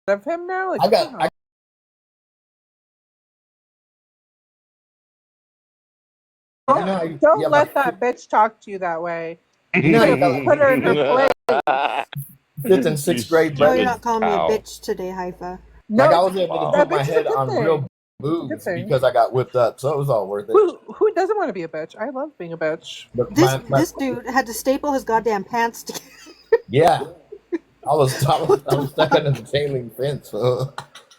of him now? Like, I got. don't Yeah, my let that bitch talk to you that way. you know how you got Put her in her place. fifth and You sixth grade No, you're stupid not buttons. calling me a cow. bitch today, Haifa. Like No, I was able to a put Wow. my bitch is a head good on thing. real It's a good boobs thing. because I got whipped up, so it was all worth it. Who doesn't want to be a bitch? I love being a bitch. But This dude had to staple his goddamn pants together. yeah, I was stuck under the chain link fence. So.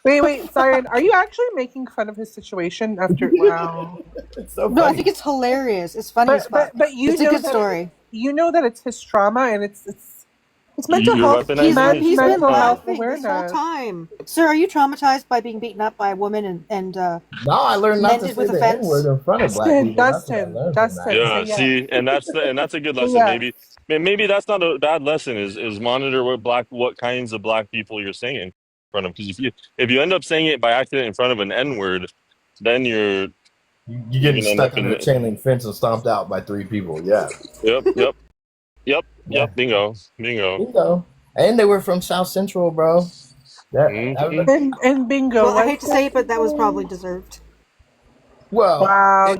Wait, Siren, are you actually making fun of his situation after? Wow. It's so No, I funny. think it's hilarious. It's funny as fuck. But you It's a know good that story. it's his trauma and it's mental You're health weaponizing his He's been mental trauma. health laughing this whole awareness. time. Sir, are you traumatized by being beaten up by a woman and Now I learned not to mended say with a the N word fence? in front of black people. That's what I learned from that. Dustin, say Yeah, yes. see, and that's a good Say lesson. yes. Maybe that's not a bad lesson. Is monitor what kinds of black people you're saying in front of. Because if you end up saying it by accident in front of an N word, then You you're getting gonna end stuck up under a in. chain link fence and stomped out by three people. Yeah, Yep, yep, yep, yeah. yep. Bingo, bingo. Bingo. And they were from South Central, bro. That was And bingo, Well, I what's hate to that? say it, but that was probably deserved. well. Wow,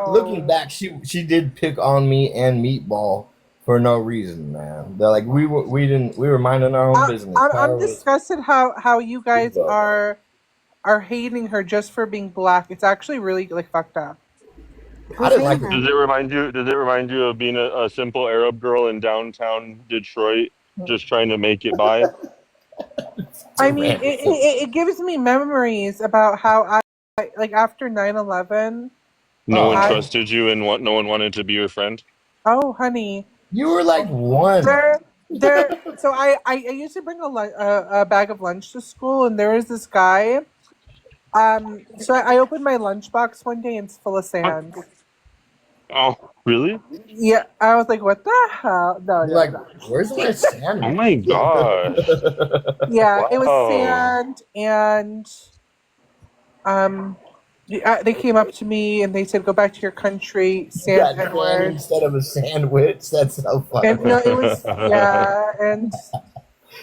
Looking wow. back, she did pick on me and Meatball for no reason, man. They're like we were minding our own business. I'm Power was disgusted how you guys bingo. are hating her just for being black. It's actually really like fucked up. I Who's didn't hating like her. her? Does it remind you of being a simple Arab girl in downtown Detroit, just trying to make it by? I Too mean, random. it gives me memories about how I like after 9/11. No one Oh, I trusted you, and no one wanted to be your friend. oh honey, you were like one. there. So I used to bring a bag of lunch to school, and there was this guy. So I opened my lunchbox one day, and it's full of sand. Oh, really? Yeah, I was like, "What the hell?" No, You're no, like, no. where's my Oh sandwich? my gosh! Yeah, it was Wow. sand, and um, they came up to me and they said, "Go back to your country, You sand got N sand word." instead of a sandwich. That's so And funny. no, it was yeah, and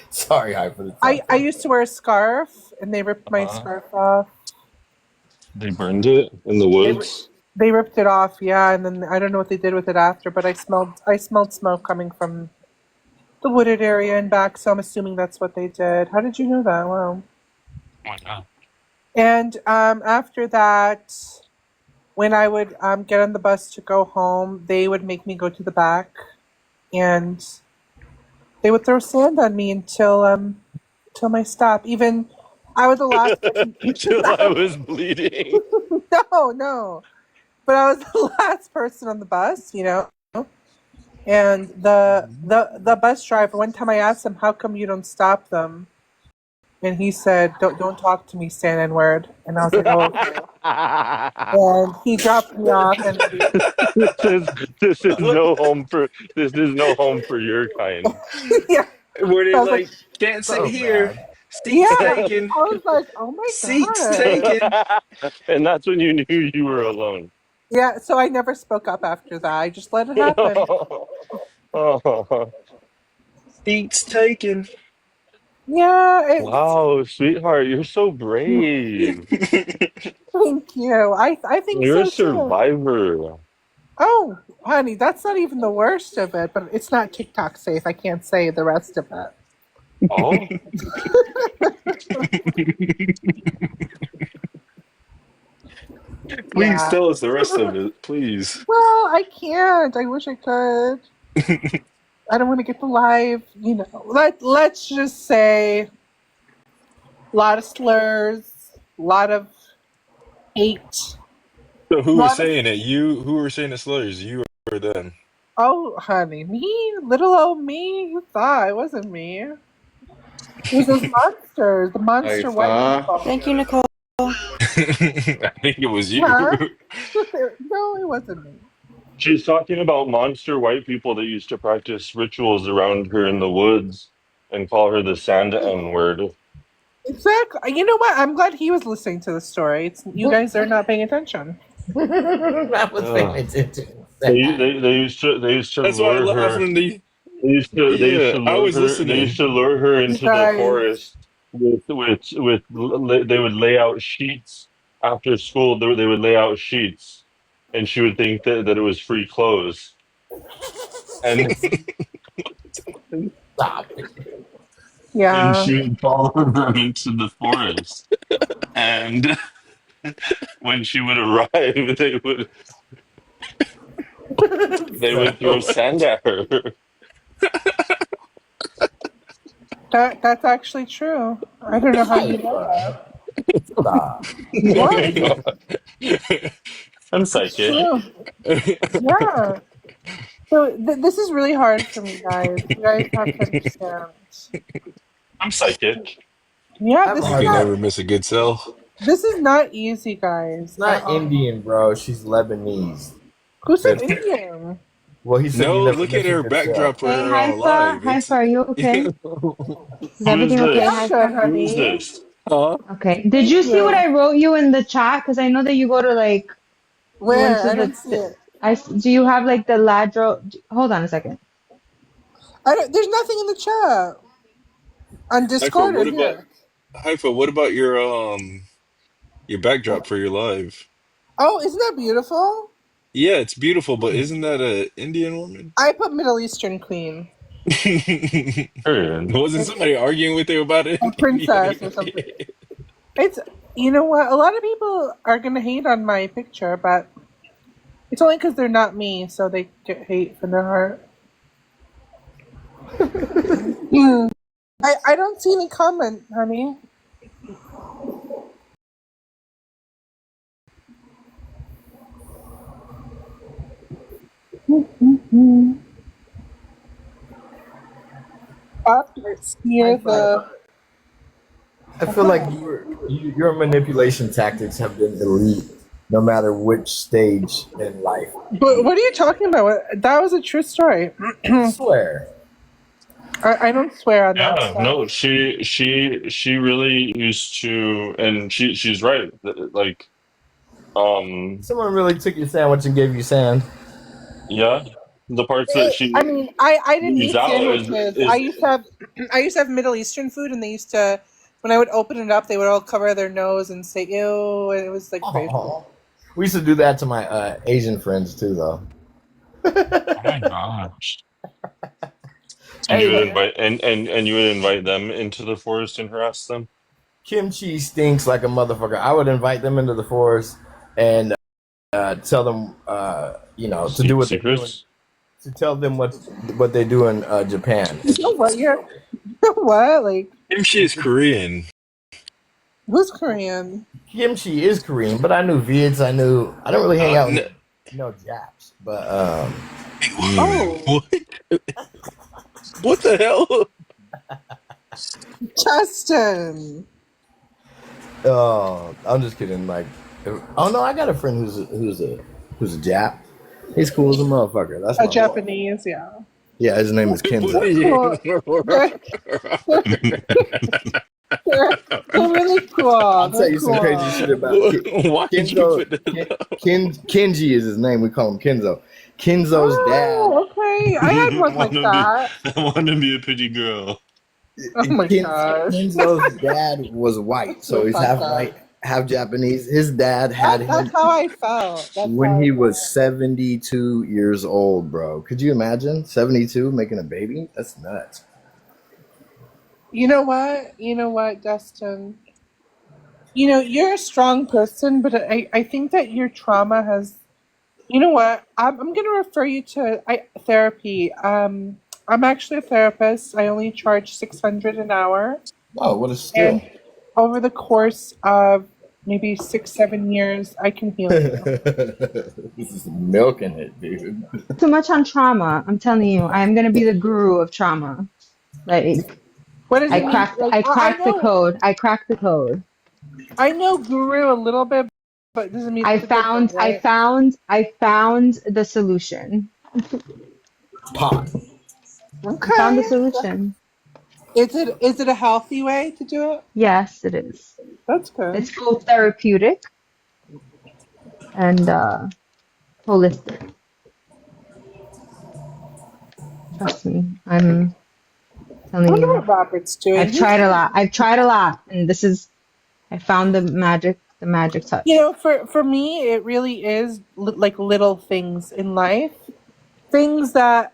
Sorry, Hype, for the I something. used to wear a scarf, and they ripped my Uh-huh. scarf off. They burned it in the They woods. they ripped it off, yeah, and then I don't know what they did with it after, but I smelled smoke coming from the wooded area and back, so I'm assuming that's what they did. How did you know that? Wow. Oh my God. And after that, when I would get on the bus to go home, they would make me go to the back, and they would throw sand on me until my stop. Even I was the last person. Until I was bleeding. No, no, but I was the last person on the bus, And the bus driver. One time I asked him, "How come you don't stop them?" And he said, "Don't talk to me, Stan N word." And I was like, "Oh, okay." And he dropped me off, and this is this is no home for your kind. yeah, Where so they I was like, like, can't sit So here. bad. yeah. Seats taken. I was like, "Oh my Seats god." taken. And that's when you knew you were alone. Yeah, so I never spoke up after that. I just let it happen. Oh, Seats taken. Yeah, wow, sweetheart, you're so brave. thank you. I think You're a so too. survivor. Oh, honey, that's not even the worst of it, but it's not TikTok safe. I can't say the rest of it. Oh, Please Yeah. tell us the rest of it, please. Well, I can't. I wish I could. I don't want to get the live, let's just say a lot of slurs, a lot of hate, So a who was lot of saying it? Who were saying the slurs? You or them? oh, honey, me, little old me. You thought it wasn't me. It was those monsters, the monster white Haifa. people. Thank you, Nicole. I think it was you. Huh? No, it wasn't me. she's talking about monster white people that used to practice rituals around her in the woods and call her the sand N word. Exactly. You know what? I'm glad he was listening to the story. You guys are not paying attention. I was paying Ugh. attention. They used to That's why I lure laugh her. when they. They used to Yeah, I lure was her. They used listening. to lure her You into the guys, forest they would lay out sheets after school. They would lay out sheets, and she would think that it was free clothes, and Stop it. and Yeah. she would follow them into the forest. And when she would arrive, they would throw sand at her. That's actually true. I don't know how you know Haifa. that. Stop. What? I'm It's psychic. true. Yeah. So this is really hard for me, guys. You guys have to understand. I'm psychic. Yeah, I'm this You is can hard. never miss a good sell. not easy, guys, She's at not all. Indian, bro. She's Lebanese. Who said Said, Indian? well, he said you No, never look at miss a her good sale. backdrop for Hey, her Haifa. live. It's Haifa, are you okay? Is Who is everything okay, this? Gotcha, Haifa? Who is honey. this? huh? Okay. Did Thank you see what you. I wrote you in the chat? Because I know that you go to like, you went Where? to I don't see it. do you have like the Ladro? Hold on a second. I don't. There's nothing in the chat on Haifa, Discord or what about here. Haifa? What about your backdrop for your live? Oh, isn't that beautiful? Yeah, it's beautiful, but isn't that a Indian woman? I put Middle Eastern queen, Period. Wasn't it's somebody arguing with you about it? a princess or something. It's you know what? A lot of people are gonna hate on my picture, but it's only because they're not me, so they get hate from their heart. Hmm. I don't see any comment, honey. After High smear five. the. I feel like your manipulation tactics have been elite, no matter which stage in life. But what are you talking about? That was a true story. I swear. I don't swear on that Yeah, stuff. no, she really used to, and she's right. Like, Someone really took your sandwich and gave you sand. yeah, the parts that I she mean, I didn't leaves eat out sandwiches. I is used to have I used to have Middle Eastern food, and they used to when I would open it up, they would all cover their nose and say "ew," and it was like crazy. Oh. We used to do that to my Asian friends too, though. oh my gosh. And you would Hey, invite and you would invite them into the forest and harass them. kimchi stinks like a motherfucker. I would invite them into the forest and tell them, to do what they're doing. Secrets. To tell them what they do in Japan. You know what? You know what? Like, Kimchi is Korean. who's Korean? Kimchi is Korean, but I knew Viets. I don't really hang out N- with Japs, but Oh, what? What the hell? Justin. oh, I'm just kidding. Like, oh no, I got a friend who's a Jap. He's cool as a motherfucker. That's A my boy. Japanese, yeah. Yeah, his name is What Kenzo. are you? They're really cool. I'll tell They're you some cool. crazy shit about Why did you Kenzo. put that? Kenji is his name. We call him Kenzo. Kenzo's dad. Oh, okay. I had one like that. I want to be a pretty girl. Oh my gosh. Kenzo's dad was white, so he's half white, half Japanese. His dad had That's him how I felt. That's when how he I was felt. 72 years old, bro. Could you imagine 72 making a baby? That's nuts. You know what? You know what, Dustin? You know, you're a strong person, but I think that your trauma has. You know what? I'm going to refer you to therapy. I'm actually a therapist. I only charge 600 an hour, Oh, what a skill. and over the course of maybe 6-7 years, I can heal you. This is milking it, dude. Too much on trauma. I'm telling you, I'm gonna be the guru of trauma. Like, What does I it mean? cracked, Like, I I cracked the know, code. I cracked the code. I know guru a little bit, but it doesn't mean it's a good thing, right? I found the solution. Pot. I found the Okay. solution. Is it a healthy way to do it? Yes, it is. That's good. It's both therapeutic and holistic. Trust me, I'm I Telling wonder you, what Robert's doing. I've tried a lot. I've tried a lot, and I found the magic You touch. know, for me, it really is like little things in life, things that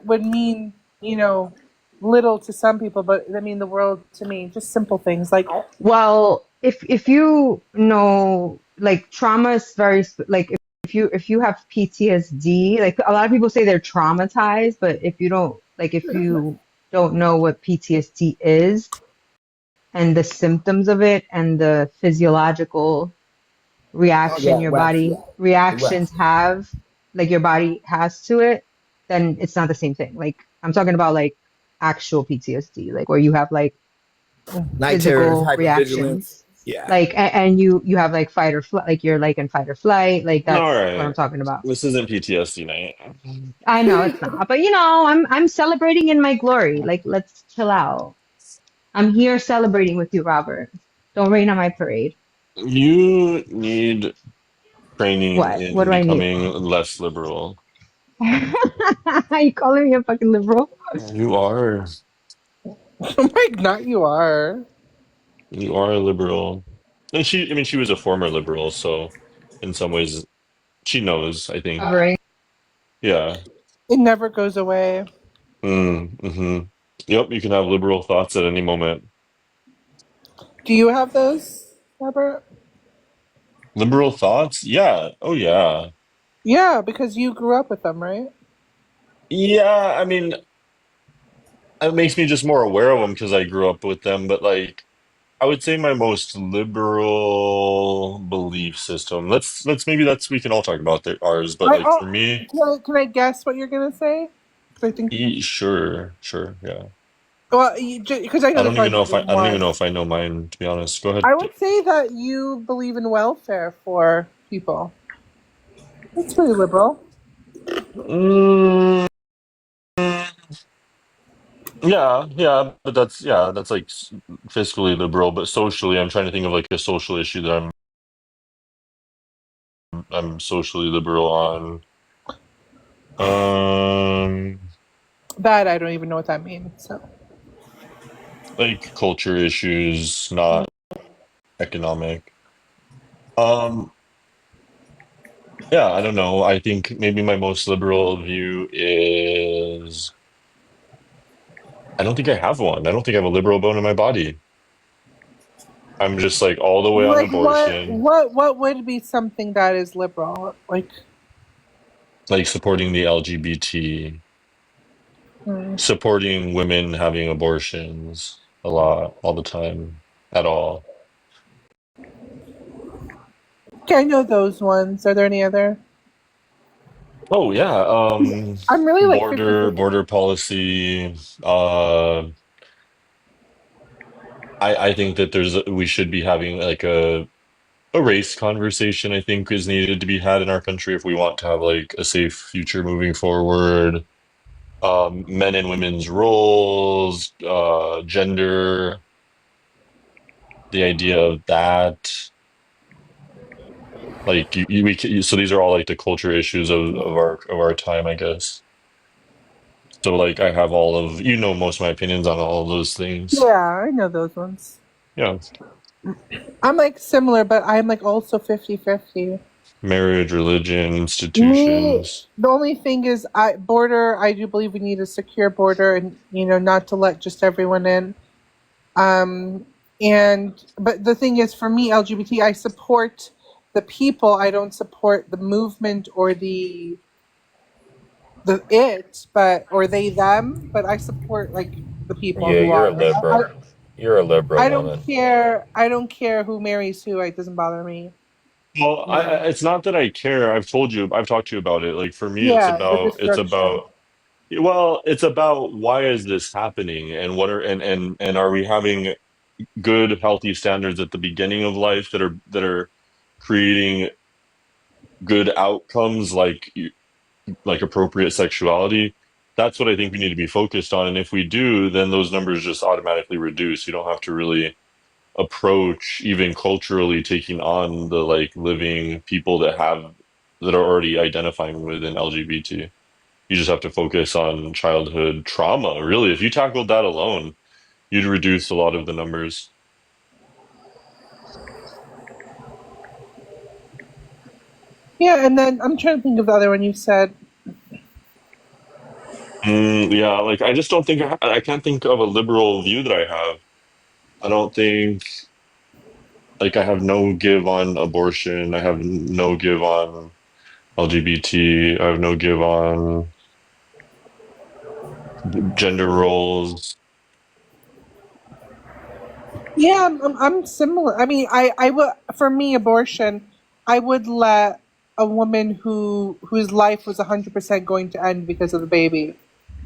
would mean, you know, little to some people, but I mean the world to me. Just simple things like, Well, if you know, like trauma is like if you have PTSD, like a lot of people say they're traumatized, but if you don't know what PTSD is and the symptoms of it and the physiological Oh reaction yeah, your wax. body The wax. reactions have, like your body has to it, then it's not the same thing. Like I'm talking about like actual PTSD, like where you have like Night terrors, physical hypervigilance. reactions, Yeah. like and you have like fight or flight, like you're like in fight or flight, like All that's what I'm right. talking about. This isn't PTSD night. I know it's not, but you know, I'm celebrating in my glory. Like let's chill out. I'm here celebrating with you, Robert. Don't rain on my parade. You need training What in do I need? becoming less liberal. Are you calling me a fucking liberal? You are. oh my, not you are. You are a liberal. And I mean, she was a former liberal, so in some ways, she knows, I think. Covering. Yeah. It never goes away. Mm-hmm. Yep, you can have liberal thoughts at any moment. Do you have those, Robert? Liberal thoughts? Yeah. Oh, yeah. Yeah, because you grew up with them, right? Yeah, I mean, it makes me just more aware of them because I grew up with them, but like, I would say my most liberal belief system. Let's maybe that's we can all talk about ours, but I, like oh, for me, can I guess what you're gonna say? 'Cause I think, sure, yeah. well, because I know there's like I don't even one. know if I know mine, to be honest. Go ahead. I would say that you believe in welfare for people. That's pretty liberal. Mm, yeah, but that's like fiscally liberal, but socially, I'm trying to think of like a social issue that I'm socially liberal on. Um, That I don't even know what that means. So like culture issues, not economic. Um, yeah, I don't know. I think maybe my most liberal view is I don't think I have one. I don't think I have a liberal bone in my body. I'm just like all the way on like abortion, what would be something that is liberal? Like, like supporting the LGBT, hmm. supporting women having abortions a lot, all the time, at all. Okay, I know those ones. Are there any other? Oh yeah, I'm really like 50-50. border policy. Uh, I think that we should be having like a race conversation. I think is needed to be had in our country if we want to have like a safe future moving forward. Men and women's roles, gender, the idea of that. Like so these are all like the culture issues of our time, I guess. So like I have all of most of my opinions on all of those things. Yeah, I know those ones. Yeah, I'm like similar, but I'm like also 50-50. marriage, religion, Me, institutions. the only thing is, I do believe we need a secure border, and not to let just everyone in. Um, but the thing is, for me, LGBT, I support the people. I don't support the movement or but or they them. But I support like the people Yeah, who you're a are. liberal. You're a liberal I don't woman. care. I don't care who marries who. It doesn't bother me. Well, You know. it's not that I care. I've talked to you about it. Like for me, Yeah, the it's destruction. about, well, it's about why is this happening and what are, and are we having good, healthy standards at the beginning of life that are creating good outcomes like appropriate sexuality? That's what I think we need to be focused on. And if we do, then those numbers just automatically reduce. You don't have to really approach even culturally taking on the like living people that are already identifying with an LGBT. You just have to focus on childhood trauma. Really, if you tackled that alone, you'd reduce a lot of the numbers. Yeah, and then I'm trying to think of the other one you said. Yeah, like I just don't think I can't think of a liberal view that I have. I don't think like I have no give on abortion. I have no give on LGBT. I have no give on gender roles. Yeah, I'm similar. I mean, I would, for me, abortion, I would let a woman whose life was 100% going to end because of the baby.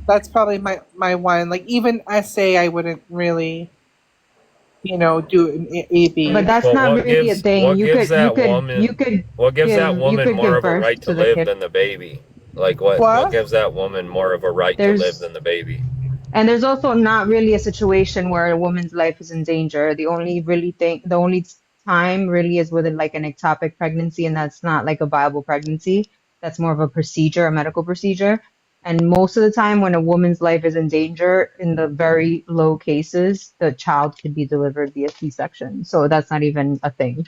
That's probably my one. Like even SA, I wouldn't really, do an But AB. that's But not really a thing. what gives that woman You could more give of a birth right to to the live kid. than the baby? Like what What? gives that woman more of a right to live There's than the baby? And there's also not really a situation where a woman's life is in danger. The only time really is within like an ectopic pregnancy, and that's not like a viable pregnancy. That's more of a procedure, a medical procedure. And most of the time, when a woman's life is in danger, in the very low cases, the child could be delivered via C-section. So that's not even a thing.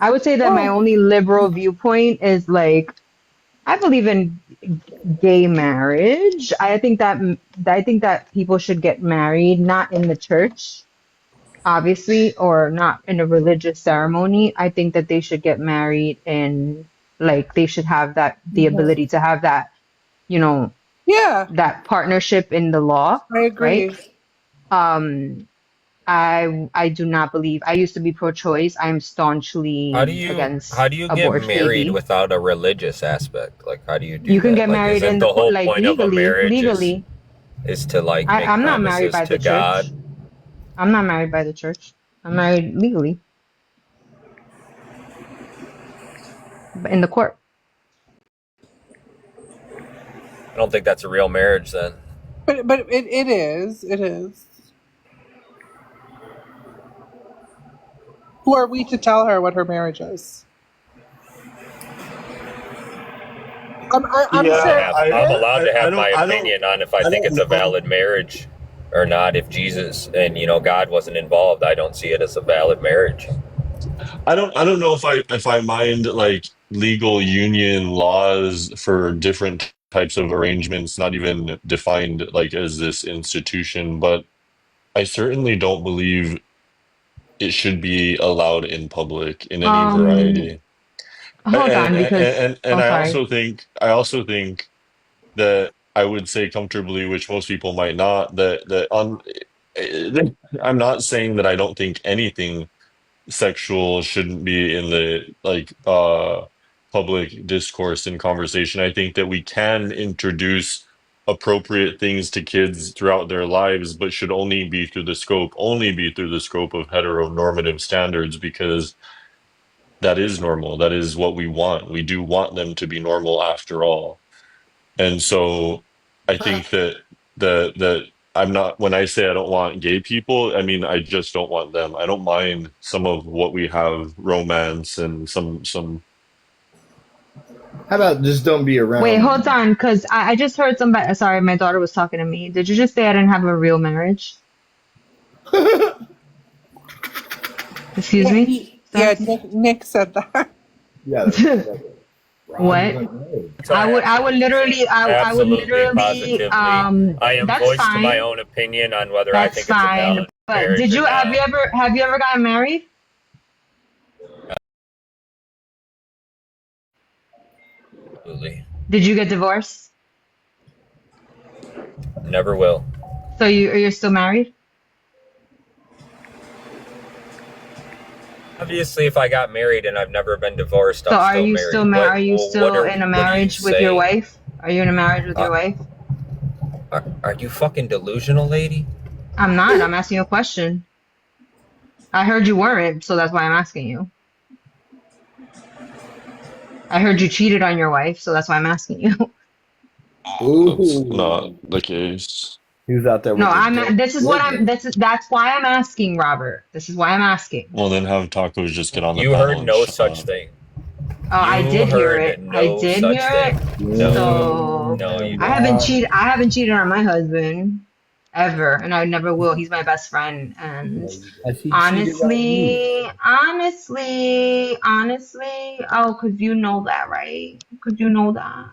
I would say that my Oh, only liberal viewpoint is like, I believe in gay marriage. I think that people should get married not in the church, obviously, or not in a religious ceremony. I think that they should get married in like they should have the mhm. ability to have that, you know, Yeah, that partnership in the law, I right? agree. Um, I do not believe. I used to be pro-choice. I'm staunchly How against do you get abortion married AB. without a religious aspect? Like how do you do You can that? get Like married isn't in the the court, whole like point of a legally, marriage legally. is to like make I'm not married promises by to the God? church. I'm not married by the church. I'm married legally, but in the court. I don't think that's a real marriage then. But it is. It is. Who are we to tell her what her marriage is? I'm Yeah, sure. I'm allowed to I have my don't, I don't, opinion on if I I think it's a don't know. valid marriage or not. If Jesus and God wasn't involved, I don't see it as a valid marriage. I don't know if I mind like legal union laws for different types of arrangements, not even defined like as this institution, but I certainly don't believe it should be allowed in public in any Um, variety. Hold on, because And oh, sorry. I also think that I would say comfortably, which most people might not, that on I'm not saying that I don't think anything sexual shouldn't be in the public discourse and conversation. I think that we can introduce appropriate things to kids throughout their lives, but should only be through the scope of heteronormative standards because that is normal. That is what we want. We do want them to be normal after all. And so I think that that I'm not when I say I don't want gay people, I mean I just don't want them. I don't mind some of what we have, romance and some How about just don't be Wait, around hold them? on, because I just heard somebody. Sorry, my daughter was talking to me. Did you just say I didn't have a real marriage? Excuse Yeah, me, sir? Nick said that. Yeah, that's it. Ron, What? you're like, no. I would Absolutely, literally, positively. I am that's voiced to my fine. own opinion on whether I That's think it's a fine. valid But marriage or not. have you ever gotten married? Absolutely. Did you get divorced? Never will. So you're still married? Obviously, if I got married and I've never been divorced, So I'm still married. are you still in a What are you marriage with your saying? wife? Are you in a marriage with your wife? Are you fucking delusional, lady? I'm not. I'm asking you a question. I heard you weren't, so that's why I'm asking you. I heard you cheated on your wife, so that's why I'm asking you. that's not Ooh. the case. He was out there No, with the dope living. that's why I'm asking, Robert. This is why I'm asking. Well then have tacos just get on the You panel heard and no shut such up. thing. I You did hear heard it. I no did such hear thing. it. No, So no, you I didn't. haven't cheated. I haven't cheated on my husband ever, and I never will. He's my best friend, and Has he cheated on you? honestly, oh, cause you know that, right? Cause you know that.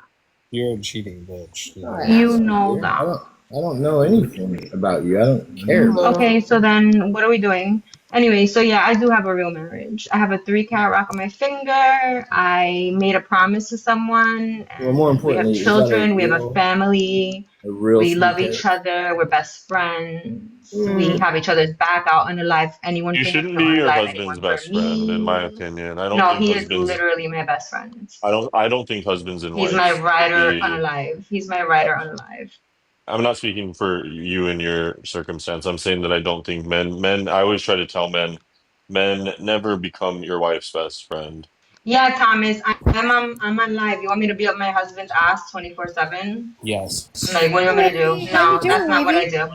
You're a cheating bitch. You know I You that. have know no idea. that. I don't know anything about you. I don't care about Okay, so then what are we doing? Anyway, so yeah, I do have a real marriage. I have a 3 carat rock on my finger. I made a promise to someone, you. Well, more and we have importantly, is that children, we have a family, a real we love three each carat? other, we're best friends, we Mm, have each other's back out unalive anyone You for him, shouldn't he'll be your unalive husband's anyone for best friend, in my me. opinion. I don't No, think he is husbands. literally my best friend. I don't think husbands and He's my wives should rider be. unalive. He's my rider unalive. I'm not speaking for you and your circumstance. I'm saying that I don't think men. I always try to tell men never become your wife's best friend. Yeah, Thomas, I'm on live. You want me to be up my husband's ass 24/7? Yes. Like, what do you want me to do? Wavy, how you No, that's doing, not what I Wavy? do.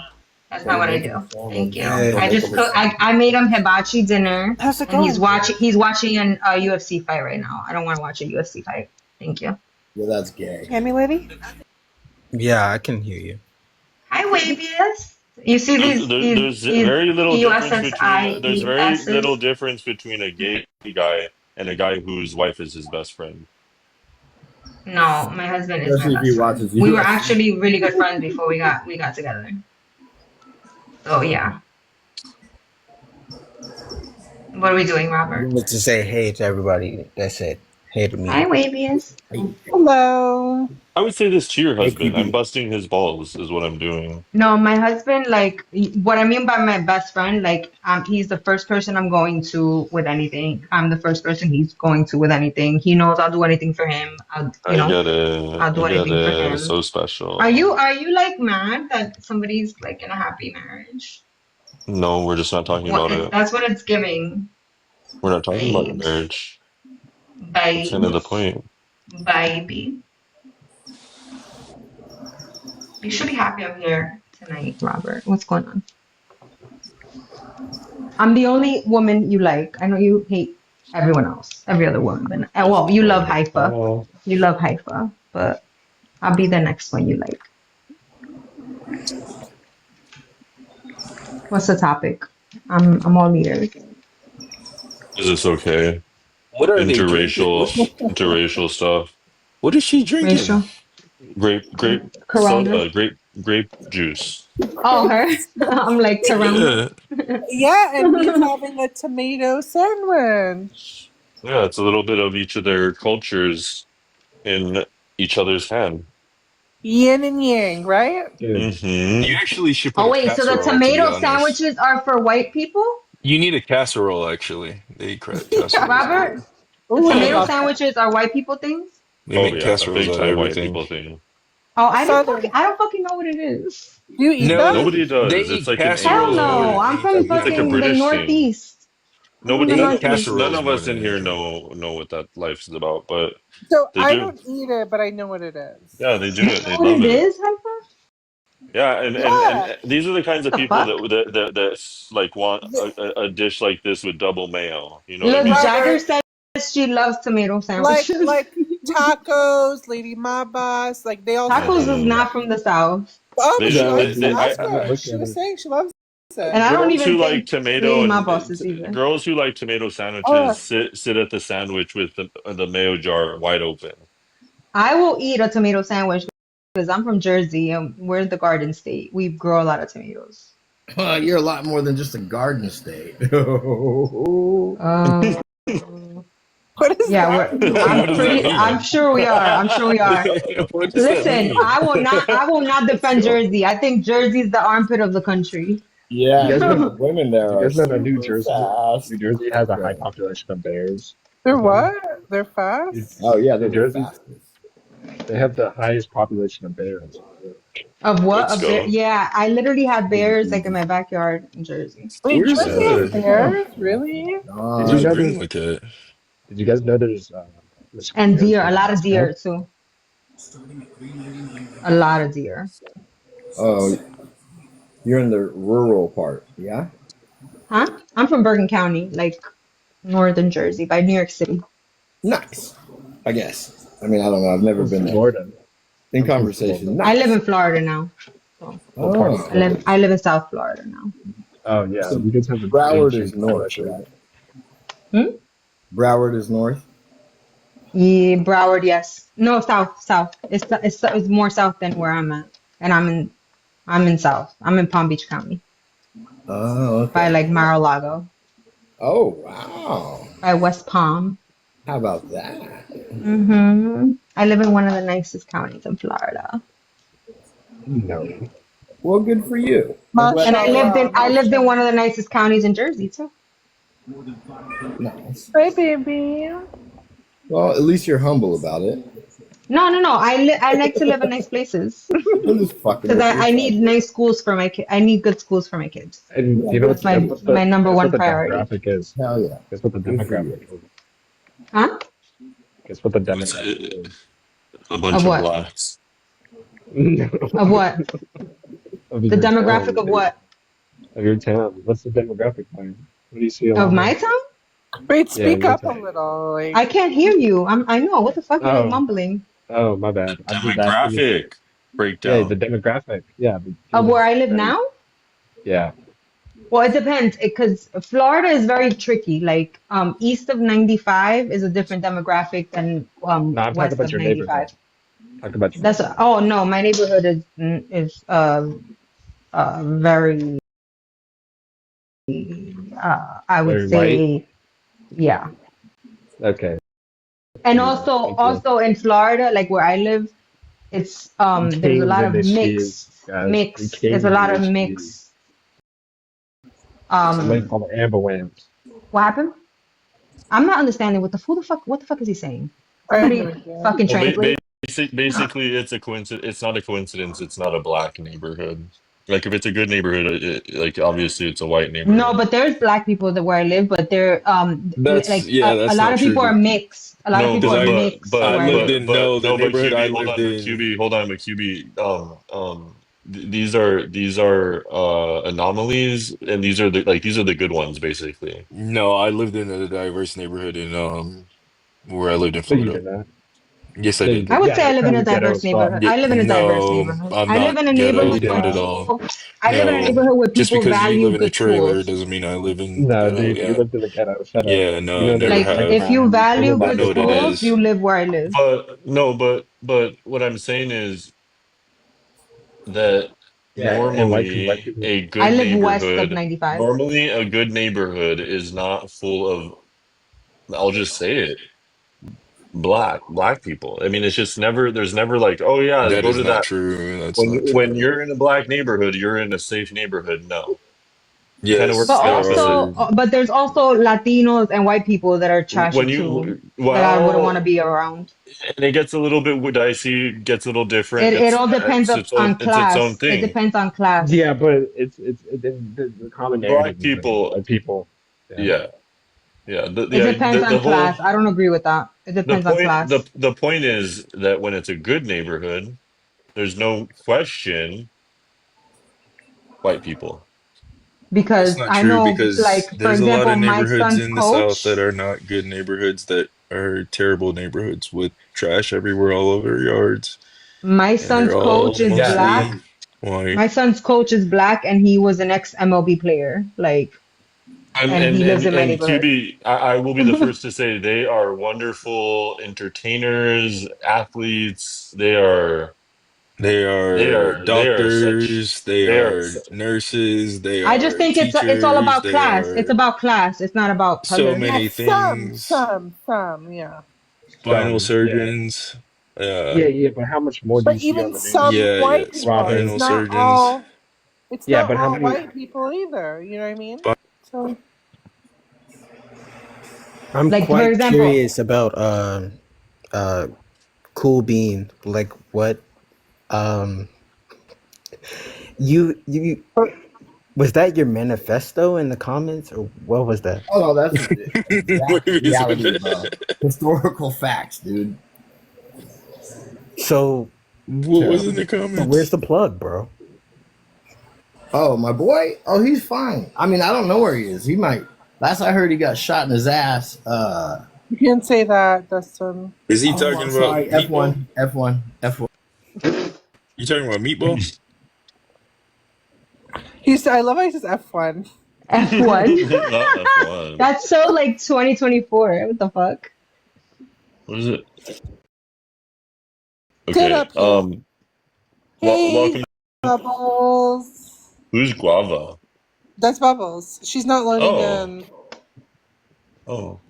That's don't not what I make do. a form Thank of you. don't I make just a cook. form. I made him hibachi dinner, How's it and he's going? watching an UFC fight right now. I don't want to watch a UFC fight. Thank you. Well, that's gay. Hear me, Wavy? Yeah, I can hear you. Hi, Wavius. You see There's these very little difference between there's very little USSIESs? difference between a gay guy and a guy whose wife is his best friend. No, my husband is my Especially if he best friend. watches We were UFC. actually really good friends before we got together. So yeah. What are we doing, I Robert? wanted to say hey to everybody. That's it. Hey to me. Hi, Wavius. Hello. I would say this to your Hey, husband. I'm PB. busting his balls, is what I'm doing. No, my husband, like, what I mean by my best friend, like, he's the first person I'm going to with anything. I'm the first person he's going to with anything. He knows I'll do anything for him. I get it. I'll I do get anything for it. him. So special. Are you like mad that somebody's like in a happy marriage? No, we're just not talking about it. That's what it's giving. We're not talking about your Babes. marriage. That's kind of the Babes. point. Baby. You should be happy I'm here tonight, Robert. What's going on? I'm the only woman you like. I know you hate everyone else, every other woman. Well, you love Haifa. Oh. You love Haifa, but I'll be the next one you like. What's the topic? I'm all ears. Is this okay? What are they drinking? Interracial stuff. What is she drinking? Rachel, Grape Corona. soda, grape juice. Oh, her. I'm like Corona. Yeah. Yeah, and he's having a tomato sandwich. Yeah, it's a little bit of each of their cultures in each other's hand. Yin and yang, right? Dude, Hmm. You actually should put Oh a wait, so the casserole, to be tomato honest. sandwiches are for white people? You need a casserole, actually. They eat casseroles. Robert, the Ooh, I tomato love that. sandwiches are white people things? They Oh make yeah, casseroles big out of time white everything. people thing. Oh, Southern. I don't fucking know what it is. Do you eat No, them? Nobody does. They It's eat like an Hell casseroles more no, than I'm from anything It's like a fucking else. the British thing. Northeast. I'm from Nobody, the They eat none, Northeast. none casseroles of more us than in here anything. know what that life's about, but So they I do. don't eat it, but I know what it is. Yeah, they do You it. know They what love it it. is, Hyper? Yeah, Yeah. and these are the kinds of The people fuck? that like want The- a dish like this with double mayo. You know what I Look, mean? Jagger Robert, said she loves tomato sandwiches. like tacos, Lady Mabas, like they all Tacos is Hmm. not from the South. Oh, They, but she should- no, likes it. dude, Ask I'm not her. looking She at was it. saying she loves And it. I don't girls who even like think tomato Lady and My Bosses either. girls who like tomato Oh, sandwiches sit at the sandwich with the mayo jar wide open. I will eat a tomato sandwich because I'm from Jersey and we're the Garden State. We grow a lot of tomatoes. You're a lot more than just a garden state. Uh, what is yeah, that? What does that mean? I'm sure we are. I'm sure we are. What does that Listen, mean? I will not defend So, Jersey. I think Jersey's the armpit of the country. Yeah, you guys the know, women there do you are guys know that New super Jersey, fast. New Jersey has a high population of bears? They're what? They're fast? Oh yeah, they're New the Jersey, fastest. they have the highest population of bears. Of what? Let's Of bear? go. Yeah, I literally have bears like in my backyard in Jersey. Wait, Where's Jersey has that? bears? Really? Where's Did you guys Greenwicket? did you guys know there's this And bears deer, a called lot of muskrat? deer too. A lot of deer. Oh, you're in the rural part, yeah? Huh? I'm from Bergen County, like northern Jersey by New York City. Nice. I guess. I mean, I don't know. I've never been there. Florida. In I'm from conversation. Florida. I live in Florida now. So What part of Oh, Florida? I live in South Florida now. Oh yeah, So you guys have a Broward ancient is north, cemetery. right? Hmm? Broward is north. Yeah, Broward, yes. No, south. It's more south than where I'm at, and I'm in south. I'm in Palm Beach County Oh, by okay. like Mar-a-Lago, Oh, wow. by West Palm. How about that? I live in one of the nicest counties in Florida, No. Well, good for you. I'm glad and I lived in Mashallah. one of the nicest counties in Jersey too. nice. Hey, baby. Well, at least you're humble about it. No. I like to live in nice places I'm just fucking because with you. I need nice schools for my kids. I need good schools for my kids. And you know That's what's my number guess one what the priority. demographic is? Hell yeah. Guess what the Good for you. demographic is? Huh? Guess what the What's demographic is? a bunch Of of what? blacks. Of what? Of The your demographic town. of what? Of your town. What's the demographic plan? What do you see Of along my there? town? Wait, Yeah, speak your up a town. little. Like, I can't hear you. I know. What the fuck are you Oh, mumbling? oh, my bad. The I'm just asking you. demographic Yeah, the breakdown. demographic. Yeah, Of where I live now? yeah. Well, it depends because Florida is very tricky. Like, east of 95 is a different demographic than No, I'm talking west about of your 95. neighborhood. Talk about your That's neighborhood. oh no, my neighborhood is very I would Very white. say yeah. Okay. And Yeah, thank you. also in Florida, like where I live, it's We there's a came lot in of this years, guys. We there's came a in lot of this years. mix Somebody called Amber Whams. what happened? I'm not understanding what the fuck is he saying? I have Somebody no idea. fucking Well, translate. basically, it's a coincidence. It's not a coincidence. It's not a black neighborhood. Like if it's a good neighborhood, like obviously it's a white No, neighborhood. but there's black people that where I live, but they're like a That's lot not of people are true. mixed. A lot of No, people Because are but mixed I where I lived live. in no the no, but neighborhood I QB, hold lived on, but in. QB, hold on, but QB, these are anomalies, and these are the good ones, basically. No, I lived in a diverse neighborhood in where I lived in No, you Florida. did not. Yes, I No, you did. I did. would Yeah, say I you're live in kind a of ghetto diverse as fuck. neighborhood. Yeah, I live in a diverse no, neighborhood. I'm I live not in a ghetto. No, You neighborhood you're where don't at not. all. people I live in a No, neighborhood where just people because you value live in a good trailer schools. doesn't mean I live in No, ghetto. dude, you Yeah, lived in the ghetto. Shut up. yeah, You no, know never there's Like have. if you underground. You know value I about good know the what it schools, slums. you is. live where I live. But no, but what I'm saying is that Yeah, and white people. I live west of 95. normally a good neighborhood is not full of, I'll just say it, black people. I mean, it's just never, there's never like, oh yeah, That go is to not that. true. That's When not when true. you're in a black neighborhood, you're in a safe neighborhood. No, it kind of But works Yes, the there also, are. opposite. but there's also Latinos and white people that are trashy When too, you, that I wouldn't want to well, be around. and it gets a little bit dicey, gets a little different. It all depends It's its own It thing. depends on class. Yeah, but the common narrative Black is that people, white people. Yeah. yeah, yeah, It depends the on whole. class. I don't agree with that. It depends on class The point is that when it's a good neighborhood, there's no question white people. That's because not I true know, because like for there's a lot example, of my neighborhoods son's in the South that coach. are not good neighborhoods that are terrible neighborhoods with trash everywhere all over yards, My and they're son's all coach is Yeah, black. mostly white. My son's coach is black, and he was an ex MLB player. Like, and he lives in my And neighborhood. QB, I will be the first to say they are wonderful entertainers, athletes. They are They are such doctors, they they are are nurses, they I just are think it's all teachers, about they class. It's are about class. It's not about so color. Well, many things. some, yeah. Spinal yeah, surgeons. yeah. But how much more do But you see on even the news, some Yeah, yeah, white people. Robin? spinal surgeons. It's Yeah, not but how all many? white people either. You know what I mean? So I'm Like for quite example, curious about uh Cool Bean. Like what um you was that your manifesto in the comments or what was that? Oh no, that's What do you mean say reality, bro. that? Historical facts, dude. So What Yeah. was in the so where's comments? the plug, bro? Oh, my boy. Oh, he's fine. I mean, I don't know where he is. He might. Last I heard, he got shot in his ass You can't say that, Dustin. Is he Oh, talking I'm about sorry. Meatball? F1. You talking about Meatball? I love how he says F1. F1. Not F1. That's so like 2024. What the fuck? What is it? Get Okay. up here. Hey, Welcome. Bubbles. Who's Guava? That's Bubbles. She's not loading Oh. in. Oh.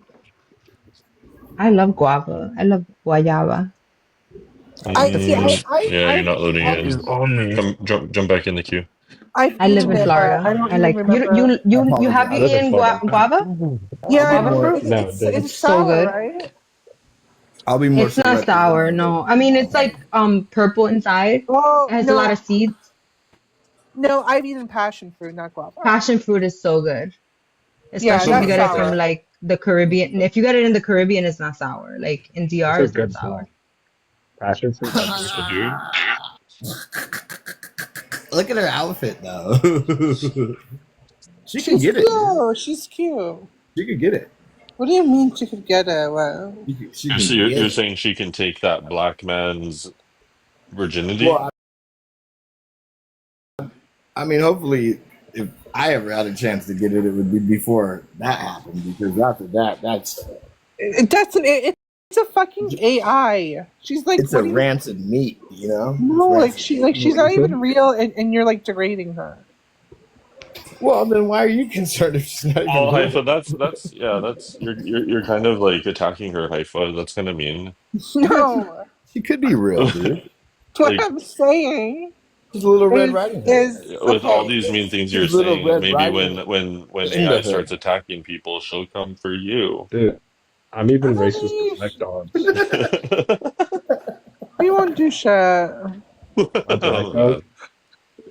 I love guava. I love guayaba. Yeah, you're not loading He's in. on me. Jump back in the queue. I I live found in it, but I Florida. don't I even like remember. you have I you live in eaten Florida. guava? Yeah, I'll be more. No, it's dude. it's So sour, good. right? I'll be more It's not selective. sour, no. I mean it's like purple inside. Oh It has a lot no, of seeds. no, I've eaten passion fruit, not guava. Passion fruit is so good. Yeah, Especially if you that's get it from sour. like the Caribbean. And if you get it in the Caribbean, it's not sour. Like in It's DR, a it's not good sour. snack. Passion fruit. That's So, dude. Look at her outfit though. She can She's get it. cute. She's cute. She could get it. What do you mean she could get it? Well, She You're, can you're, get you're it. saying she can take that black man's virginity? Well, I mean, hopefully, if I ever had a chance to get it, it would be before that happened. Because after that, it's it's a fucking AI. She's like, a rancid meat. You know? No, It's like rancid. she's not even real, and you're like degrading her. Well, then why are you concerned if she's not even Oh, real? Haifa, that's you're kind of like attacking her, Haifa. That's kind of mean. No, She could be real, dude. what Like I'm saying She's a little Red Riding Hood. is with all okay. these mean things She's you're a little saying, Red maybe Riding when in the AI hood. starts attacking people, she'll come for you. Dude, I'm even I racist to believe black dogs. we won't do shit. My black Oh, dog. man.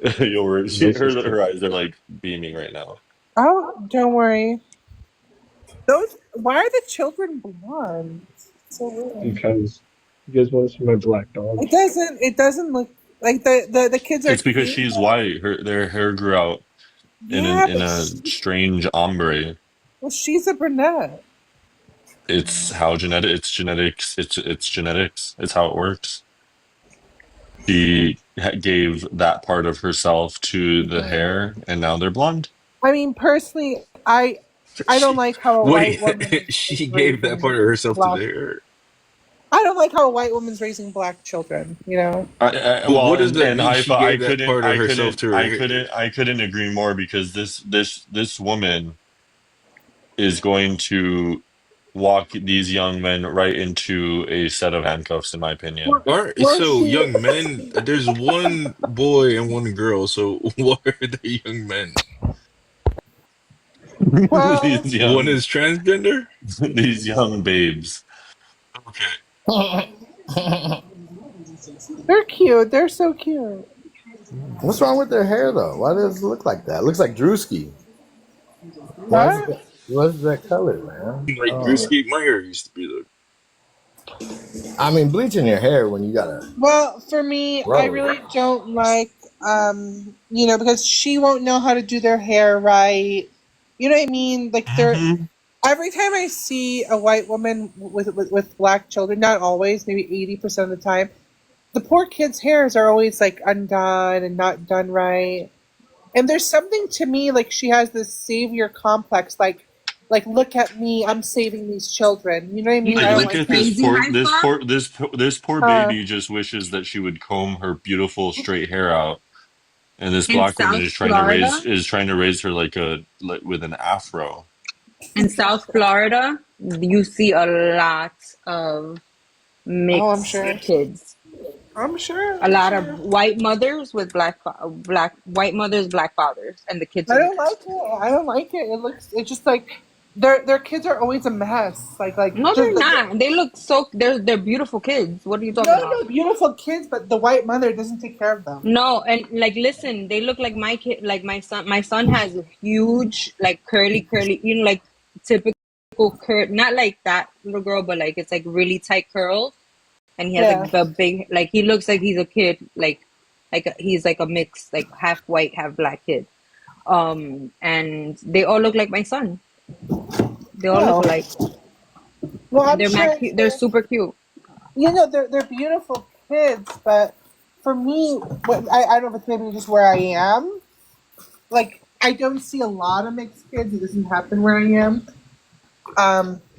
Her Racist too. her eyes are like beaming right now. Oh, don't worry. Why are the children blonde? It's so weird. Because you guys want to see my black dog? It doesn't look like the kids are It's because cute. she's white. Their hair grew out Yeah, in but a strange ombre. she's a brunette. It's how genetic. It's genetics. It's genetics. It's how it works. She gave that part of herself to the hair, and now they're blonde. I mean, personally, I don't She, like how a wait, white woman is she gave that raising part of herself to black. there. I don't like how a white woman's raising black children. You know. But Well, what does that and mean? She Haifa, gave that part of herself to her. I couldn't agree more because this woman is going to walk these young men right into a set of handcuffs, in my opinion. Aren't Well, so she. young men? There's one boy and one girl. So what are the young men? Well, These One young is transgender. these young babes. Okay. they're cute. They're so cute. What's wrong with their hair though? Why does it look like that? It looks like Drewski. What? What's that color, man? Like Drewski, my hair used to be I mean, bleaching your hair when you gotta. Well, for me, I really don't like, because she won't know how to do their hair right. You know what I mean? Like every time I see a white woman with black children, not always, maybe 80% of the time, the poor kids' hairs are always like undone and not done right. And there's something to me like she has this savior complex, like look at me, I'm saving these children. You know what I mean? I Like, don't look like at that. this poor baby just wishes that she would comb her beautiful straight hair out, and this In black woman South is Florida, trying to raise her like with an afro. in South Florida, you see a lot of Oh, I'm mixed sure. kids. I'm sure. A lot of white mothers with black white mothers, black fathers, and the kids I are don't mixed. like it. I don't like it. It's just like their kids are always a mess. Like No, just they're not. They look so. They're beautiful kids. What are you talking about? no beautiful kids, but the white mother doesn't take care of them. No, and like listen, they look like my kid, like my son. My son has a huge, like curly, like typical curl, not like that little girl, but like it's like really tight curls, and he has like the big, like he looks like he's a kid, he's like a mix, like half white, half black kid. And they all look like my son. They all look alike. Well, And I'm sure they're super cute. they're beautiful kids, but for me, I don't know if it's maybe just where I am. Like, I don't see a lot of mixed kids. It doesn't happen where I am.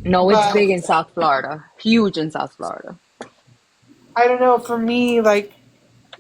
No, it's But big in South Florida. Huge in South Florida. I don't know. For me, like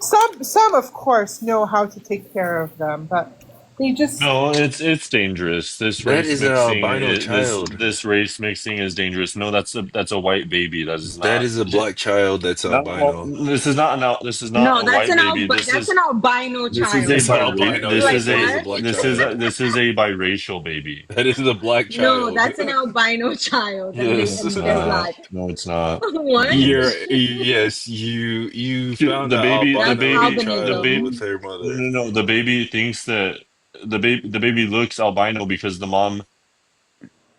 some of course know how to take care of them, but they just No, it's dangerous. This That race is an mixing, albino child. this race mixing is dangerous. No, that's a white baby. That is That not. is a black child that's No, albino. this is not this is not No, a white baby. that's an albino This is a child, That's an bro. albino. Like That is a what? black child. this is a biracial baby. That is a black No, child. that's an albino child, Yes. and they're black. No, it's not. What? Yes, you found an That's albino child albinism. with her mother. No. The baby thinks that the baby looks albino because the mom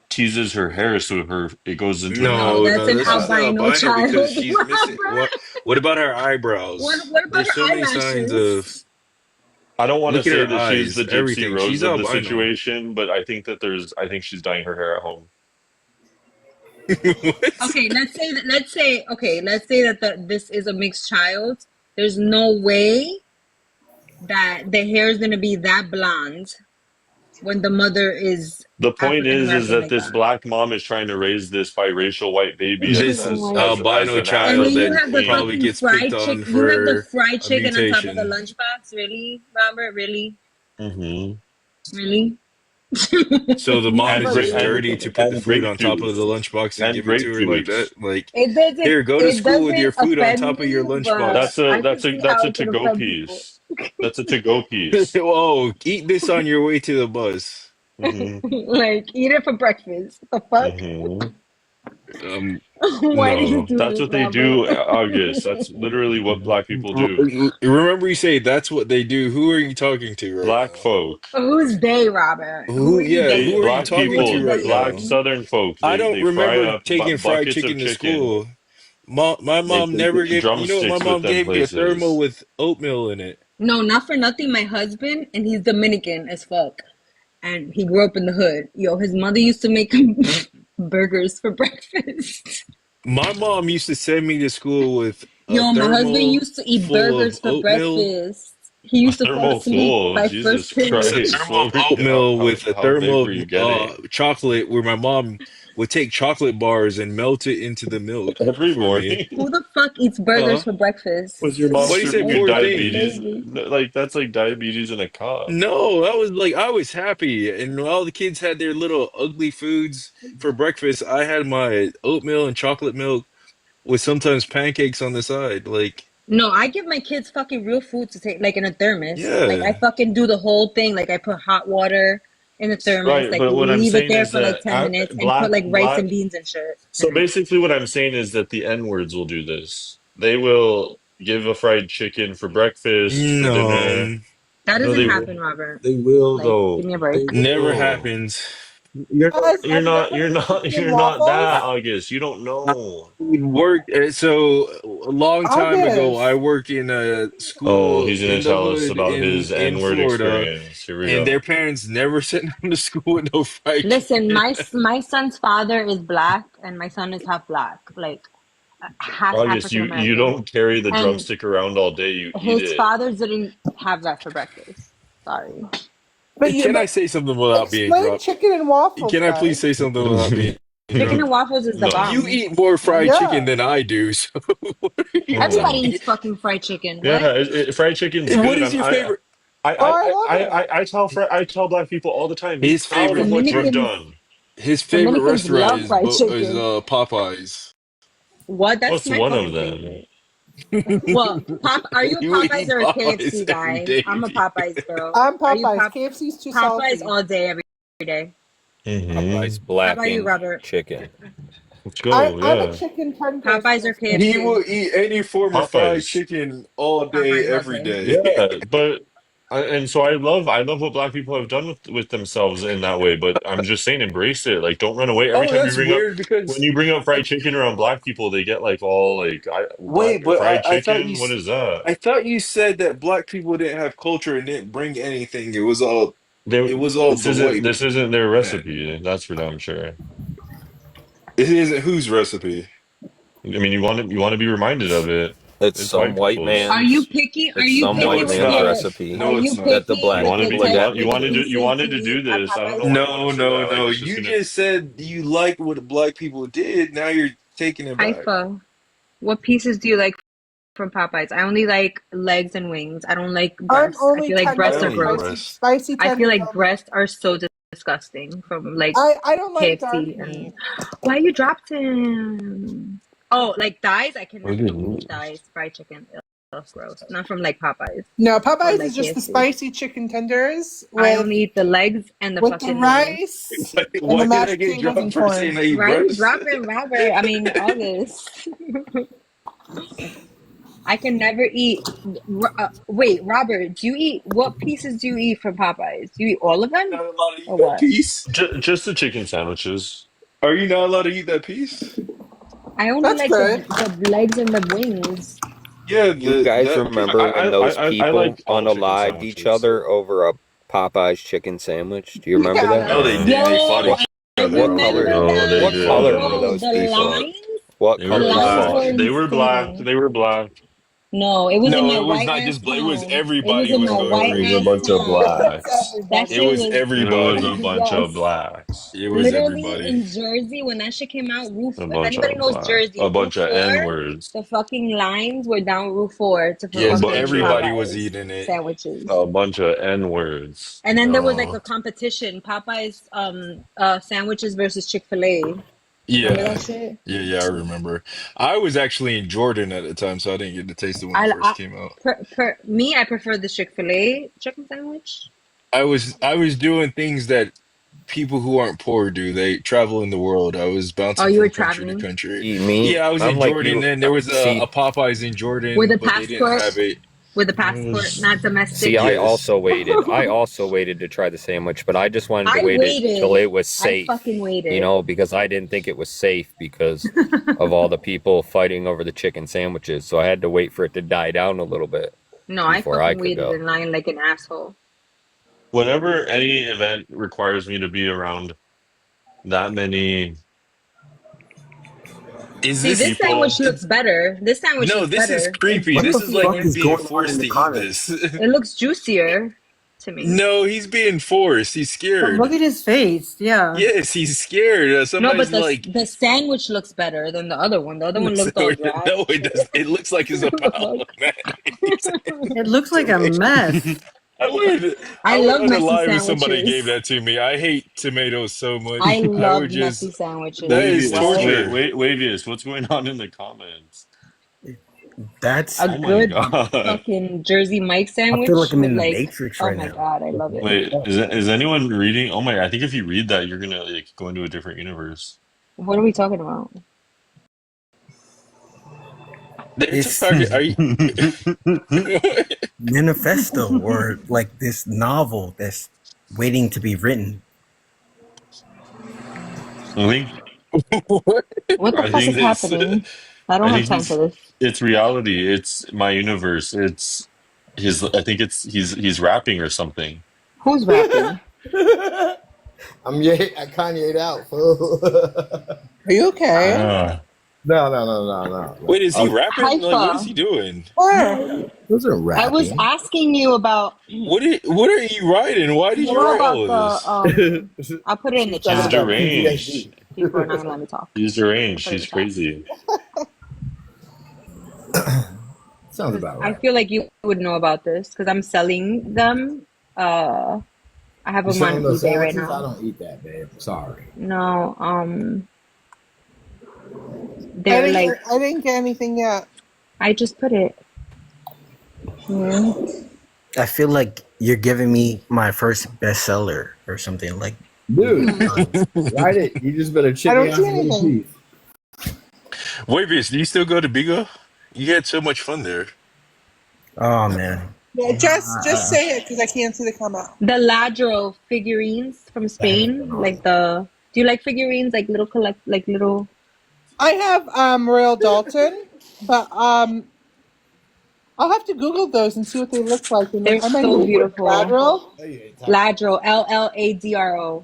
teases her hair so it goes into a No, No, knot. that's no, an that's just an albino albino child, because she's missing. Robert. What about her eyebrows? What about There's so her many signs eyelashes? of. I don't want to Look at say her that she's eyes, the Gypsy everything. Rose She's of the albino. situation, but I think she's dyeing her hair at home. What? Okay, let's say that this is a mixed child. There's no way that the hair is gonna be that blonde when the mother is The point African is American that like this that. black mom is trying to raise this biracial white baby This as albino an And then child you African that have the king. probably fucking gets picked fried on chicken. You have the for fried a chicken on top of the mutation. lunchbox. Really, Robert? Really? Hmm Really? So the mom And is grape just Really? dirty to put the food grape on top of the juice lunchbox and and give it to grape her like that. juice. Like, It here, go to school with your doesn't food on offend top of your me, but That's lunchbox. I can see that's how a it to can go offend people. piece. That's a to go piece. Oh, eat this on your way to the bus. Hmm Like, eat it for breakfast. The fuck? hmm Why do you No. do That's this, what they Robert? do, August. That's literally what black people do. Remember you say that's what they do. Who are you talking to right Black now? folk. Who's they, Robert? Who Who, are you yeah, who are you Black dating? Who talking are to you people, right black now? dating? Southern folk. I don't They fry remember up taking fried buckets of chicken to chicken. school. My They mom take never gave, my drumsticks with mom them gave me a thermal places. with oatmeal in it. No, not for nothing. My husband, and he's Dominican as fuck. And he grew up in the hood. Yo, his mother used to make him burgers for breakfast. My mom used to send me to school with a Yo, my husband thermal used to eat full of burgers for oatmeal. breakfast. He A used to fall thermal asleep full. by Jesus first It's a period. Christ. thermal of What were you, oatmeal with a how big thermal were you getting? of chocolate where my mom would take chocolate bars and melt it into the milk Every for me. morning? Who the fuck eats burgers Huh? for breakfast? Was your mom Why do you say serving you poor Fucking things? diabetes? baby. Like, that's like diabetes in a cup. No, I was happy. And all the kids had their little ugly foods for breakfast. I had my oatmeal and chocolate milk with sometimes pancakes on the side. Like, No, I give my kids fucking real food to take, like in a thermos. Like I yeah. fucking do the whole thing. Like I put hot water in the thermos, Right, like but what I'm leave it saying there is for like that 10 minutes and put like rice and beans and shit so in it. basically what I'm saying is that the N-words will do this. They will give a fried chicken for breakfast, for dinner. No, That No, doesn't they happen, Robert. they will Like, though. give me a They break. never will. happens. You're I've not never you're had not chicken and you're not that, waffles. August. You don't know. Work so a long time ago I August. worked in a Oh, school he's gonna in the tell us hood about his in N-word Florida, experience. Here we and their go. parents never sent them to school with no fried Listen, chicken. my son's father is black and my son is half black, like half August, African you American. don't carry the And drumstick around all day. You eat his it. father didn't have that for breakfast. Sorry. Can I But say something without being explain dropped? chicken and waffles, Can I please guys. say something without being Chicken and dropped? waffles is the No. You bomb. eat more fried chicken Yeah. than I do, so what are you Everybody Oh. talking? eats fucking fried chicken. Yeah, What? fried chicken's What good. is your favorite? Oh, I love it. I tell black people all the time, be His proud favorite of what you've Dominicans done. Dominicans restaurant love is fried is chicken. Popeyes. What? That's What's my one of fucking them? favorite. Well, are you a You Popeyes eat or a Popeyes KFC every guy? day. I'm a Popeyes girl. I'm Are you Popeyes. KFC's too Popeyes salty. all day, every day? Popeyes Mm-hmm. How about you, blackened Robert? chicken. Let's go. I'm a Yeah, chicken friend Popeyes or person. He KFC? will eat any form of fried Popeyes. chicken all day, Popeyes all every day. day. Yeah, but and so I love what black people have done with themselves in that way. But I'm just saying, embrace it. Like, don't run away. Every Oh, time you that's bring up weird when because you bring up fried chicken around black people, they get like all like wait, black but fried I thought chicken. What is that? I thought you said that black people didn't have culture and didn't bring anything. It was all the white This isn't their man. recipe. That's for damn sure. It isn't whose recipe? I mean, you want to be reminded of it. It's It's some white white people's. Are you man's. picky? Are It's you some No, picky white it's with man's not. your? recipe Are No, it's you not. that the picky black You with want to the be people you type get. want with the you pieces wanted you to do eat at this. I Popeyes? don't want No, to say no, that. Like no. it's just You gonna. just said you like what the black people did. Now you're taking it back. Haifa, what pieces do you like from Popeyes? I only like legs and wings. I don't like I'm breasts. I only feel like I breasts tender, are only eat gross. breast. spicy I feel tenders like only. breasts are so disgusting from like I don't like dark KFC and meat. why you dropped him? Oh, like thighs? I can What never is eat it? thighs, fried chicken. Ugh, gross. Not from like Popeyes No, or Popeyes is like just the KFC. spicy chicken tenders I only with eat the legs and the the fucking wings. rice and the Why did I mashed get potatoes dropped and for saying corn. I eat Why are you breast? dropping Robert? I mean August. I can never eat. Wait, Robert, do you eat what pieces do you eat from Popeyes? Do you eat all of them Not allowed to eat or that what? piece. Just the chicken sandwiches. Are you not allowed to eat that piece? I only That's like good. the legs and the wings. Yeah, You the guys that piece. remember when those I people like all chicken unalived each sandwiches. other over a Popeyes chicken sandwich? Do you remember Yeah. that? No, they Uh, didn't. They fought Yo, What each I other, what bro. color remember no, they that. what But color didn't. were bro, those the people? lines, What They the were color was lines the black. were fight? They were black. insane. They were black. No, it was in No, my it was white not ass just black. It was town. It was everybody in was my going white It was a ass crazy. bunch of town. It's blacks. That It shit everybody. was was It was everybody. a bunch of yes. blacks. It was Literally everybody. in Jersey, when that shit came out, A if bunch anybody of knows black. Jersey, A Roof bunch of 4, N words. the fucking lines were down Route 4 for A Yes, bunch fucking of everybody was Popeyes eating it. sandwiches. N words. And then there was like Oh, a competition, Popeyes sandwiches versus Chick-fil-A. Remember yeah. that shit? Yeah, I remember. I was actually in Jordan at the time, so I didn't get to taste it when it I, first I came out. I prefer the Chick-fil-A chicken sandwich. I was doing things that people who aren't poor do. They travel in the world. I was Oh, bouncing you were from country to traveling country. Eat meat? Yeah, I was I'm in like Jordan you. and there was a See, Popeyes in with Jordan, a but they didn't passport, have it. with a passport, Mm, not see, domestic. I yes. also waited. I also waited to try the sandwich, but I just wanted to I wait it till waited. it was I safe, fucking you waited. know, because I didn't think it was safe because of all the people fighting over the chicken sandwiches. So I had to wait for it to die down a little bit No, I before I fucking could waited go. in line like an asshole. Whenever any event requires me to be around that many Is See, this this people, sandwich looks better. This sandwich no, looks this is better. It's creepy. What This the is like fuck juicier. you is being going on in forced the to eat comments? this. It looks juicier to me. No, he's being forced. He's But look scared. at his face. Yeah. Yes, he's scared. No, Somebody's but like, the sandwich looks better than the other one. The other one so looked all dry no, and it shit. does. It looks like it's What the about fuck? mayonnaise It looks like a tomato. mess. I would, I I would love messy unalive if somebody gave sandwiches. that to me. I hate tomatoes so I much. I would love just, messy sandwiches. that is Wavius, So torture. Wavius, what's going on in the comments? That's. a Oh my good god. fucking Jersey Mike I feel like sandwich I'm with in the like, Matrix oh right my now. God, I love it. Wait, is anyone reading? Oh my, I think if you read that, you're gonna like go into a different universe. What are we talking about? They're It's talking, are you, manifesto or like this novel that's waiting to be written. I think what? What the I fuck think is this happening? I don't I have think time for this. it's reality. It's my universe. It's his I think it's he's rapping or something. Who's rapping? I Kanye'd out, fool. Are you okay? Uh, No. Wait, is he rapping? Like, what is he Haifa. doing? Where? Those are I was rapping. asking you about, What are you writing? Why did you you know write about all of this? I'll put it in the She's talking she's chat. about deranged. PTSD. People are not gonna let me talk. She's I'll deranged. put it in She's the chat. crazy. Sounds 'Cause about I right. feel like you would know about this because I'm selling them. I have You them on selling those eBay right sandwiches? I now. don't eat that, babe. Sorry. No, I they're didn't. like, I didn't get anything yet. I just put it here. I feel like you're giving me my first bestseller or something. Like, Dude, write it. You just better chip I me don't out see some little anything. piece. Wait, Vince, do you still go to Bigo? You had so much fun there. oh man, Yeah, just say it because I can't see the comment. The Ladro figurines from Spain, like the. Do you like figurines, like little like little? I have Royal Dalton, but I'll have to Google those and see what they look like. And They're I might so need beautiful. lateral. Ladro, LLADRO.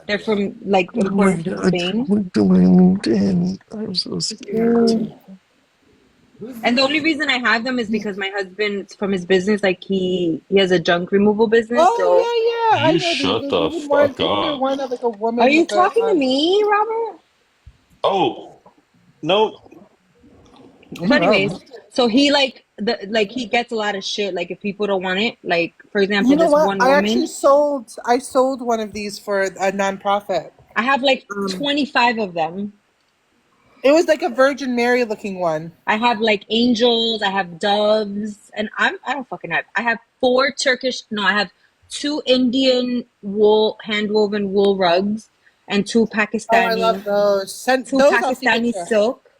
They're from like Oh my imported from god, Spain. look at my LinkedIn. I'm so scared. And the only reason I have them is because my husband, from his business, like he has a junk removal business. Oh So, yeah, yeah. I You know these. shut There's the even one. fuck Isn't there up. one of like a are woman you with a? talking to me, Robert? Oh no, Oh So, my anyways, god. so he he gets a lot of shit. Like if people don't want it, like for example, You know this what? one I actually woman, sold. I sold one of these for a nonprofit. I have like Um, 25 of them. it was like a Virgin Mary looking one. I have like angels, I have doves, and I don't fucking have. I have I have 2 Indian wool hand woven wool rugs and Oh, I love those. Send two those. I'll see a Pakistani picture. silk.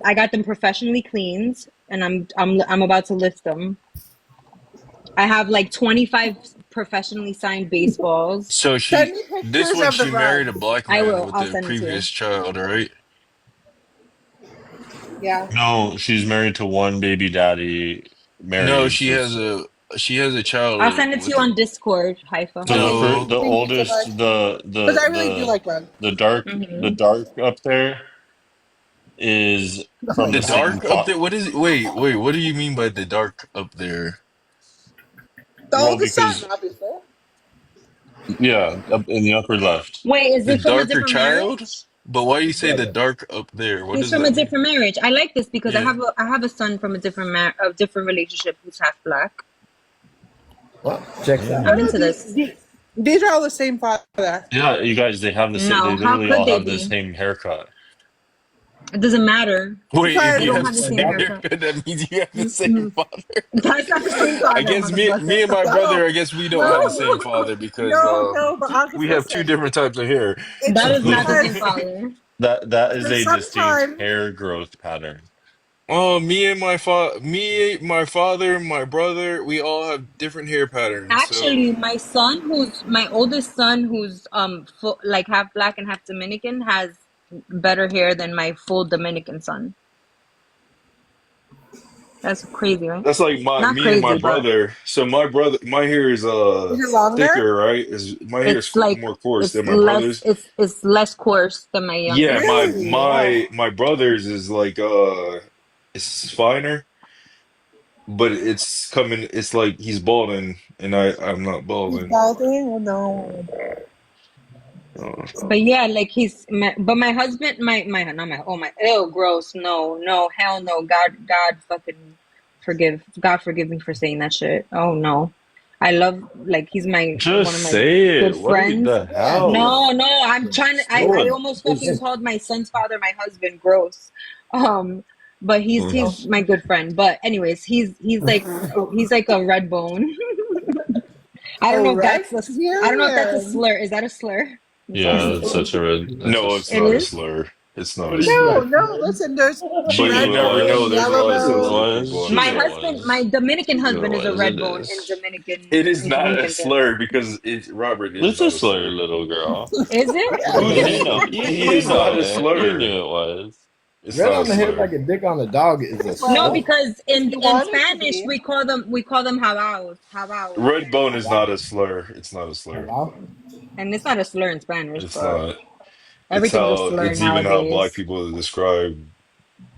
I got them professionally cleaned, and I'm about to list them. I have like 25 professionally signed baseballs. So Send me this pictures one, of the she married a rugs. black I man will. with I'll the send it to you. previous child, right? Yeah. no, she's married to one baby daddy. No, Married. So, she has a I'll child send it to with you the on Discord, Haifa. so Okay. no. the Thank you so much. oldest, Because I really do like rugs. the Hmm. dark up there is from The the same dark up top. there. What is? Wait. What do you mean by the dark up there? The Well, oldest son, because obviously. yeah, up in the upper left. Wait, is The it from a darker different child? marriage? But why you say the Brother. dark up there? What He's does from a that mean? different marriage. I like this because Yeah. I have a son from a different relationship who's half black. Well, checks I out. I'm know into this. these are all the same father. Yeah, you guys, they have the same. They No, how literally could all they have the be? same haircut. It doesn't matter. Wait, if Because They you don't have have the the Well, same same that's haircut. haircut, that means you have the same Mm-mm. father. That's not the same I father, guess me and motherfucker. my no, brother, I guess we don't have the no, same father because no. But August, we have two listen. different types of hair. It's That is not the same because father. That is a distinct sometimes. hair growth pattern. Oh, my father, my brother, we all have different hair patterns. So Actually, my oldest son, who's like half black and half Dominican, has better hair than my full Dominican son. That's crazy, right? that's like Not me and my crazy, but brother. So my hair is Is it longer? thicker, right? Is my hair is it's like more coarse it's than my less brother's. it's less coarse than my Yeah, youngest. Really? Wow. my brother's is like it's finer, but it's like he's balding and I'm not He's balding. balding? Oh no. Uh, But yeah, like but my husband, my not my oh my ew, gross. No, hell no. God forgive me for saying that shit. Oh no. I love like he's one Just of my say good it. What friends. the Yeah. hell? No, I'm trying to I What? almost fucking It's called my son's father my husband gross. But Oh. he's my good friend. But anyways, he's like a red bone. I don't Oh, know if red? that's a Here, I don't know if that's a here. slur. Is that a slur? I'm Yeah, sorry. that's such a red. That's no, a it's It not a slur. is? slur. It's it not a is No, slur. like no, listen, there's She But you knew red it never bone, know. was. There's a yellow lot of She knew it sensitive bone. people was. out She My knew there. it husband, my was. Dominican She knew husband it is a was. It red bone is. It is in not a Dominican too. slur because Robert is It's a not a slur, slur. little girl. Is it? yeah, You, red, you know. It You is know not a it. You slur. knew it was. It's red not a on the head slur. like a dick on a dog is a No, Well, slur. because if you in want it to Spanish be. we call them jabaos, Red bone is Hello? not a slur. It's not a slur. Hello? and it's not a slur in Spanish, It's but not. everything's a slur It's even how black nowadays. people describe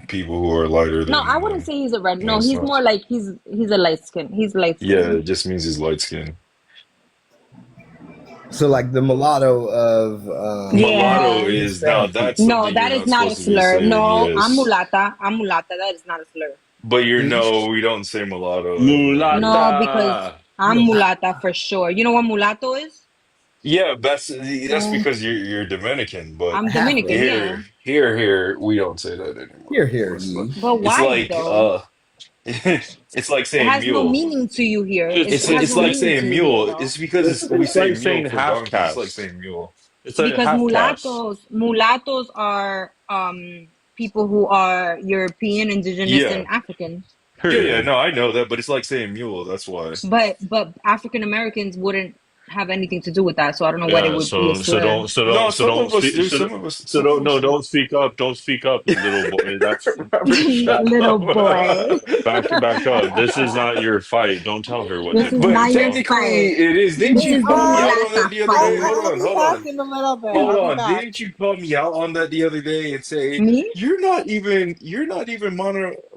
people who are lighter No, I than wouldn't them. say he's a red. No, No, it's he's not. more like he's a light skin. He's light Yeah, skinned. it just means he's light skinned. So like the mulatto of Mulatto Yeah. East is now End that's people. No, something you're that is not not a supposed to be slur. saying, No, I'm yes. mulata. I'm mulata. That is not a slur. But See? we don't say mulatto ever. No, because Mulata. I'm mulata for sure. You know what mulatto is? Yeah, that's Yeah, because you're Dominican, but I'm Dominican, halfway. yeah. here we don't say that anymore. Here, here, It's like ye. But it's why like though? it's like It saying has no mule. meaning to you here. It It's has It's no like meaning to saying you here, mule. bro. It's because we it's say like mule saying for half donkey. It's like caste. saying mule. It's like Because half caste. mulattoes are people who are European, indigenous, Yeah. and African. Yeah, Period. no, I know that, but it's like saying mule. That's why. But African Americans wouldn't. have anything to do with that, so I don't know what it Yeah, would be a so so slur. don't so No, don't so some don't of us speak do. so, Some of us. so Some of don't no us do. don't speak up, little boy. That's Robert, shut Little up. boy. back up. This is not your fight. Don't tell her what This to is do. not But your technically, fight. it is. Didn't This you is the call me out Uh, on that mulata the other day? fight. I'll be Hold back on. in a little bit. Hold I'll be on. back. Didn't you call me out on that the other day and say Me? you're not even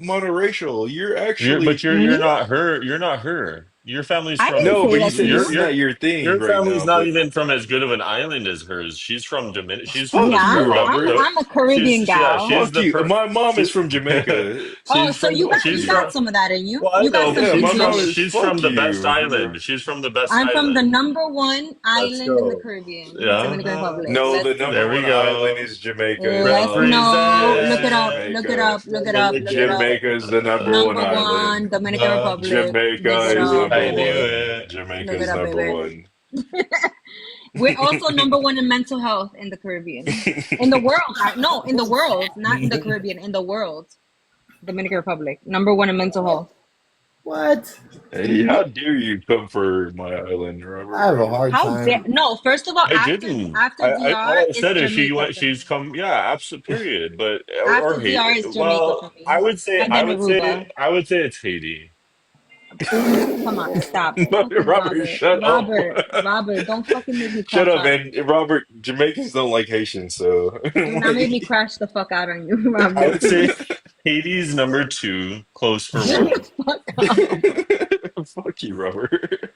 monoracial. You're You're actually but you're Me? not her. You're not her. Your family's I didn't from no, say but you that to said this your is you. not your thing your right family's now. not But even from as good of an island as hers. She's from Dominican. She's from fuck the Yeah, you, Robert. I'm a Caribbean gal. she's Fuck the you. My mom is she, from Jamaica. Oh, she's so from you she's got from some of that in you. well I You got know, but some Yeah, my mom is. English. she's from Fuck the best you, island. bro. She's from the best I'm from the island. number one Let's island in the go. Caribbean, Yeah. Dominican Republic. No, Let's the There number go. we one island go. is Jamaica, Let's y'all. know. It's Look it up. Look it Jamaica. up. Look it up. Look it up. Jamaica is the number one Number island. one, Dominican Republic. Look Jamaica it is See, up. number I knew one. it. Jamaica Look it is up, number baby. one. We're also number one in mental health in the Caribbean. In the world. No, in the world. Not in the Caribbean. In the world. Dominican Republic. Number one in mental health. What? Hey, how dare you come for my island, I have a Robert? hard How dare time. No, first of all, I didn't. after I all DR I is said is Jamaica for she's me. come yeah, absolute period. But After or Haiti. DR is Jamaica for Well, me. And then Aruba. I would say it's Haiti. Come on, stop. Fucking Robert, Robert. shut up. Robert, don't fucking make me Shut crash up, out. man. Robert, Jamaicans don't like Haitians, so Do not make me crash the fuck out on you, I Robert. would say Haiti's number two, close for Shut one. the fuck up. fuck you, Robert.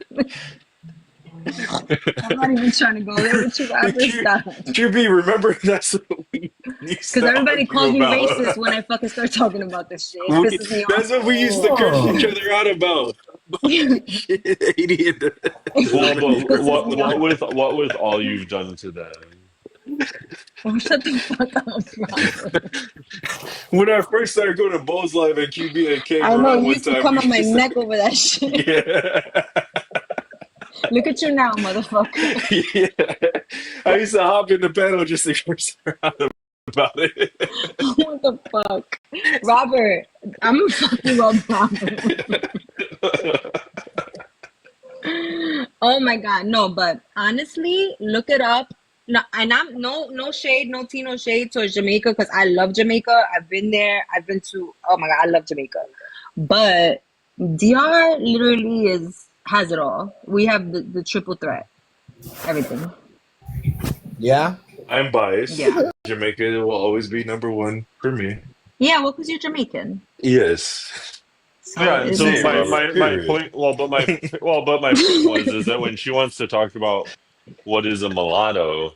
I'm not even trying to go there with you, Robert. Stop. QB, remember that's what we used Because to everybody argue calls me about. racist when I fucking start talking about this shit. It pisses me That's off. what we used to curse each Oh. other out about. Shit, Haiti and Well, It but pisses me off. what with all you've done to them? Oh, shut the fuck up, Robert. when I first started going to Bulls Live and QB and came I know, around you one used to time, come we on my used neck over that shit. yeah. Look at you now, motherfucker. yeah. I used to hop in the panel just to curse around about it. What the fuck? Robert, I'm gonna fuck you up, Robert. Oh my god, no, but honestly, look it up. No, and I'm no shade, no tea, no shade towards Jamaica because I love Jamaica. I've been there. I've been to. Oh my god, I love Jamaica. But DR literally has it all. We have the triple threat, everything. Yeah. I'm biased. Yeah, Jamaica will always be number one for me. yeah. Well, because you're Jamaican, Yes. so Yeah, and it so makes Same, sense. Robert. my Period. point but my point was is that when she wants to talk about what is a mulatto,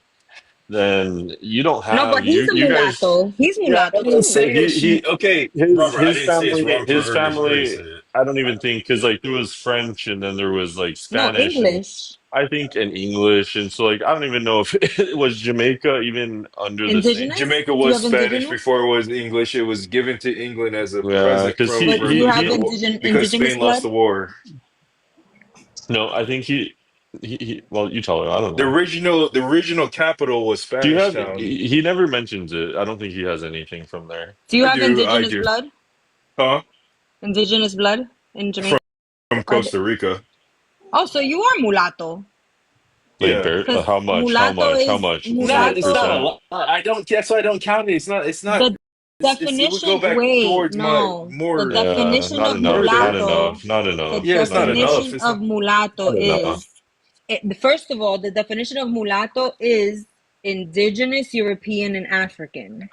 then you don't No, but have he's a you guys mulatto. He's yeah, mulatto I didn't too. say that she. Okay, Robert, I didn't say it's wrong for her to say it. I don't even think because like there was French and then there was like No, Spanish and English. I think in English and so like I don't even know if it was Jamaica even under the same. Indigenous? Jamaica Do you was have Spanish indigenous? before it was English. It was given to England as a Yeah, present because But do you have because indigenous Spain lost blood? the war. no, I think he well you tell her I don't The know. original capital was Do you Spanish have Town. he never mentions it. I don't think he has anything from there. Do you I have do, I indigenous do. blood? Huh? Indigenous blood in Jamaica? From Are they- Costa Rica. Oh, so you are mulatto. Wait, Yeah. Bear, Because how much? How mulatto much? How is much? No, What it's not a mulatto. percent? lot. I don't. That's why I don't count it. It's not. The It would go definition. back Wait, towards my no. The more Yeah, definition not of enough. Not mulatto. enough. Not The enough. Yeah, it's Not not enough. enough. definition It's of not. mulatto Not enough. first of all, the definition of mulatto is indigenous European and African.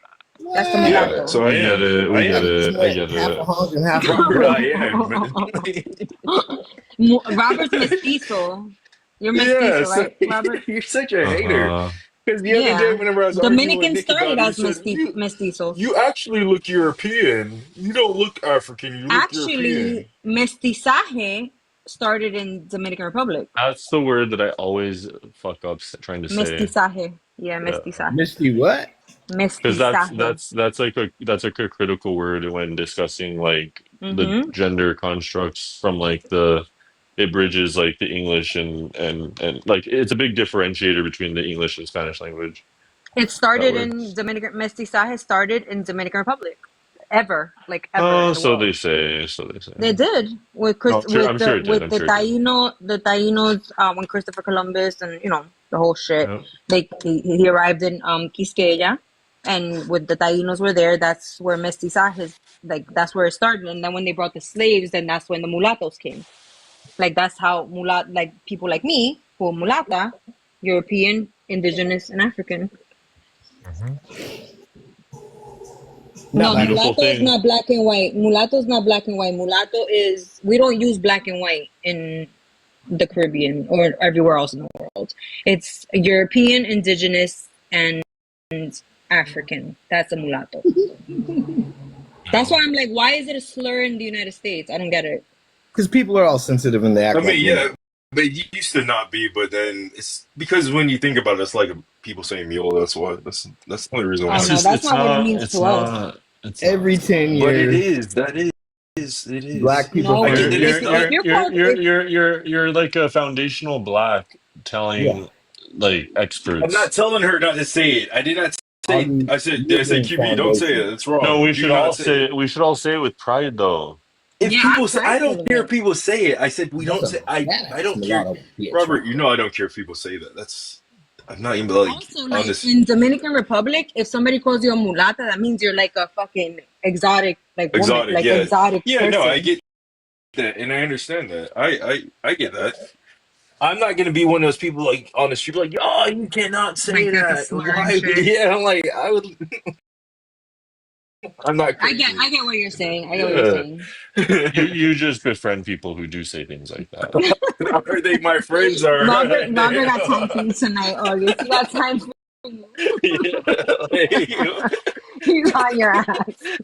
That's the Yeah. mulatto. So I We get am. it. I We get am. it. I get Half a it. hog and half a Robert, hog. I am. Robert's mestizo. You're mestizo, yeah. So right, Robert? you're such a hater. Uh-huh. Because the other day, Yeah. whenever I was arguing with Dominican Nick started about it, he as said, mestizos. You actually look European. You don't look African. You look Actually, European. mestizaje started in Dominican Republic. That's the word that I always fuck up trying to say. Mestizaje. Yeah, Yeah. mestizaje. Misty what? Because Mestizaje. that's like a critical word when discussing like the Mm-hmm. gender constructs from like it bridges like the English and like it's a big differentiator between the English and Spanish language. It That started word. in Dominican. Mestizaje started in Dominican Republic. ever, like ever Oh, in the so world. they say. So they say. They did with No, I'm sure it did. with I'm the sure it did. Tainos when Christopher Columbus and the whole shit. Yeah. He arrived in Quisqueya, and with the Tainos were there. That's where mestizajes, like that's where it started. And then when they brought the slaves, then that's when the mulattoes came. Like that's how like people like me who are mulata, European, indigenous, and African. No, Beautiful mulatto is thing. not black and white. Mulatto is not black and white. Mulatto is, we don't use black and white in the Caribbean or everywhere else in the world. It's European, indigenous, and African. That's a mulatto. That's why I'm like, why is it a slur in the United States? I don't get it. Because people are all sensitive and they act I mean, like yeah, but it used to not be, but then it's because when you think about it, it's like people saying mule. That's why. That's the only reason why. Oh no, that's not what it means to us. every 10 But it years, is. That is. It is. black people No, I get find that it's not. You're like a foundational black yeah. telling like I'm not experts. telling her not to say it. I did not All say. these I said. I said, living QB, don't say it. foundations. It's No, wrong. we Do should not all say say it. it. We should all say it with pride, though. If Yeah, people I'm say, proud I don't of care if it. people say it. I said we don't That's say. a I don't badass care. mulatto bitch. Robert, you know I don't care if people say that. That's. I'm not even like Also, on like this in Dominican Republic, if somebody calls you a mulata, that means you're like a fucking exotic, like woman, exotic. like Yeah, exotic yeah. No, I person. get that, and I understand that. I get that. I'm not gonna be one of those people like on the street like, oh, you cannot say Like that's a that. slur and Why? shit. Yeah, I'm like, I would. I'm not crazy. I get what you're saying. I get what you're Yeah. saying. You just befriend people who do say things like that. Are they my friends or Robert got time for you tonight, August. He got time for you. yeah, like, He's on your ass.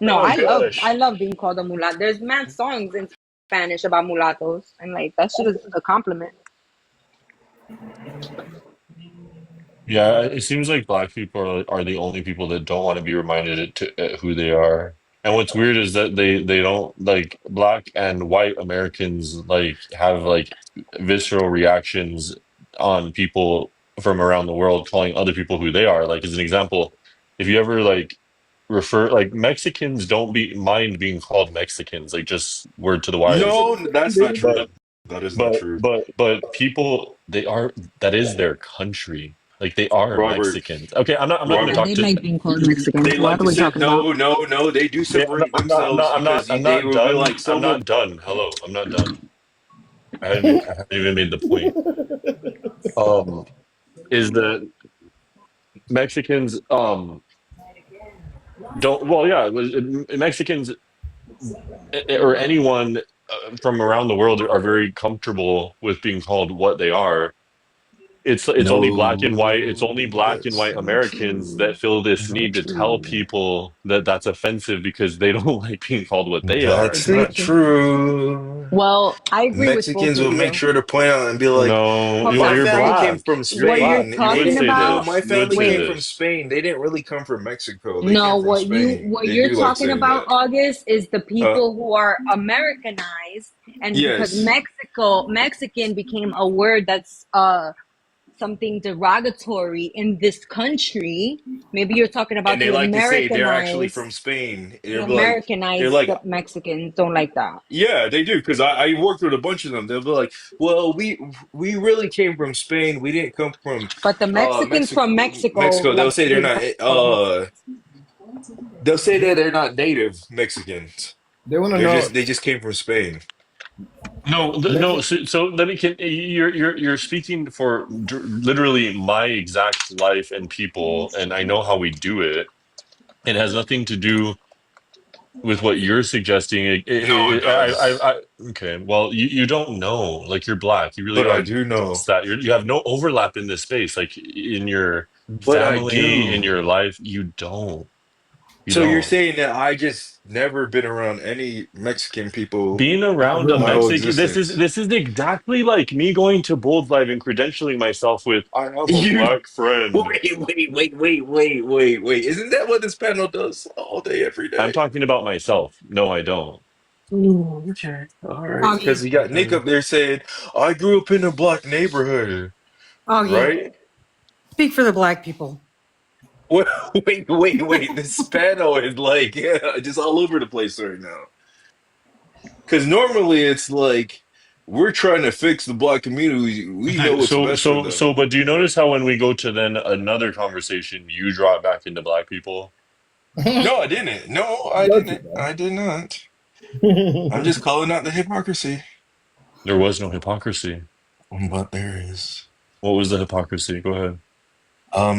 No, oh gosh. I love being called a mulatto. There's mad songs in Spanish about mulattoes, and like that shit is a compliment. Yeah, it seems like black people are the only people that don't want to be reminded who they are. And what's weird is that they don't like black and white Americans like have like visceral reactions on people from around the world calling other people who they are. Like as an example, if you ever like refer like Mexicans don't be mind being called Mexicans, like just word to the wise. No, that's not true. But That is not true. but people they are that is their country. Like they are Robert, Mexicans. Okay, I'm not going to Yeah, Robert, talk they to. like being called Mexicans. they like What are to we say talking about? no. They do Yeah, separate themselves because I'm they not will be like done. I'm someone. not done. Hello, I'm not done. I haven't even made the point. Is that Mexicans don't well yeah Mexicans or anyone from around the world are very comfortable with being called what they are. It's only black and white. It's only No, black and that's white not Americans true. that feel this That's not need to tell true. people that that's offensive because they don't like being called what they That's are. Agree not with you. true. Well, I agree with both Mexicans of will make you. sure to point out and be like, No, well, Hold my well, on. you're family So came black. from You're what you're black. Spain. You would talking They say no, about? my this. You would family say came Wait. from this. Spain. They didn't really come from Mexico. They No, came from Spain. what They you're do like talking saying about, that. August, is the Uh, people who are Americanized, and because yes. Mexican became a word that's something derogatory in this country. Maybe you're talking And about they like to say they're actually from Spain. the They're Americanized like, Mexicans don't like that. yeah, they do. Because I worked with a bunch of them. They'll be like, well, we really came from Spain. We didn't come from But the Mexicans from Mexico, Mexico. They'll like say they're they not. don't. They'll say that they're not native Mexicans. They want to know. They just came from Spain. No, no. Mexico, So let me. You're speaking for literally my exact life and people, and I know how we do it. It has nothing to do with what you're suggesting. No, it does. Okay. Well, you don't know. Like you're black. You really But I don't do know. grasp that. You have no overlap in this space. Like in your But I family, in do. your life, you don't. You So you're don't. saying that I just never been around any Mexican people Being around a my whole Mexican, existence. this is exactly like me going to Bold Live and credentialing myself with I have a You black friend. wait. Isn't that what this panel does all day, every I'm day? talking about myself. No, I don't. Ooh, okay. All right. Because Augie, we got Nick up there saying, I grew up in a black neighborhood, Augie, right? speak for the black people. Wait, wait. This panel is like, yeah, just all over the place right now. Because normally it's like we're trying to fix the black community. We know Okay, what's so best for so them. so, but do you notice how when we go to then another conversation, you draw it back into black people? No, I didn't. No, I Don't you, didn't. I did not. I'm man? just calling out the hypocrisy. There was no hypocrisy. But there is. What was the hypocrisy? Go ahead.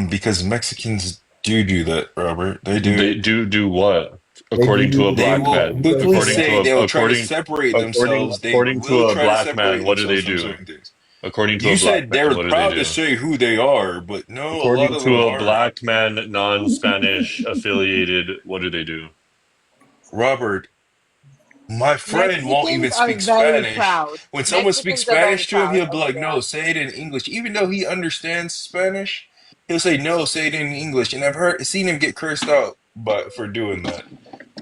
Because Mexicans do that, Robert. They do. They do what? They According to a do They black will man. quickly because According to say a they will try to according separate according themselves. They according to will a try to black man, separate what do they themselves from do? certain things. According to You a black said man, they're what do they proud to do? say who they are, but no, a lot According of them to a aren't. black man, non-Spanish affiliated, what do they do? Robert, my friend won't even Mexicans are speak very Spanish. proud. When someone speaks Mexicans are very Spanish to him, proud he'll be of who like, they no, are. say it in English. Even though he understands Spanish, he'll say, no, say it in English. And I've seen him get cursed out for doing that.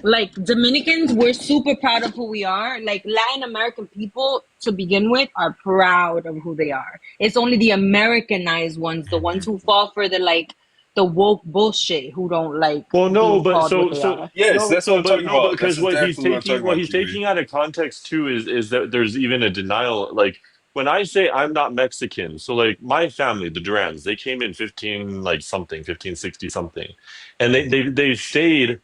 Like Dominicans, we're super proud of who we are. Like Latin American people to begin with are proud of who they are. It's only the Americanized ones, the ones who fall for the woke bullshit, who don't like Well, no, being but called what so they so are. Yes, no, that's what I'm talking but about. That's because what he's exactly what I'm taking talking about, out Kiwi. of context too is that there's even a denial. Like when I say I'm not Mexican, so like my family, the Durans, they came in 15 like something, 1560 something, and they stayed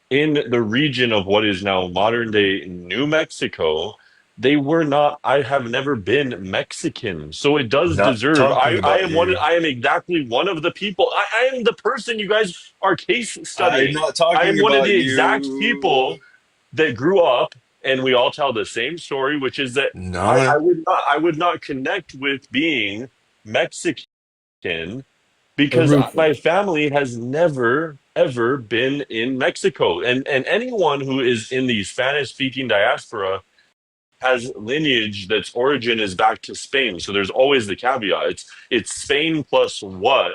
in the region of what is now modern day New Mexico. They were not, I have never been Mexican. So it does Not deserve, talking I about am one, you. I am exactly one of the people. I am the person you guys are case I'm studying. not I talking am one of about the exact you. people that grew up and we all tell the same story, which is that Not I would not connect with being Mexican because Rufus. my family has never ever been in Mexico, and anyone who is in the Spanish speaking diaspora has lineage that's origin is back to Spain. So there's always the caveat. It's Spain plus what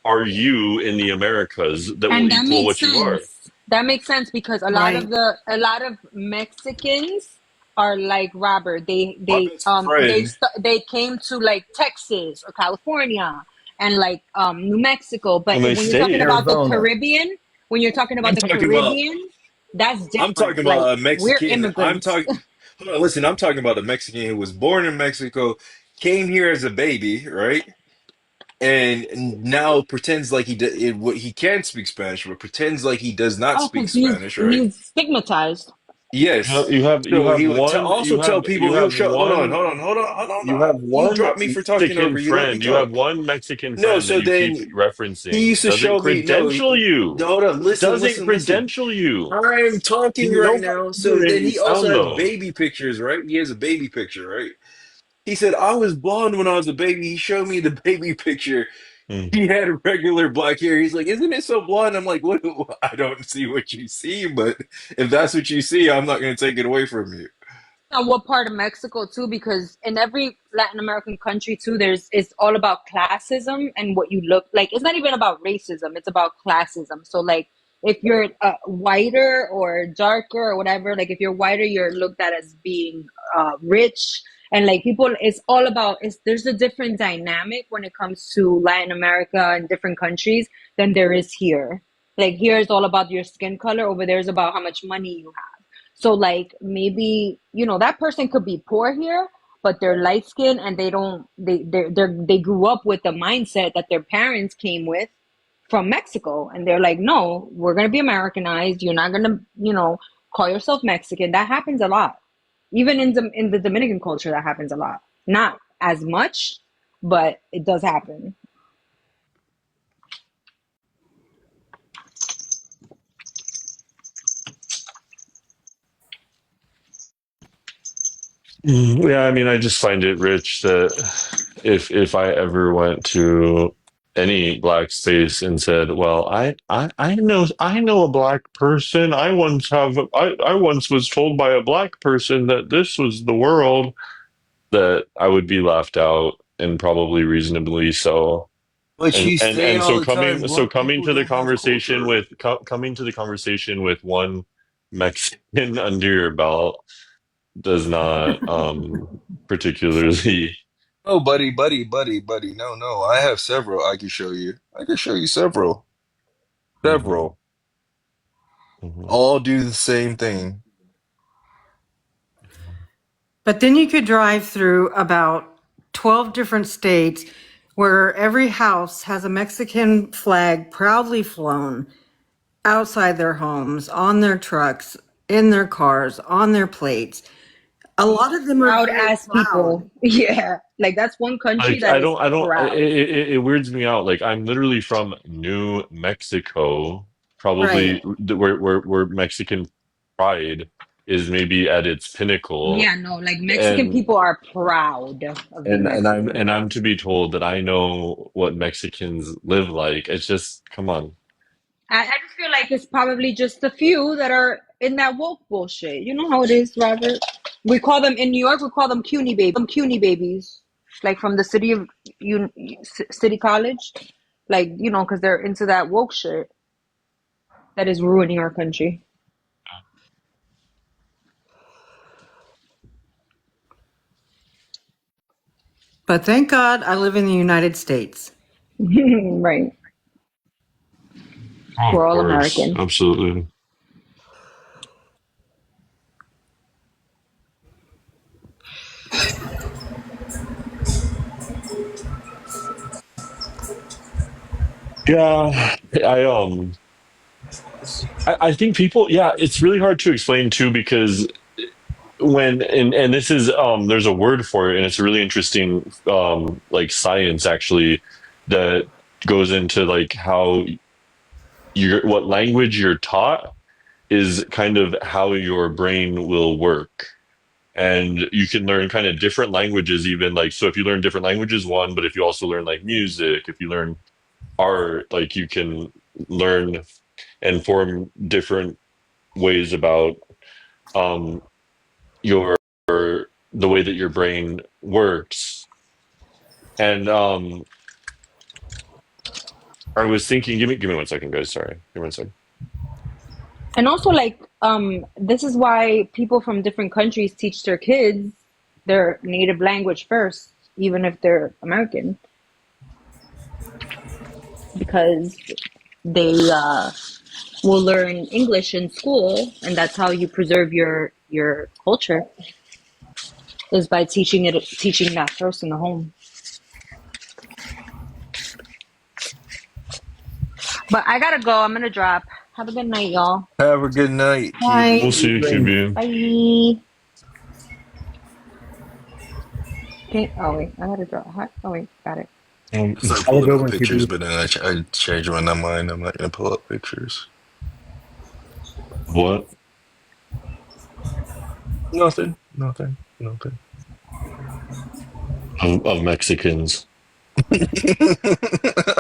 are you in the Americas that will And that equal makes what you are. sense. That makes sense because Right. a lot of Mexicans are like Robert. my best friend. They came to like Texas or California and like New Mexico. But And they when you're talking stayed. about the Arizona. Caribbean, when you're talking about I'm the talking about Caribbean, that's I'm talking different. Like about a we're Mexican. I'm immigrants. talking hold on, listen, I'm talking about a Mexican who was born in Mexico, came here as a baby, right? And now pretends like he can speak Spanish, but pretends like he does not Oh, speak because Spanish, right? he's stigmatized. Yes. You So have he would one also tell people you he'll have show. one Hold on. you have You one dropped me for talking Mexican over. You let me friend. You have talk. one Mexican No, friend that so you keep then he referencing. used to Doesn't show me. No, credential you. hold on. Doesn't Listen. credential you. I'm Do talking you know right how now. So ignorant then you he also sound has though? baby pictures, right? He has a baby picture, right? He said, I was blonde when I was a baby. He showed me the baby picture. Hmm. He had regular black hair. He's like, isn't it so blonde? I'm like, what? I don't see what you see, but if that's what you see, I'm not going to take it away from you. On what part of Mexico too, because in every Latin American country too, it's all about classism and what you look like. It's not even about racism; it's about classism. So like, if you're whiter or darker or whatever, like if you're whiter, you're looked at as being rich, and like people, it's all about. There's a different dynamic when it comes to Latin America and different countries than there is here. Like here is all about your skin color. Over there is about how much money you have. So like maybe that person could be poor here, but they're light skinned and they grew up with the mindset that their parents came with from Mexico, and they're like, no, we're gonna be Americanized. You're not gonna call yourself Mexican. That happens a lot, even in the Dominican culture. That happens a lot, not as much, but it does happen. Yeah, I mean, I just find it rich that if I ever went to any black space and said, "Well, I know a black person. I once was told by a black person that this was the world," that I would be laughed out and probably reasonably so. But you say And all so the time, black coming people to the don't have conversation culture. with coming to the conversation with one Mexican under your belt does not particularly. Oh, buddy. No. I have several I can show you. I can show you several. Several. Mhm. All do the same thing. But then you could drive through about 12 different states where every house has a Mexican flag proudly flown outside their homes, on their trucks, in their cars, on their plates. A lot of them are Proud very ass proud. people. Yeah, like that's one country Like that is I don't. proud. It weirds me out. Like I'm literally from New Mexico, Right. probably where Mexican pride is maybe at its pinnacle, Yeah, no, like Mexican and people are proud of being Mexican. I'm to be told that I know what Mexicans live like. It's just come on. I just feel like it's probably just a few that are in that woke bullshit. You know how it is, Robert. We call them in New York. We call them CUNY babies, like from the city of City College, like because they're into that woke shit that is ruining our country. But thank God I live in the United States. Right. Oh, of We're all course, American. absolutely. Yeah, I think people. Yeah, it's really hard to explain too because when and this is there's a word for it and it's a really interesting like science actually that goes into like how you're what language you're taught is kind of how your brain will work. And you can learn kind of different languages, even like, so if you learn different languages, one, but if you also learn like music, if you learn art, like you can learn and form different ways about um, your, the way that your brain works. And I was thinking, give me 1 second, guys. Sorry. Give me 1 second. And also, like, this is why people from different countries teach their kids their native language first, even if they're American, because they will learn English in school, and that's how you preserve your culture, is by teaching that first in the home. But I gotta go. I'm gonna drop. Have a good night, y'all. Have a good night, Bye. We'll see QB. you, QB. Bye. Okay. Oh wait, I gotta drop. Oh wait, got it. Um, I started Have a pulling good up one, pictures, QB. but then I changed my mind. I'm not gonna pull up pictures. what? Nothing. Nothing. Nothing. Of Mexicans.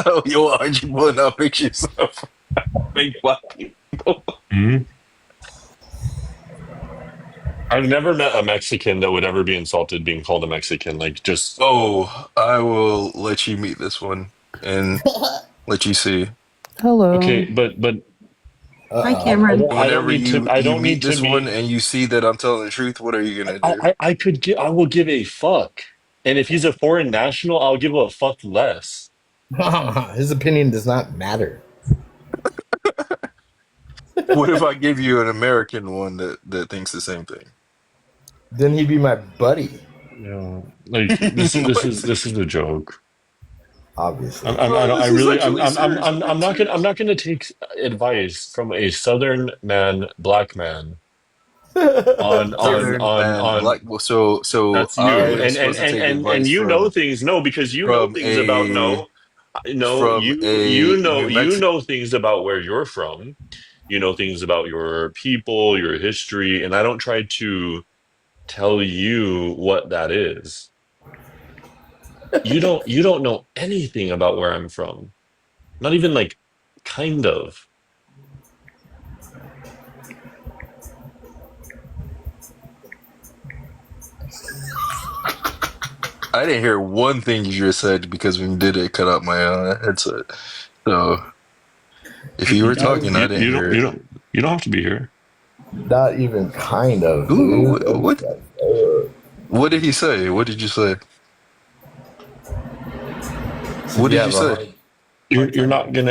Oh, yo, aren't you pulling up pictures of fake black people? Hmm. I've never met a Mexican that would ever be insulted being called a Mexican. Like, just Oh, I will let you meet this one and let you see. Hello. okay, but Hi, I Cameron. don't Whenever I you don't meet need to this one meet. and you see that I'm telling the truth, what are you gonna do? I will give a fuck. And if he's a foreign national, I'll give a fuck less. His opinion does not matter. What if I give you an American one that thinks the same thing? Then he'd be my buddy, Yeah, like this is a joke. obviously. I No, don't, I this is really, actually serious. I'm being I'm serious. not gonna take advice from a Southern man, black man Southern man, on. black. Well, so That's I you, am supposed to take and advice you know things. No, because you know from things about a no, no. New You Mexico. know things about where you're from. You know things about your people, your history, and I don't try to tell you what that is. You don't know anything about where I'm from. Not even like kind of. I didn't hear one thing you just said because when you did it, cut out my headset. So if you were talking, I didn't hear it. You don't have to be here. Not even kind of, Ooh, dude. what did he say? What did you say? So What you did you have a say? hard, hard time.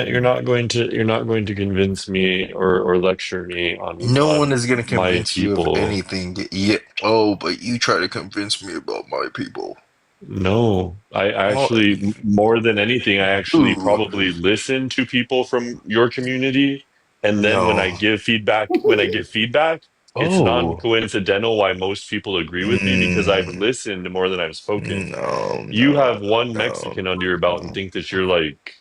you're not going to convince me or lecture me No one on is gonna my convince you of people. anything. Yeah. Oh, but you try to convince me about my people. No, I Oh, actually, more than anything, I actually ooh, probably listen to people from your community, and then no. when I give feedback, it's Oh, non-coincidental why most people agree with me because I've mm, listened more than I've spoken. no, You no, have one no, Mexican under your belt and no. think that you're like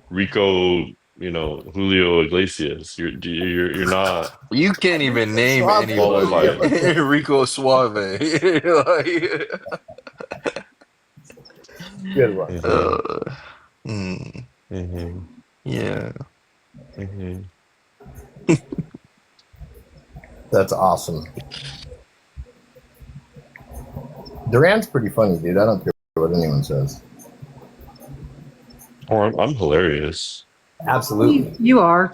Rico, Julio Iglesias. You're not You can't even name Suave anybody. qualified. Julio. Enrico Suave. Like, Good one. Hmm. mm, Hmm. yeah. Hmm. That's awesome. Duran's pretty funny, dude. I don't care what anyone says. Oh, I'm hilarious. Absolutely. You are.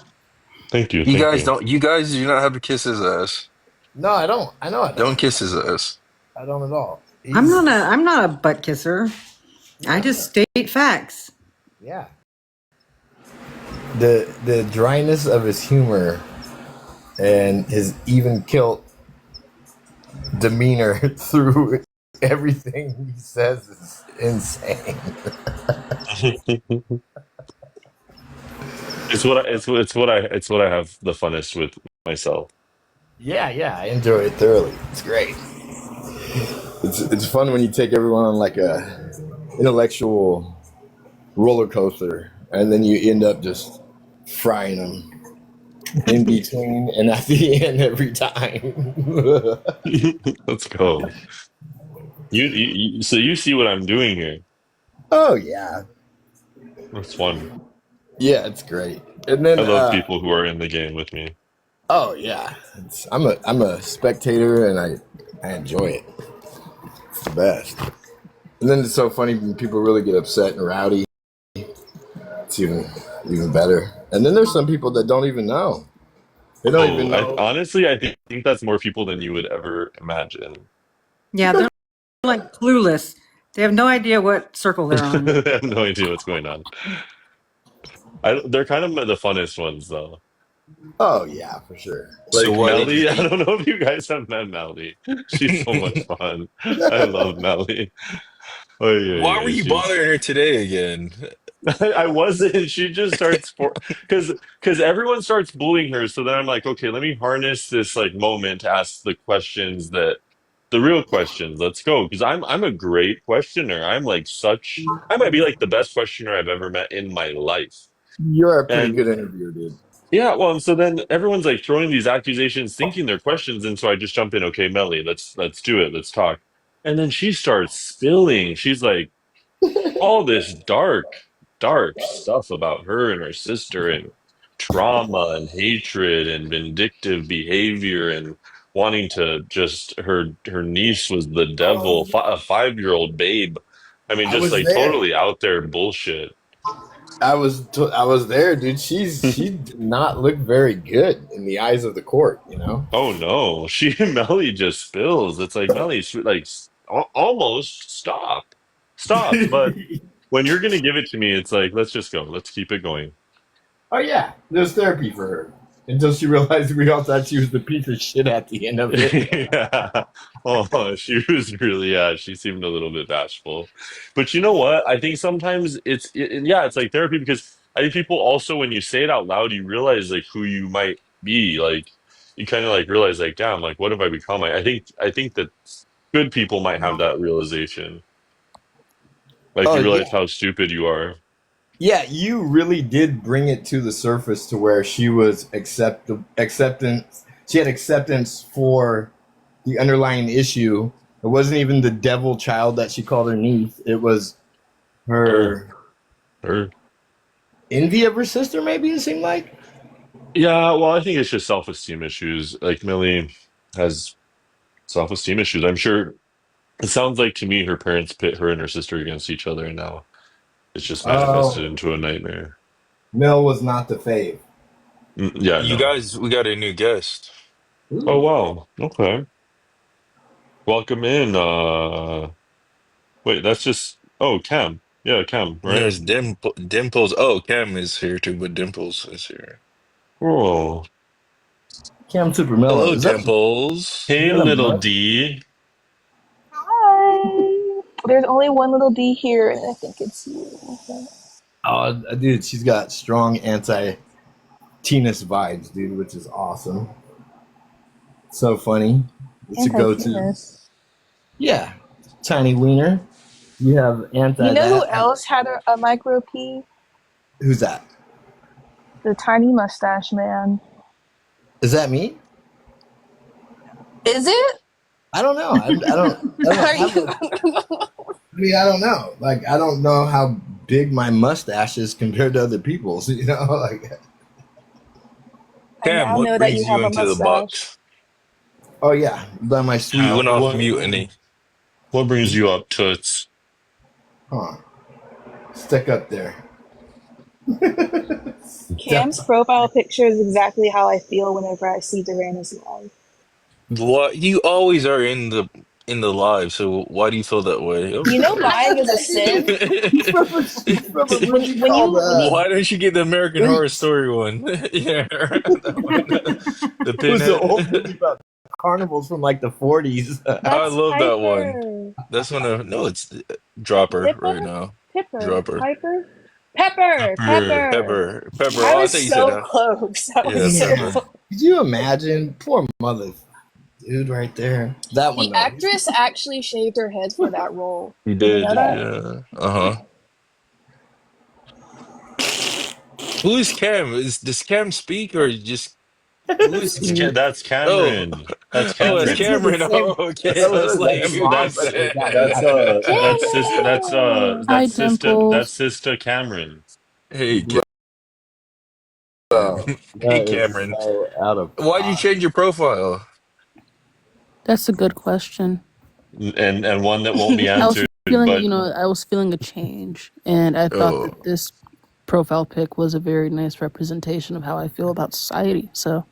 Thank you, You thank guys you. don't. You guys do not have to kiss his ass. No, I don't. I know I Don't don't. kiss his ass. I don't at all. I'm He's not a butt kisser. I just state facts. yeah. The dryness of his humor and his even kilt demeanor through everything he says is insane. It's what I have the funnest with myself. Yeah, I enjoy it thoroughly. It's great. It's fun when you take everyone on like a intellectual roller coaster, and then you end up just frying them in between and at the end every time. Let's go. So you see what I'm doing here. Oh yeah, It's fun. yeah, it's great. And I then love people who are in the game with me. oh yeah, I'm a spectator and I enjoy it. It's the best. And then it's so funny when people really get upset and rowdy. It's even better. And then there's some people that don't even know. They don't Oh, even know. honestly, I think that's more people than you would ever imagine. Yeah, they're like clueless. They have no idea what circle they're on. I have no idea what's going on. They're kind of the funnest ones, though. Oh yeah, for sure. So Like what? Melly, I don't know if you guys have met Melly. She's so much fun. I love Melly. Oh yeah, Why were yeah. you She's. bothering her today again? I wasn't. She just starts because everyone starts bullying her. So then I'm like, okay, let me harness this like moment to ask the questions that the real questions. Let's go because I'm a great questioner. I'm like such. I might be like the best questioner I've ever met in my life. You're a pretty And good interviewer, dude. yeah, well, and so then everyone's like throwing these accusations, thinking they're questions, and so I just jump in. Okay, Melly, let's do it. Let's talk. And then she starts spilling. She's like all this dark stuff about her and her sister and trauma and hatred and vindictive behavior and wanting to just her niece was the devil, a 5-year-old babe. I mean, I just was like there. totally out there bullshit. I was there, dude. She did not look very good in the eyes of the court. You know. Oh no, she Melly just spills. It's like Melly, like almost stop. But when you're gonna give it to me, it's like let's just go. Let's keep it going. Oh yeah, there's therapy for her until she realized we all thought she was the piece of shit at the end of it. Yeah. Oh, she was really, yeah, she seemed a little bit bashful. But you know what? I think sometimes yeah, it's like therapy because I think people also, when you say it out loud, you realize like who you might be. Like, you kind of like realize, like, damn, like, what have I become? I think that good people might have that realization. Like, Oh you yeah, realize how stupid you are. yeah. You really did bring it to the surface to where she was acceptance. She had acceptance for the underlying issue. It wasn't even the devil child that she called her niece. It was Her, her her. envy of her sister. Maybe it seemed like. Yeah, well, I think it's just self-esteem issues. Like, Millie has self-esteem issues. I'm sure. It sounds like to me her parents pit her and her sister against each other, and now it's just manifested Oh, into a nightmare. Mel was not the fave. Yeah, You no. guys, we got a new guest. Oh Ooh. wow. Okay. Welcome in. Wait, that's just. Oh, Cam. Yeah, Cam, And right? there's Dimples. Oh, Cam is here too, but Dimples is here. Oh, Cam Super Mellow. Hello, Is that Dimples. hey, a little must? D. Hi. There's only one little D here, and I think it's you. Oh, dude, she's got strong anti-Tinus vibes, dude, which is awesome. So funny. It's a go-to. Anti-penis. Yeah, tiny wiener. You have You anti know who that. else had a micro P? Who's that? The tiny mustache man. Is that me? Is it? I don't know. I don't Are have you? I don't know. Like, I don't know how big my mustache is compared to other people's. You know, like, I Cam, now what know that you brings you have a into the mustache. box? oh yeah, by my sweet You Cam, went off what mute, and he. what brings you up, Toots? huh, stick up there. Cam's profile picture is exactly how I feel whenever I see Duranus live. What? You always are in the live, so why do you feel that way? You know, I lying got is a that sin. what do you When call you when you that? Why don't you get the American Horror It Story one? Yeah, that one. The was an pinhead. old movie about carnivals from like the 40s. I That's love that one. Piper. That's one of no, it's Dropper right Pippa? now. Pipper. Dropper. Piper? Pepper. Pepper. Pepper. Pepper. I Oh, I was thought you said so close. I yeah, was so Damn. Pepper. close. Could you imagine? Poor mother dude right there. That one The though. actress actually shaved her head for that role. You Did you know did, that? yeah. Uh-huh. Who is Cam? Does Cam speak or just who is That's oh Cameron. That's oh it's Cameron. Literally the Cameron. same. Oh, okay. I was like, That's who mom does right there. that? That's Cameron! That's Hi, That's Dimples. sister Cameron. Hey, Bro, hey, that is Cameron. so out of Why'd you pocket. change your profile? That's a good question. And one that won't be I was answered, feeling, but I was feeling a change, and I thought Oh, that this profile pic was a very nice representation of how I feel about society. So,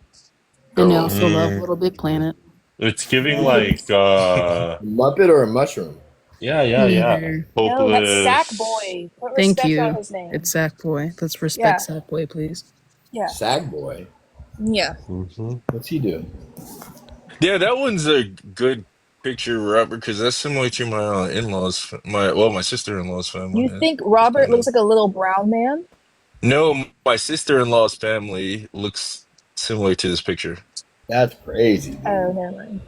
and I oh. also love mm, Little Big Planet. it's giving Man, like a Muppet or a mushroom? yeah. Neither. No, that's Hopeless. Sackboy. Put Thank respect on you. his name. It's Sackboy. Let's respect Yeah, Sackboy, please. yeah, Sag boy. yeah. Mhm. What's he do? Yeah, that one's a good picture, Robert, because that's similar to my in-laws, my sister-in-law's You family. think It's Robert kind looks of like a little brown man? no, my sister-in-law's family looks similar to this picture. That's crazy, Oh, dude. never mind.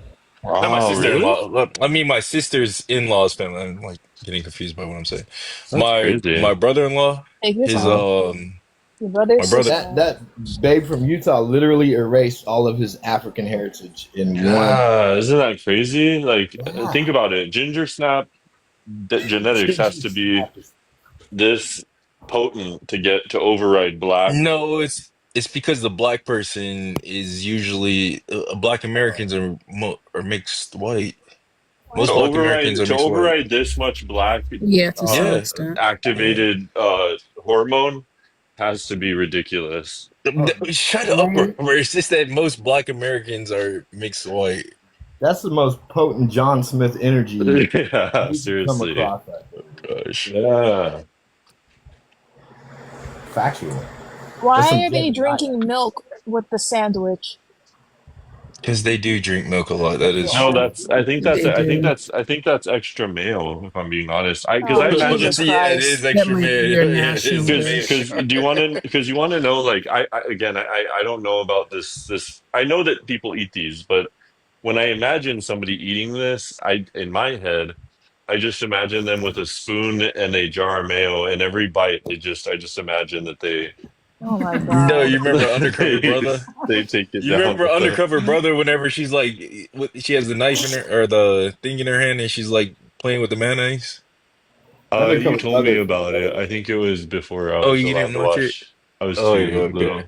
Not my Wow, really? sister-in-law. I mean, my sister's in-laws family. I'm like getting confused by what I'm saying. That's My crazy. brother-in-law, Take your his time. Your brother's my brother. sister. That babe from Utah literally erased all of his African heritage in one. Yeah, isn't that crazy? Like, think Yeah. about it. Ginger snap genetics has to be this potent to get to override black. No, it's because the black person is usually black Americans are mixed white. What? Most black Americans are To mixed white. override this much black Yeah, to some uh Yeah. extent. activated hormone has to be ridiculous. Shut up, Man, Robert. It's just that most black Americans are mixed white. that's the most potent John Smith energy Yeah, you could come seriously. across. I think. Gosh. Yeah. Factual. That's Why some are they Jebediah. drinking milk with the sandwich? Because they do drink milk a lot. That is No, true. They do. I think that's extra mayo, if I'm being honest. Because Oh, I Jesus imagine Yeah, it is Christ. That extra might be mayo. your Yeah, it is national the mayo. dish. do you want to know like I don't know about this I know that people eat these, but when I imagine somebody eating this, I in my head I just imagine them with a spoon and a jar of mayo, and every bite I just imagine that Oh my No, God. you remember Undercover Brother? they take it You down remember with the Undercover Brother whenever she's like, she has the knife in her or the thing in her hand and she's like playing with the mayonnaise? You Undercover told me brother. about it. I think it was before I Oh, was you allowed didn't to watch it? watch. I was Oh, too okay. little.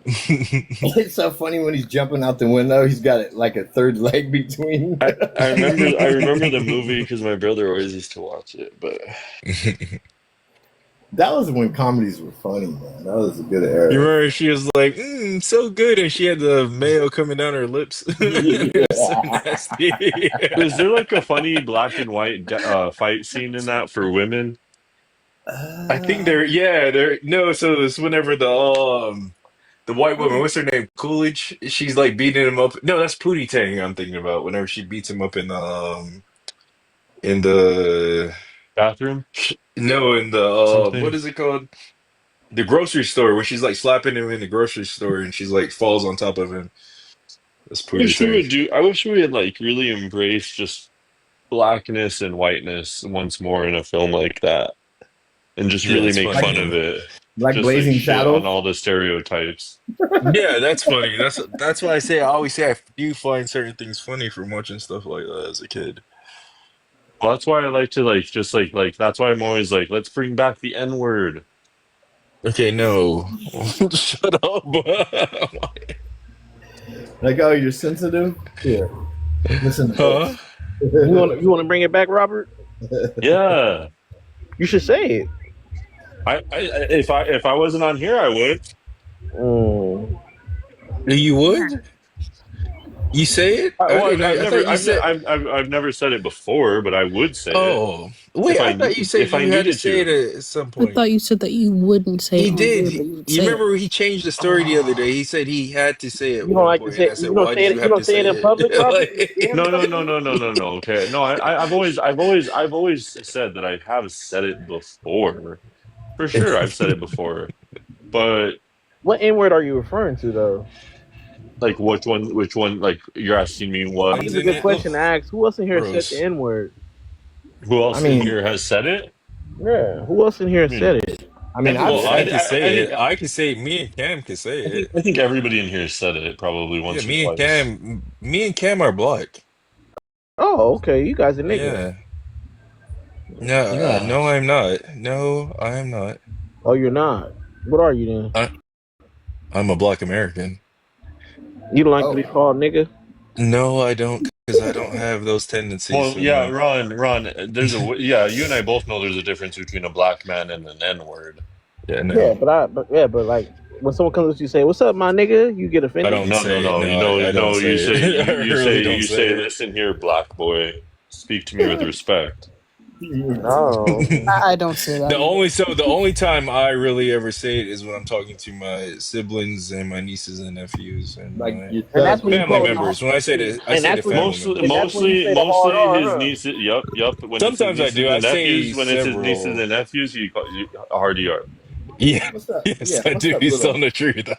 It's so funny when he's jumping out the window. He's got it like a third leg between. I remember the movie because my brother always used to watch it. But That was when comedies were funny, man. That was a good You era. remember she was like, so good, and she had the mayo coming down her lips. It was so nasty. is there like a funny black and white fight scene in that for women? I think they're no. So it's whenever the white woman, what's her name, Coolidge, she's like beating him up. No, that's Pootie Tang. I'm thinking about whenever she beats him up in the Bathroom, no in the what something. is it called? The grocery store when she's like slapping him in the grocery store and she's like falls on top of him. That's I Pootie wish we Tang. would do. I wish we had like really embraced just blackness and whiteness once more in a film like that, and just Yeah, really it's make like fun funny. of it. like Just like Blazing shit on Saddles. all the stereotypes. Yeah, that's funny. That's why I always say I do find certain things funny from watching stuff like that as a kid. Well, that's why I like to like just like that's why I'm always like, let's bring back the N word. Okay, no. Shut up. Like, oh, you're sensitive. Here, listen to Huh? this. You want to bring it back, Robert? Yeah, You should say it. if I wasn't on here, I would. Mm. You would? You say it? Well, I thought you said. I've never said it before, but I would say it Oh, wait! I thought you said if I you had to needed say to. it at some I point. thought you said that you wouldn't say it He on did. here, but you would You say it. remember he changed the story the other day? He said he had to say it at You don't one like to point, and say I said, you don't "Why say did it you you have don't to say say it in public, it?" Robert? You Like, scared of something? No. Okay, no. I've always said that I have said it before. For sure, I've said it before. But What N word are you referring to though? like, which one? Which one? Like, you're asking me I what? think Lines it's a in good it. Ugh, question to ask. Who else in here said the gross. N word? Who I else in mean, here has said it? Yeah, who else in here I mean, said it? I've everyone. Well, I said can it. say it. I can say it. Me and Cam can say it. I think everybody in here has said it probably Yeah, once or twice. Me and Cam are black. Oh, okay. You guys are niggas. Yeah. No, Yeah. no, I'm not. No, I am not. Oh, you're not. What are you then? I'm a black American. You don't like to Oh, be called nigga? No, I don't, because I don't have those tendencies. Well, So yeah, no. Ron. Yeah. You and I both know there's a difference between a black man and an N word. Yeah, Yeah, no. but like when someone comes up to you say, "What's up, my nigga?" You get I offended. don't say it. No. No, I don't No. say it. I really don't You say say, it. listen here, black boy. Speak to me with respect. Oh, okay. I don't say that either. The only time I really ever say it is when I'm talking to my siblings and my nieces and nephews and like my you And that's said. when you family call them. members. When I say I And say the that's when you. family members. And that's when you say the hard Mostly R, his huh? nieces. Yup. When it's his Sometimes I nieces do. I and say nephews, when it's his nieces several. and nephews, you call you hard ER. Yeah. What's up? Yes, Yeah, I what's do. up, He's little? telling the truth.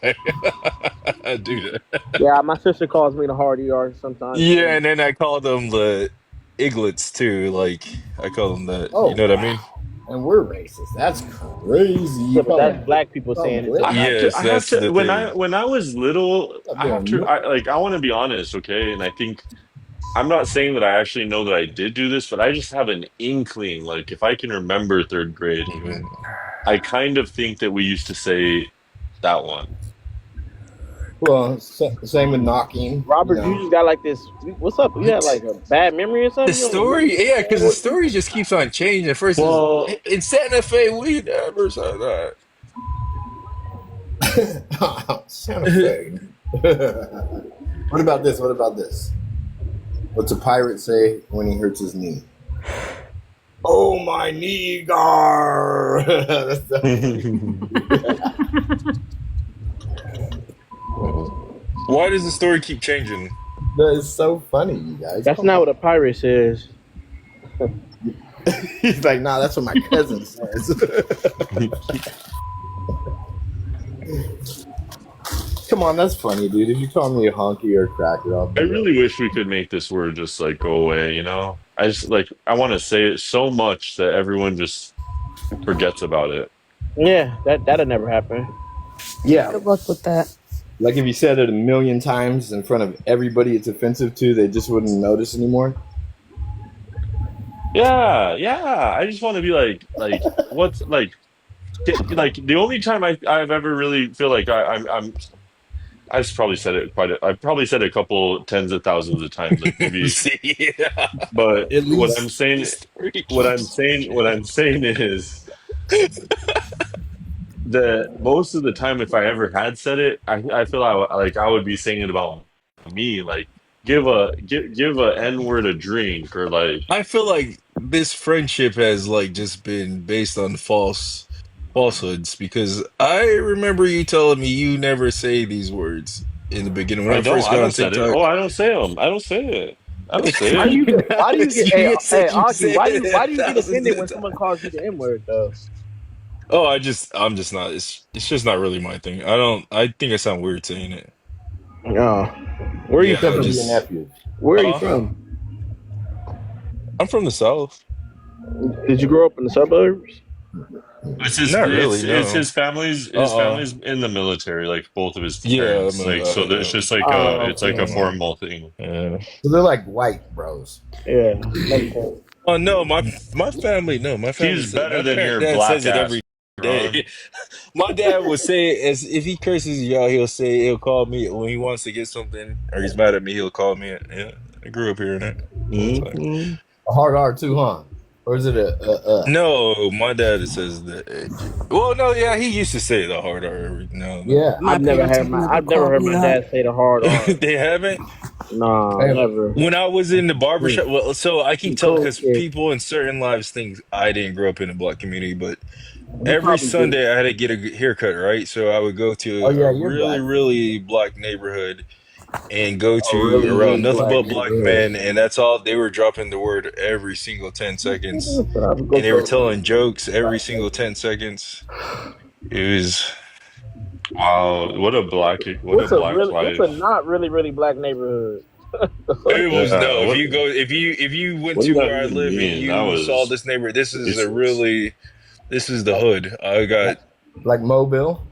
I do that. Yeah, my sister calls me the hard ER sometimes Yeah, too. and then I call them the iglets too. Like I call them that. Oh, You know what I mean? wow. And we're racist. That's crazy. Yeah, You but call that's them, black people call them saying it blitz? though. Yes, I have that's to the thing. when I was little, What's up, I have little to nook? I want to be honest, okay? And I think I'm not saying that I actually know that I did do this, but I just have an inkling. Like if I can remember third grade, Even. I kind of think that we used to say that one. Well, same with knocking. Robert, you just got like this. What's up? You had What? like a bad memory or The something? You don't remember story, yeah, because the what you? story just keeps on changing. First is Well, in Santa Fe, we never said that. Santa Fe. What about this? What about this? What's a pirate say when he hurts his knee? Oh, my knee, gar. Why does the story keep changing? That is so funny, you guys. That's Come not what on. a pirate says. He's like, nah, that's what my cousin says. Come on, that's funny, dude. If you call me a honky or a cracker, I'll I do it. really wish we could make this word just like go away, you know? I just like I want to say it so much that everyone just forgets about it. Yeah, that'll never happen. Yeah, Good luck with that. like if you said it a million times in front of everybody it's offensive to, they just wouldn't notice anymore. Yeah. I just want to be like what's like the only time I've ever really feel like I've probably said it I've probably said it a couple tens of thousands of times, like maybe. See, yeah. But At what I'm least The saying, story keeps what I'm saying is that most of the time, if I ever had said it, I feel like I would be saying it about me, like give a N word a drink or like I feel like this friendship has like just been based on falsehoods because I remember you telling me you never say these words in the beginning when I I don't. first I got don't on say it. TikTok. Oh, I don't say them. I don't say it. I don't say Why do it. you get? Why do you get? Hey, You hey, said you Aki. said Why do you? it Why do you get thousands offended of when times. someone calls you the N word though? Oh, I'm just not. It's just not really my thing. I don't. I think I sound weird saying it. Oh, where are you Yeah, Except I'm for from? your just. nephews. Where are you Huh? from? I'm from the South. Did you grow up in the suburbs? Not really. It's No. his Uh-uh. family's in the military, like both of his Yeah. parents. Like so it's just like Oh, it's like a okay. formal thing. Yeah. So they're like white bros. Yeah, makes sense. Oh no, my family. No, my family He's said better my than parent your dad black says it ass, every Ron. day. My dad would say it as if he curses you out, he'll call me when he wants to get something or he's mad at me. He'll call me. Yeah, I grew up hearing it all the time. Hmm. A hard R too, huh? Or is it a? No, my dad says that. Well, no, yeah, he used to say the hard R every now and then. Yeah. My parents have never I've never called heard me my that. dad say the hard R. They haven't. Nah, Hey, never. When I was in the hey, barbershop, well, so I keep You telling cool because kid. people in certain lives think I didn't grow up in a black community, but You every probably do. Sunday I had to get a haircut, right? So I would go oh to a yeah, you're really, black. really black neighborhood and go A to really, around really nothing black but black neighborhood. men, and that's all they were dropping the word every single 10 seconds. So I would go And they to were a really telling jokes every black single neighborhood. 10 seconds. It was, Wow, what a black What's a life. not really, really black neighborhood? it was Yeah, no, if what you go, if you went what to does that where I even live and mean? That you saw was this neighborhood, racist. this is the Like hood. I got like Mobile.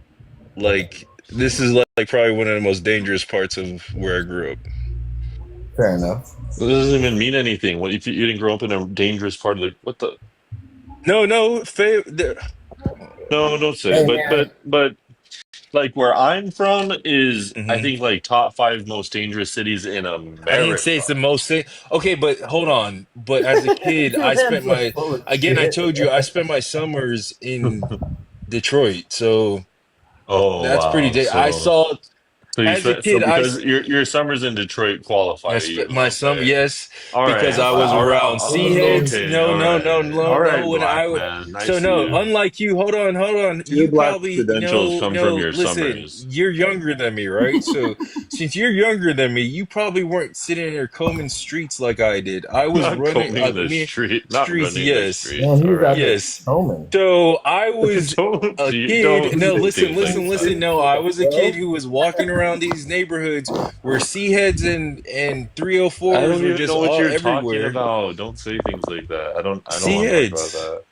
this is like probably one of the most dangerous parts of where I grew up. Fair enough. It doesn't even mean anything. What if you didn't grow up in a dangerous part of the what the No, no, no, don't say it. Hey man. But like where I'm from is I Mhm. think like top five most dangerous cities in I didn't say it's America. the most thing. Okay, but hold on. But as a kid, I spent Man's so my full of again. I shit. told you I spent my summers in Detroit, so Oh that's pretty. wow. I saw So you as a spent so kid. because your summers in Detroit qualify I you spent a my little summer, bit. yes, All because right. I was All right. around sea heads. Okay. No, All no, no, right. no, All no. right, When black I would, man. I so see no, you. unlike you, hold on. Your You black probably credentials come from no. your Listen, summers. you're younger than me, right? So since you're younger than me, you probably weren't sitting there combing streets like I did. I was Not running, combing the me street. Not streets, running the yes, streets. Man, All he's out right. here yes. combing. So I was a kid. Don't No, say listen, things like that. No, I was a kid Bro. who was walking around these neighborhoods where sea heads and I 304s don't were even just know what all you're talking everywhere. about. Don't say things like that. I don't Sea want to talk about heads. that.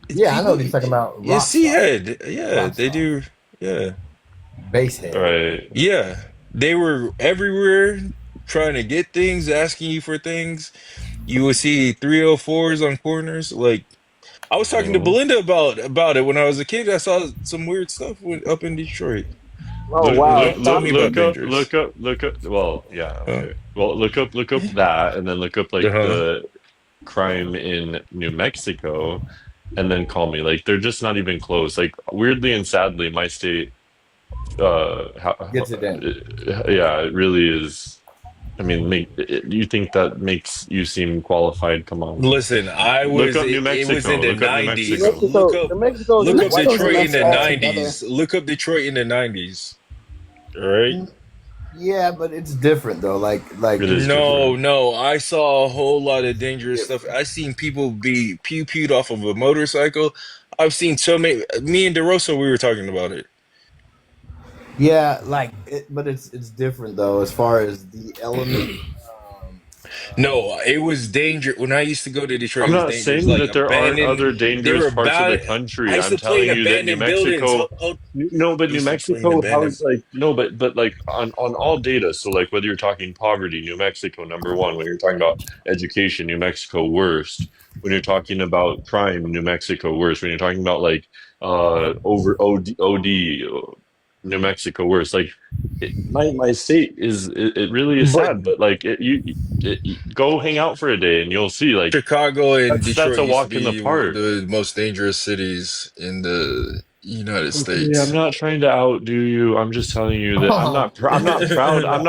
It's Yeah, I know people. what he's talking about. Yeah, Rock sea star. head. Yeah, Rock they star. do. Yeah, Base All head. right. yeah. They were everywhere trying to get things, asking you for things. You would see 304s on corners. Like I was talking to Mhm. Belinda about it when I was a kid. I saw some weird stuff up in Detroit. Oh wow, Tell stop me about it. dangerous. Look up. Well, yeah, Uh, okay. Well, look up that, and then look up like uh-huh. the crime in New Mexico, and then call me. Like they're just not even close. Like weirdly and sadly, my state, Gets it in. yeah, it really is. I mean, you think that makes you seem qualified? Come on, Listen, look up New it was in Mexico. the Look up New 90s. Mexico. New Look New Mexico's up white Mexico's a Detroit people. in mess the altogether. 90s. Look up Detroit in the 90s. All right? Yeah, but it's different though. Like It is No, different. no. I saw a whole lot of dangerous stuff. different. I seen people be pew-pewed off of a motorcycle. I've seen so many. Me and DeRosa, we were talking about it. Yeah, like but it's different though as far as the element. Um, No, it was danger. When I used to go to Detroit, I'm it was not dangerous. saying Like that there aren't abandoned. other They dangerous were parts of about. the I country. used I'm to play in telling you that New abandoned buildings. Mexico, no, but I New used to play in Mexico, how abandoned. it's like, no, but like on all data. So like whether you're talking poverty, New Mexico number one. When you're talking about education, New Mexico worst. When you're talking about crime, New Mexico worst. When you're talking about like over OD, New Mexico worst. Like my state is it really is But sad, but like go hang out for a day and you'll see like Chicago and that's Detroit a used to walk in the be park. the most dangerous cities in the United Okay, I'm States. not trying to outdo you. I'm just telling you that Oh, I'm not proud. no. I'm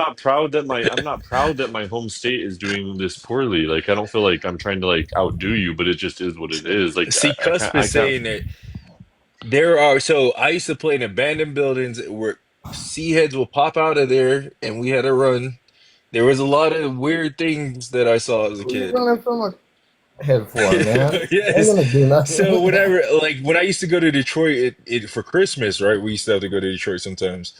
not proud that my home state is doing this poorly. Like I don't feel like I'm trying to like outdo you, but it just is what it is. Like See, Cusp I is can't. saying that there are. So I used to play in abandoned buildings where sea heads will pop out of there, and we had to run. There was a lot of weird things that I saw as a Where you kid. running from a head for, man? They ain't Yes. gonna do So nothing. whenever, like when I used to go to Detroit for Christmas, right? We used to have to go to Detroit sometimes.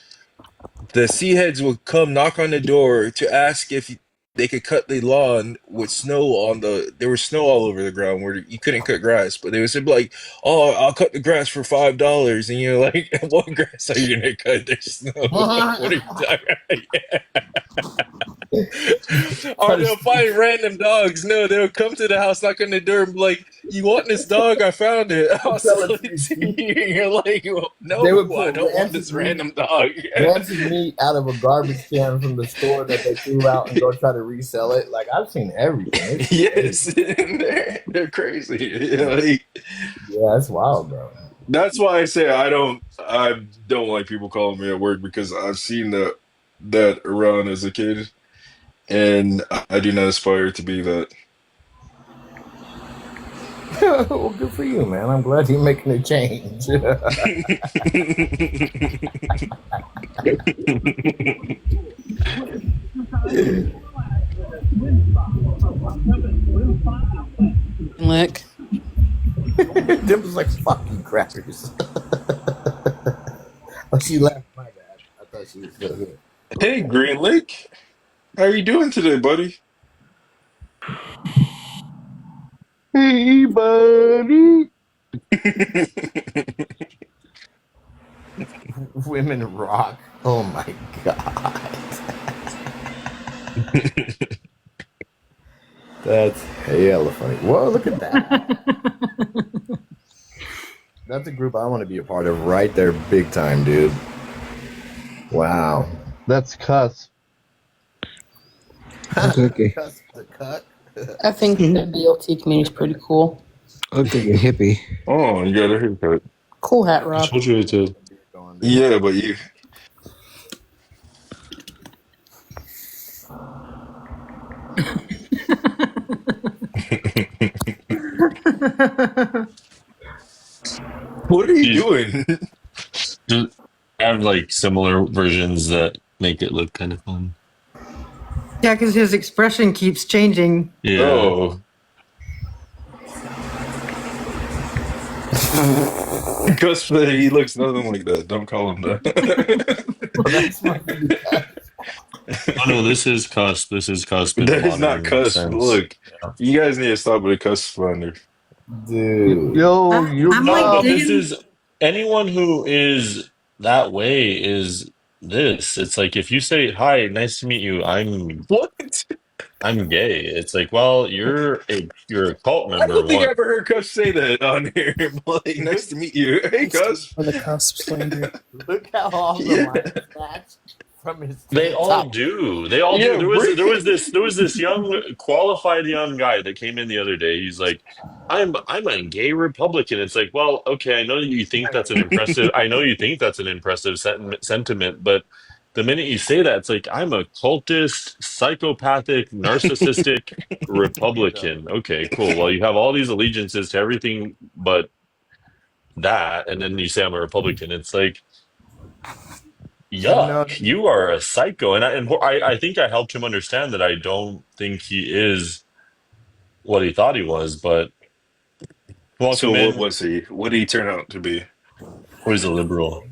The sea heads would come knock on the door to ask if they could cut the lawn with snow on the. There was snow all over the ground where you couldn't cut grass, but they would say like, "Oh, I'll cut the grass for $5," and you're like, "What grass are you gonna cut? There's snow. Like, what are you talking about?" Try Or to they'll find random dogs. No, they'll come to the house, knock on the door, and be like, "You want this dog? I found it. I'll sell sell it to it you to cheap. you." And you're like, well, They "No, would I put don't want this rancid meat, random dog." rancid meat out of a garbage can from the store that they threw out and go try to resell it. Like I've seen everything. It's crazy. Yes, and they're crazy. Like, Yeah, it's wild, bro. that's why I say I don't like people calling me at work because I've seen that around as a kid, and I do not aspire to be that. Well, good for you, man. I'm glad you're making a change. Lick. Dim was like, fuck you, crackers. Oh, she left. My bad. I thought she was still here. Hey, Green Lake, how are you doing today, buddy? Hey, buddy. Women rock. Oh my god. That's hella funny. Whoa, look at that. That's a group I want to be a part of right there, big time, dude. Wow. That's cuss. Okay. Cusp the cut. I think the BLT community is pretty cool. Look like a hippie. Oh, you got a haircut. Cool hat, I Rob. told you I did. Yeah, but you. What are you doing? Just have like similar versions that make it look kind of fun. Yeah, because his expression keeps changing. Yeah. Oh. Gus, he looks nothing like that. Don't call him that. Well, that's my Oh no, this is cusp. This is cusp in a That is not modern cuss. sense. Look, you guys need to stop with the cuss slander. dude. Yo, you I'm No, like but this digging. is anyone who is that way is this. It's like if you say, "Hi, nice to meet you. What? I'm gay." It's like, well, you're a cult I member. don't think I One. ever heard Cuss say that on here. Like, nice to meet you. Hey, Cuss. For the cusp slander. Look how all the Yeah. lines match from his They all top. do. They all Yeah, do. bring There was this young qualified young guy that came in the other day. He's like, I'm a gay Republican. It's like, well, okay, I know that you think that's an impressive. I know you think that's an impressive sentiment, but the minute you say that, it's like I'm a cultist, psychopathic, narcissistic Republican. Okay, cool. Well, you have all these allegiances to everything but that, and then you say I'm a Republican. It's like, No, yuck, you are a psycho. I think I helped him understand that I don't think he is what he thought he was, but So welcome what in. was he? What did he turn out to be? Or he's a liberal,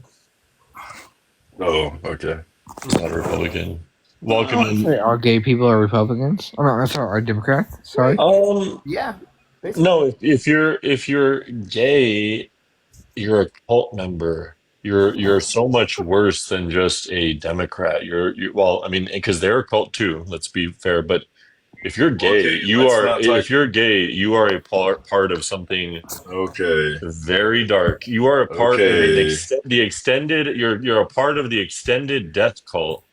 Oh, okay. not a Republican. Welcome in. Sorry, are gay people are Republicans? Oh, no, sorry, are Democrats? Sorry. yeah. No, if you're gay, you're a cult member. You're so much worse than just a Democrat. Well, I mean, because they're a cult too, let's be fair, but if you're gay, Okay, let's not talk. if you're gay, you are a part of something Okay. very dark. You are a part of Okay. the extended. You're a part of the extended death cult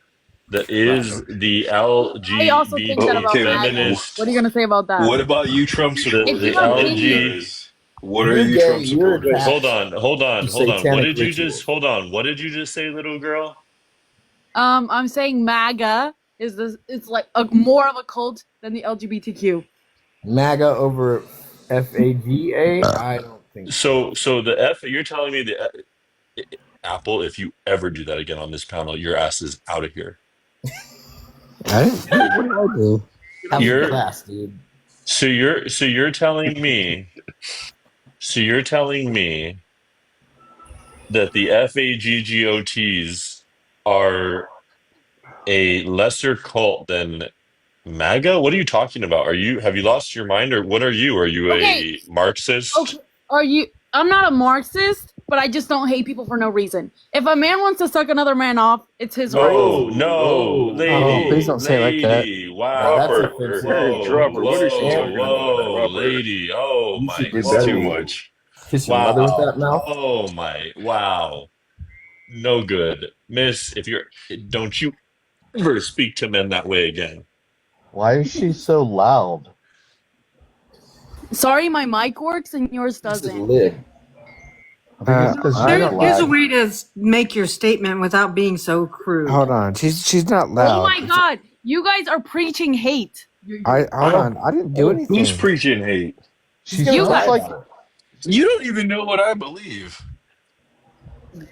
that is the I also think that LGBT about Okay. MAGA. feminist. What are you gonna say about that? What about you, Trump The If you supporters? have What about you LG. guys? What are You're you gay. Trump You're Wait, supporters? hold attached on, hold to on, hold on. What satanic did you just? rituals. Hold on. What did you just say, little girl? I'm saying MAGA is this. It's like a more of a cult than the LGBTQ. MAGA over FAGA? I don't think so. So the F. You're telling me Apple. If you ever do that again on this panel, your ass is out of here. I didn't do it. What did I do? Have a You're class, dude. so you're telling me. So you're telling me that the FAGGOTs are a lesser cult than MAGA? What are you talking about? Have you lost your mind, or what are you? Are you Okay, a Marxist? okay. Are you? I'm not a Marxist, but I just don't hate people for no reason. If a man wants to suck another man off, it's his right. Oh Whoa, no, whoa, Oh, please lady, whoa. don't say it like that. lady, Now that's wow, Robert, offensive. whoa, Robert, what is she whoa, talking And about? whoa, Robert, lady, oh you should my, do it's whoa, too better. much. Kiss your mother with that wow, mouth? oh my, wow, no good, miss. Don't you ever speak to men that way again. Why is she so loud? Sorry, my mic works and yours This is doesn't. lit. I think it's because I you're don't. Here's a black. way to make your statement without being so crude. Hold on. She's not Oh loud. my God, you guys are preaching hate. Hold on. I didn't do Who's anything. preaching hate? She You sounds guys. like You don't even know what I believe.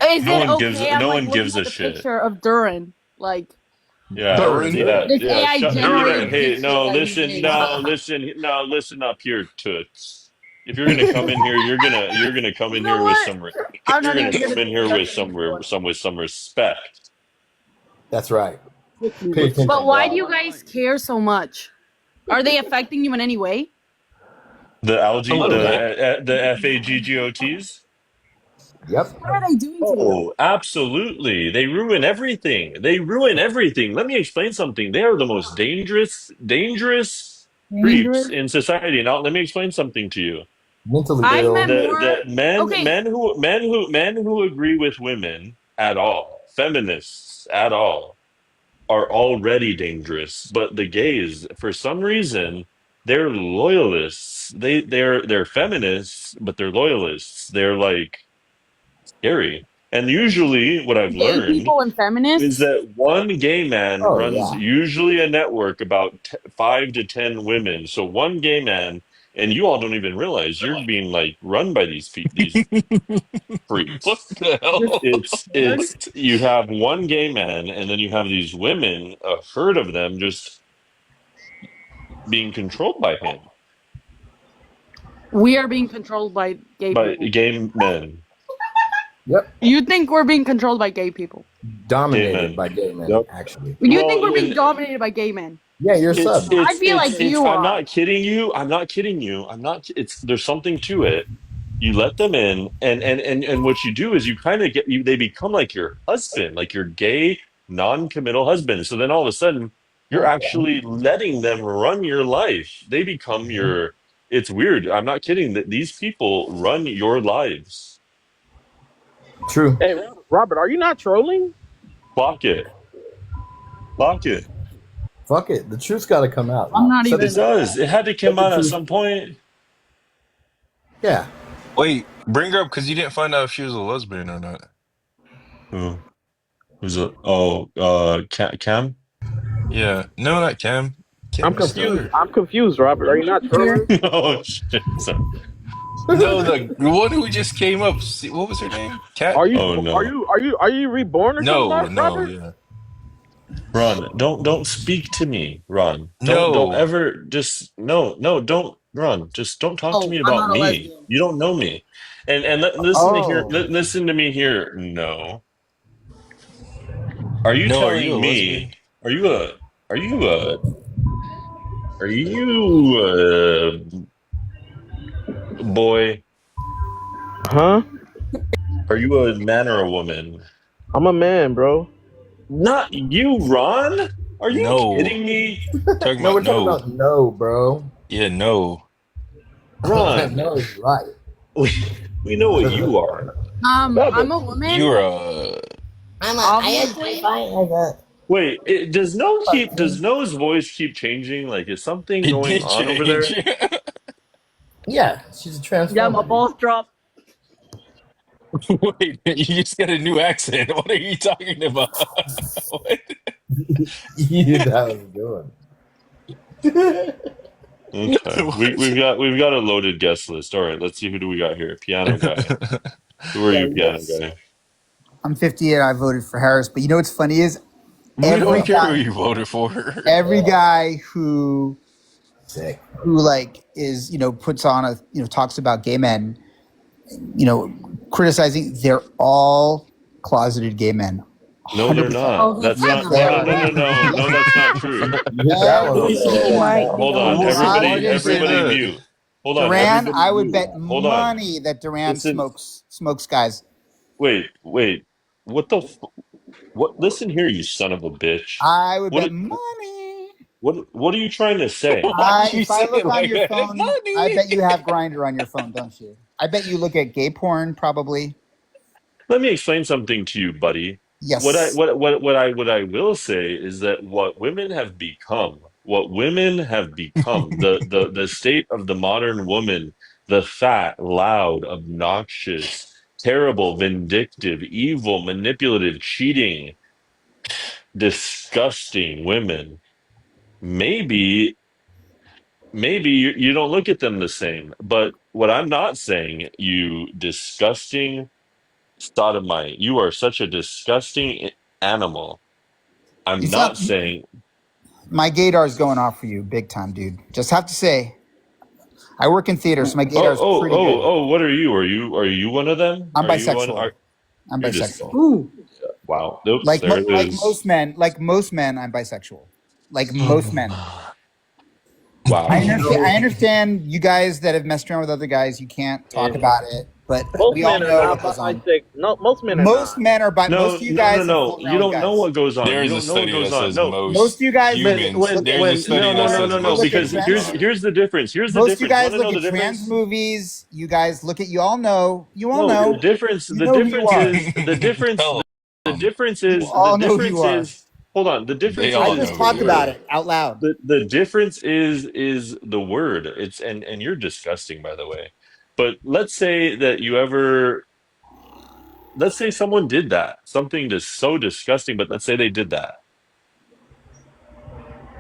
Is No it one gives, okay? I'm no like one looking gives at a the shit. picture of Durin. Like Yeah, Durin? yeah, this yeah. AI Durin. generated Hey, picture no, that he listen, made. listen up here, toots. If you're gonna come in here, you're gonna come You in know here with what? some, I'm you're not gonna even come gonna in say here with nothing some, anymore. with some respect. That's right. Pay attention. But why do you guys care so much? Are they affecting you in any way? The A algae, little bit. the FAGGOTs. Yep. What are they doing to you? Oh, absolutely. They ruin everything. They ruin everything. Let me explain something. They are the most dangerous creeps Dangerous? in society. Now, let me explain something to you. Mentally I've met ill. more. The men Okay, men who agree with women at all, feminists at all, are already dangerous. But the gays, for some reason, they're loyalists. They're feminists, but they're loyalists. They're like scary. And usually, what I've gay learned people and is feminists. that one gay man Oh, runs yeah. usually a network about 5 to 10 women. So one gay man, and you all don't even realize you're being like run by these What freaks. the This hell? weird. It's you have one gay man, and then you have these women, a herd of them, just being controlled by him, We are being controlled by gay by people. gay men, Yep. You think we're being controlled by gay people? gay Dominated men. by gay men, Yep. actually. You think Well, we're being and dominated by gay men? Yeah, you're it's sub. I it's feel it's like it's you I'm are. not kidding you. I'm not kidding you. I'm not it's there's something to it. You let them in, and what you do is you kind of they become like your husband, like your gay non-committal husband. So then all of a sudden you're actually letting them run your life. They become your it's weird. I'm not kidding that these people run your lives. True. Hey, Robert, are you not trolling? Clock it. Clock it. Fuck it. The truth's got to come out. I'm not Accept It even. does. It had to come the out at truth. some point. Yeah. Wait, bring her up because you didn't find out if she was a lesbian or not. Who? Who's it? Cam? Yeah. No, not Cam. I'm Cam is still confused. here. I'm confused, Robert. Are you not trolling? Oh shit. No, the one who just came up. What was her name? Cat? Are you Oh are no. you are you are you reborn or something, No, Robert? yeah. Ron, don't speak to me, Ron. Don't No. ever just don't Ron. Just don't talk to Oh, me I'm about not a me. lesbian. You don't know me. Listen to here. Oh. Listen to me here. No. Are you No, are you a telling lesbian? me? Are you a? Are you a? Are you a boy? Huh? Are you a man or a woman? I'm a man, bro. Not you, Ron. Are you No. kidding me, Talking No, about we're talking no. about no, bro. Yeah, no. Ron? No is right. We know what you are. I'm a You're woman. a. Obviously. Wait, does No's voice keep changing? Like, is something It going did on over change. there? Yeah, she's a Yeah, my transformer. balls drop. Wait, you just got a new accent. What are you talking about? What? You knew that was good. Okay, What? we've got a loaded guest list. All right, let's see who do we got here. Piano guy. Who are Yeah, you, piano guy? I'm 58. I voted for Harris, but you know what's funny is We every don't care who guy, you voted for. every guy who Sick. like is puts on a talks about gay men, criticizing. They're all closeted gay men. No, they're 100%. not. That's not. They No, are. no, no, no, no. That's not true. That was Every one. Hold on, Why do you say everybody that? mute. Hold on, Duran, everybody I would mute. bet Hold on. money that Duran Listen. smokes guys. Wait. What the? What? Listen here, you son of a bitch. I would bet What? money. What are you trying to say? Why do you If say I look it on like your that? phone, Money. I bet you have Grindr on your phone, don't you? I bet you look at gay porn, probably. Let me explain something to you, buddy. Yes. What I will say is that what women have become, the state of the modern woman, the fat, loud, obnoxious, terrible, vindictive, evil, manipulative, cheating, disgusting women. Maybe you don't look at them the same. But what I'm not saying, you disgusting sodomite, you are such a disgusting animal. I'm It's not not saying, my gaydar is going off for you big time, dude. Just have to say, I work in theater, so my gaydar is pretty good. what are you? Are you one of them? I'm Are you one? bisexual. I'm You're just bisexual. Ooh. wow. Oops, there it is. Like most men, I'm bisexual. Like most men. Wow. I understand you guys that have messed around with other guys. You can't talk about it, but Most we all men are know not what goes on. bisexual. No, most men are Most not. men are bi. No, Most of you no, no, guys have no. fooled You around with don't know guys. what goes on. There You is a don't know what study goes that on. says No, Most most of you guys humans. There's a study no, that no, no, says no, no. most Because humans are. here's the difference. Here's the Most of you difference. You guys want to look know at the trans difference? movies. You guys look at. You all know. You all No, know. You the know who you difference are. is the difference. Tell The them. difference You is the all know who you difference are. is. Hold on. The They difference I all isn't know just who the talked you about word. are. it out loud. The difference is the word. It's and you're disgusting, by the way. But let's say someone did that, something just so disgusting. But let's say they did that.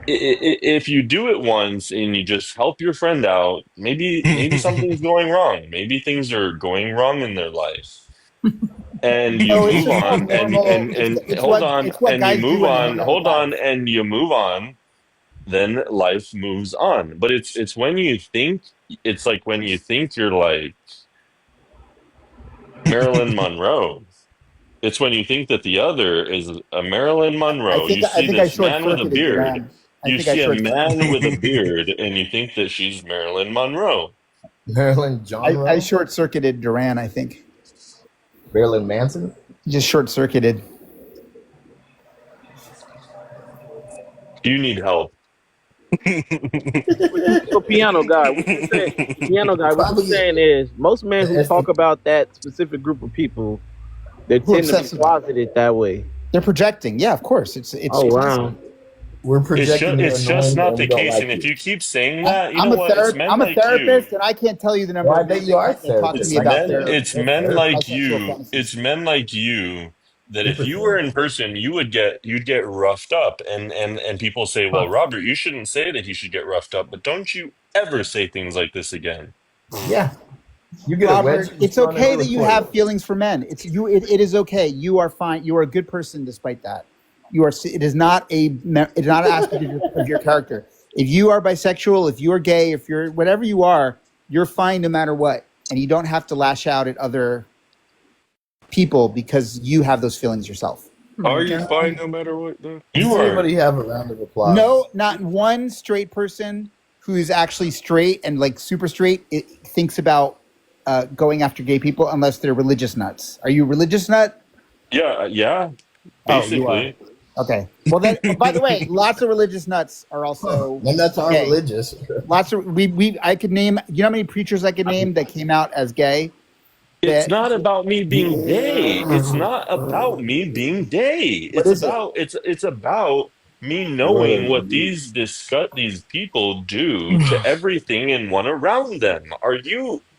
If you do it once and you just help your friend out, maybe something's going wrong. Maybe things are going wrong in their life, and you No, it's move just called on. normal. And hold on, It's what and you guys do move when they hang on. out with Hold on, guys. and you move on. Then life moves on. But it's when you think it's like when you think you're like Marilyn Monroe. It's when you think that the other is a Marilyn Monroe. You I see think I this short man with a circuited beard. Duran. I You think I see a short. man with a beard, and you think that she's Marilyn Monroe. Marilyn John I Rowe? short circuited Duran. I think Marilyn Manson? just short circuited. You need help. So piano guy, what you say? Piano guy, what you Probably saying is most men who it's talk the about that specific group of people, they Who tend to be obsessed about it? closeted that way. They're projecting. Yeah, of course. It's Oh classic. wow. we're projecting you're It's just annoying not and the we don't case. like And if you. you keep saying that, you I'm know a what? It's men I'm a like you. therapist, and I can't tell you the number Well, I of bet men you are that talk to therapist. me about It's You're a men therapist. like bisexual you. fantasies. It's men like you that if you were Superfan. in person, you'd get roughed up. And people say, well, Huh. Robert, you shouldn't say that he should get roughed up, but don't you ever say things like this again. Yeah. You get a wedge Robert, in it's front and okay we're that you recording. have feelings for men. It is okay. You are fine. You are a good person despite that. You are. It is not it's not an aspect of your character. If you are bisexual, if you are gay, if you're whatever you are, you're fine no matter what, and you don't have to lash out at other people because you have those feelings yourself. Hmm. Are you Can, fine no matter what, though? does You are. anybody have a round of applause? No, not one straight person who is actually straight and like super straight thinks about going after gay people unless they're religious nuts. Are you a religious nut? Yeah, Oh, you are. basically. Okay. Well, then. By the way, lots of religious nuts are also And that's our gay. religious. Lots of we. I could name. You know how many preachers I could name that came out as gay? It's That not about me being gay. It's not about me being gay. what is it? It's about Me Whoa, knowing what dude. these people do to everything and one around them.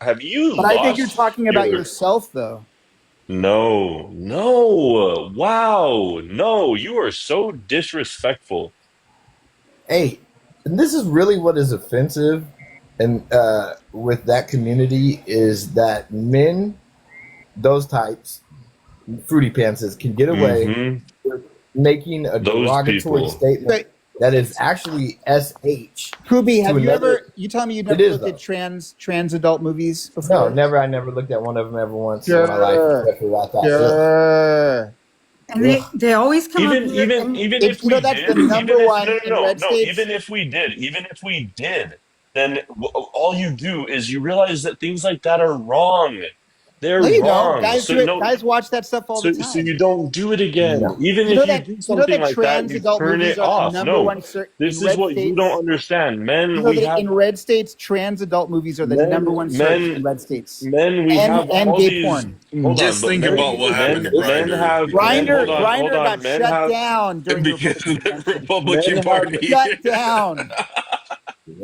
Have you But I think you're lost talking about your yourself, though. No, no, wow, no, you are so disrespectful. Hey, and this is really what is offensive, and with that community is that men, those types, fruity pantses, can get away Mm-hmm. with making a Those derogatory people. statement But that is actually sh Kubi, to have you another. ever? You tell me you've It never is looked at though. trans adult movies No, before? never. I never looked at one of them ever once in my life, Sure, except for I thought, sure. And ugh. they always come up with, and Even It's if we that's the did, number even if one no, in no, no, red no, states. even if we did, then all you do is you realize that things like that are wrong. They're No, you don't. wrong. Guys So do it. no, Guys watch that stuff all the so time. you don't do it again. No. Even You know if you that do you know something that like that, trans you adult turn movies it are the off. number No, one this in is red what you don't states. understand. You Men, know we that have in red states, trans adult movies are the number one search in men, red states, we have and all gay these. porn. Hold on, Just but think about what happened to Grinder Grinder hold Grinder on, got men shut have down during the because Republican of the convention. men Republican have. Party. Shut down.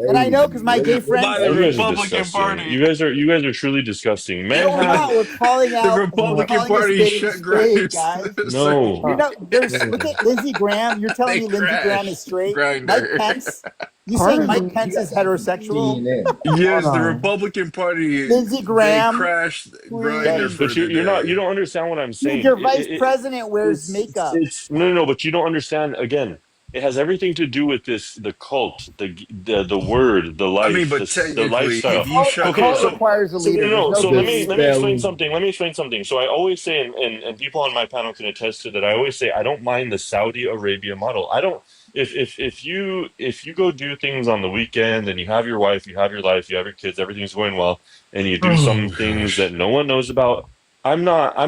And I know because my gay friends By the You say guys are Republican disgusting. Party. You guys are truly disgusting. Men no, we're have not. We're calling The out. We're Republican calling a Party spade a shut spade, Grinders guys. aside. no. You know, there's look at Lindsey Graham. You're telling They me Lindsey Graham is crashed straight? Mike Grinder. Pence. You Part saying of Mike me, Pence is heterosexual? CNN. Yes, hold the on. Republican Party, Lindsey they Graham, crashed Grinder please. for But the you day. don't understand what I'm Dude, saying. your vice president wears makeup. It's no, but you don't understand. Again, it has everything to do with the cult, the word, the I mean, life, but the technically, lifestyle. if you A shut Okay, cult down, requires a leader. There's no so good let me leaders. explain something. Let me explain something. So I always say, and people on my panel can attest to that. I always say I don't mind the Saudi Arabia model. I don't. If you go do things on the weekend and you have your wife, you have your life, you have your kids, everything's going well, and you do oh some things gosh, that no one knows about. I'm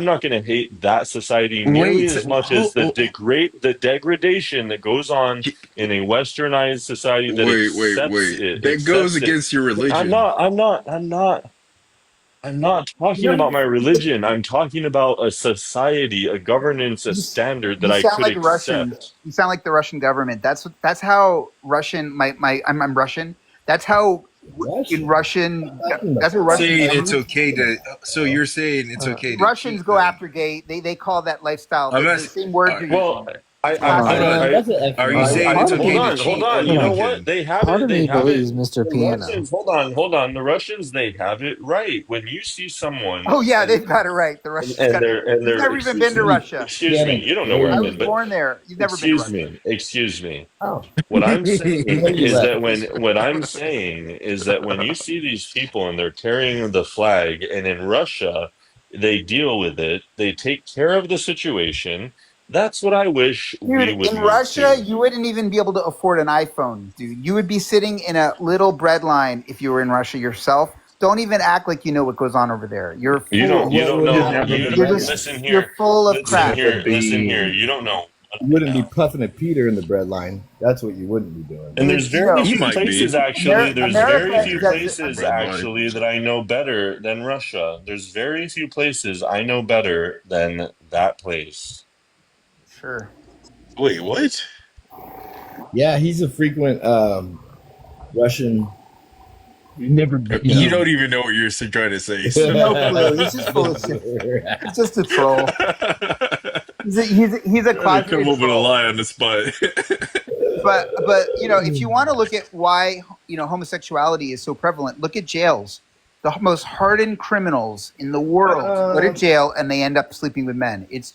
not going to hate that society nearly wait, as much as the degradation that goes on in a westernized society that wait, that goes accepts it. against your religion. I'm not You talking know, about my religion. I'm talking about a society, a governance, a you, standard that you I sound could like Russian. accept. You sound like the Russian government. That's how Russian. I'm Russian. That's how in Russian. Russian. Talking That's about what Russian Saying it's government. okay to, so you're saying it's okay to Russians cheat go then? after gay. They call that lifestyle I'm the asking. same words Uh, you're Well, using. It's Hold hold on. on. that's an Are you ethnic. saying it's Part of okay to me, hold cheat on. on You the hold know on. what? weekend? They have Part it. of They me have it. believes Mr. The Piano. Russians, hold on. The Russians, they have it right. When you see someone Oh yeah, they've got it right. The Russians got it. and You've they're never even been to Russia. excuse me. You don't know where I I've was been, but born there. You've never been to Russia. excuse me. Oh, What I'm saying no, you is left. that when you see these people and they're carrying the flag, and in Russia they deal with it, they take care of the situation. That's what I wish we Dude, would in move Russia, to. you wouldn't even be able to afford an iPhone, dude. You would be sitting in a little bread line if you were in Russia yourself. Don't even act like you know what goes on over there. You're fool. You don't What would know. happen You in You're Russia? just listen you're here, full of crap. listen here. You don't know You wouldn't be puffing a Peter in the bread line. That's what you wouldn't be doing. And Dude, there's you very know, He few might places be. actually. There's very America few does places Breadline. actually that I know better than Russia. There's very few places I know better than that place. sure. Wait, what? Yeah, he's a frequent Russian. You've never been. You don't even know what you're trying to say. So. No clue. He's just full of shit. He's just a troll. He's a Trying to come closeted up with a troll. lie on the spot. But you know, if you want to look at why homosexuality is so prevalent, look at jails. The most hardened criminals in the world go to jail and they end up sleeping with men. It's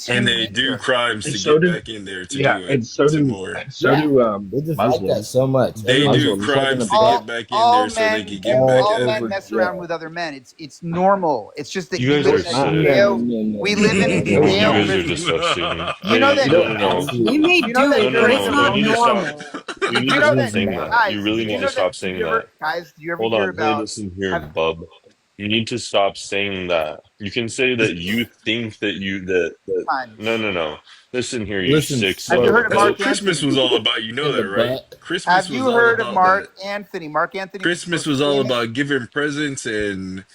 And human they do nature. crimes And to so get do, back in there to yeah, do and it so some do, more. and so Yeah, do they just my like that so much. They my do wife. crimes to All, get back in all there so they men, can get back all out. men mess around with other men. It's normal. It's just that You we guys live are in a sick. jail. We live in a You jail guys are prison. disgusting. You know that. No. we may You know do that it, but during it's the You not need to stop. normal. You need you to know stop that saying that. You guys. really Did need you to know stop that? Did saying you ever that. guys? Did you ever Hold hear on. Hey, about? listen here, Have, bub. You need to stop saying that. You can say that you think that fine. no. Listen here, you Listen, sick Have son you of heard a of That's what Mark bitch. Christmas Anthony? was all about. You know in the that, right? butt. Christmas Have was you all heard of about that. Mark Anthony? Mark Anthony was the Christmas most was all famous. about giving presents and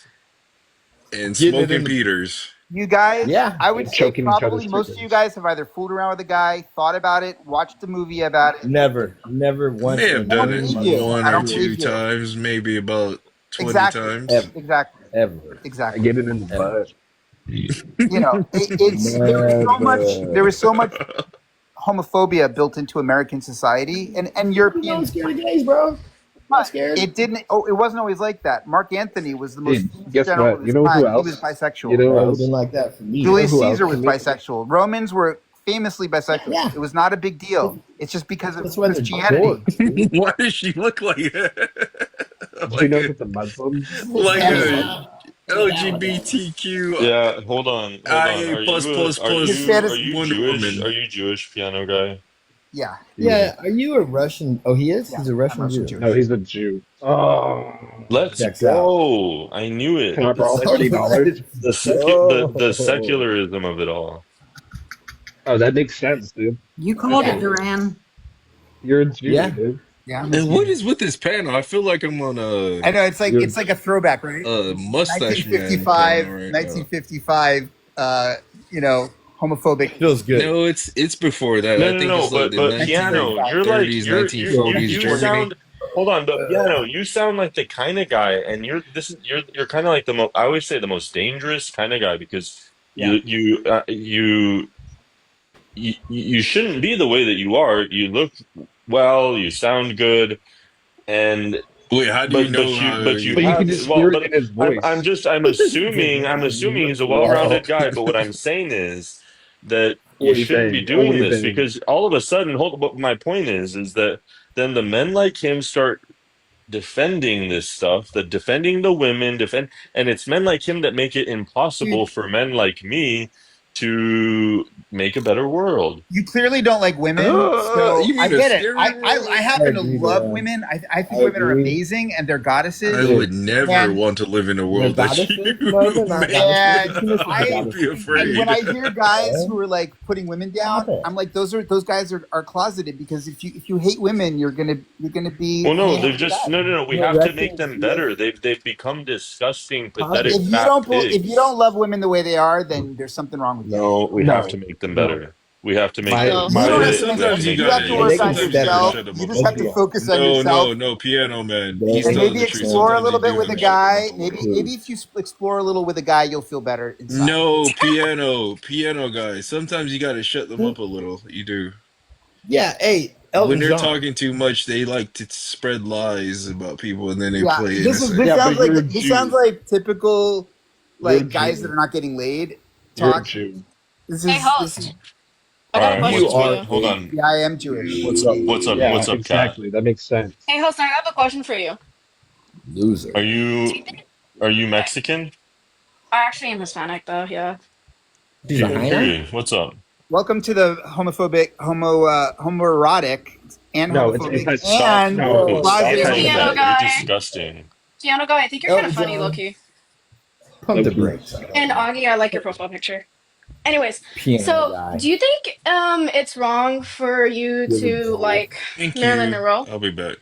Getting it in smoking the Peters. You guys, Yeah. I would Like say choking each probably other's most of you chickens. guys have either fooled around with a guy, thought about it, watched a movie about it. Never once May have in I don't done it believe my you. one I or don't two believe you. times, maybe about 20 Exactly. times. Exactly. ever. I Exactly. get it in the butt. You know, it's there was so much homophobia built into American society and European. scared of gays, bro. Not scared. It didn't. Oh, it wasn't always like that. Mark Antony was the most Dude, famous guess general what? of You his know who time. He was else? bisexual. You know who It else? wasn't like that for me. Julius Who else? Caesar was Comedian. bisexual. Romans were famously bisexual. Yeah. It was not a big deal. It's just because of That's why they're Christianity. dorks, dude. Why does she look like that? Did you know that the Muslims? like Fantasy. a LGBTQ Yeah, hold on. IA Are plus you plus are plus His you are fantasy. you Wonder Jewish? Woman. Are you Jewish, piano guy? Yeah. Yeah. Are you a Russian? Oh, he is. Yeah. He's a I'm Russian Russian Jew. Jewish. No, he's a Jew. Oh, Let's Checks out. go. I knew it. can I borrow $30? The secularism of it all. Oh, that makes sense, dude. You called it, Duran. You're a Jew, Yeah. dude. Yeah. And what is with this panel? I feel like I'm on a I know it's like You're- a throwback, right? mustache man 1955, panel right now. 1955. You know, homophobic. Feels good. No, it's before that. I think No, it's like the but piano, you're like 1930s, you 1940s you Germany. sound. Hold on, but piano, you sound like the kind of guy, and you're kind of like the most. I always say the most dangerous kind of guy because you shouldn't be the way that you are. You look well, you sound good, and Wait, how do you know how but you But you have can just well, hear but it in his voice. I'm assuming he's a well-rounded guy. But what I'm saying is that you What are you shouldn't be saying? doing What are you this saying? because all of a sudden, but my point is that then the men like him start defending this stuff, defending the women, and it's men like him that make it impossible Dude, for men like me to make a better world. you clearly don't like women, so you mean I a get it. stereotype? I happen to agree, love Duran. women. I I think women are agree. amazing and they're goddesses. I would never And- want to live in a world that goddesses? you No, they're not make. goddesses. I would be And afraid. when I hear guys who are like putting women down, Stop it. I'm like, those guys are closeted because if you hate women, you're gonna be. Well, no, a they're bad just guy. no. We No, have to that's make it. them See, better. They've become disgusting, pathetic If you fat don't pigs. if you don't love women the way they are, then there's something wrong with you. No, we No. have to make them better. We have to make My- them. You don't have to Sometimes make you you have to gotta- work on sometimes you gotta yourself. shut them You up. just have to focus on yourself. No, piano man. And He's And telling maybe the truth. explore a Sometimes little you bit do with a have to shut guy. them up. Maybe if you explore a little with a guy, you'll feel better inside. No, piano guy. Sometimes you gotta shut them up a little. You do. Yeah. Hey, Elton When they're John. talking too much, they like to spread lies about people, and then they Yeah, play this innocent. sounds but you're a like Jew. sounds like typical You're a like guys Jew. that are not getting laid You're a talk. Jew. This Hey, is host. I got a All right, question for you. hold on. yeah, I am Jewish. What's up? What's up? Yeah, What's up, Kat? exactly. That makes sense. Hey, host, I have a question for you. Loser. Are you Mexican? I actually am Hispanic, though. Yeah. She's a hyena? Period. What's up? Welcome to the homoerotic and No, it's homophobic anti- and no. Stop closeted saying Piano that. guy. You're disgusting. Piano guy, I think you're kind of funny, John. Loki. Pump the Low-key. brakes. And Augie, I like your profile picture. Anyways, Piano so guy. do you think it's wrong for you to like Thank Marilyn you. Monroe? I'll be back.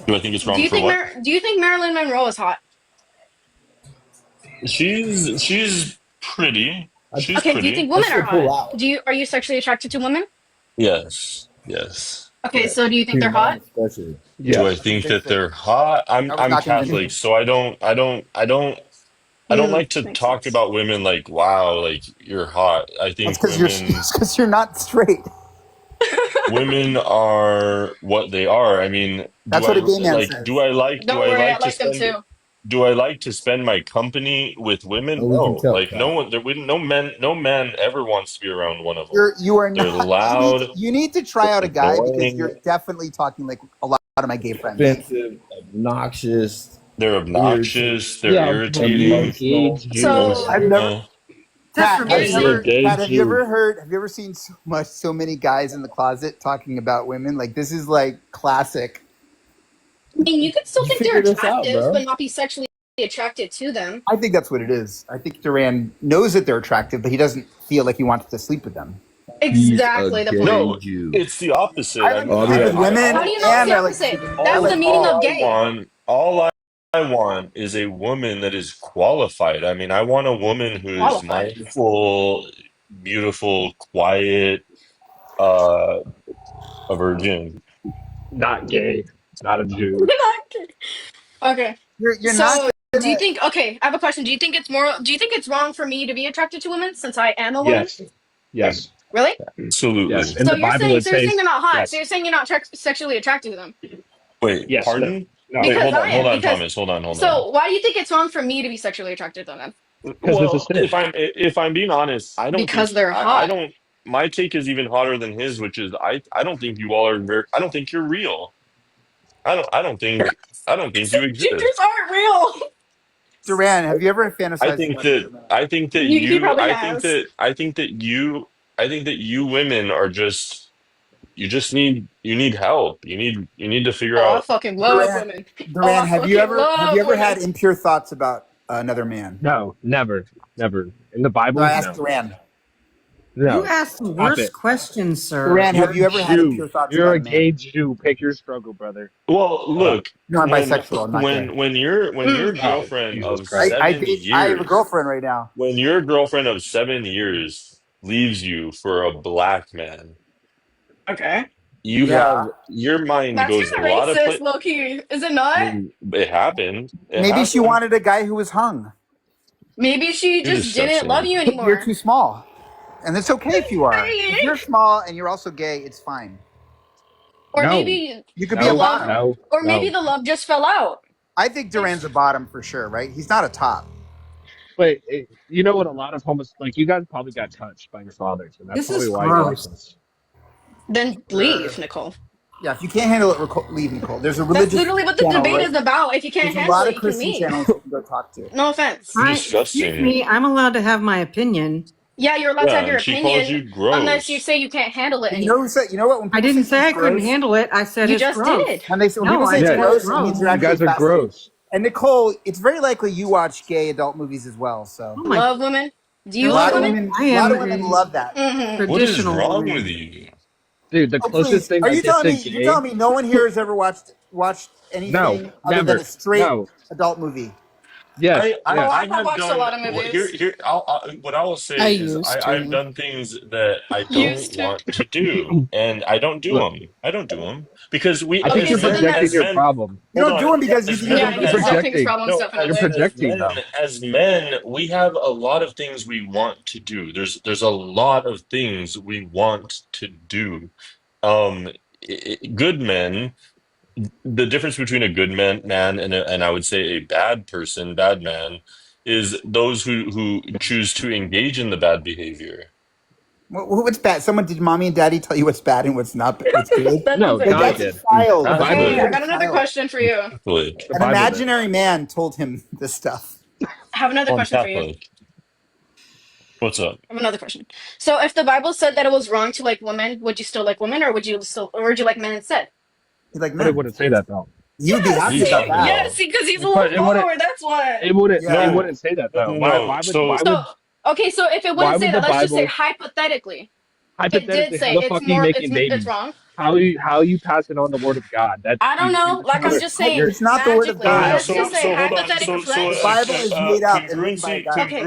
Do I think it's Do wrong you for think what? do you think Marilyn Monroe is hot? She's pretty. She's Okay, do you pretty. think women are Let's pull hot? out. Are you sexually attracted to women? Yes. Okay, so do you think they're hot? Especially. Do I Yes. think that they're hot? I'm That was not Catholic, convincing. so I don't like to Makes talk sense. about women like, wow, like you're hot. I That's think because you're not straight. women are what they are. I mean, That's what a gay man says. do I like Don't worry, I like them too. do I like to spend my company with women? Oh, we can No. tell, Like Kat. no man ever wants to be around one of them. You are They're not. loud. You need to try out a guy because annoying. you're definitely talking like a lot of my gay friends. Expensive, obnoxious. They're obnoxious, they're Yeah, irritating. emotional. So I've never. Uh, Pat, That's have for you me. ever, Pat, have you ever seen so many guys in the closet talking about women? Like this is like classic. I mean, you could still You think they're figure this out, attractive, bro. but not be sexually attracted to them. I think that's what it is. I think Duran knows that they're attractive, but he doesn't feel like he wants to sleep with them. Exactly the point. No, it's the opposite. I like women How do you know it's the opposite? That's the meaning of gay. All I I want is a woman that is qualified. I mean, I want a woman who is Qualified. mindful, beautiful, quiet, uh, a virgin. Not gay. Not a Jew. Okay. You're not So, do you gonna. think? Okay, I have a question. Do you think it's moral? Do you think it's wrong for me to be attracted to women since I am a woman? Yes. Yes. Really? Yes. Absolutely. In So the Bible it so you're saying says they're not hot. So yes. you're saying you're not sexually attracted to them Wait, Yes. No. pardon? No. Wait, because I hold am. on, Because Thomas. Hold on, hold on. so why do you think it's wrong for me to be sexually attracted to them? Because it's a Well, sin. if I'm being honest, I don't think Because they're I hot. don't. My take is even hotter than his, which is I don't think you all are very. I don't think you're real. I don't think you Gingers exist. aren't real. Duran, have you ever fantasized about being a man? He probably has. I think that you women are just you need help. You need to figure Oh, I out. fucking love Duran, women. Oh, Duran, I fucking have you love ever women. had impure thoughts about another man? No. Never. Never. In the No, Bible, I asked no. Duran. You No. asked the Stop worst it. questions, sir. Duran, You're have a you ever had Jew. impure thoughts You're about a a man? gay Jew. Pick your struggle, brother. Well, look, No, I'm bisexual. I'm not gay. when your Oh, girlfriend Jesus of Christ. I have a 7 years, girlfriend right now. when your girlfriend of 7 years leaves you for a black man, Okay. you Yeah. have your mind That's goes kind a of lot of racist, place. low key. Is it not? I mean, it happened. It Maybe she happened. wanted a guy who was hung. Maybe she You're just didn't love disgusting. you You're anymore. too small. And it's okay if you are. Maybe. If you're small and you're also gay, it's fine. Or No. maybe You could be the a No. love, bottom. No. or maybe No. the love just fell out. I think Duran's a bottom for sure, right? He's not a top. But you know what? A lot of like you guys probably got touched by your fathers, and that's This is probably why you're like gross. this. Then leave, Nicole. Yeah, if you can't handle it, leave, Nicole. There's a That's religious literally what the channel, debate right? is about. If you can't There's a handle lot it, of you can Christian leave. channels you can go talk to. No offense. You're Excuse disgusting. me, I'm allowed to have my opinion. Yeah, you're allowed to Yeah, have your and she calls opinion you unless you gross. say you can't handle it And you know who anymore. said? You know what? When I people say didn't say something's I couldn't gross, handle it. I said You it's just gross. did. when people No, say I it's Yeah, said it's gross, it means gross. you're you actually guys are fascinated. gross. And Nicole, it's very likely you watch gay adult movies as well. So Oh my, Love women. Do a you love lot of hello. women? women, I a lot am of women a love that. Mm-hmm. What is traditional wrong woman. with you? Dude, the Oh closest please, thing are I you get telling to me? You're telling gay? me no one here has ever watched No, anything other than a never. straight No. adult movie? Yes. Oh, Yes. I I have have watched a lot done of what movies. what I will say I is used I've to. done things that I don't Used to. want to do, and I don't do Look, them. I don't do them because we I think Okay, you're so then projecting as your that's men, problem. You hold don't do on, them because you as think you're men yeah, going to be he's You're as projecting his projecting. problems no You're definitely. projecting though. as men we have a lot of things we want to do. There's a lot of things we want to do. Good men, the difference between a good man and I would say a bad person, bad man, is those who choose to engage in the bad behavior. What's bad? Did mommy and daddy tell you what's bad and what's not? What's good? That No, sounds like Like God that's you. a did. child. The That's Bible something to Okay, do did. I with got a another child. question for you. Catholic. The An Bible did. imaginary man told him this stuff. I have another On question for you. Catholic. What's up? I have another question. So, if the Bible said that it was wrong to like women, would you still like women, or would you like men instead? He's like, But it man, wouldn't say that though. you would be What are happy you Yes, about talking that. yes, about? because he's a little But it wouldn't. forward. That's why. It wouldn't. It Yeah. No, wouldn't say that though. Why? no. Why would? Why So So, would? okay, so if it Why wouldn't say would the that, let's just say Bible hypothetically, it did hypothetically? How say the fuck are you making it's babies? wrong. How are you passing on the word of God? That's I don't know. Like I'm you're just saying, you're It's not the word of magically. so God. Let's so just say so hold on. hypothetically. The Bible is made up and written by a guy. Okay,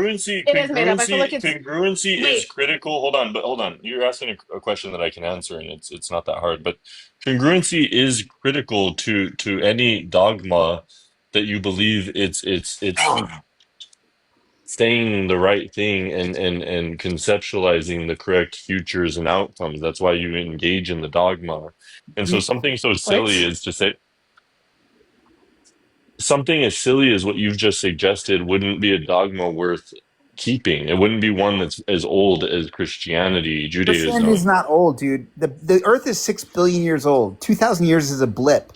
it is made up. I feel like it's congruency is wait. critical. Hold on. You're asking a question that I can answer, and it's not that hard. But congruency is critical to any dogma that you believe it's saying the right thing and conceptualizing the correct futures and outcomes. That's why you engage in the dogma. And so something so silly What? is to say something as silly as what you've just suggested wouldn't be a dogma worth keeping. It wouldn't be one that's as old as Christianity, Christianity is Judaism. not old, dude. The Earth is 6 billion years old. 2,000 years is a blip.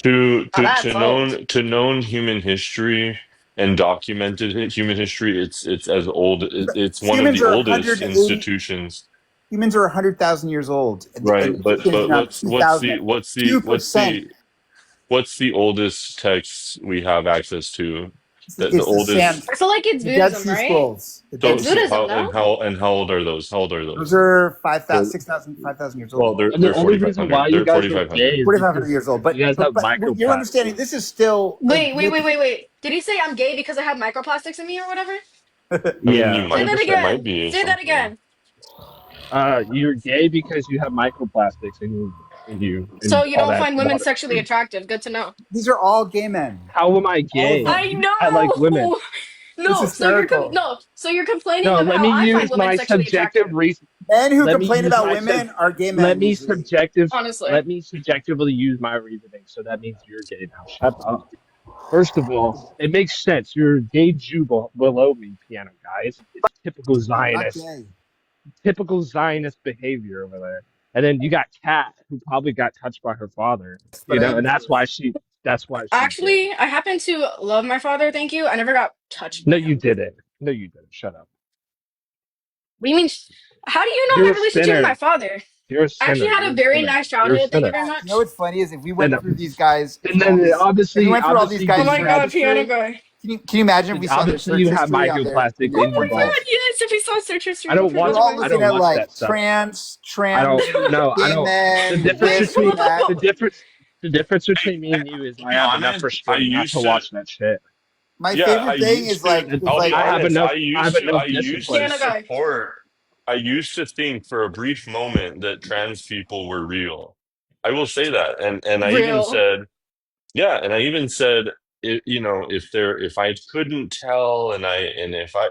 Oh, that's old. To known human history and documented human history, it's as old. It's one of Humans the are oldest 180. institutions. Humans are 100,000 years old. Right, And but Christianity now what's 2,000. 2%. what's the oldest texts we have access to? The It's the sand. oldest. I feel like it's The Dead Buddhism, Sea right? Scrolls. The So Dead It's Sea. Buddhism, how old are those? How old are Those those? are 5,000, They're, 6,000, 5,000 years well, old. they're And the they're only forty five reason why hundred. you They're guys forty are five gay hundred. is 4,500 years because old. you guys have But you're understanding. microplastics. This is still like Wait. Did he say I'm gay because I have microplastics in me or whatever? I mean, Yeah. Say that it might again. be Say that something. again. You're gay because you have microplastics in you So and you all don't that find women water. sexually attractive. Good to know. these are all gay men. How am I All of gay? them. I I like women. know. It's No, so you're hysterical. so you're complaining No, of let how me I find use women my sexually subjective attractive. reason. Men who Let me complain use about my women are gay let men me usually. Honestly. let me subjectively use my reasoning. So that means you're gay now. Shut up. First of all, it makes sense. You're a gay Jew below me, piano guy. It's typical I'm not Zionist. gay. Typical Zionist behavior over there. And then you got Kat, who probably got touched by her father, But you I know, am and Jewish. that's why she's gay. Actually, I happen to love my father, thank you. I never got touched No, by you him. didn't. No, you didn't. Shut up. What do you mean? How do you know You're my a relationship with my sinner. father? You're a I actually sinner. had You're a a very sinner. nice You're a childhood. Thank you sinner. very You know much. what's funny is if we And went through these guys and through all then these, if we went through all these obviously Oh guys' my you god, piano registry, guy. can you imagine if we saw their obviously search you have history on their microplastics Oh in my your Instagram? god, balls. yes, if we saw search history, I don't pretty We're much watch all what? I looking don't at watch like that stuff. I don't no, I gay don't the men, difference this between and that. the difference I, between me and you is I'll I be have enough honest. I restraint not to used to. watch that shit. My Yeah, I favorite thing used is to. like And is I'll be like honest. I have enough I used to discipline. Piano guy. support. I used to think for a brief moment that trans people were real. I will say that, and I even Real. said, yeah, and I even said, you know, if I couldn't tell, and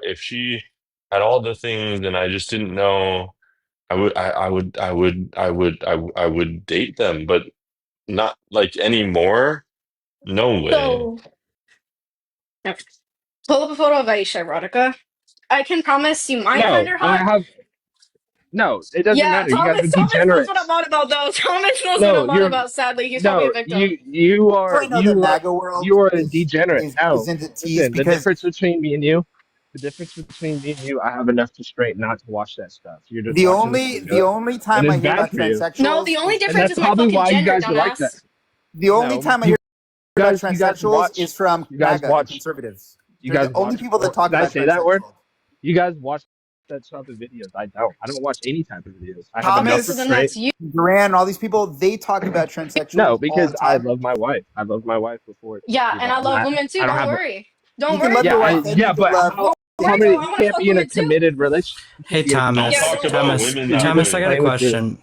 if she had all the things, and I just didn't know, I would date them, but not like anymore. No way. So, okay. Pull up a photo of Aisha Erotica. I can promise you might find No, her I hot. have no, it doesn't Yeah, matter. You guys are Thomas knows what I'm degenerates. on about though. Thomas knows what No, I'm on you're about, sadly. He's probably a no, victim. so I know the MAGA you world are a degenerate. is No. into tease Listen, because the difference between me and you, I have enough restraint not to watch that stuff. You're just the watching the only the video, only and time it's I hear bad about for you. No, the transsexuals only is And difference that's is my probably fucking why you gender, guys are like that. dumbass. the only No, time I hear about you guys transsexuals is from you guys MAGA and watch, conservatives. you They're guys the only watch, people that talk did I about say that word? transsexuals. You guys watch that type of videos. I don't watch any type of videos. I have enough So Thomas, then restraint. that's you. Duran, all these people, they talk about No, transsexuals all because the I time. love my wife. I loved my wife before, Yeah, you and know, I and love women too. I don't Don't have, worry. You Don't can worry. love yeah, your wife and you can but love Don't gay how worry many, though. people. I you want to can't fuck be in a women too. committed relationship. You can't Hey be in a Don't committed Yeah, talk don't about worry. Thomas, women You're that just Thomas, I got way. a playing with your, question.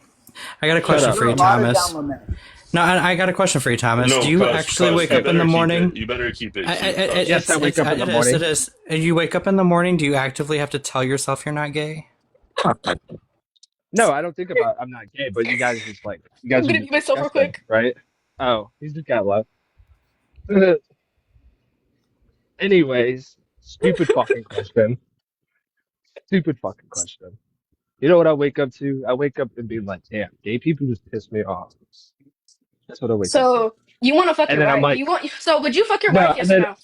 I got a shut question up. for You're a you, lot of Thomas. down men. No, I got a question for you, Thomas. Do No, you cuss, actually cuss. wake You up in the better keep it. morning? You better keep it cute, cuss. Yes, I wake up in the morning. It is. And you wake up in the morning. Do you actively have to tell yourself you're not gay? No, I don't think about I'm not gay, but you guys just like you I'm guys are gonna just mute myself real disgusting, quick. right? Oh, he's just got love. Anyways, stupid fucking question. Stupid fucking question. You know what I wake up to? I wake up and be like, damn, gay people just piss me off. That's what I wake up to. So you want to fuck And your then I'm wife? like, You want? So would you fuck your no, wife? Yes or no?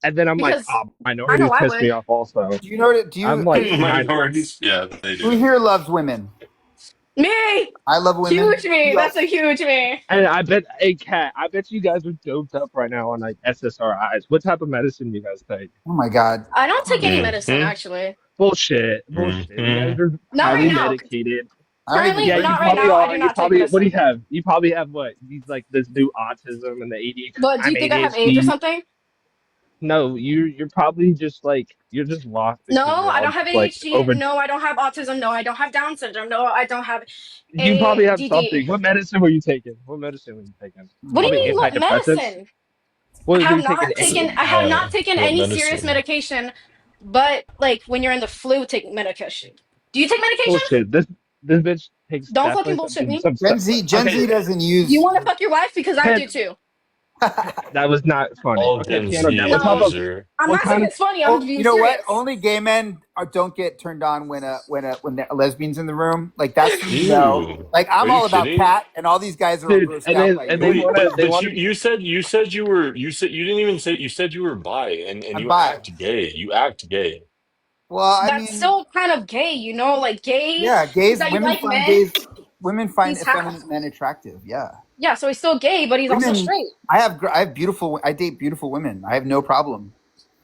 and then I'm like, Because oh, I know minorities I piss me would. off also. Do you know do I'm you like Minorities. Yeah, they who do. here loves women? Me, I love women. huge me. Who That's else? a huge me. and I bet, hey, Kat, I bet you guys are doped up right now on like SSRIs. What type of medicine do you guys take? Oh my god. I don't take any medicine Mm-hmm. actually. Bullshit. You guys Mm-hmm. are Not right highly now. medicated. I don't even Currently, Yeah, drink you not right probably now. I are. do You not take probably, what do you medicine. have? You probably have what? These like this new autism and the ADHD. But do I'm you think I have AIDS or ADHD. something? No, you're probably just like you're just lost No, because you're I all don't have just like ADHD. over. No, I don't have autism. No, I don't have Down syndrome. No, I don't have You probably have ADD. something. What medicine were you taking? What medicine were you taking? What do you Probably mean, what antidepressants. medicine? What I were have you taking? not taken. I have not taken What any serious medicine? medication. But like when you're in the flu, take medication. Do you take medication? Bullshit. This bitch takes Don't fucking definitely bullshit me. some Gen stuff. Z Gen Okay, Z doesn't You use want to fuck your wife because I do Ken, too. that was not funny. All Okay, Gen piano guy. Z What type No, of loser. I'm what not saying kind of it's funny. I'm well, being you know what? serious. Only gay men don't get turned on when there are lesbians in the room. Like that's when you know. Ew. Like Are I'm you all about kidding? Cat, and all these guys are all dude? grossed out by And you. they Wait, wanna but they you said you were you didn't even say you said you were bi and I'm you bi. act gay. You act gay. Well, I That's mean, still kind of gay, you know? Like gay yeah, is gays. that you like men. Women find He's half. effeminate men attractive. Yeah, Yeah, so he's still gay, but he's also women. straight. I have beautiful. I date beautiful women. I have no problem.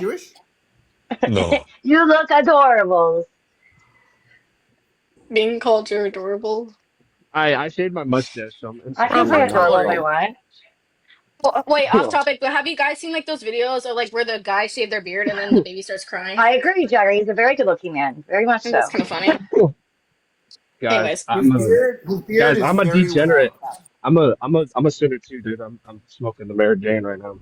Jewish? No. You look adorable. Being called you're adorable. I shaved my mustache, so I'm I insecure think you're right now. adorable. So Wait, what? Well, wait, off topic, but have you guys seen like those videos of like where the guy shaved their beard and then the baby starts crying? I agree, Jerry. He's a very good-looking man, very much I think that's so. kind of funny. Guys, Anyways, His beard is I'm a very well degenerate. cut. I'm a sinner too, dude. I'm smoking the Mary Jane right now.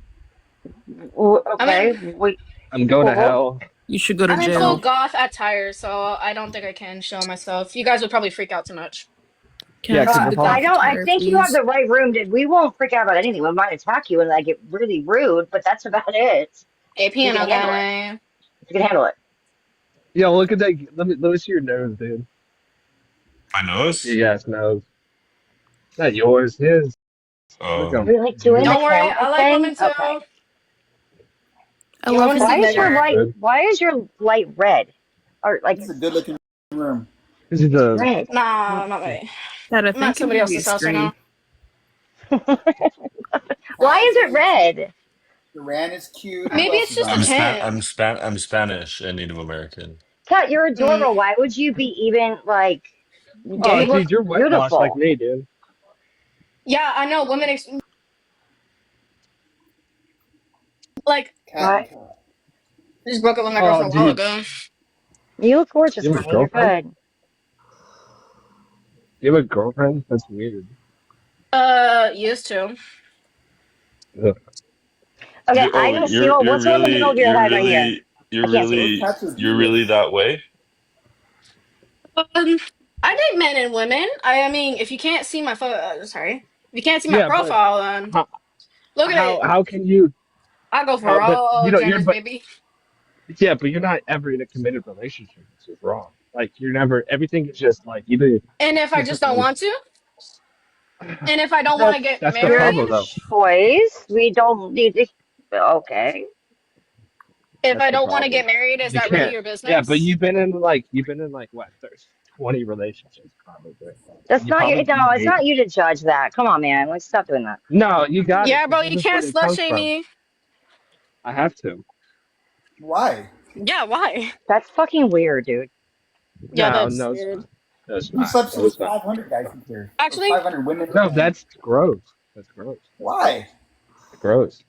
I Okay, mean, wait. I'm going to Well, hell. You should go to I'm in full jail. goth attire, so I don't think I can show myself. You guys would probably freak out too much. Can Yeah, I see because the if I'm goth I attire, think you have please? the right room. We won't freak out about anything. We might attack you and like get really rude, but that's about it. Hey, If you piano can handle it. guy. If you can handle it. yo, look at that. Let me see your nose, dude. My nose? Yeah, it's nose. Not yours, his. Look Oh. at him. You're like doing the Don't worry, I camera like thing. women too. Okay. I You love want to his see Why is your bigger? light? Good. Why is your light red? Or like It's a good looking room. This is the. red? Nah, not me. that. I I'm at think somebody it else's house right now. Why is it red? Duran is cute. Who Maybe else it's is just on a I'm there? Span. tint. I'm Spanish and Native American. Kat, you're Mm. adorable. Why would you be even like? You Oh, look dude, you're whitewashed like beautiful. me, dude. Yeah, I know. Women like Cat and What? cat. I just broke up with my Oh, girlfriend a while dude, ago. You look gorgeous, you have a honey. You're girlfriend? good. You have a girlfriend? That's weird. Used to. Ugh. Okay, You I oh don't see what's in the middle of your head right here. I can't see. Those cats is you're really beautiful. that way? I date men and women. I mean, if you can't see my sorry, if you can't see my Yeah, but profile, then how look at it. how can you? I go for How? But you all know, you're genders, but baby. yeah, but you're not ever in a committed relationship. This is wrong. Like you're never. Everything is just like either. And if I just don't Like, want to, and if I don't want to get that's the Your problem, married, though. choice. We don't need to. Okay. if That's I the don't want to problem. get married, is You that really can't. your Yeah, but business? you've been in like what? There's 20 relationships probably. That's You not your. probably No, it's date. not you to judge that. Come on, man. Let's stop doing that. No, you got it. Yeah, bro, Because this you is where can't it slut comes shame from. me. I have to. Why? Yeah, why? That's fucking weird, dude. Yeah, No, that's no, it's weird. not. No, it's You not. slept No, with it's not. 500 guys in here. Or Actually, 500 women. No, that's gross. That's gross. Why? Gross.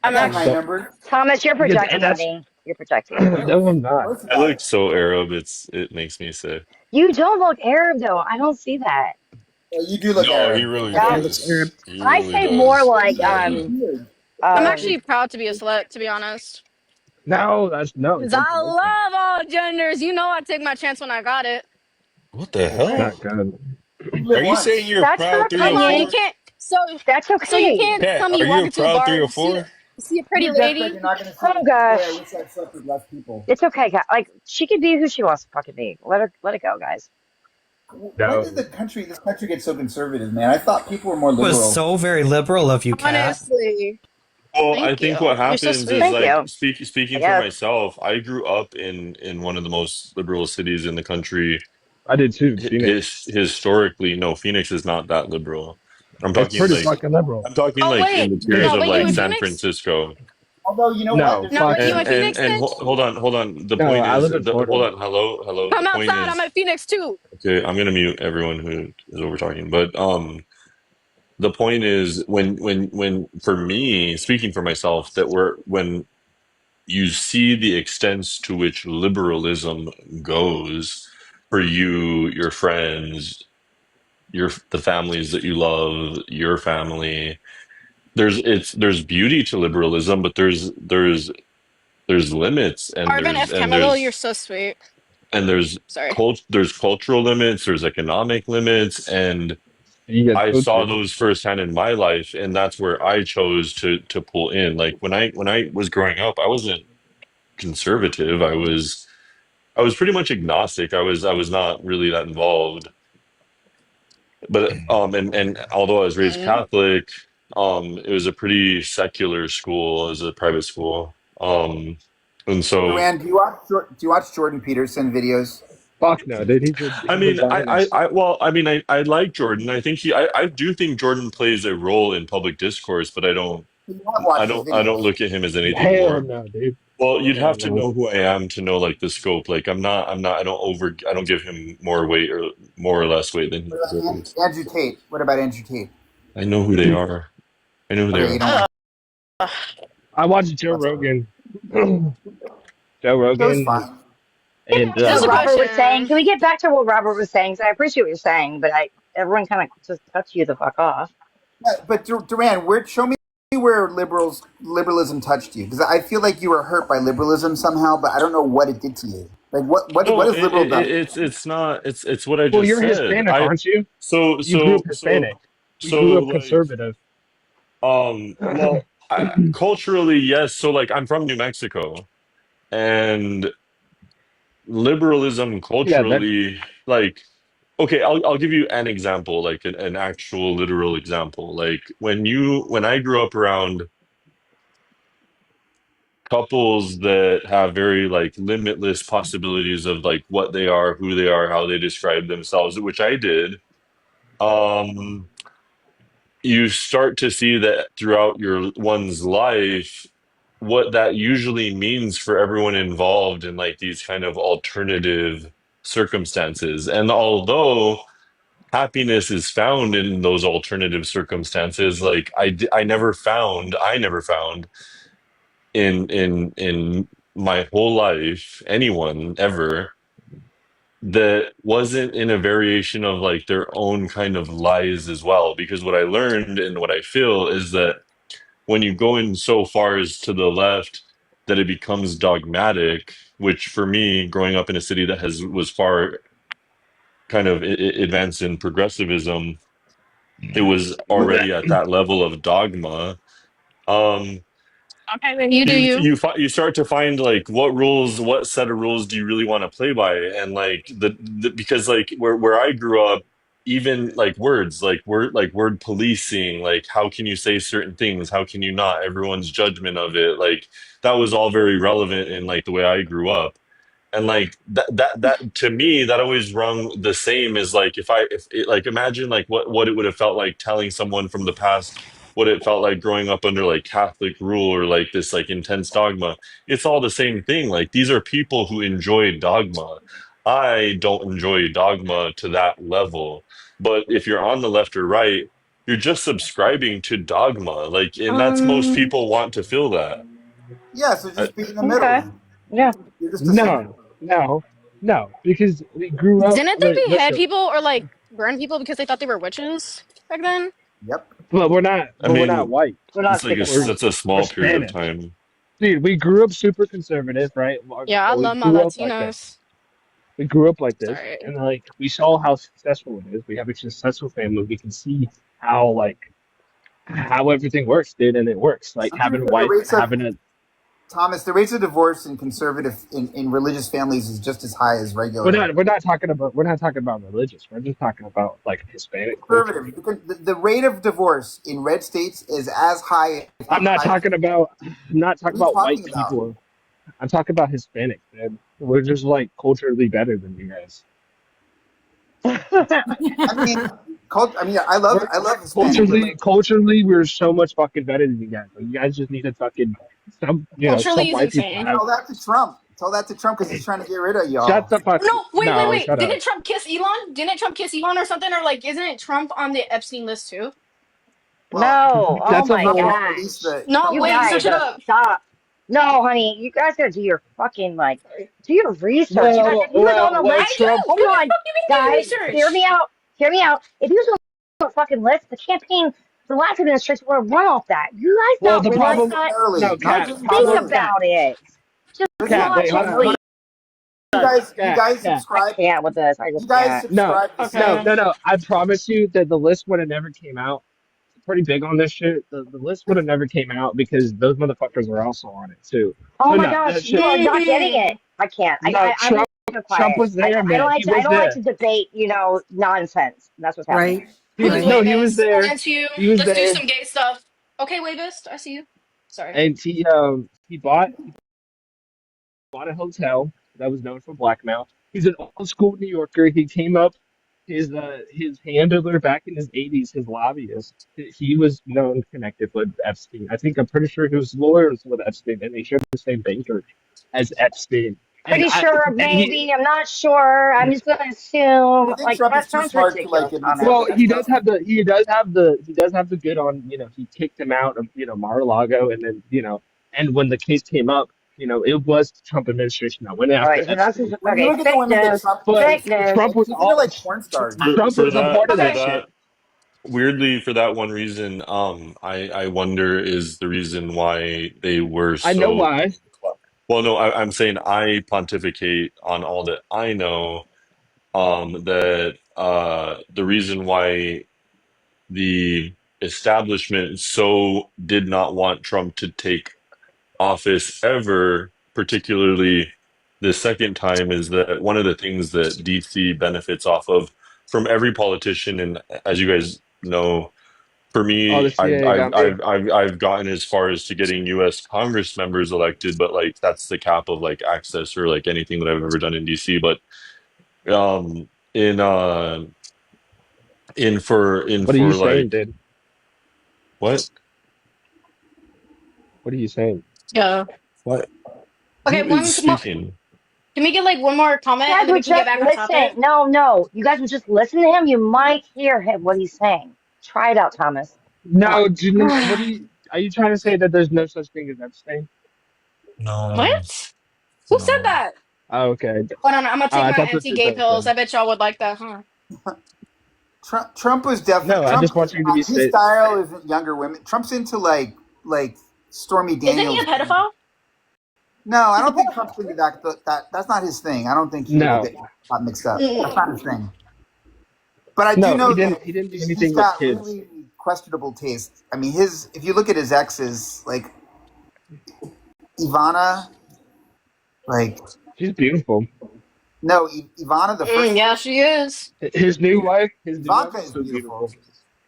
I I'm got my actually. number. Thomas, you're Because projecting, and that's honey. You're projecting. no, I'm not. Close I about look it. so Arab. It makes me sick. You don't look Arab though. I don't see that. Well, you do look No, he Arab. really Yeah, That looks does. Arab. He I really say more does. like And I'm um actually proud to be a slut, to be honest. No, that's no. 'Cause Don't I promote that. love all genders. You know I take my chance when I got it. what the That's hell? not good. You Are live you saying once. you're a that's her proud Come on, you opinion. 304? can't. That's So you okay. can't Cat, tell me are you you walk a into a proud bar, see a On pretty your deathbed, lady. you're not going to Oh say, boy, I gosh. wish I'd slept with less people. It's okay, Kat. Like she can be who she wants to fucking be. Let it go, guys. When did this country get so conservative, man? I thought people were more It was liberal. so very liberal of you, Kat. Honestly. Well, I Thank you. think what You're so happens is sweet. Thank like you. I speaking for guess. myself. I grew up in one of the most liberal cities in the country. I did too. Phoenix. Historically, no, Phoenix is not that liberal. I'm It's talking pretty like fucking liberal. Oh like in wait, the tiers no, of wait. You like in San Phoenix? Francisco. Although, you know what? No, There's No, fuck wait. You no. in Phoenix then? Hold on. The No, point I is, live in Florida. hold on. Hello. The Come point outside. I'm is, at Phoenix too. okay, I'm gonna mute everyone who is over talking. But the point is when for me, speaking for myself, that when you see the extents to which liberalism goes for you, your friends, the families that you love, your family. There's beauty to liberalism, but there's limits, and Arvin F. Camelo, you're so sweet. there's Sorry. there's cultural limits, there's economic limits, and You get I saw filtered. those firsthand in my life, and that's where I chose to pull in. Like when I was growing up, I wasn't conservative. I was pretty much agnostic. I was not really that involved. But and although I was raised Mm. Catholic, it was a pretty secular school. It was a private school. And so Duran, do you watch Jordan Peterson videos? Fuck no, dude. He's I a mean, Zionist. I like Jordan. I think I do think Jordan plays a role in public discourse, but You have watched his I don't videos. look at him as anything Hell more. no, dude. Well, you'd Hell have to no. know who I am to know like the scope. Like I don't give him more weight or more or less weight than he What about deserves. Andrew Tate? What about Andrew Tate? I know who they are. I know who they Okay, you are. don't like. I watched Joe Rogan. Joe Joe's Rogan fine. and That's Just a what Robert was saying. question. Can we get back to what Robert was saying? 'Cause I appreciate what you're saying, but everyone kind of just cuts you the fuck off. Yeah, but Duran, show me where liberalism touched you, because I feel like you were hurt by liberalism somehow, but I don't know what it did to you. Like what No, has liberal done? it's not. It's what I well, just you're said. Hispanic, aren't you? So You grew so up so Hispanic. You so grew up like conservative. well, culturally, yes. So like I'm from New Mexico, and liberalism Yeah, that culturally, like, okay, I'll give you an example, like an actual literal example. Like when I grew up around couples that have very like limitless possibilities of like what they are, who they are, how they describe themselves, which I did. Um, you start to see that throughout your one's life, what that usually means for everyone involved in like these kind of alternative circumstances. And although happiness is found in those alternative circumstances, like I never found in my whole life anyone ever that wasn't in a variation of like their own kind of lies as well. Because what I learned and what I feel is that when you go in so far as to the left that it becomes dogmatic, which for me, growing up in a city that was far kind of advanced in progressivism, it was already at that level of dogma. Um, Okay, then you do you. you start to find like what set of rules do you really want to play by, and like the because like where I grew up, even like word policing, like how can you say certain things, how can you not, everyone's judgment of it, like that was all very relevant in like the way I grew up. And like that to me, that always rung the same as like if it, like imagine like what it would have felt like telling someone from the past what it felt like growing up under like Catholic rule or like this like intense dogma. It's all the same thing. Like these are people who enjoy dogma. I don't enjoy dogma to that level. But if you're on the left or right, you're just subscribing to dogma. Like, and that's most Um. people want to feel that. Yeah, so I, just be in the middle. Okay. Yeah. You're just a center. no, because we grew up. Didn't they Like, behead listen, people or like burn people because they thought they were witches back then? Yep. but we're not. I But we're not mean, white. We're it's not like sticking We're white. that's a we're small period of Spanish. time. Dude, we grew up super conservative, right? Yeah, I We love my grew up like this. Latinos. We grew up like this, Sorry. and like we saw how successful it is. We have a successful family. We can see how how everything works, dude, and it works. Like I'm pretty having sure the white, rates of having a. Thomas, the rates of divorce in conservative in religious families is just as high as We're regular. not. We're not talking about. We're not talking about religious. We're just talking about like Hispanic culture. Conservative. The rate of divorce in red states is as high. If I'm not not higher. talking about. I'm not talking What are you about white talking about? people. I'm talking about Hispanics, man. We're just like culturally better than you guys. I mean, I love Hispanic. Culturally, we're so much fucking better than you guys. Like, you guys just need to fucking Culturally some is white people insane. have. Tell that to Trump. Tell that to Trump because he's trying to get rid of Shut y'all. the fuck. No, No, wait. shut up. Didn't Trump kiss Elon? Didn't Trump kiss Elon or something? Or like, isn't it Trump on the Epstein list too? No. Oh That's a my whole. gosh. No, You wait, guys search it are up. stop. No, honey, you guys gotta do your fucking do your research. You guys on the Well, list. I do. Trump. Hold What the on, fuck you mean do guys. Hear research? me out. Hear me out. If you was on the fucking list, the campaign, the last administration would have run off that. You guys Well, not the realize problem. that? No, Not cat. just Think Problem. barely. Cat. about it. Just Cat. Wait, watch hold it, on. please. You guys Cat. subscribe. I can't with this. I You just guys can't. No, subscribe to Okay. no. I promise you that the list would have never came out. Pretty big on this shit. The list would have never came out because those motherfuckers are also on it too. Oh So my no, that gosh, you shit. are not getting it. Mm-hmm. I can't. No, I'm Trump. gonna Trump quiet. was there, man. He I was don't like there. to debate, nonsense. That's what's happening. Right. Who's No, he was Waybus? there. That's you. He was Let's do there, some gay stuff. Okay, Waybus, I see you. Sorry. and he bought a hotel that was known for blackmail. He's an old school New Yorker. He came up his handler back in his 80s, his lobbyist. He was known connected with Epstein. I'm pretty sure he was lawyers with Epstein, and they shared the same banker as Epstein. Pretty sure, maybe. I'm not sure. I'm just gonna assume. I think Like Trump is that too sounds smart to like ridiculous, admit Thomas. something Well, like he that. does have the good on, he kicked him out of, Mar-a-Lago, and then, and when the case came up, it was the Trump administration that went All after right, so that's Epstein. When you okay. look at the Fake women that news. Trump But Fake dates, news. Trump was these are all like porn stars. Trump was a part of For that Okay. shit. that weirdly for that one reason, I wonder is the reason why they were I know so. why. Well, no, I'm saying I pontificate on all that I know. That the reason why the establishment so did not want Trump to take office ever, particularly the second time, is that one of the things that DC benefits off of from every politician, and as you guys know, for Oh, the me, CIA bounty. I've gotten as far as to getting U.S. Congress members elected, but like that's the cap of like access or like anything that I've ever done in DC. But um, in in What are you for saying, like dude? what What are you saying? Yeah. what Okay, who is speaking? can we get like one more comment You and guys then we would can get just back on listen. topic? No. You guys would just listen to him. You might hear him what he's saying. Try it out, Thomas. Come No, on. are you trying to say that there's no such thing as Epstein? No, What? Who said no. that? Oh, okay. Hold on, I'm gonna take I my thought that's what anti-gay you're pills. saying. I bet y'all would like that, huh? Trump was definitely No, I Trump. just want you to be His safe. style isn't younger women. Trump's into like Stormy Isn't he a Daniels. pedophile? No, I don't think Trump's into that's not his thing. I don't think he will No, get got mixed up. That's Mm. not his thing. But I do no, know that he didn't do he's anything with got kids. really questionable taste. I mean, if you look at his exes, like Ivana, like She's beautiful. no, Ivana, the first Yeah, she is. His new wife, Ivanka is is so beautiful. beautiful.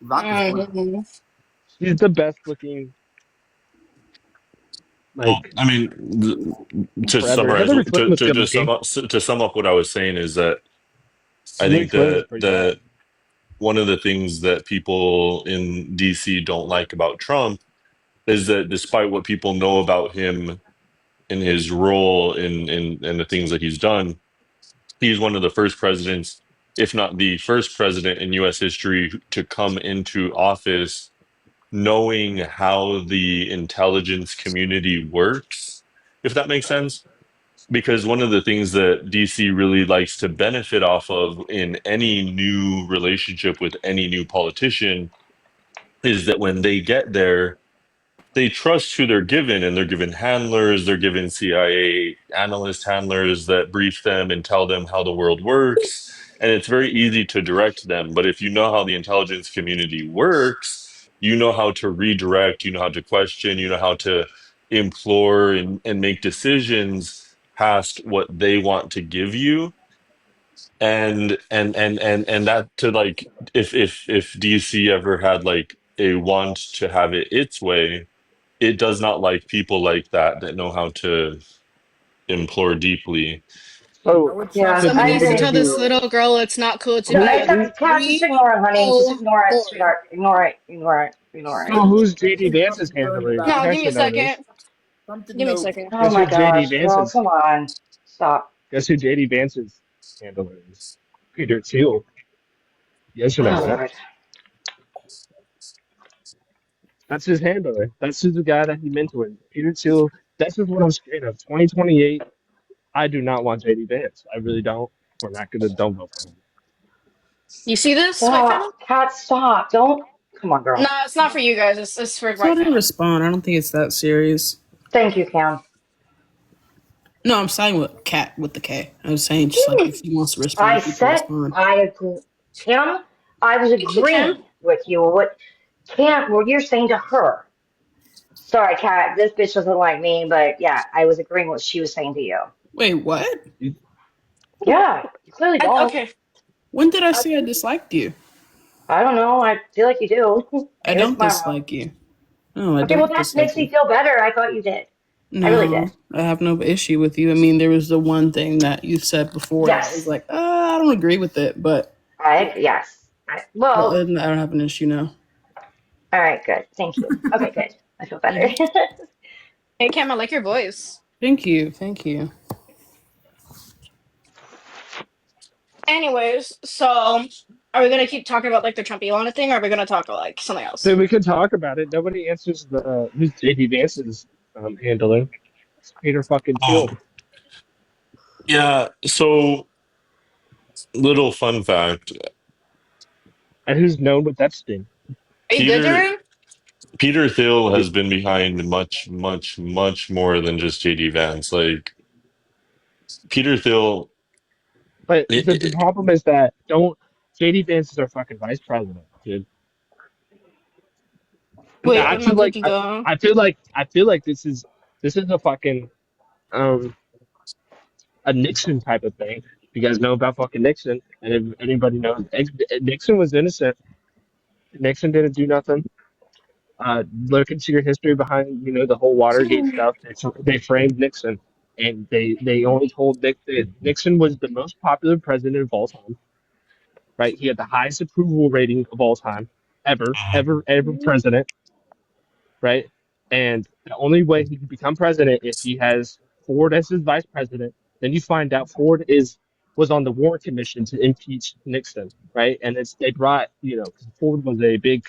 Ivanka's gorgeous. Mm-hmm. She's the best looking, Well, like, I mean, to forever. summarize, Hillary Clinton was good looking. to sum up what I was saying is that I Hillary think Clinton was that pretty bad. one of the things that people in DC don't like about Trump is that despite what people know about him and his role in the things that he's done, he's one of the first presidents, if not the first president in US history to come into office knowing how the intelligence community works, if that makes sense. Because one of the things that DC really likes to benefit off of in any new relationship with any new politician is that when they get there, they trust who they're given, and they're given handlers, they're given CIA analyst handlers that brief them and tell them how the world works. And it's very easy to direct them. But if you know how the intelligence community works, you know how to redirect, you know how to question, you know how to implore and make decisions past what they want to give you. And that to like if DC ever had like a want to have it its way, it does not like people like that know how to implore deeply. So, Yeah, Someone I needs to agree. tell this little girl it's not cool to No, be it's a okay, Kat, just ignore it, honey. Just ignore it, 3-year-old boy. sweetheart. Ignore it. Ignore it. Ignore it. so who's I JD think Trump Vance's is worried handler? about You No, guys give me a should know this. second. Trump didn't Give me a know. second. Oh Guess who my JD gosh, Vance girl, is? come on. Stop. Guess who JD Vance's handler is? Peter Thiel. You should know Oh, that. Lord. That's his handler. That's who's the guy that he mentored. Peter Thiel. That's just what I'm scared of. 2028. I do not want JD Vance. I really don't. We're not gonna don't vote for him. You see this, White Fennel? Stop. Kat, stop. Don't. Come on, No, girl. it's not for you guys. It's for So I White didn't Fennel. respond. I don't think it's that serious. Thank you, Cam. No, I'm saying with Cat with the K. I was saying just like if he wants to I respond, he can said respond. I agree. Kim, I was Thank you, Kim. agreeing with you. What you're saying to her. Sorry, Kat, this bitch doesn't like me, but yeah, I was agreeing with what she was saying to you. Wait, what? Yeah, you clearly don't. Okay. When did I say I disliked you? I don't know. I feel like you do. I Maybe it's don't my dislike you. No, I Okay, well don't that dislike makes me you. feel better. I thought you did. I really did. No, I have no issue with you. I mean, there was the one thing that you said before that was Yes. like, I don't agree with it, but Yes. other Well, than that, I don't have an issue now. all right, good. Thank you. Okay, good. I feel better. Hey, Cam, I like your voice. Thank you. Thank you. Anyways, so are we gonna keep talking about like the Trump Elon thing, or are we gonna talk like something else? So we can talk about it. Nobody answers the who's JD Vance's handler. It's Peter fucking Oh, Thiel. yeah. So, little fun fact: And who's known with Epstein? Are you good, Peter Darren? Peter Thiel has been behind much, much, much more than just JD Vance. Like Peter Thiel, But it, the it, problem is that don't JD Vance is our fucking vice president, dude. Wait, I I'm not feel like good to go. I feel like this is a fucking um a Nixon type of thing. You guys know about fucking Nixon, and if anybody knows, Nixon was innocent. Nixon didn't do nothing. Look into your history behind, the whole Watergate stuff. They framed Nixon, and they only told Nick that Nixon was the most popular president of all time. Right? He had the highest approval rating of all time, ever president. Right? And the only way he could become president if he has Ford as his vice president. Then you find out Ford was on the Warren Commission to impeach Nixon, right? And they brought, 'cause Ford was a big,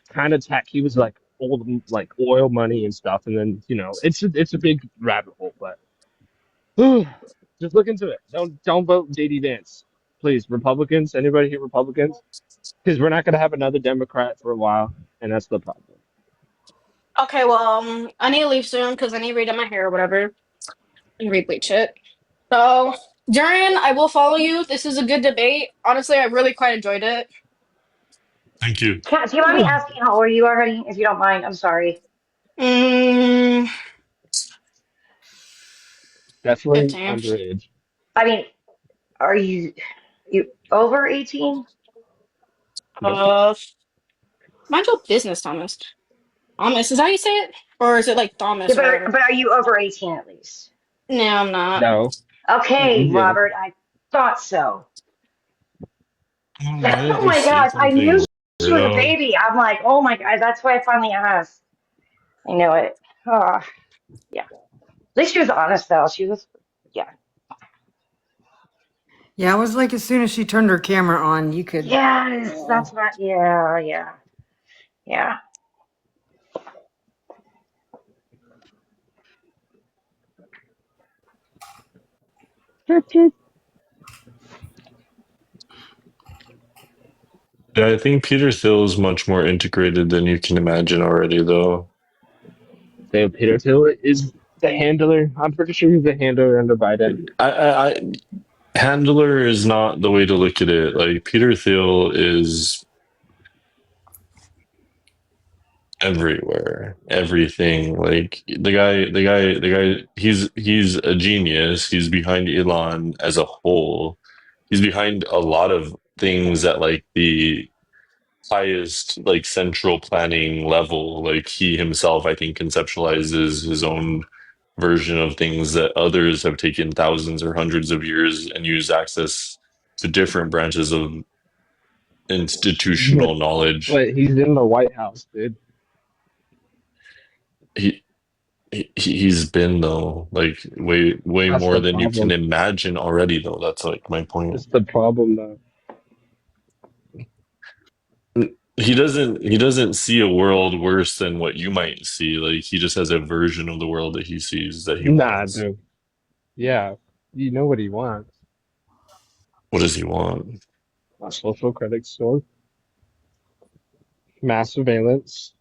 kind of tech. He was like old, like oil money and stuff. And then, it's a big rabbit hole, but just look into it. Don't vote JD Vance, please. Republicans, anybody here Republicans? Because we're not gonna have another Democrat for a while, and that's the problem. Okay, well, I need to leave soon because I need to read my hair or whatever and rebleach it. So, Darren, I will follow you. This is a good debate. Honestly, I really quite enjoyed it. thank you. Kat, do you mind me asking how old you are, honey? If you don't mind, I'm sorry. Mm, Definitely 15. underage. I mean, are you over 18? Nope. Mind your business, Thomas. Thomas, is that how you say it? Or is it like Yeah, Thomas or but whatever? are you over 18 at least? No, I'm not. No. Okay, Yeah. Robert, I thought so. Why didn't Oh you my say gosh, I knew something, she was a weirdo? baby. I'm like, oh my god, that's why I finally asked. I know it. Oh, yeah. At least she was honest though. She was, yeah. Yeah, it was like as soon as she turned her camera on, you could. Yes, that's right. Yeah, yeah, yeah. Yeah, I think Peter Thiel is much more integrated than you can imagine already, though. Sam Peter Thiel is the handler. I'm pretty sure he's the handler under Biden. I handler is not the way to look at it. Like Peter Thiel is everywhere, everything. Like the guy. He's a genius. He's behind Elon as a whole. He's behind a lot of things at like the highest like central planning level. Like he himself, I think, conceptualizes his own version of things that others have taken thousands or hundreds of years and used access to different branches of But institutional knowledge. but he's in the White House, dude. He he's been though like way That's more the than you can problem. imagine already though. That's like my That's point. the problem, though. He doesn't see a world worse than what you might see. Like he just has a version of the world that he sees that he Nah, wants. dude. Yeah, you know what he wants. What does he want? A social credit score, mass surveillance.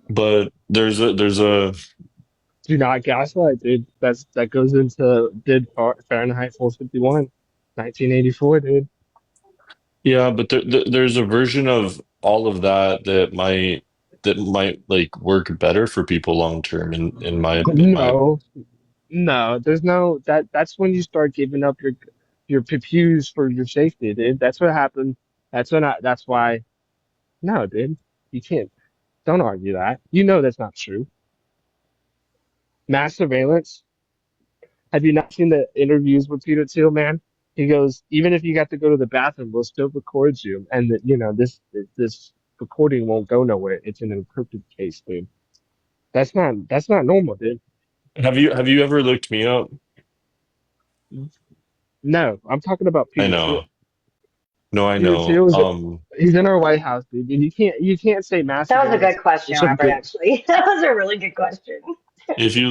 But there's a Do not gaslight, dude. That goes into Fahrenheit 451, 1984, dude. yeah, but there's a version of all of that that might like work better for people long term in my No, no, there's no that's when you start giving up your pews for your safety, dude. That's what happened. That's why no, dude. You can't don't argue that. You know that's not true. Mass surveillance. Have you not seen the interviews with Peter Thiel, man? He goes, even if you got to go to the bathroom, we'll still record you, and this recording won't go nowhere. It's an encrypted case, dude. That's not normal, dude. have you ever looked me up? No, I'm talking about I Peter know. Thiel. No, I Peter know. Thiel is he's in our White House, dude. And you can't say mass That was a surveillance. good question, It's some Robert, good. actually. That was a really good question. If you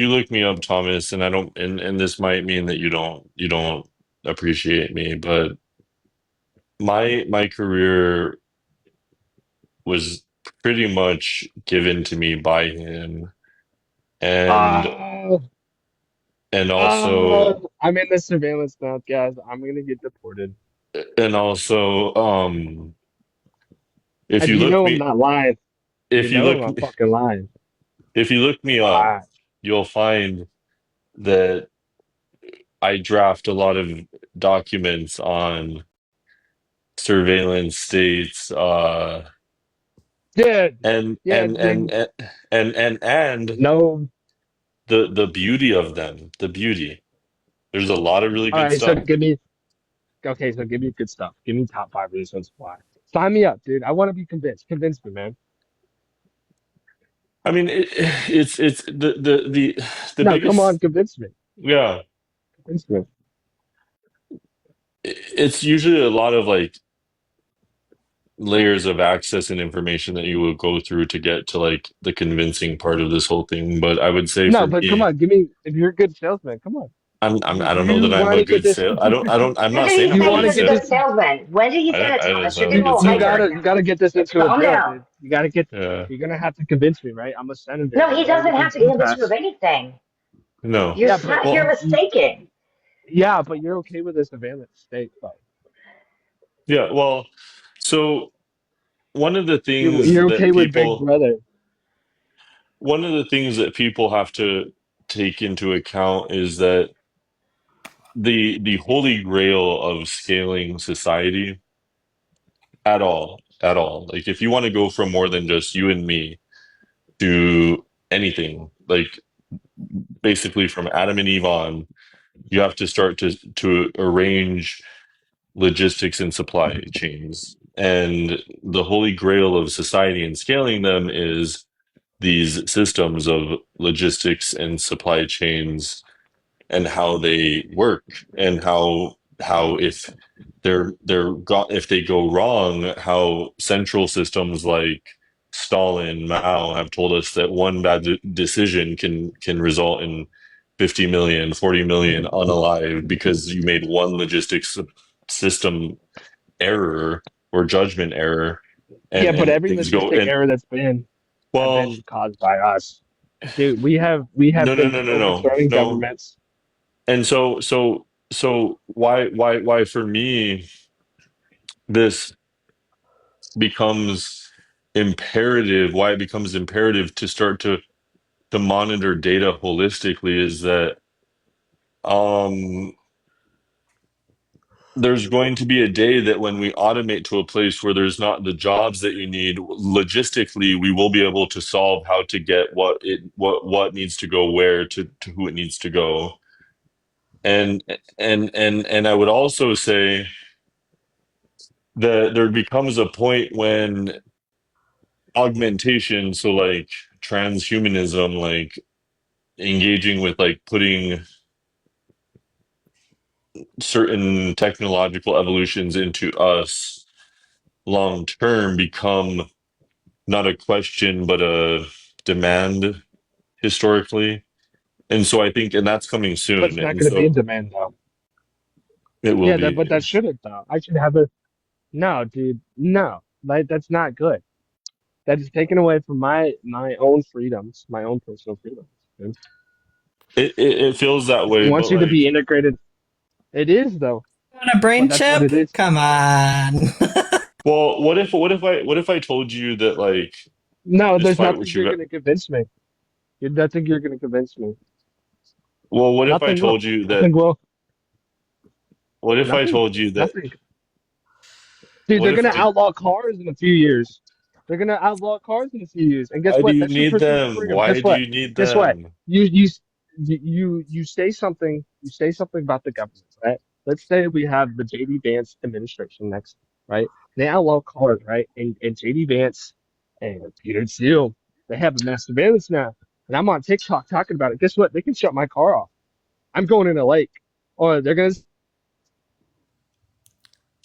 look me up, Thomas, and I don't, and this might mean that you don't appreciate me, but my career was pretty much given to me by him, and Oh, also I'm in the surveillance now, guys. I'm gonna get deported. and also if And you you look know I'm me not lying. You if you know I'm look not fucking lying. if you look me up, Why? you'll find that I draft a lot of documents on surveillance states, Dude. and Yeah, dude. and No. the beauty of them, the beauty. There's a lot of really All good right, so stuff. give me okay, so give me good stuff. Give me top 5 reasons why. Sign me up, dude. I want to be convinced. Convince me, man. I mean, it's the No, come on, biggest, convince me. yeah. Convince me. It's usually a lot of like layers of access and information that you will go through to get to like the convincing part of this whole thing. But I would say No, for but come me, on, give me if you're a good salesman, come on. I don't know You that I'm want a to get good this sale. I'm When not did he saying I'm you a say want he good to was a get sale. good this salesman? When did he say that, I didn't Thomas? say You're I'm a getting a good little you hyper salesman. right gotta now. you gotta get this into a Calm bill, down. dude. You gotta get Yeah. you're gonna have to convince me, right? I'm a senator, No, dude. he I gotta doesn't get have this to blue convince you pass. of anything. No. You're Yeah, but you're Well, mistaken. yeah, but you're okay with the surveillance state, though. yeah. Well, so one of the things You're that okay with Big people Brother. one of the things that people have to take into account is that the holy grail of scaling society at all, like if you want to go from more than just you and me to anything, like basically from Adam and Eve on, you have to start to arrange logistics and supply chains. And the holy grail of society and scaling them is these systems of logistics and supply chains and how they work, and how if they go wrong, how central systems like Stalin, Mao have told us that one bad decision can result in 50 million, 40 million unalive because you made one logistics system error or judgment error, Yeah, but and every things go. logistic And error that's been have well, been caused by us. Dude, we have been no, overthrowing no. governments. And so why for me this becomes imperative, why it becomes imperative to start to monitor data holistically is that um there's going to be a day that when we automate to a place where there's not the jobs that you need, logistically we will be able to solve how to get what needs to go where to who it needs to go. And and I would also say that there becomes a point when augmentation, so like transhumanism, like engaging with like putting certain technological evolutions into us long term, become not a question but a demand historically. And so I think, and that's coming But soon, it's not and going to be in so demand though. it will Yeah, that be. but that shouldn't though. I should have a no, dude. No, like that's not good. That is taken away from my own freedoms, my own personal freedoms. Dude. It feels that It way, but wants you to like, be integrated. It is though, Want a but brain that's what chip? it is. Come on. well, what if I told you that like, No, there's despite nothing what you're you, going to convince me. There's nothing you're going to convince me. well, what if I Nothing will. told you that, Nothing will. what if I Nothing. told you that, Nothing. Dude, what they're if gonna outlaw cars in a few years. They're gonna outlaw cars in a few years. And guess why do what? you That's your need personal them? freedom. Why Guess do what? you need Guess what? them? You say something. You say something about the government, right? Let's say we have the JD Vance administration next, right? They outlaw cars, right? And JD Vance and Peter Thiel, they have a mass surveillance now. And I'm on TikTok talking about it. Guess what? They can shut my car off. I'm going in a lake, or they're gonna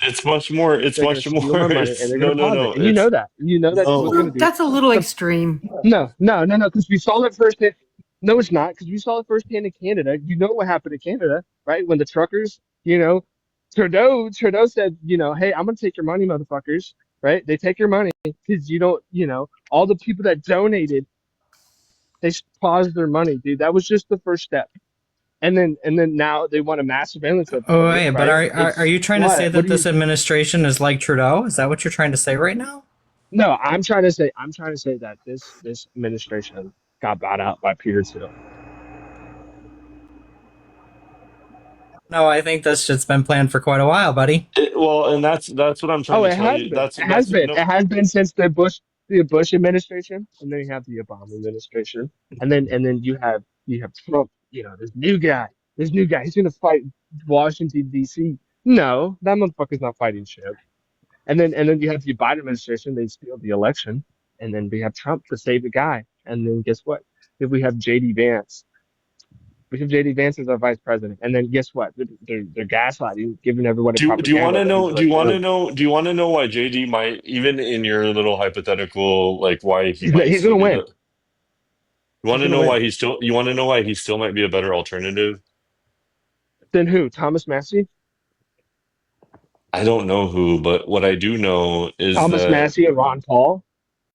It's much more. It's They're gonna much more. steal my money and It's they're no, gonna no, pause no. it. And you know It's that. You know that's what they're gonna no. do. That's a little But extreme. no, because we saw it firsthand. No, it's not, because we saw it firsthand in Canada. You know what happened in Canada, right? When the truckers, Trudeau said, hey, I'm gonna take your money, motherfuckers, right? They take your money because you don't, all the people that donated, they paused their money, dude. That was just the first step. And then now they want a mass surveillance of Oh, it, wait, but right? are you trying to say that this administration is like Trudeau? Is that what you're trying to say right now? No, I'm trying to say that this administration got bought out by Peter Thiel. No, I think this shit's been planned for quite a while, buddy. Well, and that's what I'm trying Oh, to it tell has you. been. That's It has been. no. It has been since the Bush administration, and then you have the Obama administration, and then you have Trump. This new guy. He's gonna fight Washington D.C. No, that motherfucker's not fighting shit. And then you have the Biden administration. They steal the election, and then we have Trump to save the guy. And then guess what? If we have J.D. Vance. We have J.D. Vance as our vice president, and then guess what? They're gaslighting, giving everybody Do you want propaganda. to know? Do Like, you want to know? Do you want to know why JD might, even in your little hypothetical, like why he might he's still gonna be win. the? You want He's to gonna know win. why he still? You want to know why he still might be a better alternative? Then who? Thomas Massey? I don't know who, but what I do know is Thomas that Massey and Ron Paul?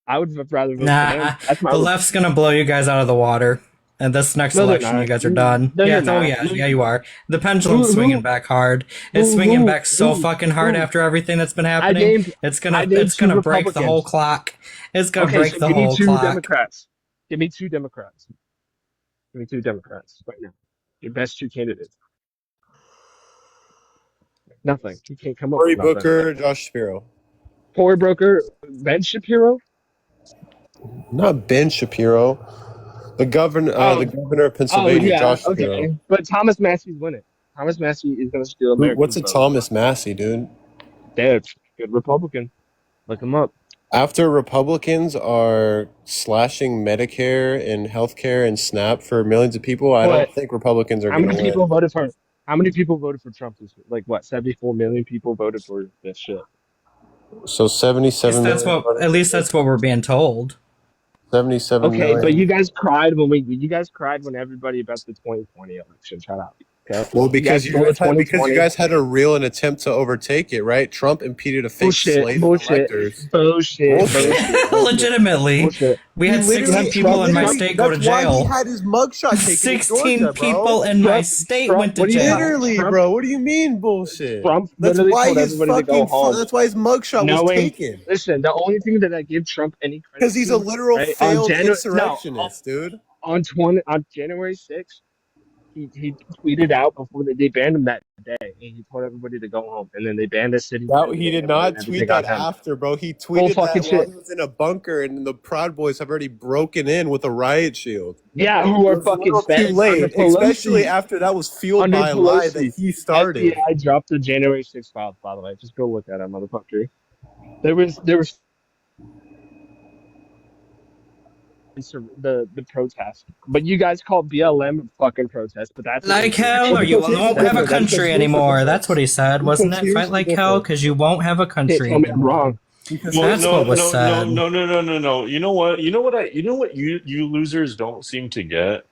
I would rather vote for Nah, them. That's my the left's gonna blow you guys out of the water. And this next No, they're election, you not. guys are done. No, Yeah, they're oh not. yeah, No, yeah, you are. The pendulum's Who- swinging who- back hard. It's who- swinging who- back so who- fucking hard who- after everything that's been I happening. named It's two gonna break the Republicans. whole clock. It's gonna Okay, break so the give me whole two clock. Democrats. Give me two Democrats. Give me two Democrats right now. Your best two candidates. Nothing. You can't come up Cory with nothing. Booker, Josh Shapiro. Cory Booker, Ben Shapiro. Not Ben Shapiro. The governor of Pennsylvania, Josh Shapiro. Okay. But Thomas Massey's winning. Thomas Massey is going to steal America's What's a vote. Thomas Massey, dude? Dude, good Republican. Look him up. After Republicans are slashing Medicare and healthcare and SNAP for millions of people, I don't think Republicans are How going many to win. people voted for? How many people voted for Trump? Like what? 74 million people voted for this shit. So 77 At least that's what we're being told. 77 Okay, million. but you guys cried when everybody about the 2020 election. Shut up. Okay. Well, because you guys stole the 2020. you guys had a real an attempt to overtake it, right? Trump impeded a fake slate of electors. Bullshit. Legitimately, we had 16 people in my state go to That's why he jail. had his mugshot taken. 16 in Georgia, people in my state went to jail. Literally, bro. What do you mean bullshit? Trump That's literally why told his everybody to go fucking. home. That's why his mugshot was taken. Listen, the only thing that I give Trump any credit Because he's a literal right, failed insurrectionist, dude. On January 6th, he tweeted out before they banned him that day, and he told everybody to go home, and then they banned the city. He did not tweet that after, bro. He tweeted that while he was in a bunker, and the Proud Boys have already broken in with a riot shield. Yeah, who are fucking too late, especially after that was fueled by a lie that he started. FBI dropped the January 6th files, by the way. Just go look at it, motherfucker. There was the protest, but you guys call BLM fucking protest, but that's Like hell, or you won't have a country anymore. That's what he said, wasn't it? Fight like hell, because you won't have a country Tell me I'm anymore. wrong. That's what was said. No. You know what? You losers don't seem to get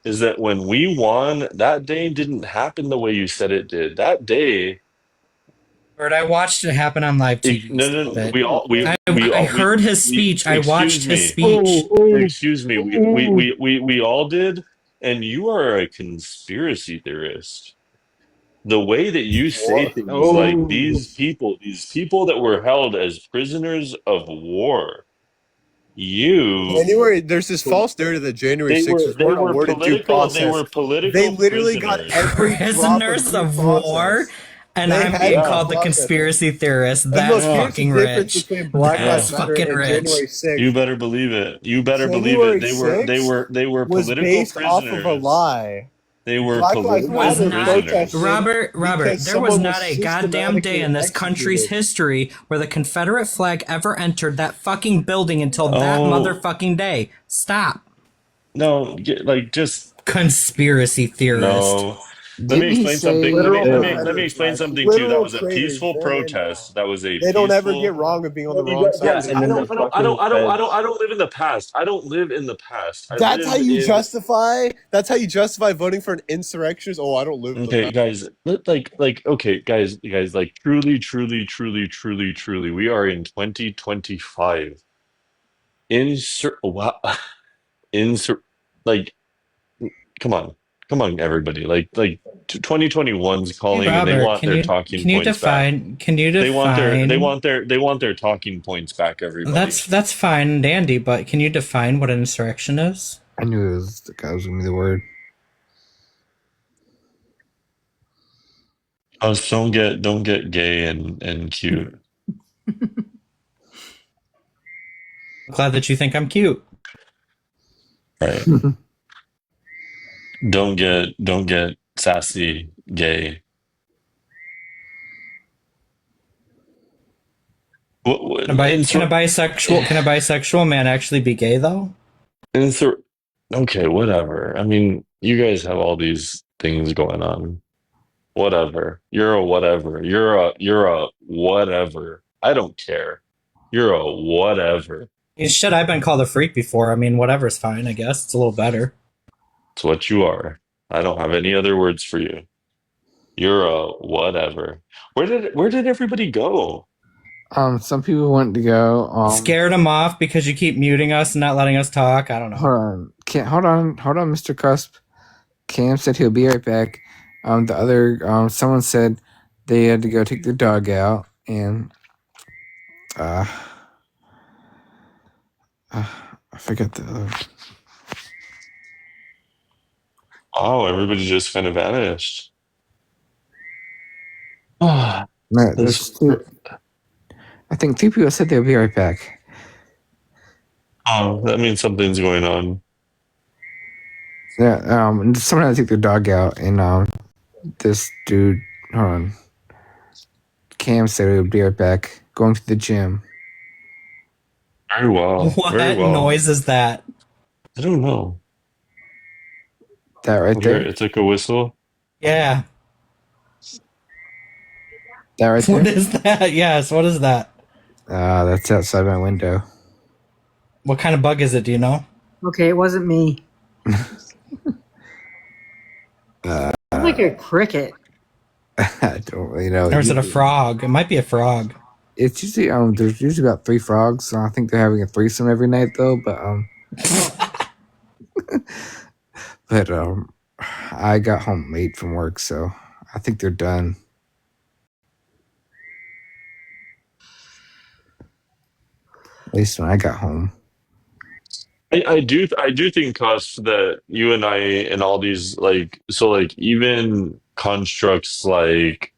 is that when we won, that day didn't happen the way you said it did. That day. But I watched it happen on live TV. I heard his speech. I watched his speech. Excuse me. We all did, and you are a conspiracy theorist. The way that you say things like these people that were held as prisoners of war. There's this false narrative that January 6th weren't awarded due process. They were political. They literally got every prisoners of war. And I'm being called the conspiracy theorist. That's fucking rich. That's fucking rich. You better believe it. You better believe it. They were political based prisoners. off of a lie. They were political prisoners. Robert, there was not a goddamn day in this country's history where the Confederate flag ever entered that fucking building until that motherfucking day. Stop. No, just conspiracy theorist. Let me Didn't he explain something. say Literal Let me professors, explain Mike. something too. That Literal was a traitors. peaceful protest. That was a They don't ever get peaceful. wrong of being on the wrong side of Yes, history. I don't live in the past. I don't live in the past. I That's how live you in. justify. That's how you justify voting for an insurrectionist. Oh, I don't live in the Okay, past. guys, okay, guys, like, truly, we are in 2025. Insert, wow, insert, like, come on, everybody, 2021's Hey, calling, and they Robert, want their talking points back. can you define They want their talking points back, everybody. that's fine and dandy, but can you define what an insurrection is? I knew it was the guy was gonna be the word. Us don't get gay and cute. Glad that you think I'm cute. Right. Don't get sassy, gay. Can a bisexual man actually be gay though? Okay, whatever. I mean, you guys have all these things going on. Whatever. You're a whatever. You're a whatever. I don't care. You're a whatever. Shit, I've been called a freak before. I mean, whatever's fine, I guess. It's a little better. It's what you are. I don't have any other words for you. You're a whatever. Where did everybody go? Some people want to go. Scared them off because you keep muting us and not letting us talk. I don't know. Hold on, Mr. Cusp. Cam said he'll be right back. The other someone said they had to go take their dog out, and I forget the other. Oh, everybody just kind of vanished. No, there's two. I think two people said they'll be right back. Oh, that means something's going on. Yeah, someone had to take their dog out, and this dude, hold on. Cam said he'll be right back. Going to the gym. Very well. What Very well. noise is that? I don't know. That right there? It's like a whistle. Yeah. That right there? What is that? Yes, what is that? That's outside my window. What kind of bug is it? Do you know? Okay, it wasn't me. Like a cricket. I don't really know. Or is it a frog? It might be a frog. It's usually there's usually about 3 frogs. So I think they're having a threesome every night though. But I got home late from work, so I think they're done. At least when I got home. I do think, Cos, that you and I and all these even constructs like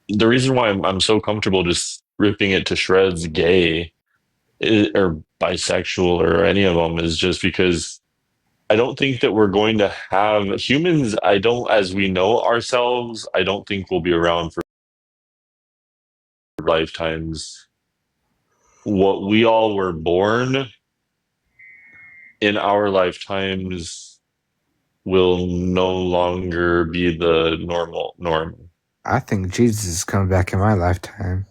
the reason why I'm so comfortable just ripping it to shreds gay or bisexual or any of them is just because I don't think that we're going to have humans. As we know ourselves, I don't think we'll be around for lifetimes. What we all were born in our lifetimes will no longer be the norm. I think Jesus is coming back in my lifetime.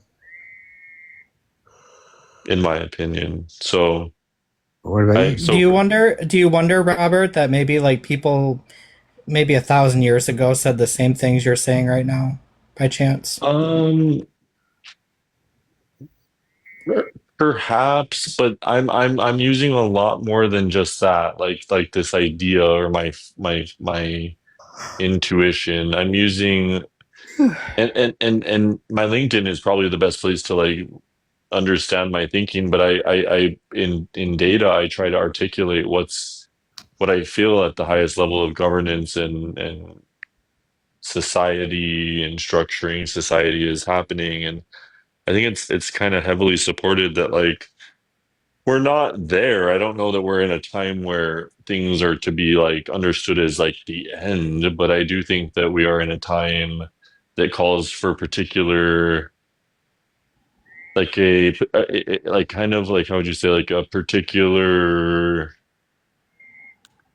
In my opinion. So what about you? Do you wonder, Robert, that maybe like people maybe 1,000 years ago said the same things you're saying right now, by chance? Perhaps, but I'm using a lot more than just that, like this idea or my intuition. I'm using and my LinkedIn is probably the best place to like understand my thinking, but I in data I try to articulate what I feel at the highest level of governance and society and structuring society is happening. And I think it's kind of heavily supported that like we're not there. I don't know that we're in a time where things are to be like understood as like the end, but I do think that we are in a time that calls for particular like like kind of like how would you say like a particular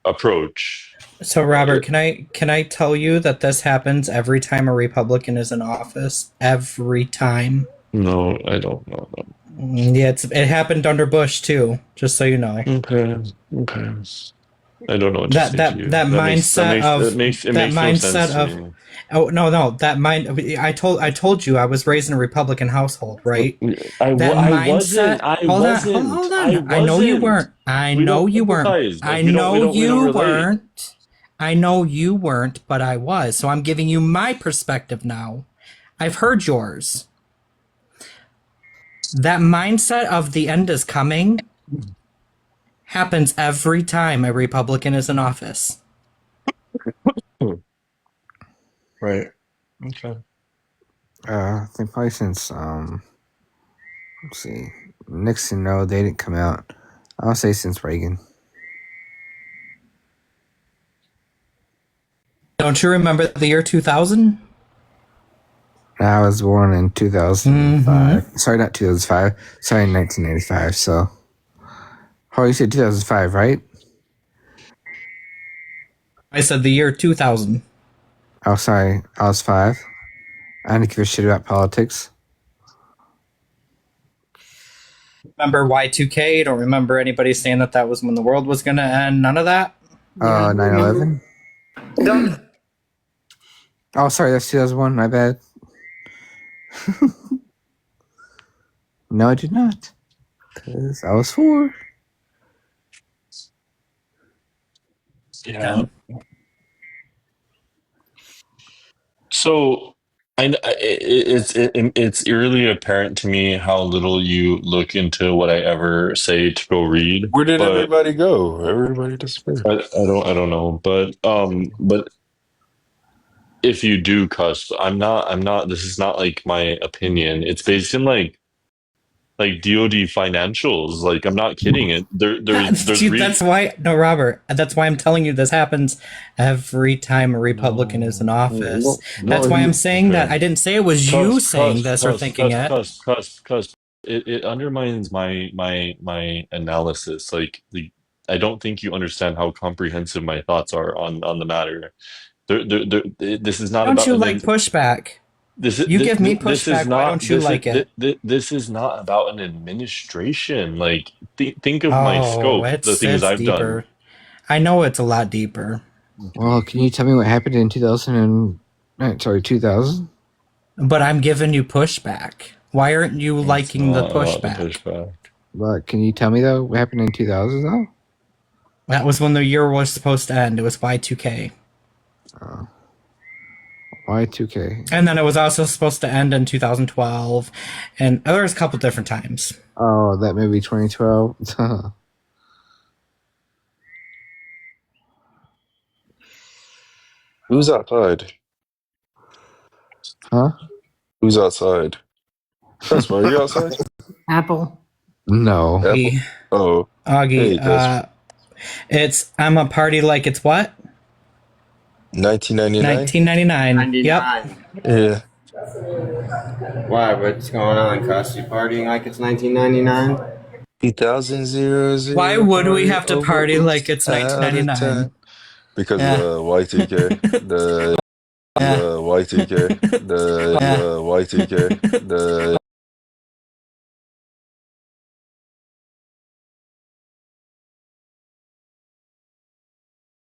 approach. So Robert, can I tell you that this happens every time a Republican is in office? Every time. No, I don't know. Yeah, it happened under Bush too. Just so you know. Okay. I don't know what to say to you. That mindset makes no sense to me. Oh no, that mind. I told you I was raised in a Republican household, right? I wasn't. Hold on. I know you weren't. I know you weren't. I know you weren't, but I was. So I'm giving you my perspective now. I've heard yours. That mindset of the end is coming happens every time a Republican is in office. Right. Okay. I think probably since let's see, Nixon. No, they didn't come out. I'll say since Reagan. Don't you remember the year 2000? I was born in 2005. Sorry, not 2005. Sorry, 1985. So, oh, you said 2005, right? I said the year 2000. Oh, sorry. I was 5. I didn't give a shit about politics. Remember Y2K? Don't remember anybody saying that was when the world was going to end? None of that? 9/11? Oh, sorry. That's 2001. My bad. No, I did not. Because I was 4. Yeah. So, it's eerily apparent to me how little you look into what I ever say to go read. Where did everybody go? Everybody disappeared. I don't know, but if you do cuss, I'm not. This is not like my opinion. It's based in like DoD financials. Like, I'm not kidding. That's why, no, Robert, that's why I'm telling you this happens every time a Republican is in office. That's why I'm saying that. I didn't say it was you saying this or thinking it. Cuss. It undermines my analysis. Like, I don't think you understand how comprehensive my thoughts are on the matter. This is not Don't about. you like pushback? You give me pushback. Why don't you like it? This is not about an administration. Like, think of my scope. The things I've deeper. done. I know it's a lot deeper. Well, can you tell me what happened in 2000? But I'm giving you pushback. Why aren't you liking the pushback? But can you tell me though what happened in 2000 though? That was when the year was supposed to end. It was Y2K. Y2K. And then it was also supposed to end in 2012. And there was a couple different times. Oh, that maybe 2012? Who's outside? Huh? Who's outside? That's why you outside? Apple. No. Augie. Oh. Augie. Hey, it's I'm a party like it's what? 1999? 1999. Yep. Yeah. Why? What's going on, Cuss? You partying like it's 1999? 2000. Why would we have to party like it's 1999? Because Y2K. The Y2K. The Y2K. The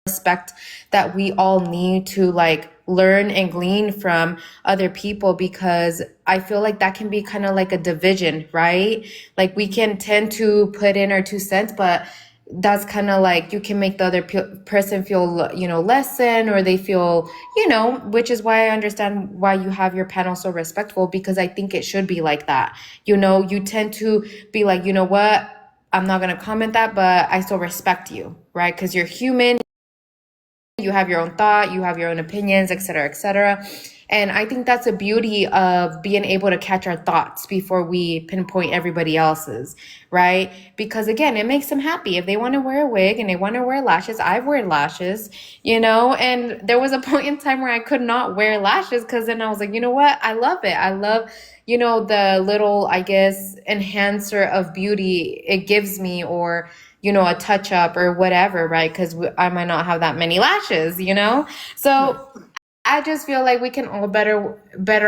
respect that we all need to like learn and glean from other people, because I feel like that can be kind of like a division, right? Like we can tend to put in our 2 cents, but that's kind of like you can make the other person feel, less than, or they feel, which is why I understand why you have your panel so respectful, because I think it should be like that. You tend to be like, you know what? I'm not going to comment that, but I still respect you, right? Because you're human. You have your own thought, you have your own opinions, et cetera, et cetera. And I think that's the beauty of being able to catch our thoughts before we pinpoint everybody else's, right? Because again, it makes them happy. If they want to wear a wig and they want to wear lashes, I've worn lashes, and there was a point in time where I could not wear lashes because then I was like, you know what? I love it. I love, the little, I guess, enhancer of beauty it gives me, or you know, a touch up or whatever, right? Because I might not have that many lashes, you know? So I just feel like we can all better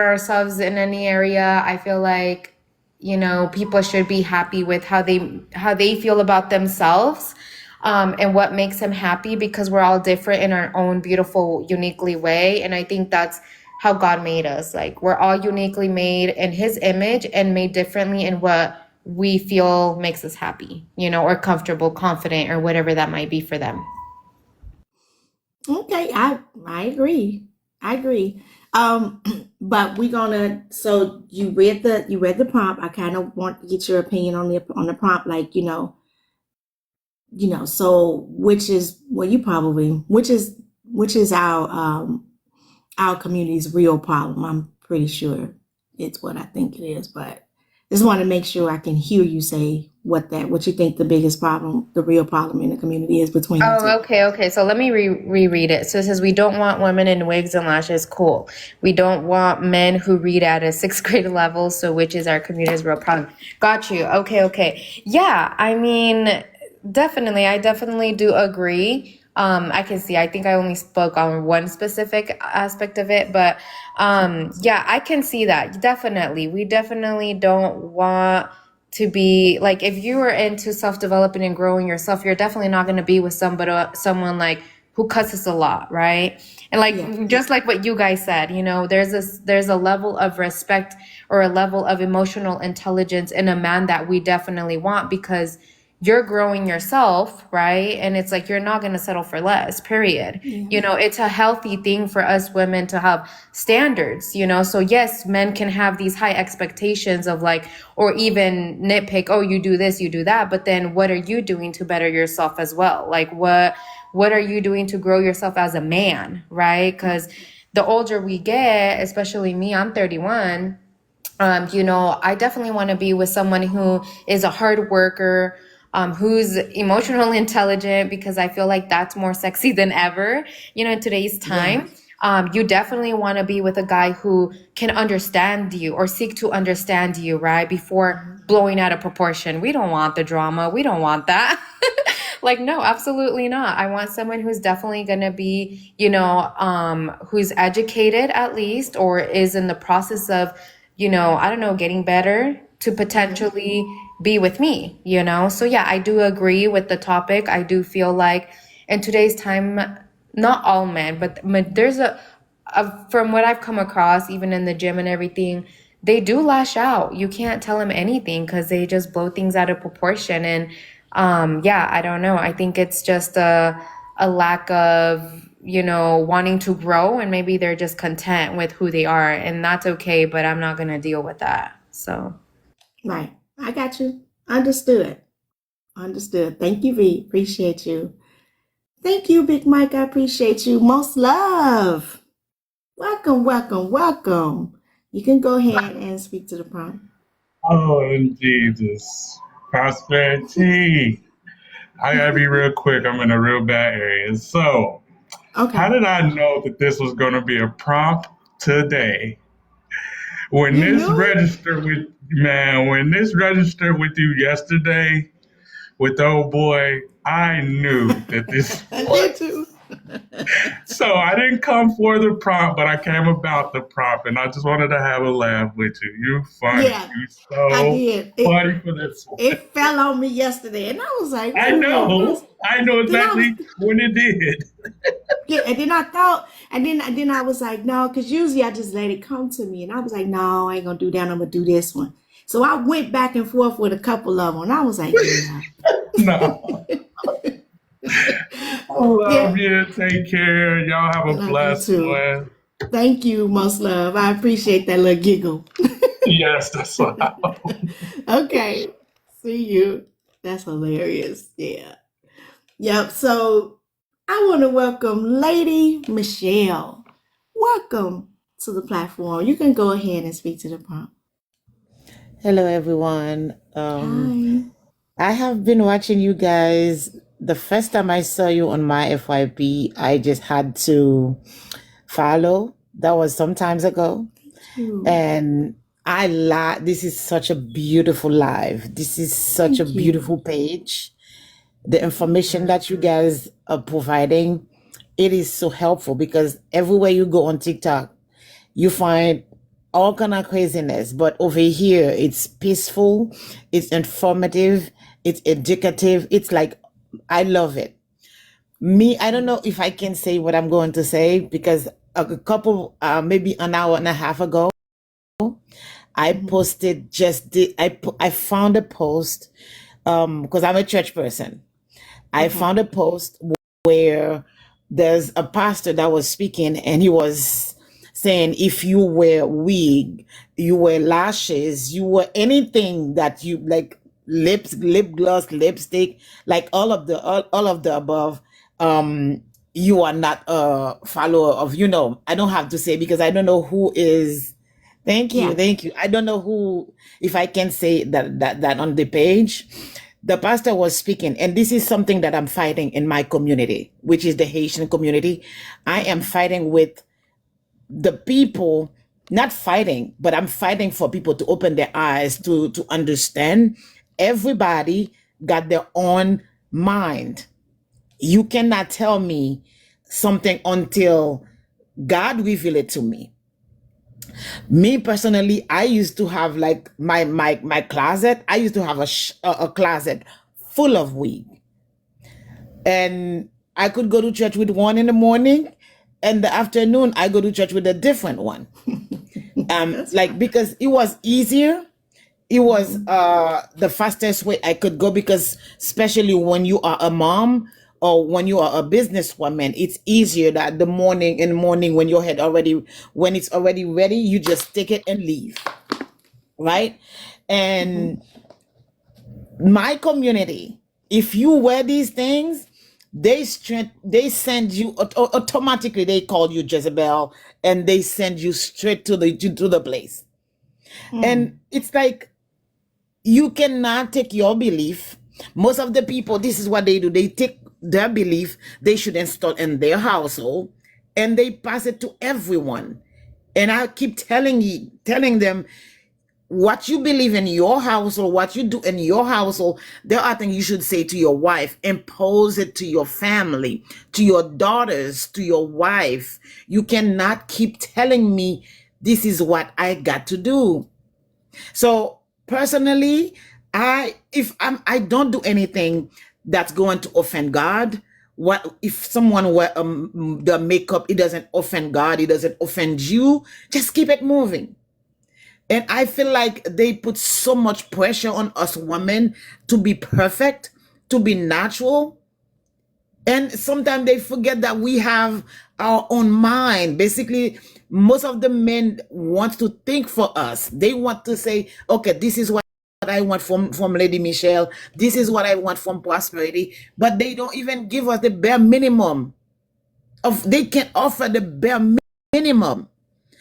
ourselves in any area. I feel like, you know, people should be happy with how they feel about themselves, and what makes them happy, because we're all different in our own beautiful, uniquely way. And I think that's how God made us. Like, we're all uniquely made in his image and made differently in what we feel makes us happy, you know, or comfortable, confident, or whatever that might be for them. Okay, I agree. I agree. But we're gonna. So you read the prompt. I kind of want to get your opinion on the prompt. Like, So which is our community's real problem? I'm pretty sure it's what I think it is, but just want to make sure I can hear you say what you think the biggest problem, the real problem in the community is between the two. Oh, okay. So let me reread it. So it says, we don't want women in wigs and lashes. Cool. We don't want men who read at a 6th grade level. So which is our community's real problem? Got you. Okay. Yeah, I mean, definitely. I definitely do agree. I can see, I think I only spoke on one specific aspect of it, but yeah, I can see that. Definitely. We definitely don't want to be like, if you are into self-developing and growing yourself, you're definitely not going to be with someone like who cusses a lot, right? And like, just like what you guys said, you know, there's a level of respect or a level of emotional intelligence in a man that we definitely want, because you're growing yourself, right? And it's like, you're not going to settle for less, period. You know, it's a healthy thing for us women to have standards, you know? So yes, men can have these high expectations of like, or even nitpick, oh, you do this, you do that. But then what are you doing to better yourself as well? Like, what are you doing to grow yourself as a man, right? Because the older we get, especially me, I'm 31, you know, I definitely want to be with someone who is a hard worker, who's emotionally intelligent, because I feel like that's more sexy than ever, you know, in today's time. You definitely want to be with a guy who can understand you or seek to understand you, right? Before blowing out of proportion. We don't want the drama. We don't want that. Like, no, absolutely not. I want someone who's definitely going to be, you know, who's educated at least, or is in the process of, you know, I don't know, getting better to potentially be with me, you know? So yeah, I do agree with the topic. I do feel like in today's time, not all men, but there's from what I've come across, even in the gym and everything, they do lash out. You can't tell them anything because they just blow things out of proportion. And yeah, I don't know. I think it's just a lack of, you know, wanting to grow, and maybe they're just content with who they are, and that's okay, but I'm not going to deal with that. So. Right. I got you. Understood. Thank you, V. Appreciate you. Thank you, Big Mike. I appreciate you. Most love. Welcome. You can go ahead and speak to the prompt. Oh, Jesus. Prosperity. I gotta be real quick. I'm in a real bad area. So, how did I know that this was going to be a prompt today? When this registered with you yesterday with the old boy, I knew that this. I did too. So I didn't come for the prompt, but I came about the prompt, and I just wanted to have a laugh with you. You're funny. Yeah, You're so I did. funny for this one. It fell on me yesterday, and I was like, I know exactly when it did. Yeah, and then I thought, and then I was like, no, because usually I just let it come to me, and I was like, no, I ain't gonna do that. I'm gonna do this one. So I went back and forth with a couple of them, and I was like, yeah. No. I love you. Take care. Y'all have a blessed one. Thank you, most love. I appreciate that little giggle. Yes, that's what I Okay. See you. That's hilarious. Yeah. Yep. So I want to welcome Lady Michelle. Welcome to the platform. You can go ahead and speak to the prompt. Hello, everyone. I have been watching you guys. The first time I saw you on my FYP, I just had to follow. That was some times ago. And this is such a beautiful live. This is such a beautiful page. the information that you guys are providing, it is so helpful because everywhere you go on TikTok, you find all kind of craziness. But over here, it's peaceful, it's informative, it's educative. It's like, I love it. Me, I don't know if I can say what I'm going to say because a couple, maybe an hour and a half ago, I posted I found a post because I'm a church person. I found a post where there's a pastor that was speaking and he was saying if you wear wig, you wear lashes, you wear anything that you like, lips, lip gloss, lipstick, like all of the above, you are not a follower of, I don't have to say because I don't know who is. Thank you, Yeah. thank you. I don't know who, if I can say that on the page. The pastor was speaking, and this is something that I'm fighting in my community, which is the Haitian community. I am fighting with the people, not fighting, but I'm fighting for people to open their eyes to understand everybody got their own mind. You cannot tell me something until God reveal it to me. Me personally, I used to have like my closet. I used to have a closet full of wig, and I could go to church with one in the morning, and the afternoon I go to church with a different one. Like because it was easier. It was the fastest way I could go because especially when you are a mom or when you are a businesswoman, it's easier that in the morning when when it's already ready, you just take it and leave. Right? And my community, if you wear these things, they send you automatically, they call you Jezebel and they send you straight to the place. And it's like, you cannot take your belief. Most of the people, this is what they do. They take their belief they should install in their household and they pass it to everyone. And I keep telling them what you believe in your household, what you do in your household, there are things you should say to your wife, impose it to your family, to your daughters, to your wife. You cannot keep telling me this is what I got to do. So personally, I don't do anything that's going to offend God. What if someone wear the makeup? It doesn't offend God. It doesn't offend you. Just keep it moving. And I feel like they put so much pressure on us women to be perfect, to be natural. And sometimes they forget that we have our own mind. Basically, most of the men want to think for us. They want to say, okay, this is what I want from Lady Michelle. This is what I want from Prosperity. But they don't even give us the bare minimum. They can't offer the bare minimum.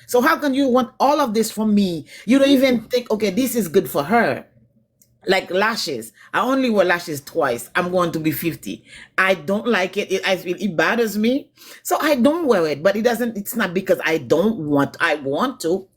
So how can you want all of this from me? You don't even think, okay, this is good for her. Like lashes. I only wear lashes twice. I'm going to be 50. I don't like it. It bothers me. So I don't wear it. But it's not because I want to,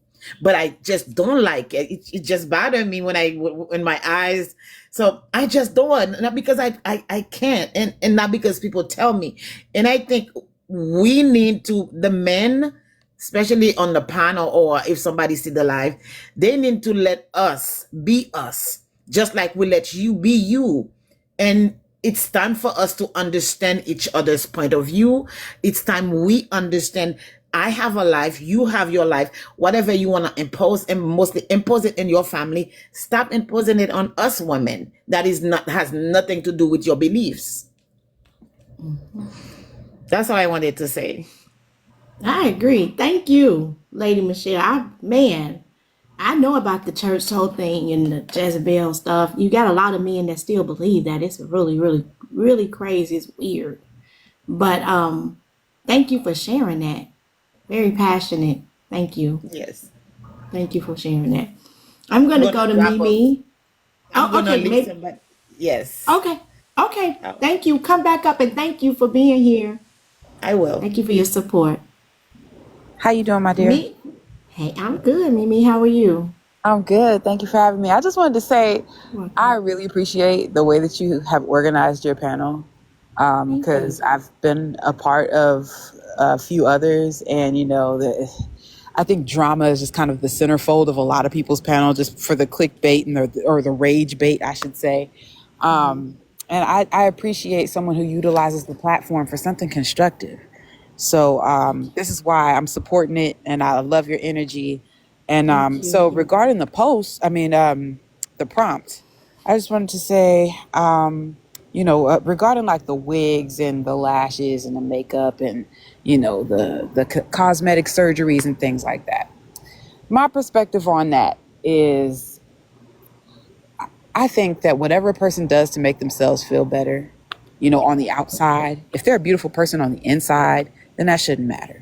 but I just don't like it. It just bothers me when my eyes. So I just don't, not because I can't, and not because people tell me. And I think we need to, the men, especially on the panel, or if somebody see the live, they need to let us be us. Just like we let you be you. And it's time for us to understand each other's point of view. It's time we understand, I have a life, you have your life. Whatever you want to impose, and mostly impose it in your family, stop imposing it on us women. That has nothing to do with your beliefs. That's all I wanted to say. I agree. Thank you, Lady Michelle. I know about the church whole thing and the Jezebel stuff. You got a lot of men that still believe that. It's really, really, really crazy. It's weird. But thank you for sharing that. Very passionate. Thank you. Yes. Thank you for sharing that. I'm gonna go to Mimi. Listen, but yes. Okay. Thank you. Come back up and thank you for being here. I will. Thank you for your support. How you doing, my dear? Hey, I'm good, Mimi. How are you? I'm good. Thank you for having me. I just wanted to say I really appreciate the way that you have organized your panel because I've been a part of a few others, and I think drama is just kind of the centerfold of a lot of people's panel, just for the clickbait and or the rage bait, I should say. And I appreciate someone who utilizes the platform for something constructive. So this is why I'm supporting it, and I love your energy. And so regarding the post, the prompt, I just wanted to say, regarding like the wigs and the lashes and the makeup and, the cosmetic surgeries and things like that. My perspective on that is I think that whatever a person does to make themselves feel better, on the outside, if they're a beautiful person on the inside, then that shouldn't matter.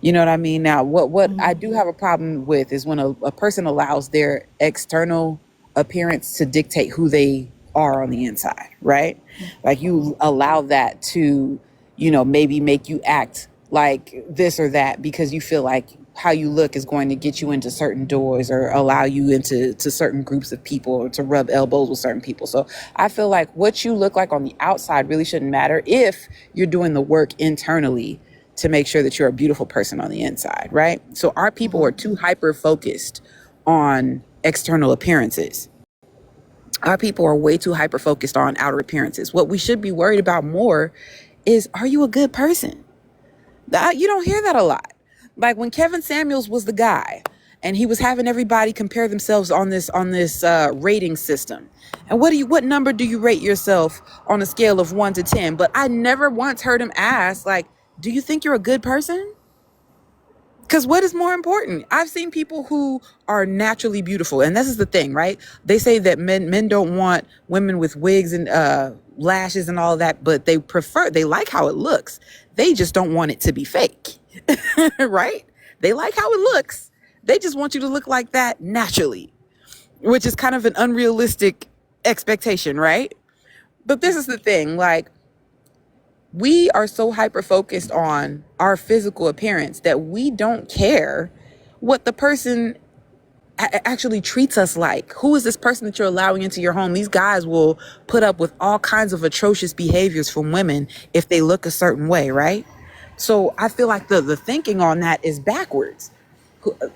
You know what I mean? Now, what I do have a problem with is when a person allows their external appearance to dictate who they are on the inside, right? Like you allow that to, maybe make you act like this or that because you feel like how you look is going to get you into certain doors or allow you into certain groups of people or to rub elbows with certain people. So I feel like what you look like on the outside really shouldn't matter if you're doing the work internally to make sure that you're a beautiful person on the inside, right? So our people are too hyper focused on external appearances. Our people are way too hyper focused on outer appearances. What we should be worried about more is, are you a good person? You don't hear that a lot. Like when Kevin Samuels was the guy and he was having everybody compare themselves on this rating system. And what number do you rate yourself on a scale of 1 to 10? But I never once heard him ask, like, do you think you're a good person? Because what is more important? I've seen people who are naturally beautiful. And this is the thing, right? They say that men don't want women with wigs and lashes and all that, but they like how it looks. They just don't want it to be fake, right? They like how it looks. They just want you to look like that naturally, which is kind of an unrealistic expectation, right? But this is the thing, like, we are so hyper-focused on our physical appearance that we don't care what the person actually treats us like. Who is this person that you're allowing into your home? These guys will put up with all kinds of atrocious behaviors from women if they look a certain way, right? So I feel like the thinking on that is backwards.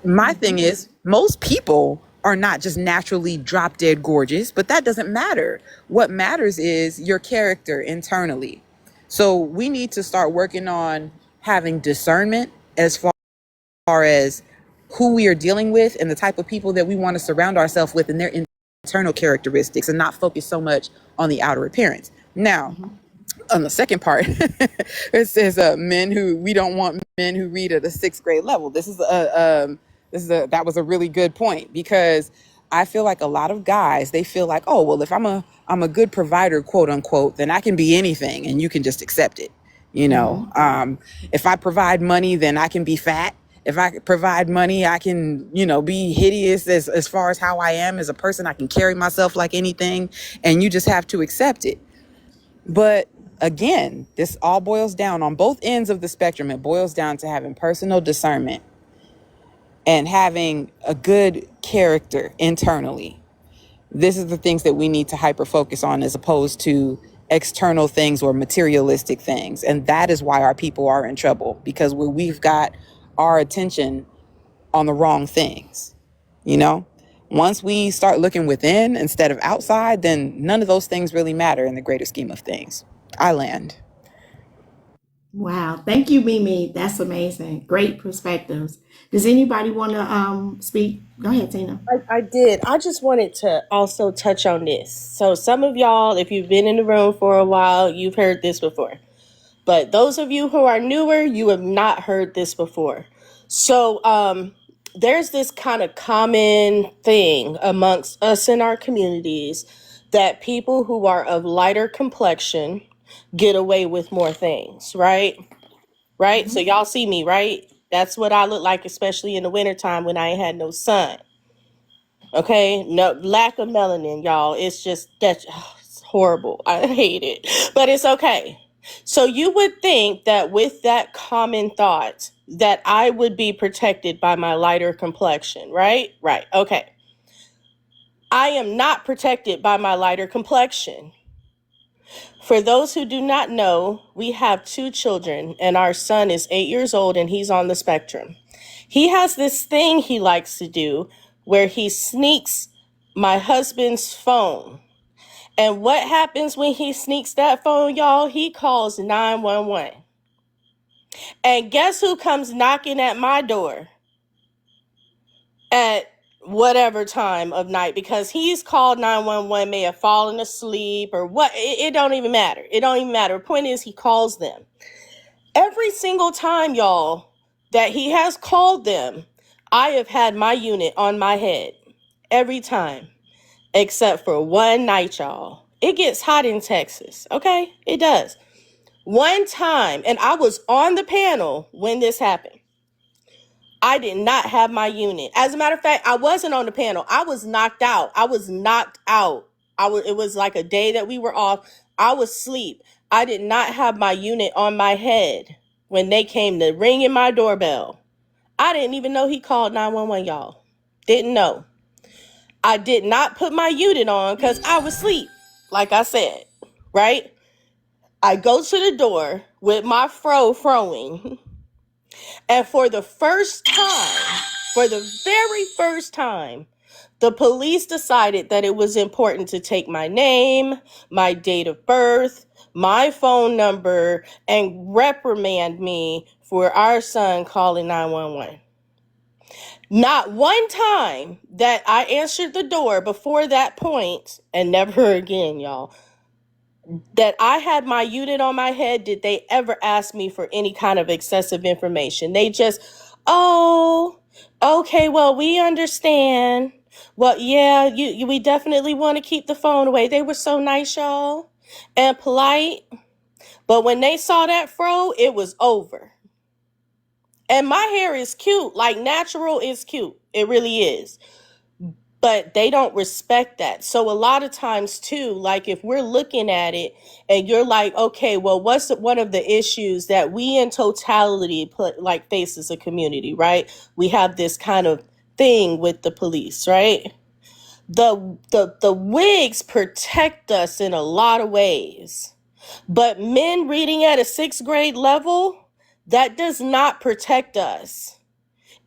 My thing is, most people are not just naturally drop dead gorgeous, but that doesn't matter. What matters is your character internally. So we need to start working on having discernment as far as who we are dealing with and the type of people that we want to surround ourselves with and their internal characteristics and not focus so much on the outer appearance. Now, on the second part, it says we don't want men who read at a 6th grade level. That was a really good point, because I feel like a lot of guys, they feel like, oh, well, if I'm a good provider, quote unquote, then I can be anything and you can just accept it. If I provide money, then I can be fat. If I provide money, I can, be hideous as far as how I am as a person. I can carry myself like anything, and you just have to accept it. But again, this all boils down on both ends of the spectrum. It boils down to having personal discernment and having a good character internally. This is the things that we need to hyper focus on as opposed to external things or materialistic things. And that is why our people are in trouble, because we've got our attention on the wrong things. Once we start looking within instead of outside, then none of those things really matter in the greater scheme of things. I land. Wow. Thank you, Mimi. That's amazing. Great perspectives. Does anybody want to speak? Go ahead, Tina. I did. I just wanted to also touch on this. So some of y'all, if you've been in the room for a while, you've heard this before. But those of you who are newer, you have not heard this before. So there's this kind of common thing amongst us in our communities that people who are of lighter complexion get away with more things, right? Right? So y'all see me, right? That's what I look like, especially in the wintertime when I ain't had no sun. Okay? No lack of melanin, y'all. It's just it's horrible. I hate it. But it's okay. So you would think that with that common thought that I would be protected by my lighter complexion, right? Right. Okay. I am not protected by my lighter complexion. For those who do not know, we have 2 children, and our son is 8 years old and he's on the spectrum. He has this thing he likes to do where he sneaks my husband's phone. And what happens when he sneaks that phone, y'all? He calls 911. And guess who comes knocking at my door at whatever time of night? Because he's called 911, may have fallen asleep or what. It don't even matter. It don't even matter. The point is he calls them. Every single time, y'all, that he has called them, I have had my unit on my head. Every time. Except for one night, y'all. It gets hot in Texas, okay? It does. One time, and I was on the panel when this happened. I did not have my unit. As a matter of fact, I wasn't on the panel. I was knocked out. I was knocked out. It was like a day that we were off. I was asleep. I did not have my unit on my head when they came to ringing my doorbell. I didn't even know he called 911, y'all. Didn't know. I did not put my unit on because I was asleep, like I said, right? I go to the door with my froing, and for the very first time, the police decided that it was important to take my name, my date of birth, my phone number, and reprimand me for our son calling 911. Not one time that I answered the door before that point, and never again, y'all, that I had my unit on my head, did they ever ask me for any kind of excessive information. They just, oh, okay, well, we understand. Well, yeah, we definitely want to keep the phone away. They were so nice, y'all, and polite. But when they saw that fro, it was over. And my hair is cute, like natural is cute. It really is. But they don't respect that. So a lot of times too, like if we're looking at it and you're like, okay, well, what's one of the issues that we in totality face as a community, right? We have this kind of thing with the police, right? The wigs protect us in a lot of ways. But men reading at a 6th grade level, that does not protect us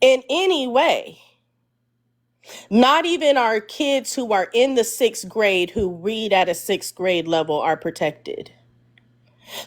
in any way. Not even our kids who are in the 6th grade who read at a 6th grade level are protected.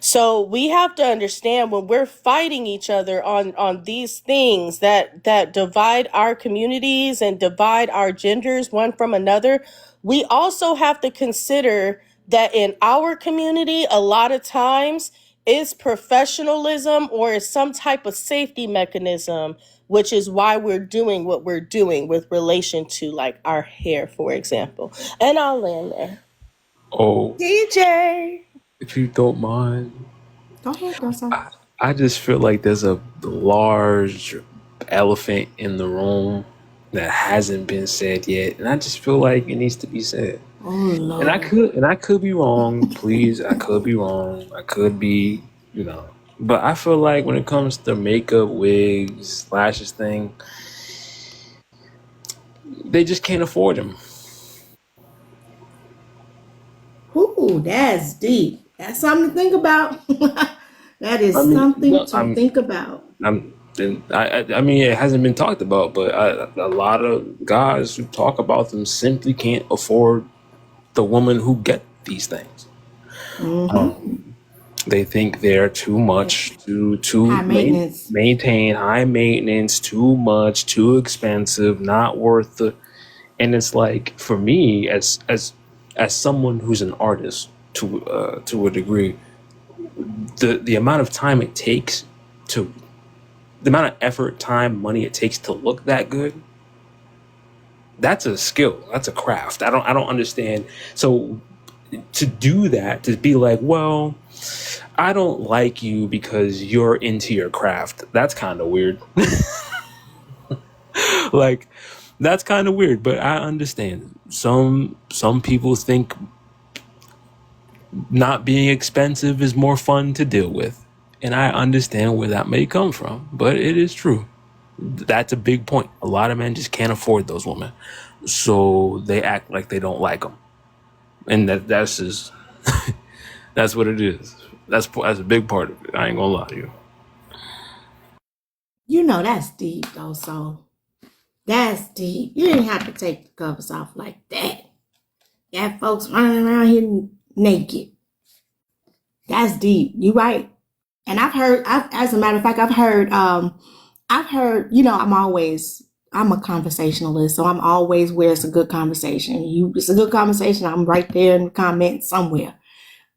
So we have to understand when we're fighting each other on these things that divide our communities and divide our genders one from another, we also have to consider that in our community, a lot of times is professionalism or is some type of safety mechanism, which is why we're doing what we're doing with relation to like our hair, for example. And I'll land there. Oh, DJ. if you don't mind, Go ahead, Garcon. I just feel like there's a large elephant in the room that hasn't been said yet, and I just feel like it needs to be said. Oh Lord. And I could be wrong. Please, I could be wrong. I could be, But I feel like when it comes to makeup, wigs, lashes thing, they just can't afford them. Ooh, that's deep. That's something to think about. That is something to think about. I mean, it hasn't been talked about, but a lot of guys who talk about them simply can't afford the women who get these things. Mm-hmm. They think they're too much to maintain, high maintenance, too much, too expensive, not worth the. And it's like, for me, as someone who's an artist to a degree, the amount of time it takes the amount of effort, time, money it takes to look that good, that's a skill. That's a craft. I don't understand. So to do that, to be like, well, I don't like you because you're into your craft, that's kind of weird. Like, that's kind of weird, but I understand. Some people think not being expensive is more fun to deal with. And I understand where that may come from, but it is true. That's a big point. A lot of men just can't afford those women, so they act like they don't like them, and that's just that's what it is. That's a big part of it. I ain't gonna lie to you. You know that's deep though, so that's deep. You didn't have to take the covers off like that. Got folks running around here naked. That's deep. You right. And as a matter of fact, I've heard, you know, I'm a conversationalist, so I'm always where it's a good conversation. It's a good conversation, I'm right there in the comments somewhere.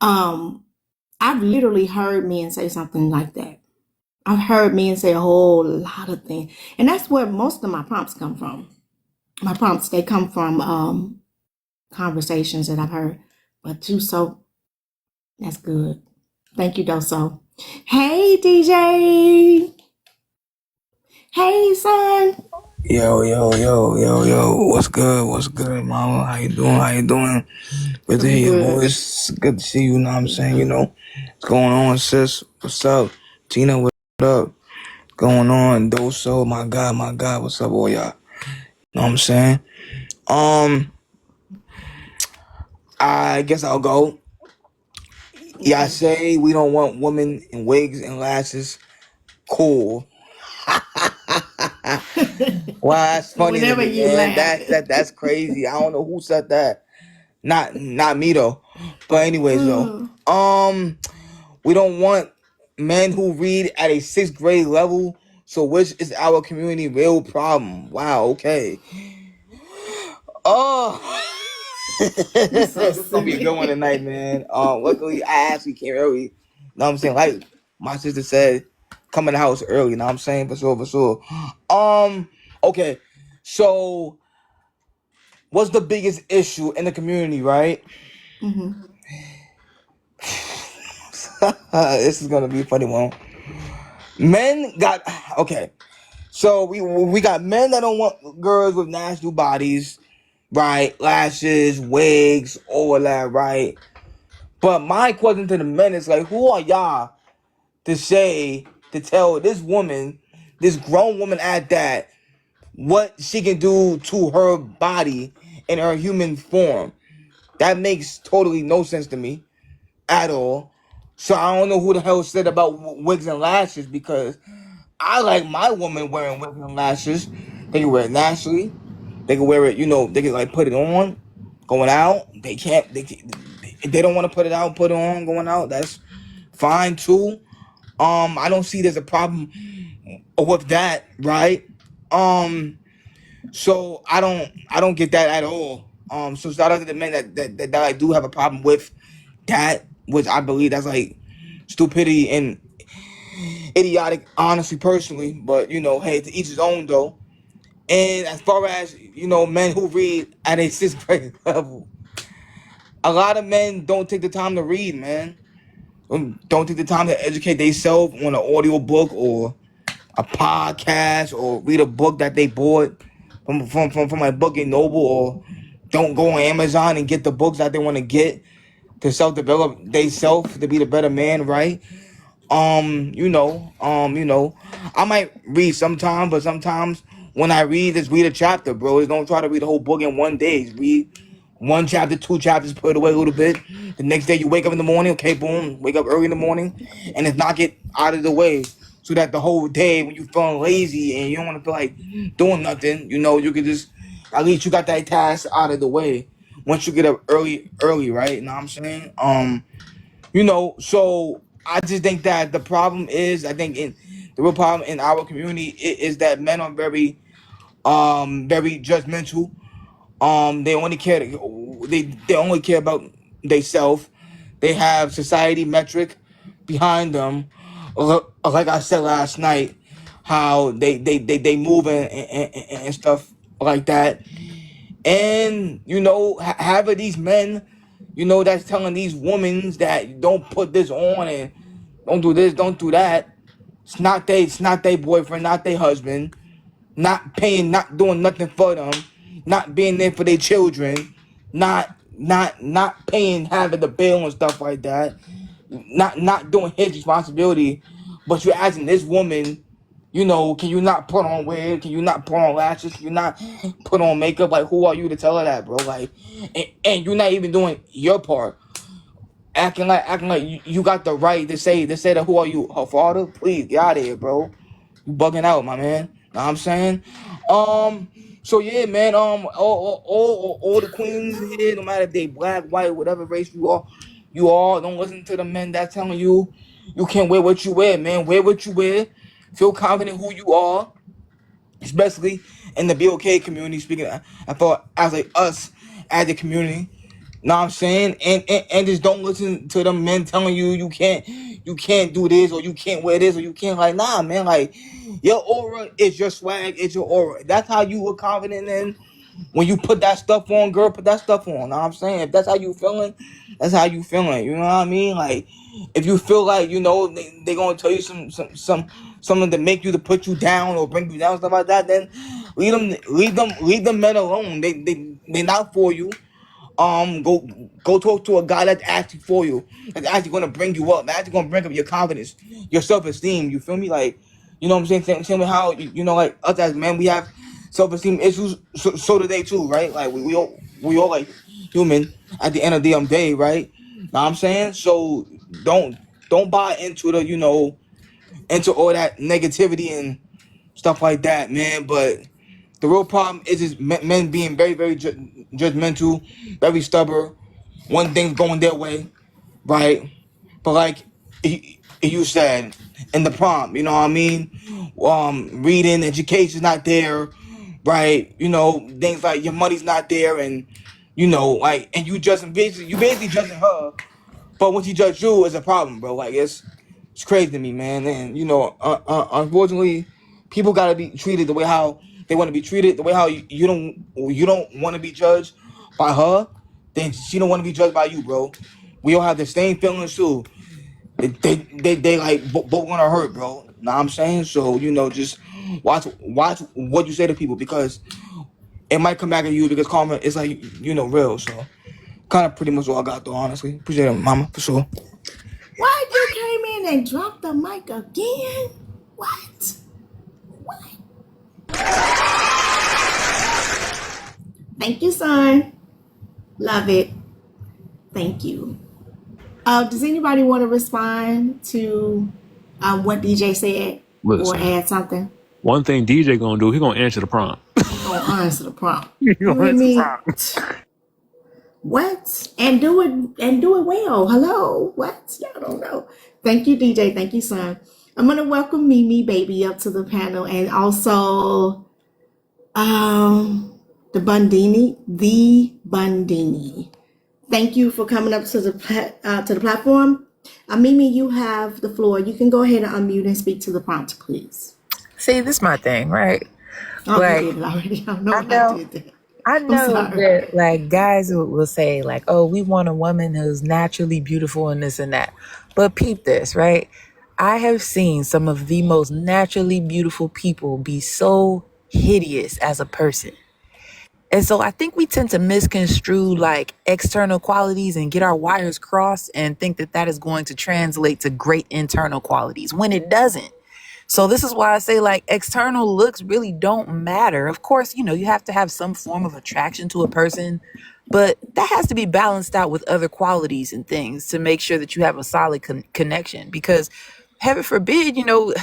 I've literally heard men say something like that. I've heard men say a whole lot of things. And that's where most of my prompts come from. My prompts, they come from conversations that I've heard. But you, so that's good. Thank you, Doso. Hey, DJ. Hey, son. Yo, what's good, mama? How you doing? Good to hear your voice. Good to see you, know what I'm saying? You know, what's going on, sis? What's up? Tina, what up? Going on? Doso, my God, what's up, all y'all? Know what I'm saying? I guess I'll go. Y'all say we don't want women in wigs and lashes. Cool. Wow, that's funny to me, man. That's crazy. I don't know who said that. Not me though. But anyways though, we don't want men who read at a 6th grade level. So which is our community real problem? Wow. Okay. Oh. This is gonna be a good one tonight, man. Luckily I actually came early. Know what I'm saying? Like my sister said, come in the house early. Know what I'm saying? For sure. Okay. So what's the biggest issue in the community, right? Mm-hmm. This is gonna be a funny one. So we got men that don't want girls with natural bodies, right? Lashes, wigs, all that, right? But my question to the men is like, who are y'all to tell this woman, this grown woman at that, what she can do to her body in her human form? That makes totally no sense to me at all. So I don't know who the hell said about wigs and lashes, because I like my woman wearing wigs and lashes. They can wear it naturally. They can wear it, you know, they can like put it on, going out. If they don't want to put it out, put it on, going out. That's fine too. I don't see there's a problem with that, right? So I don't get that at all. So shout out to the men that I do have a problem with that, which I believe that's like stupidity and idiotic, honestly, personally. But you know, hey, to each his own though. And as far as, you know, men who read at a 6th grade level, a lot of men don't take the time to read, man. Don't take the time to educate themselves on an audio book or a podcast, or read a book that they bought from like Book and Noble, or don't go on Amazon and get the books that they want to get to self-develop themselves to be the better man, right? You know, I might read sometime, but sometimes when I read, just read a chapter, bro. Just don't try to read the whole book in one day. Just read 1 chapter, 2 chapters, put it away a little bit. The next day you wake up in the morning, okay, boom, wake up early in the morning, and just knock it out of the way, so that the whole day when you feeling lazy and you don't want to feel like doing nothing, you know, you could just, at least you got that task out of the way once you get up early, right? You know what I'm saying? You know, so I just think that the problem is, the real problem in our community is that men are very judgmental. They only care about themselves. They have society metric behind them. Like I said last night, how they move and stuff like that. And you know, having these men, you know, that's telling these women that don't put this on and don't do this, don't do that. It's not they boyfriend, not their husband, not paying, not doing nothing for them, not being there for their children, not paying, having the bill and stuff like that, not doing his responsibility. But you're asking this woman You know, can you not put on wig? Can you not put on lashes? Can you not put on makeup? Like, who are you to tell her that, bro? Like, and you're not even doing your part. Acting like you got the right to say that. Who are you, her father? Please get out of here, bro. You bugging out, my man. Know what I'm saying? So yeah, man. All the queens here, no matter if they black, white, whatever race you are. Don't listen to the men that's telling you can't wear what you wear, man. Wear what you wear. Feel confident who you are, especially in the BOK community. Speaking, I thought as like us as a community. Know what I'm saying? And just don't listen to them men telling you can't do this or you can't wear this or you can't, like, nah, man. Like, your aura is your swag, it's your aura. That's how you look confident in. When you put that stuff on, girl, put that stuff on. Know what I'm saying? If that's how you feeling, that's how you feeling. You know what I mean? Like, if you feel like, you know, they gonna tell you something to make you, to put you down or bring you down, stuff like that, then leave them men alone. They not for you. Go talk to a guy that's actually for you, that's actually gonna bring you up, that's actually gonna bring up your confidence, your self-esteem. You feel me? Like, you know what I'm saying? Same with how you know, like, us as men, we have self-esteem issues. So do they too, right? Like, we all like human at the end of the day, right? Know what I'm saying? So don't buy into the, you know, into all that negativity and stuff like that, man. But the real problem is men being very, very judgmental, very stubborn. One thing's going their way, right? But like you said in the prompt, you know what I mean? Reading, education's not there, right? You know, things like your money's not there, and you know, like, and you basically judging her, but when she judge you, it's a problem, bro. Like, it's crazy to me, man. And you know, unfortunately, people gotta be treated the way how they want to be treated. The way how you don't want to be judged by her, then she don't want to be judged by you, bro. We all have the same feelings too. They like both gonna hurt, bro. Know what I'm saying? So, you know, just watch what you say to people, because it might come back at you, because karma is, like, you know, real. So kind of pretty much all I got, though, honestly. Appreciate it, mama, for sure. Why you came in and dropped the mic again? What? Thank you, son. Love it. Thank you. Does anybody want to respond to what DJ said or add something? One thing DJ gonna do, he gonna answer the prompt. Gonna answer the prompt. What? And do it well. Hello. What? Y'all don't know. Thank you, DJ. Thank you, son. I'm gonna welcome Mimi Baby up to the panel, and also the Bundini. Thank you for coming up to the platform. Mimi, you have the floor. You can go ahead and unmute and speak to the prompt, please. See, this is my thing, right? Oh, Like, you did it already. I know. I did that. I know that, like, guys will say, like, oh, we want a woman who's naturally beautiful and this and that. But peep this, right? I have seen some of the most naturally beautiful people be so hideous as a person. And so I think we tend to misconstrue, like, external qualities and get our wires crossed and think that that is going to translate to great internal qualities when it doesn't. So this is why I say, like, external looks really don't matter. Of course, you know, you have to have some form of attraction to a person, but that has to be balanced out with other qualities and things to make sure that you have a solid connection. Because heaven forbid, you know,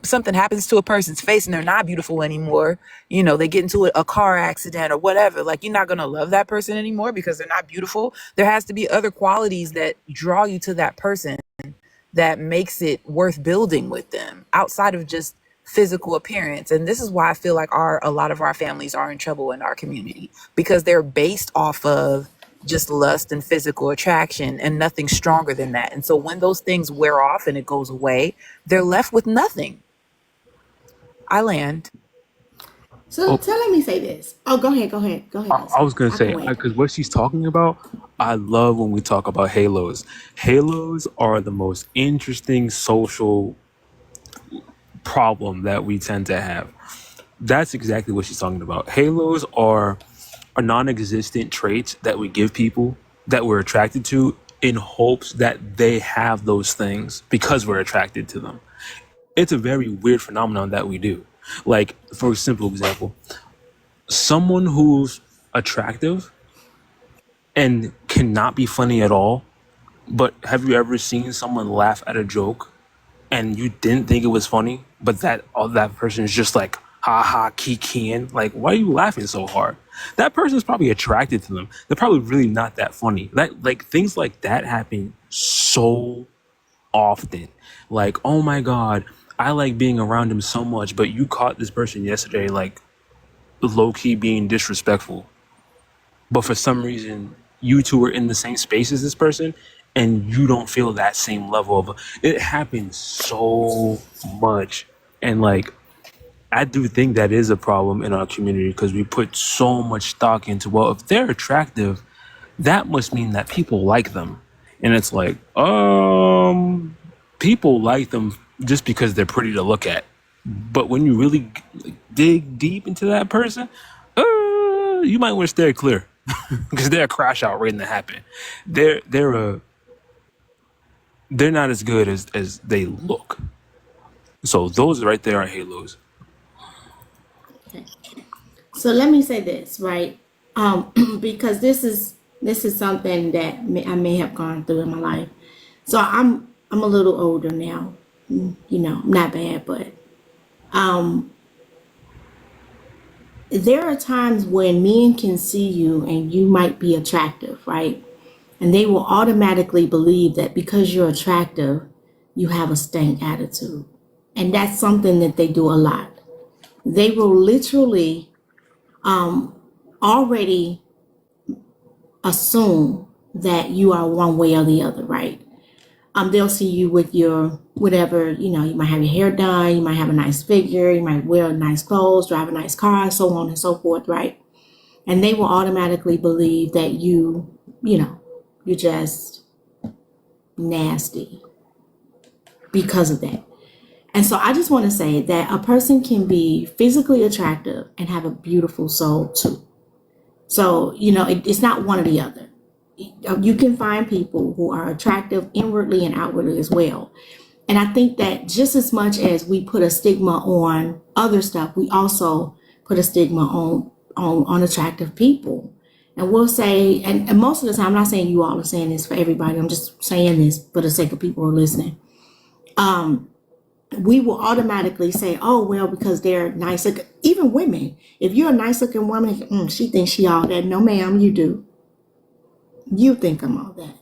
something happens to a person's face and they're not beautiful anymore. You know, they get into a car accident or whatever. Like, you're not going to love that person anymore because they're not beautiful. There has to be other qualities that draw you to that person that makes it worth building with them outside of just physical appearance. And this is why I feel like a lot of our families are in trouble in our community, because they're based off of just lust and physical attraction and nothing stronger than that. And so when those things wear off and it goes away, they're left with nothing. I land. So let me say this. Oh, go ahead. I was going to say, because what she's talking about, I love when we talk about halos. Halos are the most interesting social problem that we tend to have. That's exactly what she's talking about. Halos are non-existent traits that we give people that we're attracted to in hopes that they have those things because we're attracted to them. It's a very weird phenomenon that we do. Like, for a simple example, someone who's attractive and cannot be funny at all, but have you ever seen someone laugh at a joke and you didn't think it was funny, but that person is just like, ha ha, kikiing. Like, why are you laughing so hard? That person's probably attracted to them. They're probably really not that funny. Things like that happen so often. Like, oh my God, I like being around him so much, but you caught this person yesterday, like, low key being disrespectful. But for some reason, you two are in the same space as this person, and you don't feel that same level of it. Happens so much. And like, I do think that is a problem in our community because we put so much stock into, well, if they're attractive, that must mean that people like them. And it's like, people like them just because they're pretty to look at. But when you really dig deep into that person, you might want to steer clear because they're a crash out waiting to happen. They're not as good as they look. So those right there are halos. So let me say this, right? Because this is something that I may have gone through in my life. So I'm a little older now, not bad, but there are times when men can see you and you might be attractive, right? And they will automatically believe that because you're attractive, you have a stank attitude. And that's something that they do a lot. They will literally already assume that you are one way or the other, right? They'll see you with your whatever, you might have your hair done, you might have a nice figure, you might wear nice clothes, drive a nice car, so on and so forth, right? And they will automatically believe that you're just nasty because of that. And so I just want to say that a person can be physically attractive and have a beautiful soul too. So, it's not one or the other. You can find people who are attractive inwardly and outwardly as well. And I think that just as much as we put a stigma on other stuff, we also put a stigma on attractive people. And we'll say, and most of the time, I'm not saying you all are saying this for everybody. I'm just saying this for the sake of people who are listening. We will automatically say, oh, well, because they're nice. Even women, if you're a nice looking woman, she thinks she all that. No, ma'am, you do. You think I'm all that,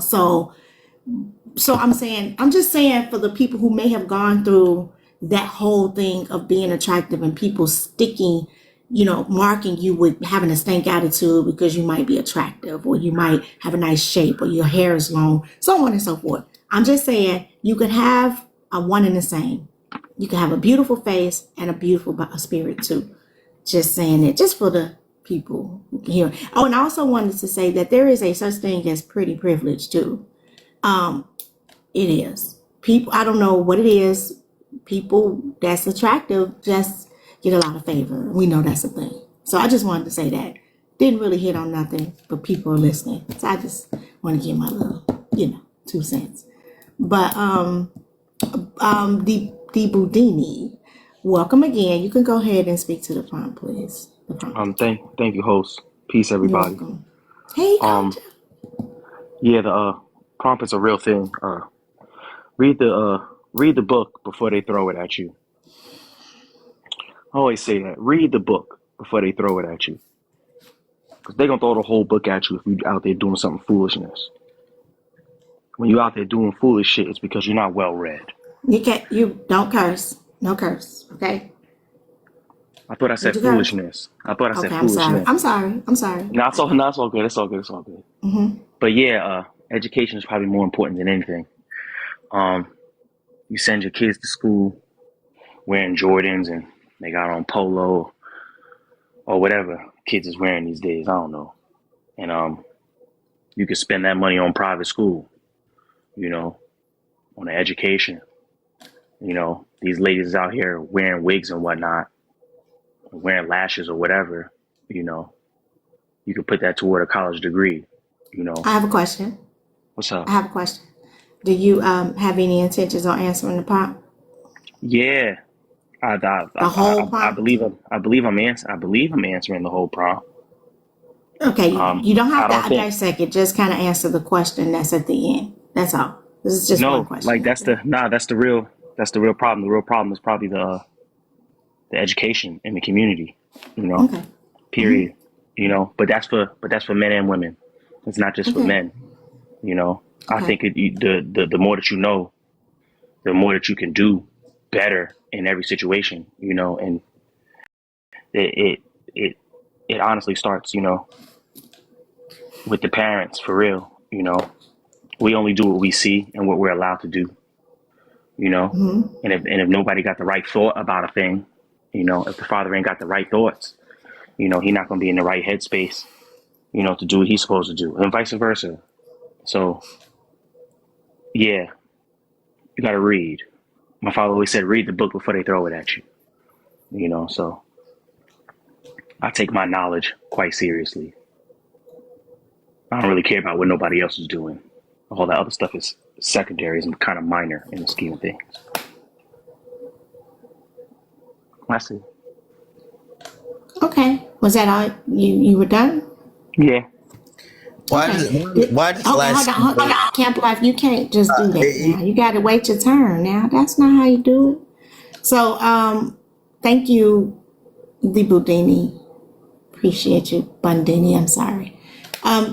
so I'm just saying for the people who may have gone through that whole thing of being attractive and people sticking, marking you with having a stank attitude because you might be attractive or you might have a nice shape or your hair is long, so on and so forth. I'm just saying you could have a one and the same. You can have a beautiful face and a beautiful spirit too. Just saying it, just for the people who can hear. Oh, and I also wanted to say that there is a such thing as pretty privilege too. It is. People, I don't know what it is. People that's attractive just get a lot of favor. We know that's a thing. So I just wanted to say that. Didn't really hit on nothing, but people are listening. So I just want to give my little, 2 cents. But the Budini, welcome again. You can go ahead and speak to the prompt, please. Thank you, host. Peace, everybody. You're welcome. Hey, yeah, the prompt is a real thing. Read the book before they throw it at you. I always say that. Read the book before they throw it at you, because they're gonna throw the whole book at you if you out there doing something foolishness. When you out there doing foolish shit, it's because you're not well read. You don't curse. No curse. Okay. I thought I said foolishness. Okay, I'm sorry. No, it's all good. It's all good. Mm-hmm. But yeah, education is probably more important than anything. You send your kids to school wearing Jordans and they got on polo or whatever kids is wearing these days. I don't know. And you could spend that money on private school, on the education. These ladies out here wearing wigs and whatnot, wearing lashes or whatever, you could put that toward a college degree, I have a question. What's up? I have a question. Do you have any intentions on answering the prompt? Yeah, The whole I prompt? believe I'm answering the whole prompt. Okay, you don't I have don't to think dissect it. Just kind of answer the question that's at the end. That's all. This is just one no, question like at the end. that's the real problem. The real problem is probably the education in the community. You know, Okay. period. You know, but that's for men and women. It's not just for Okay. men. You know, I Okay. think the more that you know, the more that you can do better in every situation. You know, and it it it honestly starts, you know, with the parents for real. You know, we only do what we see and what we're allowed to do. You know, Hmm. and if nobody got the right thought about a thing, you know, if the father ain't got the right thoughts, you know, he not gonna be in the right headspace, you know, to do what he's supposed to do, and vice versa. So yeah, you gotta read. My father always said, read the book before they throw it at you. You know, so I take my knowledge quite seriously. I don't really care about what nobody else is doing. All that other stuff is secondary and kind of minor in the scheme of things. I see. Okay. Was that all? You were done? Yeah. Why Okay. does why does Okay, last hold on. Camp Life, you can't just do that now. You got to wait your turn now. That's not how you do it. So, thank you, the Budini. Appreciate you, Bundini. I'm sorry.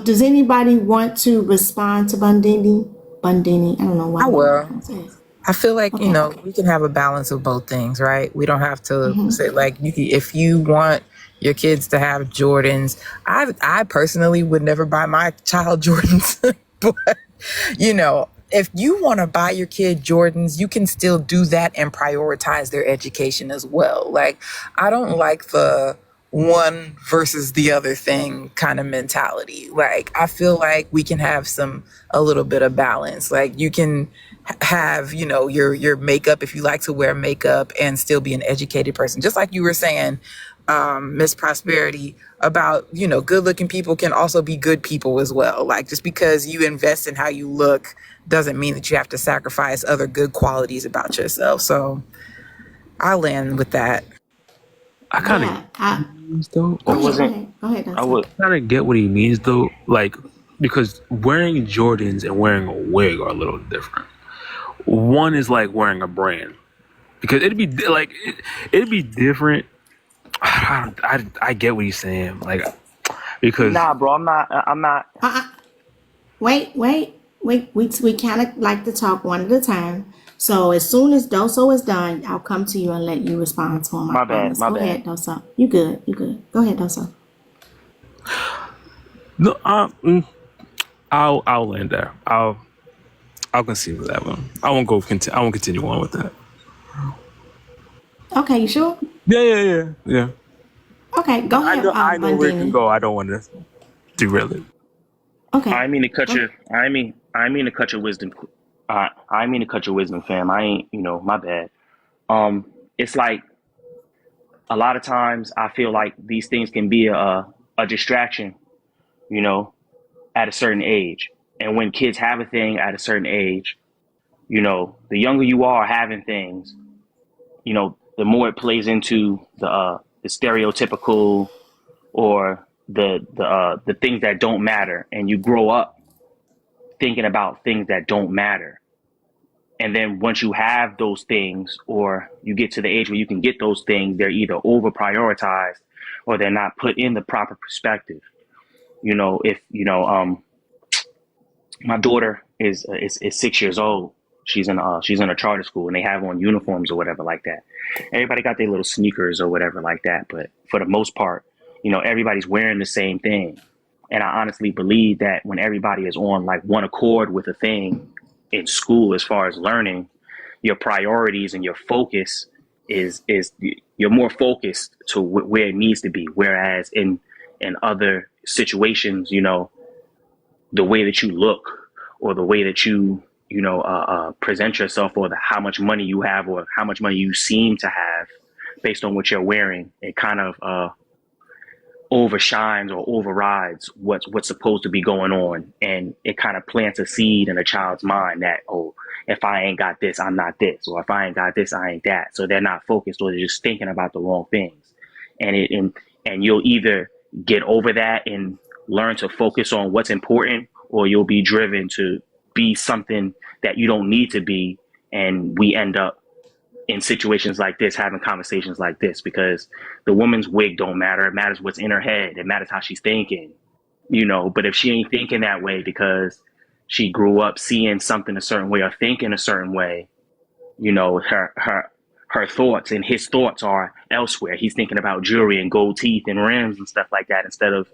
Does anybody want to respond to Bundini? Bundini. I don't know why I I'm will. going to say it. I feel like, Okay. we can have a balance of both things, right? We don't have to Mm-hmm. say like if you want your kids to have Jordans, I personally would never buy my child Jordans, but if you want to buy your kid Jordans, you can still do that and prioritize their education as well. Like, I don't like the one versus the other thing kind of mentality. Like, I feel like we can have a little bit of balance. Like, you can have, your makeup if you like to wear makeup and still be an educated person. Just like you were saying, Miss Prosperity, about, good looking people can also be good people as well. Like, just because you invest in how you look doesn't mean that you have to sacrifice other good qualities about yourself. So I'll land with that. I kind of Yeah. means though. I Go ahead. wasn't. Go ahead. Go ahead. I That's it. would. Kind of get what he means though. Like, because wearing Jordans and wearing a wig are a little different. One is like wearing a brand, because it'd be different. I get what he's saying. Like, because Nah, bro. I'm not. Wait. We kind of like to talk one at a time. So as soon as Doso is done, I'll come to you and let you respond to him. I My bad. promise. My Go bad. ahead, Doso. You good. Go ahead, Doso. no, I'll land there. I'll concede with that one. I won't continue on with that. Okay, you sure? Yeah. Okay, go ahead. I know where it can Bundini. go. I don't want to derail it. Okay. I mean to cut your. I mean to cut your wisdom. I mean to cut your wisdom, fam. I ain't. My bad. It's like a lot of times I feel like these things can be a distraction. At a certain age, and when kids have a thing at a certain age, the younger you are having things, the more it plays into the stereotypical or the things that don't matter, and you grow up thinking about things that don't matter. And then once you have those things, or you get to the age where you can get those things, they're either over prioritized or they're not put in the proper perspective. If my daughter is 6 years old. She's in a charter school, and they have on uniforms or whatever like that. Everybody got their little sneakers or whatever like that, but for the most part, everybody's wearing the same thing. And I honestly believe that when everybody is on like one accord with a thing in school, as far as learning, your priorities and your focus is you're more focused to where it needs to be. Whereas in other situations, the way that you look, or the way that you present yourself, or how much money you have, or how much money you seem to have based on what you're wearing, it kind of overshines or overrides what's supposed to be going on. And it kind of plants a seed in a child's mind that, oh, if I ain't got this, I'm not this, or if I ain't got this, I ain't that. So they're not focused, or they're just thinking about the wrong things. And you'll either get over that and learn to focus on what's important, or you'll be driven to be something that you don't need to be. And we end up in situations like this, having conversations like this, because the woman's wig don't matter. It matters what's in her head. It matters how she's thinking, but if she ain't thinking that way because she grew up seeing something a certain way or thinking a certain way, her thoughts and his thoughts are elsewhere. He's thinking about jewelry and gold teeth and rims and stuff like that, instead of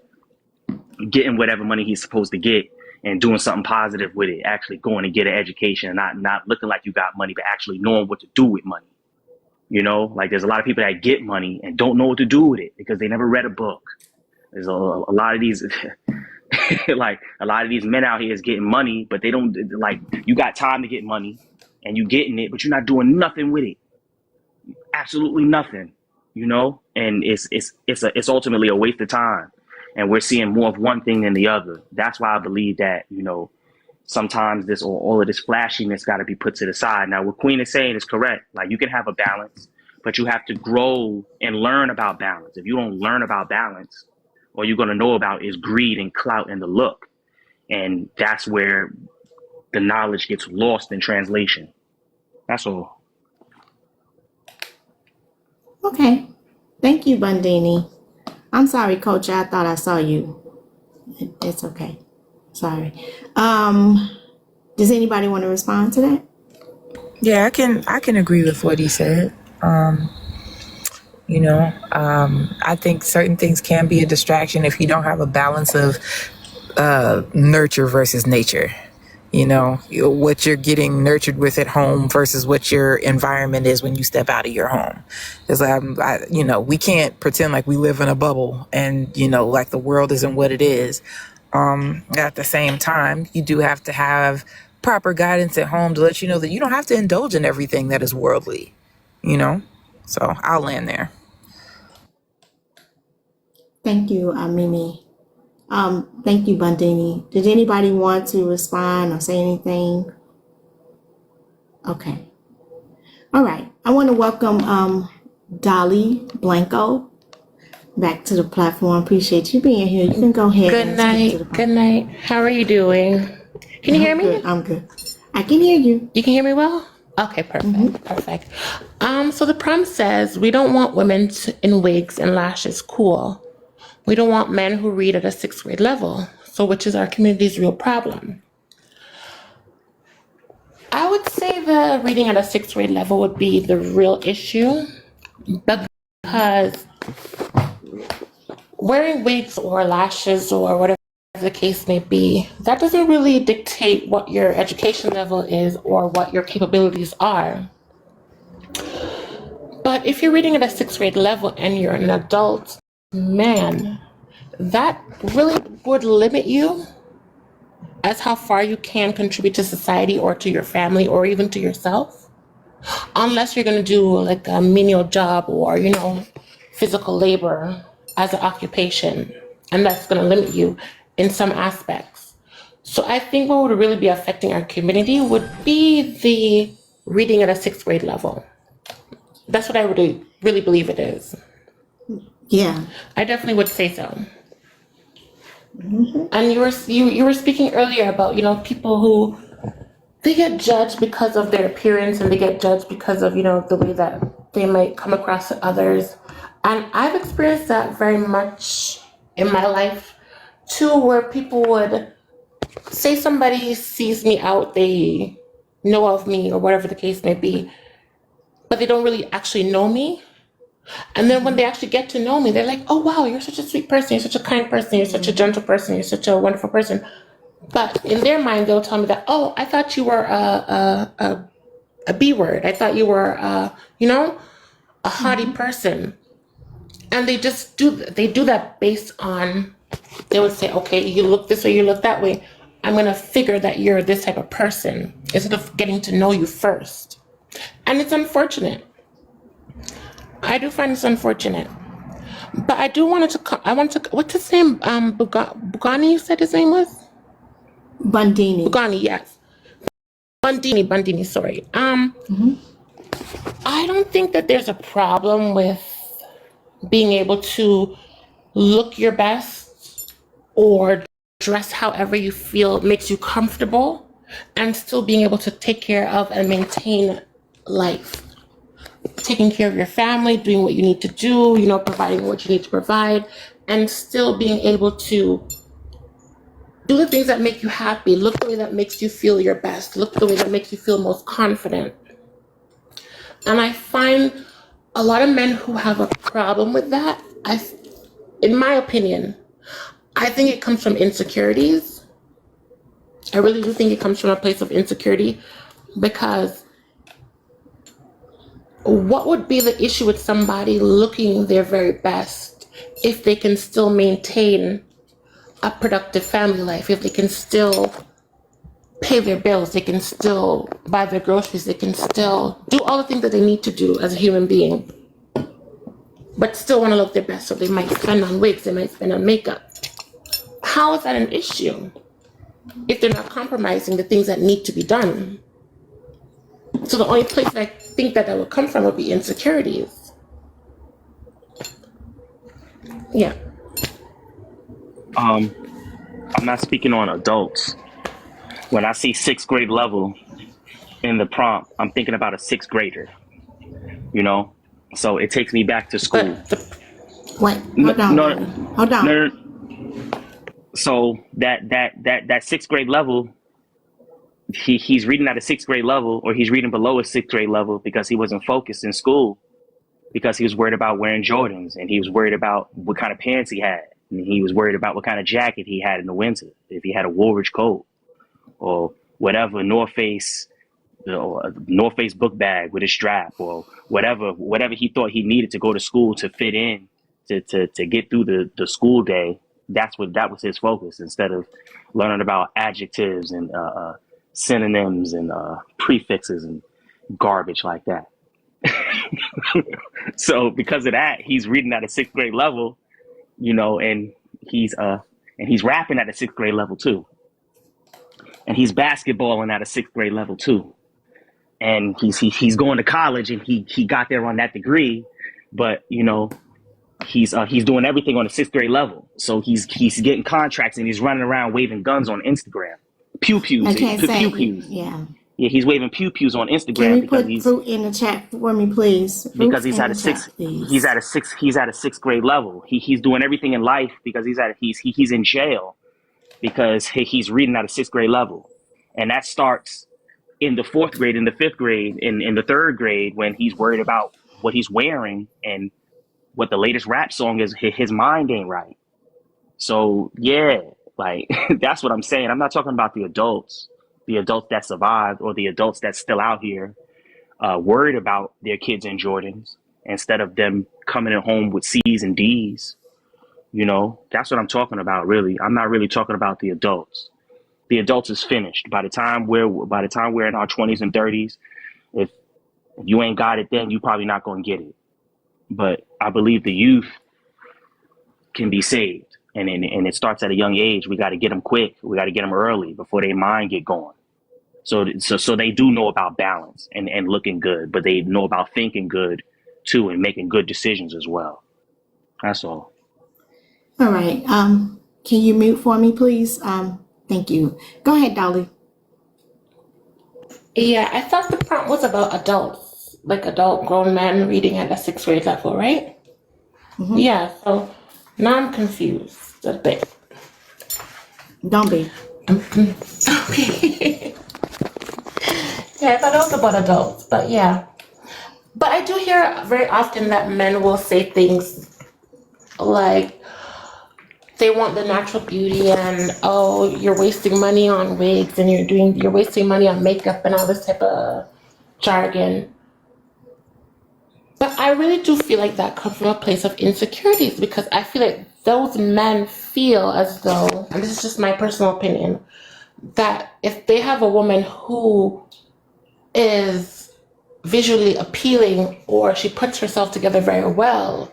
getting whatever money he's supposed to get and doing something positive with it, actually going to get an education, and not looking like you got money, but actually knowing what to do with money. Like there's a lot of people that get money and don't know what to do with it because they never read a book. There's a lot of these, like a lot of these men out here is getting money, but they don't, like, you got time to get money and you getting it, but you're not doing nothing with it. Absolutely nothing, and it's ultimately a waste of time. And we're seeing more of one thing than the other. That's why I believe that, sometimes all of this flashiness got to be put to the side. Now, what Queen is saying is correct. Like, you can have a balance, but you have to grow and learn about balance. If you don't learn about balance, all you're going to know about is greed and clout and the look. And that's where the knowledge gets lost in translation. That's all. Okay. Thank you, Bundini. I'm sorry, Coach. I thought I saw you. It's okay. Sorry. Does anybody want to respond to that? Yeah, I can agree with what he said. I think certain things can be a distraction if you don't have a balance of nurture versus nature. What you're getting nurtured with at home versus what your environment is when you step out of your home. Because we can't pretend like we live in a bubble and, like the world isn't what it is. At the same time, you do have to have proper guidance at home to let you know that you don't have to indulge in everything that is worldly, So I'll land there. Thank you, Mimi. Thank you, Bundini. Did anybody want to respond or say anything? Okay. All right. I want to welcome Dolly Blanco back to the platform. Appreciate you being here. You can go ahead. Good night. Good night. How are you doing? Can you hear me? Good. I'm good. I can hear you. You can hear me well? Okay, perfect. Perfect. So the prompt says, we don't want women in wigs and lashes. Cool. We don't want men who read at a 6th grade level. So which is our community's real problem? I would say the reading at a 6th grade level would be the real issue, because wearing wigs or lashes or whatever the case may be, that doesn't really dictate what your education level is or what your capabilities are. But if you're reading at a 6th grade level and you're an adult man, that really would limit you as how far you can contribute to society or to your family or even to yourself, unless you're going to do like a menial job or, physical labor as an occupation, and that's going to limit you in some aspects. So I think what would really be affecting our community would be the reading at a 6th grade level. That's what I really believe it is. Yeah. I definitely would say so. Mm-hmm. And you were speaking earlier about, people who they get judged because of their appearance, and they get judged because of, the way that they might come across to others. And I've experienced that very much in my life too, where people would say somebody sees me out, they know of me or whatever the case may be, but they don't really actually know me. And then when they actually get to know me, they're like, oh, wow, you're such a sweet person. You're such a kind person. You're such a gentle person. You're such a wonderful person. But in their mind, they'll tell me that, oh, I thought you were a B word. I thought you were, a haughty person. And they just do that based on, they would say, okay, you look this way, you look that way. I'm going to figure that you're this type of person instead of getting to know you first. And it's unfortunate. I do find this unfortunate. But I want to, what's his name? Bugani, you said his name was? Bundini. Bugani, yes. Bundini, sorry. I don't think that there's a problem with being able to look your best or dress however you feel makes you comfortable and still being able to take care of and maintain life. Taking care of your family, doing what you need to do, providing what you need to provide, and still being able to do the things that make you happy, look the way that makes you feel your best, look the way that makes you feel most confident. And I find a lot of men who have a problem with that, in my opinion, I think it comes from insecurities. I really do think it comes from a place of insecurity, because what would be the issue with somebody looking their very best if they can still maintain a productive family life, if they can still pay their bills, they can still buy their groceries, they can still do all the things that they need to do as a human being, but still want to look their best, so they might spend on wigs, they might spend on makeup. How is that an issue if they're not compromising the things that need to be done? So the only place that I think that would come from would be insecurities. Yeah. I'm not speaking on adults. When I see 6th grade level in the prompt, I'm thinking about a 6th grader, So it takes me back to school. Wait, hold on. So that 6th grade level, he's reading at a 6th grade level, or he's reading below a 6th grade level because he wasn't focused in school, because he was worried about wearing Jordans, and he was worried about what kind of pants he had, and he was worried about what kind of jacket he had in the winter, if he had a Woolrich coat or whatever, North Face book bag with a strap, or whatever he thought he needed to go to school to fit in to get through the school day. That was his focus, instead of learning about adjectives and synonyms and prefixes and garbage like that. So because of that, he's reading at a 6th grade level, and he's rapping at a 6th grade level too. And he's basketballing at a 6th grade level too. And he's going to college, and he got there on that degree, but he's doing everything on a 6th grade level. So he's getting contracts, and he's running around waving guns on Instagram. Pew-pews. Pew-pews. Yeah. Yeah, he's waving pew-pews on Instagram. Can you put fruit in the chat for me, please? Because he's at a 6th grade level. He's doing everything in life because he's in jail because he's reading at a 6th grade level. And that starts in the 4th grade, in the 5th grade, in the 3rd grade, when he's worried about what he's wearing and what the latest rap song is. His mind ain't right. So yeah, that's what I'm saying. I'm not talking about the adults that survived, or the adults that's still out here worried about their kids in Jordans instead of them coming in home with C's and D's. That's what I'm talking about, really. I'm not really talking about the adults. The adults is finished. By the time we're in our 20s and 30s, if you ain't got it then, you probably not going to get it. But I believe the youth can be saved. And it starts at a young age. We got to get them quick. We got to get them early before their mind get going. So they do know about balance and looking good, but they know about thinking good too, and making good decisions as well. That's all. All right. Can you mute for me, please? Thank you. Go ahead, Dolly. Yeah, I thought the prompt was about adults, like adult grown men reading at a 6th grade level, right? Mm-hmm. Yeah, so now I'm confused a bit. Don't be. Okay. Yeah, I thought it was about adults, but yeah. But I do hear very often that men will say things like they want the natural beauty, and you're wasting money on wigs, and you're wasting money on makeup and all this type of jargon. But I really do feel like that comes from a place of insecurities, because I feel like those men feel as though, and this is just my personal opinion, that if they have a woman who is visually appealing, or she puts herself together very well,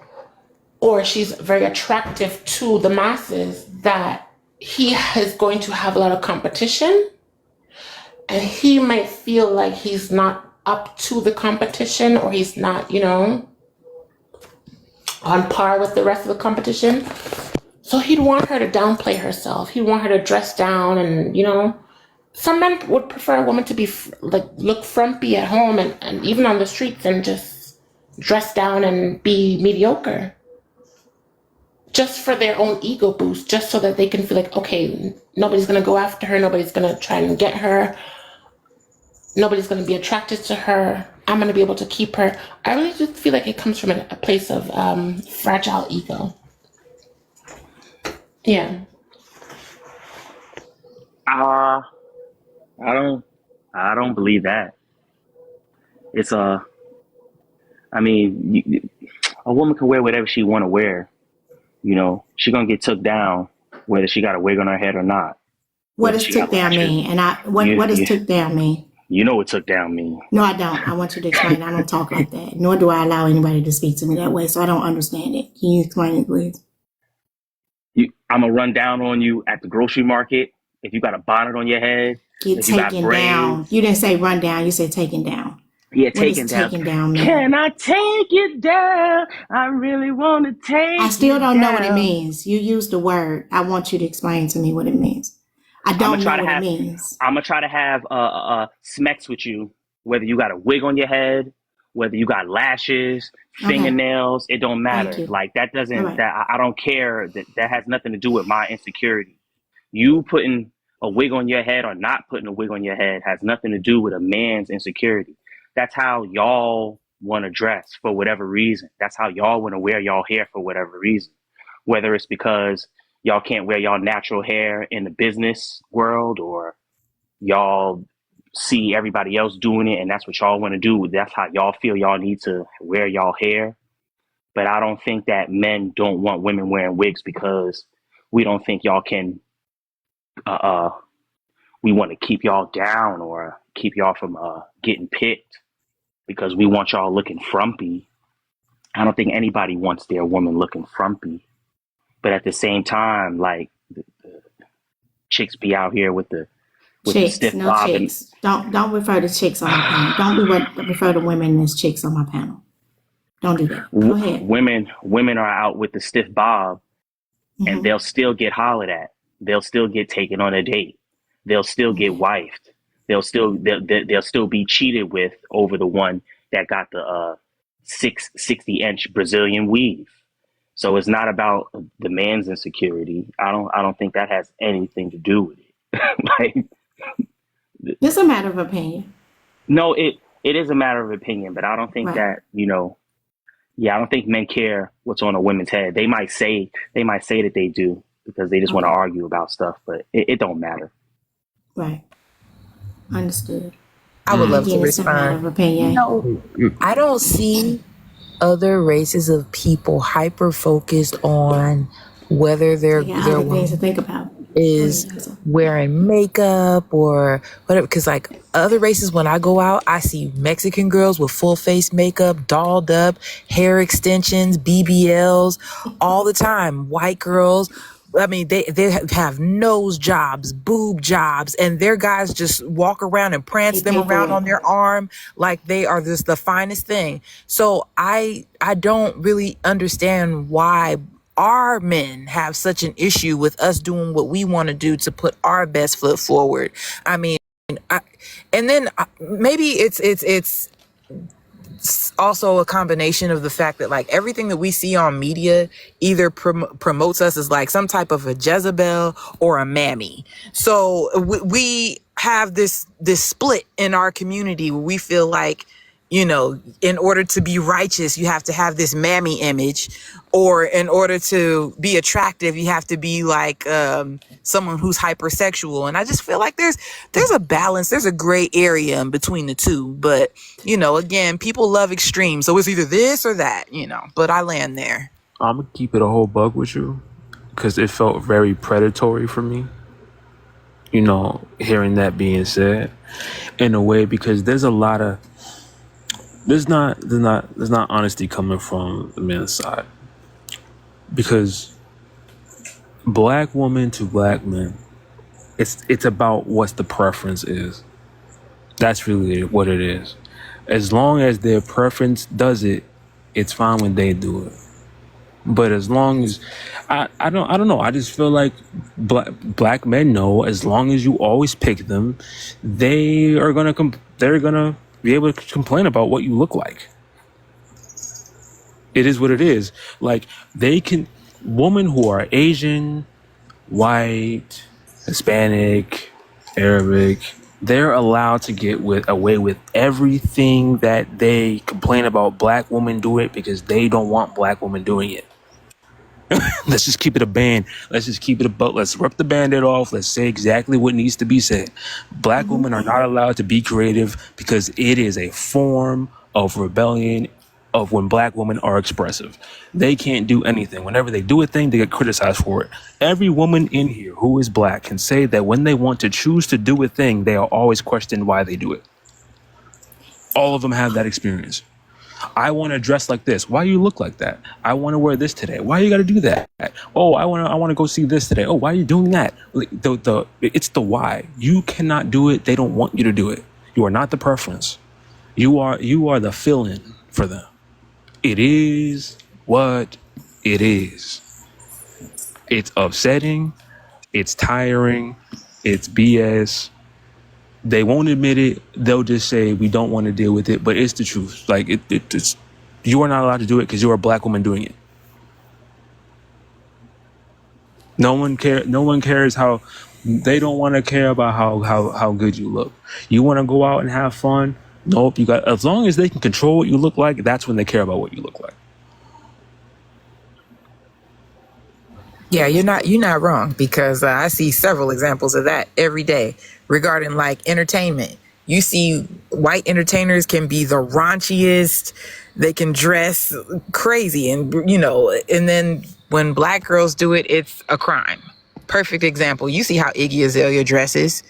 or she's very attractive to the masses, that he is going to have a lot of competition. and he might feel like he's not up to the competition, or he's not, on par with the rest of the competition. So he'd want her to downplay herself. He'd want her to dress down, and some men would prefer a woman to be look frumpy at home and even on the streets, and just dress down and be mediocre, just for their own ego boost, just so that they can feel like, okay, nobody's gonna go after her, nobody's gonna try and get her, nobody's gonna be attracted to her, I'm gonna be able to keep her. I really just feel like it comes from a place of fragile ego. Yeah. I don't believe that. It's a woman can wear whatever she want to wear. She gonna get took down whether she got a wig on her head or not. What does took down mean? And what does took down mean? You know what took down mean. No, I don't. I want you to explain. I don't talk like that. Nor do I allow anybody to speak to me that way. So I don't understand it. Can you explain it, please? I'm gonna run down on you at the grocery market if you got a bonnet on your head. Get taken down. You didn't say run down. You said taken down. Yeah, taken down. Taken down mean? Can I take it down? I really want to take. I still don't know what it means. You used the word. I want you to explain to me what it means. I don't know what it means. I'm gonna try to have smecks with you, whether you got a wig on your head, whether you got lashes, fingernails. It don't matter. Like that doesn't. Right. That I don't care. That has nothing to do with my insecurity. You putting a wig on your head or not putting a wig on your head has nothing to do with a man's insecurity. That's how y'all want to dress for whatever reason. That's how y'all want to wear y'all hair for whatever reason. Whether it's because y'all can't wear y'all natural hair in the business world, or y'all see everybody else doing it and that's what y'all want to do. That's how y'all feel y'all need to wear y'all hair. But I don't think that men don't want women wearing wigs because we don't think y'all can, we want to keep y'all down or keep y'all from getting picked because we want y'all looking frumpy. I don't think anybody wants their woman looking frumpy. But at the same time, like the chicks be out here with the stiff bob. Chicks. Don't refer to chicks on my panel. Don't refer to women as chicks on my panel. Don't do that. Go ahead. Women are out with the stiff bob, and they'll still get hollered at. They'll still get taken on a date. They'll still get wifed. They'll still be cheated with over the one that got the 60-inch Brazilian weave. So it's not about the man's insecurity. I don't think that has anything to do with it. It's a matter of opinion. No, it is a matter of opinion, but I don't think that, I don't think men care what's on a woman's head. They might say that they do because they just want to argue about stuff, but it don't matter. Right. Understood. I would love to It's a matter of respond. opinion. I don't see other races of people hyper focused on whether their Other woman things to think about. is wearing makeup or whatever. Because like other races, when I go out, I see Mexican girls with full face makeup, dolled up, hair extensions, BBLs all the time. White girls, I mean, they have nose jobs, boob jobs, and their guys just walk around and prance them around on their arm like they are just the finest thing. So I don't really understand why our men have such an issue with us doing what we want to do to put our best foot forward. I mean, maybe it's also a combination of the fact that like everything that we see on media either promotes us as like some type of a Jezebel or a mammy. So we have this split in our community where we feel like, in order to be righteous, you have to have this mammy image, or in order to be attractive, you have to be like someone who's hypersexual. And I just feel like there's a balance, there's a gray area in between the two. But, again, people love extremes. So it's either this or that, but I land there. I'm going to keep it a whole bug with you because it felt very predatory for me, hearing that being said in a way, because there's a lot of, there's not honesty coming from the man's side, because black woman to black men, it's about what the preference is. That's really what it is. As long as their preference does it, it's fine when they do it. But as long as I don't know. I just feel like black men know as long as you always pick them, they're gonna be able to complain about what you look like. It is what it is. Like they can, women who are Asian, white, Hispanic, Arabic, they're allowed to get away with everything that they complain about black women do it because they don't want black women doing it. Let's just keep it a band. Let's just keep it about. Let's rip the band-aid off. Let's say exactly what needs to be said. Black women are not allowed to be creative because it is a form of rebellion of when black women are expressive. They can't do anything. Whenever they do a thing, they get criticized for it. Every woman in here who is black can say that when they want to choose to do a thing, they are always questioned why they do it. All of them have that experience. I want to dress like this. Why you look like that? I want to wear this today. Why you got to do that? Oh, I want to go see this today. Oh, why are you doing that? It's the why. You cannot do it. They don't want you to do it. You are not the preference. You are the fill-in for them. It is what it is. It's upsetting. It's tiring. It's BS. They won't admit it. They'll just say we don't want to deal with it, but it's the truth. Like it's you are not allowed to do it because you're a black woman doing it. No one cares how they don't want to care about how good you look. You want to go out and have fun? Nope. As long as they can control what you look like, that's when they care about what you look like. Yeah, you're not wrong because I see several examples of that every day regarding like entertainment. You see white entertainers can be the raunchiest, they can dress crazy and and then when black girls do it, it's a crime. Perfect example. You see how Iggy Azalea dresses.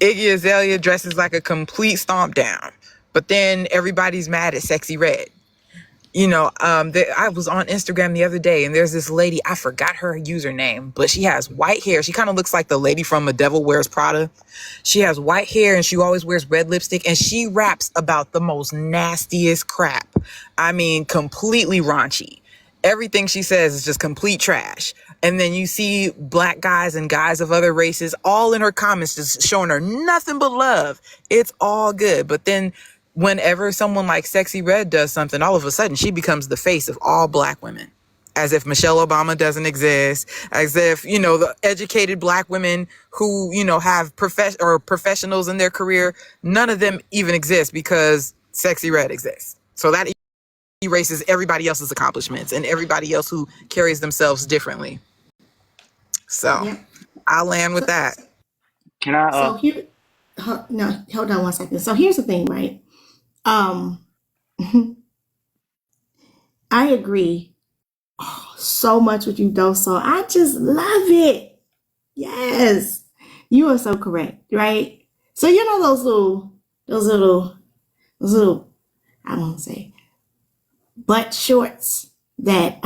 Iggy Azalea dresses like a complete stomp down, but then everybody's mad at Sexy Red. I was on Instagram the other day and there's this lady, I forgot her username, but she has white hair. She kind of looks like the lady from The Devil Wears Prada. She has white hair and she always wears red lipstick and she raps about the most nastiest crap. I mean, completely raunchy. Everything she says is just complete trash. And then you see black guys and guys of other races all in her comments just showing her nothing but love. It's all good. But then whenever someone like Sexy Red does something, all of a sudden she becomes the face of all black women. As if Michelle Obama doesn't exist, as if, the educated black women who, have professionals in their career, none of them even exist because Sexy Red exists. So that erases everybody else's accomplishments and everybody else who carries themselves differently. So Yeah. I'll land with that. Can I? So here, no, hold on one second. So here's the thing, right? I agree so much with you, Doso. I just love it. Yes, you are so correct, right? So those little, I won't say butt shorts that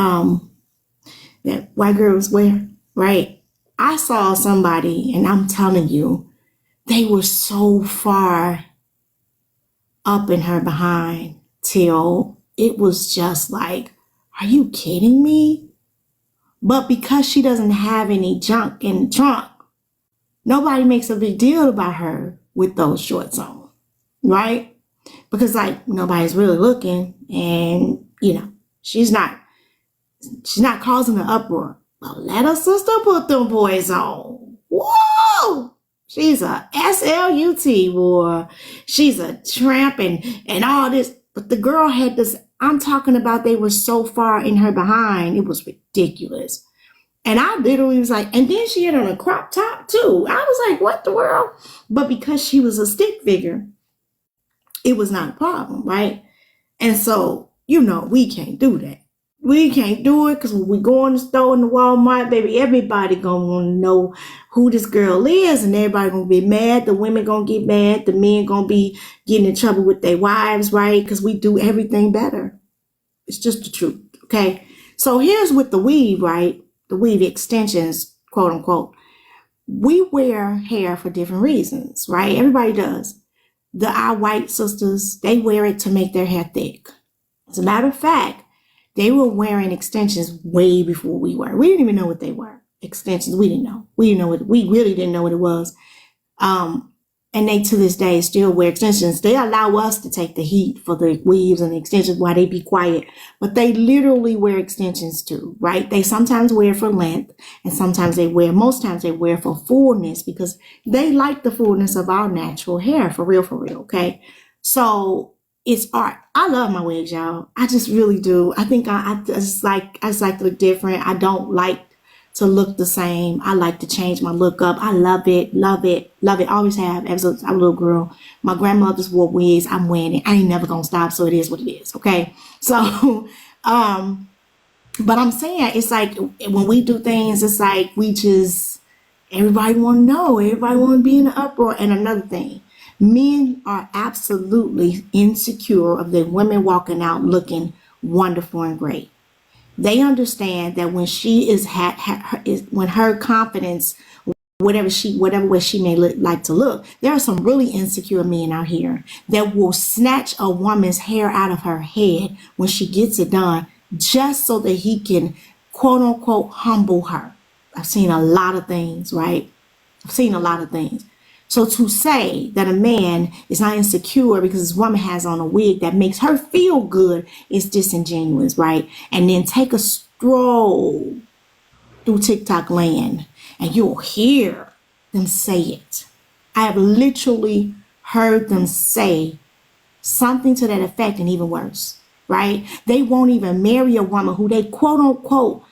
that white girls wear, right? I saw somebody, and I'm telling you, they were so far up in her behind till it was just like, are you kidding me? But because she doesn't have any junk in the trunk, nobody makes a big deal about her with those shorts on, right? Because nobody's really looking and she's not causing an uproar. But let her sister put them boys on. Whoa! She's a SLUT, boy. She's a tramp and all this. But the girl had this, I'm talking about, they were so far in her behind. It was ridiculous. And I literally was like, and then she had on a crop top too. I was like, what the world? But because she was a stick figure, it was not a problem, right? And so, we can't do that. We can't do it because when we go in the store in the Walmart, baby, everybody gonna want to know who this girl is, and everybody gonna be mad. The women gonna get mad. The men gonna be getting in trouble with their wives, right? Because we do everything better. It's just the truth, okay? So here's with the weave, right? The weave extensions, quote unquote. We wear hair for different reasons, right? Everybody does. our white sisters, they wear it to make their hair thick. As a matter of fact, they were wearing extensions way before we were. We didn't even know what they were. Extensions, we didn't know. We really didn't know what it was. And they to this day still wear extensions. They allow us to take the heat for the weaves and the extensions while they be quiet, but they literally wear extensions too, right? They sometimes wear for length, and most times they wear for fullness, because they like the fullness of our natural hair, for real, okay? So it's art. I love my wigs, y'all. I just really do. I think I just like to look different. I don't like to look the same. I like to change my look up. I love it. Always have. Ever since I was a little girl, my grandmother's wore wigs. I'm wearing it. I ain't never gonna stop. So it is what it is. Okay. So, but I'm saying, it's like when we do things, it's like everybody want to know. Everybody want to be in the uproar. And another thing, men are absolutely insecure of their women walking out looking wonderful and great. They understand that when she when her confidence, whatever way she may like to look, there are some really insecure men out here that will snatch a woman's hair out of her head when she gets it done, just so that he can, quote unquote, humble her. I've seen a lot of things, right? So to say that a man is not insecure because his woman has on a wig that makes her feel good is disingenuous, right? And then take a stroll through TikTok land and you'll hear them say it. I have literally heard them say something to that effect, and even worse, right? They won't even marry a woman who they quote unquote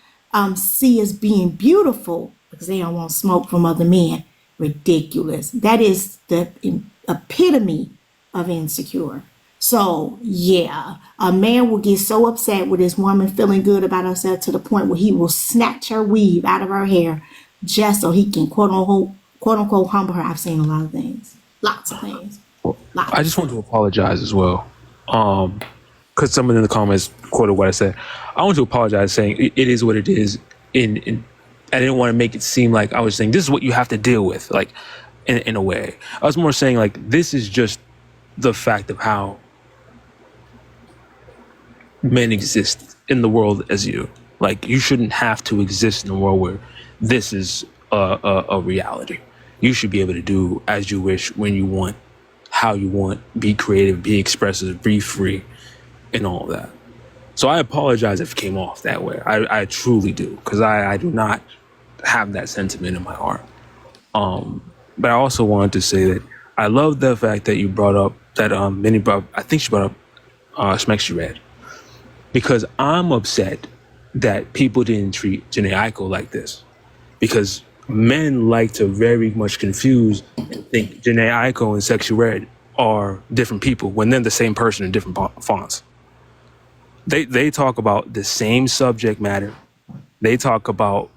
see as being beautiful because they don't want smoke from other men. Ridiculous. That is the epitome of insecure. So yeah, a man will get so upset with his woman feeling good about herself to the point where he will snatch her weave out of her hair just so he can quote unquote humble her. I've seen a lot of things. Lots of things. I just want to apologize as well. Because someone in the comments quoted what I said. I want to apologize, saying it is what it is. I didn't want to make it seem like I was saying this is what you have to deal with, like in a way. I was more saying like this is just the fact of how men exist in the world as you. Like you shouldn't have to exist in a world where this is a reality. You should be able to do as you wish, when you want, how you want, be creative, be expressive, be free, and all of that. So I apologize if it came off that way. I truly do, because I do not have that sentiment in my heart. But I also wanted to say that I love the fact that you brought up that I think she brought up Smexy Red, because I'm upset that people didn't treat Jhené Aiko like this, because men like to very much confuse and think Jhené Aiko and Sexy Red are different people when they're the same person in different fonts. They talk about the same subject matter. They talk about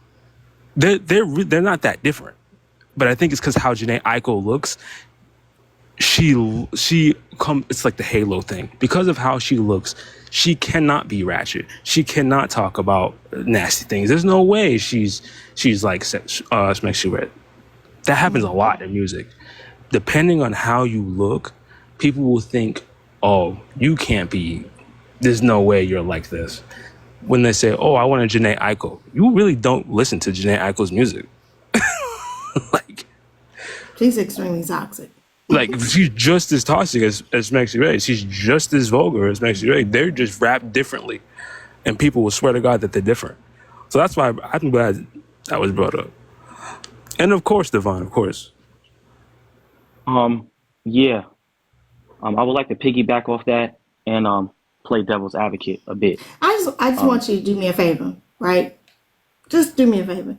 they're not that different, but I think it's because how Jhené Aiko looks. It's like the halo thing. Because of how she looks, she cannot be ratchet. She cannot talk about nasty things. There's no way she's like Smexy Red. That happens a lot in music. Depending on how you look, people will think, oh, you can't be, there's no way you're like this. When they say, oh, I want a Jhené Aiko, you really don't listen to Jhené Aiko's music. She's extremely toxic. Like, she's just as toxic as Smexy Red. She's just as vulgar as Smexy Red. They're just rapped differently. And people will swear to God that they're different. So that's why I'm glad that was brought up. And of course, Devon, of course. Yeah. I would like to piggyback off that and play devil's advocate a bit. I just want you to do me a favor, right? Just do me a favor.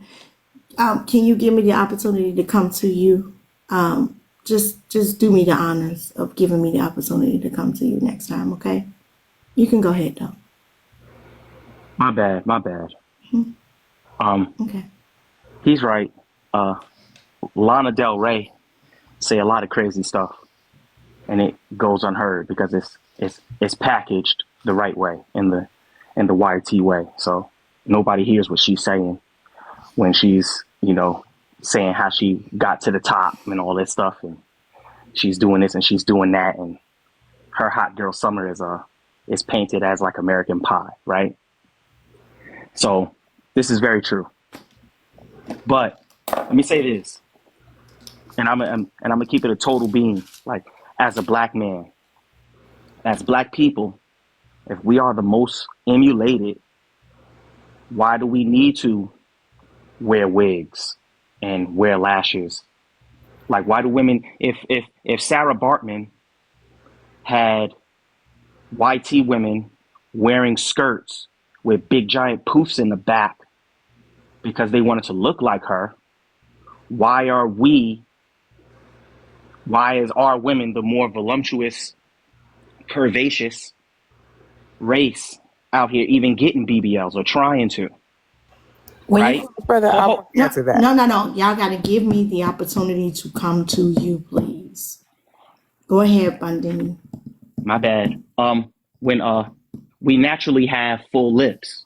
Can you give me the opportunity to come to you? Just do me the honors of giving me the opportunity to come to you next time, okay? You can go ahead though. My bad. Okay. He's right. Lana Del Rey say a lot of crazy stuff, and it goes unheard because it's packaged the right way in the YT way. So nobody hears what she's saying when she's, saying how she got to the top and all that stuff. And she's doing this and she's doing that, and her hot girl summer is painted as like American Pie, right? So this is very true. But let me say this, and I'm gonna keep it a total being. Like, as a black man, as black people, if we are the most emulated, why do we need to wear wigs and wear lashes? Like, why do women, if Sarah Bartman had YT women wearing skirts with big giant poofs in the back because they wanted to look like her, why is our women the more voluptuous, curvaceous race out here even getting BBLs or trying to? When right? you go further, I'll answer that. No. Y'all got to give me the opportunity to come to you, please. Go ahead, Bundini. My bad. When we naturally have full lips,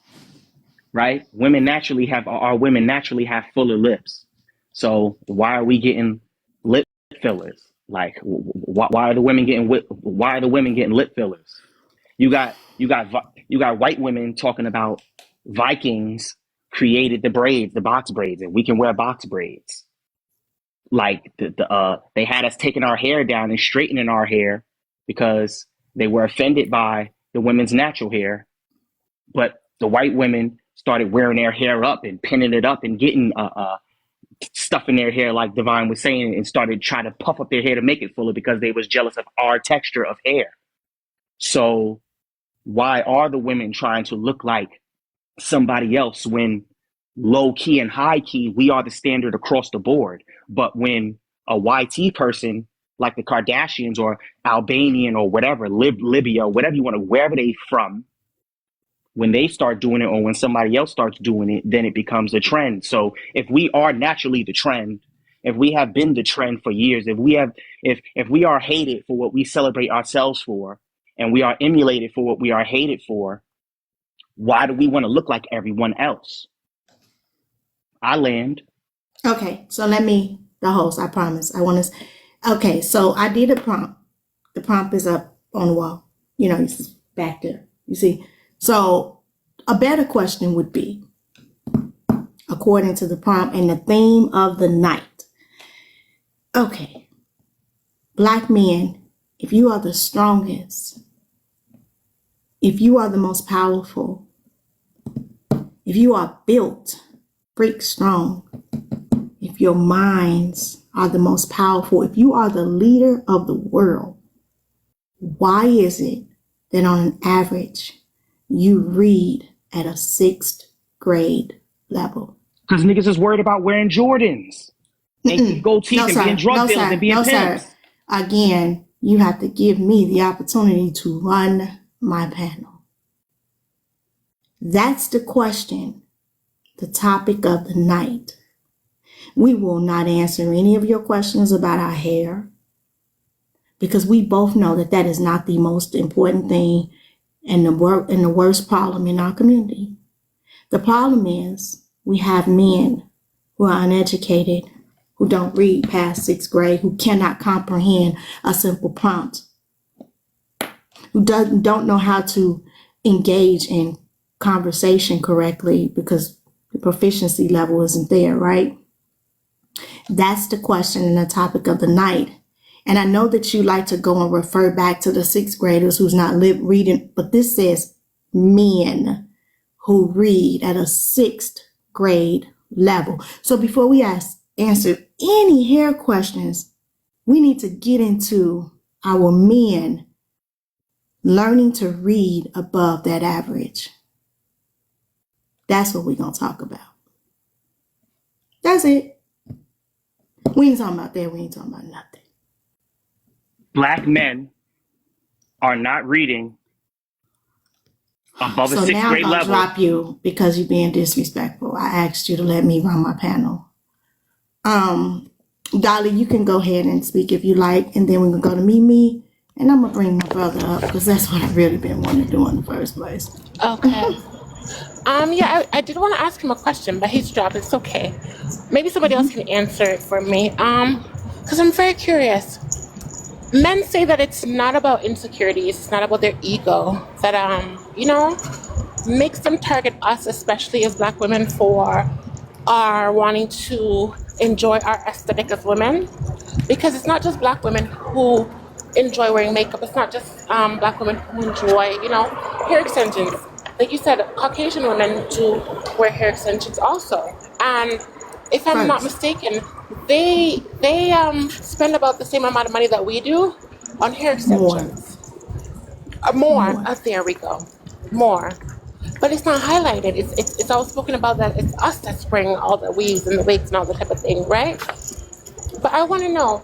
right? Our women naturally have fuller lips. So why are we getting lip fillers? Like, why are the women getting lip fillers? You got white women talking about Vikings created the braids, the box braids, and we can wear box braids. Like they had us taking our hair down and straightening our hair because they were offended by the women's natural hair. But the white women started wearing their hair up and pinning it up and getting stuff in their hair, like Divine was saying, and started trying to puff up their hair to make it fuller because they was jealous of our texture of hair. So why are the women trying to look like somebody else when low key and high key, we are the standard across the board? But when a YT person like the Kardashians or Albanian or whatever, Libya, whatever you want to, wherever they from, when they start doing it or when somebody else starts doing it, then it becomes a trend. So if we are naturally the trend, if we have been the trend for years, if we are hated for what we celebrate ourselves for, and we are emulated for what we are hated for, why do we want to look like everyone else? I land. Okay, so the host, I promise. Okay, so I did a prompt. The prompt is up on the wall. It's back there. You see? So a better question would be, according to the prompt and the theme of the night. Okay, black men, if you are the strongest, if you are the most powerful, if you are built brick strong, if your minds are the most powerful, if you are the leader of the world, why is it that on an average you read at a 6th grade level? Because niggas is worried about wearing Jordans and gold teeth and being drug dealers and being pimps. Again, you have to give me the opportunity to run my panel. That's the question, the topic of the night. We will not answer any of your questions about our hair because we both know that is not the most important thing and the worst problem in our community. The problem is we have men who are uneducated, who don't read past 6th grade, who cannot comprehend a simple prompt, who don't know how to engage in conversation correctly because the proficiency level isn't there, right? That's the question and the topic of the night. And I know that you like to go and refer back to the 6th graders who's not reading, but this says men who read at a 6th grade level. So before we answer any hair questions, we need to get into our men learning to read above that average. That's what we're going to talk about. That's it. We ain't talking about that. We ain't talking about nothing. Black men are not reading above a 6th grade level. So now I'm going to drop you because you're being disrespectful. I asked you to let me run my panel. Dolly, you can go ahead and speak if you like, and then we can go to Mimi, and I'm going to bring my brother up because that's what I've really been wanting to do in the first place. Okay. Yeah, I did want to ask him a question, but he's dropped. It's okay. Maybe somebody else can answer it for me. Because I'm very curious. men say that it's not about insecurities, it's not about their ego, that makes them target us, especially as Black women, for our wanting to enjoy our aesthetic as women. Because it's not just Black women who enjoy wearing makeup. It's not just Black women who enjoy, hair extensions. Like you said, Caucasian women do wear hair extensions also. And if I'm not mistaken, they spend about the same amount of money that we do on hair extensions. More. There we go. More. But it's not highlighted. It's all spoken about that it's us that's wearing all the weaves and the wigs and all that type of thing, right? But I want to know,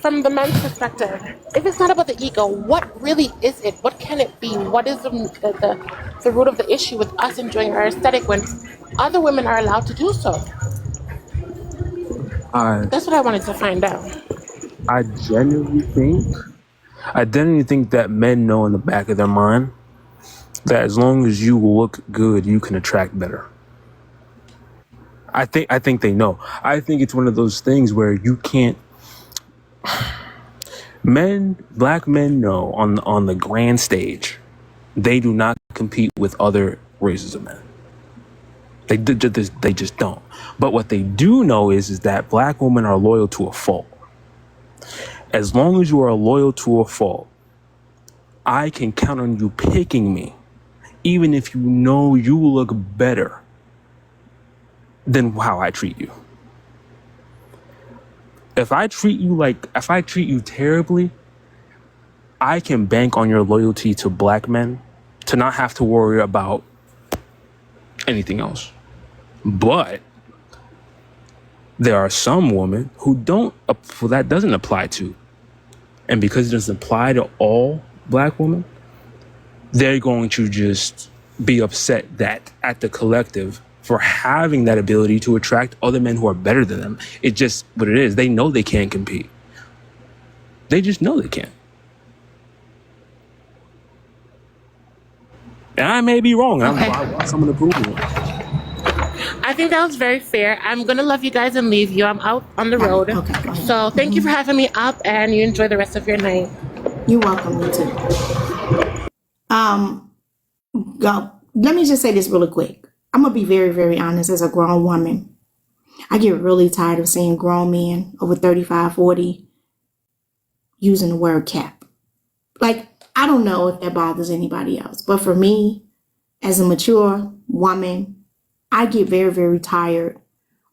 from the men's perspective, if it's not about the ego, what really is it? What can it be? What is the root of the issue with us enjoying our aesthetic when other women are allowed to do so? That's what I wanted to find out. I genuinely think that men know in the back of their mind that as long as you look good, you can attract better. I think they know. I think it's one of those things where you can't. Black men know on the grand stage, they do not compete with other races of men. They just don't. But what they do know is that Black women are loyal to a fault. As long as you are loyal to a fault, I can count on you picking me, even if you know you look better than how I treat you. If I treat you terribly, I can bank on your loyalty to Black men to not have to worry about anything else. But there are some women who that doesn't apply to. And because it doesn't apply to all Black women, they're going to just be upset that at the collective for having that ability to attract other men who are better than them. It's just what it is. They know they can't compete. They just know they can't. And I may be wrong. Okay. I want someone to prove me. I think that was very fair. I'm going to love you guys and leave you. I'm out on the road. Okay, so thank you for having me up, and you enjoy the rest of your night. You're welcome, you too. Let me just say this really quick. I'm going to be very, very honest. As a grown woman, I get really tired of seeing grown men over 35, 40 using the word cap. Like, I don't know if that bothers anybody else, but for me, as a mature woman, I get very, very tired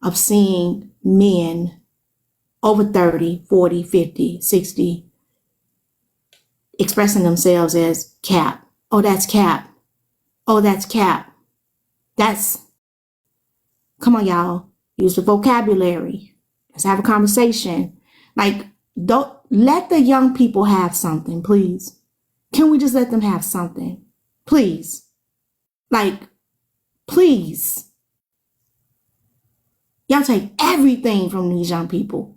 of seeing men over 30, 40, 50, 60 expressing themselves as cap. Oh, that's cap. Oh, that's cap. Come on, y'all. Use the vocabulary. Let's have a conversation. Like, don't let the young people have something, please. Can we just let them have something? Please. Like, please. Y'all take everything from these young people.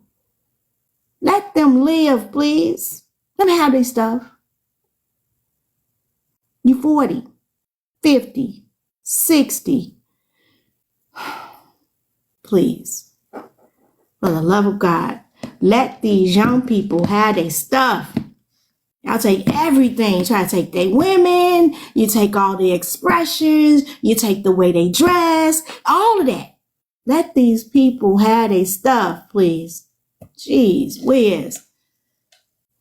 Let them live, please. Let them have their stuff. You 40, 50, 60. Please, for the love of God, let these young people have their stuff. Y'all take everything. Try to take their women. You take all the expressions. You take the way they dress. All of that. Let these people have their stuff, please. Jeez whiz.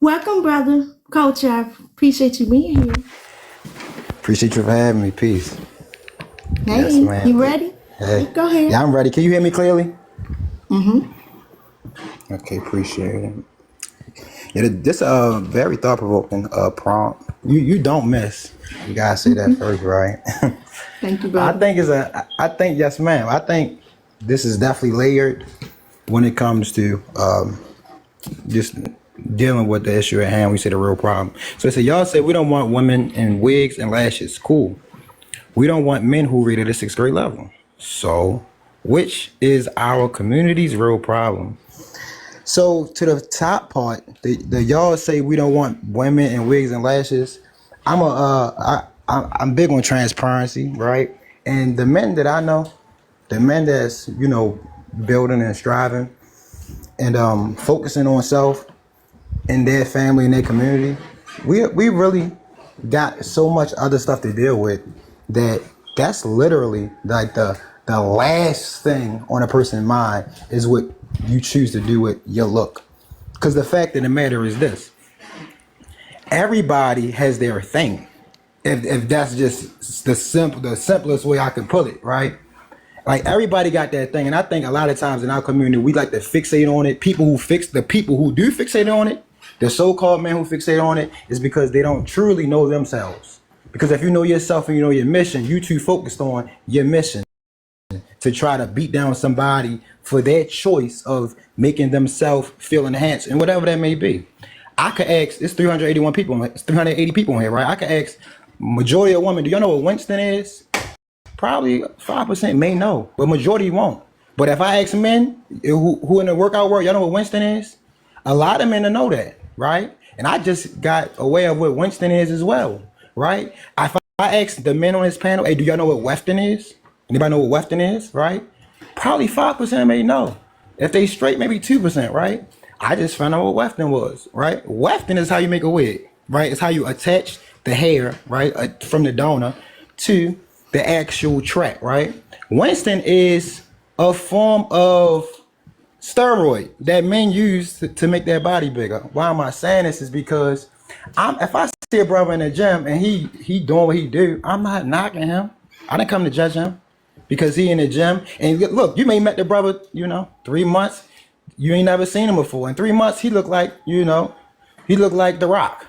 Welcome, brother. Coach, I appreciate you being here. Appreciate you for having me. Peace. Hey, yes, ma'am. You ready? Hey. Go ahead. Yeah, I'm ready. Can you hear me clearly? Mm-hmm. Okay, appreciate it. Yeah, this very thought-provoking prompt. You don't miss. You gotta say that first, right? Thank you, brother. I think yes, ma'am. I think this is definitely layered when it comes to just dealing with the issue at hand. We say the real problem. So y'all say we don't want women in wigs and lashes. Cool. We don't want men who read at a 6th grade level. So, which is our community's real problem? So, to the top part, the y'all say we don't want women in wigs and lashes. I'm big on transparency, right? And the men that I know, the men that's building and striving and focusing on self in their family, in their community, we really got so much other stuff to deal with that's literally like the last thing on a person's mind is what you choose to do with your look. Because the fact of the matter is this: everybody has their thing. If that's just the simplest way I can put it, right? Like everybody got that thing, and I think a lot of times in our community we like to fixate on it. People who do fixate on it, the so-called men who fixate on it, is because they don't truly know themselves. Because if you know yourself and you know your mission, you too focused on your mission to try to beat down somebody for their choice of making themselves feel enhanced and whatever that may be. I could ask, it's 380 people in here, right? I could ask majority of women, do y'all know what Winston is? Probably 5% may know, but majority won't. But if I ask men who in the workout world, y'all know what Winston is? A lot of men know that, right? And I just got aware of what Winston is as well, right? If I ask the men on this panel, hey, do y'all know what Weston is? Anybody know what Weston is, right? Probably 5% may know. If they straight, maybe 2%, right? I just found out what Wefton was, right? Wefton is how you make a wig, right? It's how you attach the hair, right, from the donor to the actual track, right? Winston is a form of steroid that men use to make their body bigger. Why am I saying this? Is because if I see a brother in the gym and he doing what he do, I'm not knocking him. I didn't come to judge him because he in the gym. And look, you may met the brother, 3 months. You ain't never seen him before. In 3 months, he looked like, he looked like The Rock.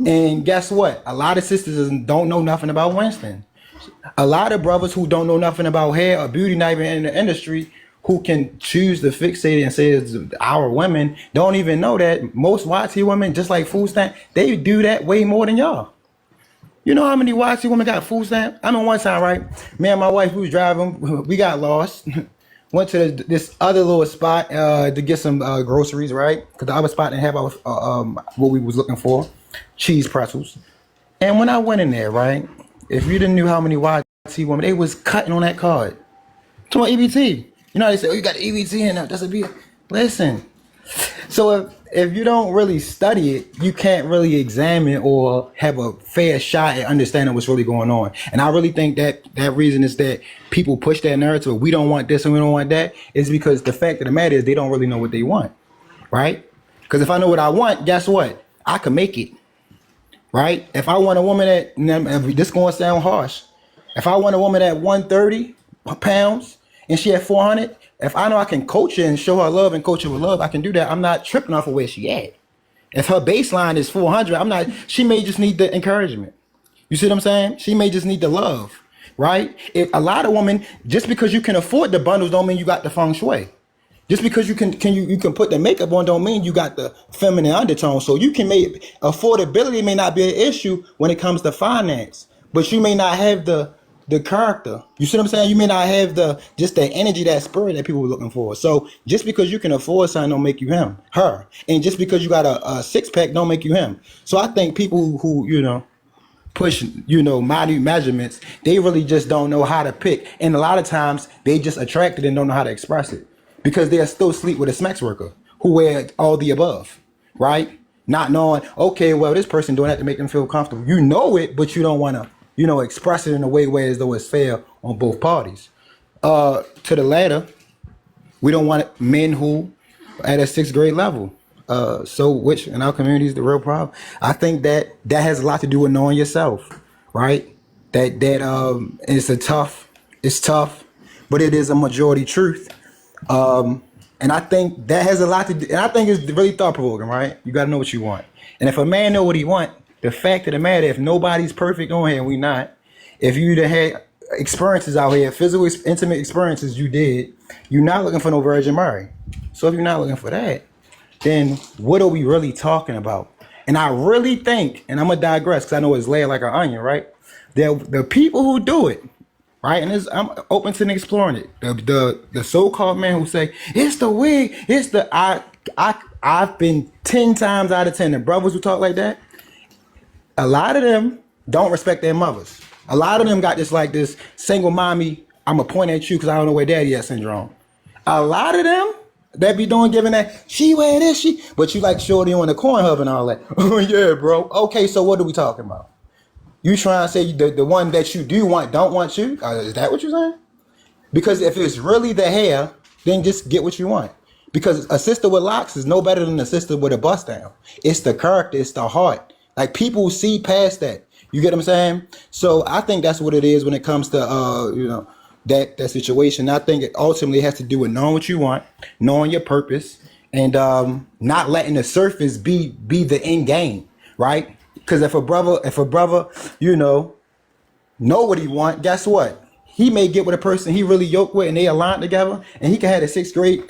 And guess what? A lot of sisters don't know nothing about Winston. A lot of brothers who don't know nothing about hair or beauty, not even in the industry, who can choose to fixate it and say it's our women, don't even know that most YT women, just like food stamp, they do that way more than y'all. You know how many YT women got food stamp? I know one time, right? Me and my wife, we was driving, we got lost. Went to this other little spot to get some groceries, right? Because the other spot didn't have what we was looking for, cheese pretzels. And when I went in there, right, if you didn't knew how many YT women, they was cutting on that card. To my EBT. You know, they say, oh, you got the EBT in there. That's a B. Listen. So if you don't really study it, you can't really examine or have a fair shot at understanding what's really going on. And I really think that reason is that people push that narrative, we don't want this and we don't want that, is because the fact of the matter is they don't really know what they want, right? Because if I know what I want, guess what? I can make it, right? If I want a woman this going to sound harsh, if I want a woman at 130 pounds and she at 400, if I know I can coach her and show her love and coach her with love, I can do that. I'm not tripping off of where she at. If her baseline is 400, she may just need the encouragement. You see what I'm saying? She may just need the love, right? If a lot of women, just because you can afford the bundles don't mean you got the feng shui. Just because you can put the makeup on don't mean you got the feminine undertone. So you can make affordability may not be an issue when it comes to finance, but you may not have the character. You see what I'm saying? You may not have the energy, that spirit that people were looking for. So just because you can afford something don't make you her. And just because you got a six pack don't make you him. So I think people who push minute measurements, they really just don't know how to pick. And a lot of times they just attracted and don't know how to express it because they're still asleep with a smax worker who wear all the above, right? Not knowing, okay, well, this person doing that to make them feel comfortable. You know it, but you don't want to express it in a way where as though it's fair on both parties. To the latter, we don't want men who at a 6th grade level. Which in our community is the real problem. I think that has a lot to do with knowing yourself, right? That it's tough, but it is a majority truth. And I think that has a lot to do, and I think it's really thought provoking, right? You got to know what you want. And if a man know what he want, the fact of the matter, if nobody's perfect on here, we not. If you had experiences out here, physical, intimate experiences you did, you're not looking for no Virgin Mary. So if you're not looking for that, then what are we really talking about? And I really think, and I'm going to digress because I know it's layered like an onion, right? The people who do it, right? And I'm open to exploring it. The so-called men who say, it's the wig, it's the, I've been 10 times out of 10, the brothers who talk like that, a lot of them don't respect their mothers. A lot of them got this single mommy, I'm going to point at you because I don't know where daddy at syndrome. A lot of them that be doing giving that she wear this she, but you like shorty on the corn hub and all that. Oh yeah, bro. Okay, so what are we talking about? You trying to say the one that you do want don't want you? Is that what you're saying? Because if it's really the hair, then just get what you want. Because a sister with locks is no better than a sister with a bust down. It's the character, it's the heart. Like people see past that. You get what I'm saying? So I think that's what it is when it comes to that situation. I think it ultimately has to do with knowing what you want, knowing your purpose, and not letting the surface be the end game, right? Because if a brother, know what he want, guess what? He may get with a person he really yoked with and they align together, and he can have a 6th grade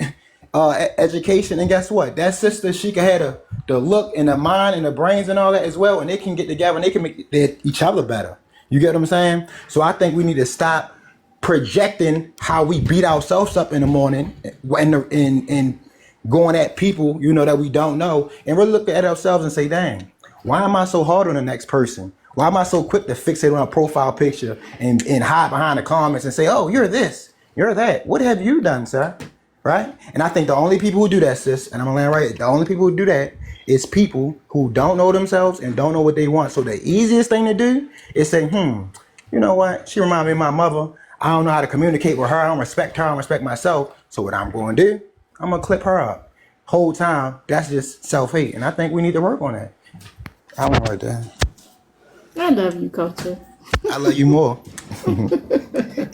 education, and guess what? That sister, she can have the look and the mind and the brains and all that as well, and they can get together and they can make each other better. You get what I'm saying? So I think we need to stop projecting how we beat ourselves up in the morning and going at people, that we don't know, and really look at ourselves and say, dang, why am I so hard on the next person? Why am I so quick to fixate on a profile picture and hide behind the comments and say, oh, you're this, you're that. What have you done, sir? Right? And I think the only people who do that, sis, and I'm gonna land right, the only people who do that is people who don't know themselves and don't know what they want. So the easiest thing to do is say, you know what? She reminds me of my mother. I don't know how to communicate with her. I don't respect her. I don't respect myself. So what I'm going to do, I'm going to clip her up. Whole time, that's just self-hate. And I think we need to work on that. I went right there. I love you, Culture. I love you more.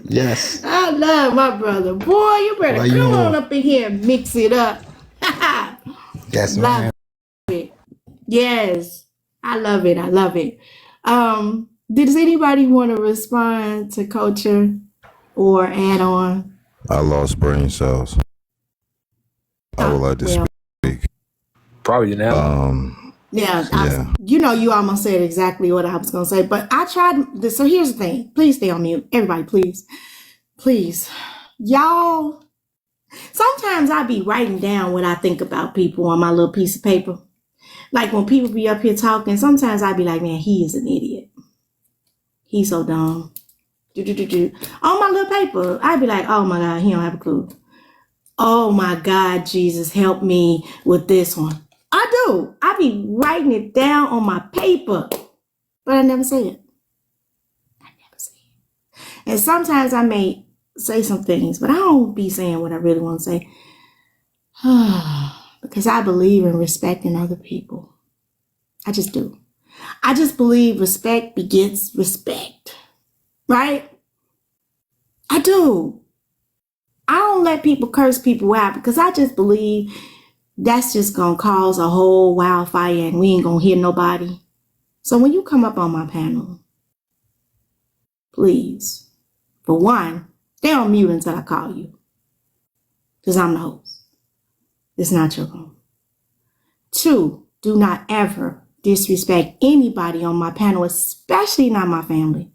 Yes. I love my brother. Boy, you better come on up in here and mix it up. Yes, man. It. Yes. I love it. I love it. Does anybody want to respond to Culture or add on? I lost brain cells. I would like to speak. Probably now. Yeah. You almost said exactly what I was going to say, but I tried this. So here's the thing. Please stay on mute. Everybody, please. Please. Y'all, sometimes I be writing down what I think about people on my little piece of paper. Like when people be up here talking, sometimes I be like, man, he is an idiot. He's so dumb. On my little paper, I'd be like, oh my God, he don't have a clue. Oh my God, Jesus, help me with this one. I do. I be writing it down on my paper, but I never say it. And sometimes I may say some things, but I don't be saying what I really want to say. Because I believe in respecting other people. I just do. I just believe respect begets respect. Right? I do. I don't let people curse people out because I just believe that's just going to cause a whole wildfire and we ain't going to hear nobody. So when you come up on my panel, please, for one, stay on mute until I call you. Because I'm the host. It's not your room. 2, do not ever disrespect anybody on my panel, especially not my family.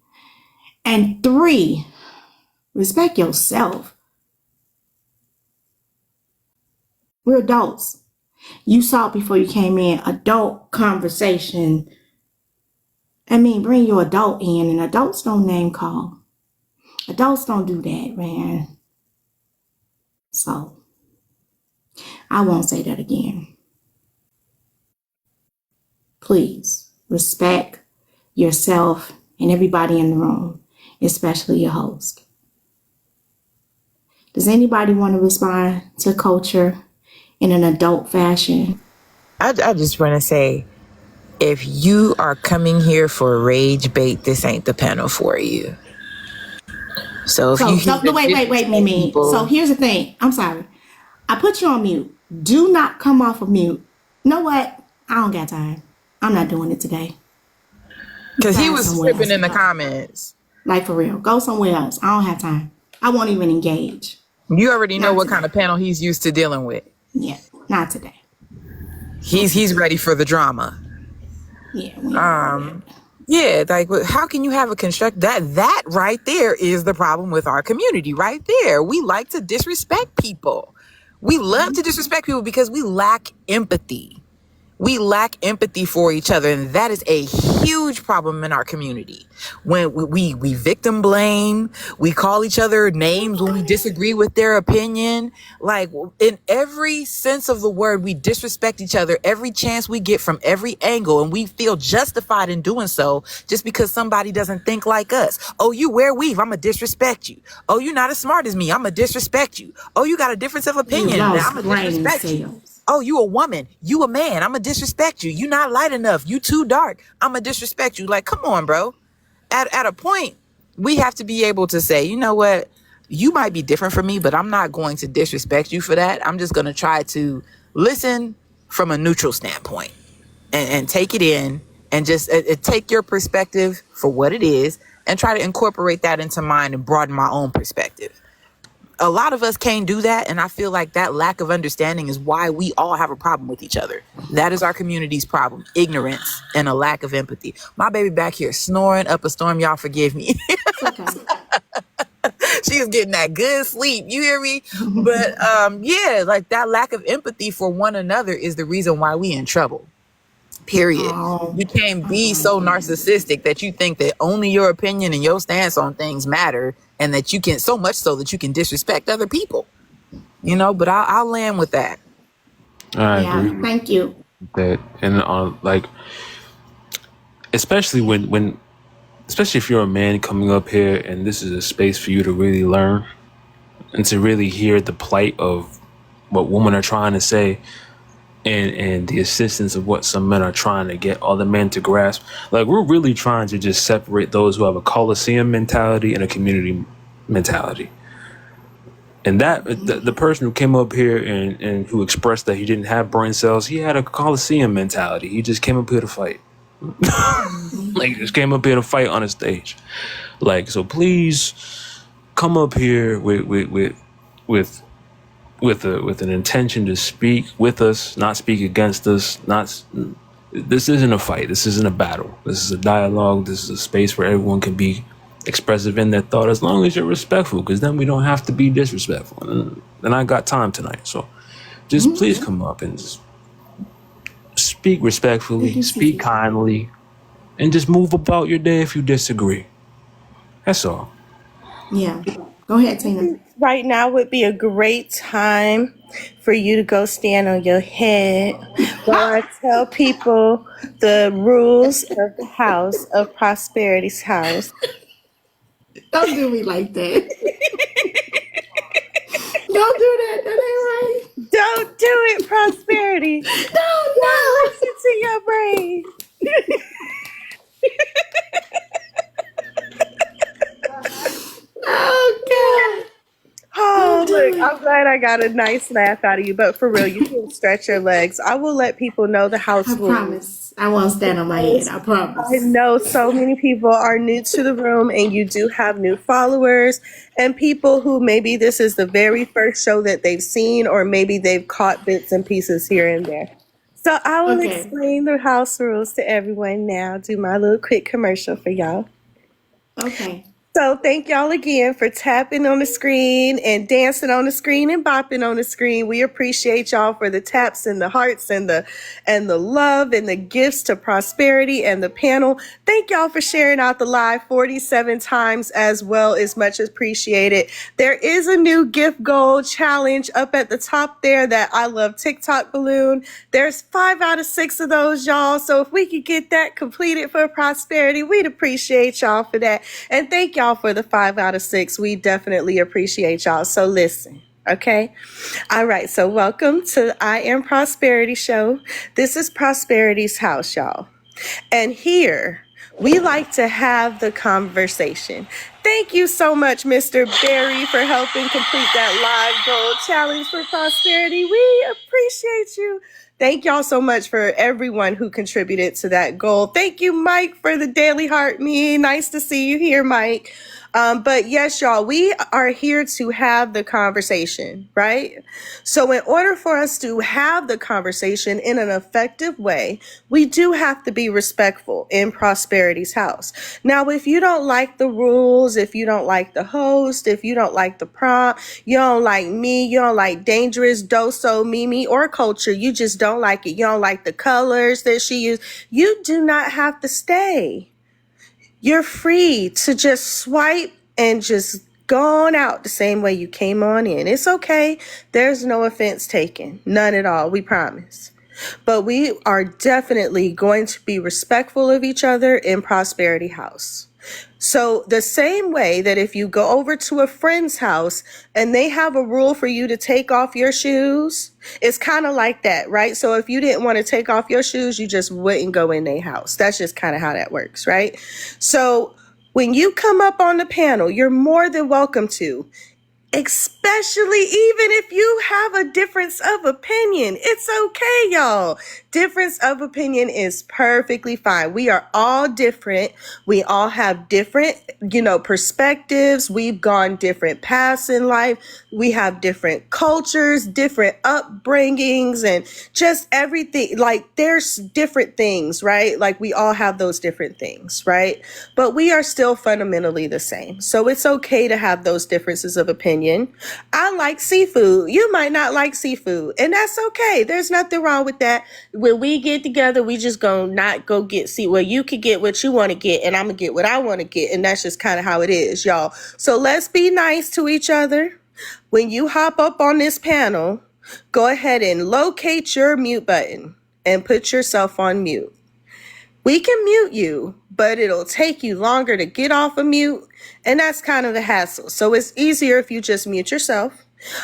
And 3, respect yourself. We're adults. You saw it before you came in. Adult conversation. I mean, bring your adult in, and adults don't name call. Adults don't do that, man. So, I won't say that again. Please, respect yourself and everybody in the room, especially your host. Does anybody want to respond to Culture in an adult fashion? I just want to say, if you are coming here for rage bait, this ain't the panel for you. So wait, Mimi. So here's the thing. I'm sorry. I put you on mute. Do not come off of mute. You know what? I don't got time. I'm not doing it today. Because he was flipping in the comments. Like for real. Go somewhere else. I don't have time. I won't even engage. You already know what kind of panel he's used to dealing with. Yeah, not today. He's ready for the drama. Yeah. Yeah, like how can you have a construct that right there is the problem with our community right there. We like to disrespect people. We love to disrespect people because we lack empathy. We lack empathy for each other, and that is a huge problem in our community. When we victim blame, we call each other names when we disagree with their opinion. Like, in every sense of the word, we disrespect each other every chance we get from every angle, and we feel justified in doing so just because somebody doesn't think like us. Oh, you wear weave, I'ma disrespect you. Oh, you're not as smart as me, I'ma disrespect you. Oh, you got a difference of opinion, I'ma disrespect you. Oh, you a woman, you a man, I'ma disrespect you. You not light enough, you too dark, I'ma disrespect you. Like, come on, bro. At a point, we have to be able to say, you know what? You might be different from me, but I'm not going to disrespect you for that. I'm just going to try to listen from a neutral standpoint and take it in and just take your perspective for what it is and try to incorporate that into mine and broaden my own perspective. A lot of us can't do that, and I feel like that lack of understanding is why we all have a problem with each other. That is our community's problem: ignorance and a lack of empathy. My baby back here snoring up a storm. Y'all forgive me. She's getting that good sleep. You hear me? But yeah, like that lack of empathy for one another is the reason why we in trouble. Period. You can't be so narcissistic that you think that only your opinion and your stance on things matter, and that you can, so much so that you can disrespect other people. You know, but I'll land with that. I agree. Thank you. That and like, especially when especially if you're a man coming up here and this is a space for you to really learn and to really hear the plight of what women are trying to say. And the assistance of what some men are trying to get other men to grasp. Like, we're really trying to just separate those who have a Coliseum mentality and a community mentality. And that the person who came up here and who expressed that he didn't have brain cells, he had a Coliseum mentality. He just came up here to fight. Like, he just came up here to fight on a stage. Like, so please come up here with an intention to speak with us, not speak against us. This isn't a fight. This isn't a battle. This is a dialogue. This is a space where everyone can be expressive in their thought, as long as you're respectful, because then we don't have to be disrespectful. And I got time tonight, so just please come up and just speak respectfully, speak kindly, and just move about your day if you disagree. That's all. Yeah. Go ahead, Tina. Right now would be a great time for you to go stand on your head while I tell people the rules of the house, of Prosperity's house. Don't do me like that. Don't do that. That ain't right. Don't do it, Prosperity. No. Listen to your brain. Oh, God. Oh, look, I'm glad I got a nice laugh out of you, but for real, you can stretch your legs. I will let people know the house rules. I promise. I won't stand on my head. I promise. I know so many people are new to the room, and you do have new followers and people who maybe this is the very first show that they've seen, or maybe they've caught bits and pieces here and there. So I will explain the house rules to everyone now. Do my little quick commercial for y'all. Okay. So thank y'all again for tapping on the screen and dancing on the screen and bopping on the screen. We appreciate y'all for the taps and the hearts and the love and the gifts to Prosperity and the panel. Thank y'all for sharing out the live 47 times as well. Is much appreciated. There is a new gift goal challenge up at the top there, that I Love TikTok balloon. There's 5 out of 6 of those, y'all. So if we could get that completed for Prosperity, we'd appreciate y'all for that. And thank y'all for the 5 out of 6. We definitely appreciate y'all. So listen, okay? All right, so welcome to I Am Prosperity Show. This is Prosperity's house, y'all. And here, we like to have the conversation. Thank you so much, Mr. Barry, for helping complete that live goal challenge for Prosperity. We appreciate you. Thank y'all so much for everyone who contributed to that goal. Thank you, Mike, for the Daily Heart Me. Nice to see you here, Mike. But yes, y'all, we are here to have the conversation, right? So in order for us to have the conversation in an effective way, we do have to be respectful in Prosperity's house. Now, if you don't like the rules, if you don't like the host, if you don't like the prompt, you don't like me, you don't like Dangerous, Doso, Mimi, or Culture, you just don't like it. You don't like the colors that she used. You do not have to stay. You're free to just swipe and just go on out the same way you came on in. It's okay. There's no offense taken. None at all. We promise. But we are definitely going to be respectful of each other in Prosperity House. So the same way that if you go over to a friend's house and they have a rule for you to take off your shoes, it's kind of like that, right? So if you didn't want to take off your shoes, you just wouldn't go in their house. That's just kind of how that works, right? So when you come up on the panel, you're more than welcome to. Especially even if you have a difference of opinion. It's okay, y'all. Difference of opinion is perfectly fine. We are all different. We all have different, perspectives. We've gone different paths in life. We have different cultures, different upbringings, and just everything. Like, there's different things, right? Like, we all have those different things, right? But we are still fundamentally the same. So it's okay to have those differences of opinion. I like seafood. You might not like seafood, and that's okay. There's nothing wrong with that. When we get together, we just gonna not go get well, you can get what you want to get, and I'm gonna get what I want to get, and that's just kind of how it is, y'all. So let's be nice to each other. When you hop up on this panel, go ahead and locate your mute button and put yourself on mute. We can mute you, but it'll take you longer to get off of mute, and that's kind of the hassle. So it's easier if you just mute yourself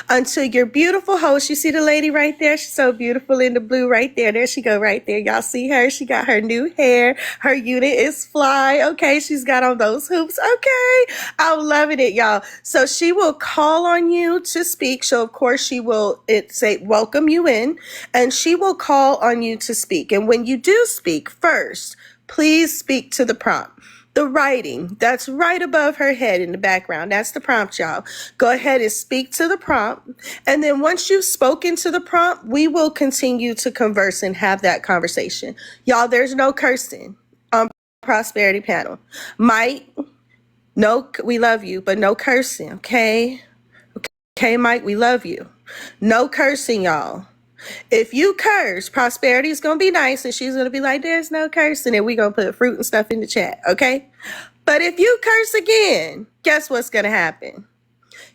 until your beautiful host. You see the lady right there? She's so beautiful in the blue right there. There she go right there. Y'all see her? She got her new hair. Her unit is fly. Okay, she's got on those hoops. Okay, I'm loving it, y'all. So she will call on you to speak. So of course she will say welcome you in, and she will call on you to speak. And when you do speak, first, please speak to the prompt. The writing that's right above her head in the background, that's the prompt, y'all. Go ahead and speak to the prompt. And then once you've spoken to the prompt, we will continue to converse and have that conversation. Y'all, there's no cursing on Prosperity Panel. Mike, no, we love you, but no cursing, okay? Okay, Mike, we love you. No cursing, y'all. If you curse, Prosperity is going to be nice, and she's going to be like, there's no cursing, and we're going to put fruit and stuff in the chat, okay? But if you curse again, guess what's going to happen?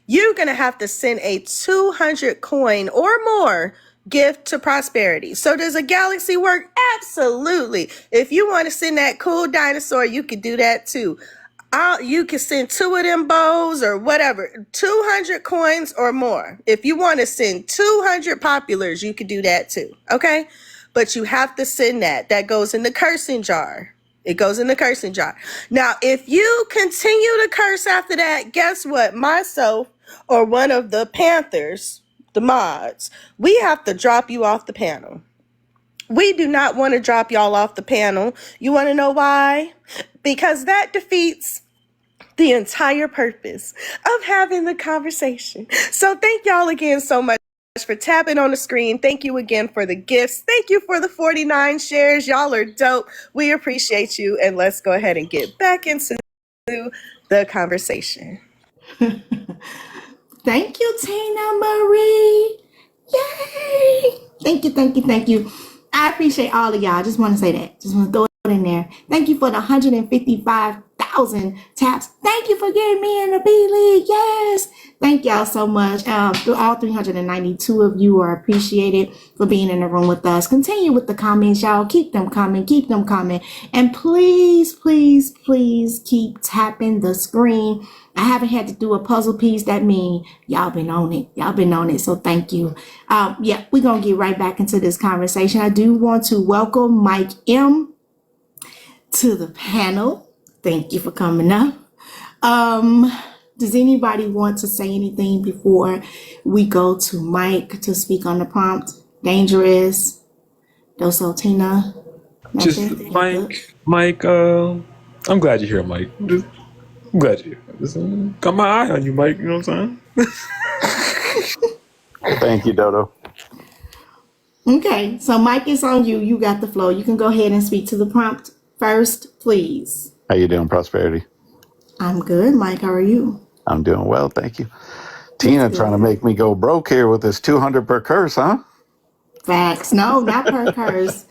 You're going to have to send a 200 coin or more gift to Prosperity. So does a galaxy work? Absolutely. If you want to send that cool dinosaur, you can do that too. You can send 2 of them bows or whatever, 200 coins or more. If you want to send 200 populars, you could do that too, okay? But you have to send that. That goes in the cursing jar. It goes in the cursing jar. Now, if you continue to curse after that, guess what? Myself or one of the Panthers, the mods, we have to drop you off the panel. We do not want to drop y'all off the panel. You want to know why? Because that defeats the entire purpose of having the conversation. So thank y'all again so much for tapping on the screen. Thank you again for the gifts. Thank you for the 49 shares. Y'all are dope. We appreciate you. And let's go ahead and get back into the conversation. Thank you, Tina Marie. Yay! Thank you, thank you, thank you. I appreciate all of y'all. Just want to say that. Just want to throw it in there. Thank you for the 155,000 taps. Thank you for getting me in the B League. Yes. Thank y'all so much. All 392 of you are appreciated for being in the room with us. Continue with the comments, y'all. Keep them coming. Keep them coming. And please, please, please keep tapping the screen. I haven't had to do a puzzle piece. That means y'all been on it. Y'all been on it. So thank you. Yeah, we're going to get right back into this conversation. I do want to welcome Mike M to the panel. Thank you for coming up. Does anybody want to say anything before we go to Mike to speak on the prompt? Dangerous. Doso, Tina. Just Mike, I'm glad you're here, Mike. I'm glad you're here. Got my eye on you, Mike. You know what I'm saying? Thank you, Dodo. Okay, so Mike, it's on you. You got the floor. You can go ahead and speak to the prompt first, please. How you doing, Prosperity? I'm good, Mike. How are you? I'm doing well, thank you. Tina trying to make me go broke here with this 200 per curse, huh? Facts. No, not per curse.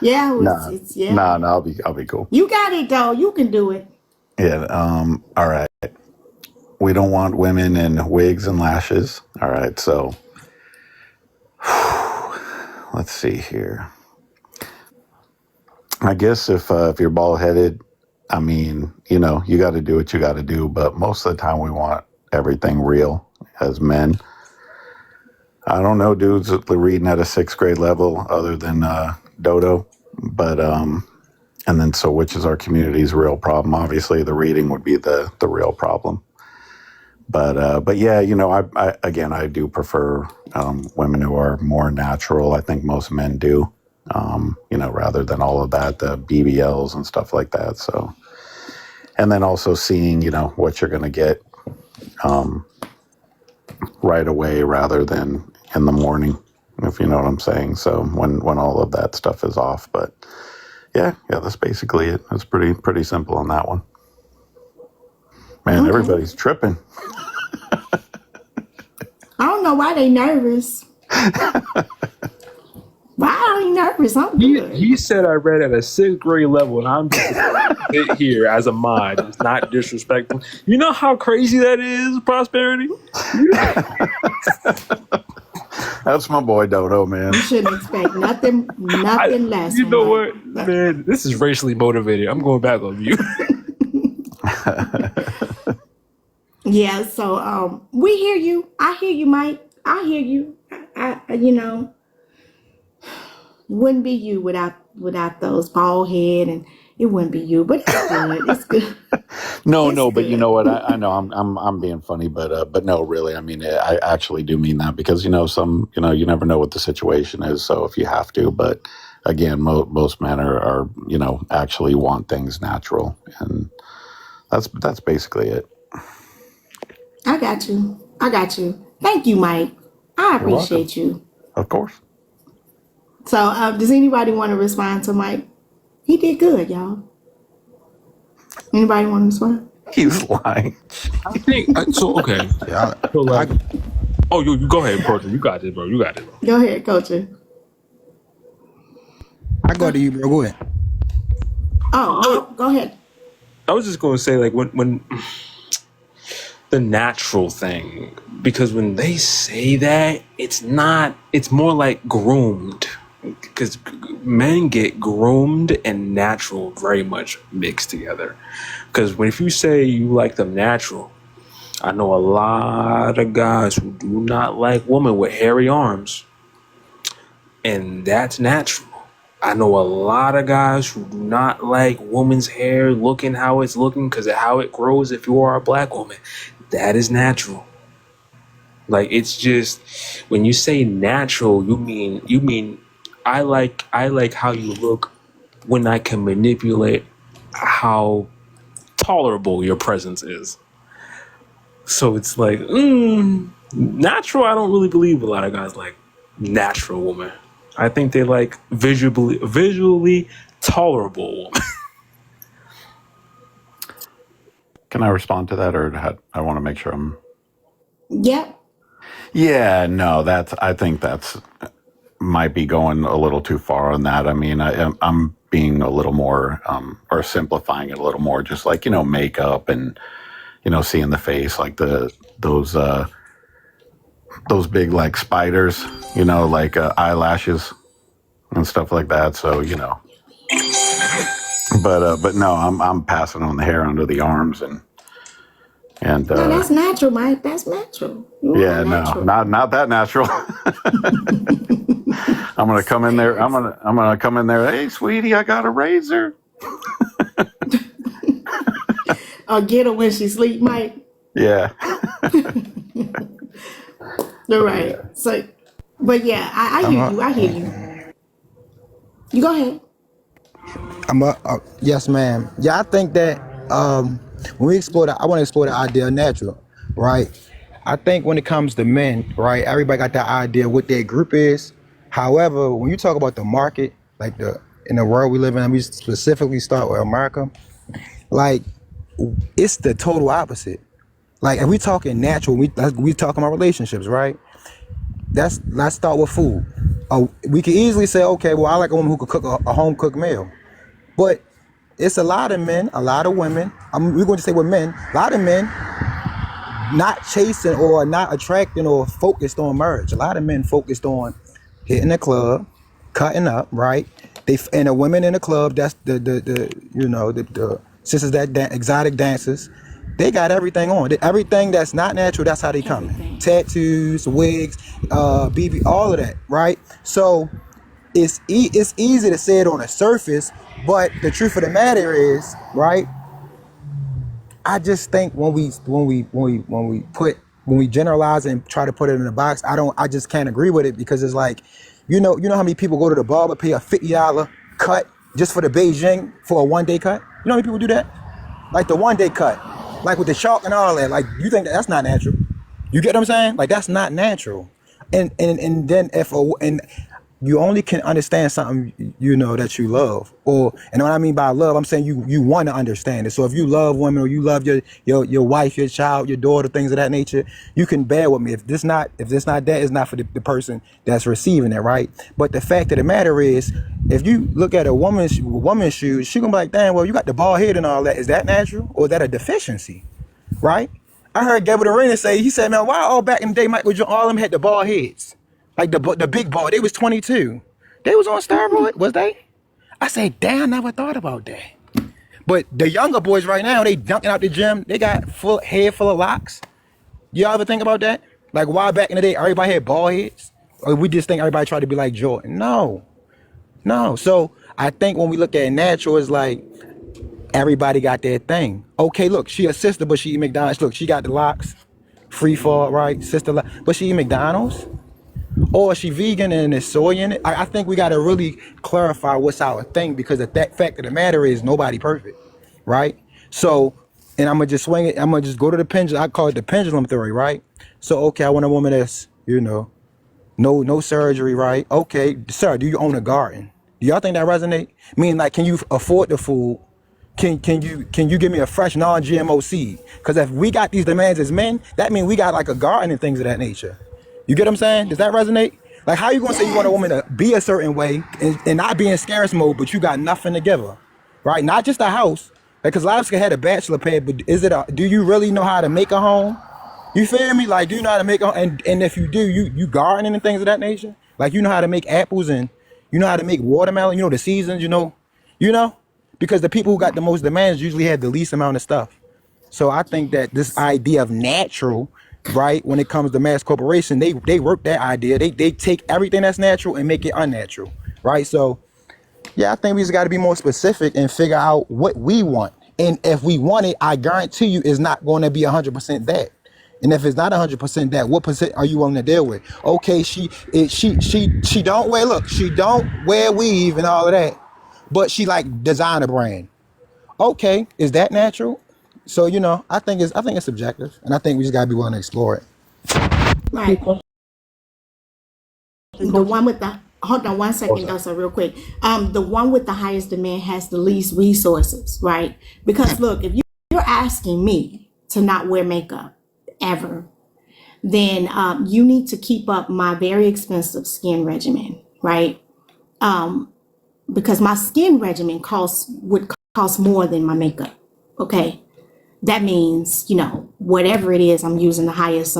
Yeah, Nah, it's yeah. nah, nah. I'll be cool. You got it though. You can do it. Yeah. All right. We don't want women in wigs and lashes. All right. So let's see here. I guess if you're bald headed, I mean, you know, you got to do what you got to do. But most of the time, we want everything real as men. I don't know dudes that are reading at a 6th grade level other than Dodo, but and then so which is our community's real problem? Obviously, the reading would be the real problem. But yeah, you know, I do prefer women who are more natural. I think most men do, you know, rather than all of that, the BBLs and stuff like that. So, and then also seeing, you know, what you're going to get right away rather than in the morning, if you know what I'm saying. So when all of that stuff is off, but yeah, that's basically it. It's pretty simple on that one. Man, Okay. everybody's tripping. I don't know why they nervous. Why are you nervous? I'm good. He said I read at a 6th grade level, and I'm just sit here as a mod. It's not disrespectful. You know how crazy that is, Prosperity? That's my boy Dodo, man. You shouldn't expect nothing less. You from know her. what, man? This is racially motivated. I'm going back on you. Yeah, so we hear you. I hear you, Mike. I hear you. I you know, wouldn't be you without those bald head, and it wouldn't be you. But it's good. It's good. No, but you know what? I know I'm being funny, but no, really. I mean, I actually do mean that because you know you never know what the situation is. So if you have to, but again, most men are you know actually want things natural, and that's basically it. I got you. Thank you, Mike. I You're welcome. appreciate you. Of course. So, does anybody want to respond to Mike? He did good, y'all. Anybody want to respond? He's lying. I think so. Okay. Yeah, So like, oh, you go ahead, Porter. You got this, bro. You got it, bro. Go ahead, Culture. I go to you, bro. Go ahead. Oh, go ahead. I was just going to say, like, when the natural thing, because when they say that, it's more like groomed, because men get groomed and natural very much mixed together. Because if you say you like them natural, I know a lot of guys who do not like women with hairy arms, and that's natural. I know a lot of guys who do not like women's hair looking how it's looking because of how it grows if you are a black woman. That is natural. Like, it's just, when you say natural, you mean I like how you look when I can manipulate how tolerable your presence is. So it's like, natural, I don't really believe a lot of guys like natural women. I think they like visually tolerable woman. Can I respond to that, or I want to make sure I'm? Yep. Yeah, no, I think that's might be going a little too far on that. I mean, I'm being a little more, or simplifying it a little more, just like, you know, makeup and, you know, seeing the face, like those big like spiders, you know, like eyelashes and stuff like that. So, you know, but no, I'm passing on the hair under the arms and No, that's natural, Mike. That's natural. You yeah, are natural. no, not that natural. I'm gonna come in there. I'm gonna come in there. Hey, sweetie, I got a razor. Or get her when she sleep, Mike. Yeah. All right. So, but yeah, I hear you. I hear you. You go ahead. Yes, ma'am. Yeah, I think that when we explore I want to explore the idea of natural, right? I think when it comes to men, right, everybody got that idea of what their group is. However, when you talk about the market, like in the world we live in, and we specifically start with America, like it's the total opposite. Like if we talking natural, we talking about relationships, right? Let's start with food. we could easily say, okay, well, I like a woman who could cook a home cooked meal. But it's a lot of men, a lot of women. We're going to say with men, a lot of men not chasing or not attracting or focused on marriage. A lot of men focused on hitting the club, cutting up, right? And the women in the club, that's the sisters that exotic dancers. They got everything on. Everything that's not natural, that's how they come. Tattoos, wigs, BB, all of that, right? So it's easy to say it on the surface, but the truth of the matter is, right? I just think when we generalize and try to put it in a box, I just can't agree with it, because it's like, you know how many people go to the barber, pay a $50 cut just for the Beijing for a 1-day cut? You know how many people do that? Like the 1-day cut, like with the chalk and all that. Like, you think that's not natural? You get what I'm saying? Like, that's not natural. And then you only can understand something, that you love. And what I mean by love, I'm saying you want to understand it. So if you love women, or you love your wife, your child, your daughter, things of that nature, you can bear with me. If this not that, it's not for the person that's receiving it, right? But the fact of the matter is, if you look at a woman's shoes, she gonna be like, damn, well, you got the bald head and all that. Is that natural, or is that a deficiency, right? I heard Gabriel Arenas say, he said, man, why all back in the day, Michael Jordan, all of them had the bald heads? Like the big ball, they was 22. They was on steroid, was they? I said, damn, I never thought about that. But the younger boys right now, they dunking out the gym. They got head full of locks. Y'all ever think about that? Like, why back in the day, everybody had bald heads? Or we just think everybody tried to be like Jordan? No. So I think when we look at natural, it's like everybody got their thing. Okay, look, she a sister, but she eat McDonald's. Look, she got the locks. Free fall, right? Sister, but she eat McDonald's? Or is she vegan and there's soy in it? I think we got to really clarify what's our thing, because the fact of the matter is nobody perfect, right? So, and I'm going to just swing it. I'm going to just go to the pendulum. I call it the pendulum theory, right? So, okay, I want a woman that's, no surgery, right? Okay, sir, do you own a garden? Do y'all think that resonate? Meaning, like, can you afford the food? Can you give me a fresh non-GMO seed? Because if we got these demands as men, that means we got like a garden and things of that nature. You get what I'm saying? Does that resonate? Like, how you gonna say you want a woman to be a certain way and not be in scarce mode, but you got nothing to give her, right? Not just a house, because a lot of us can have a bachelor pad, but do you really know how to make a home? You feel me? Like, do you know how to make a home? And if you do, you gardening and things of that nature? Like, you know how to make apples, and you know how to make watermelon, the seasons, because the people who got the most demands usually have the least amount of stuff. So I think that this idea of natural, right, when it comes to mass corporation, they work that idea. They take everything that's natural and make it unnatural, right? So yeah, I think we just got to be more specific and figure out what we want. And if we want it, I guarantee you it's not going to be 100% that. And if it's not 100% that, what percent are you willing to deal with? Okay, she don't wear weave and all of that, but she like designer brand. Okay, is that natural? So I think it's subjective, and I think we just gotta be willing to explore it. Right. The one with the hold on one second, though, so real quick. The one with the highest demand has the least resources, right? Because look, if you're asking me to not wear makeup ever, then you need to keep up my very expensive skin regimen, right? Because my skin regimen would cost more than my makeup. Okay. That means, whatever it is, I'm using the highest,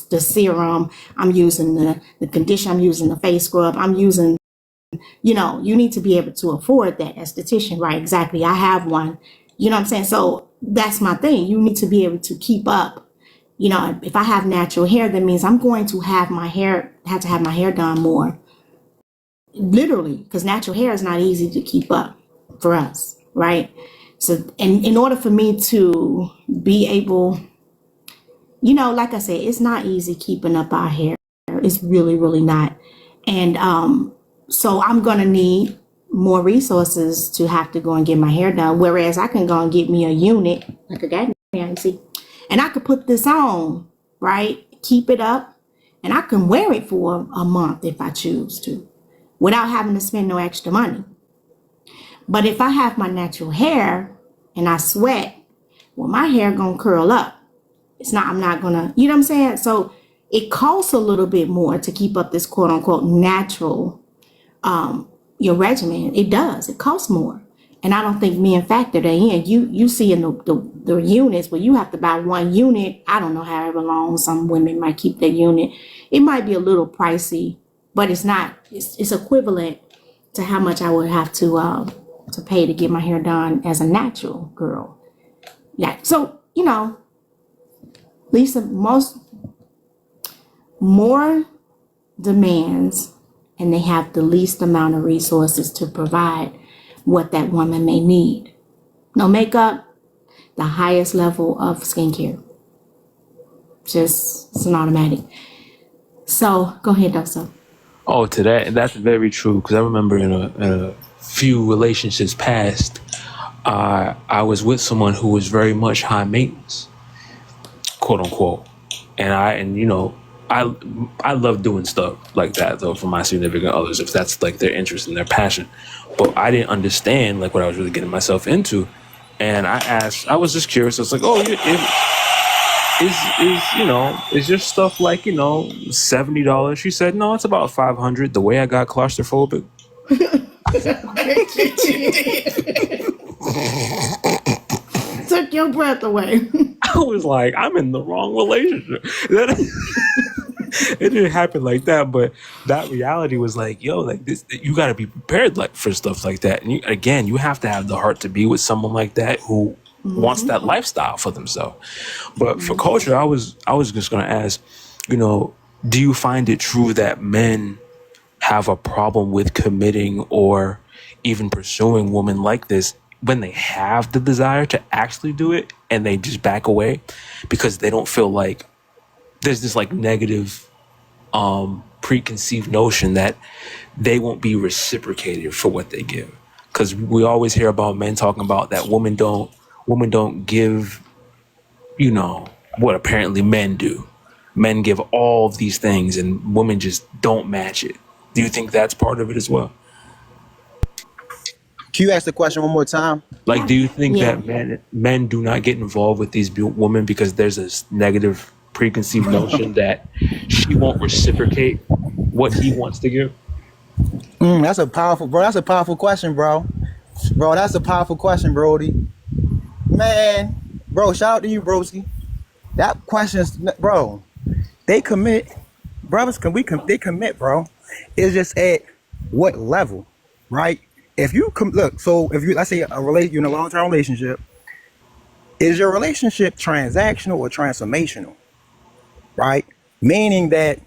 the serum, I'm using the conditioner, I'm using the face scrub, I'm using, you need to be able to afford that esthetician, right? Exactly. I have one, you know what I'm saying? So that's my thing. You need to be able to keep up. If I have natural hair, that means I'm going to have my hair done more. Literally, because natural hair is not easy to keep up for us, right? So, and in order for me to be able, like I said, it's not easy keeping up our hair. It's really, really not. And so I'm going to need more resources to have to go and get my hair done. Whereas I can go and get me a unit, like a guy, you see, and I could put this on, right? Keep it up, and I can wear it for a month if I choose to, without having to spend no extra money. But if I have my natural hair and I sweat, well, my hair gonna curl up. I'm not gonna, you know what I'm saying? So it costs a little bit more to keep up this quote unquote natural your regimen. It does. It costs more. And I don't think men factor that in. You see in the units where you have to buy one unit, I don't know however long some women might keep their unit. It might be a little pricey, but it's not, it's equivalent to how much I would have to pay to get my hair done as a natural girl. Yeah. So, Lisa, more demands, and they have the least amount of resources to provide what that woman may need. No makeup, the highest level of skincare. It's an automatic. So go ahead, Dr. Oh, to that's very true. Because I remember in a few relationships past, I was with someone who was very much high maintenance, quote unquote, and I love doing stuff like that though for my significant others if that's like their interest and their passion. But I didn't understand like what I was really getting myself into, and I was just curious. I was like, oh, is your stuff like $70? She said, no, it's about $500. The way I got claustrophobic. Took your breath away. I was like, I'm in the wrong relationship. It didn't happen like that, but that reality was like, yo, like this, you got to be prepared like for stuff like that. And you have to have the heart to be with someone like that who wants that lifestyle for themselves. But for culture, I was just going to ask, do you find it true that men have a problem with committing or even pursuing women like this when they have the desire to actually do it and they just back away because they don't feel like there's this like negative preconceived notion that they won't be reciprocated for what they give? Because we always hear about men talking about that women don't give, what apparently men do. Men give all of these things and women just don't match it. Do you think that's part of it as well? Can you ask the question one more time? Like, do you think that men do not get involved with these women because there's this negative preconceived notion that she won't reciprocate what he wants to give? That's a powerful question, bro. Bro, that's a powerful question, Brody. Man, bro, shout out to you, broski. That question's, bro, they commit. Brothers, they commit, bro. It's just at what level, right? If you let's say you're in a long-term relationship, is your relationship transactional or transformational, right? Meaning that,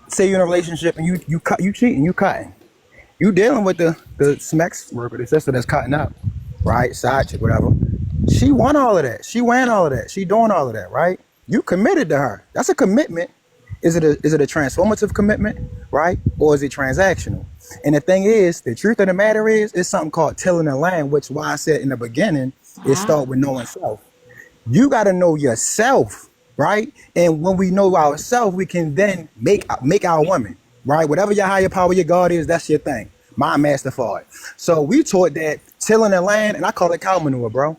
say you're in a relationship and you cheating, you cutting, you dealing with the smacks worker, the sister that's cutting up, right? Side chick, whatever. She want all of that. She wearing all of that. She doing all of that, right? You committed to her. That's a commitment. Is it a transformative commitment, right? Or is it transactional? And the thing is, the truth of the matter is, it's something called tilling the land, which why I said in the beginning, it starts with knowing self. You got to know yourself, right? And when we know ourselves, we can then make our woman, right? Whatever your higher power, your God is, that's your thing. My master for it. So we taught that tilling the land, and I call it cow manure, bro.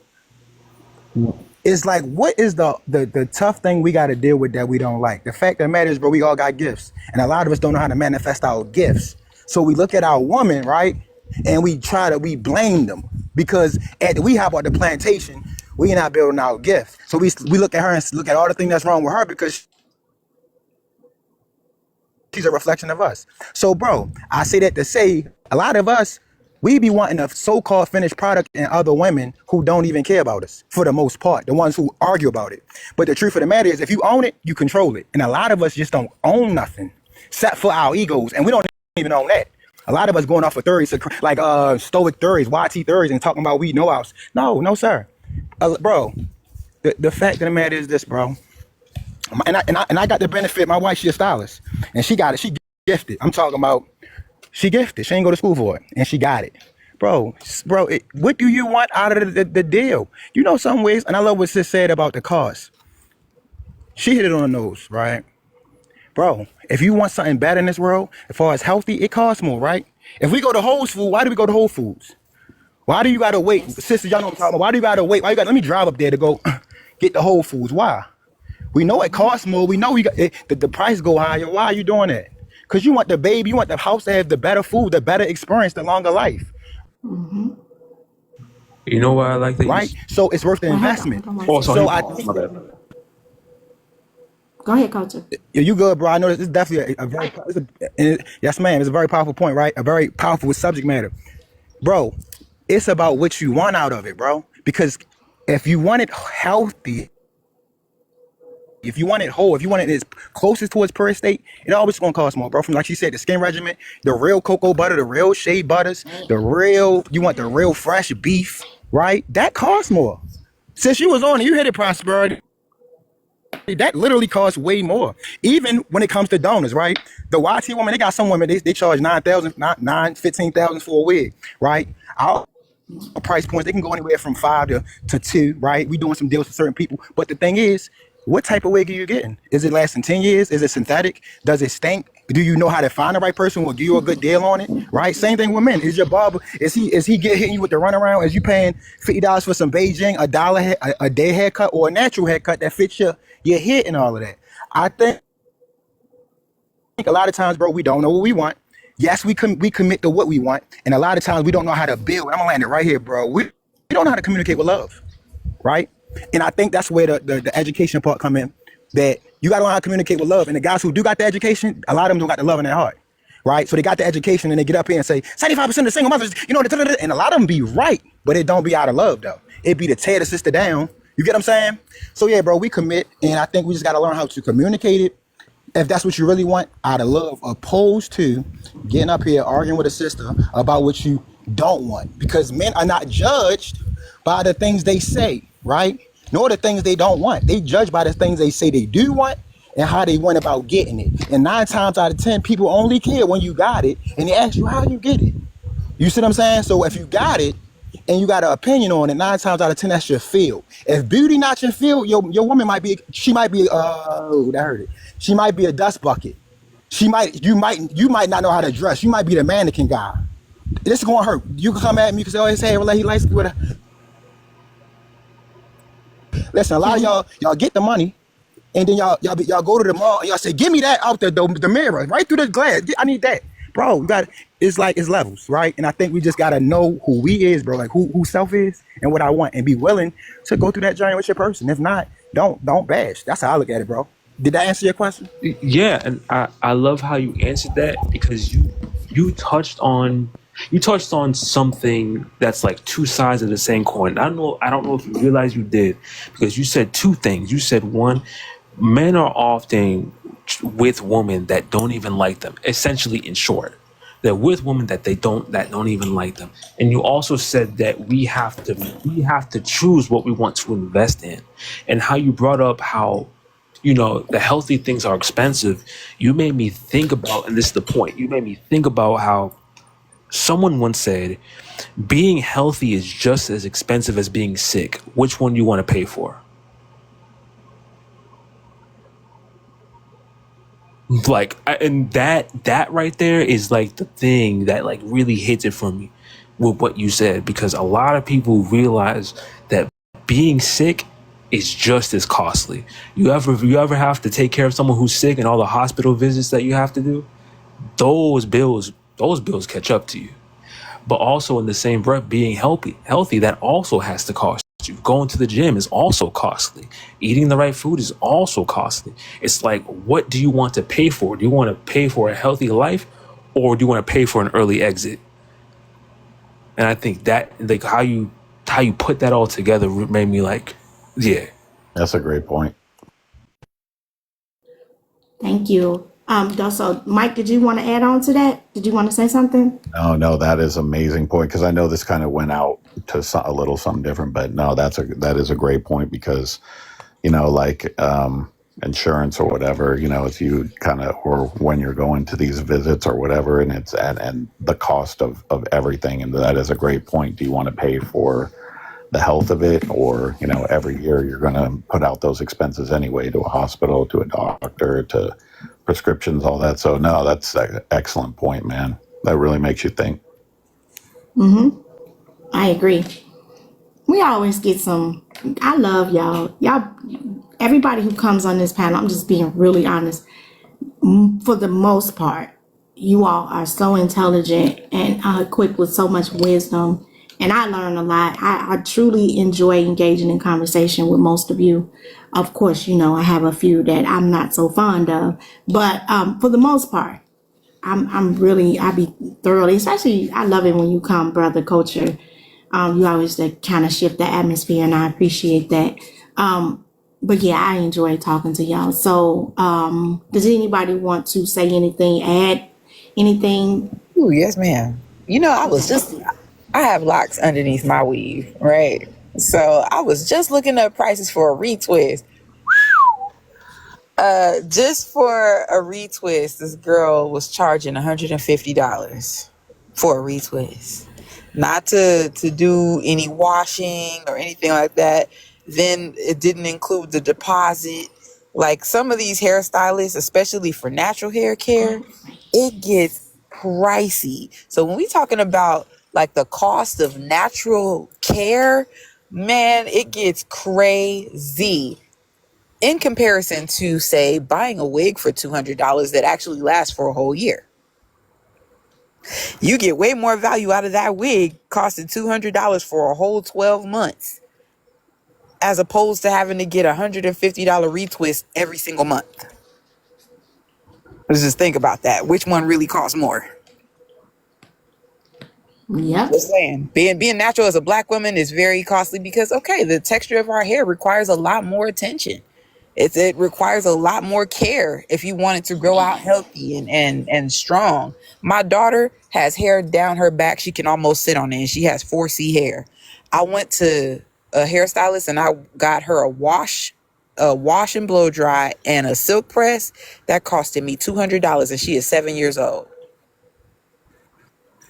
It's like, what is the tough thing we got to deal with that we don't like? The fact that matters, bro, we all got gifts. And a lot of us don't know how to manifest our gifts. So we look at our woman, right? And we blame them because after we hop out the plantation, we not building our gift. So we look at her and look at all the things that's wrong with her because she's a reflection of us. So, bro, I say that to say a lot of us, we be wanting a so-called finished product in other women who don't even care about us, for the most part, the ones who argue about it. But the truth of the matter is, if you own it, you control it. And a lot of us just don't own nothing, except for our egos, and we don't even own that. A lot of us going off of theories, like stoic theories, YT theories, and talking about we know ours. No, sir. Bro, the fact of the matter is this, bro. And I got the benefit. My wife, she's a stylist, and she got it. She gifted. I'm talking about. She gifted. She ain't go to school for it, and she got it, bro. What do you want out of the deal? You know, some ways, and I love what Sis said about the cost. She hit it on the nose, right, bro? If you want something better in this world, as far as healthy, it costs more, right? If we go to Whole Foods, why do we go to Whole Foods? Why do you gotta wait, sisters? Y'all know what I'm talking about. Why do you gotta wait? Let me drive up there to go get the Whole Foods. Why? We know it costs more. We know the price go higher. Why are you doing that? Because you want the baby, you want the house to have the better food, the better experience, the longer life. Mm-hmm. You know why I like that? Right? So it's worth the investment. Oh, So I my think, bad. Go ahead, Culture. you good, bro. I know this is definitely a very, yes, ma'am. It's a very powerful point, right? A very powerful subject matter. Bro, it's about what you want out of it, bro. Because if you want it healthy, if you want it whole, if you want it as closest to its pure state, it always gonna cost more, bro. From like she said, the skin regimen, the real cocoa butter, the real shea butters, you want the real fresh beef, right? That costs more. Since you was on it, you hit it, Prosperity. That literally costs way more. Even when it comes to donors, right? The YT woman, they got some women, they charge 9,000, 15,000 for a wig, right? Our price points, they can go anywhere from 5 to 2, right? We doing some deals for certain people. But the thing is, what type of wig are you getting? Is it lasting 10 years? Is it synthetic? Does it stink? Do you know how to find the right person who will give you a good deal on it? Right? Same thing with men. Is your barber, is he hitting you with the runaround? Is you paying $50 for some Beijing, a day haircut, or a natural haircut that fits your head and all of that? I think a lot of times, bro, we don't know what we want. Yes, we commit to what we want, and a lot of times we don't know how to build. I'm gonna land it right here, bro. We don't know how to communicate with love, right? And I think that's where the education part come in. That you gotta learn how to communicate with love. And the guys who do got the education, a lot of them don't got the love in their heart, right? So they got the education and they get up here and say 75% of single mothers, you know, and a lot of them be right, but it don't be out of love though. It be to tear the sister down. You get what I'm saying? So yeah, bro, we commit, and I think we just gotta learn how to communicate it. If that's what you really want, out of love, opposed to getting up here arguing with a sister about what you don't want. Because men are not judged by the things they say, right? Nor the things they don't want. They judge by the things they say they do want and how they went about getting it. And 9 times out of 10, people only care when you got it and they ask you how you get it. You see what I'm saying? So if you got it and you got an opinion on it, 9 times out of 10, that's your field. If beauty not your field, your woman might be she might be a dust bucket. You might not know how to dress. You might be the mannequin guy. This is gonna hurt. You can come at me because they always say, well, he likes with a. Listen, a lot of y'all get the money, and then y'all go to the mall and y'all say, give me that out the mirror, right through the glass. I need that. Bro, it's levels, right? And I think we just gotta know who we is, bro, like who self is and what I want, and be willing to go through that journey with your person. If not, don't bash. That's how I look at it, bro. Did that answer your question? Yeah, and I love how you answered that, because you touched on something that's like 2 sides of the same coin. I don't know if you realize you did, because you said 2 things. You said, one, men are often with women that don't even like them. Essentially, in short, they're with women that don't even like them. And you also said that we have to choose what we want to invest in, and how you brought up how, you know, the healthy things are expensive. You made me think about, and this is the point, you made me think about how someone once said, being healthy is just as expensive as being sick. Which one do you want to pay for? Like, and that right there is like the thing that like really hits it for me with what you said, because a lot of people realize that being sick is just as costly. You ever have to take care of someone who's sick and all the hospital visits that you have to do? Those bills catch up to you. But also in the same breath, being healthy, that also has to cost you. Going to the gym is also costly. Eating the right food is also costly. It's like, what do you want to pay for? Do you want to pay for a healthy life, or do you want to pay for an early exit? And I think that, like, how you put that all together made me like, yeah. That's a great point. Thank you. Also, Mike, did you want to add on to that? Did you want to say something? No, that is an amazing point, because I know this kind of went out to a little something different, but no, that is a great point, because, you know, like insurance or whatever, you know, if you kind of, or when you're going to these visits or whatever, and it's and the cost of everything, and that is a great point. Do you want to pay for the health of it, or, you know, every year you're going to put out those expenses anyway, to a hospital, to a doctor, to prescriptions, all that. So no, that's an excellent point, man. That really makes you think. Mm-hmm. I agree. We always get some. I love y'all. Everybody who comes on this panel, I'm just being really honest. For the most part, you all are so intelligent and equipped with so much wisdom. And I learn a lot. I truly enjoy engaging in conversation with most of you. Of course, you know, I have a few that I'm not so fond of, but for the most part, I be thoroughly, especially I love it when you come, brother Culture. You always kind of shift the atmosphere, and I appreciate that. But yeah, I enjoy talking to y'all. So, does anybody want to say anything, add anything? Ooh, yes, ma'am. You know, I have locks underneath my weave, right? So I was just looking up prices for a retwist. Just for a retwist, this girl was charging $150 for a retwist. Not to do any washing or anything like that. Then it didn't include the deposit. Like some of these hairstylists, especially for natural hair care, it gets pricey. So when we talking about like the cost of natural care, man, it gets crazy in comparison to, say, buying a wig for $200 that actually lasts for a whole year. You get way more value out of that wig costing $200 for a whole 12 months as opposed to having to get a $150 retwist every single month. Let's just think about that. Which one really costs more? Yeah. Just saying. Being natural as a Black woman is very costly because, okay, the texture of our hair requires a lot more attention. It requires a lot more care if you want it to grow out healthy and strong. My daughter has hair down her back. She can almost sit on it, and she has 4C hair. I went to a hairstylist and I got her a wash and blow dry and a silk press. That costed me $200, and she is 7 years old.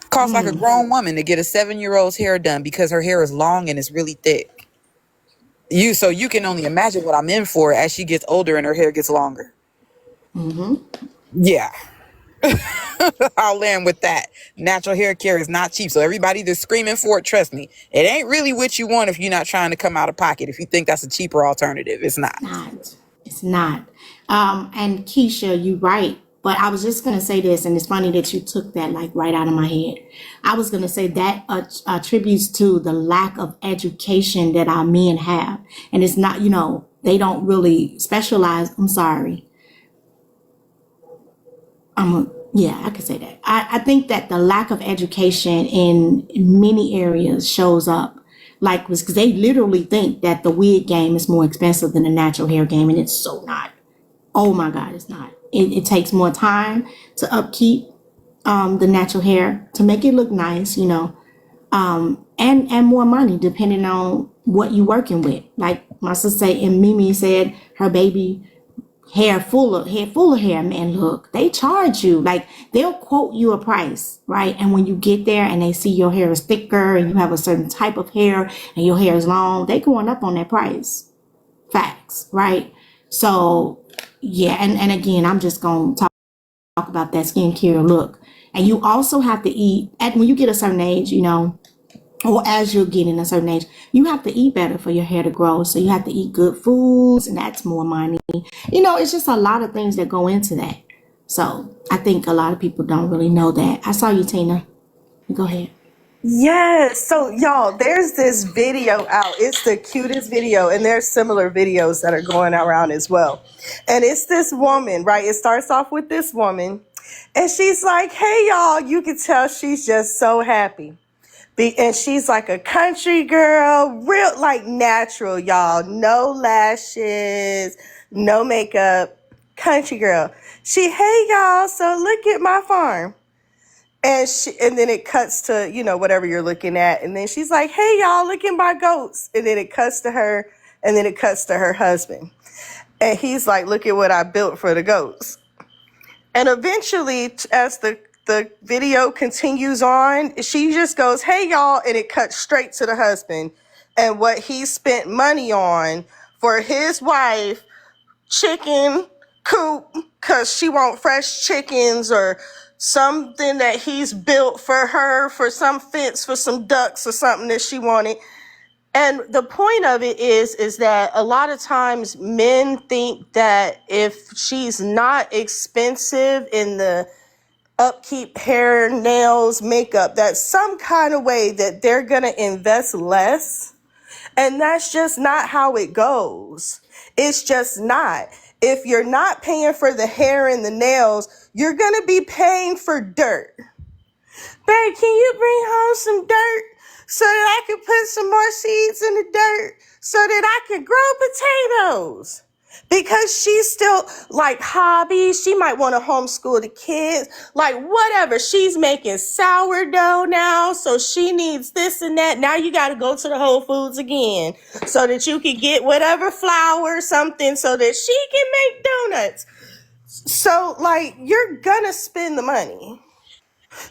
Costs like a grown woman to get a 7-year-old's hair done because her hair is long and it's really thick. So you can only imagine what I'm in for as she gets older and her hair gets longer. Yeah. I'll land with that. Natural hair care is not cheap. So everybody that's screaming for it, trust me, it ain't really what you want if you're not trying to come out of pocket. If you think that's a cheaper alternative, it's not. It's not. And Keisha, you right. But I was just going to say this, and it's funny that you took that like right out of my head. I was going to say that attributes to the lack of education that our men have. And it's not, you know, they don't really specialize. I'm sorry. Yeah, I could say that. I think that the lack of education in many areas shows up. Like, because they literally think that the wig game is more expensive than the natural hair game, and it's so not. Oh my God, it's not. It takes more time to upkeep the natural hair to make it look nice, you know, and more money depending on what you're working with. Like my sister say, and Mimi said her baby hair full of hair, man, look, they charge you. Like they'll quote you a price, right? And when you get there and they see your hair is thicker and you have a certain type of hair and your hair is long, they going up on that price. Facts, right? So yeah, and again, I'm just gonna talk about that skincare look. And you also have to eat when you get a certain age, you know, or as you're getting a certain age, you have to eat better for your hair to grow. So you have to eat good foods, and that's more money. You know, it's just a lot of things that go into that. So I think a lot of people don't really know that. I saw you, Tina. Go ahead. Yes. So y'all, there's this video out. It's the cutest video, and there's similar videos that are going around as well. And it's this woman, right? It starts off with this woman, and she's like, "Hey y'all," you can tell she's just so happy. And she's like a country girl, real like natural, y'all. No lashes, no makeup, country girl. Hey y'all, so look at my farm. And then it cuts to, you know, whatever you're looking at. And then she's like, "Hey y'all, look at my goats." And then it cuts to her, and then it cuts to her husband. And he's like, "Look at what I built for the goats." And eventually, as the video continues on, she just goes, "Hey y'all," and it cuts straight to the husband and what he spent money on for his wife, chicken coop, because she want fresh chickens, or something that he's built for her, for some fence, for some ducks or something that she wanted. And the point of it is that a lot of times men think that if she's not expensive in the upkeep, hair, nails, makeup, that's some kind of way that they're going to invest less. And that's just not how it goes. It's just not. If you're not paying for the hair and the nails, you're going to be paying for dirt. Babe, can you bring home some dirt so that I can put some more seeds in the dirt so that I can grow potatoes? Because she's still like hobbies. She might want to homeschool the kids, like whatever. She's making sourdough now, so she needs this and that. Now you got to go to the Whole Foods again so that you can get whatever flour, something, so that she can make donuts. So like you're gonna spend the money.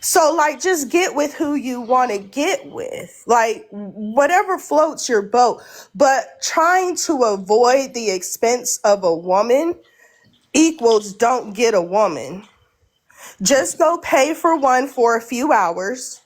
So like just get with who you want to get with, like whatever floats your boat, but trying to avoid the expense of a woman equals don't get a woman. Just go pay for one for a few hours.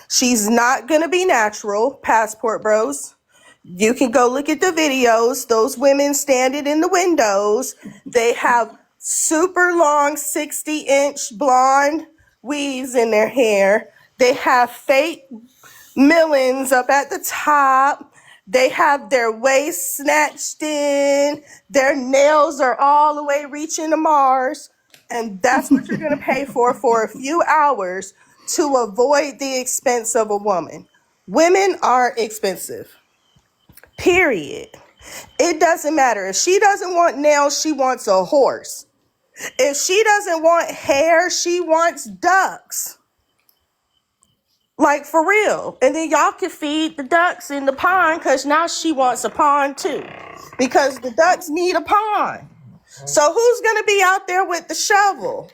She's not going to be natural, Passport Bros. You can go look at the videos. Those women standing in the windows, they have super long 60-inch blonde weaves in their hair. They have fake millings up at the top. They have their waist snatched in. Their nails are all the way reaching to Mars. And that's what you're going to pay for a few hours to avoid the expense of a woman. Women are expensive. Period. It doesn't matter. If she doesn't want nails, she wants a horse. If she doesn't want hair, she wants ducks. Like for real. And then y'all can feed the ducks in the pond because now she wants a pond too. Because the ducks need a pond. So who's going to be out there with the shovel?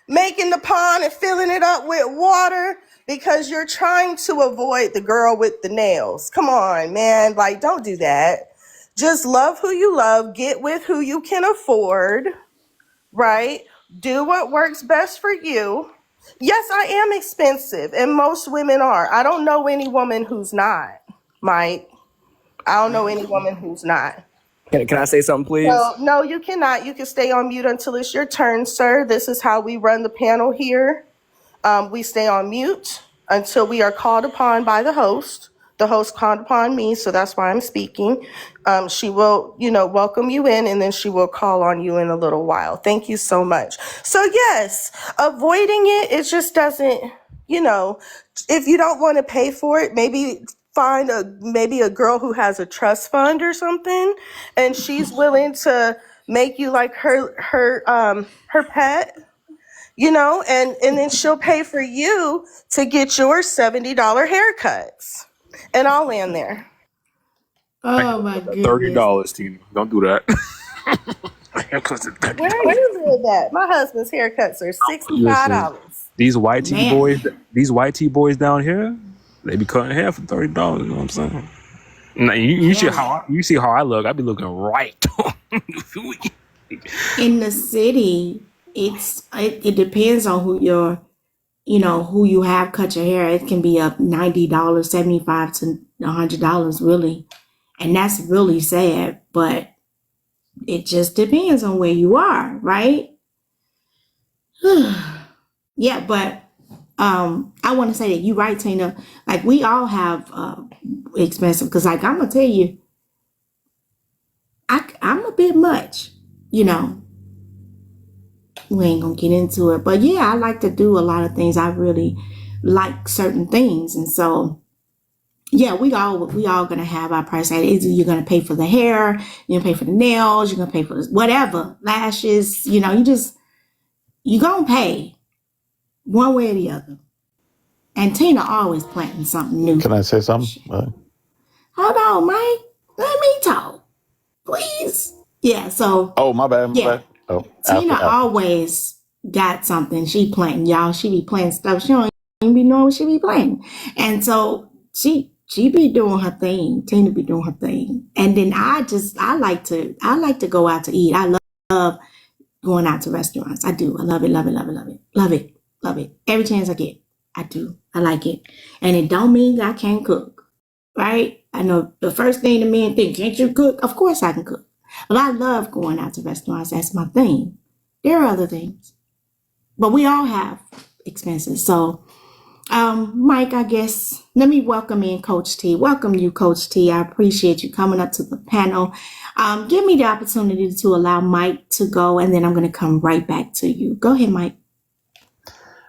Making the pond and filling it up with water because you're trying to avoid the girl with the nails. Come on, man. Like, don't do that. Just love who you love. Get with who you can afford, right? Do what works best for you. Yes, I am expensive, and most women are. I don't know any woman who's not, Mike. I don't know any woman who's not. Can I say something, please? So, no, you cannot. You can stay on mute until it's your turn, sir. This is how we run the panel here. We stay on mute until we are called upon by the host. The host called upon me, so that's why I'm speaking. She will, welcome you in, and then she will call on you in a little while. Thank you so much. So yes, avoiding it just doesn't, if you don't want to pay for it, maybe find maybe a girl who has a trust fund or something, and she's willing to make you like her pet. And then she'll pay for you to get your $70 haircuts. And I'll land there. Oh my goodness. $30, Tina. Don't do that. Where are you live at? My husband's haircuts are $65. These white tee Man. boys down here, they be cutting hair for $30. You know what I'm saying? Now, you see how I look. I be looking right. In the city, it depends on who who you have cut your hair. It can be up $90, $75 to $100 really. And that's really sad, but it just depends on where you are, right? Yeah, but I want to say that you're right, Tina. Like we all have expensive, because like I'm gonna tell you, I'm a bit much, We ain't gonna get into it, but yeah, I like to do a lot of things. I really like certain things, and so yeah, we all gonna have our price tag. Either you're gonna pay for the hair, you're gonna pay for the nails, you're gonna pay for whatever, lashes. You gonna pay one way or the other. And Tina always planting something new. Can I say something? Hold on, Mike. Let me talk, please. Yeah. So. Oh, my bad. Yeah. Bad. Oh, Tina always got something. She planting, y'all. She be planting stuff. She don't even be knowing what she be planting. And so she be doing her thing. Tina be doing her thing. And then I like to go out to eat. I love going out to restaurants. I do. I love it, love it, love it, love it. Love it, love it. Every chance I get, I do. I like it. And it don't mean I can't cook, right? I know the first thing the men think, can't you cook? Of course I can cook. But I love going out to restaurants. That's my thing. There are other things. But we all have expenses. So, Mike, I guess let me welcome in Coach T. Welcome you, Coach T. I appreciate you coming up to the panel. Give me the opportunity to allow Mike to go, and then I'm going to come right back to you. Go ahead, Mike.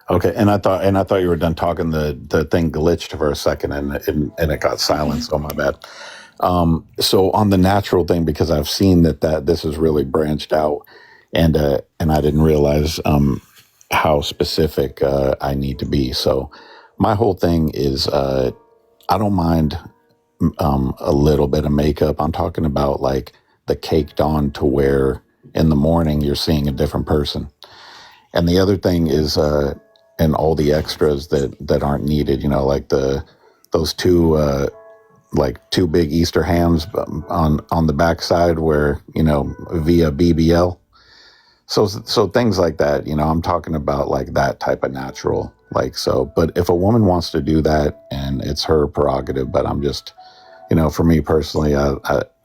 Okay, and I thought you were done talking. The thing glitched for a second, and it got silent. So my bad. So on the natural thing, because I've seen that this is really branched out, and I didn't realize how specific I need to be. So my whole thing is I don't mind a little bit of makeup. I'm talking about like the caked on to where in the morning you're seeing a different person. And the other thing is and all the extras that aren't needed, like those two big Easter hams on the backside where, via BBL. So things like that, I'm talking about like that type of natural, but if a woman wants to do that and it's her prerogative, but I'm just, for me personally,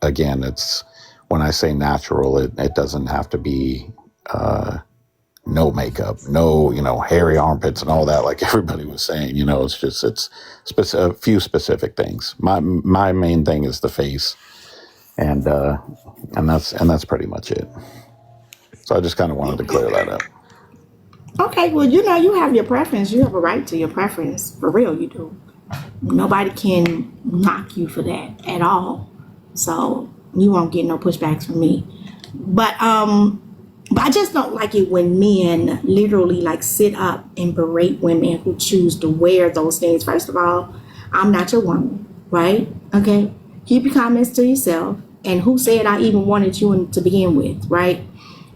again, it's when I say natural, it doesn't have to be, no makeup, no, hairy armpits and all that, like everybody was saying, it's a few specific things. My main thing is the face, and that's pretty much it. So I just kind of wanted to clear that up. Okay, well, you have your preference. You have a right to your preference. For real, you do. Nobody can knock you for that at all. So you won't get no pushbacks from me. But I just don't like it when men literally like sit up and berate women who choose to wear those things. First of all, I'm not your woman, right? Okay, keep your comments to yourself. And who said I even wanted you to begin with, right?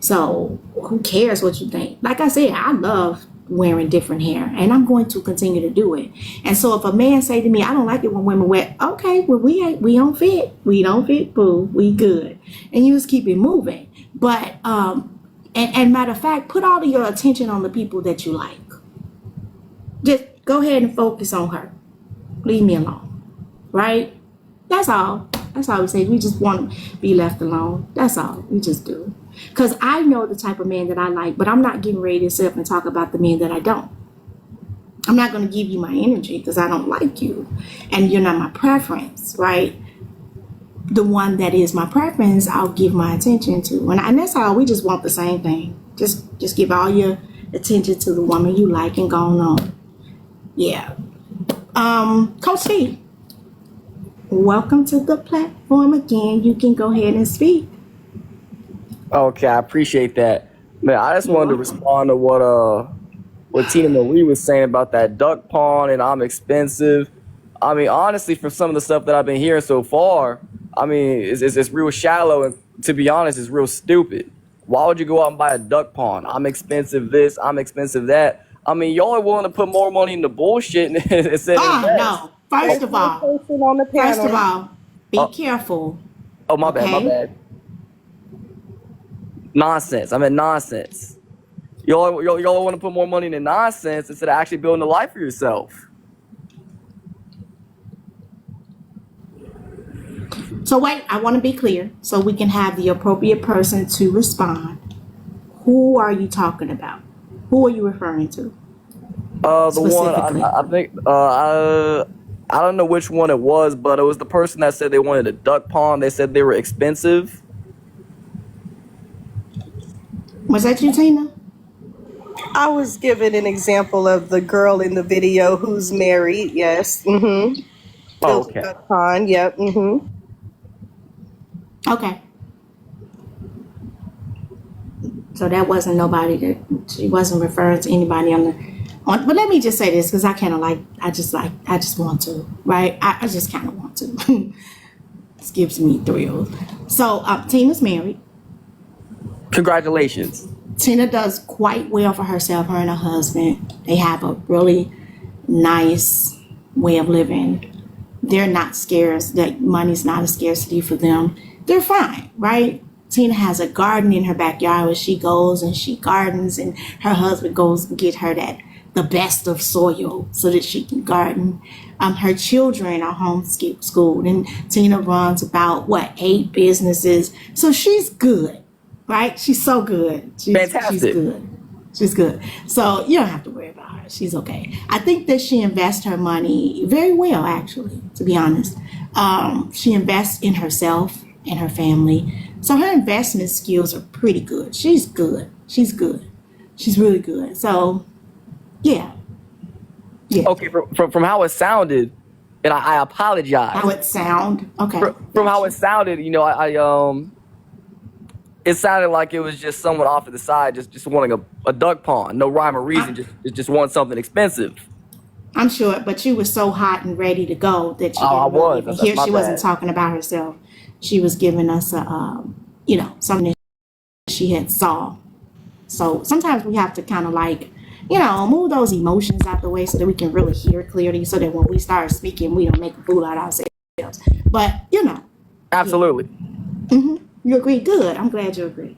So who cares what you think? Like I said, I love wearing different hair, and I'm going to continue to do it. And so if a man say to me, I don't like it when women wear, okay, well, we don't fit. We don't fit, boo. We good. And you just keep it moving. But, and matter of fact, put all of your attention on the people that you like. Just go ahead and focus on her. Leave me alone. Right? That's all. That's all we say. We just want to be left alone. That's all. We just do. Because I know the type of man that I like, but I'm not getting ready to sit up and talk about the men that I don't. I'm not going to give you my energy because I don't like you. And you're not my preference, right? The one that is my preference, I'll give my attention to. And that's how we just want the same thing. Just give all your attention to the woman you like and go on. Yeah. Coach T, welcome to the platform again. You can go ahead and speak. Okay, I appreciate that. Man, I just wanted to respond to what Tina Marie was saying about that duck pond and I'm expensive. I mean, honestly, from some of the stuff that I've been hearing so far, I mean, it's real shallow, and to be honest, it's real stupid. Why would you go out and buy a duck pond? I'm expensive this, I'm expensive that. I mean, y'all are willing to put more money into bullshit instead of invest. No. First of all, be careful. Oh, my bad. Nonsense. I meant nonsense. Y'all want to put more money into nonsense instead of actually building a life for yourself. So wait, I want to be clear so we can have the appropriate person to respond. Who are you talking about? Who are you referring to? The one I think I don't know which one it was, but it was the person that said they wanted a duck pond. They said they were expensive. Was that you, Tina? I was given an example of the girl in the video who's married. Yes. Mm-hmm. Oh, okay. Duck pond. Yep. Mm-hmm. Okay. So that wasn't nobody that she wasn't referring to anybody but let me just say this because I just want to, right? I just kind of want to. This gives me thrills. So Tina's married. Congratulations. Tina does quite well for herself, her and her husband. They have a really nice way of living. They're not scarce. That money's not a scarcity for them. They're fine, right? Tina has a garden in her backyard where she goes and she gardens, and her husband goes and get her the best of soil so that she can garden. Her children are homeschooled, and Tina runs about 8 businesses. So she's good, right? She's so good. Fantastic. She's good. She's good. So you don't have to worry about her. She's okay. I think that she invests her money very well, actually, to be honest. She invests in herself and her family. So her investment skills are pretty good. She's good. She's good. She's really good. So, yeah. Okay, from how it sounded, and I apologize. How it sound? Okay. From how it sounded, you know, it sounded like it was just someone off to the side, just wanting a duck pond, no rhyme or reason, just want something expensive. I'm sure, but she was so hot and ready to go that she didn't really even hear. She wasn't talking about herself. She was giving us something that she had saw. So sometimes we have to kind of like, move those emotions out the way so that we can really hear clearly, so that when we start speaking, we don't make a fool out of ourselves. But Absolutely. Mm-hmm. You agree? Good. I'm glad you agree.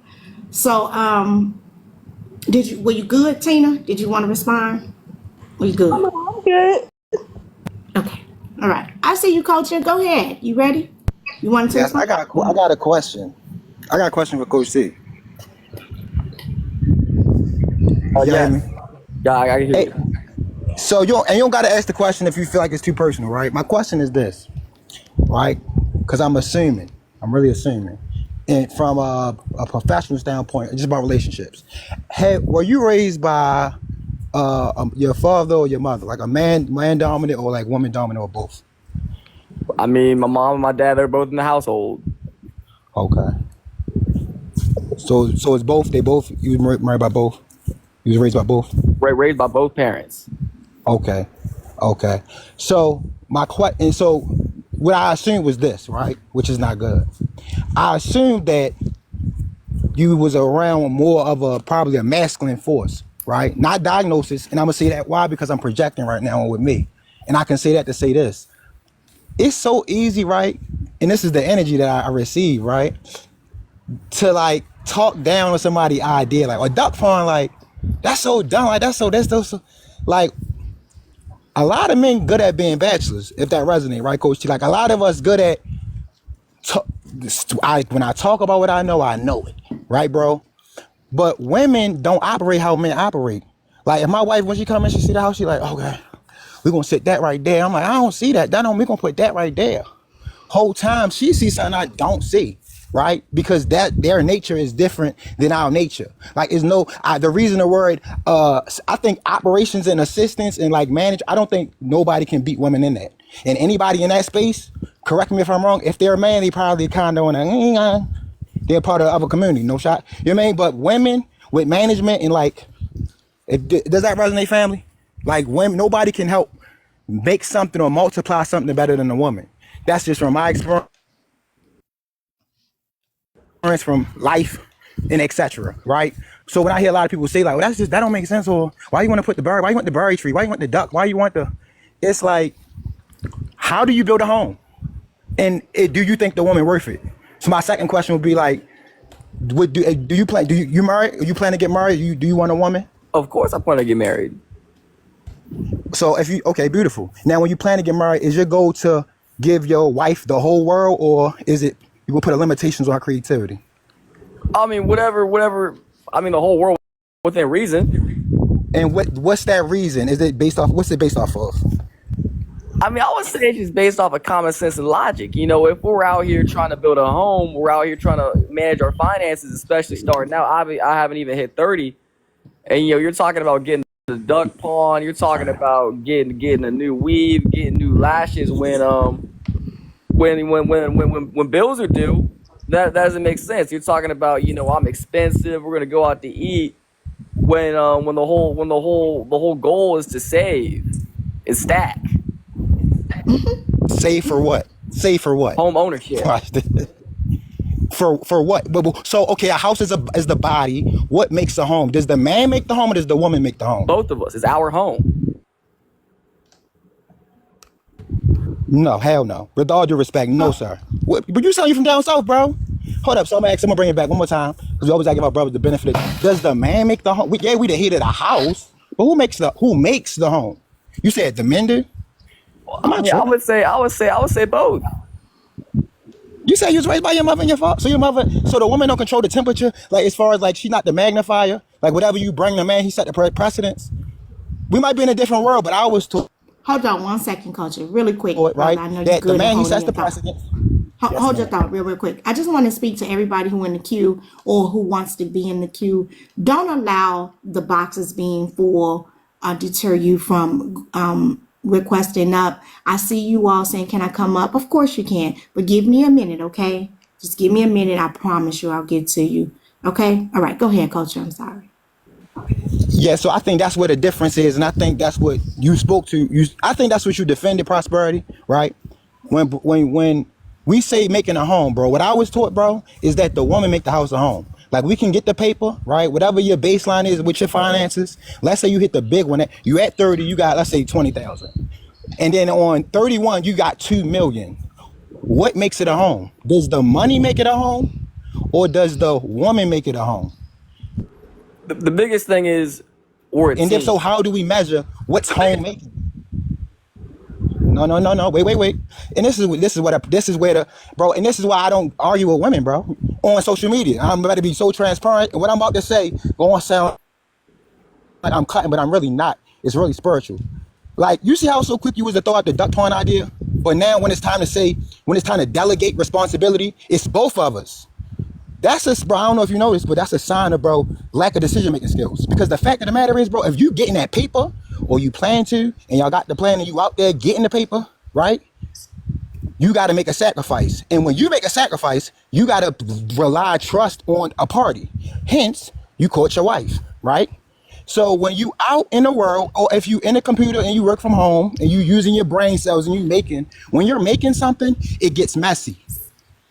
So, were you good, Tina? Did you want to respond? Were you good? I'm good. Okay. All right. I see you, Coach. Go ahead. You ready? You want to? Yes, I got a question. I got a question for Coach C. Yeah, I can hear you. So you don't got to ask the question if you feel like it's too personal, right? My question is this, right? Because I'm really assuming, and from a professional standpoint, just about relationships. Were you raised by your father or your mother, like a man dominant or like woman dominant or both? I mean, my mom and my dad, they're both in the household. Okay. So it's both. You were married by both. You was raised by both. Raised by both parents. Okay. So what I assumed was this, right? Which is not good. I assumed that you was around more of probably a masculine force, right? Not diagnosis. And I'm gonna say that why? Because I'm projecting right now with me. And I can say that to say this. It's so easy, right? And this is the energy that I receive, right? To like talk down on somebody's idea, like a duck pond, like that's so dumb, like that's so like a lot of men good at being bachelors, if that resonates, right, Coach T? Like a lot of us good at when I talk about what I know it, right, bro? But women don't operate how men operate. Like if my wife, when she come in, she see the house, she like, okay, we're gonna sit that right there. I'm like, I don't see that. We're gonna put that right there. Whole time she sees something I don't see, right? Because their nature is different than our nature. Like the reason the word I think operations and assistance and like manage, I don't think nobody can beat women in that. And anybody in that space, correct me if I'm wrong, if they're a man, they probably kind of they're part of the other community, no shot. You know what I mean? But women with management and like, does that resonate, family? Like women, nobody can help make something or multiply something better than a woman. That's just from my experience, from life and etc. Right? So when I hear a lot of people say like, well, that don't make sense, or why you want to put the bird, why you want the berry tree, why you want the duck, why you want it's like, how do you build a home? And do you think the woman worth it? So my second question would be like, do you plan to get married? Do you want a woman? Of course I plan to get married. So okay, beautiful. Now when you plan to get married, is your goal to give your wife the whole world, or is it you will put limitations on her creativity? I mean, whatever. I mean, the whole world within reason. And what's that reason? What's it based off of? I mean, I would say it's just based off of common sense and logic. You know, if we're out here trying to build a home, we're out here trying to manage our finances, especially starting out. I haven't even hit 30, and you're talking about getting the duck pond. You're talking about getting a new weave, getting new lashes when bills are due. That doesn't make sense. You're talking about, I'm expensive. We're gonna go out to eat when the whole goal is to save and stack. Save for what? Home ownership. For what? So okay, a house is the body. What makes a home? Does the man make the home, or does the woman make the home? Both of us. It's our home. No, hell no. With all due respect, no, sir. But you sound you from down south, bro. Hold up, so I'm gonna bring it back one more time, because we always gotta give our brothers the benefit. Does the man make the home? We the head of the house, but who makes the home? You said the men do? I would say both. You said you was raised by your mother and your father, so the woman don't control the temperature, like as far as like she's not the magnifier. Like whatever you bring the man, he set the precedence. We might be in a different world, but I was taught. Hold on 1 second, Culture, really quick, Right, brother. I know you're that good the man at he holding sets your the thought. precedent. Yes, Hold your ma'am. thought real quick. I just want to speak to everybody who in the queue or who wants to be in the queue. Don't allow the boxes being full deter you from requesting up. I see you all saying, can I come up? Of course you can, but give me a minute, okay? Just give me a minute. I promise you I'll get to you. Okay? All right, go ahead, Culture. I'm sorry. Yeah, so I think that's where the difference is, and I think that's what you spoke to. I think that's what you defended, prosperity, right? When we say making a home, bro, what I was taught, bro, is that the woman make the house a home. Like we can get the paper, right? Whatever your baseline is with your finances. Let's say you hit the big one. You at 30, you got, let's say 20,000, and then on 31, you got 2 million. What makes it a home? Does the money make it a home, or does the woman make it a home? The biggest thing is, or and if so, how do we measure what's homemaking? No. Wait. And this is where the bro. And this is why I don't argue with women, bro, on social media. I'm about to be so transparent, and what I'm about to say gonna sound like I'm cutting, but I'm really not. It's really spiritual. Like, you see how so quick you was to throw out the duck pond idea, but now when it's time to delegate responsibility, it's both of us. That's a, bro, I don't know if you noticed, but that's a sign of, bro, lack of decision-making skills. Because the fact of the matter is, bro, if you getting that paper, or you plan to, and y'all got the plan and you out there getting the paper, right? You got to make a sacrifice. And when you make a sacrifice, you got to rely trust on a party. Hence, you court your wife, right? So when you out in the world, or if you in a computer and you work from home, and you using your brain cells and when you're making something, it gets messy.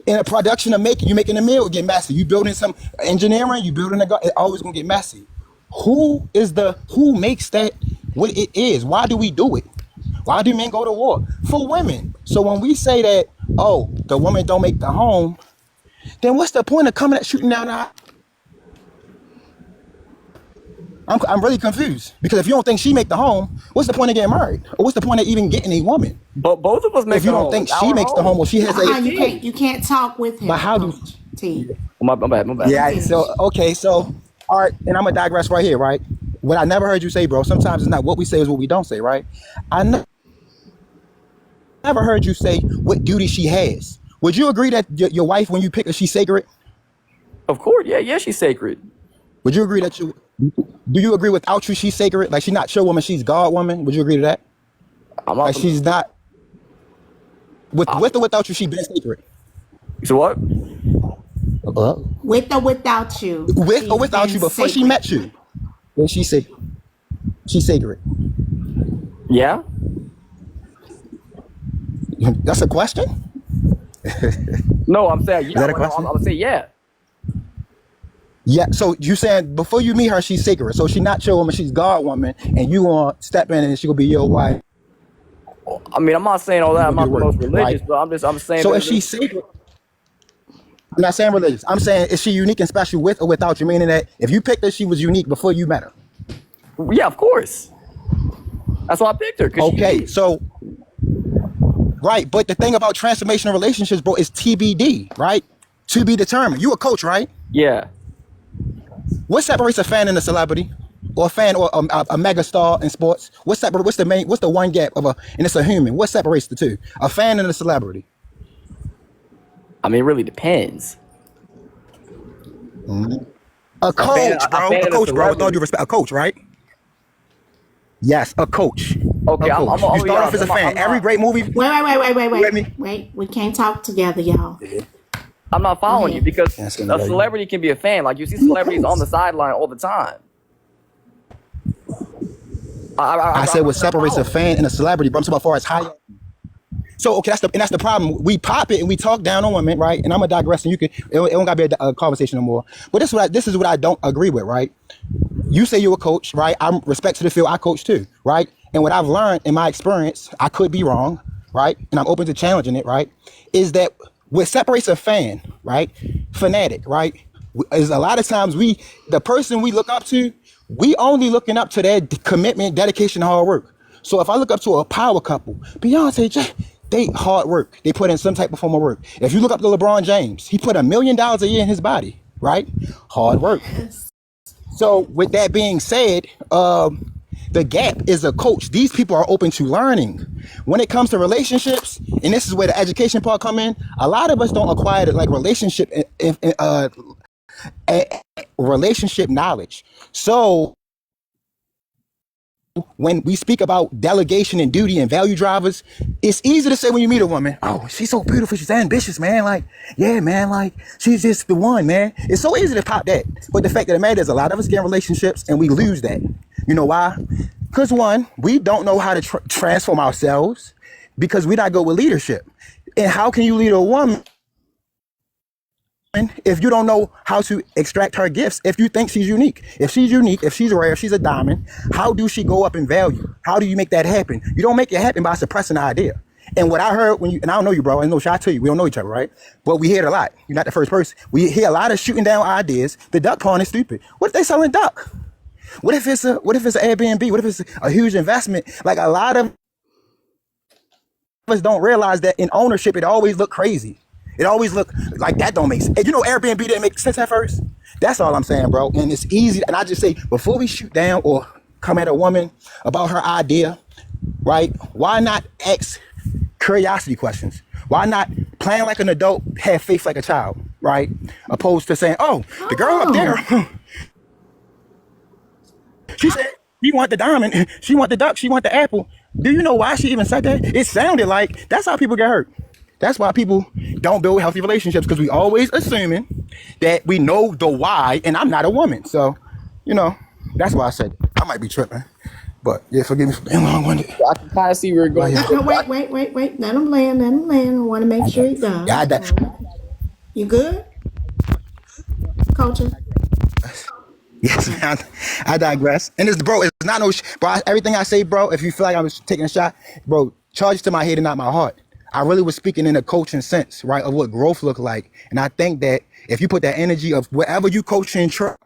In a production of you making a meal, it get messy. You building some engineering, you building it always gonna get messy. Who makes that what it is? Why do we do it? Why do men go to war? For women. So when we say that, oh, the woman don't make the home, then what's the point of coming at shooting down the I'm really confused, because if you don't think she make the home, what's the point of getting married? Or what's the point of even getting a woman? But both of us make. If you don't think she makes the home, or she has You can't talk with him. But how do? My bad. Yeah. So okay. So all right, and I'm gonna digress right here, right? What I never heard you say, bro. Sometimes it's not what we say, is what we don't say, right? I never heard you say what duty she has. Would you agree that your wife, when you pick her, she's sacred? Of course, yeah, she's sacred. Would you agree that do you agree without you she's sacred? Like, she's not your woman, she's God woman. Would you agree to that? Like, she's not with or without you, she been sacred. So what? With or without you. With or without you, before she met you, then she's sacred. She's sacred. Yeah. That's a question? No, I'm saying yeah. Is that a question? I'm saying yeah. Yeah, so you saying before you meet her, she's sacred. So she's not your woman, she's God woman, and you gonna step in and she gonna be your wife. I mean, I'm not saying all that. I'm not the most religious, right? but I'm saying. So if she's sacred, I'm not saying religious. I'm saying, is she unique and special with or without you? Meaning that if you picked her, she was unique before you met her. Yeah, of course. That's why I picked her. Okay, so right, but the thing about transformational relationships, bro, is TBD, right? To be determined. You a coach, right? Yeah. What separates a fan and a celebrity, or a fan or a mega star in sports? What's the one gap of and it's a human? What separates the two? A fan and a celebrity. I mean, it really depends. Mm-hmm. A coach, bro. With all due respect, a coach, right? Yes, a coach. Okay, I'm you start off as a fan. Every great movie. Wait. We can't talk together, y'all. I'm not following you, because a celebrity can be a fan. Like, you see celebrities on the sideline all the time. I said what separates a fan and a celebrity, but I'm talking about far as high. So okay, that's the problem. We pop it and we talk down on women, right? And I'm gonna digress, and it don't gotta be a conversation no more. But this is what I don't agree with, right? You say you're a coach, right? I'm respect to the field. I coach too, right? And what I've learned in my experience, I could be wrong, right? And I'm open to challenging it, right? Is that what separates a fan, right? Fanatic, right? Is a lot of times the person we look up to, we only looking up to their commitment, dedication, hard work. So if I look up to a power couple, Beyonce, they hard work. They put in some type of form of work. If you look up to LeBron James, he put $1 million a year in his body, right? Hard work. So with that being said, the gap is a coach. These people are open to learning. When it comes to relationships, and this is where the education part come in, a lot of us don't acquire like relationship knowledge. So when we speak about delegation and duty and value drivers, it's easy to say when you meet a woman, oh, she's so beautiful, she's ambitious, man. Like, yeah, man, like, she's just the one, man. It's so easy to pop that. But the fact of the matter is a lot of us get in relationships and we lose that. You know why? Because one, we don't know how to transform ourselves because we're not good with leadership. And how can you lead a woman if you don't know how to extract her gifts? If you think she's unique, if she's rare, if she's a diamond, how do she go up in value? How do you make that happen? You don't make it happen by suppressing the idea. And what I heard when you, and I don't know you, bro, I know shot to you, we don't know each other, right? But we hear it a lot. You're not the first person. We hear a lot of shooting down ideas. The duck pond is stupid. What if they selling duck? What if it's an Airbnb? What if it's a huge investment? Like a lot of us don't realize that in ownership, it always look crazy. It always look like that don't make sense. And you know, Airbnb didn't make sense at first. That's all I'm saying, bro. And it's easy. And I just say, before we shoot down or come at a woman about her idea, right? Why not ask curiosity questions? Why not plan like an adult, have faith like a child, right? Opposed to saying, oh, the girl up there, she said she want the diamond, she want the duck, she want the apple. Do you know why she even said that? It sounded like that's how people get hurt. That's why people don't build healthy relationships, because we always assuming that we know the why, and I'm not a woman. So, you know, that's why I said it. I might be tripping. But yeah, forgive me for being long-winded. I can kind of see where you're going. No, wait. Let him land. I want to make sure he's done. Yeah, You good? Culture? Yes, man. I digress. And it's, bro, it's not no, bro, everything I say, bro, if you feel like I was taking a shot, bro, charge it to my head and not my heart. I really was speaking in a coaching sense, right, of what growth look like. And I think that if you put that energy of wherever you coaching track,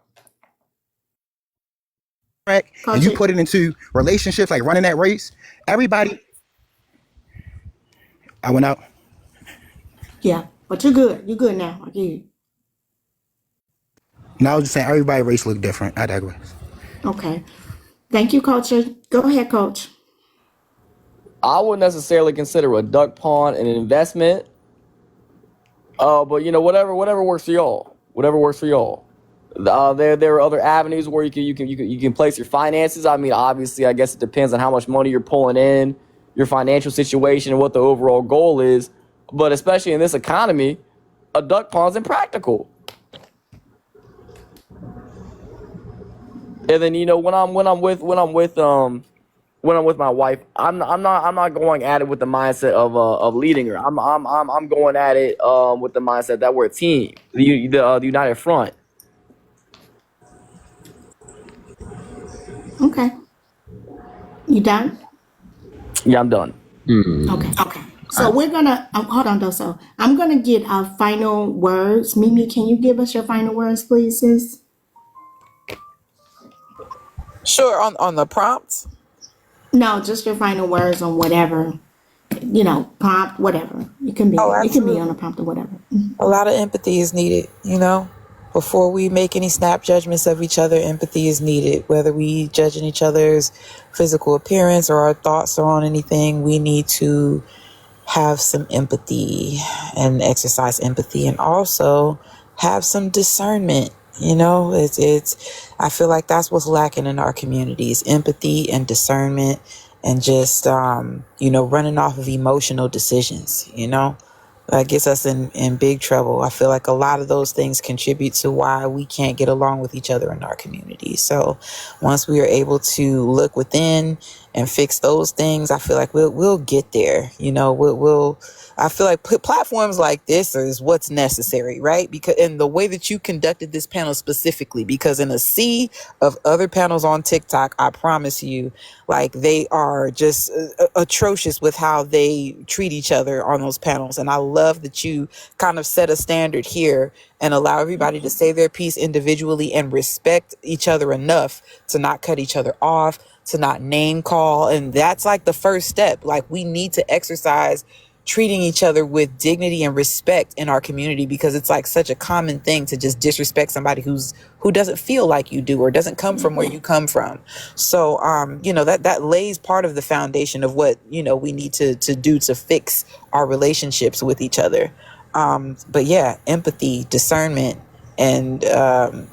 and you put it into relationships, like running that race, everybody. I went out. Yeah, but you're good. You're good now. I get you. Now I was just saying everybody's race look different. I digress. Okay. Thank you, Culture. Go ahead, Coach. I wouldn't necessarily consider a duck pond an investment. But you know, whatever works for y'all. Whatever works for y'all. There are other avenues where you can place your finances. I mean, obviously, I guess it depends on how much money you're pulling in, your financial situation, and what the overall goal is. But especially in this economy, a duck pond's impractical. And then, you know, when I'm with my wife, I'm not going at it with the mindset of leading her. I'm going at it with the mindset that we're a team, the united front. Okay. You done? Yeah, I'm done. Okay. So we're gonna hold on though. So I'm gonna get our final words. Mimi, can you give us your final words, please, sis? Sure. On the prompt. No, just your final words on whatever, you know, prompt, whatever. It can be. It can be on a prompt or whatever. A lot of empathy is needed, you know. Before we make any snap judgments of each other, empathy is needed. Whether we judging each other's physical appearance or our thoughts on anything, we need to have some empathy and exercise empathy, and also have some discernment. You know, it's I feel like that's what's lacking in our communities: empathy and discernment, and just you know, running off of emotional decisions, you know. That gets us in big trouble. I feel like a lot of those things contribute to why we can't get along with each other in our community. So once we are able to look within and fix those things, I feel like we'll get there. You know, I feel like platforms like this is what's necessary, right? Because in the way that you conducted this panel specifically, because in a sea of other panels on TikTok, I promise you, like, they are just atrocious with how they treat each other on those panels. And I love that you kind of set a standard here and allow everybody to say their piece individually and respect each other enough to not cut each other off, to not name call. And that's like the first step. Like, we need to exercise treating each other with dignity and respect in our community, because it's like such a common thing to just disrespect somebody who doesn't feel like you do or doesn't come from where you come from. So that lays part of the foundation of what we need to do to fix our relationships with each other. But yeah, empathy, discernment, and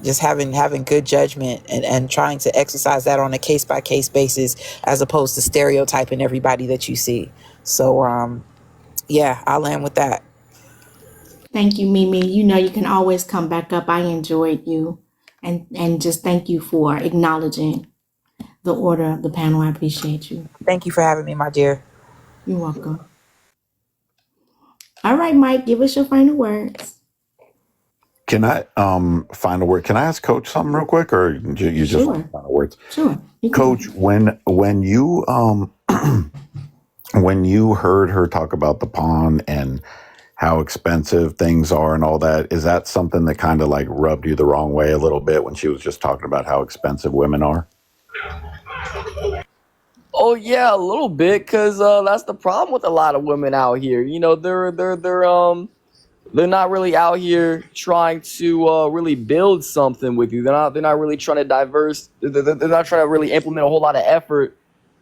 just having good judgment and trying to exercise that on a case-by-case basis, as opposed to stereotyping everybody that you see. So yeah, I'll end with that. Thank you, Mimi. You can always come back up. I enjoyed you, and just thank you for acknowledging the order of the panel. I appreciate you. Thank you for having me, my dear. You're welcome. All right, Mike, give us your final words. Can I final word? Can I ask Coach something real quick, or you just want final words? Sure. Coach, when you when you heard her talk about the pawn and how expensive things are and all that, is that something that kind of like rubbed you the wrong way a little bit when she was just talking about how expensive women are? Oh yeah, a little bit, because that's the problem with a lot of women out here. They're not really out here trying to really build something with you. They're not really trying to they're not trying to really implement a whole lot of effort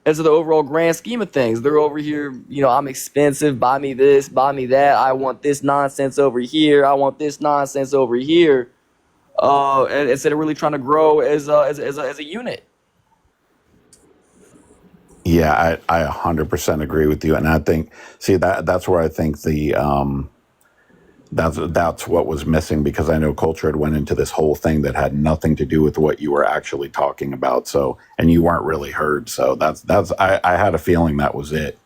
into the overall grand scheme of things. They're over here, I'm expensive, buy me this, buy me that, I want this nonsense over here, I want this nonsense over here. And instead of really trying to grow as a unit. Yeah, I 100% agree with you, and I think that's where I think that's what was missing, because I know culture had went into this whole thing that had nothing to do with what you were actually talking about. So, and you weren't really heard. So I had a feeling that was it.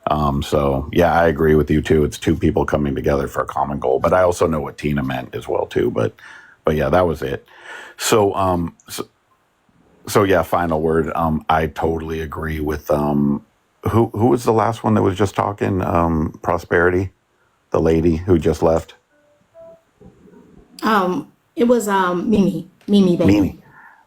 So yeah, I agree with you too. It's two people coming together for a common goal, but I also know what Tina meant as well too. But yeah, that was it. So, so yeah, final word. I totally agree with, who was the last one that was just talking, Prosperity? The lady who just left? It was Mimi baby. Mimi.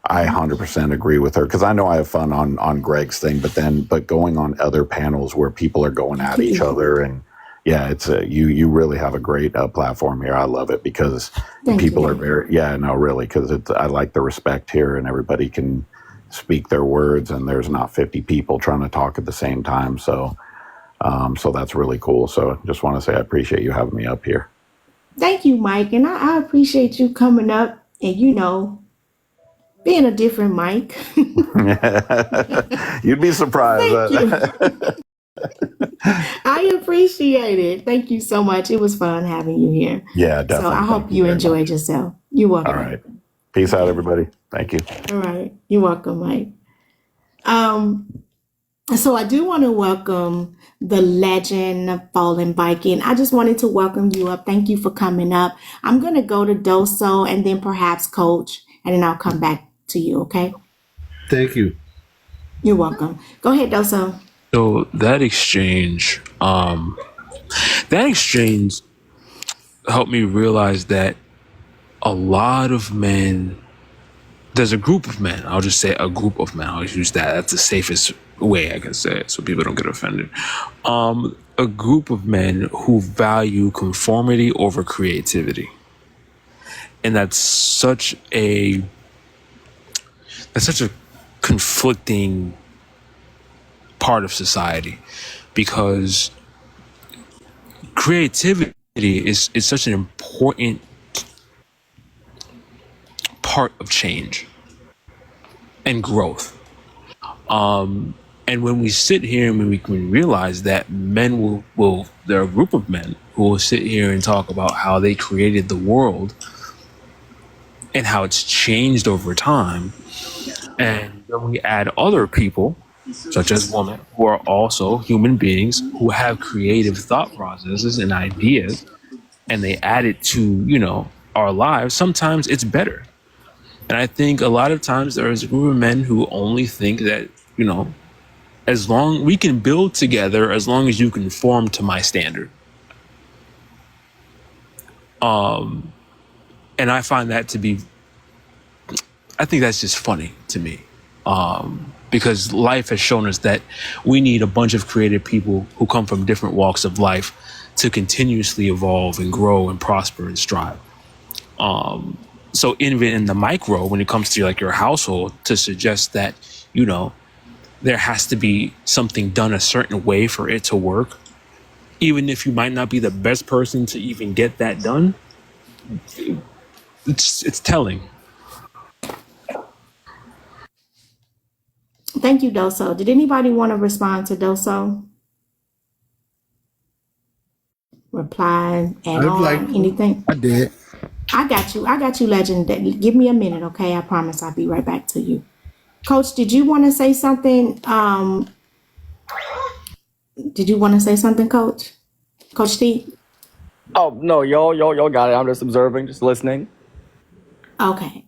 I 100% agree with her, because I know I have fun on Greg's thing, but going on other panels where people are going at each other, and yeah, it's you really have a great platform here. I love it, because people are very, really, because I like the respect here, and everybody can speak their words, and there's not 50 people trying to talk at the same time. So that's really cool. So just want to say I appreciate you having me up here. Thank you, Mike. And I appreciate you coming up and, being a different Mike. You'd be surprised. I appreciate it. Thank you so much. It was fun having you here. Yeah, definitely. So I hope you enjoyed yourself. You're welcome. All right. Peace out, everybody. Thank you. All right. You're welcome, Mike. So I do want to welcome the legend Fallen Viking. I just wanted to welcome you up. Thank you for coming up. I'm going to go to Doso and then perhaps Coach, and then I'll come back to you, okay? Thank you. You're welcome. Go ahead, Doso. So that exchange helped me realize that a lot of men, there's a group of men, I'll just say a group of men, I'll use that, that's the safest way I can say it so people don't get offended. A group of men who value conformity over creativity. And that's such a conflicting part of society, because creativity is such an important part of change and growth. And when we sit here and when we can realize that men will there are a group of men who will sit here and talk about how they created the world and how it's changed over time. And then we add other people, such as women, who are also human beings who have creative thought processes and ideas, and they add it to, our lives. Sometimes it's better. And I think a lot of times there is a group of men who only think that, as long we can build together, as long as you conform to my standard. And I find that to be, I think that's just funny to me. because life has shown us that we need a bunch of creative people who come from different walks of life to continuously evolve and grow and prosper and strive. So even in the micro, when it comes to like your household, to suggest that, you know, there has to be something done a certain way for it to work, even if you might not be the best person to even get that done, it's telling. Thank you, Doso. Did anybody want to respond to Doso? Reply, add on, anything? I did. I got you, Legend. Give me a minute, okay? I promise I'll be right back to you. Coach, did you want to say something? Did you want to say something, Coach? Coach T? Oh no, y'all got it. I'm just observing, just listening. Okay.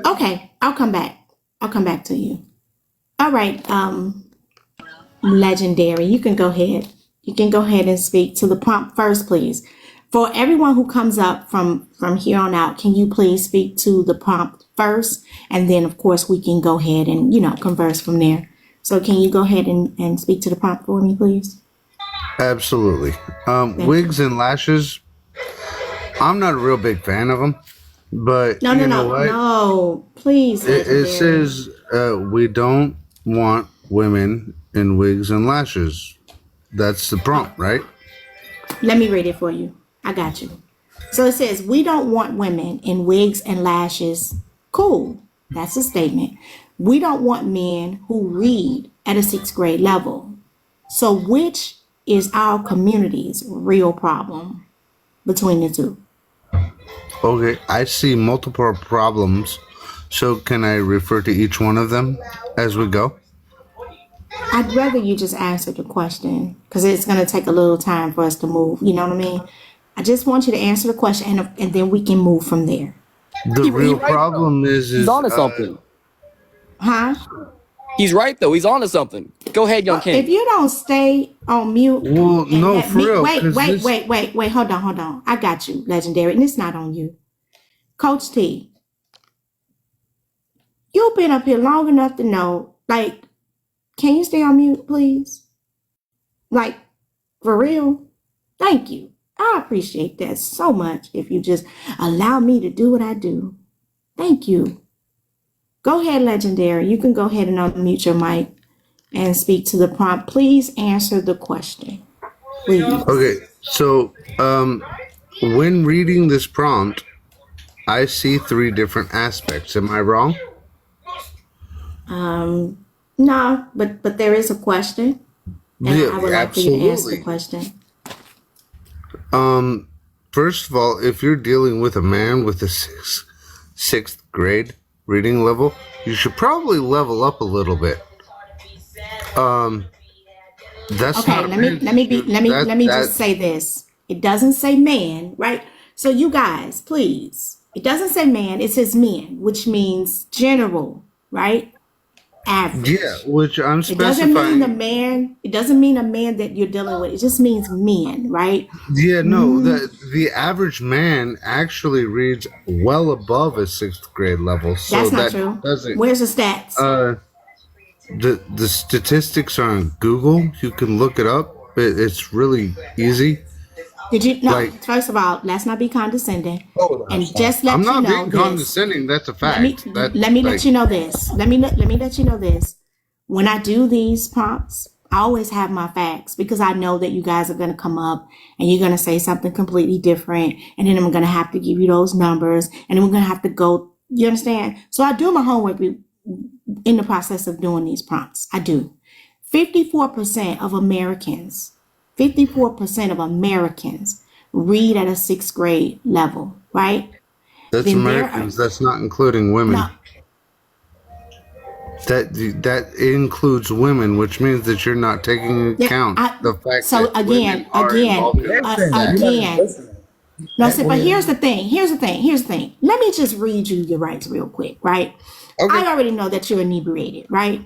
Okay, I'll come back. I'll come back to you. All right, Legendary, you can go ahead. You can go ahead and speak to the prompt first, please. For everyone who comes up from here on out, can you please speak to the prompt first? And then, of course, we can go ahead and, you know, converse from there. So can you go ahead and speak to the prompt for me, please? Absolutely. Wigs and lashes, I'm not a real big fan of them. But No, please. It says we don't want women in wigs and lashes. That's the prompt, right? Let me read it for you. I got you. So it says, we don't want women in wigs and lashes. Cool. That's a statement. We don't want men who read at a 6th grade level. So which is our community's real problem between the two? Okay, I see multiple problems. So can I refer to each one of them as we go? I'd rather you just answer the question because it's going to take a little time for us to move. You know what I mean? I just want you to answer the question and then we can move from there. The real problem is he's onto something. Huh? He's right though. He's onto something. Go ahead, young king. If you don't stay on mute. Well, no, for real. Wait. Hold on. I got you, Legendary. And it's not on you. Coach T, you've been up here long enough to know, like, can you stay on mute, please? Like, for real? Thank you. I appreciate that so much if you just allow me to do what I do. Thank you. Go ahead, Legendary. You can go ahead and unmute your mic and speak to the prompt. Please answer the question. Please. Okay, so when reading this prompt, I see 3 different aspects. Am I wrong? No, but there is a question. And I would like for you to answer the question. First of all, if you're dealing with a man with a 6th grade reading level, you should probably level up a little bit. That's okay. Let me just say this. It doesn't say man, right? So you guys, please. It doesn't say man. It says men, which means general, right? Average. Yeah, which I'm specifying. It doesn't mean a man. It doesn't mean a man that you're dealing with. It just means men, right? Yeah, no. The average man actually reads well above a 6th grade level. So that's not true. Where's the stats? The statistics are on Google. You can look it up. It's really easy. Did you no? First of all, let's not be condescending. And just let I'm you not know being this. condescending. That's a fact. Let me let you know this. Let me let you know this. When I do these prompts, I always have my facts because I know that you guys are going to come up and you're going to say something completely different, and then I'm going to have to give you those numbers, and then we're going to have to go. You understand? So I do my homework in the process of doing these prompts. I do. 54% of Americans. 54% of Americans read at a 6th grade level, right? That's then Americans. That's not including women. No. That includes women, which means that you're not taking into account the fact so that again. No, see, but here's the thing. Let me just read you your rights real quick, right? Okay. I already know that you're inebriated, right?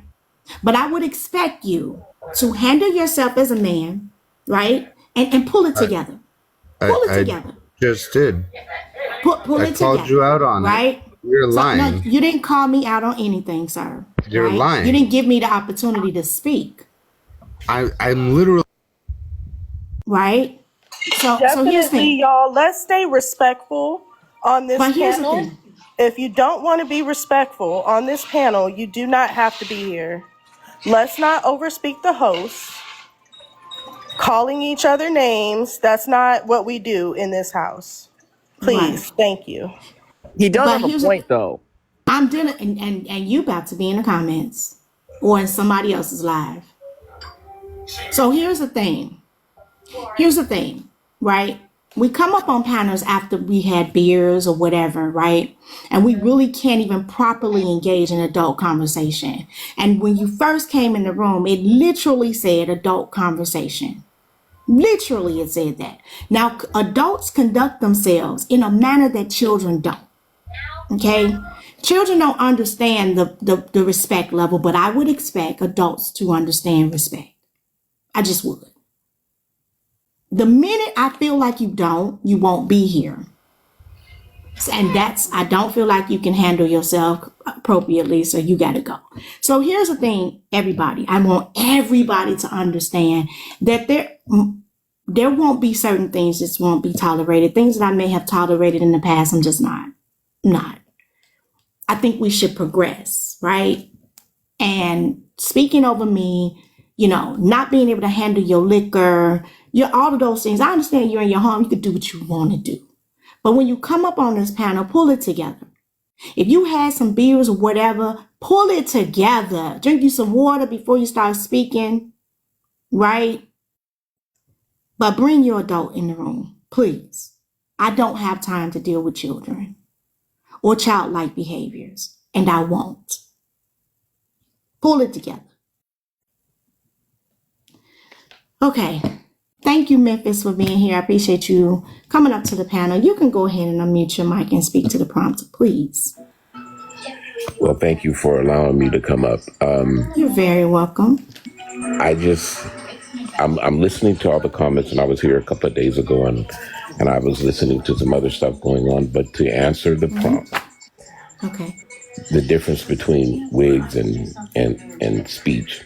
But I would expect you to handle yourself as a man, right? And pull it together. Pull it together. I just did. Pull it together. I called you out on right? it. You're So no, lying. you didn't call me out on anything, sir. You're Right? You lying. didn't give me the opportunity to speak. I'm literally. Right? So here's the Definitely, thing. y'all, let's stay respectful on this But here's the panel. thing. If you don't want to be respectful on this panel, you do not have to be here. Let's not overspeak the host. Calling each other names, that's not what we do in this house. Please, thank you. He does But have a here's point, though. I'm dealing, and you about to be in the comments or in somebody else's live. So here's the thing. Here's the thing, right? We come up on panels after we had beers or whatever, right? And we really can't even properly engage in adult conversation. And when you first came in the room, it literally said adult conversation. Literally, it said that. Now, adults conduct themselves in a manner that children don't. Okay? Children don't understand the respect level, but I would expect adults to understand respect. I just would. The minute I feel like you don't, you won't be here. And I don't feel like you can handle yourself appropriately, so you got to go. So here's the thing, everybody. I want everybody to understand that there won't be certain things that won't be tolerated. Things that I may have tolerated in the past, I'm just not. I think we should progress, right? And speaking over me, not being able to handle your liquor, all of those things. I understand you're in your home. You can do what you want to do. But when you come up on this panel, pull it together. If you had some beers or whatever, pull it together. Drink you some water before you start speaking, right? But bring your adult in the room, please. I don't have time to deal with children or childlike behaviors, and I won't. Pull it together. Okay. Thank you, Memphis, for being here. I appreciate you coming up to the panel. You can go ahead and unmute your mic and speak to the prompt, please. Well, thank you for allowing me to come up. You're very welcome. I'm listening to all the comments, and I was here a couple of days ago, and I was listening to some other stuff going on. But to answer the prompt, Okay. the difference between wigs and speech,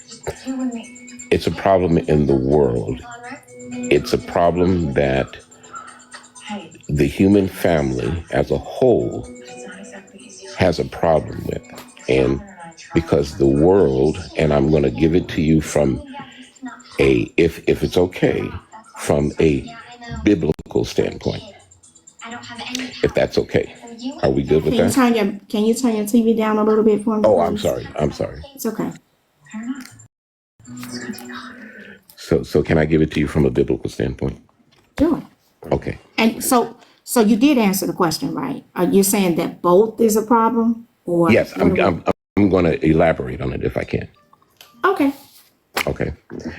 it's a problem in the world. It's a problem that the human family as a whole has a problem with. And because the world, and I'm going to give it to you from if it's okay, from a biblical standpoint, if that's okay. Are we good with that? Can you turn your TV down a little bit for me? Oh, please? I'm sorry. It's okay. So can I give it to you from a biblical standpoint? Sure. Okay. And so you did answer the question, right? Are you saying that both is a problem? Or Yes, I'm going to elaborate on it if I can. Okay. Okay.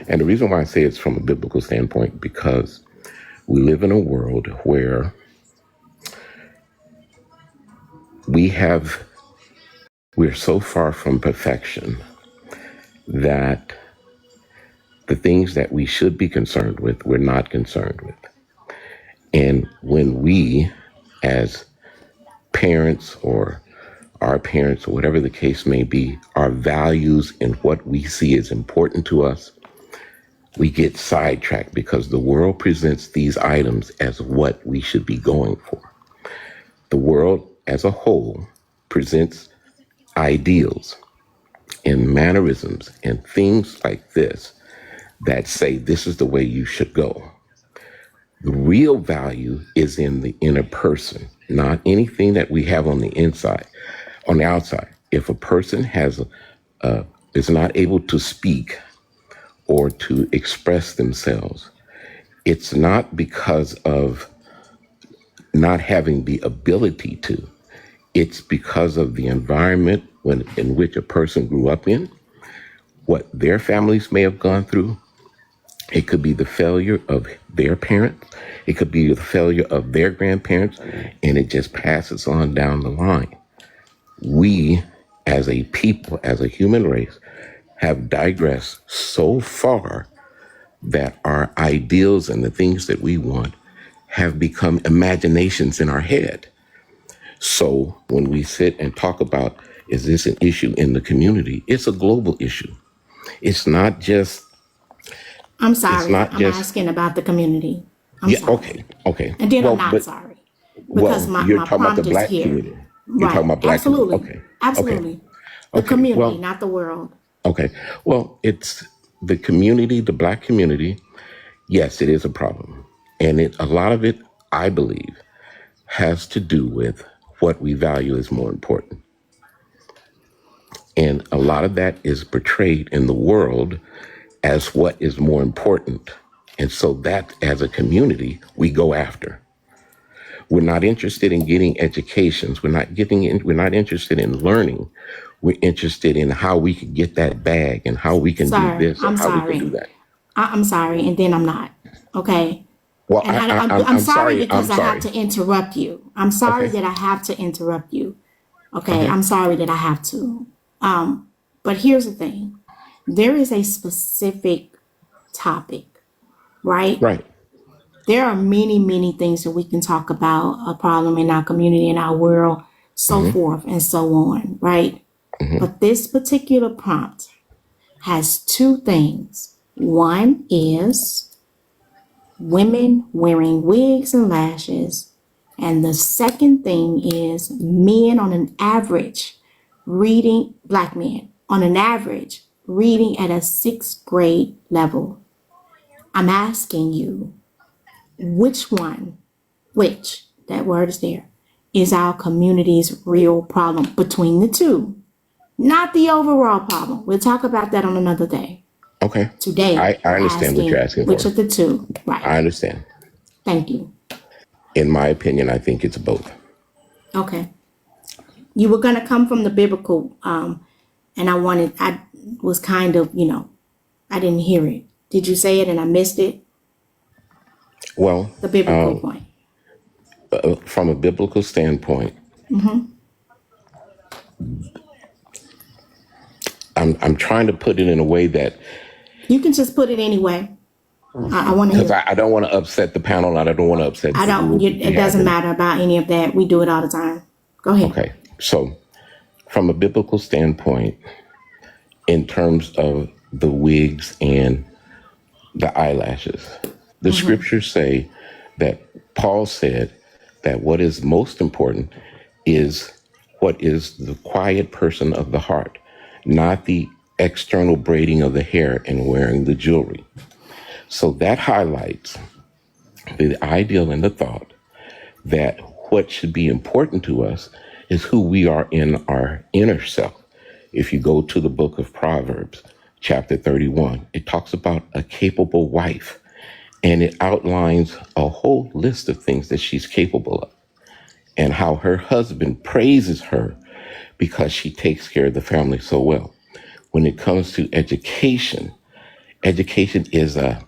And the reason why I say it's from a biblical standpoint, because we live in a world where we're so far from perfection that the things that we should be concerned with, we're not concerned with. And when we, as parents or our parents or whatever the case may be, our values and what we see as important to us, we get sidetracked because the world presents these items as what we should be going for. The world as a whole presents ideals and mannerisms and things like this that say this is the way you should go. The real value is in the inner person, not anything that we have on the inside, on the outside. If a person is not able to speak or to express themselves, it's not because of not having the ability to. It's because of the environment in which a person grew up in, what their families may have gone through. It could be the failure of their parents. It could be the failure of their grandparents, and it just passes on down the line. We, as a people, as a human race, have digressed so far that our ideals and the things that we want have become imaginations in our head. So when we sit and talk about, is this an issue in the community? It's a global issue. It's not just, I'm it's sorry. not I'm just, asking about the community. I'm yeah, sorry. okay. And then I'm Well, not but, sorry because well, you're my talking about the prompt is black here. community. You're Right. talking about black community. Absolutely. Okay. Absolutely. The Okay. community, Well, not the world. okay. Well, it's the community, the black community. Yes, it is a problem. And a lot of it, I believe, has to do with what we value as more important. And a lot of that is portrayed in the world as what is more important. And so that, as a community, we go after. We're not interested in getting educations. We're not interested in learning. We're interested in how we can get that bag and how we can do Sorry. this and I'm how we can sorry. do that. I'm sorry, and then I'm not. Okay. Well, And I'm sorry because I have to interrupt you. I'm sorry that I have to interrupt you. Okay. I'm sorry that I have to. But here's the thing. There is a specific topic, right? Right. There are many, many things that we can talk about, a problem in our community, in our world, so forth and so on, right? But this particular prompt has two things. One is women wearing wigs and lashes. And the second thing is men on an average reading, black men on an average reading at a 6th grade level. I'm asking you, that word is there, is our community's real problem between the two? Not the overall problem. We'll talk about that on another day. Okay. Today, I understand what you're asking for. which of the two? Right. I understand. Thank you. In my opinion, I think it's both. Okay. You were going to come from the biblical, and I was kind of, I didn't hear it. Did you say it and I missed it? Well, The biblical point. from a biblical standpoint, I'm trying to put it in a way that, You can just put it anyway. I want to because hear. I don't want to upset the panel and I don't want to upset I the don't. group. It doesn't matter about any of that. We do it all the time. Go ahead. Okay. So, from a biblical standpoint, in terms of the wigs and the eyelashes, the scriptures say that Paul said that what is most important is what is the quiet person of the heart, not the external braiding of the hair and wearing the jewelry. So that highlights the ideal and the thought that what should be important to us is who we are in our inner self. If you go to the book of Proverbs, chapter 31, it talks about a capable wife, and it outlines a whole list of things that she's capable of and how her husband praises her because she takes care of the family so well. When it comes to education, education is a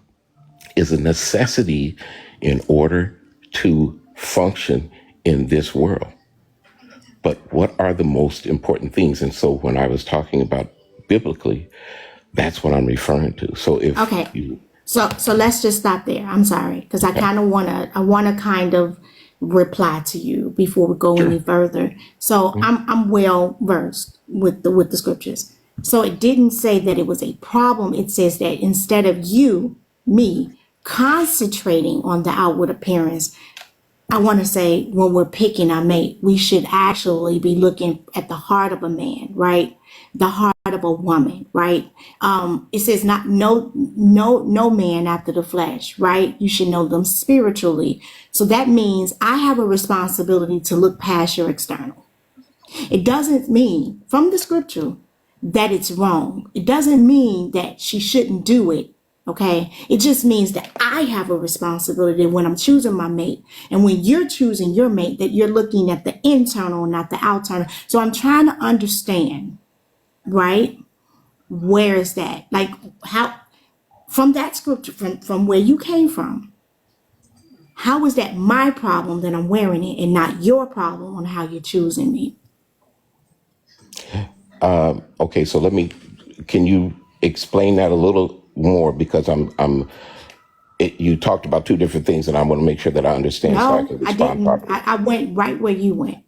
necessity in order to function in this world. But what are the most important things? And so when I was talking about biblically, that's what I'm referring to. So if Okay. you, So let's just stop there. I'm sorry because I kind of want to kind of reply to you before we go any further. So I'm well versed with the scriptures. So it didn't say that it was a problem. It says that instead of me concentrating on the outward appearance, I want to say when we're picking our mate, we should actually be looking at the heart of a man, right? The heart of a woman, right? It says not no man after the flesh, right? You should know them spiritually. So that means I have a responsibility to look past your external. It doesn't mean from the scripture that it's wrong. It doesn't mean that she shouldn't do it. Okay. It just means that I have a responsibility when I'm choosing my mate. And when you're choosing your mate, that you're looking at the internal, not the outside. So I'm trying to understand, right? Where is that? Like how, from that scripture, from where you came from, how is that my problem that I'm wearing it and not your problem on how you're choosing me? okay, so can you explain that a little more? Because you talked about two different things and I want to make sure that I understand so I No, can I respond didn't. properly. I went right where you went.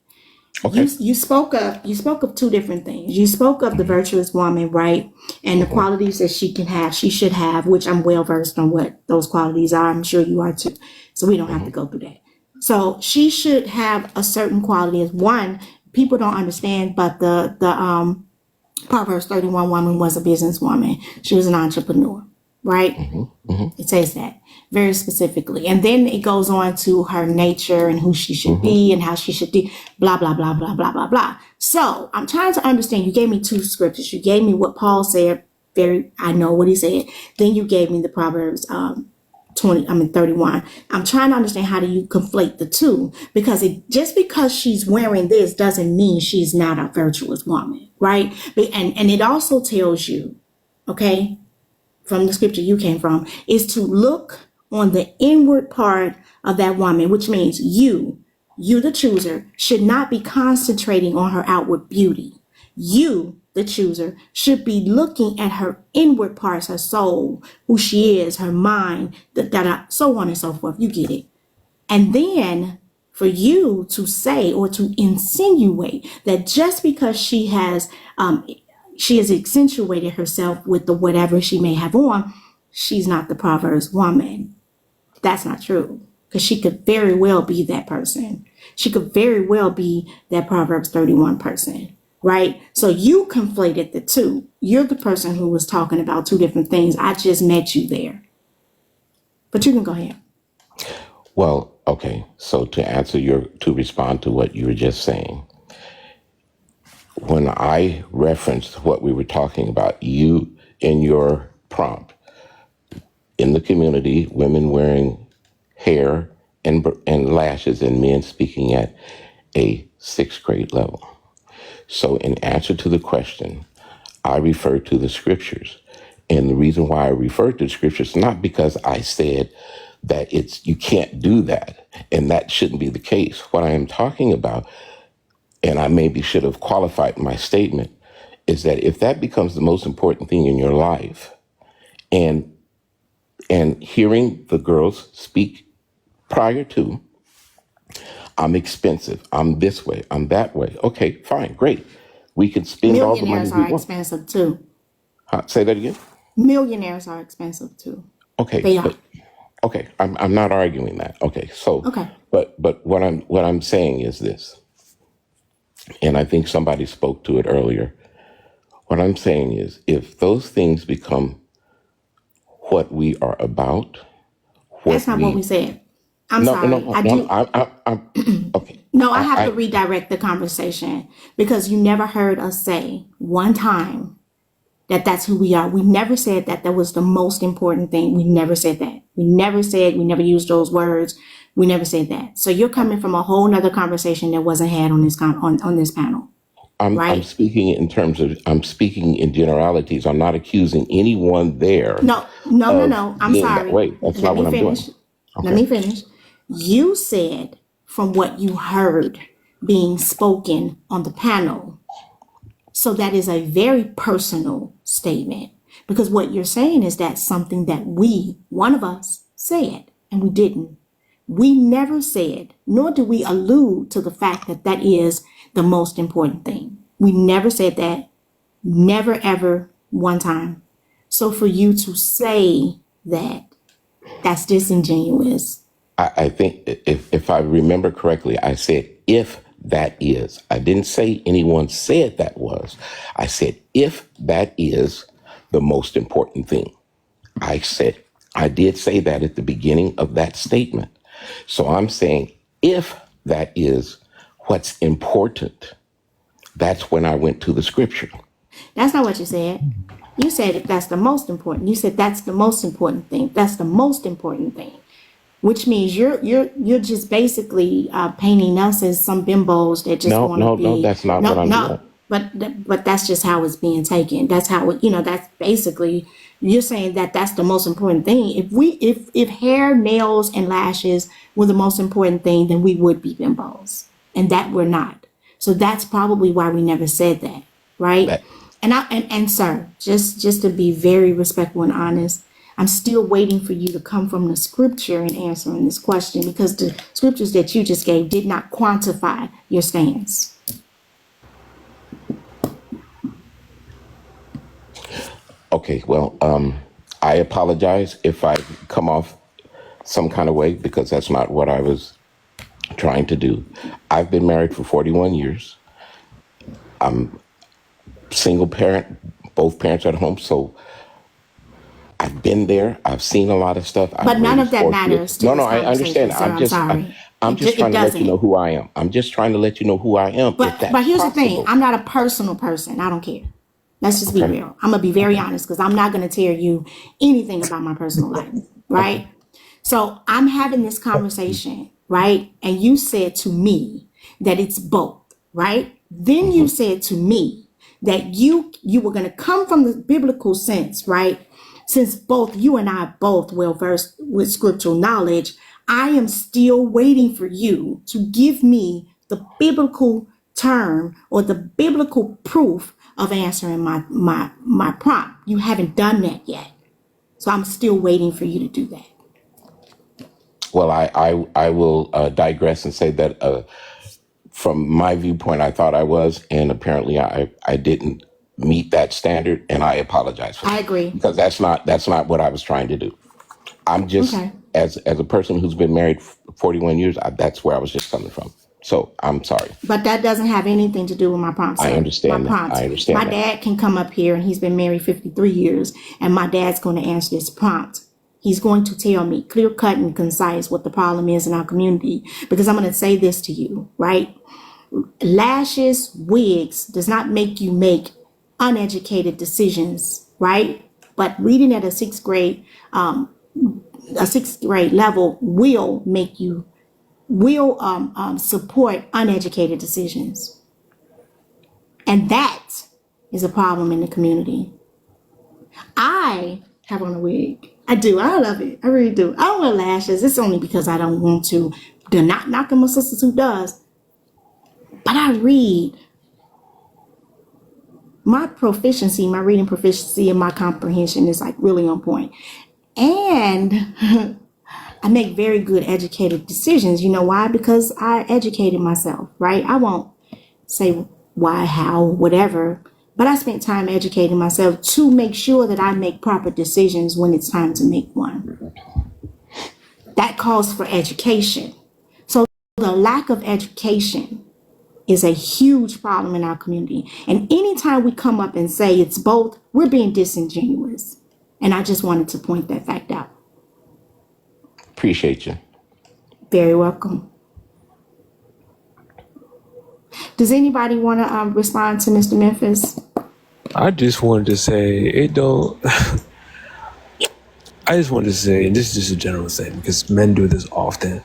You spoke of two different things. You spoke of the virtuous woman, right? And the qualities that she should have, which I'm well versed on what those qualities are. I'm sure you are too. So we don't have to go through that. So she should have a certain quality. As one, people don't understand, but the Proverbs 31 woman was a businesswoman. She was an entrepreneur, right? It says that very specifically. And then it goes on to her nature and who she should be and how she should be, blah, blah, blah, blah, blah, blah, blah. So I'm trying to understand. You gave me two scriptures. You gave me what Paul said. I know what he said. Then you gave me the Proverbs 31. I'm trying to understand, how do you conflate the two? Because just because she's wearing this doesn't mean she's not a virtuous woman, right? And it also tells you, okay, from the scripture you came from, is to look on the inward part of that woman, which means you the chooser, should not be concentrating on her outward beauty. You, the chooser, should be looking at her inward parts, her soul, who she is, her mind, so on and so forth. You get it. And then for you to say or to insinuate that just because she has accentuated herself with the whatever she may have on, she's not the Proverbs woman. That's not true, because she could very well be that person. She could very well be that Proverbs 31 person, right? So you conflated the two. You're the person who was talking about two different things. I just met you there. But you can go ahead. Well, okay. So to respond to what you were just saying, when I referenced what we were talking about, you in your prompt, in the community, women wearing hair and lashes and men speaking at a 6th grade level. So in answer to the question, I refer to the scriptures. And the reason why I refer to the scriptures, not because I said that you can't do that, and that shouldn't be the case. What I am talking about, and I maybe should have qualified my statement, is that if that becomes the most important thing in your life, and hearing the girls speak prior to, I'm expensive, I'm this way, I'm that way. Okay, fine, great. We can spend all the money we want. Millionaires are expensive too. Say that again? Millionaires are expensive too. Okay. They are. Okay, I'm not arguing that. Okay, so but what I'm saying is this, and I think somebody spoke to it earlier. What I'm saying is, if those things become what we are about, that's not what we said. I'm sorry. Okay. No, I have to redirect the conversation, because you never heard us say one time that that's who we are. We never said that was the most important thing. We never said that. We never used those words. We never said that. So you're coming from a whole nother conversation that wasn't had on this on this panel. I'm speaking I'm speaking in generalities. I'm not accusing anyone there. No. I'm sorry. Wait, that's not what I'm doing. Let me finish. You said from what you heard being spoken on the panel. So that is a very personal statement, because what you're saying is that something that one of us said, and we didn't. We never said, nor do we allude to the fact that is the most important thing. We never said that, never, ever, one time. So for you to say that, that's disingenuous. I think if I remember correctly, I said, if that is. I didn't say anyone said that was. I said, if that is the most important thing. I did say that at the beginning of that statement. So I'm saying, if that is what's important, that's when I went to the scripture. That's not what you said. You said if that's the most important. You said that's the most important thing. That's the most important thing. Which means you're just basically painting us as some bimbos that just want to be. No, that's not what I'm doing. But that's just how it's being taken. That's how that's basically, you're saying that that's the most important thing. If hair, nails, and lashes were the most important thing, then we would be bimbos, and that we're not. So that's probably why we never said that, right? And sir, just to be very respectful and honest, I'm still waiting for you to come from the scripture and answering this question, because the scriptures that you just gave did not quantify your stance. Okay, well, I apologize if I come off some kind of way, because that's not what I was trying to do. I've been married for 41 years. I'm single parent, both parents at home, so I've been there. I've seen a lot of stuff. But none of that matters to No, this I understand. conversation, sir. I'm just trying to let you know who I am. I'm just trying to let you know who I am. But here's the thing. I'm not a personal person. I don't care. Let's just be real. I'm going to be very honest, because I'm not going to tell you anything about my personal life, right? So I'm having this conversation, right? And you said to me that it's both, right? Then you said to me that you were going to come from the biblical sense, right? Since both you and I both well versed with scriptural knowledge, I am still waiting for you to give me the biblical term or the biblical proof of answering my prompt. You haven't done that yet. So I'm still waiting for you to do that. Well, I will digress and say that from my viewpoint, I thought I was, and apparently I didn't meet that standard, and I apologize for that. I agree. Because that's not what I was trying to do. I'm just, as a person who's been married 41 years, that's where I was just coming from. So I'm sorry. But that doesn't have anything to do with my prompt. I understand that. I understand My that. dad can come up here, and he's been married 53 years, and my dad's going to answer this prompt. He's going to tell me clear cut and concise what the problem is in our community, because I'm going to say this to you, right? Lashes, wigs does not make you make uneducated decisions, right? But reading at a sixth grade level will make you support uneducated decisions. And that is a problem in the community. I have on a wig. I do. I love it. I really do. I don't wear lashes. It's only because I don't want to. They're not knocking my sisters who does. But I read. My proficiency, my reading proficiency, and my comprehension is like really on point. And I make very good educated decisions. You know why? Because I educated myself, right? I won't say why, how, whatever, but I spent time educating myself to make sure that I make proper decisions when it's time to make one. That calls for education. So the lack of education is a huge problem in our community. And anytime we come up and say it's both, we're being disingenuous. And I just wanted to point that fact out. Appreciate you. Very welcome. Does anybody want to respond to Mr. Memphis? I just wanted to say I just wanted to say, and this is just a general statement because men do this often,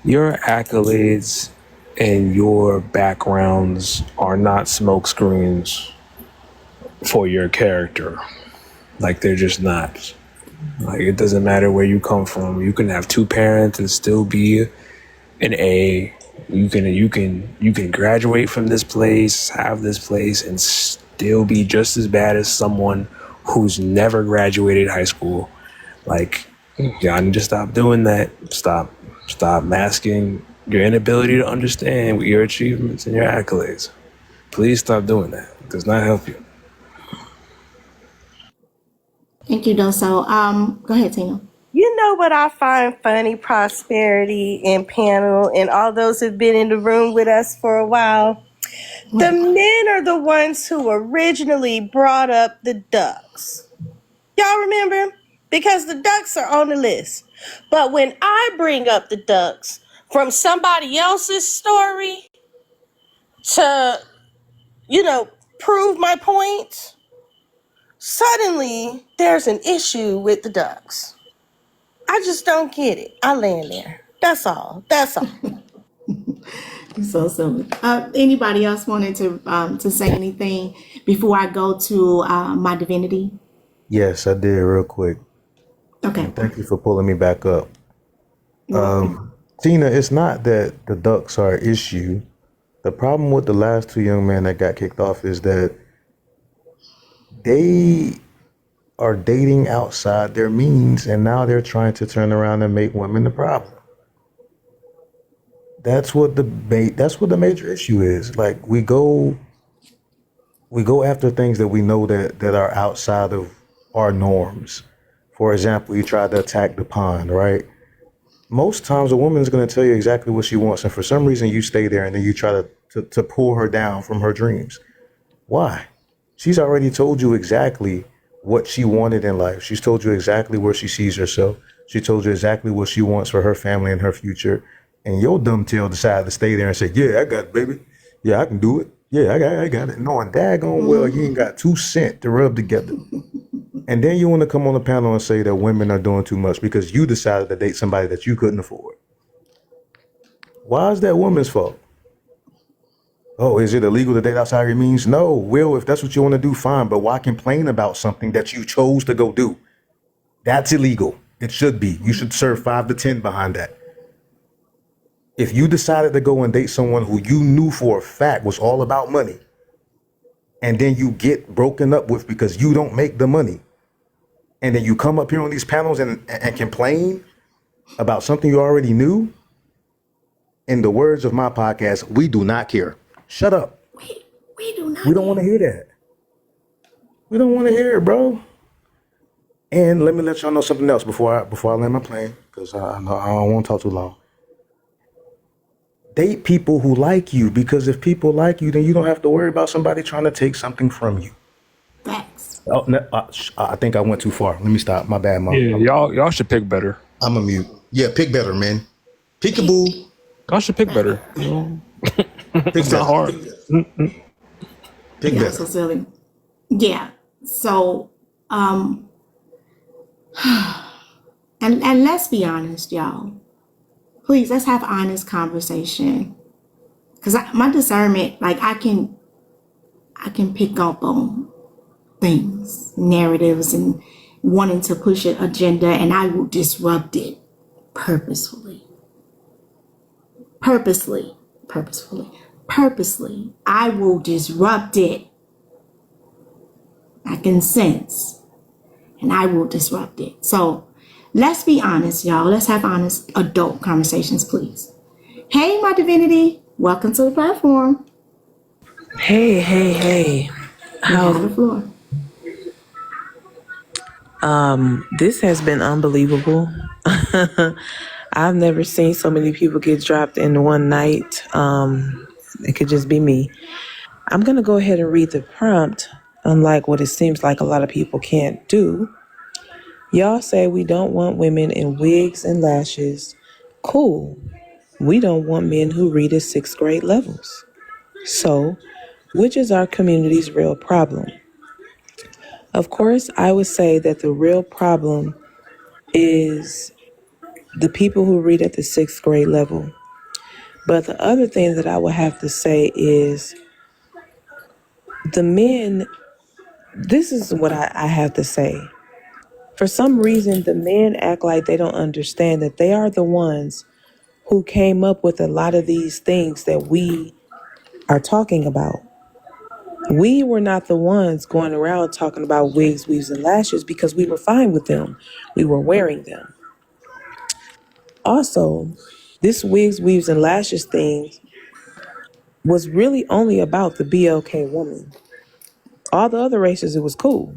your accolades and your backgrounds are not smoke screens for your character. Like, they're just not. Like, it doesn't matter where you come from. You can have two parents and still be an A. You can graduate from this place, have this place, and still be just as bad as someone who's never graduated high school. Like, y'all need to stop doing that. Stop masking your inability to understand your achievements and your accolades. Please stop doing that. It does not help you. Thank you, Doso. Go ahead, Tina. You know what I find funny, Prosperity and panel, and all those who've been in the room with us for a while? The men are the ones who originally brought up the ducks. Y'all remember? Because the ducks are on the list. But when I bring up the ducks from somebody else's story to, prove my point, suddenly there's an issue with the ducks. I just don't get it. I land there. That's all. So silly. Anybody else wanted to say anything before I go to my divinity? Yes, I did real quick. Okay. Thank you for pulling me back up. Tina, it's not that the ducks are an issue. The problem with the last two young men that got kicked off is that they are dating outside their means, and now they're trying to turn around and make women the problem. That's what the major issue is. Like we go after things that we know that are outside of our norms. For example, you try to attack the pond, right? Most times a woman is going to tell you exactly what she wants, and for some reason you stay there and then you try to pull her down from her dreams. Why? She's already told you exactly what she wanted in life. She's told you exactly where she sees herself. She told you exactly what she wants for her family and her future. And your dumb tail decided to stay there and say, yeah, I got it, baby. Yeah, I can do it. Yeah, I got it. Knowing daggone well you ain't got 2 cents to rub together. And then you want to come on the panel and say that women are doing too much because you decided to date somebody that you couldn't afford. Why is that woman's fault? Oh, is it illegal to date outside your means? No, Will, if that's what you want to do, fine. But why complain about something that you chose to go do? That's illegal. It should be. You should serve 5 to 10 behind that. If you decided to go and date someone who you knew for a fact was all about money, and then you get broken up with because you don't make the money, and then you come up here on these panels and complain about something you already knew, in the words of my podcast, we do not care. Shut up. We do not. We don't want to hear that. We don't want to hear it, bro. And let me let y'all know something else before I land my plane, because I don't want to talk too long. Date people who like you, because if people like you, then you don't have to worry about somebody trying to take something from you. Facts. Oh, no, I think I went too far. Let me stop. My bad, Mom. Yeah, y'all should pick better. I'm a mute. Yeah, pick better, man. Peekaboo. Y'all should pick better. You know? It's better. not hard. Pick Yeah, better. so silly. Yeah. So, and let's be honest, y'all. Please, let's have honest conversation. Cause my discernment, like I can pick up on things, narratives, and wanting to push an agenda, and I will disrupt it purposefully. I will disrupt it. I can sense, and I will disrupt it. So let's be honest, y'all. Let's have honest adult conversations, please. Hey, my divinity. Welcome to the platform. Hey. You have the floor. This has been unbelievable. I've never seen so many people get dropped in one night. It could just be me. I'm going to go ahead and read the prompt, unlike what it seems like a lot of people can't do. Y'all say we don't want women in wigs and lashes. Cool. We don't want men who read at 6th grade levels. So, which is our community's real problem? Of course, I would say that the real problem is the people who read at the 6th grade level. But the other thing that I would have to say is the men, this is what I have to say. For some reason, the men act like they don't understand that they are the ones who came up with a lot of these things that we are talking about. We were not the ones going around talking about wigs, weaves, and lashes because we were fine with them. We were wearing them. Also, this wigs, weaves, and lashes thing was really only about the BLK woman. All the other races, it was cool.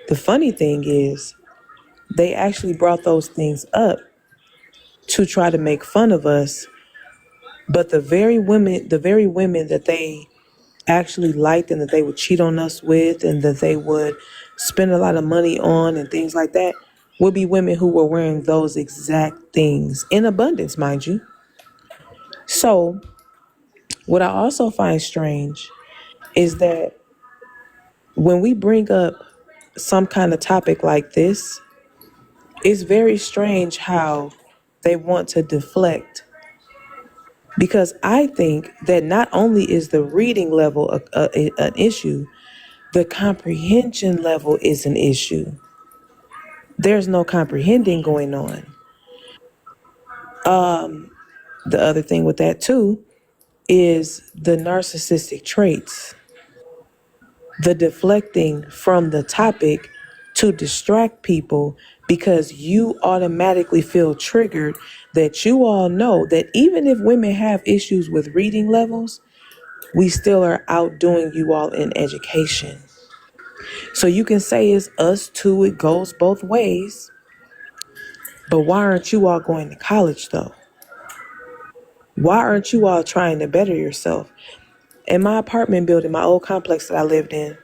The funny thing is, they actually brought those things up to try to make fun of us, but the very women that they actually liked and that they would cheat on us with and that they would spend a lot of money on and things like that would be women who were wearing those exact things in abundance, mind you. So what I also find strange is that when we bring up some kind of topic like this, it's very strange how they want to deflect. Because I think that not only is the reading level an issue, the comprehension level is an issue. There's no comprehending going on. The other thing with that too is the narcissistic traits. The deflecting from the topic to distract people because you automatically feel triggered that you all know that even if women have issues with reading levels, we still are outdoing you all in education. So you can say it's us too, it goes both ways. But why aren't you all going to college though? Why aren't you all trying to better yourself? In my apartment building, my old complex that I lived in,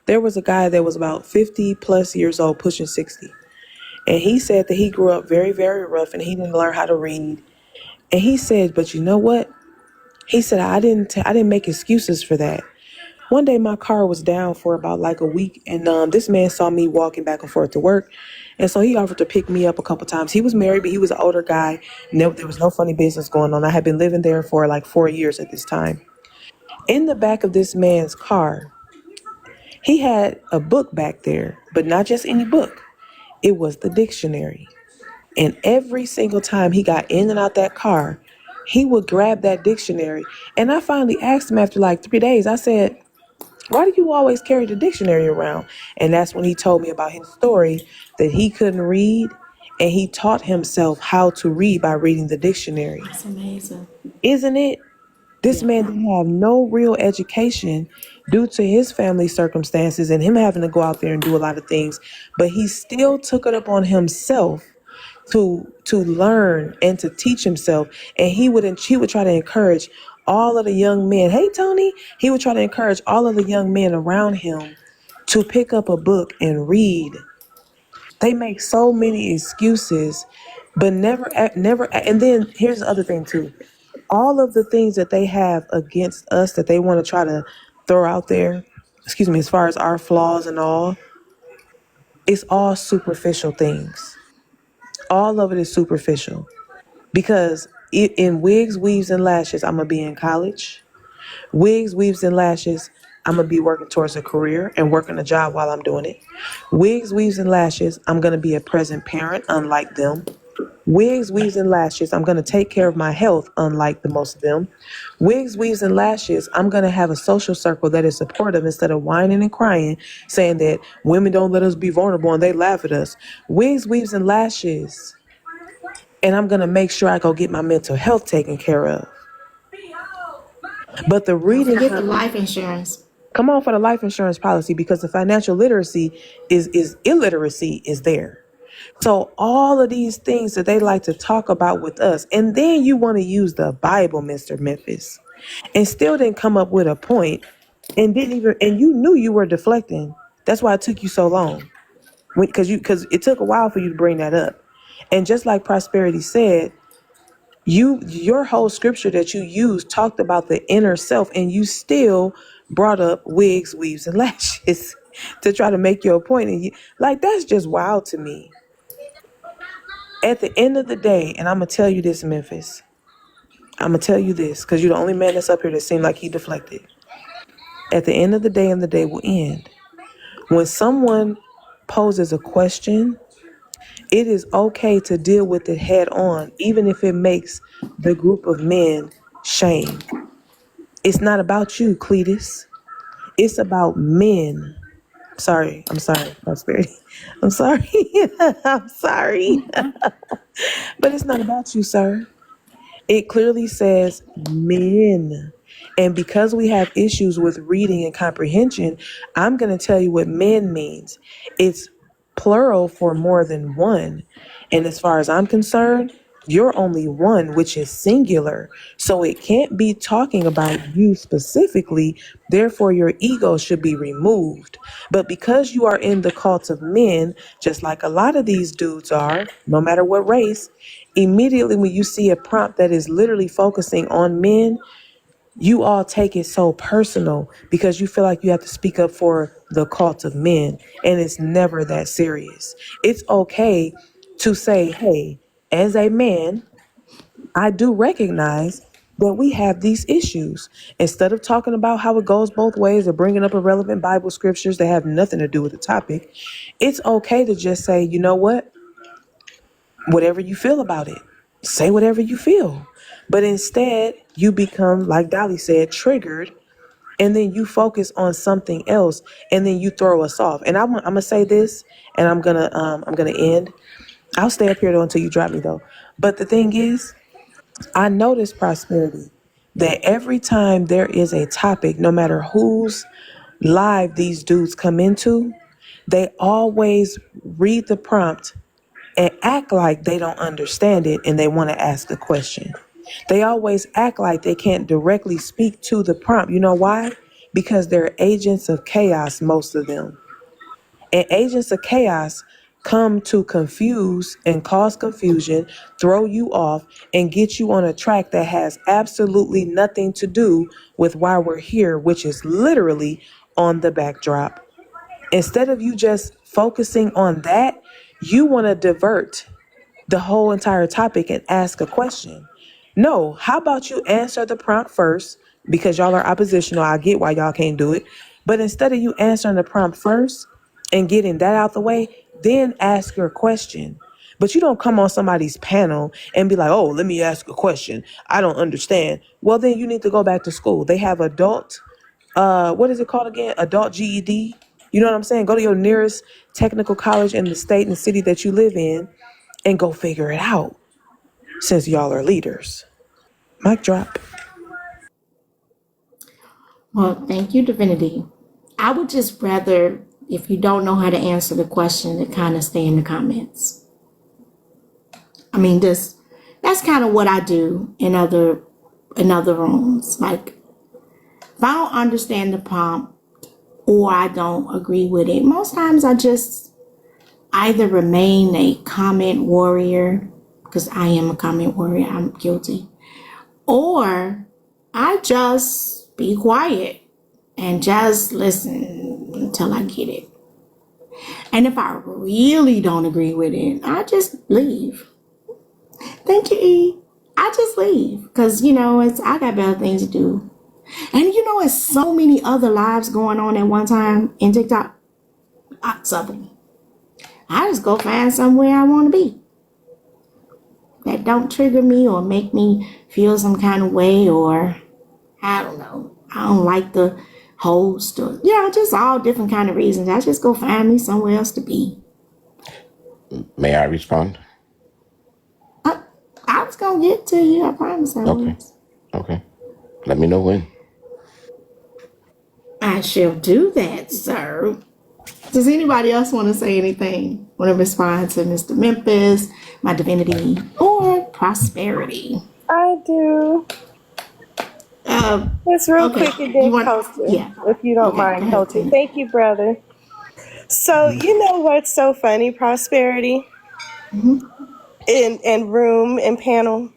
there was a guy that was about 50 plus years old, pushing 60. And he said that he grew up very, very rough and he didn't learn how to read. And he said, but you know what? He said, I didn't make excuses for that. One day my car was down for about like a week, and this man saw me walking back and forth to work. And so he offered to pick me up a couple times. He was married, but he was an older guy. There was no funny business going on. I had been living there for like 4 years at this time. In the back of this man's car, he had a book back there, but not just any book. It was the dictionary. And every single time he got in and out that car, he would grab that dictionary. And I finally asked him after like 3 days, I said, why do you always carry the dictionary around? And that's when he told me about his story that he couldn't read, and he taught himself how to read by reading the dictionary. That's amazing. Isn't it? This man didn't have no real education due to his family circumstances and him having to go out there and do a lot of things, but he still took it up on himself to learn and to teach himself. And he would try to encourage all of the young men. Hey, Tony, he would try to encourage all of the young men around him to pick up a book and read. They make so many excuses, but never. And then here's the other thing too. All of the things that they have against us that they want to try to throw out there, as far as our flaws and all, it's all superficial things. All of it is superficial. Because in wigs, weaves, and lashes, I'm going to be in college. Wigs, weaves, and lashes, I'm going to be working towards a career and working a job while I'm doing it. Wigs, weaves, and lashes, I'm going to be a present parent, unlike them. Wigs, weaves, and lashes, I'm going to take care of my health, unlike the most of them. Wigs, weaves, and lashes, I'm going to have a social circle that is supportive instead of whining and crying, saying that women don't let us be vulnerable and they laugh at us. Wigs, weaves, and lashes, and I'm going to make sure I go get my mental health taken care of. But the reading... Get the life insurance. Come on for the life insurance policy, because the financial literacy illiteracy is there. So all of these things that they like to talk about with us, and then you want to use the Bible, Mr. Memphis, and still didn't come up with a point, and you knew you were deflecting. That's why it took you so long, because it took a while for you to bring that up. And just like Prosperity said, your whole scripture that you used talked about the inner self, and you still brought up wigs, weaves, and lashes to try to make your point. And that's just wild to me. At the end of the day, and I'm going to tell you this, Memphis. I'm going to tell you this, because you're the only man that's up here that seemed like he deflected. At the end of the day, and the day will end, when someone poses a question, it is okay to deal with it head on, even if it makes the group of men shame. It's not about you, Cletus. It's about men. I'm sorry, Prosperity. I'm sorry. I'm sorry. But it's not about you, sir. It clearly says men. And because we have issues with reading and comprehension, I'm going to tell you what men means. It's plural for more than one. And as far as I'm concerned, you're only one, which is singular. So it can't be talking about you specifically. Therefore, your ego should be removed. But because you are in the cult of men, just like a lot of these dudes are, no matter what race, immediately when you see a prompt that is literally focusing on men, you all take it so personal because you feel like you have to speak up for the cult of men. And it's never that serious. It's okay to say, hey, as a man, I do recognize that we have these issues. Instead of talking about how it goes both ways or bringing up irrelevant Bible scriptures that have nothing to do with the topic, it's okay to just say, you know what? Whatever you feel about it, say whatever you feel. But instead, you become, like Dolly said, triggered and then you focus on something else, and then you throw us off. And I'm gonna say this, and I'm gonna end. I'll stay up here though until you drop me though. But the thing is, I notice Prosperity that every time there is a topic, no matter whose live these dudes come into, they always read the prompt and act like they don't understand it and they want to ask a question. They always act like they can't directly speak to the prompt. You know why? Because they're agents of chaos, most of them. And agents of chaos come to confuse and cause confusion, throw you off, and get you on a track that has absolutely nothing to do with why we're here, which is literally on the backdrop. Instead of you just focusing on that, you want to divert the whole entire topic and ask a question. No, how about you answer the prompt first? Because y'all are oppositional. I get why y'all can't do it. But instead of you answering the prompt first and getting that out the way, then ask your question. But you don't come on somebody's panel and be like, oh, let me ask a question. I don't understand. Well, then you need to go back to school. They have adult, what is it called again? Adult GED. You know what I'm saying? Go to your nearest technical college in the state and the city that you live in and go figure it out, since y'all are leaders. Mic drop. Well, thank you, Divinity. I would just rather, if you don't know how to answer the question, to kind of stay in the comments. I mean, that's kind of what I do in other rooms. Like, if I don't understand the prompt or I don't agree with it, most times I just either remain a comment warrior, because I am a comment warrior, I'm guilty, or I just be quiet and just listen until I get it. And if I really don't agree with it, I just leave. Thank you, E. I just leave because, I got better things to do. And it's so many other lives going on at one time in TikTok. Something. I just go find somewhere I want to be that don't trigger me or make me feel some kind of way, or I don't know. I don't like the host, or just all different kind of reasons. I just go find me somewhere else to be. May I respond? I was gonna get to you. I promise I was. Okay. Let me know when. I shall do that, sir. Does anybody else want to say anything? Want to respond to Mr. Memphis, my Divinity, or Prosperity? I do. It's real quick and then Coastal, if you don't mind, Coastal. Thank you, brother. So, you know what's so funny, Prosperity? In room and panel.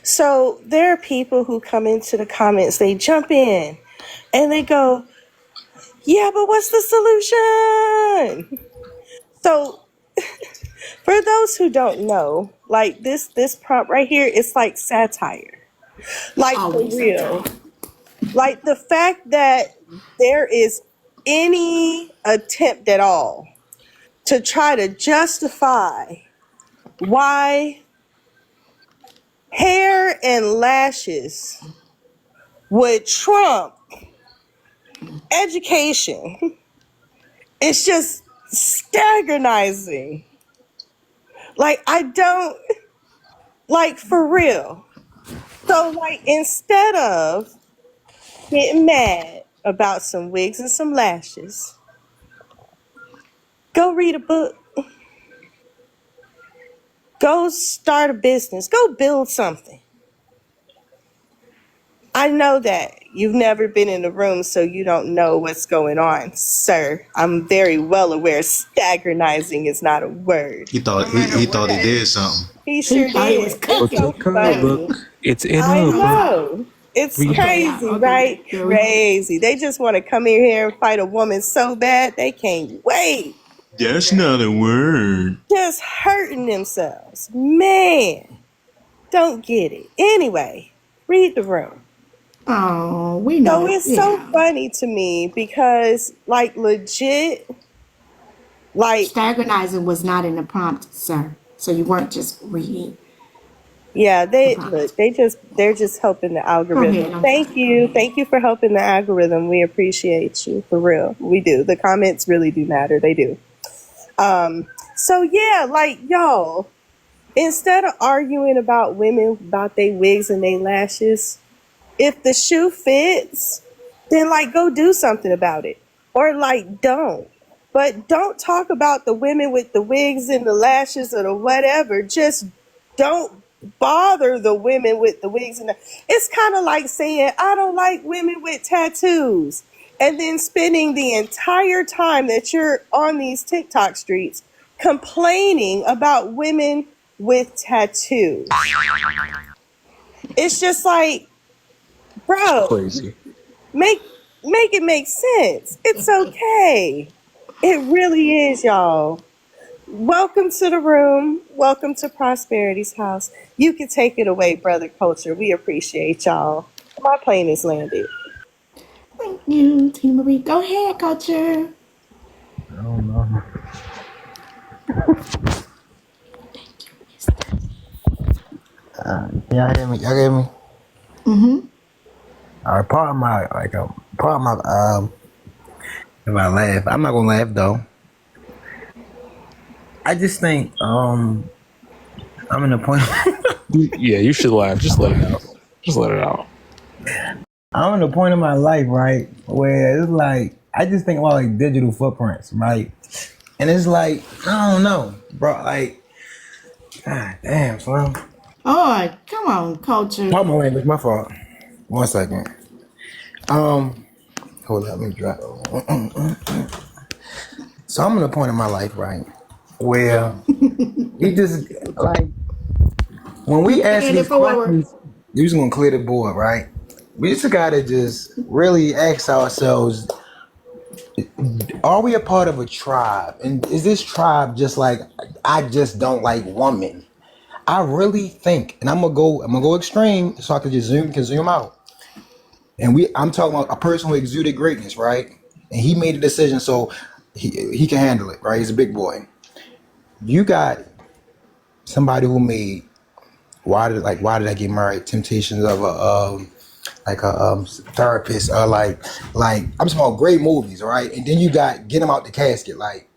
So there are people who come into the comments, they jump in and they go, yeah, but what's the solution? So for those who don't know, like this prompt right here, it's like satire. Like for real. Like the fact that there is any attempt at all to try to justify why hair and lashes would trump education. It's just staggerizing. Like, I don't, like, for real. So, like, instead of getting mad about some wigs and some lashes, go read a book. Go start a business. Go build something. I know that you've never been in a room, so you don't know what's going on, sir. I'm very well aware staggerizing is not a word. He thought he did something. He sure did. It's so funny. It's in I a book. know. It's crazy, right? Crazy. They just want to come in here and fight a woman so bad they can't wait. That's not a word. Just hurting themselves. Man, don't get it. Anyway, read the room. Oh, we know. So it's so funny to me because, like, legit, like... Staggerizing was not in the prompt, sir. So you weren't just reading. Yeah, they're just helping the Go ahead. algorithm. I'm Thank sorry. you. Thank you for helping the algorithm. We appreciate you for real. We do. The comments really do matter. They do. So yeah, like y'all, instead of arguing about women about their wigs and their lashes, if the shoe fits, then like go do something about it. Or like don't. But don't talk about the women with the wigs and the lashes or the whatever. Just don't bother the women with the wigs and it's kind of like saying I don't like women with tattoos and then spending the entire time that you're on these TikTok streets complaining about women with tattoos. It's just like, bro, Crazy. make it make sense. It's okay. It really is, y'all. Welcome to the room. Welcome to Prosperity's house. You can take it away, Brother Culture. We appreciate y'all. My plane is landed. Thank you, Tina Marie. Go ahead, Culture. I don't know. Y'all hear me? Y'all hear me? Mm-hmm. All right, part of my if I laugh, I'm not gonna laugh though. I just think I'm in a point. Yeah, you should laugh. Just let it out. Just let it out. I'm in a point in my life, right, where it's like I just think about like digital footprints, right? And it's like I don't know, bro. Like, god damn, son. Oh, come on, Culture. Pardon my language, my fault. 1 second. Hold up, let me drop. So I'm in a point in my life, right, where we just like when we ask these questions, we just gonna clear the board, right? We just gotta just really ask ourselves: are we a part of a tribe? And is this tribe just like I just don't like women? I really think, and I'm gonna go extreme so I can just zoom out. And I'm talking about a person who exuded greatness, right? And he made a decision, so he can handle it, right? He's a big boy. You got somebody who made why did I get married? Temptations of a therapist, or like I'm talking about great movies, right? And then you got Get Him Out the Casket, like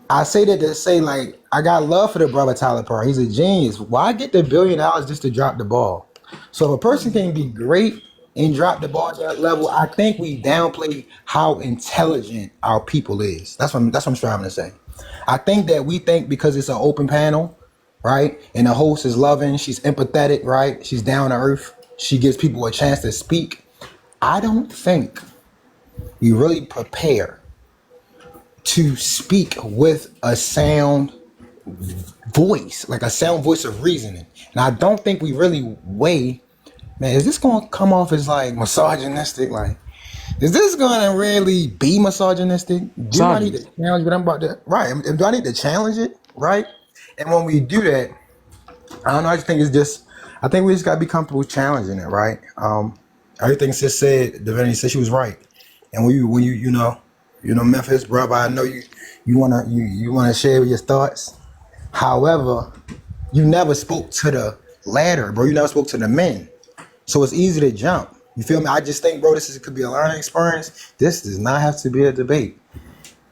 I say that to say like I got love for the brother Tyler Perry. He's a genius. Why get the $1 billion just to drop the ball? So if a person can be great and drop the ball at that level, I think we downplay how intelligent our people is. That's what I'm trying to say. I think that we think because it's an open panel, right? And the host is loving, she's empathetic, right? She's down to earth. She gives people a chance to speak. I don't think we really prepare to speak with a sound voice, like a sound voice of reasoning. And I don't think we really weigh, man, is this going to come off as like misogynistic? Like, is this going to really be misogynistic? Do I need to challenge what I'm about to, right? Do I need to challenge it, right? And when we do that, I don't know, I think we just got to be comfortable challenging it, right? Everything sis said, Divinity said she was right. And when you know, Memphis, brother, I know you wanna share your thoughts. However, you never spoke to the ladder, bro. You never spoke to the men. So it's easy to jump. You feel me? I just think, bro, could be a learning experience. This does not have to be a debate.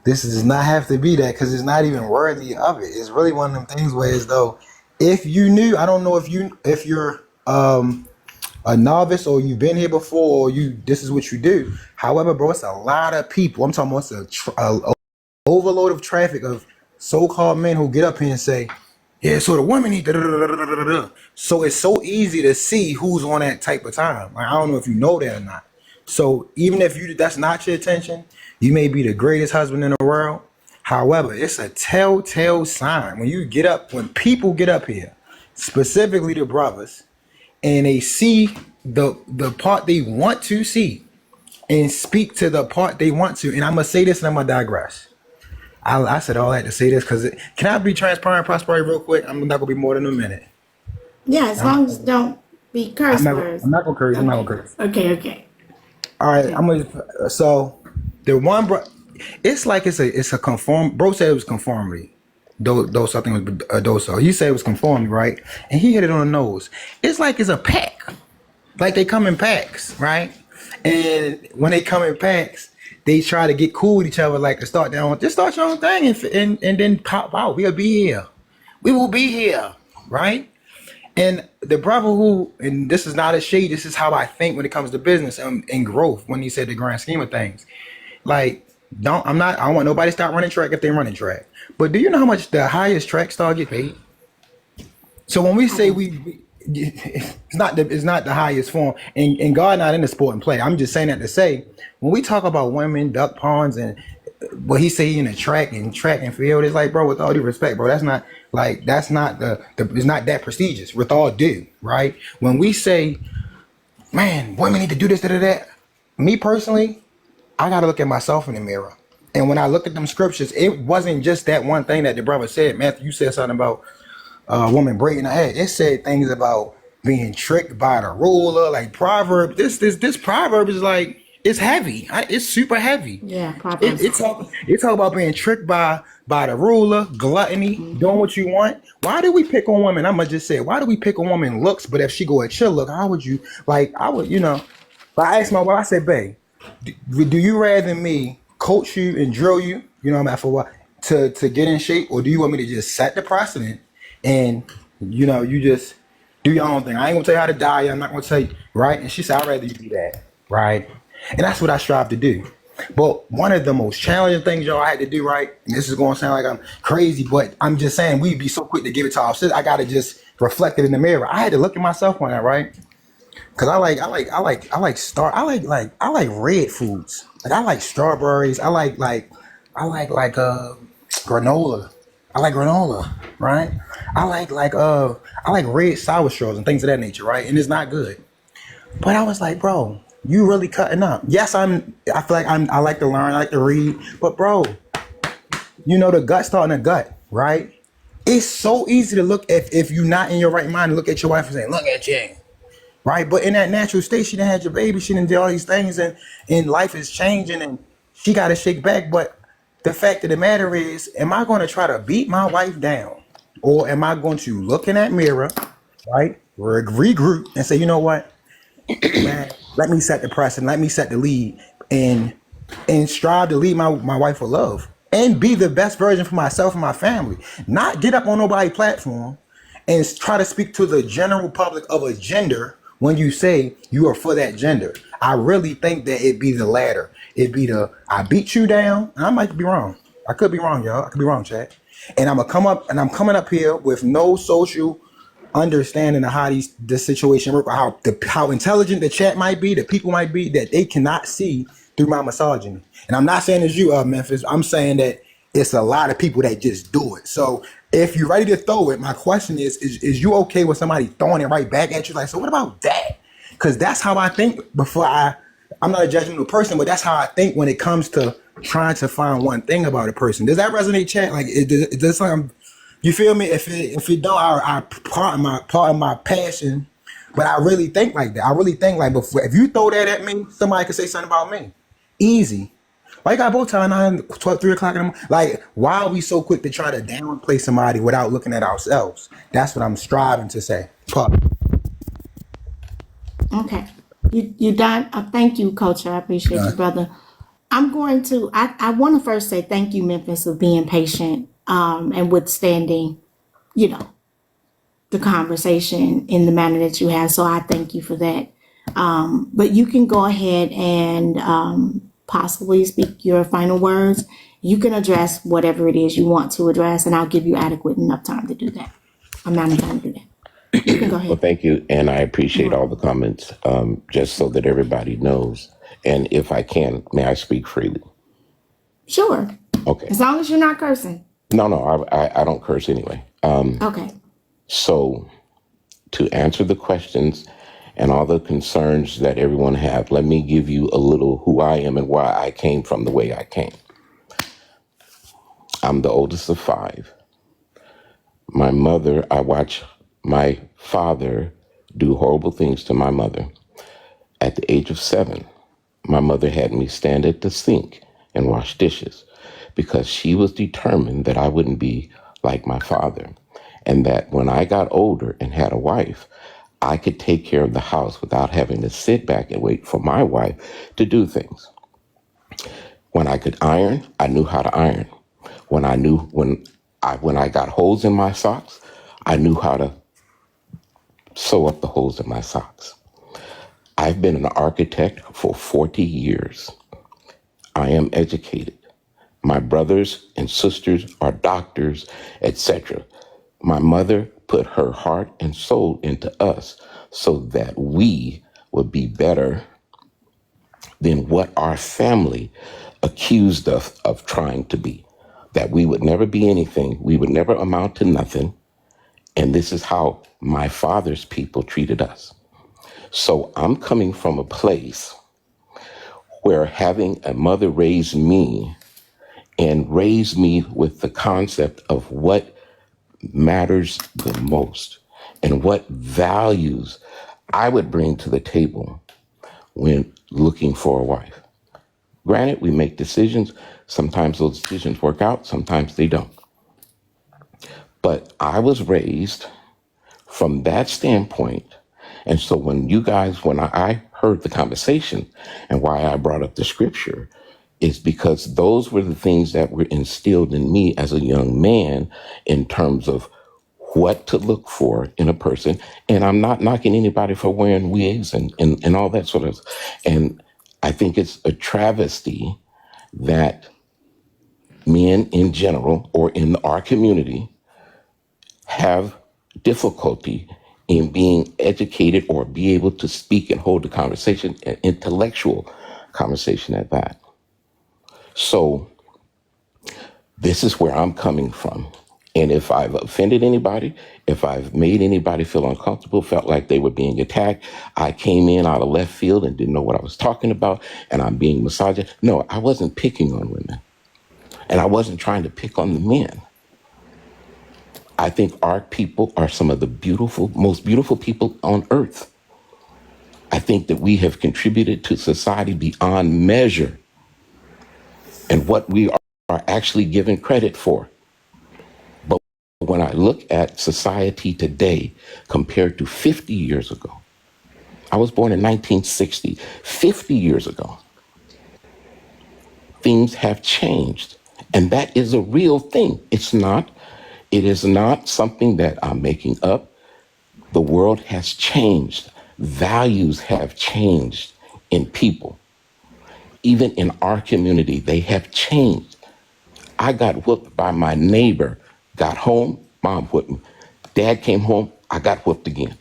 This does not have to be that because it's not even worthy of it. It's really one of them things where as though if you knew, I don't know if you're a novice or you've been here before or this is what you do. However, bro, it's a lot of people. I'm talking about a overload of traffic of so-called men who get up here and say, yeah, so the women need da-da-da-da-da-da-da. So it's so easy to see who's on that type of time. Like, I don't know if you know that or not. So even if that's not your attention, you may be the greatest husband in the world. However, it's a telltale sign when people get up here, specifically the brothers, and they see the part they want to see and speak to the part they want to. And I'm going to say this and I'm going to digress. I said all that to say this because can I be transparent, Prosperity, real quick? I'm not going to be more than a minute. Yeah, as long as don't be curse words. I'm not going to curse. Okay. I'm not going to curse. Okay. All right. So the one, bro, it's like it's a conform. Bro said it was conformity. Dose, I think it was Doso. He said it was conformity, right? And he hit it on the nose. It's like it's a pack. Like they come in packs, right? And when they come in packs, they try to get cool with each other, like to start their own, just start your own thing and then pop out. We'll be here. We will be here, right? And the brother who, and this is not a shade, this is how I think when it comes to business and growth, when he said the grand scheme of things. Like, I don't want nobody to start running track if they're running track. But do you know how much the highest track star get paid? So when we say it's not the highest form, and God not in the sport and play. I'm just saying that to say, when we talk about women, duck ponds, and what he say in the track and field, it's like, bro, with all due respect, bro, it's not that prestigious, with all due, right? When we say, man, women need to do this, that, me personally, I got to look at myself in the mirror. And when I look at them scriptures, it wasn't just that one thing that the brother said. Matthew, you said something about a woman braiding her hair. It said things about being tricked by the ruler, like proverb. This proverb is like, it's heavy. It's super heavy. Yeah, Proverbs. It talk about being tricked by the ruler, gluttony, doing what you want. Why do we pick on women? I'm gonna just say, why do we pick on women looks? But if she go at your look, how would you like? I would, But I asked my wife. I said, babe, do you rather me coach you and drill you, for what, to get in shape, or do you want me to just set the precedent and you just do your own thing? I ain't gonna tell you how to diet. I'm not gonna tell you, right? And she said, I'd rather you do that, right? And that's what I strive to do. But one of the most challenging things, y'all, I had to do, right? And this is gonna sound like I'm crazy, but I'm just saying we'd be so quick to give it to ourselves. I gotta just reflect it in the mirror. I had to look at myself on that, right? Cause I like red foods. Like I like strawberries. I like granola. I like granola, right? I like red sour straws and things of that nature, right? And it's not good. But I was like, bro, you really cutting up. Yes, I feel like I like to learn, I like to read, but bro, the gut starting to gut, right? It's so easy to look if you're not in your right mind, look at your wife and say, look at you. Right, but in that natural state, she done had your baby, she done did all these things, and life is changing, and she got to shake back. But the fact of the matter is, am I going to try to beat my wife down, or am I going to look in that mirror, right, regroup, and say, you know what, man, let me set the precedent, let me set the lead, and strive to lead my wife with love, and be the best version for myself and my family, not get up on nobody's platform and try to speak to the general public of a gender. When you say you are for that gender, I really think that it'd be the latter. It'd be I beat you down, and I might be wrong. I could be wrong, y'all. I could be wrong, chat. And I'm coming up here with no social understanding of how this situation work, how intelligent the chat might be, the people might be, that they cannot see through my misogyny. And I'm not saying it's you, Memphis. I'm saying that it's a lot of people that just do it. So if you're ready to throw it, my question is you okay with somebody throwing it right back at you? Like, so what about that? Because that's how I think before I'm not a judgmental person, but that's how I think when it comes to trying to find one thing about a person. Does that resonate, chat? Like, it does something, you feel me? If it don't, I part of my passion, but I really think like that. I really think like, before, if you throw that at me, somebody could say something about me. Easy. Why you got both time 9, 12, 3 o'clock in the morning? Like, why are we so quick to try to downplay somebody without looking at ourselves? That's what I'm striving to say. Okay. You done? Thank you, Coach. I appreciate you, brother. I'm going to, I want to first say thank you, Memphis, for being patient and withstanding, the conversation in the manner that you have. So I thank you for that. But you can go ahead and possibly speak your final words. You can address whatever it is you want to address, and I'll give you adequate enough time to do that. Amount of time to do that. You can go ahead. Well, thank you, and I appreciate all the comments. Just so that everybody knows, and if I can, may I speak freely? Sure. Okay. As long as you're not cursing. No, I don't curse anyway. Okay. So, to answer the questions and all the concerns that everyone have, let me give you a little who I am and why I came from the way I came. I'm the oldest of 5. My mother, I watched my father do horrible things to my mother. At the age of 7, my mother had me stand at the sink and wash dishes because she was determined that I wouldn't be like my father. And that when I got older and had a wife, I could take care of the house without having to sit back and wait for my wife to do things. When I could iron, I knew how to iron. When I got holes in my socks, I knew how to sew up the holes in my socks. I've been an architect for 40 years. I am educated. My brothers and sisters are doctors, etc. My mother put her heart and soul into us so that we would be better than what our family accused us of trying to be. That we would never be anything, we would never amount to nothing. And this is how my father's people treated us. So I'm coming from a place where having a mother raise me and raise me with the concept of what matters the most and what values I would bring to the table when looking for a wife. Granted, we make decisions. Sometimes those decisions work out, sometimes they don't. But I was raised from that standpoint. And so when I heard the conversation and why I brought up the scripture is because those were the things that were instilled in me as a young man in terms of what to look for in a person. And I'm not knocking anybody for wearing wigs and all that sort of. And I think it's a travesty that men in general or in our community have difficulty in being educated or be able to speak and hold a conversation, an intellectual conversation at that. So this is where I'm coming from. And if I've offended anybody, if I've made anybody feel uncomfortable, felt like they were being attacked, I came in out of left field and didn't know what I was talking about, and I'm being misogynist. No, I wasn't picking on women. And I wasn't trying to pick on the men. I think our people are some of the most beautiful people on earth. I think that we have contributed to society beyond measure and what we are actually given credit for. But when I look at society today compared to 50 years ago, I was born in 1960, 50 years ago, things have changed. And that is a real thing. It is not something that I'm making up. The world has changed. Values have changed in people. Even in our community, they have changed. I got whooped by my neighbor, got home, mom whooped me. Dad came home, I got whooped again.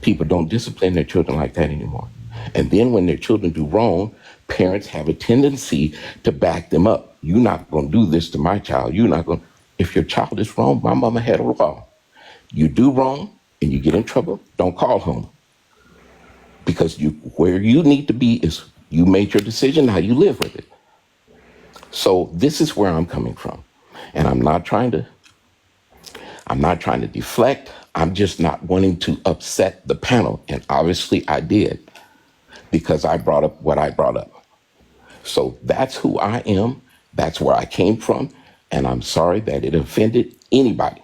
People don't discipline their children like that anymore. And then when their children do wrong, parents have a tendency to back them up. You're not going to do this to my child. You're not going to. If your child is wrong, my mama had a law. You do wrong and you get in trouble, don't call home. Because where you need to be is you made your decision, now you live with it. So this is where I'm coming from. And I'm not trying to deflect. I'm just not wanting to upset the panel. And obviously I did because I brought up what I brought up. So that's who I am. That's where I came from. And I'm sorry that it offended anybody.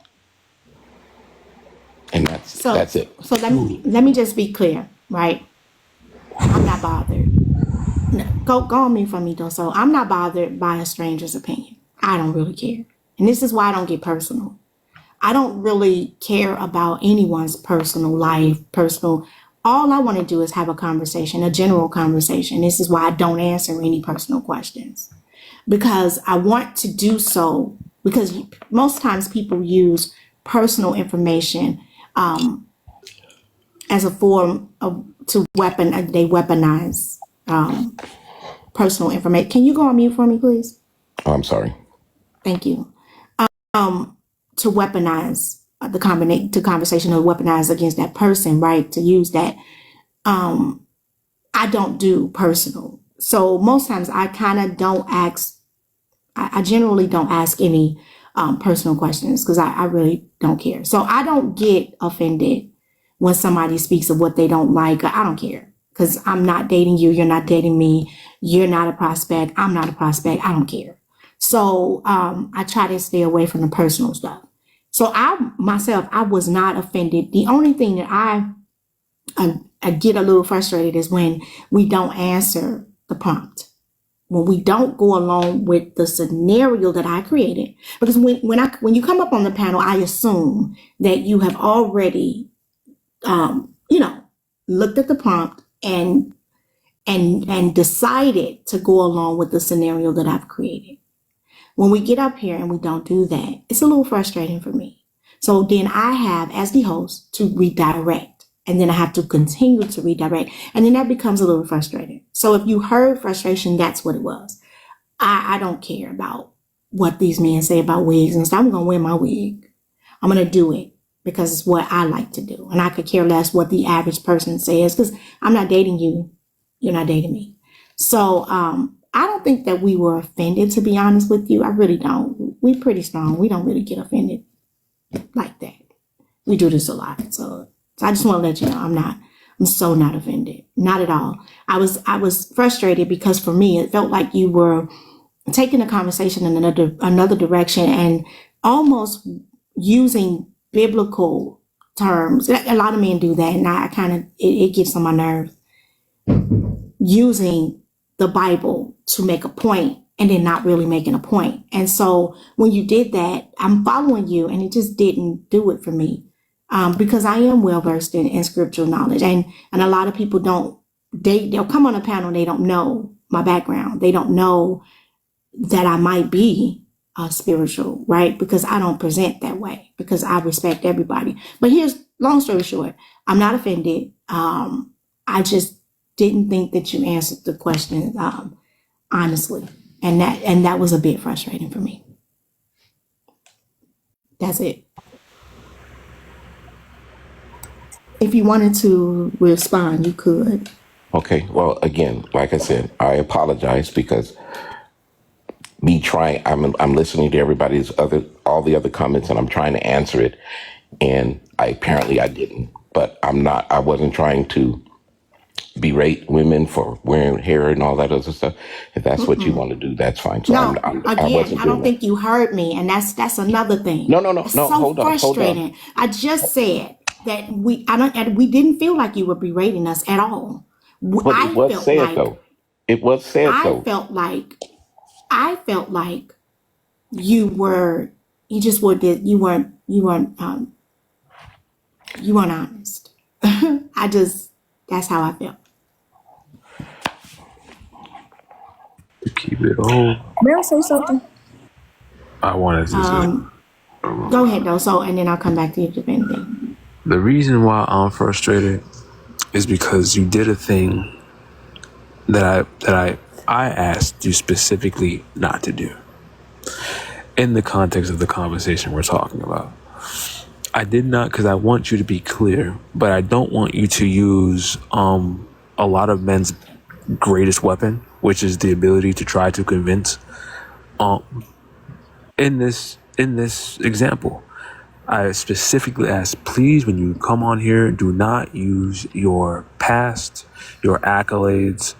And that's it. So let me just be clear, right? I'm not bothered. No, go on mute for me though. So I'm not bothered by a stranger's opinion. I don't really care. And this is why I don't get personal. I don't really care about anyone's personal life, all I want to do is have a conversation, a general conversation. This is why I don't answer any personal questions. Because I want to do so, because most times people use personal information as a form of they weaponize personal information. Can you go on mute for me, please? Oh, I'm sorry. Thank you. To weaponize the conversation or weaponize against that person, right? To use that. I don't do personal. So most times I kind of don't ask. I generally don't ask any personal questions because I really don't care. So I don't get offended when somebody speaks of what they don't like. I don't care because I'm not dating you. You're not dating me. You're not a prospect. I'm not a prospect. I don't care. So I try to stay away from the personal stuff. So I was not offended. The only thing that I get a little frustrated is when we don't answer the prompt, when we don't go along with the scenario that I created. Because when you come up on the panel, I assume that you have already, looked at the prompt and decided to go along with the scenario that I've created. When we get up here and we don't do that, it's a little frustrating for me. So then I have, as the host, to redirect. And then I have to continue to redirect. And then that becomes a little frustrating. So if you heard frustration, that's what it was. I don't care about what these men say about wigs and stuff. I'm going to wear my wig. I'm going to do it because it's what I like to do. And I could care less what the average person says because I'm not dating you. You're not dating me. So I don't think that we were offended, to be honest with you. I really don't. We're pretty strong. We don't really get offended like that. We do this a lot. So I just want to let you know I'm so not offended. Not at all. I was frustrated because for me, it felt like you were taking the conversation in another direction and almost using biblical terms. A lot of men do that, and it gets on my nerves. Using the Bible to make a point and then not really making a point. And so when you did that, I'm following you, and it just didn't do it for me. Because I am well versed in scriptural knowledge, and a lot of people they'll come on a panel and they don't know my background. They don't know that I might be spiritual, right? Because I don't present that way, because I respect everybody. But long story short, I'm not offended. I just didn't think that you answered the question honestly, and that was a bit frustrating for me. That's it. If you wanted to respond, you could. Okay. Well, again, like I said, I apologize because I'm listening to all the other comments, and I'm trying to answer it, and I didn't. But I wasn't trying to berate women for wearing hair and all that other stuff. If that's what you want to do, that's fine. So No, I don't think you heard me, and that's another thing. No. It's so frustrating. I just said that we didn't feel like you were berating us at all. But it was said though. It was said though. I felt like you weren't honest. That's how I felt. To keep it all. May I say something? I wanted to say. Go ahead though. So, and then I'll come back to you if anything. The reason why I'm frustrated is because you did a thing that I asked you specifically not to do. In the context of the conversation we're talking about. I did not, because I want you to be clear, but I don't want you to use a lot of men's greatest weapon, which is the ability to try to convince. In this example, I specifically asked, please, when you come on here, do not use your past, your accolades,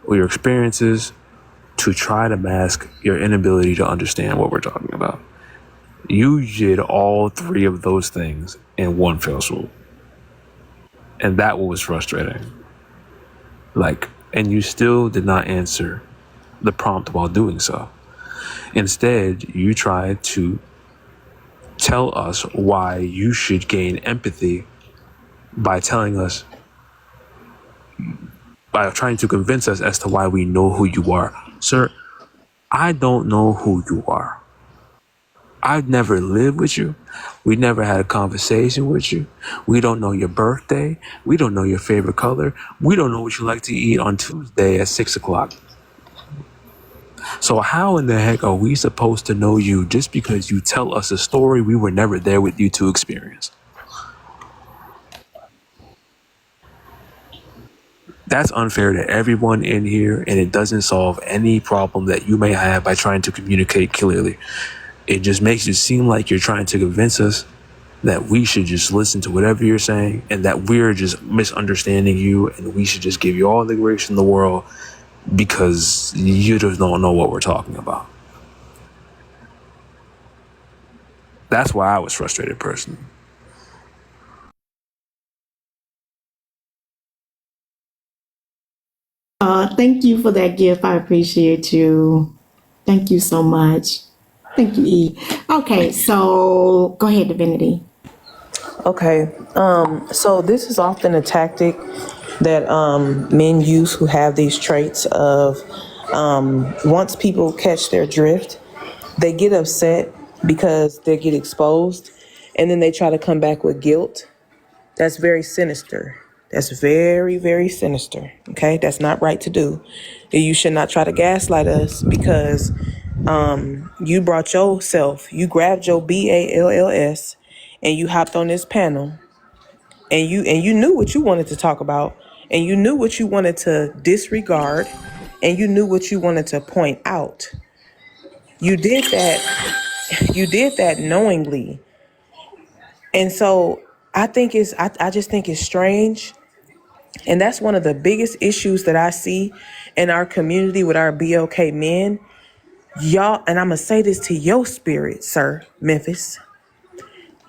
or your experiences to try to mask your inability to understand what we're talking about. You did all three of those things in one fell swoop. And that was frustrating. And you still did not answer the prompt while doing so. Instead, you tried to tell us why you should gain empathy by trying to convince us as to why we know who you are. Sir, I don't know who you are. I've never lived with you. We never had a conversation with you. We don't know your birthday. We don't know your favorite color. We don't know what you like to eat on Tuesday at 6:00. So how in the heck are we supposed to know you just because you tell us a story we were never there with you to experience? That's unfair to everyone in here, and it doesn't solve any problem that you may have by trying to communicate clearly. It just makes it seem like you're trying to convince us that we should just listen to whatever you're saying and that we're just misunderstanding you and we should just give you all the grace in the world because you just don't know what we're talking about. That's why I was frustrated personally. Thank you for that gift. I appreciate you. Thank you so much. Thank you, E. Okay, so go ahead, Divinity. Okay, so this is often a tactic that men use who have these traits of once people catch their drift, they get upset because they get exposed, and then they try to come back with guilt. That's very sinister. That's very, very sinister. Okay, that's not right to do. You should not try to gaslight us because you brought yourself, you grabbed your BALLS, and you hopped on this panel, and you knew what you wanted to talk about, and you knew what you wanted to disregard, and you knew what you wanted to point out. You did that knowingly. And so I just think it's strange. And that's one of the biggest issues that I see in our community with our BLK men. Y'all, and I'm going to say this to your spirit, sir, Memphis.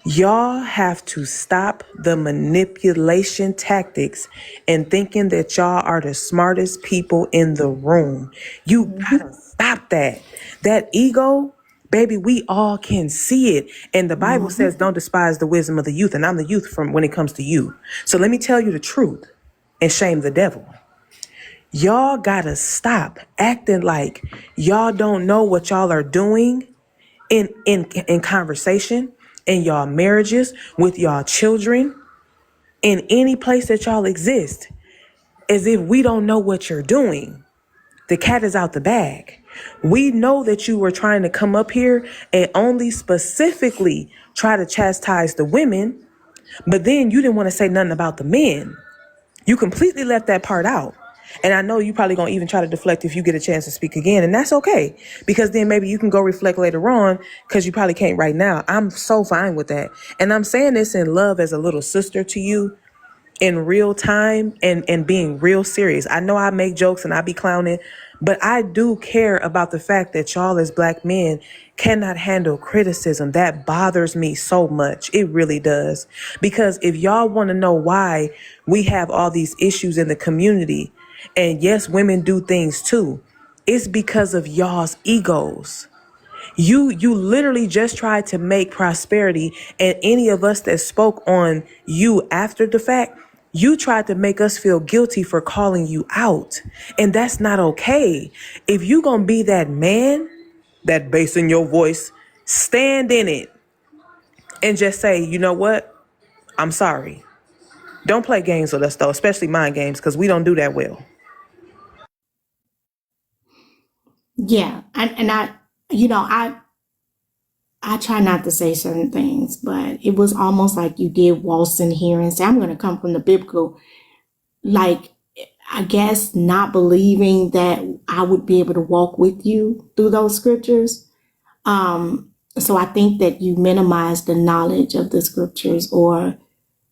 Y'all have to stop the manipulation tactics and thinking that y'all are the smartest people in the room. You gotta stop that. That ego, baby, we all can see it. And the Bible says, don't despise the wisdom of the youth. And I'm the youth from when it comes to you. So let me tell you the truth and shame the devil. Y'all gotta stop acting like y'all don't know what y'all are doing in conversation, in y'all marriages, with y'all children, in any place that y'all exist, as if we don't know what you're doing. The cat is out the bag. We know that you were trying to come up here and only specifically try to chastise the women, but then you didn't want to say nothing about the men. You completely left that part out. And I know you probably gonna even try to deflect if you get a chance to speak again, and that's okay, because then maybe you can go reflect later on, because you probably can't right now. I'm so fine with that. And I'm saying this in love as a little sister to you, in real time, and being real serious. I know I make jokes and I be clowning, but I do care about the fact that y'all as black men cannot handle criticism. That bothers me so much. It really does. Because if y'all want to know why we have all these issues in the community, and yes, women do things too, it's because of y'all's egos. You literally just tried to make prosperity, and any of us that spoke on you after the fact, you tried to make us feel guilty for calling you out. And that's not okay. If you gonna be that man, that bass in your voice, stand in it and just say, you know what? I'm sorry. Don't play games with us though, especially mind games, because we don't do that well. Yeah, I try not to say certain things, but it was almost like you did waltz in here and say, I'm going to come from the biblical, like, I guess not believing that I would be able to walk with you through those scriptures. So I think that you minimize the knowledge of the scriptures, or,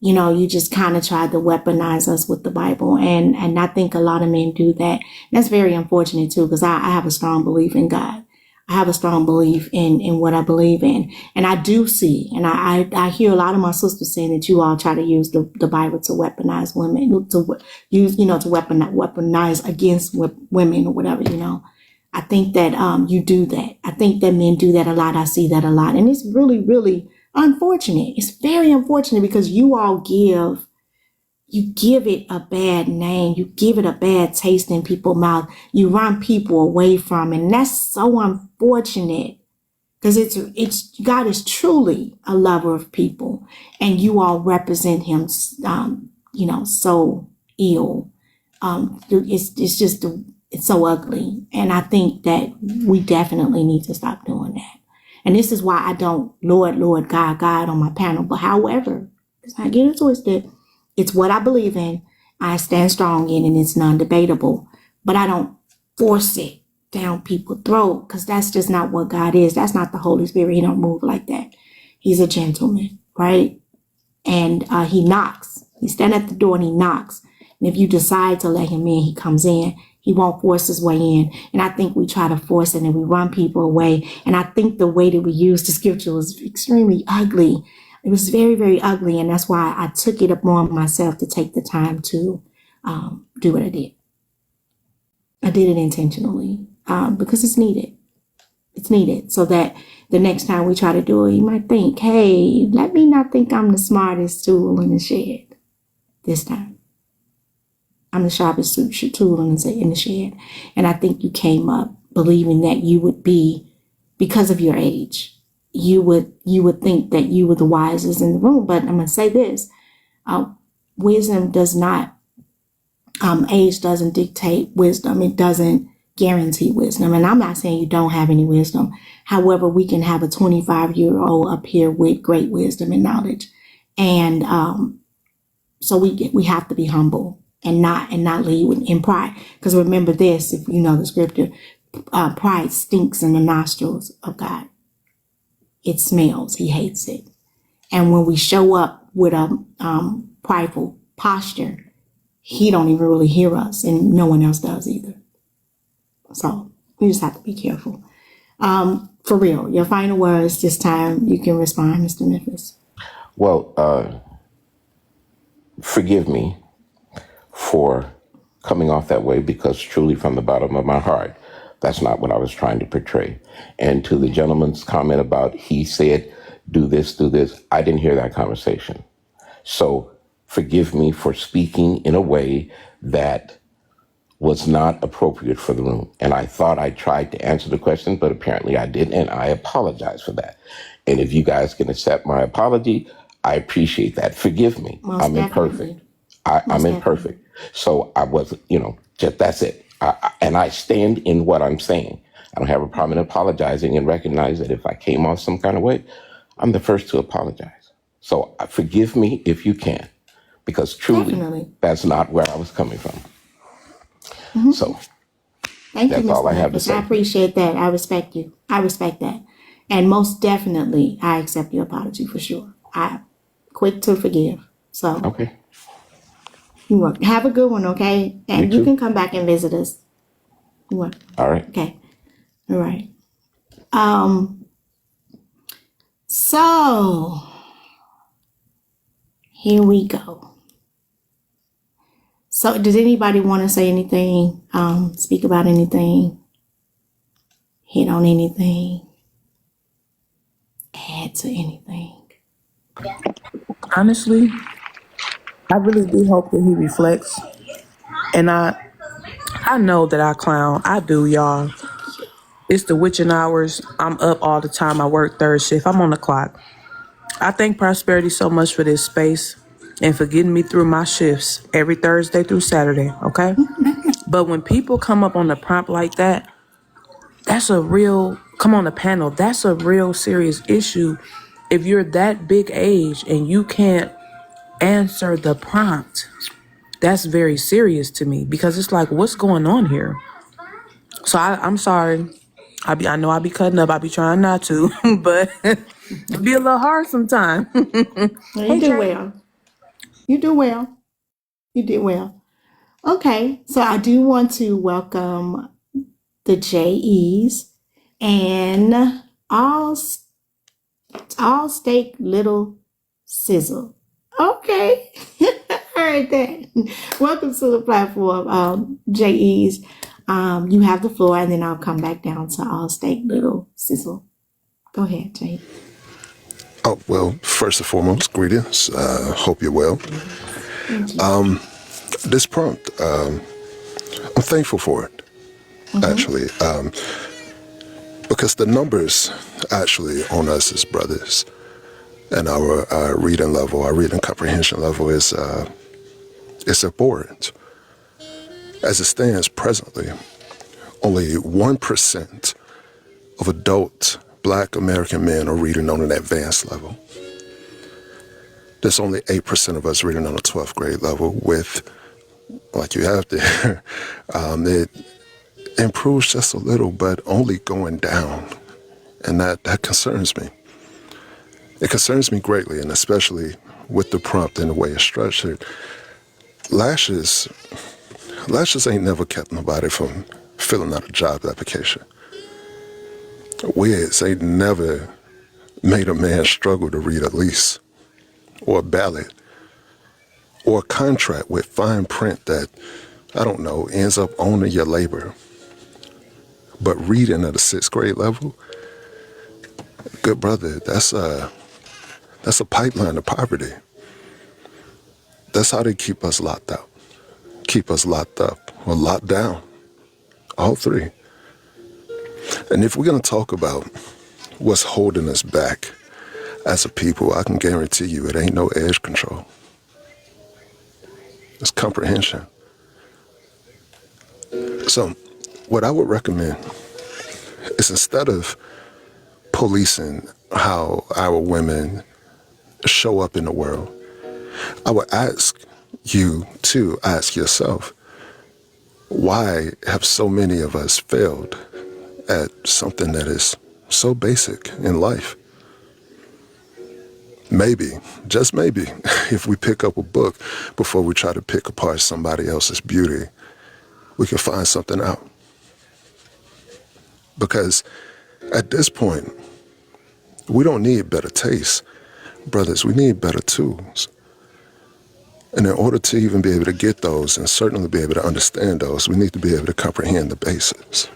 you just kind of tried to weaponize us with the Bible. And I think a lot of men do that. That's very unfortunate too, because I have a strong belief in God. I have a strong belief in what I believe in. And I do see, and I hear a lot of my sisters saying that you all try to use the Bible to weaponize women, to use, to weaponize against women or whatever, I think that you do that. I think that men do that a lot. I see that a lot. And it's really, really unfortunate. It's very unfortunate, because you all give it a bad name. You give it a bad taste in people's mouth. You run people away from it. And that's so unfortunate, because it's God is truly a lover of people, and you all represent him, so ill. It's so ugly. And I think that we definitely need to stop doing that. And this is why I don't Lord, God on my panel. But however, let's not get it twisted. It's what I believe in. I stand strong in, and it's non-debatable. But I don't force it down people's throat, because that's just not what God is. That's not the Holy Spirit. He don't move like that. He's a gentleman, right? And he knocks. He stands at the door and he knocks. And if you decide to let him in, he comes in. He won't force his way in. And I think we try to force it and we run people away. And I think the way that we use the scripture was extremely ugly. It was very, very ugly. And that's why I took it upon myself to take the time to do what I did. I did it intentionally because it's needed. It's needed so that the next time we try to do it, you might think, hey, let me not think I'm the smartest tool in the shed this time. I'm the sharpest tool in the shed. And I think you came up believing that you would be, because of your age, you would think that you were the wisest in the room. But I'm going to say this, wisdom does not, age doesn't dictate wisdom. It doesn't guarantee wisdom. And I'm not saying you don't have any wisdom. However, we can have a 25-year-old up here with great wisdom and knowledge. And so we have to be humble and not lead in pride. Because remember this, if you know the scripture, pride stinks in the nostrils of God. It smells. He hates it. And when we show up with a prideful posture, he don't even really hear us, and no one else does either. So we just have to be careful. For real, your final words this time. You can respond, Mr. Memphis. Well, forgive me for coming off that way, because truly from the bottom of my heart, that's not what I was trying to portray. And to the gentleman's comment about he said, do this, I didn't hear that conversation. So forgive me for speaking in a way that was not appropriate for the room. And I thought I tried to answer the question, but apparently I didn't, and I apologize for that. And if you guys can accept my apology, I appreciate that. Forgive me. Most I'm definitely. imperfect. I'm imperfect. So I wasn't, just that's it. And I stand in what I'm saying. I don't have a problem in apologizing and recognize that if I came off some kind of way, I'm the first to apologize. So forgive me if you can, because truly Definitely. that's not where I was coming from. Mhm. So Thank that's you, all Mr. I have to Memphis. say. I appreciate that. I respect you. I respect that. And most definitely, I accept your apology for sure. I'm quick to forgive. So Okay. you want have a good one, okay? And You you too. can come back and visit us. You want? All right. Okay. All right. So here we go. So does anybody want to say anything? Speak about anything? Hit on anything? Add to anything? Honestly, I really do hope that he reflects. And I know that I clown. I do, y'all. It's the witching hours. I'm up all the time. I work third shift. I'm on the clock. I thank Prosperity so much for this space and for getting me through my shifts every Thursday through Saturday, okay? But when people come up on the prompt like that, come on the panel, that's a real serious issue. If you're that big age and you can't answer the prompt, that's very serious to me, because it's like, what's going on here? So I'm sorry. I know I be cutting up. I be trying not to, but it be a little hard sometimes. You do well. You do well. You did well. Okay, so I do want to welcome the JEs and all steak little sizzle. Okay, all right then. Welcome to the platform, JEs. You have the floor, and then I'll come back down to all steak little sizzle. Go ahead, Jay. Oh, well, first and foremost, greetings. Hope you're well. This prompt, I'm thankful for it, actually, because the numbers actually on us as brothers and our reading level, our reading comprehension level is abhorrent. As it stands presently, only 1% of adult Black American men are reading on an advanced level. There's only 8% of us reading on a 12th grade level with, like you have there, it improves just a little, but only going down. And that concerns me. It concerns me greatly, and especially with the prompt and the way it's structured. Lashes lashes ain't never kept nobody from filling out a job application. Wigs ain't never made a man struggle to read a lease or a ballot or a contract with fine print that, I don't know, ends up owning your labor. But reading at a 6th grade level, good brother, that's a pipeline to poverty. That's how they keep us locked out, keep us locked up, or locked down, all three. And if we're going to talk about what's holding us back as a people, I can guarantee you it ain't no edge control. It's comprehension. So what I would recommend is, instead of policing how our women show up in the world, I would ask you to ask yourself, why have so many of us failed at something that is so basic in life? Maybe, just maybe, if we pick up a book before we try to pick apart somebody else's beauty, we can find something out. Because at this point, we don't need better taste, brothers, we need better tools. And in order to even be able to get those, and certainly be able to understand those, we need to be able to comprehend the basics.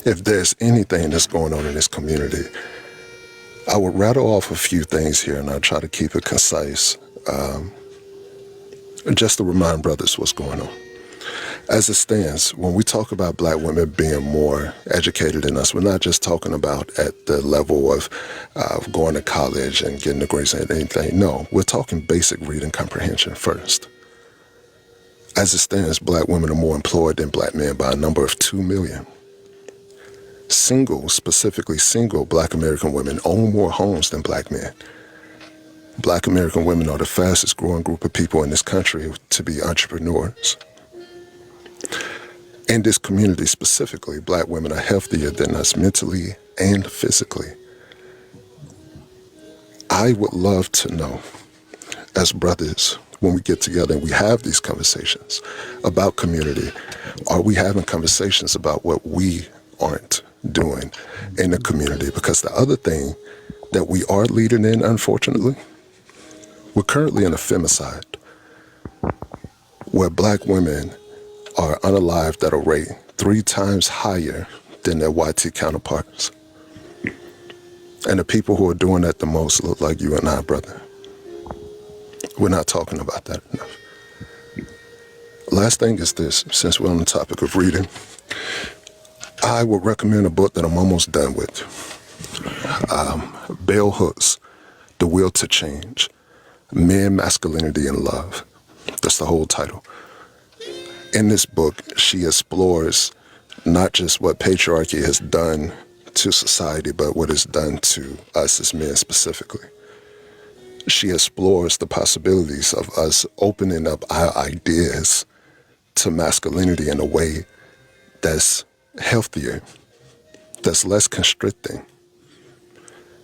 If there's anything that's going on in this community, I would rattle off a few things here, and I'll try to keep it concise, just to remind brothers what's going on. As it stands, when we talk about black women being more educated than us, we're not just talking about at the level of going to college and getting degrees and anything. No, we're talking basic reading comprehension first. As it stands, black women are more employed than black men by a number of 2 million. Specifically single black American women own more homes than black men. Black American women are the fastest growing group of people in this country to be entrepreneurs. In this community specifically, black women are healthier than us mentally and physically. I would love to know, as brothers, when we get together and we have these conversations about community, are we having conversations about what we aren't doing in the community? Because the other thing that we are leading in, unfortunately, we're currently in a femicide where black women are unalived at a rate 3 times higher than their YT counterparts. And the people who are doing that the most look like you and I, brother. We're not talking about that enough. Last thing is this, since we're on the topic of reading, I would recommend a book that I'm almost done with. Bell Hooks, The Will to Change, Men, Masculinity, and Love. That's the whole title. In this book, she explores not just what patriarchy has done to society, but what it's done to us as men specifically. She explores the possibilities of us opening up our ideas to masculinity in a way that's healthier, that's less constricting.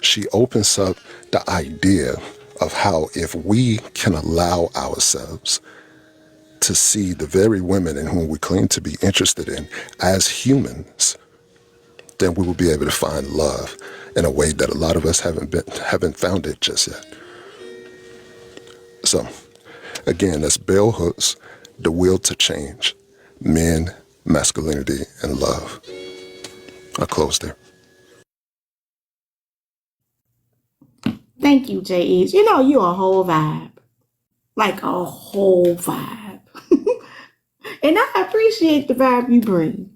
She opens up the idea of how, if we can allow ourselves to see the very women in whom we claim to be interested in as humans, then we will be able to find love in a way that a lot of us haven't found it just yet. So, again, that's Bell Hooks, The Will to Change, Men, Masculinity, and Love. I'll close there. Thank you, J.E. You know, you're a whole vibe. Like a whole vibe. And I appreciate the vibe you bring.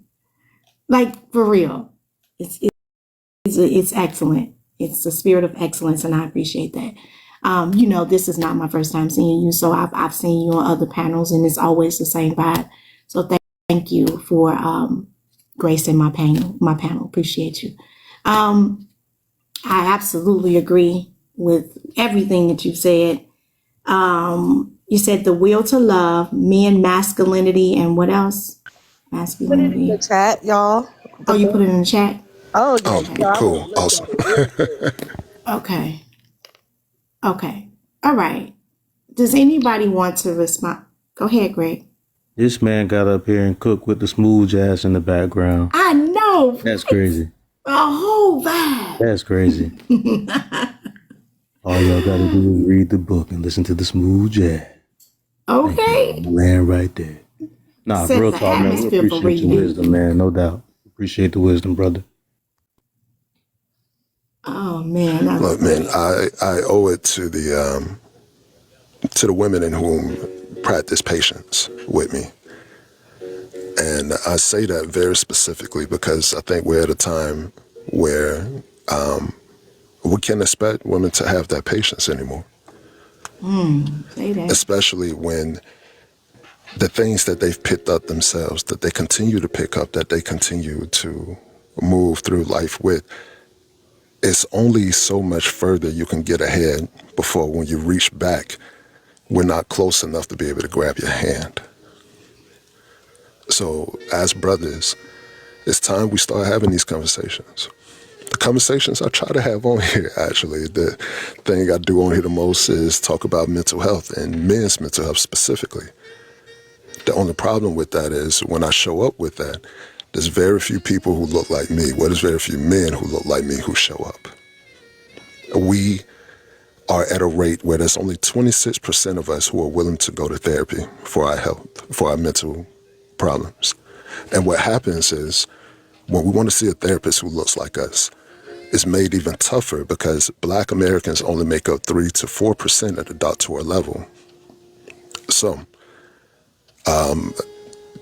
Like, for real. It's excellent. It's the spirit of excellence, and I appreciate that. You know, this is not my first time seeing you, so I've seen you on other panels, and it's always the same vibe. So thank you for gracing my panel. Appreciate you. I absolutely agree with everything that you've said. You said the will to love, men, masculinity, and what else? Masculinity. Put it in the chat, y'all. Oh, you put it in the chat? Oh, yeah. Cool. Awesome. Okay. All right. Does anybody want to respond? Go ahead, Greg. This man got up here and cooked with the smooth jazz in the background. I know. That's crazy. A whole vibe. That's crazy. All y'all gotta do is read the book and listen to the smooth jazz. Okay. Land right there. Nah, Set real the talk, man. We atmosphere for appreciate your reading. wisdom, man. No doubt. Appreciate the wisdom, brother. Oh man. Look, man, I owe it to the women in whom practice patience with me. And I say that very specifically because I think we're at a time where we can't expect women to have that patience anymore. Say that. Especially when the things that they've picked up themselves, that they continue to pick up, that they continue to move through life with, it's only so much further you can get ahead before when you reach back, we're not close enough to be able to grab your hand. So as brothers, it's time we start having these conversations. The conversations I try to have on here, actually, the thing I do on here the most is talk about mental health and men's mental health specifically. The only problem with that is when I show up with that, there's very few people who look like me. Well, there's very few men who look like me who show up. We are at a rate where there's only 26% of us who are willing to go to therapy for our health, for our mental problems. And what happens is when we want to see a therapist who looks like us, it's made even tougher because Black Americans only make up 3 to 4% at the doctoral level. So,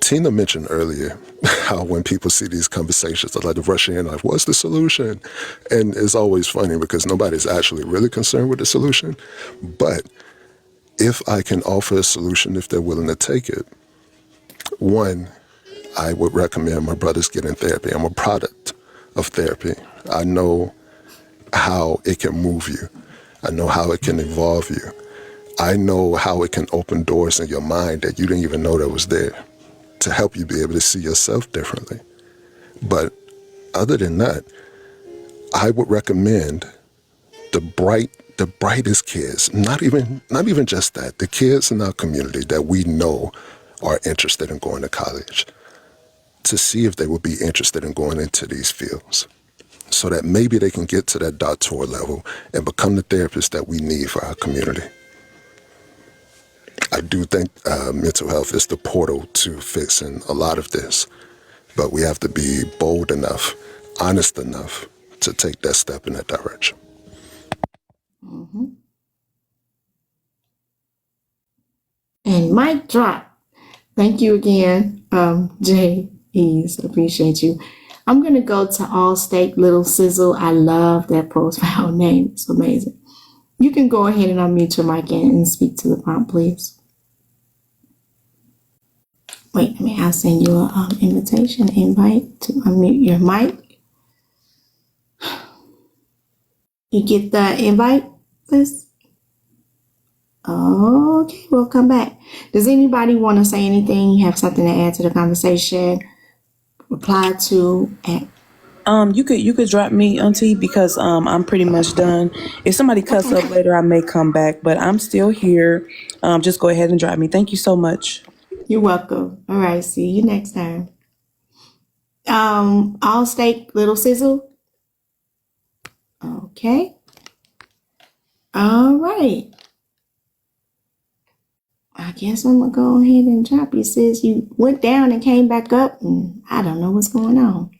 Tina mentioned earlier how when people see these conversations, they like to rush in like, what's the solution? And it's always funny because nobody's actually really concerned with the solution. But if I can offer a solution, if they're willing to take it, one, I would recommend my brothers get in therapy. I'm a product of therapy. I know how it can move you. I know how it can evolve you. I know how it can open doors in your mind that you didn't even know that was there to help you be able to see yourself differently. But other than that, I would recommend the brightest kids, not even just that, the kids in our community that we know are interested in going to college, to see if they would be interested in going into these fields so that maybe they can get to that doctoral level and become the therapists that we need for our community. I do think mental health is the portal to fixing a lot of this, but we have to be bold enough, honest enough to take that step in that direction. Mm-hmm. And mic drop. Thank you again, Jay Ease. Appreciate you. I'm going to go to All Steak Little Sizzle. I love that profile name. It's amazing. You can go ahead and unmute your mic and speak to the prompt, please. Wait a minute. I'll send you an invitation invite to unmute your mic. You get the invite, please? Okay, we'll come back. Does anybody want to say anything? You have something to add to the conversation? Reply to at You could drop me, Auntie, because I'm pretty much done. If somebody cuts up later, I may come back, but I'm still here. Just go ahead and drop me. Thank you so much. You're welcome. All right, see you next time. All Steak Little Sizzle. Okay. All right. I guess I'm gonna go ahead and drop you, sis. You went down and came back up, and I don't know what's going on.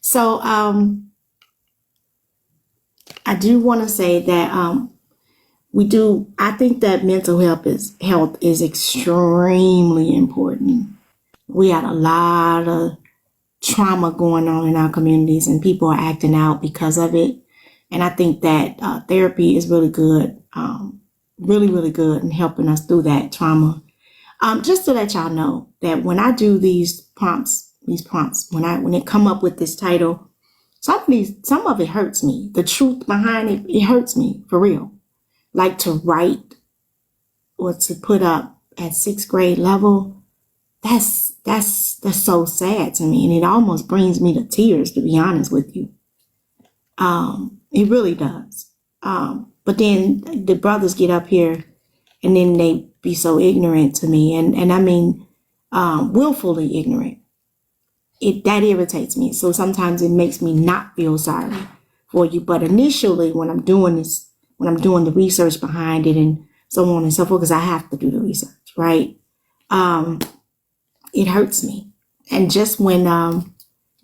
So I do want to say that I think that mental health is extremely important. We had a lot of trauma going on in our communities, and people are acting out because of it. And I think that therapy is really good, really, really good in helping us through that trauma. Just to let y'all know that when I do these prompts, when it come up with this title, some of it hurts me. The truth behind it, it hurts me for real. Like to write or to put up at 6th grade level, that's so sad to me, and it almost brings me to tears, to be honest with you. It really does. But then the brothers get up here and then they be so ignorant to me. And I mean, willfully ignorant. That irritates me. So sometimes it makes me not feel sorry for you. But initially, when I'm doing the research behind it and so on and so forth, because I have to do the research, right? It hurts me. And just when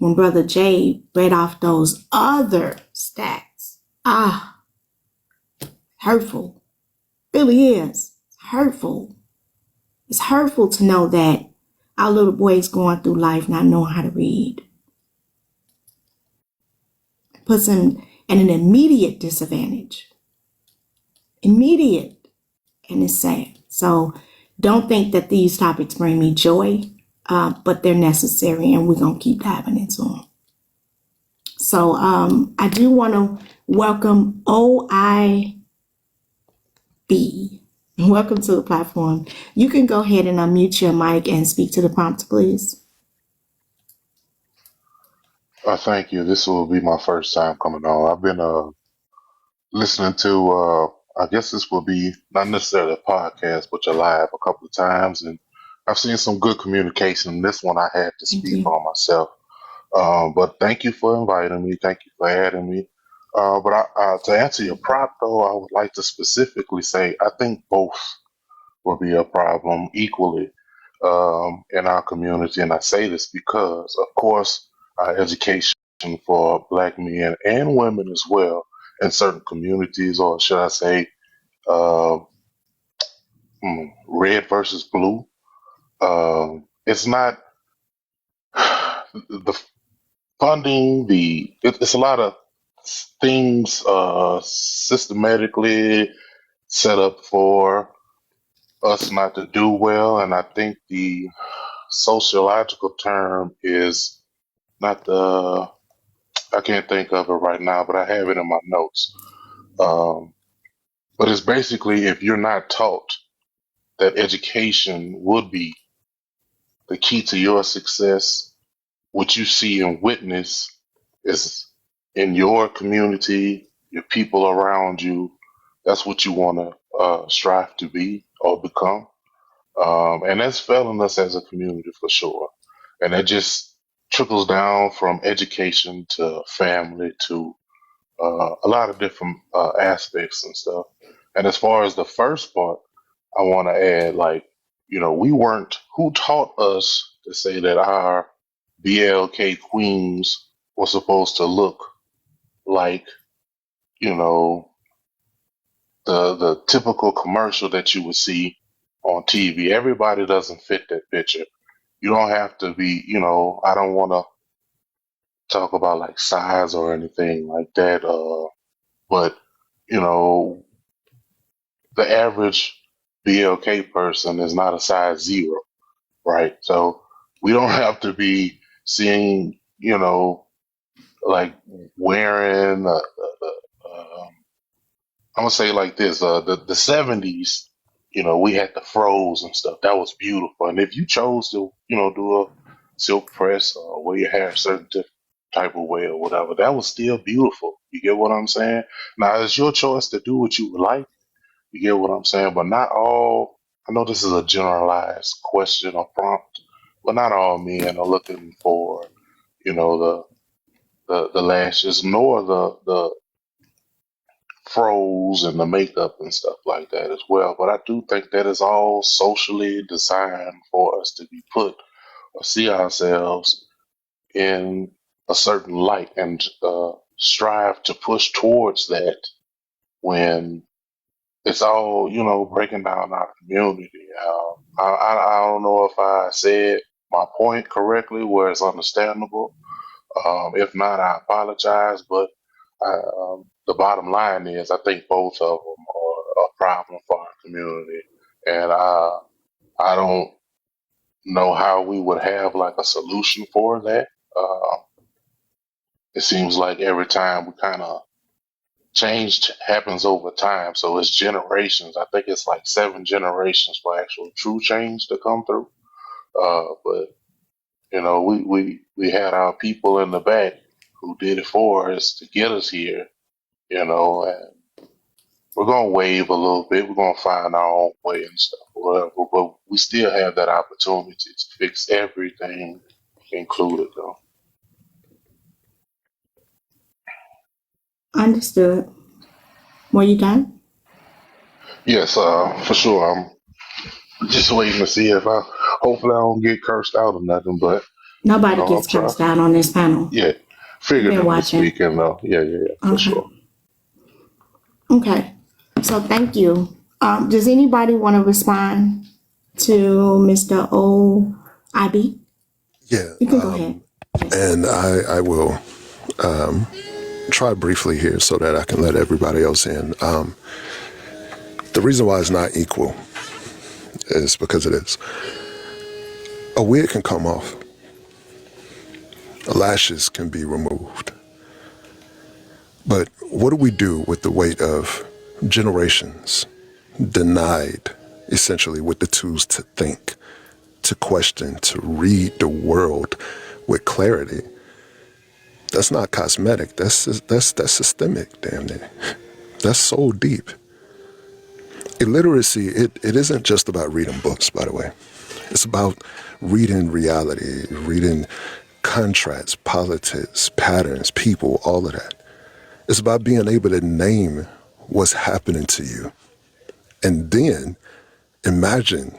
Brother Jay read off those other stats, hurtful. Really is. It's hurtful. It's hurtful to know that our little boy is going through life not knowing how to read. It puts him at an immediate disadvantage. Immediate. And it's sad. So don't think that these topics bring me joy, but they're necessary, and we're going to keep diving into them. So I do want to welcome OIB. Welcome to the platform. You can go ahead and unmute your mic and speak to the prompt, please. Thank you. This will be my first time coming on. I've been listening to, I guess this will be not necessarily a podcast, but your live a couple of times. And I've seen some good communication. This one I had to speak on myself. But thank you for inviting me. Thank you for adding me. But to answer your prompt, though, I would like to specifically say I think both will be a problem equally in our community. And I say this because, of course, education for Black men and women as well in certain communities, or should I say, uh, red versus blue. It's not the funding, it's a lot of things systematically set up for us not to do well. And I think the sociological term is not I can't think of it right now, but I have it in my notes. But it's basically, if you're not taught that education would be the key to your success, what you see and witness is in your community, your people around you, that's what you want to strive to be or become. And that's failing us as a community for sure. And that just trickles down from education to family to a lot of different aspects and stuff. And as far as the first part, I want to add, who taught us to say that our BLK queens were supposed to look like, the typical commercial that you would see on TV. Everybody doesn't fit that picture. You don't have to be, I don't want to talk about like size or anything like that. But, the average BLK person is not a size 0, right? So we don't have to be seeing, like wearing, I'm gonna say it like this: the '70s, we had the fros and stuff. That was beautiful. And if you chose to, do a silk press or wear your hair a certain type of way or whatever, that was still beautiful. You get what I'm saying? Now it's your choice to do what you would like. You get what I'm saying? But not all. I know this is a generalized question or prompt, but not all men are looking for, the lashes nor the froze and the makeup and stuff like that as well. But I do think that is all socially designed for us to be put or see ourselves in a certain light and strive to push towards that when it's all, breaking down our community. I don't know if I said my point correctly where it's understandable. If not, I apologize. But the bottom line is, I think both of them are a problem for our community, and I don't know how we would have like a solution for that. It seems like every time we kind of change happens over time, so it's generations. I think it's like 7 generations for actual true change to come through. But we had our people in the back who did it for us to get us here, and we're gonna wave a little bit. We're gonna find our own way and stuff, whatever. But we still have that opportunity to fix everything included, though. Understood. Were you done? Yes, for sure. I'm just waiting to see if hopefully I don't get cursed out or nothing, but Nobody I'm gets trying. cursed out on this panel. Yeah, Been figuratively watching. speaking, though. Yeah, for Okay. sure. Okay. So thank you. Does anybody want to respond to Mr. O.I.B.? Yeah. You can go ahead. And I will try briefly here so that I can let everybody else in. The reason why it's not equal is because it is. A wig can come off. Lashes can be removed. But what do we do with the weight of generations denied, essentially, with the tools to think, to question, to read the world with clarity? That's not cosmetic. That's systemic, damn near. That's so deep. Illiteracy, it isn't just about reading books, by the way. It's about reading reality, reading contracts, politics, patterns, people, all of that. It's about being able to name what's happening to you. And then imagine,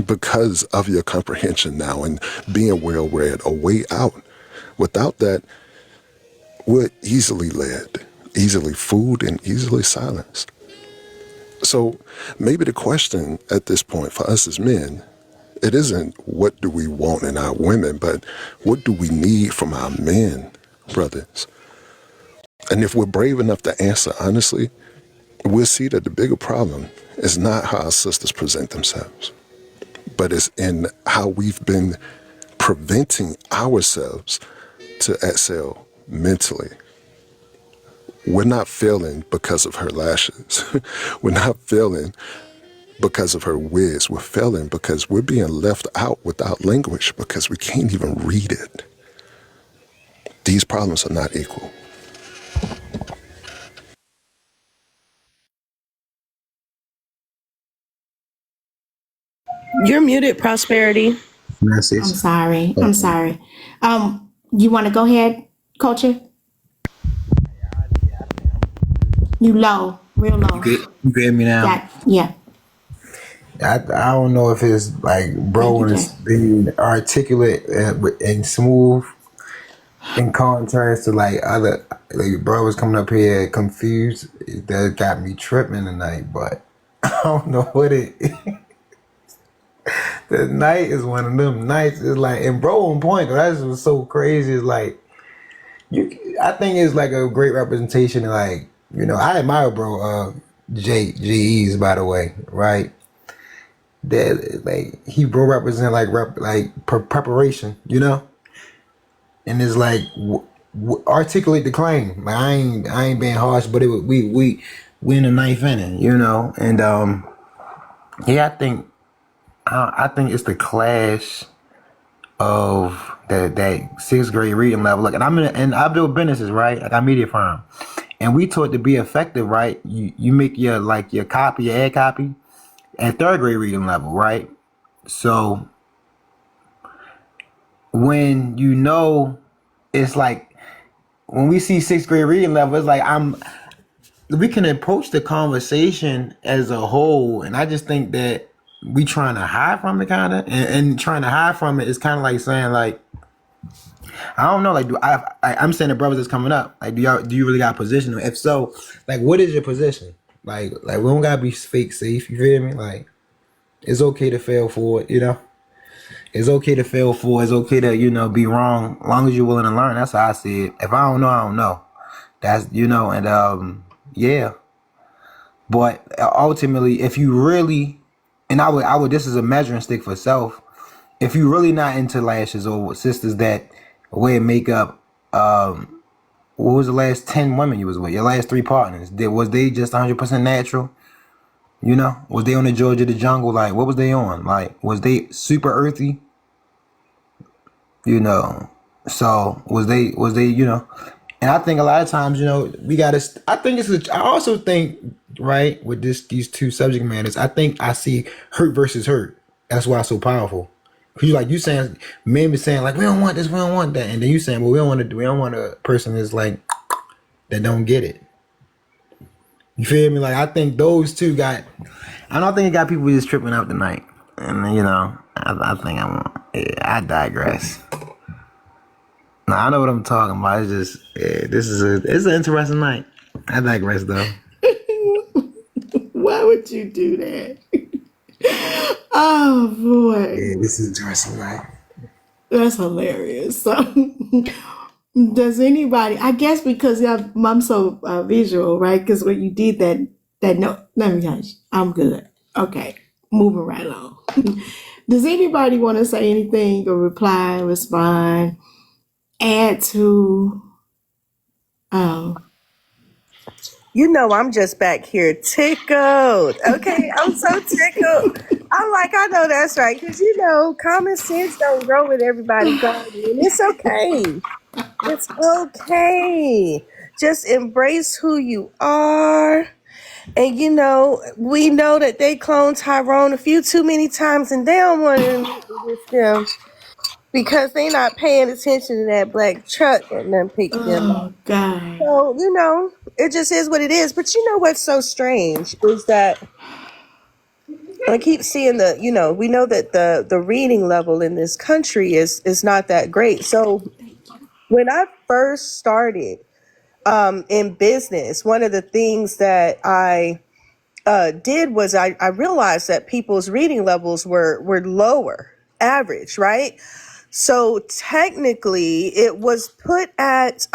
because of your comprehension now and being well read, a way out. Without that, we're easily led, easily fooled, and easily silenced. So maybe the question at this point for us as men, it isn't what do we want in our women, but what do we need from our men, brothers? And if we're brave enough to answer honestly, we'll see that the bigger problem is not how our sisters present themselves, but it's in how we've been preventing ourselves to excel mentally. We're not failing because of her lashes. We're not failing because of her wigs. We're failing because we're being left out without language because we can't even read it. These problems are not equal. You're muted, Prosperity. I'm sorry. I'm sorry. You want to go ahead, Culture? You low, real low. You can hear me now? Yeah. I don't know if it's like bro is being articulate and smooth in contrast to like other like brothers coming up here confused. That got me tripping tonight, but I don't know what it. The night is one of them nights. It's like, and bro on point. That's what's so crazy. It's like I think it's like a great representation of like, you know, I admire bro JE's, by the way, right? That like he bro represent like preparation, you know, and it's like articulate the claim. Like, I ain't being harsh, but we in the ninth inning, you know, and yeah, I think it's the clash of that sixth grade reading level. Look, and I build businesses, right? Like I'm media firm, and we taught to be effective, right? You make your copy, your ad copy at third grade reading level, right? So when you know, it's like when we see sixth grade reading level, it's like we can approach the conversation as a whole, and I just think that we trying to hide from it, kind of, and trying to hide from it is kind of like saying like, I don't know, like I'm saying the brothers that's coming up, like do you really got a position? If so, like what is your position? Like we don't gotta be fake safe. You feel me? Like it's okay to fail for it, you know. It's okay to fail for it. It's okay to, you know, be wrong, as long as you're willing to learn. That's how I see it. If I don't know, I don't know. That's, you know, and yeah. But ultimately, if you really, and I would, this is a measuring stick for self. If you really not into lashes or sisters that wear makeup, what was the last 10 women you was with? Your last 3 partners? Was they just 100% natural? You know, was they on the Georgia the Jungle? Like, what was they on? Like, was they super earthy? You know, so was they, you know, and I think a lot of times, you know, we gotta, I also think, right, with these two subject matters, I think I see hurt versus hurt That's why it's so powerful. Cause you saying, men be saying like, we don't want this, we don't want that, and then you saying, well, we don't want a person that's like that don't get it. You feel me? Like I think those two got. I don't think it got people just tripping out tonight, and you know, I think I digress. Now I know what I'm talking about. It's just it's an interesting night. I digress though. Why would you do that? Oh boy. Yeah, this is interesting night. That's hilarious. So, does anybody? I guess because I'm so visual, right? Because when you did that no, let me hush. I'm good. Okay, moving right along. Does anybody want to say anything or reply, respond, add to? You know, I'm just back here tickled. Okay, I'm so tickled. I'm like, I know that's right. Because, you know, common sense don't grow with everybody garden. It's okay. It's okay. Just embrace who you are. And, you know, we know that they cloned Tyrone a few too many times, and they don't want to admit with them because they not paying attention to that black truck and then pick them up. Oh God. So, you know, it just is what it is. But you know what's so strange is that I keep seeing we know that the reading level in this country is not that great. So when I first started in business, one of the things that I did was I realized that people's reading levels were lower, average, right? So technically it was put at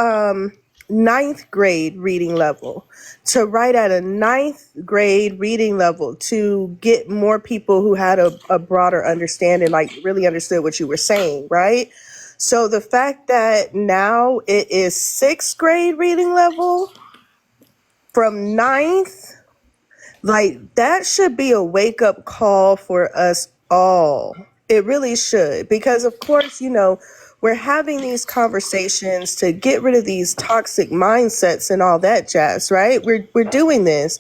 ninth grade reading level, to write at a ninth grade reading level to get more people who had a broader understanding, like really understood what you were saying, right? So the fact that now it is sixth grade reading level from ninth, like that should be a wake up call for us all. It really should, because of course, you know, we're having these conversations to get rid of these toxic mindsets and all that jazz, right? We're doing this,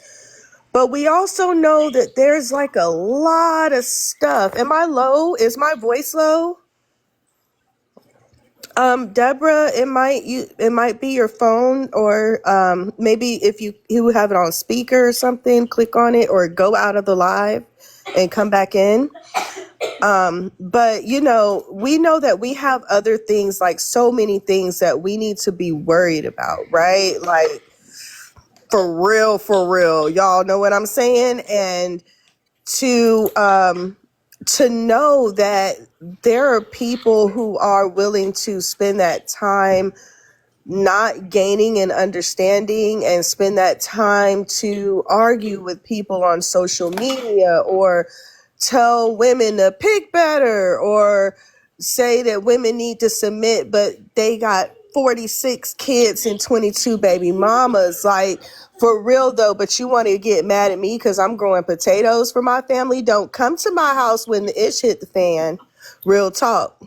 but we also know that there's like a lot of stuff. Am I low? Is my voice low? Deborah, it might be your phone, or maybe if you have it on speaker or something, click on it or go out of the live and come back in. But you know, we know that we have other things, like so many things that we need to be worried about, right? Like for real, y'all know what I'm saying? And to know that there are people who are willing to spend that time not gaining and understanding, and spend that time to argue with people on social media, or tell women to pick better, or say that women need to submit, but they got 46 kids and 22 baby mamas. Like, for real though, but you want to get mad at me because I'm growing potatoes for my family? Don't come to my house when the ish hit the fan. Real talk.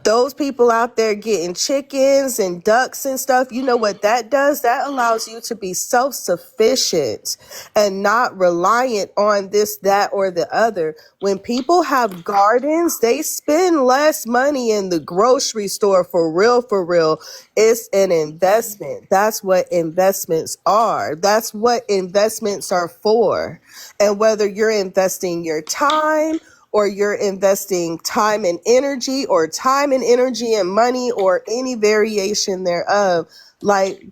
Those people out there getting chickens and ducks and stuff, you know what that does? That allows you to be self-sufficient and not reliant on this, that, or the other. When people have gardens, they spend less money in the grocery store. For real. It's an investment. That's what investments are. That's what investments are for. And whether you're investing your time, or you're investing time and energy, or time and energy and money, or any variation thereof, like,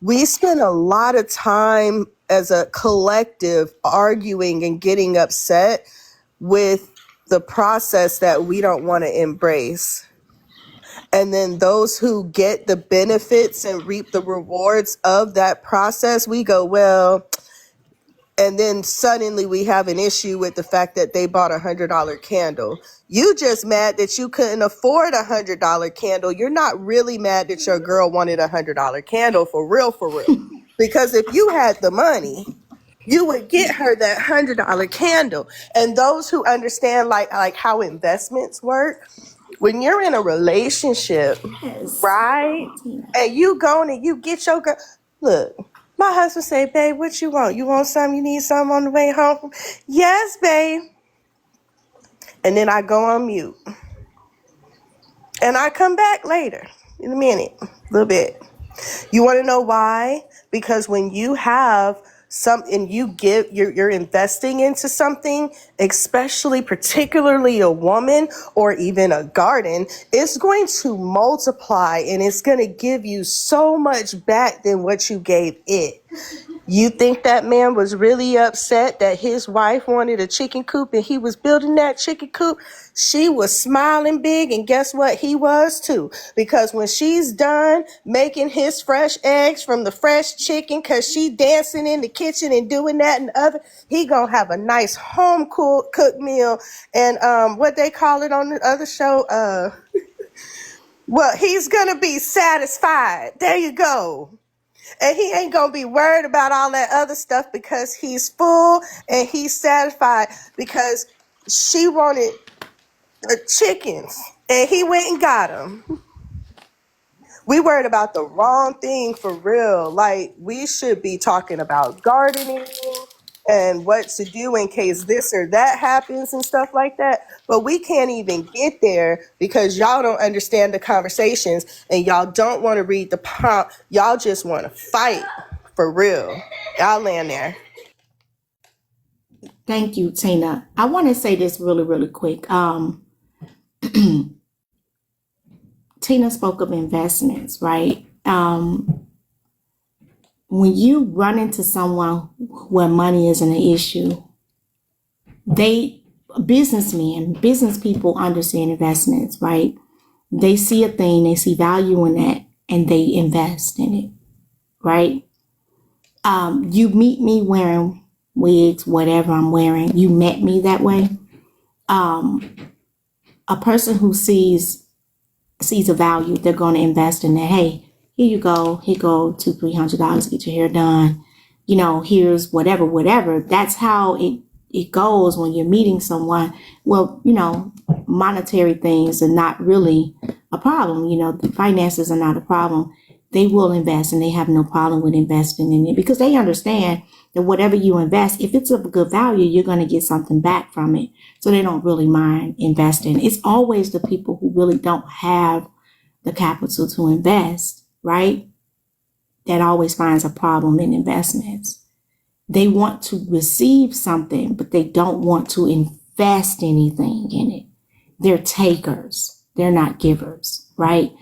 we spend a lot of time as a collective arguing and getting upset with the process that we don't want to embrace. And then those who get the benefits and reap the rewards of that process, we go, well, and then suddenly we have an issue with the fact that they bought $100 candle. You just mad that you couldn't afford $100 candle. You're not really mad that your girl wanted $100 candle, for real. Because if you had the money, you would get her that $100 candle. And those who understand like how investments work, when you're in a relationship, right? And you go and you get your girl. Look, my husband say, babe, what you want? You want something? You need something on the way home? Yes, babe. and then I go on mute. And I come back later in a minute, a little bit. You want to know why? Because when you have something, you're investing into something, especially particularly a woman or even a garden, it's going to multiply and it's going to give you so much back than what you gave it. You think that man was really upset that his wife wanted a chicken coop and he was building that chicken coop? She was smiling big, and guess what? He was too. Because when she's done making his fresh eggs from the fresh chicken, because she dancing in the kitchen and doing that and the other, he gonna have a nice home cooked meal. And what they call it on the other show, well, he's gonna be satisfied. There you go. And he ain't gonna be worried about all that other stuff because he's full and he's satisfied because she wanted chickens and he went and got them. We worried about the wrong thing for real. Like, we should be talking about gardening and what to do in case this or that happens and stuff like that. But we can't even get there because y'all don't understand the conversations and y'all don't want to read the prompt. Y'all just want to fight for real. Y'all land there. Thank you, Tina. I want to say this really, really quick. Tina spoke of investments, right? When you run into someone where money isn't an issue, business people understand investments, right? They see a thing, they see value in that, and they invest in it, right? You meet me wearing wigs, whatever I'm wearing, you met me that way. A person who sees a value, they're going to invest in that. Hey, here you go. Here go $200-$300, get your hair done. You know, here's whatever. That's how it goes when you're meeting someone. Well, you know, monetary things are not really a problem. You know, the finances are not a problem. They will invest and they have no problem with investing in it because they understand that whatever you invest, if it's of good value, you're going to get something back from it. So they don't really mind investing. It's always the people who really don't have the capital to invest, right? That always finds a problem in investments. They want to receive something, but they don't want to invest anything in it. They're takers. They're not givers, right?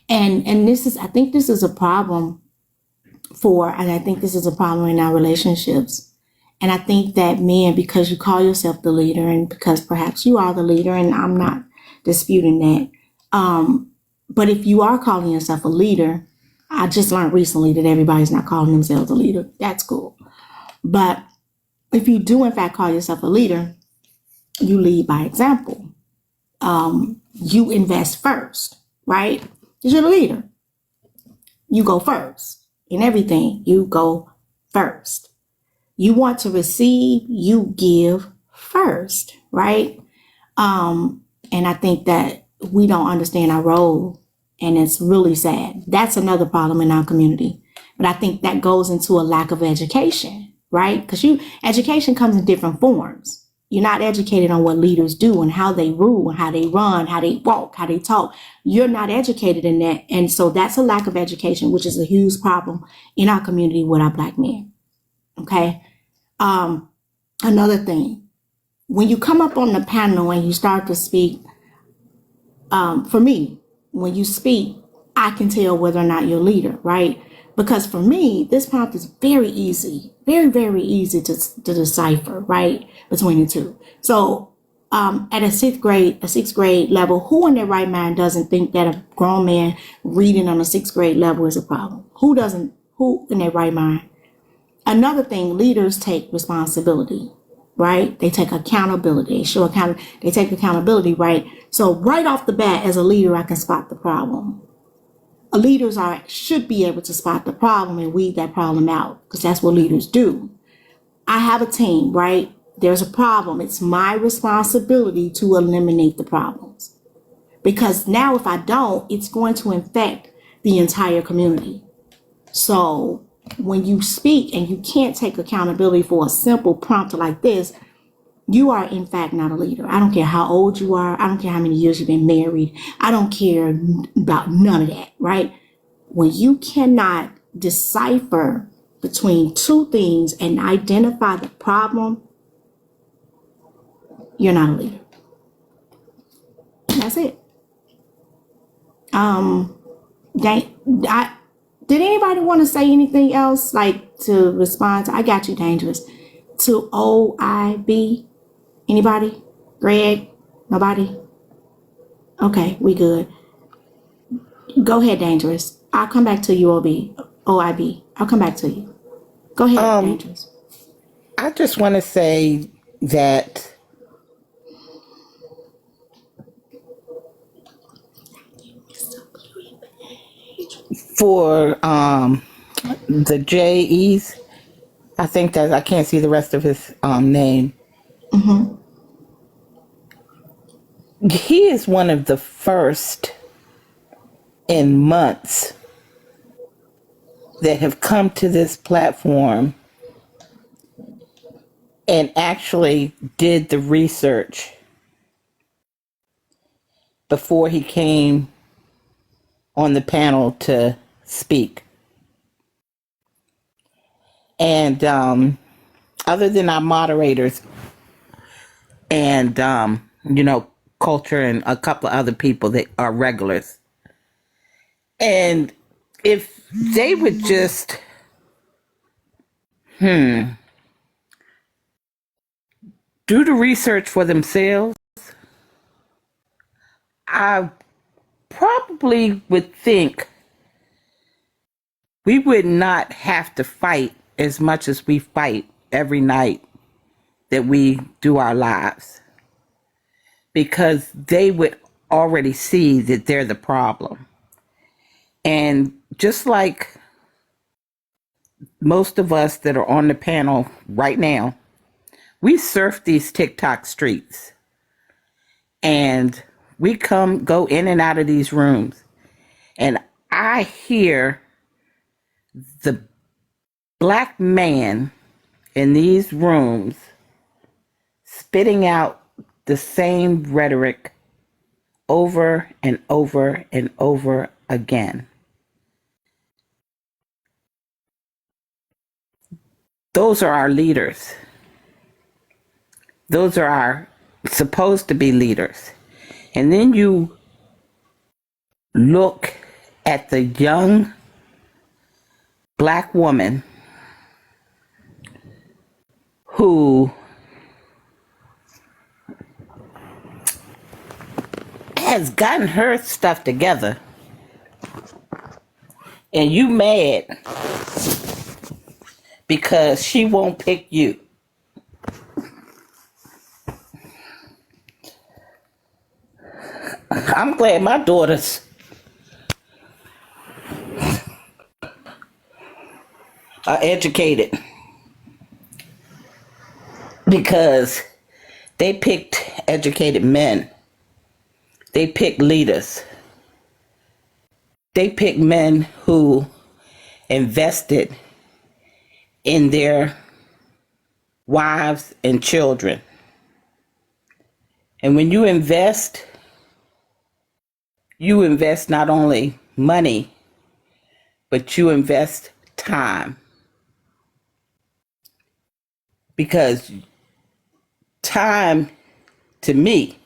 And I think this is a problem in our relationships. And I think that men, because you call yourself the leader and because perhaps you are the leader, and I'm not disputing that. But if you are calling yourself a leader, I just learned recently that everybody's not calling themselves a leader. That's cool. But if you do in fact call yourself a leader, you lead by example. You invest first, right? Because you're the leader. You go first. In everything, you go first. You want to receive, you give first, right? And I think that we don't understand our role, and it's really sad. That's another problem in our community. But I think that goes into a lack of education, right? Because education comes in different forms. You're not educated on what leaders do and how they rule, how they run, how they walk, how they talk. You're not educated in that. And so that's a lack of education, which is a huge problem in our community with our Black men. Okay. Another thing, when you come up on the panel and you start to speak, for me, when you speak, I can tell whether or not you're a leader, right? Because for me, this prompt is very easy, very, very easy to decipher, right, between the two. So at a sixth grade level, who in their right mind doesn't think that a grown man reading on a sixth grade level is a problem? Who in their right mind? Another thing, leaders take responsibility, right? They take accountability. They take accountability, right? So right off the bat, as a leader, I can spot the problem. Leaders should be able to spot the problem and weed that problem out, because that's what leaders do. I have a team, right? There's a problem. It's my responsibility to eliminate the problems. Because now if I don't, it's going to infect the entire community. So when you speak and you can't take accountability for a simple prompt like this, You are, in fact, not a leader. I don't care how old you are. I don't care how many years you've been married. I don't care about none of that, right? When you cannot decipher between two things and identify the problem, you're not a leader. That's it. Did anybody want to say anything else, like to respond to? I got you, Dangerous. To OIB? Anybody? Greg? Nobody? Okay, we good. Go ahead, Dangerous. I'll come back to you, OIB. I'll come back to you. Go ahead, Dangerous. I just want to say that for the JEs, I think that I can't see the rest of his name. He is one of the first in months that have come to this platform and actually did the research before he came on the panel to speak. And other than our moderators and, Culture and a couple of other people that are regulars. And if they would just, do the research for themselves, I probably would think we would not have to fight as much as we fight every night that we do our lives, because they would already see that they're the problem. And just like most of us that are on the panel right now, we surf these TikTok streets and we go in and out of these rooms, and I hear the black man in these rooms spitting out the same rhetoric over and over and over again. Those are our leaders. Those are our supposed to be leaders. And then you look at the young black woman who has gotten her stuff together, and you mad because she won't pick you. I'm glad my daughters are educated, because they picked educated men. They picked leaders. They picked men who invested in their wives and children. And when you invest not only money, but you invest time. Because time, to me,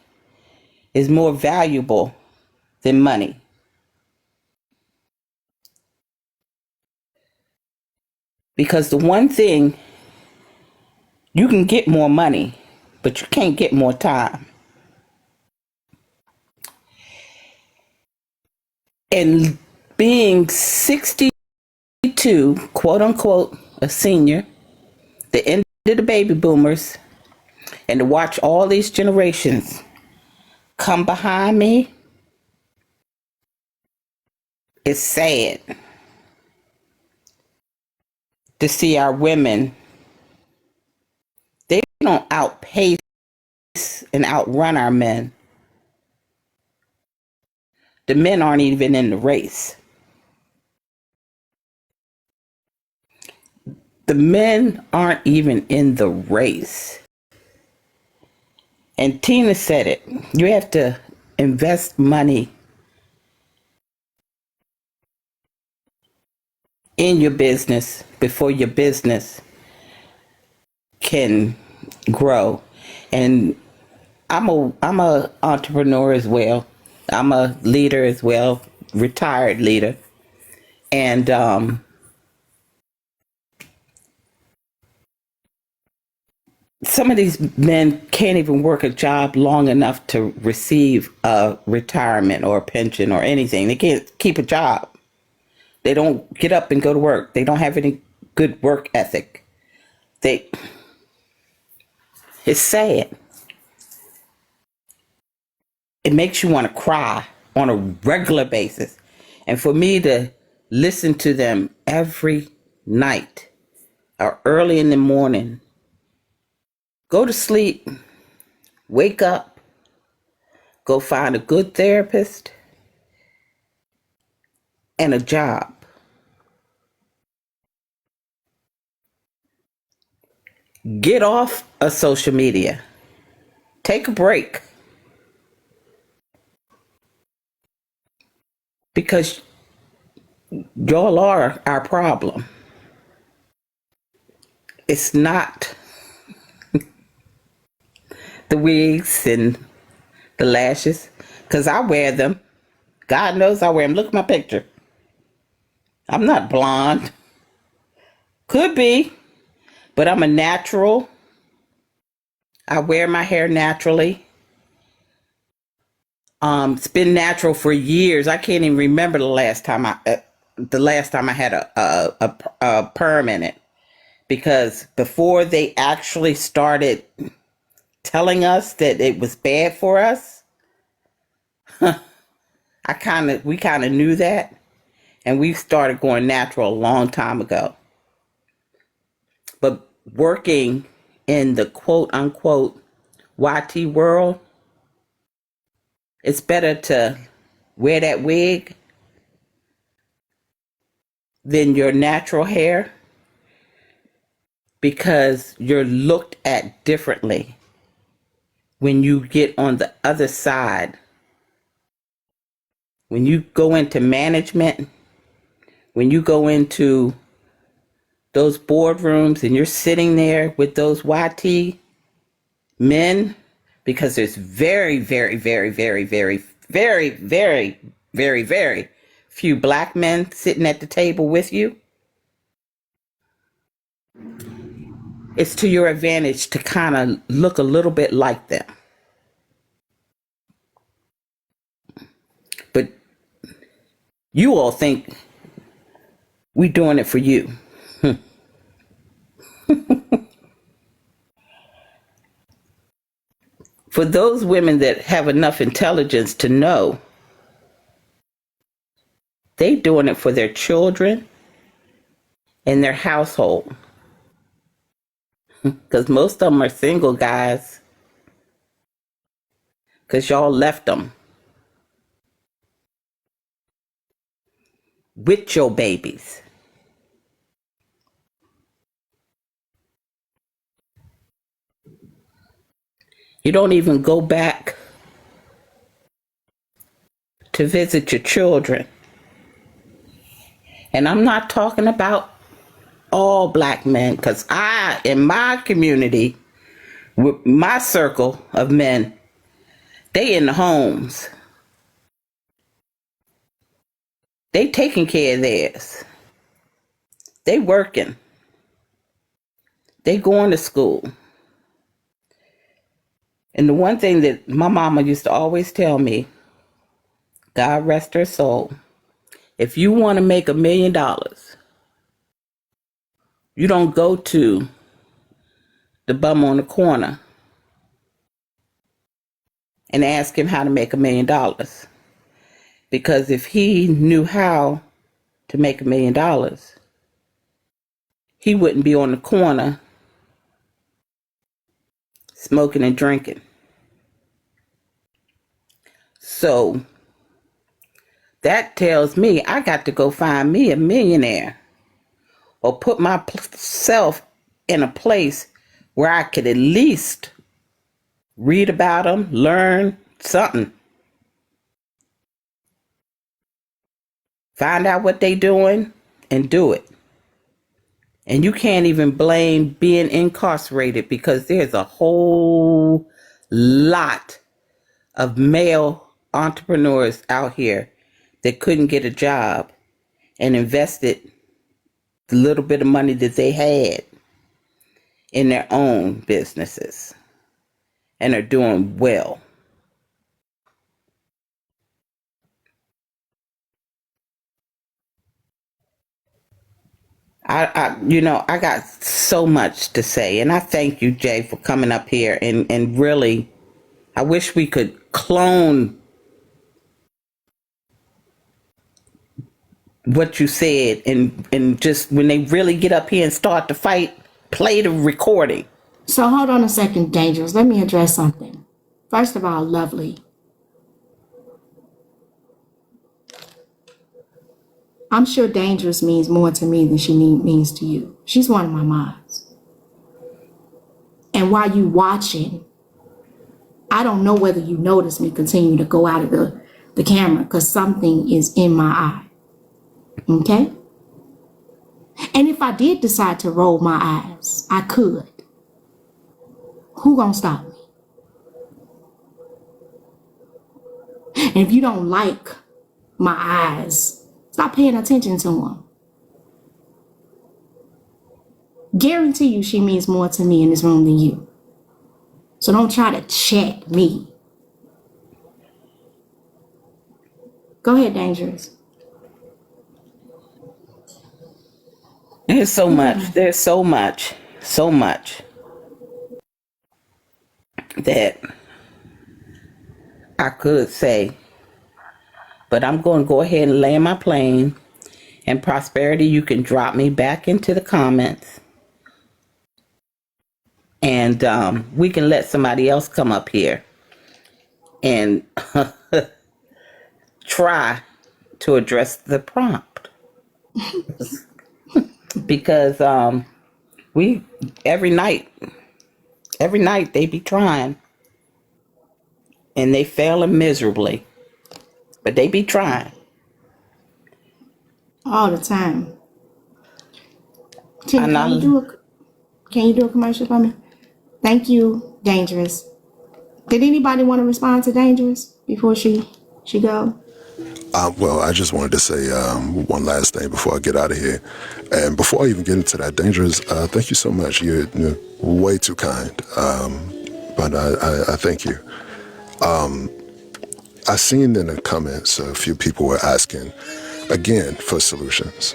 is more valuable than money. Because the one thing, you can get more money, but you can't get more time. And being 62, quote unquote, a senior, the end of the baby boomers, and to watch all these generations come behind me, it's sad to see our women. They don't outpace and outrun our men. The men aren't even in the race. The men aren't even in the race. And Tina said it. You have to invest money in your business before your business can grow. And I'm a entrepreneur as well. I'm a leader as well, retired leader. And some of these men can't even work a job long enough to receive a retirement or a pension or anything. They can't keep a job. They don't get up and go to work. They don't have any good work ethic. It's sad. It makes you want to cry on a regular basis. And for me to listen to them every night or early in the morning, go to sleep, wake up, go find a good therapist and a job. Get off of social media. Take a break. Because y'all are our problem. It's not the wigs and the lashes, because I wear them. God knows I wear them. Look at my picture. I'm not blonde. Could be, but I'm a natural. I wear my hair naturally. It's been natural for years. I can't even remember the last time I had a perm in it, because before they actually started telling us that it was bad for us, we kind of knew that, and we started going natural a long time ago. But working in the quote unquote YT world, it's better to wear that wig than your natural hair, because you're looked at differently when you get on the other side. When you go into management, when you go into those boardrooms and you're sitting there with those YT men, because there's very, very, very, very, very, very, very, very, very few black men sitting at the table with you. It's to your advantage to kind of look a little bit like them. But you all think we're doing it for you. For those women that have enough intelligence to know, they doing it for their children and their household. Because most of them are single guys, because y'all left them with your babies. You don't even go back to visit your children. And I'm not talking about all black men, because in my community, with my circle of men, they in the homes. They taking care of theirs. They working. They going to school. And the one thing that my mama used to always tell me, God rest her soul, if you want to make $1 million, you don't go to the bum on the corner and ask him how to make $1 million. Because if he knew how to make $1 million, he wouldn't be on the corner smoking and drinking. So that tells me I got to go find me a millionaire, or put myself in a place where I could at least read about them, learn something. Find out what they doing and do it. And you can't even blame being incarcerated because there's a whole lot of male entrepreneurs out here that couldn't get a job and invested the little bit of money that they had in their own businesses and are doing well. I got so much to say, and I thank you, Jay, for coming up here and really, I wish we could clone what you said and just when they really get up here and start to fight, play the recording. So hold on a second, Dangerous. Let me address something. First of all, Lovely, I'm sure Dangerous means more to me than she means to you. She's one of my mods. And while you watching, I don't know whether you notice me continue to go out of the camera because something is in my eye. Okay? And if I did decide to roll my eyes, I could. Who gonna stop me? And if you don't like my eyes, stop paying attention to them. Guarantee you she means more to me in this room than you. So don't try to check me. Go ahead, Dangerous. There's so much that I could say, but I'm going to go ahead and land my plane. And Prosperity, you can drop me back into the comments. And we can let somebody else come up here and try to address the prompt. Because we every night they be trying and they failing miserably, but they be trying all the time. Can you do a commercial for me? Thank you, Dangerous. Did anybody want to respond to Dangerous before she go? Well, I just wanted to say one last thing before I get out of here. And before I even get into that, Dangerous, thank you so much. You're way too kind. But I thank you. I seen in the comments a few people were asking, again, for solutions.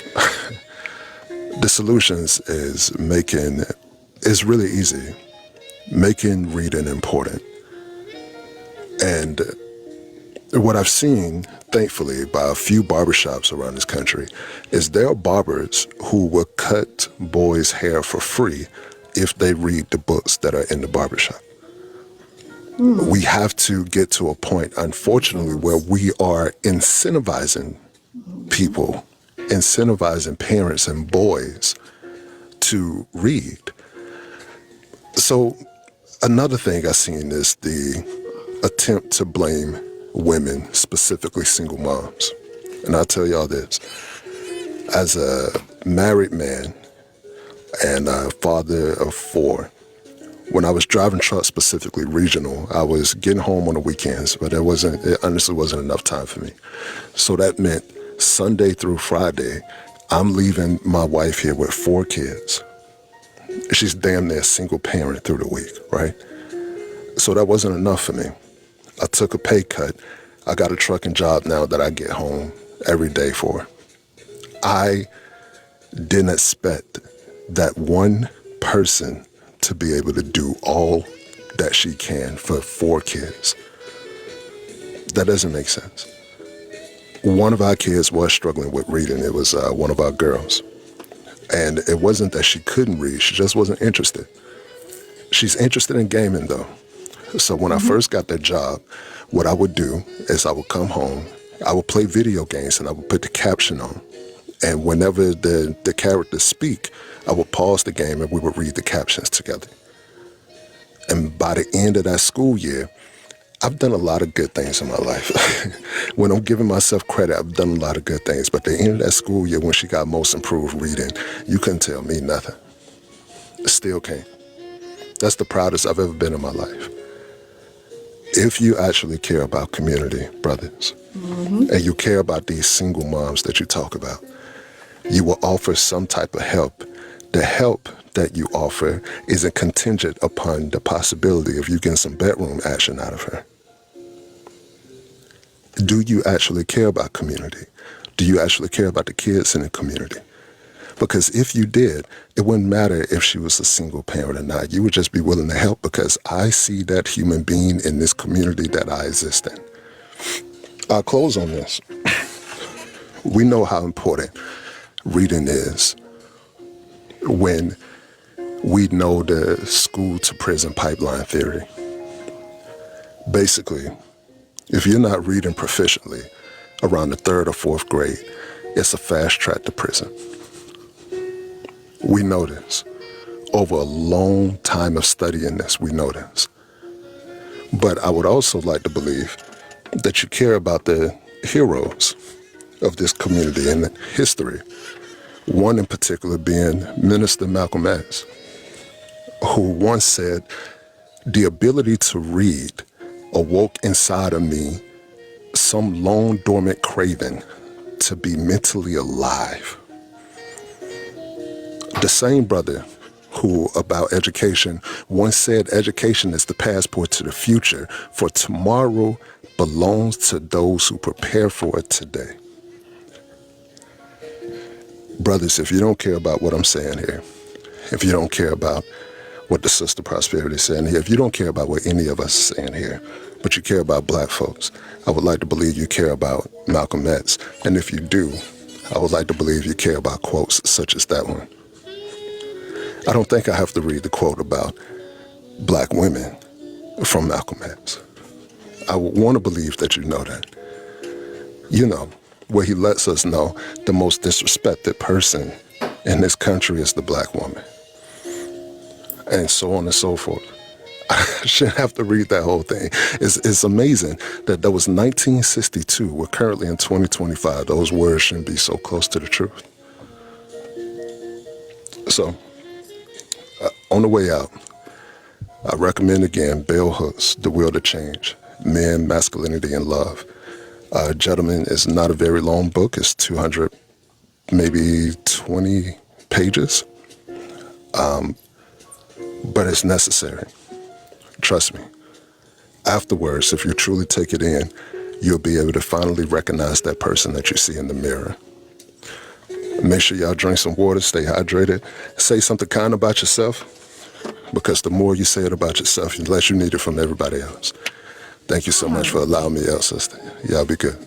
The solutions is really easy. Making reading important. And what I've seen, thankfully, by a few barbershops around this country, is there are barbers who will cut boys' hair for free if they read the books that are in the barbershop. We have to get to a point, unfortunately, where we are incentivizing people, incentivizing parents and boys to read. So another thing I've seen is the attempt to blame women, specifically single moms. And I'll tell y'all this, as a married man and a father of 4, when I was driving trucks, specifically regional, I was getting home on the weekends, but it honestly wasn't enough time for me. So that meant Sunday through Friday, I'm leaving my wife here with 4 kids. She's damn near a single parent through the week, right? So that wasn't enough for me. I took a pay cut. I got a trucking job now that I get home every day for. I didn't expect that one person to be able to do all that she can for 4 kids. That doesn't make sense. One of our kids was struggling with reading. It was one of our girls. And it wasn't that she couldn't read, she just wasn't interested. She's interested in gaming though. So when I first got that job, what I would do is I would come home, I would play video games and I would put the caption on. And whenever the characters speak, I would pause the game and we would read the captions together. And by the end of that school year, I've done a lot of good things in my life. When I'm giving myself credit, I've done a lot of good things. But the end of that school year, when she got most improved reading, you couldn't tell me nothing. Still can't. That's the proudest I've ever been in my life. If you actually care about community, brothers, and you care about these single moms that you talk about, you will offer some type of help. The help that you offer isn't contingent upon the possibility of you getting some bedroom action out of her. Do you actually care about community? Do you actually care about the kids in the community? Because if you did, it wouldn't matter if she was a single parent or not. You would just be willing to help because I see that human being in this community that I exist in. I'll close on this. We know how important reading is when we know the school to prison pipeline theory. Basically, if you're not reading proficiently around the 3rd or 4th grade, it's a fast track to prison. We know this. Over a long time of studying this, we know this. But I would also like to believe that you care about the heroes of this community and history. One in particular being Minister Malcolm X, who once said, "The ability to read awoke inside of me some long dormant craving to be mentally alive." The same brother who, about education, once said education is the passport to the future, for tomorrow belongs to those who prepare for it today. Brothers, if you don't care about what I'm saying here, if you don't care about what the Sister Prosperity is saying here, if you don't care about what any of us are saying here, but you care about black folks, I would like to believe you care about Malcolm X. And if you do, I would like to believe you care about quotes such as that one. I don't think I have to read the quote about black women from Malcolm X. I would want to believe that you know that. You know, where he lets us know the most disrespected person in this country is the black woman. And so on and so forth. I shouldn't have to read that whole thing. It's amazing that that was 1962. We're currently in 2025. Those words shouldn't be so close to the truth. So, on the way out, I recommend again Bell Hooks, The Will to Change, Men, Masculinity, and Love. Gentlemen, it's not a very long book. It's 200, maybe 20 pages. But it's necessary. Trust me. Afterwards, if you truly take it in, you'll be able to finally recognize that person that you see in the mirror. Make sure y'all drink some water, stay hydrated, say something kind about yourself, because the more you say it about yourself, the less you need it from everybody else. Thank you so much for allowing me out, sister. Y'all be good.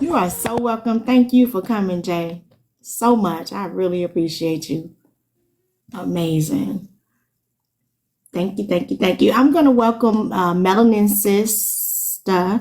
You are so welcome. Thank you for coming, Jay. So much. I really appreciate you. Amazing. Thank you, thank you, thank you. I'm going to welcome Melanin Sister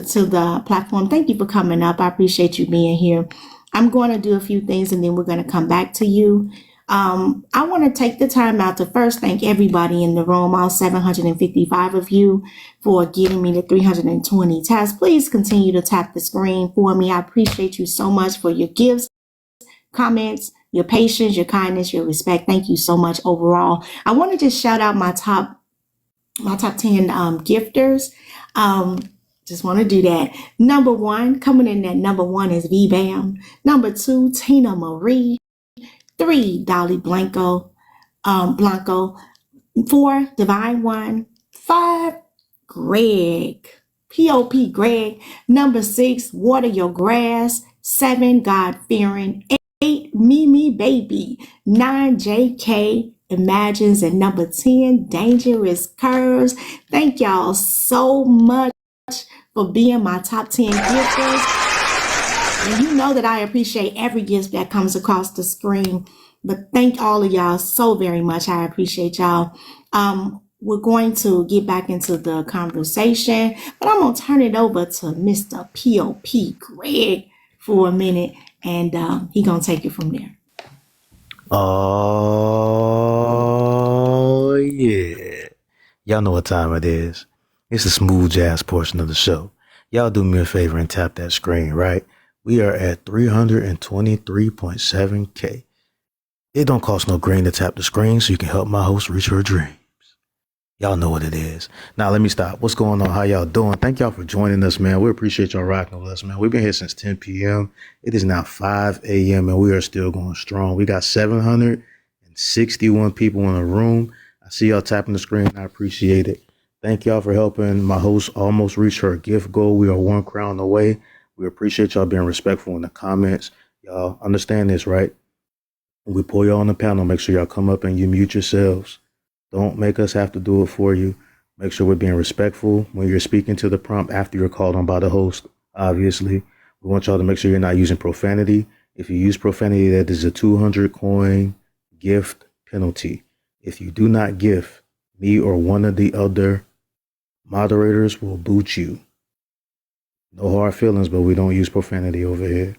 to the platform. Thank you for coming up. I appreciate you being here. I'm going to do a few things and then we're going to come back to you. I want to take the time out to first thank everybody in the room, all 755 of you, for giving me the 320 taps. Please continue to tap the screen for me. I appreciate you so much for your gifts, comments, your patience, your kindness, your respect. Thank you so much overall. I want to just shout out my top 10 gifters. Just want to do that. Number one, coming in at number one is V-Bam. Number two, Tina Marie. 3, Dolly Blanco. 4, Divine One. 5, Greg. P.O.P. Greg. Number 6, Water Your Grass. 7, God Fearing. 8, Mimi Baby. 9, J.K. Imagines. And number 10, Dangerous Curves. Thank y'all so much for being my top 10 gifters. And you know that I appreciate every gift that comes across the screen. But thank all of y'all so very much. I appreciate y'all. We're going to get back into the conversation, but I'm going to turn it over to Mr. P.O.P. Greg for a minute, and he's going to take it from there. Oh, yeah. Y'all know what time it is. It's the smooth jazz portion of the show. Y'all do me a favor and tap that screen, right? We are at 323.7K. It don't cost no green to tap the screen so you can help my host reach her dream. Y'all know what it is. Now, let me stop. What's going on? How y'all doing? Thank y'all for joining us, man. We appreciate y'all rocking with us, man. We've been here since 10 p.m. It is now 5 a.m. and we are still going strong. We got 761 people in the room. I see y'all tapping the screen. I appreciate it. Thank y'all for helping my host almost reach her gift goal. We are 1 crown away. We appreciate y'all being respectful in the comments. Y'all understand this, right? When we pull y'all on the panel, make sure y'all come up and you mute yourselves. Don't make us have to do it for you. Make sure we're being respectful when you're speaking to the prompt after you're called on by the host. Obviously, we want y'all to make sure you're not using profanity. If you use profanity, that is a 200 coin gift penalty. If you do not gift, me or one of the other moderators will boot you. No hard feelings, but we don't use profanity over here.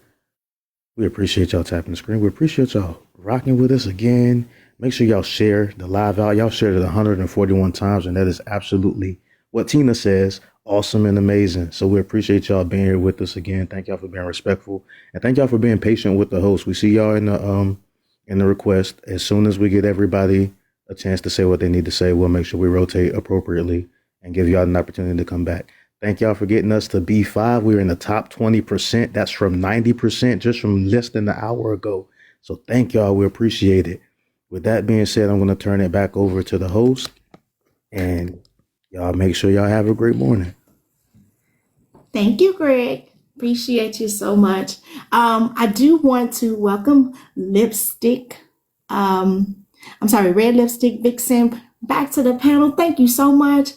We appreciate y'all tapping the screen. We appreciate y'all rocking with us again. Make sure y'all share the live out. Y'all shared it 141 times, and that is absolutely what Tina says, awesome and amazing. So we appreciate y'all being here with us again. Thank y'all for being respectful, and thank y'all for being patient with the host. We see y'all in the request. As soon as we get everybody a chance to say what they need to say, we'll make sure we rotate appropriately and give y'all an opportunity to come back. Thank y'all for getting us to B5. We're in the top 20%. That's from 90% just from less than an hour ago. So thank y'all. We appreciate it. With that being said, I'm going to turn it back over to the host, and y'all make sure y'all have a great morning. Thank you, Greg. Appreciate you so much. I do want to welcome Lipstick. Red Lipstick Vixen back to the panel. Thank you so much.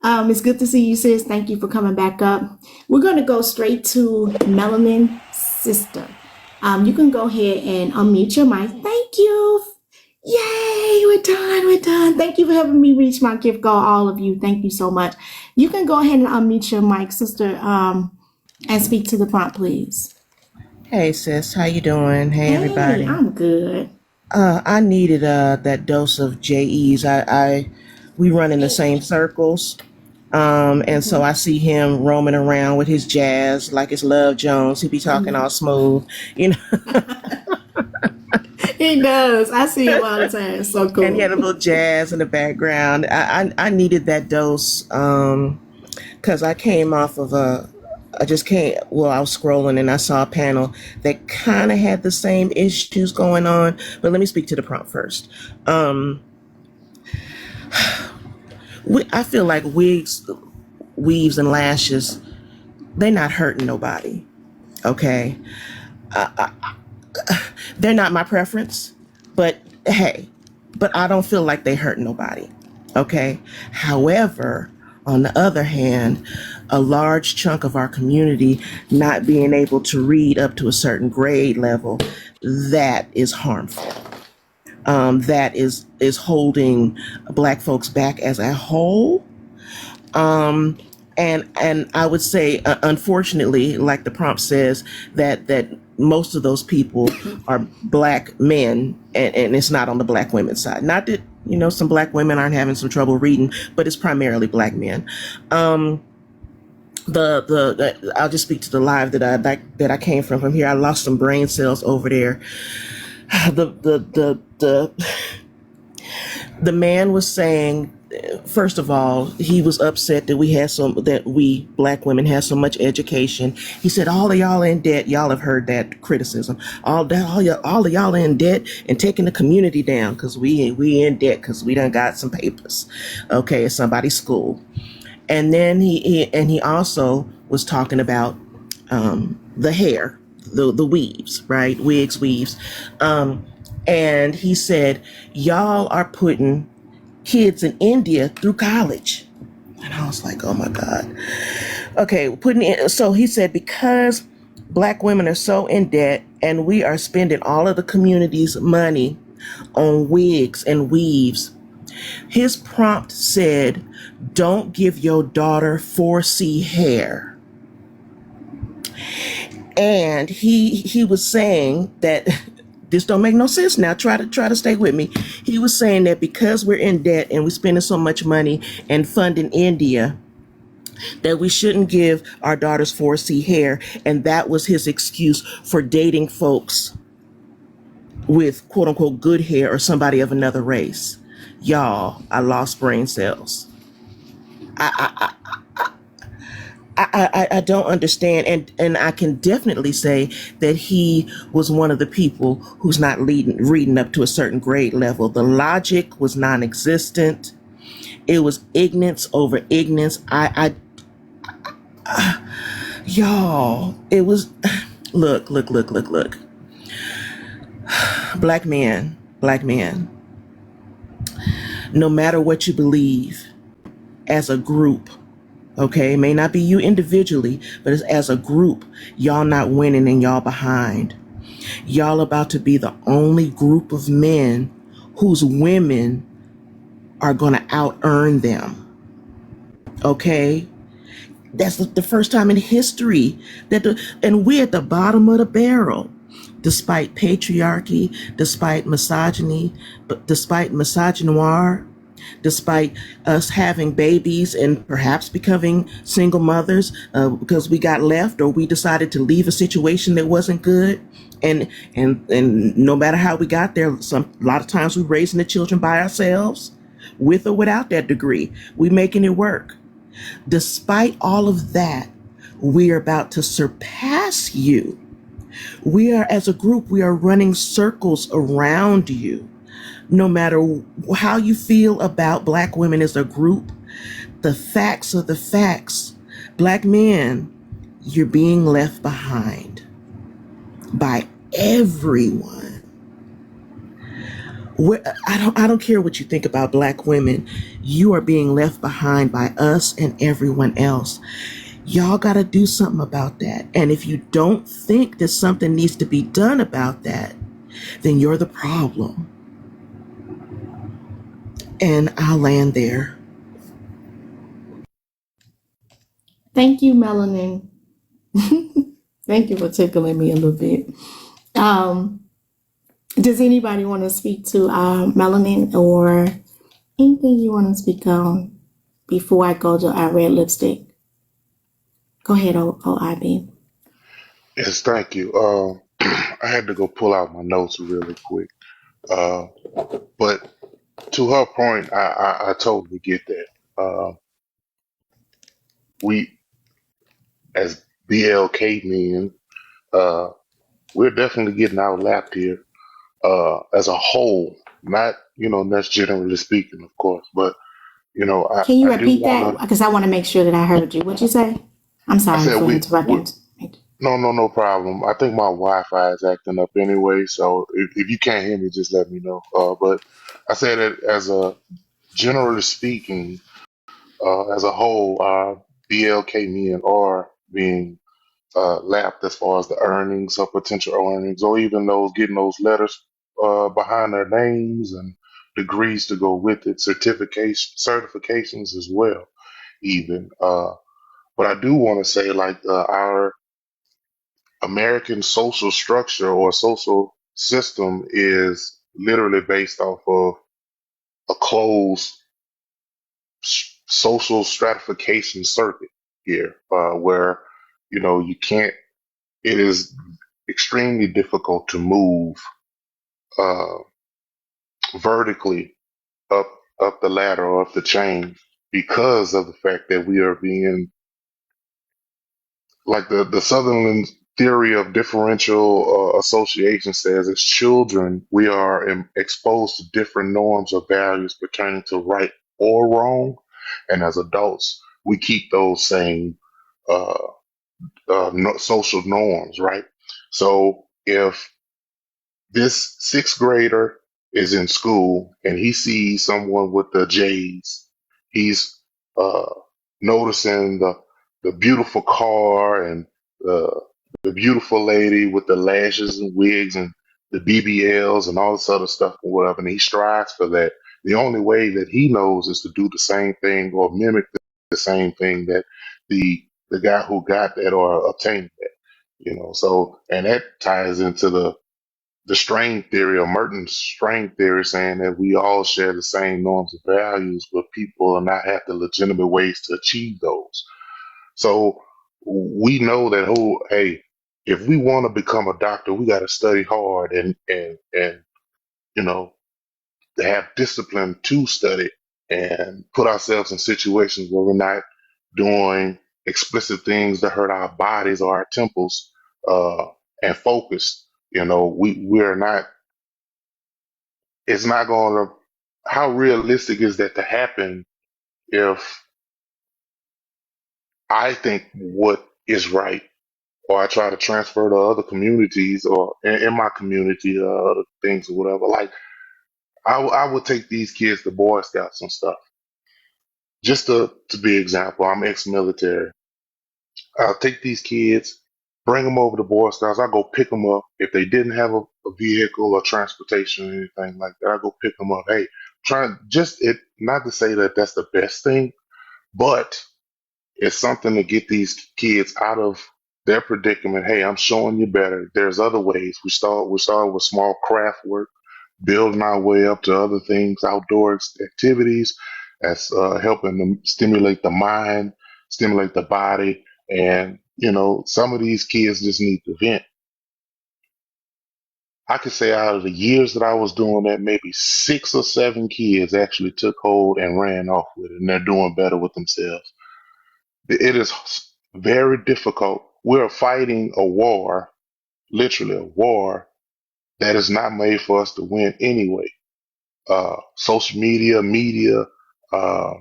It's good to see you, sis. Thank you for coming back up. We're going to go straight to Melanin Sister. You can go ahead and unmute your mic. Thank you. Yay, we're done. Thank you for helping me reach my gift goal, all of you. Thank you so much. You can go ahead and unmute your mic, sister, and speak to the prompt, please. Hey sis, how you doing? Hey everybody. I'm good. I needed that dose of JEs. We run in the same circles. And so I see him roaming around with his jazz like it's Love Jones. He be talking all smooth, you know. He does. I see him all the time. It's so cool. And he had a little jazz in the background. I needed that dose because I came off of I was scrolling and I saw a panel that kind of had the same issues going on. But let me speak to the prompt first. I feel like wigs, weaves, and lashes, they're not hurting nobody, okay? They're not my preference, but hey, but I don't feel like they hurt nobody, okay? However, on the other hand, a large chunk of our community not being able to read up to a certain grade level, that is harmful. That is holding Black folks back as a whole. And I would say, unfortunately, like the prompt says, that most of those people are Black men, and it's not on the Black women's side. Not that, some Black women aren't having some trouble reading, but it's primarily Black men. I'll just speak to the live that I came from here. I lost some brain cells over there. The man was saying, first of all, he was upset that we Black women had so much education. He said, all of y'all in debt. Y'all have heard that criticism. All of y'all in debt and taking the community down because we in debt because we done got some papers. Okay, at somebody's school. And then he also was talking about the hair, the weaves, right? Wigs, weaves. And he said, y'all are putting kids in India through college. And I was like, oh my God. Okay, so he said, because Black women are so in debt and we are spending all of the community's money on wigs and weaves, his prompt said, don't give your daughter 4C hair. And he was saying that this don't make no sense now. Try to stay with me. He was saying that because we're in debt and we're spending so much money and funding India, that we shouldn't give our daughters 4C hair, and that was his excuse for dating folks with quote unquote good hair or somebody of another race. Y'all, I lost brain cells. I don't understand, and I can definitely say that he was one of the people who's not reading up to a certain grade level. The logic was non-existent. It was ignorance over ignorance. Y'all, it was look. Black men, no matter what you believe, as a group, okay, it may not be you individually, but as a group, y'all not winning and y'all behind. Y'all about to be the only group of men whose women are going to out earn them. Okay? That's the first time in history and we're at the bottom of the barrel. Despite patriarchy, despite misogyny, but despite misogynoir, despite us having babies and perhaps becoming single mothers because we got left or we decided to leave a situation that wasn't good. And no matter how we got there, a lot of times we're raising the children by ourselves, with or without that degree. We making it work. Despite all of that, we are about to surpass you. We are, as a group, we are running circles around you. No matter how you feel about Black women as a group, the facts are the facts. Black men, you're being left behind by everyone. I don't care what you think about Black women. You are being left behind by us and everyone else. Y'all got to do something about that. And if you don't think that something needs to be done about that, then you're the problem. And I'll land there. Thank you, Melanin. Thank you for tickling me a little bit. Does anybody want to speak to Melanin or anything you want to speak on before I go to our red lipstick? Go ahead, OIB. Yes, thank you. I had to go pull out my notes really quick. But to her point, I totally get that. We, as BLK men, we're definitely getting outlapped here as a whole. Not, that's generally speaking, of course, but, Can you I do repeat want that? Because I want to make sure that I heard you. What'd you say? I'm I sorry said for we, interrupting. no problem. I think my Wi-Fi is acting up anyway, so if you can't hear me, just let me know. But I said that as a generally speaking, as a whole, BLK men are being lapped as far as the earnings or potential earnings, or even those getting those letters behind their names and degrees to go with it, certifications as well, even. But I do want to say, like, our American social structure or social system is literally based off of a closed social stratification circuit here, where you can't. It is extremely difficult to move uh, vertically up the ladder or up the chain because of the fact that we are being like the Sutherland theory of differential association says, as children, we are exposed to different norms or values pertaining to right or wrong. And as adults, we keep those same social norms, right? So if this sixth grader is in school and he sees someone with the J's, he's uh, noticing the beautiful car and the beautiful lady with the lashes and wigs and the BBLs and all this other stuff and whatever, and he strives for that. The only way that he knows is to do the same thing or mimic the same thing that the guy who got that or obtained that. So, and that ties into the the string theory or Merton's string theory saying that we all share the same norms and values, but people are not have the legitimate ways to achieve those. So we know that hey, if we want to become a doctor, we got to study hard and you know have discipline to study and put ourselves in situations where we're not doing explicit things that hurt our bodies or our temples, uh, and focused. We're not. It's not going to. How realistic is that to happen if I think what is right, or I try to transfer to other communities or in my community, other things or whatever? Like I would take these kids to Boy Scouts and stuff. Just to be example, I'm ex-military. I'll take these kids, bring them over to Boy Scouts. I go pick them up. If they didn't have a vehicle or transportation or anything like that, I go pick them up. Hey, trying just it not to say that that's the best thing, but it's something to get these kids out of their predicament. Hey, I'm showing you better. There's other ways. We start with small craft work, building our way up to other things, outdoor activities that's helping them stimulate the mind, stimulate the body. And, some of these kids just need to vent. I could say out of the years that I was doing that, maybe 6 or 7 kids actually took hold and ran off with it, and they're doing better with themselves. It is very difficult. We're fighting a war, literally a war, that is not made for us to win anyway. Social media, uh,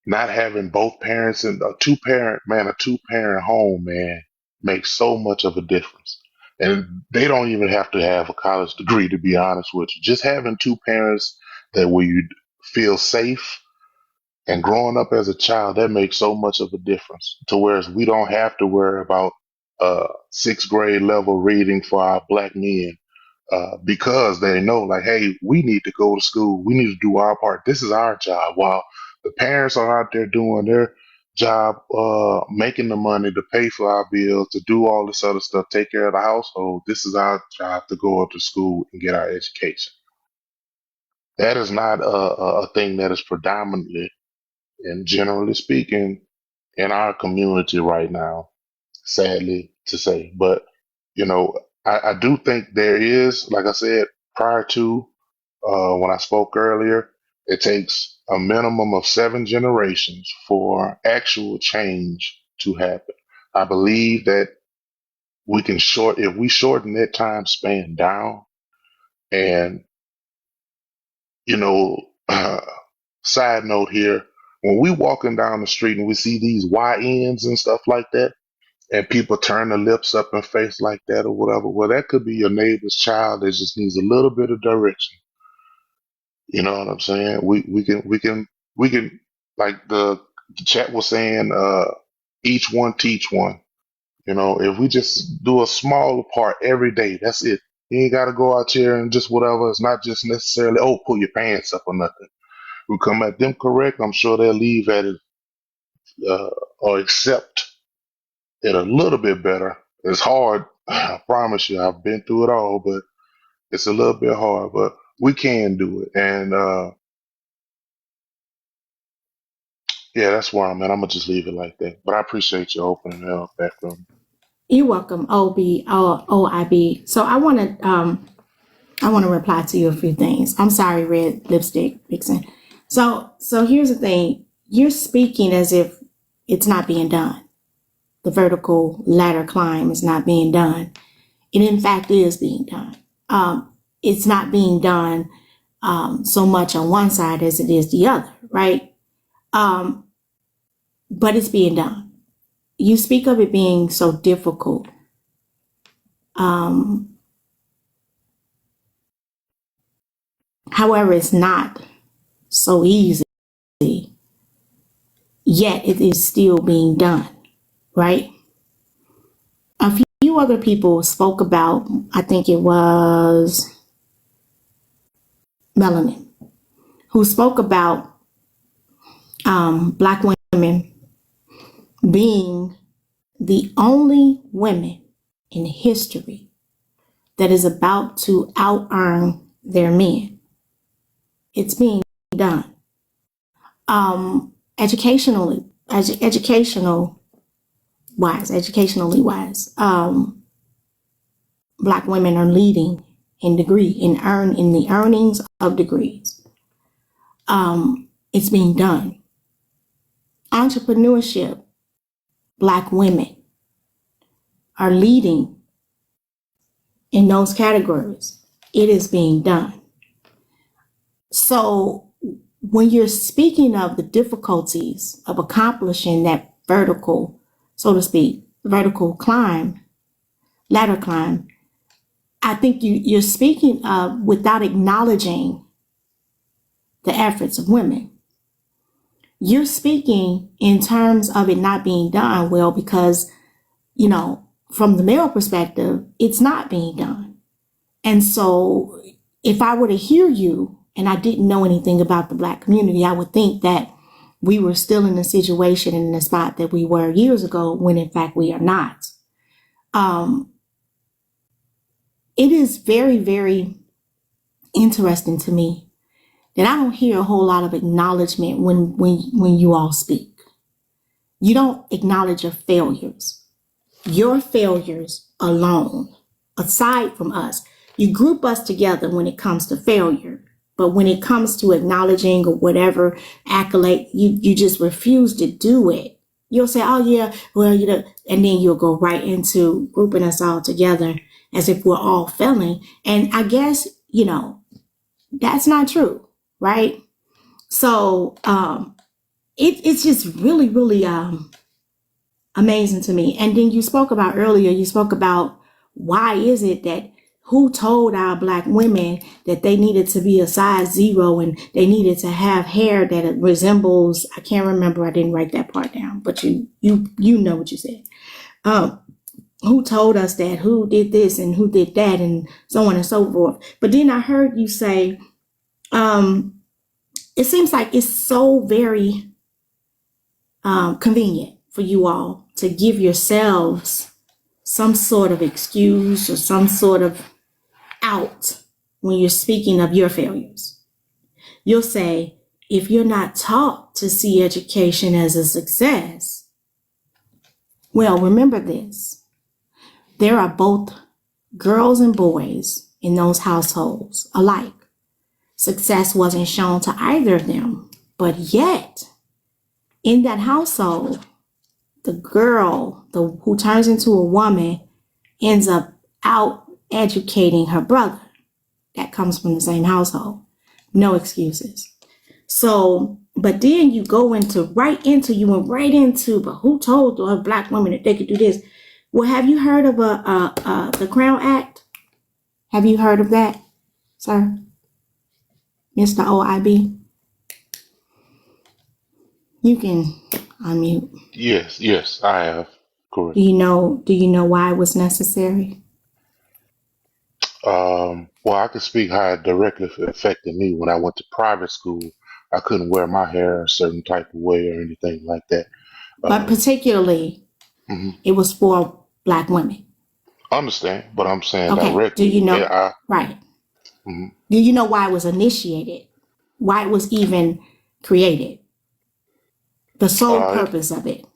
not having both parents and a two-parent home, man, makes so much of a difference. And they don't even have to have a college degree, to be honest with you. Just having two parents that where you feel safe and growing up as a child, that makes so much of a difference. To whereas we don't have to worry about 6th grade level reading for our black men, because they know, like, hey, we need to go to school. We need to do our part. This is our job. While the parents are out there doing their job, making the money to pay for our bills, to do all this other stuff, take care of the household. This is our job to go up to school and get our education. That is not a thing that is predominantly and generally speaking in our community right now, sadly to say. But I do think there is, like I said prior to when I spoke earlier, it takes a minimum of 7 generations for actual change to happen. I believe that if we shorten that time span down, and you know, side note here, when we walking down the street and we see these YNs and stuff like that, and people turn their lips up and face like that or whatever, well, that could be your neighbor's child that just needs a little bit of direction. You know what I'm saying? We can like the chat was saying, each one teach one. If we just do a smaller part every day, that's it. You ain't got to go out here and just whatever. It's not just necessarily, oh, pull your pants up or nothing. We come at them correct, I'm sure they'll leave at it, or accept it a little bit better. It's hard. I promise you, I've been through it all, but it's a little bit hard, but we can do it. And yeah, that's where I'm at. I'm gonna just leave it like that. But I appreciate you opening it up back from. You're welcome, OIB. So I want to reply to you a few things. I'm sorry, Red Lipstick Vixen. So here's the thing. You're speaking as if it's not being done. The vertical ladder climb is not being done. It in fact is being done. It's not being done so much on one side as it is the other, right? But it's being done. You speak of it being so difficult. However, it's not so easy, yet it is still being done, right? A few other people spoke about, I think it was Melanin, who spoke about Black women being the only women in history that is about to out-earn their men. It's being done. Educationally wise, Black women are leading in the earnings of degrees. It's being done. Entrepreneurship, Black women are leading in those categories. It is being done. So when you're speaking of the difficulties of accomplishing that vertical, so to speak, vertical climb, ladder climb, I think you're speaking of without acknowledging the efforts of women. You're speaking in terms of it not being done well because, from the male perspective, it's not being done. And so if I were to hear you and I didn't know anything about the Black community, I would think that we were still in the situation and in the spot that we were years ago, when in fact we are not. It is very, very interesting to me that I don't hear a whole lot of acknowledgement when you all speak. You don't acknowledge your failures. Your failures alone, aside from us. You group us together when it comes to failure. But when it comes to acknowledging or whatever accolade, you just refuse to do it. You'll say, oh yeah, well, and then you'll go right into grouping us all together as if we're all failing. And I guess, that's not true, right? So it's just really, really amazing to me. And then you spoke about why is it that who told our Black women that they needed to be a size 0 and they needed to have hair that resembles, I can't remember, I didn't write that part down, but you know what you said. Who told us that, who did this and who did that, and so on and so forth. But then I heard you say, it seems like it's so very convenient for you all to give yourselves some sort of excuse or some sort of out when you're speaking of your failures. You'll say, if you're not taught to see education as a success, well, remember this. There are both girls and boys in those households alike. Success wasn't shown to either of them, but yet in that household, the girl who turns into a woman ends up out educating her brother. That comes from the same household. No excuses. So, but then you go right into, but who told the Black women that they could do this? Well, have you heard of the Crown Act? Have you heard of that, sir? Mr. OIB? You can unmute. Yes, I have. Correct. Do you know why it was necessary? Well, I can speak how it directly affected me when I went to private school. I couldn't wear my hair a certain type of way or anything like that. But particularly, it was for Black women. Understand, but I'm saying Okay. directly. Do you know? Yeah, Right. Do you know why it was initiated? Why it was even created? The sole purpose of it.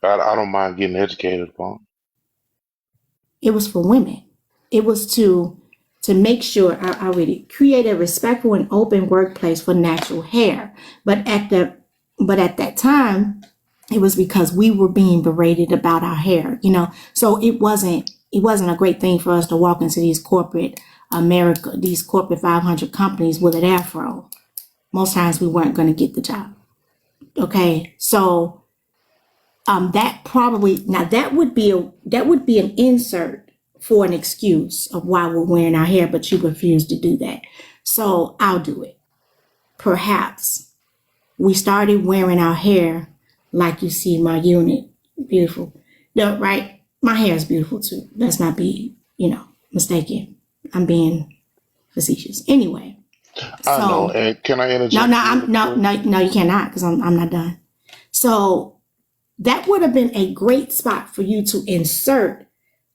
I don't mind getting educated upon. It was for women. It was to make sure, I'll read it, create a respectful and open workplace for natural hair. But at that time, it was because we were being berated about our hair, So it wasn't a great thing for us to walk into these corporate 500 companies with an afro. Most times we weren't going to get the job. Okay, so that would be an insert for an excuse of why we're wearing our hair, but you refuse to do that. So I'll do it. Perhaps we started wearing our hair like you see my unit. Beautiful. No, right? My hair is beautiful too. Let's not be, mistaken. I'm being facetious. Anyway. I know. And can I interject? No, you cannot, because I'm not done. So that would have been a great spot for you to insert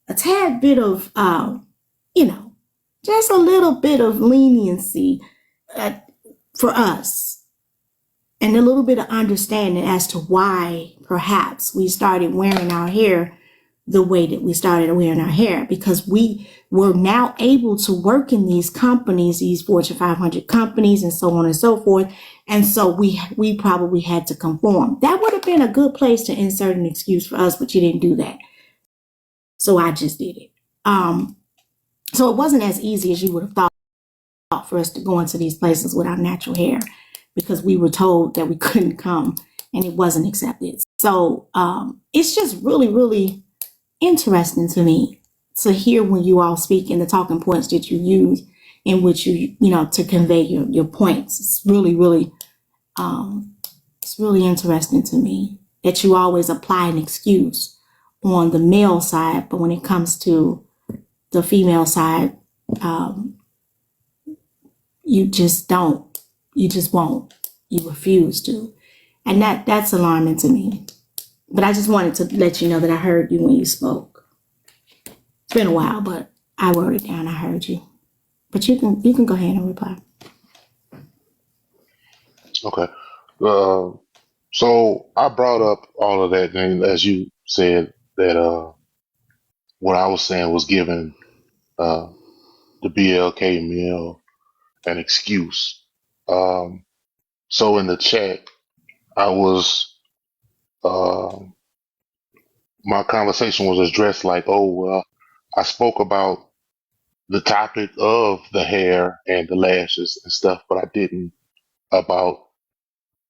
a tad bit of, just a little bit of leniency for us, and a little bit of understanding as to why perhaps we started wearing our hair the way that we started wearing our hair, because we were now able to work in these companies, these Fortune 500 companies, and so on and so forth. And so we probably had to conform. That would have been a good place to insert an excuse for us, but you didn't do that. So I just did it. So it wasn't as easy as you would have thought for us to go into these places with our natural hair, because we were told that we couldn't come and it wasn't accepted. So it's just really, really interesting to me to hear when you all speak and the talking points that you use in which you to convey your points. It's really, really, it's really interesting to me that you always apply an excuse on the male side, but when it comes to the female side, you just don't. You just won't. You refuse to, and that's alarming to me. But I just wanted to let you know that I heard you when you spoke. It's been a while, but I wrote it down. I heard you. But you can go ahead and reply. Okay. So I brought up all of that, and as you said that what I was saying was giving the BLK male an excuse. So in the chat, I was my conversation was addressed like, oh well, I spoke about the topic of the hair and the lashes and stuff, but I didn't about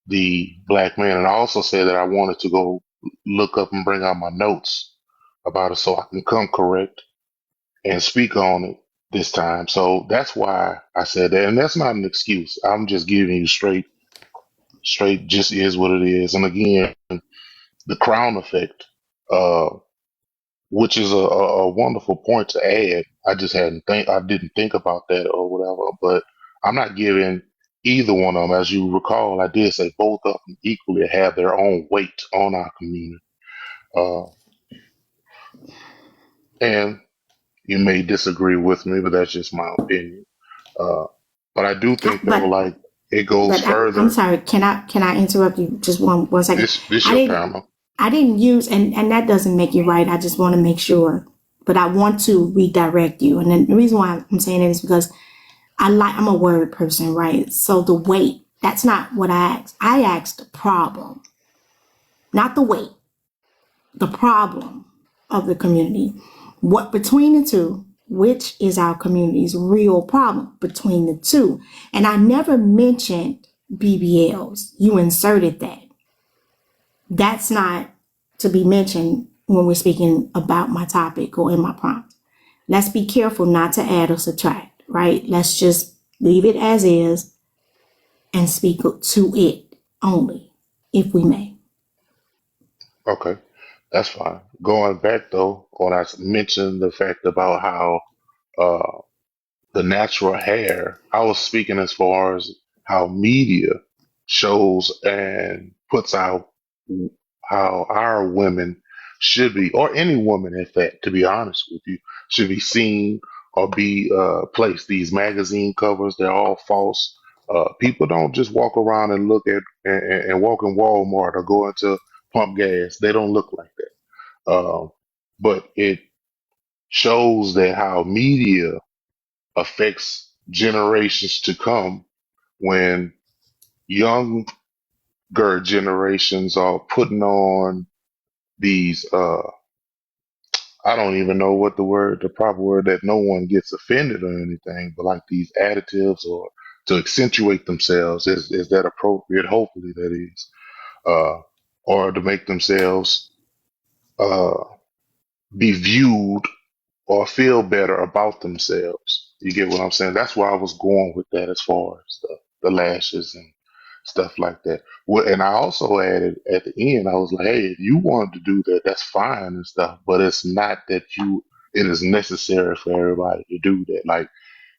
the black man. And I also said that I wanted to go look up and bring out my notes about it so I can come correct and speak on it this time. So that's why I said that. And that's not an excuse. I'm just giving you straight just is what it is. And again, the crown effect, which is a wonderful point to add. I didn't think about that or whatever, but I'm not giving either one of them. As you recall, I did say both of them equally have their own weight on our community. And you may disagree with me, but that's just my opinion. But I do think though, like it goes further. I'm sorry. Can I interrupt you just one second? This your paramount. I didn't use, and that doesn't make you right. I just want to make sure, but I want to redirect you. And then the reason why I'm saying it is because I'm a word person, right? So the weight, that's not what I asked. I asked the problem, not the weight, the problem of the community. What between the two, which is our community's real problem between the two? And I never mentioned BBLs. You inserted that. That's not to be mentioned when we're speaking about my topic or in my prompt. Let's be careful not to add or subtract, right? Let's just leave it as is and speak to it only, if we may. Okay, that's fine. Going back though, when I mentioned the fact about how the natural hair, I was speaking as far as how media shows and puts out how our women should be, or any woman, in fact, to be honest with you, should be seen or be placed. These magazine covers, they're all false. People don't just walk around and look at and walk in Walmart or go into pump gas. They don't look like that. But it shows that how media affects generations to come when younger generations are putting on these I don't even know what the proper word that no one gets offended or anything, but like these additives or to accentuate themselves. Is that appropriate? Hopefully that is. Or to make themselves uh be viewed or feel better about themselves. You get what I'm saying? That's where I was going with that as far as the lashes and stuff like that. Well, and I also added at the end, I was like, hey, if you wanted to do that, that's fine and stuff, but it's not that it is necessary for everybody to do that. Like,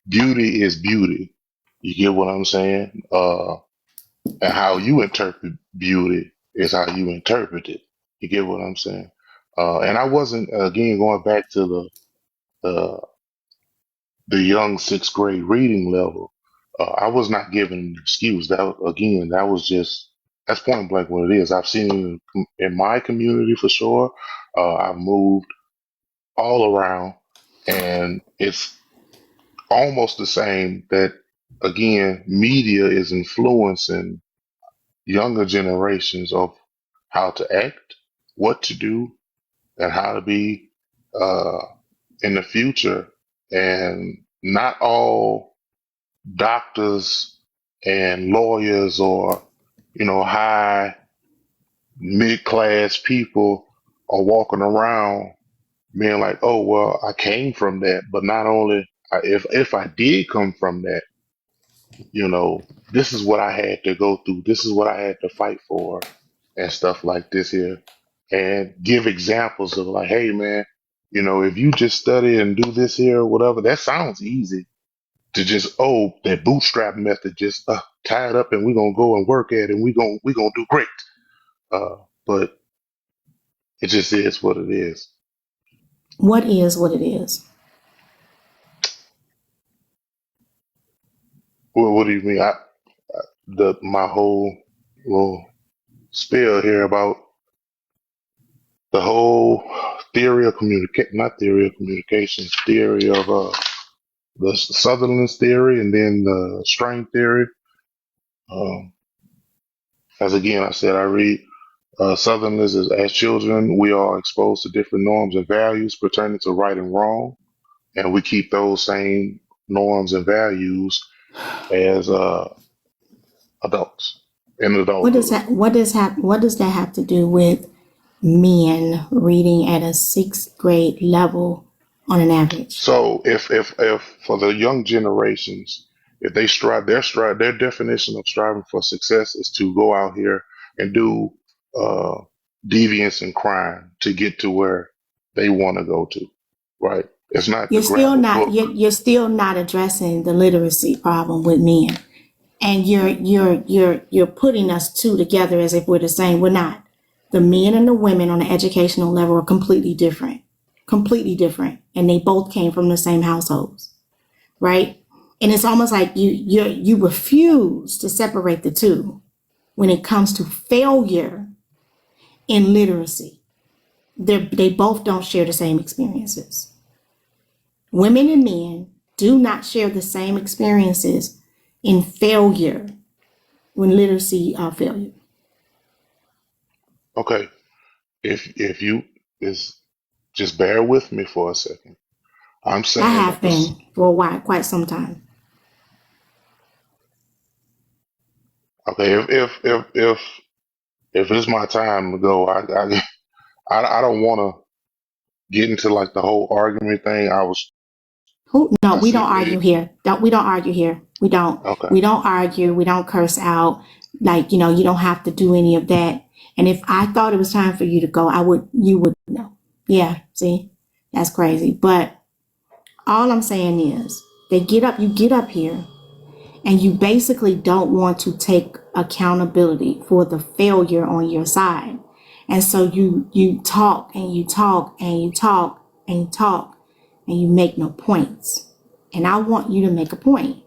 beauty is beauty. You get what I'm saying? And how you interpret beauty is how you interpret it. You get what I'm saying? And I wasn't, again, going back to uh, the young sixth grade reading level. I was not given an excuse. Again, that was just, that's point blank what it is. I've seen it in my community for sure. I've moved all around, and it's almost the same that, again, media is influencing younger generations of how to act, what to do, and how to be uh, in the future. And not all doctors and lawyers or, high mid class people are walking around being like, oh, well, I came from that. But not only, if I did come from that, this is what I had to go through. This is what I had to fight for and stuff like this here. And give examples of like, hey, man, if you just study and do this here or whatever, that sounds easy to just, that bootstrap method, just tie it up and we're going to go and work at it and we're going to do great. But it just is what it is. What is what it is? Well, what do you mean? My whole little spiel here about the whole theory of not theory of communications, theory of the Sutherland's theory, and then the string theory. As again, I said, I read Sutherland's as children, we are exposed to different norms and values pertaining to right and wrong, and we keep those same norms and values as adults in adulthood. What does that have to do with men reading at a sixth grade level on an average? So if for the young generations, if they their definition of striving for success is to go out here and do deviance and crime to get to where they want to go to, right? It's not. You're still not addressing the literacy problem with men, and you're putting us two together as if we're the same. We're not. The men and the women on the educational level are completely different, and they both came from the same households, right? And it's almost like you refuse to separate the two when it comes to failure in literacy. They both don't share the same experiences. Women and men do not share the same experiences in failure when literacy failure. Okay, if you just bear with me for a second. I'm saying I have been for a while, quite some time. Okay, if it's my time to go, I don't want to get into like the whole argument thing. We don't argue here. We don't argue here. We don't. Okay. We don't argue. We don't curse out. Like, you don't have to do any of that. And if I thought it was time for you to go, you would know. Yeah, see, that's crazy. But all I'm saying is you get up here and you basically don't want to take accountability for the failure on your side. And so you talk and you talk and you talk and you talk and you make no points. And I want you to make a point.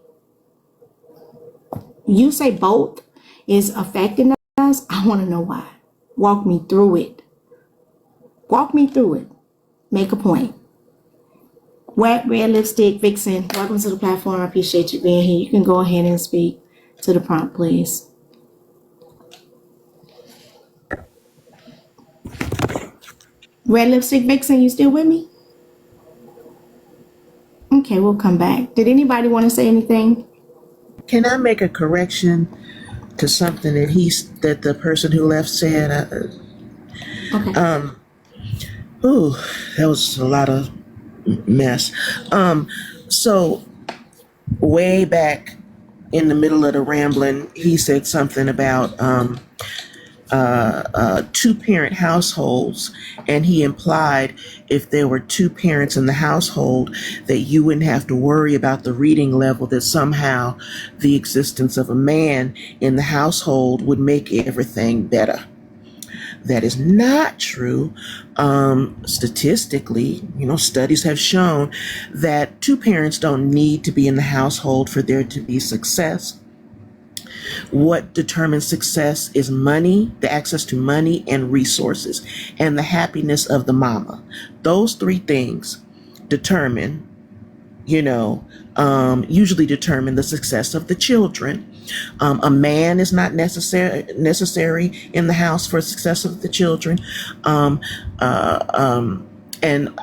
You say both is affecting us. I want to know why. Walk me through it. Make a point. Wet Red Lipstick Vixen, welcome to the platform. I appreciate you being here. You can go ahead and speak to the prompt, please. Red Lipstick Vixen, you still with me? Okay, we'll come back. Did anybody want to say anything? Can I make a correction to something that the person who left said? Okay. That was a lot of mess. So way back in the middle of the rambling, he said something about two-parent households, and he implied if there were two parents in the household that you wouldn't have to worry about the reading level, that somehow the existence of a man in the household would make everything better. That is not true. Statistically, studies have shown that two parents don't need to be in the household for there to be success. What determines success is money, the access to money and resources, and the happiness of the mama. Those three things determine, usually determine the success of the children. A man is not necessary in the house for success of the children. And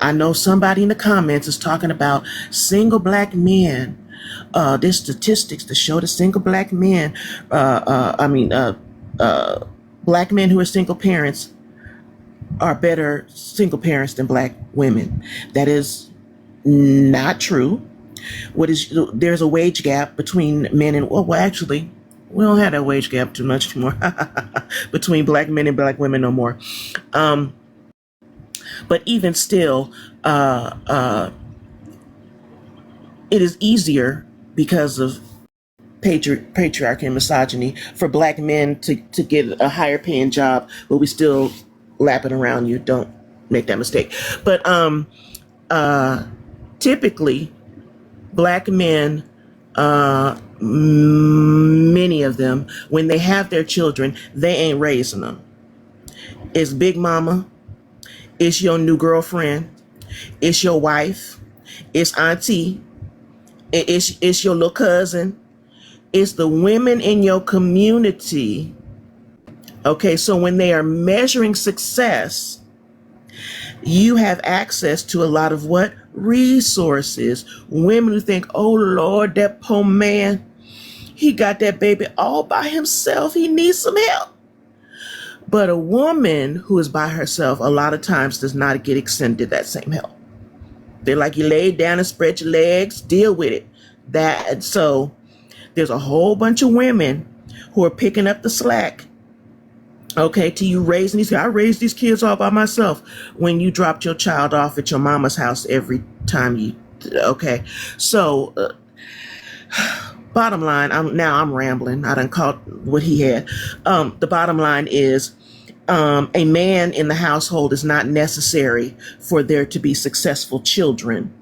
I know somebody in the comments is talking about single black men. There's statistics to show the single black men, black men who are single parents are better single parents than black women. That is not true. There's a wage gap between men and, actually, we don't have that wage gap too much anymore between black men and black women no more. But even still, it is easier because of patriarchy and misogyny for black men to get a higher paying job, but we still lapping around you. Don't make that mistake. But typically, black men, many of them, when they have their children, they ain't raising them. It's Big Mama, it's your new girlfriend, it's your wife, it's auntie, it's your little cousin, it's the women in your community. Okay, so when they are measuring success, you have access to a lot of what? Resources. Women who think, oh Lord, that poor man, he got that baby all by himself. He needs some help. But a woman who is by herself a lot of times does not get extended that same help. They're like, you lay down and spread your legs, deal with it. So there's a whole bunch of women who are picking up the slack. Okay, to you raising these kids. I raised these kids all by myself when you dropped your child off at your mama's house every time okay. So, bottom line, I'm rambling. I done caught what he had. The bottom line is, a man in the household is not necessary for there to be successful children,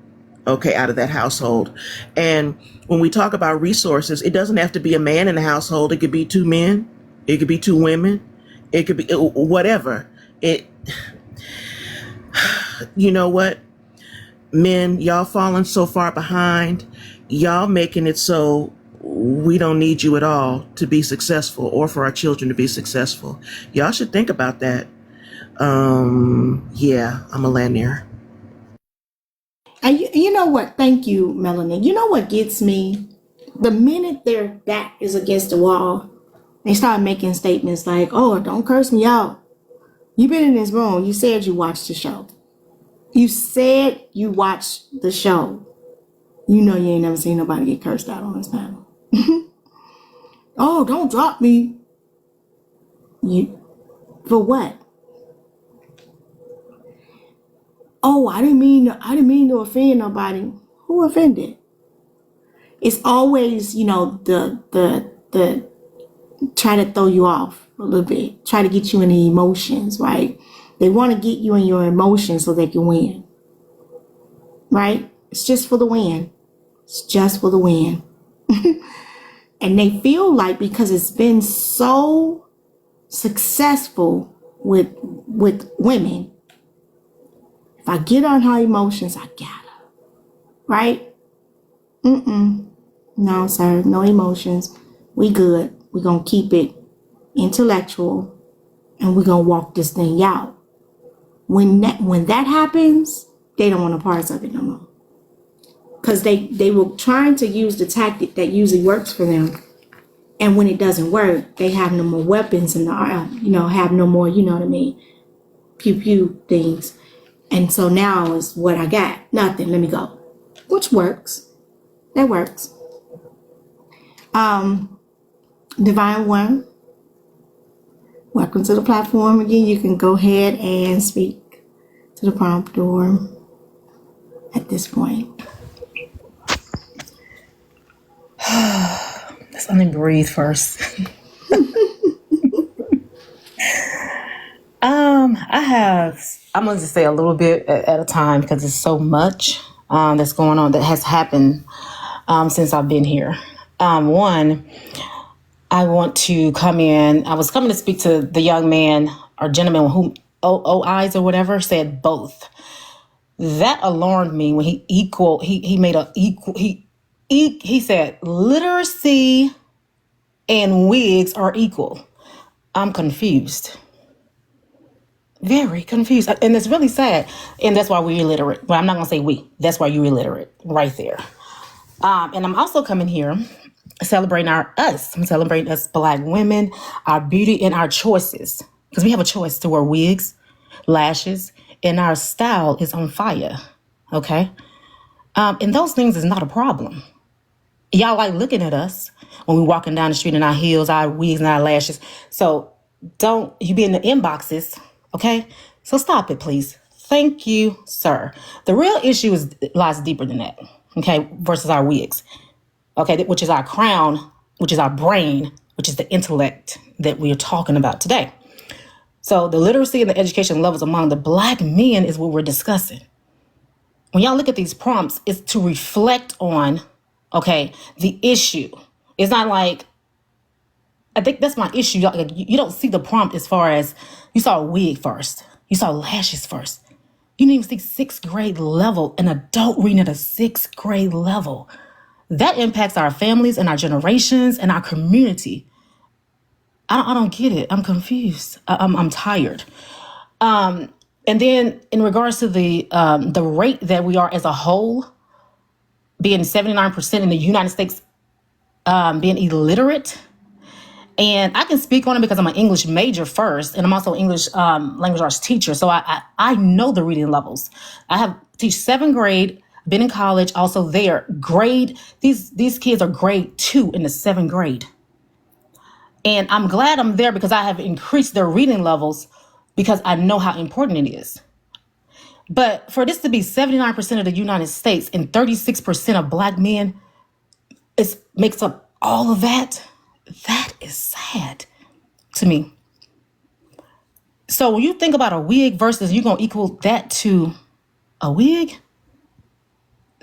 okay, out of that household. And when we talk about resources, it doesn't have to be a man in the household. It could be two men. It could be two women. It could be whatever. You know what? Men, y'all falling so far behind. Y'all making it so we don't need you at all to be successful or for our children to be successful. Y'all should think about that. Yeah, I'm a land there. And you know what? Thank you, Melanie. You know what gets me? The minute their back is against the wall, they start making statements like, oh, don't curse me out. You've been in this room. You said you watched the show. You said you watched the show. You know you ain't never seen nobody get cursed out on this panel. Oh, don't drop me. For what? Oh, I didn't mean to offend nobody. Who offended? It's always, the try to throw you off a little bit, try to get you in the emotions, right? They want to get you in your emotions so they can win, right? It's just for the win. It's just for the win. And they feel like because it's been so successful with women, if I get on her emotions, I gotta, right? No, sir, no emotions. We good. We're going to keep it intellectual and we're going to walk this thing out. When that happens, they don't want a part of it no more. Because they were trying to use the tactic that usually works for them. And when it doesn't work, they have no more weapons and, have no more, pew-pew things. And so now is what I got. Nothing. Let me go. Which works. That works. Divine One, welcome to the platform again. You can go ahead and speak to the prompter at this point. Let's let me breathe first. I'm going to just say a little bit at a time because there's so much that's going on that has happened since I've been here. One, I want to come in. I was coming to speak to the young man or gentleman who OIs or whatever said both. That alarmed me when he said literacy and wigs are equal. I'm confused. Very confused. And it's really sad. And that's why we're illiterate. Well, I'm not going to say we. That's why you're illiterate right there. And I'm also coming here celebrating us. I'm celebrating us Black women, our beauty and our choices. Because we have a choice to wear wigs, lashes, and our style is on fire. Okay? And those things is not a problem. Y'all like looking at us when we're walking down the street in our heels, our wigs, and our lashes. So don't you be in the inboxes, okay? So stop it, please. Thank you, sir. The real issue lies deeper than that, okay, versus our wigs, okay, which is our crown, which is our brain, which is the intellect that we are talking about today. So the literacy and the education levels among the Black men is what we're discussing. When y'all look at these prompts, it's to reflect on, okay, the issue. It's not like, I think that's my issue. Like, you don't see the prompt as far as you saw a wig first. You saw lashes first. You didn't even see 6th grade level, an adult reading at a 6th grade level. That impacts our families and our generations and our community. I don't get it. I'm confused. I'm tired. And then in regards to the rate that we are as a whole, being 79% in the United States, being illiterate. And I can speak on it because I'm an English major first, and I'm also an English language arts teacher. So I know the reading levels. I have teach 7th grade, been in college, also there. Grade, these kids are grade 2 in the 7th grade. And I'm glad I'm there because I have increased their reading levels because I know how important it is. But for this to be 79% of the United States and 36% of Black men, it makes up all of that. That is sad to me. So when you think about a wig versus you're going to equal that to a wig,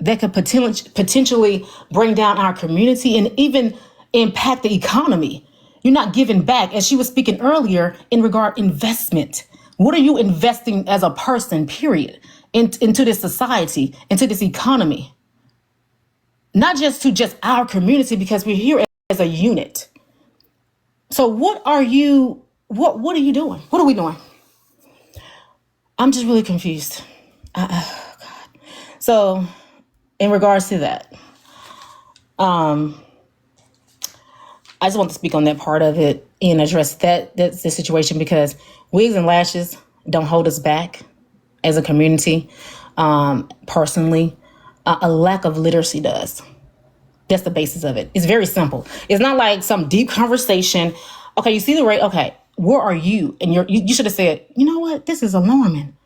that could potentially bring down our community and even impact the economy. You're not giving back. As she was speaking earlier in regard investment. What are you investing as a person, period, into this society, into this economy? Not just to just our community, because we're here as a unit. So what are you doing? What are we doing? I'm just really confused. God. So in regards to that, I just want to speak on that part of it and address that's the situation, because wigs and lashes don't hold us back as a community. Personally, a lack of literacy does. That's the basis of it. It's very simple. It's not like some deep conversation. Okay, you see the rate. Okay, where are you? And you should have said, you know what? This is alarming.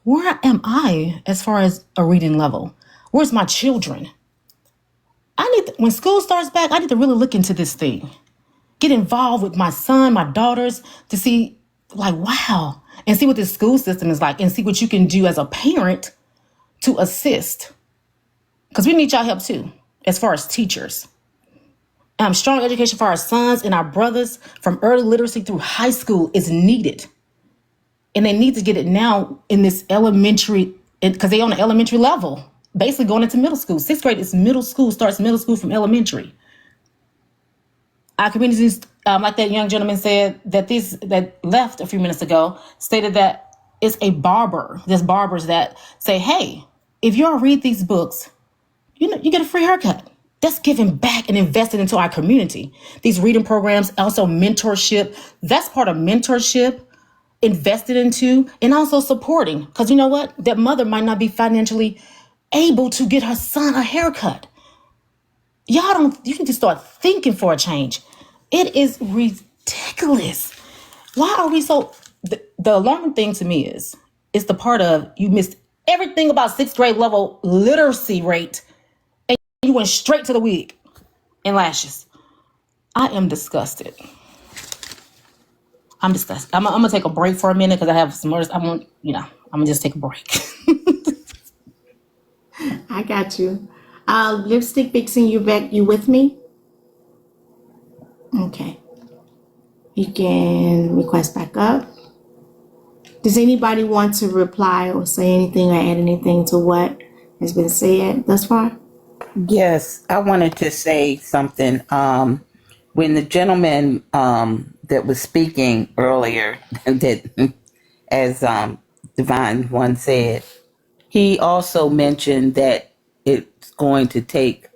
Where am I as far as a reading level? Where's my children? When school starts back, I need to really look into this thing. Get involved with my son, my daughters, to see, like, wow, and see what this school system is like, and see what you can do as a parent to assist. Because we need y'all help too, as far as teachers. Strong education for our sons and our brothers from early literacy through high school is needed. And they need to get it now in this elementary, because they're on the elementary level, basically going into middle school. 6th grade is middle school, starts middle school from elementary. Our communities, like that young gentleman said, that left a few minutes ago, stated that it's a barber. There's barbers that say, hey, if you all read these books, you get a free haircut. That's giving back and investing into our community. These reading programs, also mentorship. That's part of mentorship, invested into, and also supporting. Because you know what? That mother might not be financially able to get her son a haircut. You need to start thinking for a change. It is ridiculous. Why are we so, the alarming thing to me is the part of you missed everything about 6th grade level literacy rate, and you went straight to the wig and lashes. I am disgusted. I'm disgusted. I'm gonna take a break for a minute because I have some more. I'm gonna just take a break. I got you. Lipstick Vixen, you back? You with me? Okay. You can request back up. Does anybody want to reply or say anything or add anything to what has been said thus far? Yes, I wanted to say something. When the gentleman that was speaking earlier, that as Divine One said, he also mentioned that it's going to take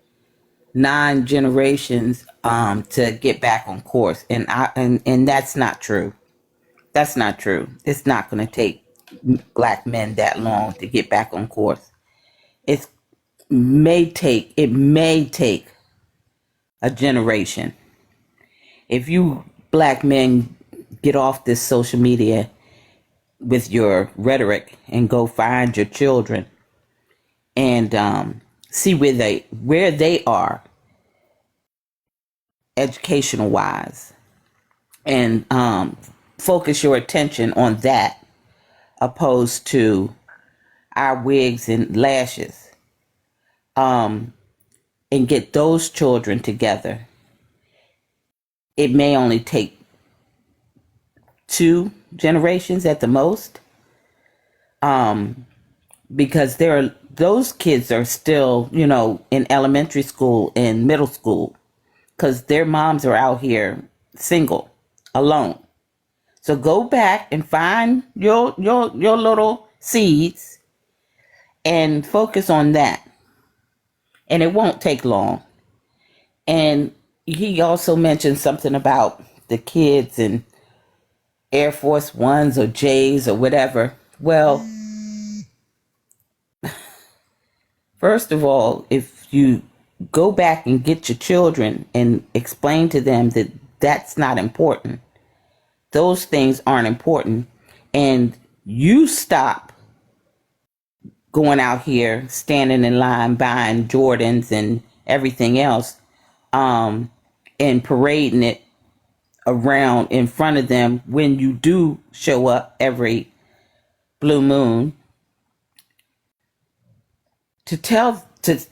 9 generations to get back on course, and that's not true. That's not true. It's not going to take black men that long to get back on course. It may take a generation. If you black men get off this social media with your rhetoric and go find your children and see where they are educational wise, and focus your attention on that opposed to our wigs and lashes, and get those children together, it may only take 2 generations at the most, because those kids are still, in elementary school and middle school, because their moms are out here single, alone. So go back and find your little seeds and focus on that. And it won't take long. And he also mentioned something about the kids and Air Force Ones or J's or whatever. Well, first of all, if you go back and get your children and explain to them that that's not important, those things aren't important, and you stop going out here, standing in line, buying Jordans and everything else, and parading it around in front of them when you do show up every blue moon, to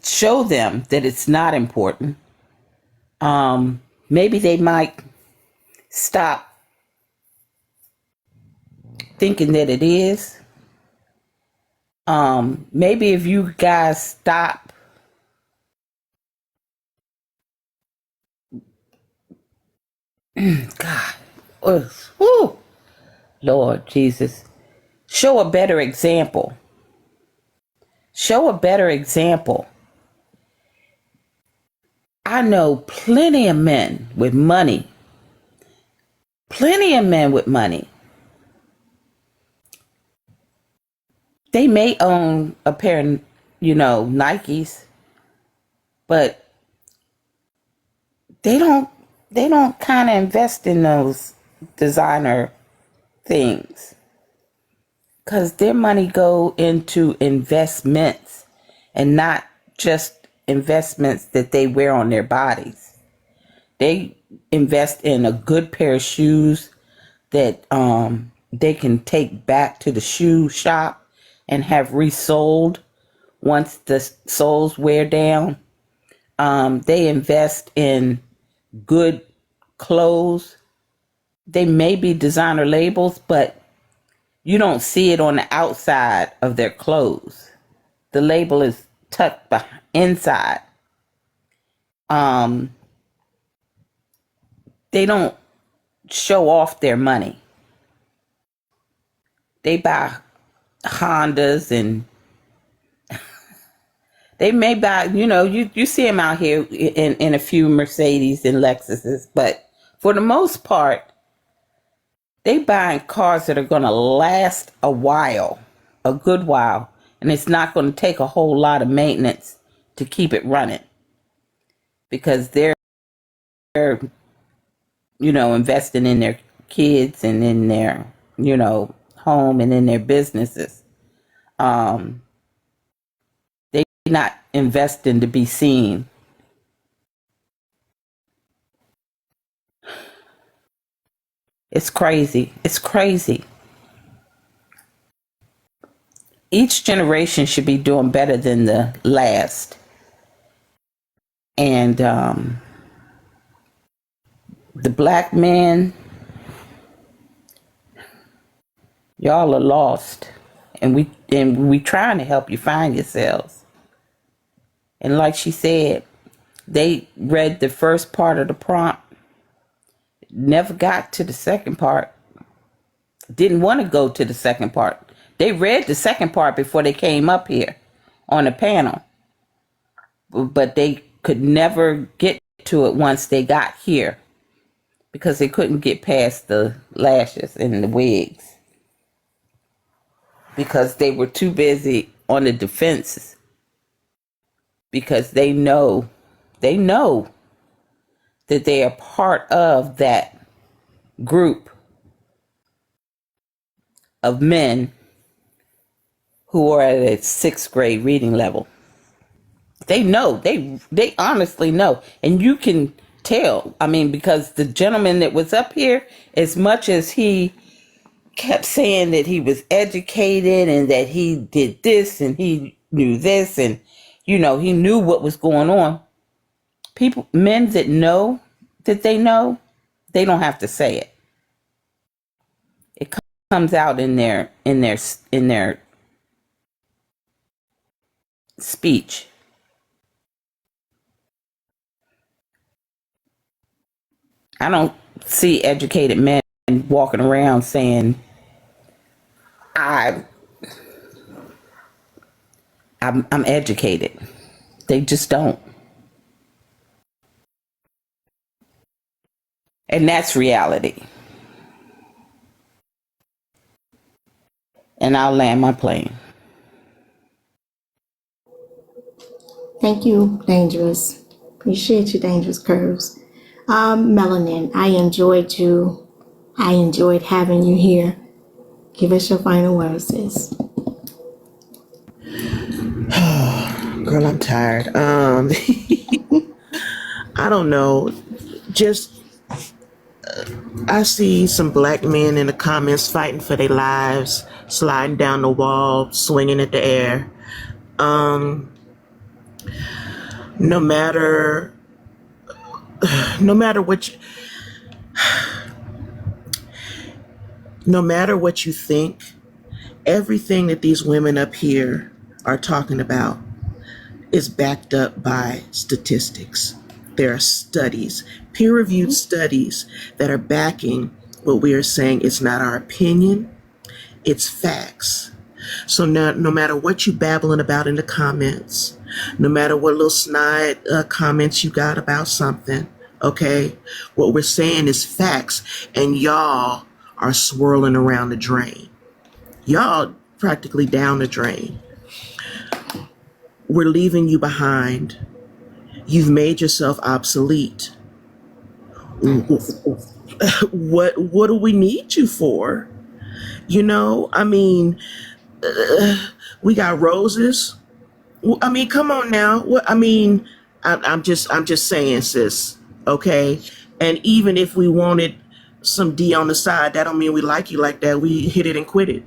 show them that it's not important. Maybe they might stop thinking that it is. Maybe if you guys stop God, whew, Lord Jesus, show a better example. Show a better example. I know plenty of men with money. Plenty of men with money. They may own a pair of, Nikes, but they don't kind of invest in those designer things, because their money go into investments and not just investments that they wear on their bodies. They invest in a good pair of shoes that they can take back to the shoe shop and have resold once the soles wear down. They invest in good clothes. They may be designer labels, but you don't see it on the outside of their clothes. The label is tucked inside. They don't show off their money. They buy Hondas, and they may buy, you see them out here in a few Mercedes and Lexuses, but for the most part, they buying cars that are going to last a while, a good while, and it's not going to take a whole lot of maintenance to keep it running, because they're investing in their kids and in their, home and in their businesses. They not investing to be seen. It's crazy. It's crazy. Each generation should be doing better than the last. And the black men, y'all are lost. And we trying to help you find yourselves. And like she said, they read the first part of the prompt, never got to the second part, didn't want to go to the second part. They read the second part before they came up here on the panel, but they could never get to it once they got here because they couldn't get past the lashes and the wigs because they were too busy on the defenses because they know that they are part of that group of men who are at a 6th grade reading level. They know, they honestly know. And you can tell, I mean, because the gentleman that was up here, as much as he kept saying that he was educated and that he did this and he knew this and, you know, he knew what was going on. Men that know that they know, they don't have to say it. It comes out in their speech. I don't see educated men walking around saying, I'm educated. They just don't. And that's reality. And I'll land my plane. Thank you, Dangerous. Appreciate you, Dangerous Curves. Melanin, I enjoyed you. I enjoyed having you here. Give us your final words, sis. Girl, I'm tired. I don't know. Just I see some black men in the comments fighting for their lives, sliding down the wall, swinging at the air. No matter what you think, everything that these women up here are talking about is backed up by statistics. There are studies, peer-reviewed studies that are backing what we are saying. It's not our opinion, it's facts. So no matter what you babbling about in the comments, no matter what little snide comments you got about something, okay, what we're saying is facts, and y'all are swirling around the drain. Y'all practically down the drain. We're leaving you behind. You've made yourself obsolete. What do we need you for? You know, I mean, we got roses. I mean, come on now. What I mean, I'm just saying, sis. Okay, and even if we wanted some D on the side, that don't mean we like you like that. We hit it and quit it.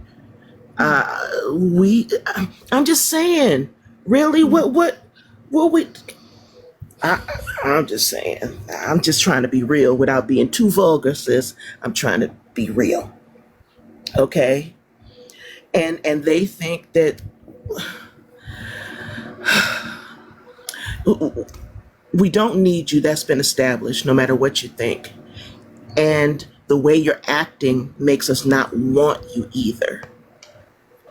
I'm just saying. Really, what we? I'm just saying. I'm just trying to be real without being too vulgar, sis. I'm trying to be real. Okay, and they think that we don't need you. That's been established, no matter what you think. And the way you're acting makes us not want you either.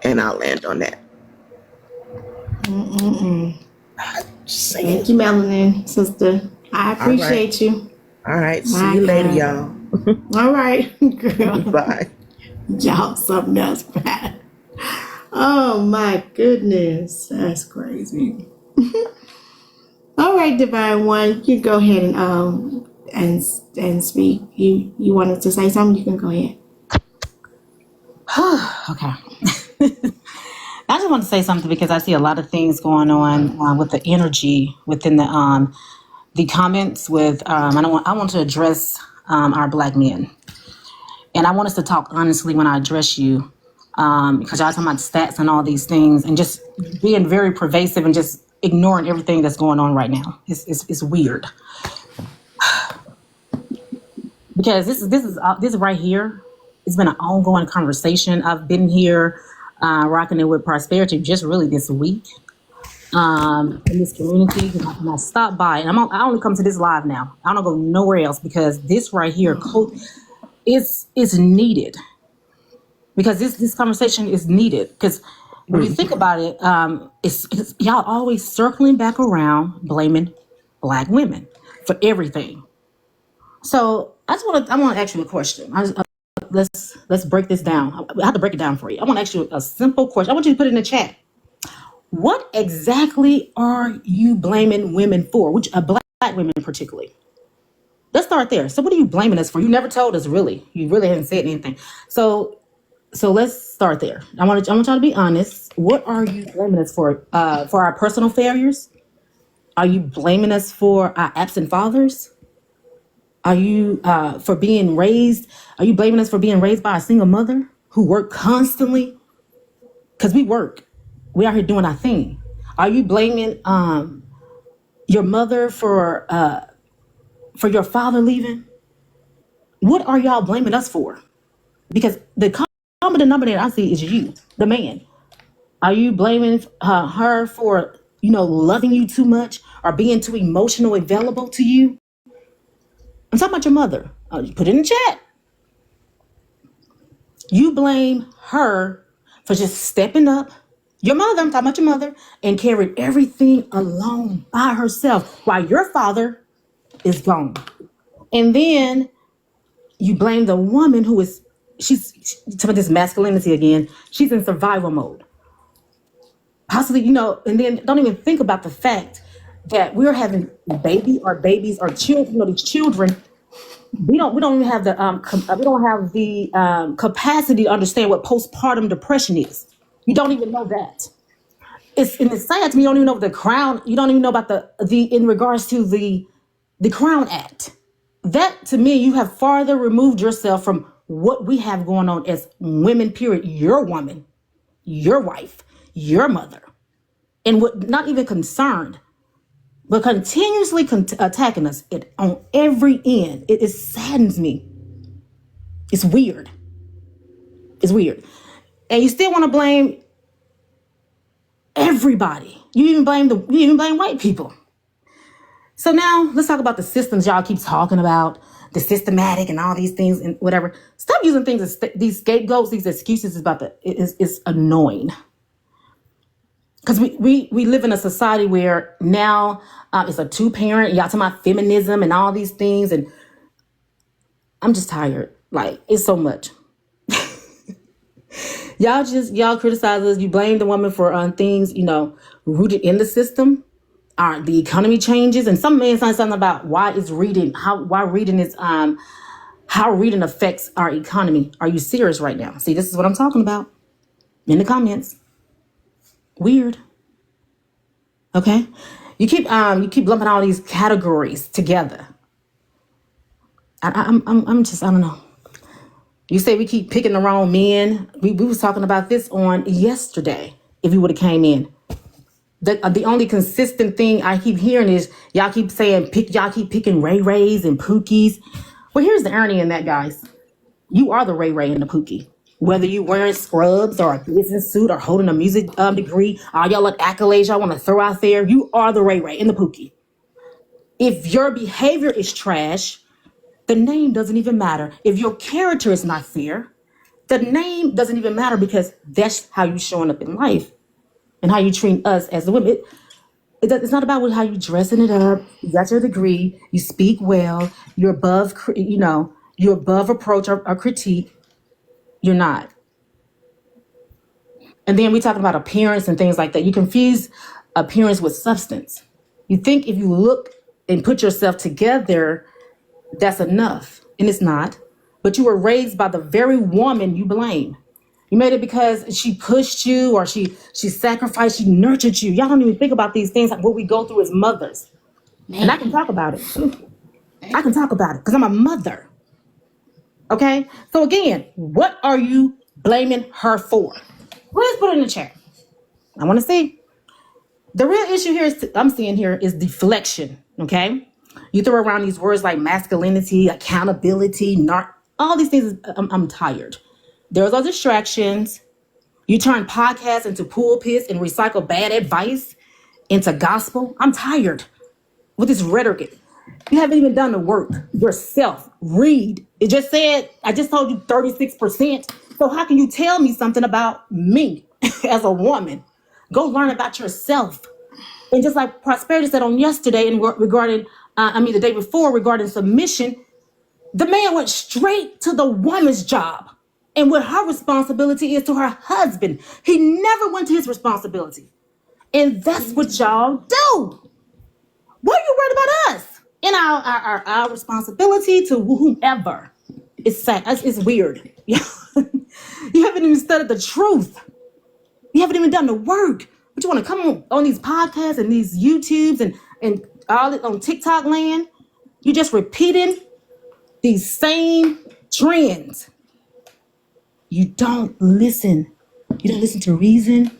And I'll land on that. Thank you, Melanin, sister. I appreciate you. All right. See you later, y'all. All right, girl. Bye. Y'all, something else bad. Oh my goodness, that's crazy. All right, Divine One, you go ahead and speak. You wanted to say something? You can go ahead. Okay. I just want to say something because I see a lot of things going on with the energy within the comments. With I want to address our black men, And I want us to talk honestly when I address you, because y'all talking about stats and all these things, and just being very pervasive and just ignoring everything that's going on right now. It's weird, because this right here. It's been an ongoing conversation. I've been here rocking it with Prosperity just really this week in this community. And I stopped by, and I only come to this live now. I don't go nowhere else because this right here is needed. Because this conversation is needed. Because when you think about it, it's y'all always circling back around blaming Black women for everything. So I want to ask you a question. Let's break this down. I have to break it down for you. I want to ask you a simple question. I want you to put it in the chat. What exactly are you blaming women for? Which Black women particularly? Let's start there. So what are you blaming us for? You never told us really. You really haven't said anything. So let's start there. I want y'all to be honest. What are you blaming us for our personal failures? Are you blaming us for our absent fathers? Are you for being raised? Are you blaming us for being raised by a single mother who worked constantly? Because we work. We out here doing our thing. Are you blaming your mother for your father leaving? What are y'all blaming us for? Because the common denominator I see is you, the man. Are you blaming her for loving you too much or being too emotional available to you? I'm talking about your mother. Put it in the chat. You blame her for just stepping up. Your mother, I'm talking about your mother, and carried everything alone by herself while your father is gone. And then you blame the woman who is, she's talking about this masculinity again. She's in survival mode. Possibly, and then don't even think about the fact that we're having babies or children, these children. We don't even have the capacity to understand what postpartum depression is. You don't even know that. It's sad to me. You don't even know the Crown. You don't even know about the in regards to the Crown Act. That to me, you have farther removed yourself from what we have going on as women. Period. Your woman, your wife, your mother, and what not even concerned, but continuously attacking us on every end. It saddens me. It's weird. It's weird. And you still want to blame everybody. You even blame white people. So now let's talk about the systems y'all keep talking about, the systematic and all these things and whatever. Stop using things as these scapegoats, these excuses it's annoying. Because we live in a society where now it's a two-parent, y'all talking about feminism and all these things, and I'm just tired. Like, it's so much. Y'all criticize us. You blame the woman for things, rooted in the system. The economy changes, and some man saying something about how reading affects our economy. Are you serious right now? See, this is what I'm talking about in the comments. Weird. Okay, you keep lumping all these categories together. I'm just, I don't know. You say we keep picking the wrong men. We was talking about this on yesterday. If you would have came in, the only consistent thing I keep hearing is y'all keep saying y'all keep picking Ray Rays and Pookies. Well, here's the irony in that, guys. You are the Ray Ray and the Pookie. Whether you wearing scrubs or a business suit or holding a music degree, all y'all like accolades y'all want to throw out there, you are the Ray Ray and the Pookie. If your behavior is trash, the name doesn't even matter. If your character is not fair, the name doesn't even matter, because that's how you showing up in life and how you treat us as the women. It's not about how you dressing it up. You got your degree. You speak well. You're above, you're above approach or critique. You're not. And then we talking about appearance and things like that. You confuse appearance with substance. You think if you look and put yourself together, that's enough. And it's not. But you were raised by the very woman you blame. You made it because she pushed you, or she sacrificed, she nurtured you. Y'all don't even think about these things, like what we go through as mothers. Man. And I can talk about it. I can talk about it because I'm a mother. Okay? So again, what are you blaming her for? Let's put it in the chat. I want to see. The real issue here is I'm seeing here is deflection. Okay? You throw around these words like masculinity, accountability, all these things. I'm tired. There's all distractions. You turn podcasts into pulpits and recycle bad advice into gospel. I'm tired with this rhetoric. You haven't even done the work yourself. Read. It just said, I just told you 36%. So how can you tell me something about me as a woman? Go learn about yourself. And just like Prosperity said on yesterday and regarding, the day before regarding submission, the man went straight to the woman's job and what her responsibility is to her husband. He never went to his responsibility. And that's what y'all do. What are you worried about us? And our responsibility to whomever. It's sad. It's weird. You haven't even studied the truth. You haven't even done the work. But you want to come on these podcasts and these YouTubes and all it on TikTok land. You're just repeating these same trends. You don't listen. You don't listen to reason.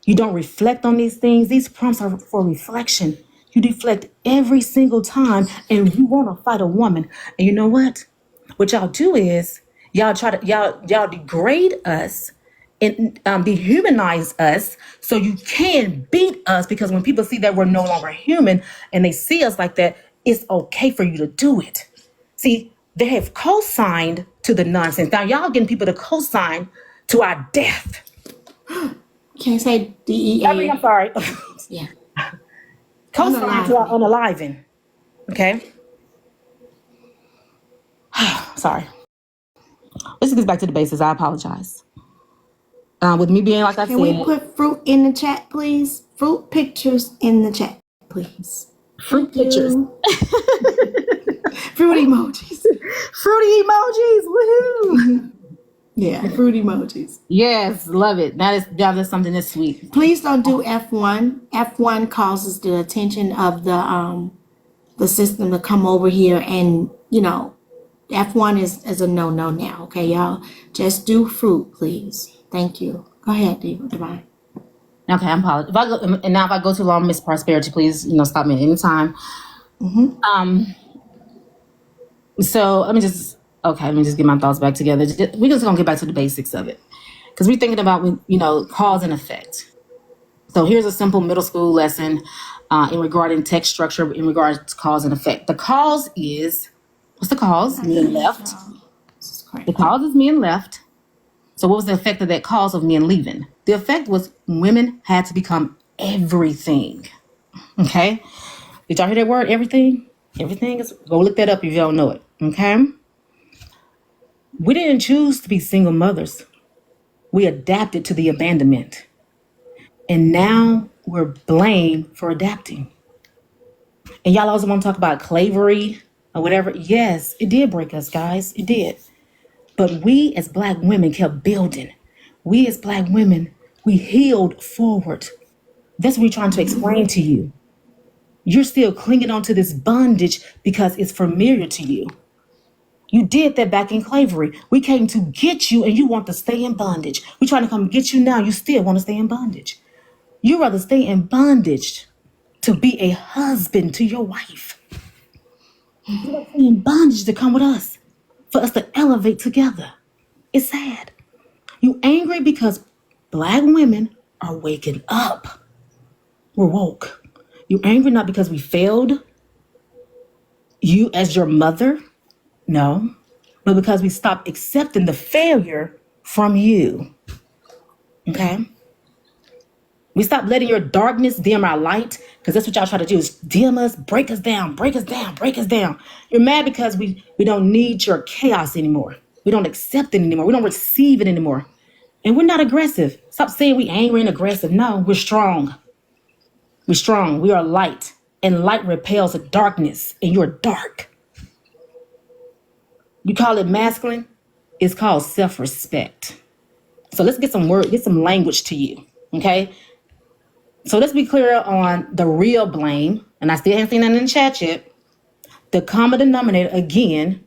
You don't reflect on these things. These prompts are for reflection. You deflect every single time and you want to fight a woman. And you know what? What y'all do is y'all degrade us and dehumanize us so you can beat us, because when people see that we're no longer human and they see us like that, it's okay for you to do it. See, they have co-signed to the nonsense. Now y'all getting people to co-sign to our death. Can't say DEA. I'm sorry. Yeah. Co-sign to our unaliving. Okay? Sorry. Let's get back to the basics. I apologize. With me being like I Can said. we put fruit in the chat, please? Fruit pictures in the chat, please. Fruit pictures. Fruit emojis. Fruity emojis. Woohoo. Yeah, fruit emojis. Yes, love it. That is something that's sweet. Please don't do F1. F1 causes the attention of the system to come over here, and F1 is a no now. Okay, y'all, just do fruit, please. Thank you. Go ahead, Divine. Okay, I'm apologize. If I go too long, Miss Prosperity, please, stop me at any time. So let me just get my thoughts back together. We're just gonna get back to the basics of it, because we're thinking about cause and effect. So here's a simple middle school lesson in regarding text structure in regards to cause and effect. The cause is, what's the cause? Men left. The cause is men left. So what was the effect of that cause of men leaving? The effect was women had to become everything. Okay? Did y'all hear that word, everything? Everything is, go look that up if you don't know it. Okay? We didn't choose to be single mothers. We adapted to the abandonment. And now we're blamed for adapting. And y'all also want to talk about slavery or whatever. Yes, it did break us, guys. It did. But we as Black women kept building. We as Black women, we healed forward. That's what we're trying to explain to you. You're still clinging on to this bondage because it's familiar to you. You did that back in slavery. We came to get you and you want to stay in bondage. We're trying to come get you now. You still want to stay in bondage. You'd rather stay in bondage to be a husband to your wife. You want to stay in bondage to come with us, for us to elevate together. It's sad. You angry because Black women are waking up. We're woke. You angry not because we failed you as your mother, no, but because we stopped accepting the failure from you. Okay? We stopped letting your darkness dim our light, because that's what y'all try to do, is dim us, break us down, break us down, break us down. You're mad because we don't need your chaos anymore. We don't accept it anymore. We don't receive it anymore. And we're not aggressive. Stop saying we angry and aggressive. No, we're strong. We're strong. We are light. And light repels the darkness. And you're dark. You call it masculine? It's called self-respect. So let's get some language to you. Okay? So let's be clear on the real blame. And I still haven't seen that in the chat yet. The common denominator, again,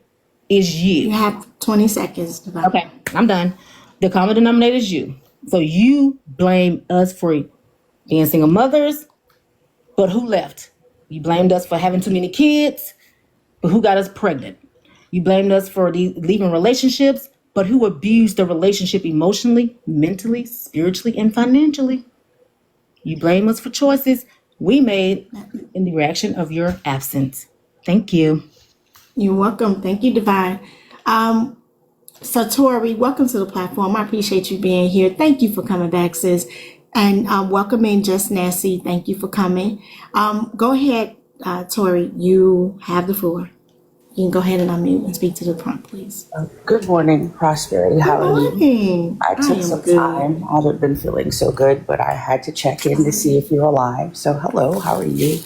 is you. You have 20 seconds. Okay, I'm done. The common denominator is you. So you blame us for being single mothers, but who left? You blamed us for having too many kids, but who got us pregnant? You blamed us for leaving relationships, but who abused the relationship emotionally, mentally, spiritually, and financially? You blame us for choices we made in the reaction of your absence. Thank you. You're welcome. Thank you, Divine. So Tori, welcome to the platform. I appreciate you being here. Thank you for coming back, sis. And welcome in Just Nancy. Thank you for coming. Go ahead, Tori. You have the floor. You can go ahead and unmute and speak to the prompt, please. Good morning, Prosperity. How are you? Morning. I took some time. I haven't been feeling so good, but I had to check in to see if you're alive. So hello, how are you?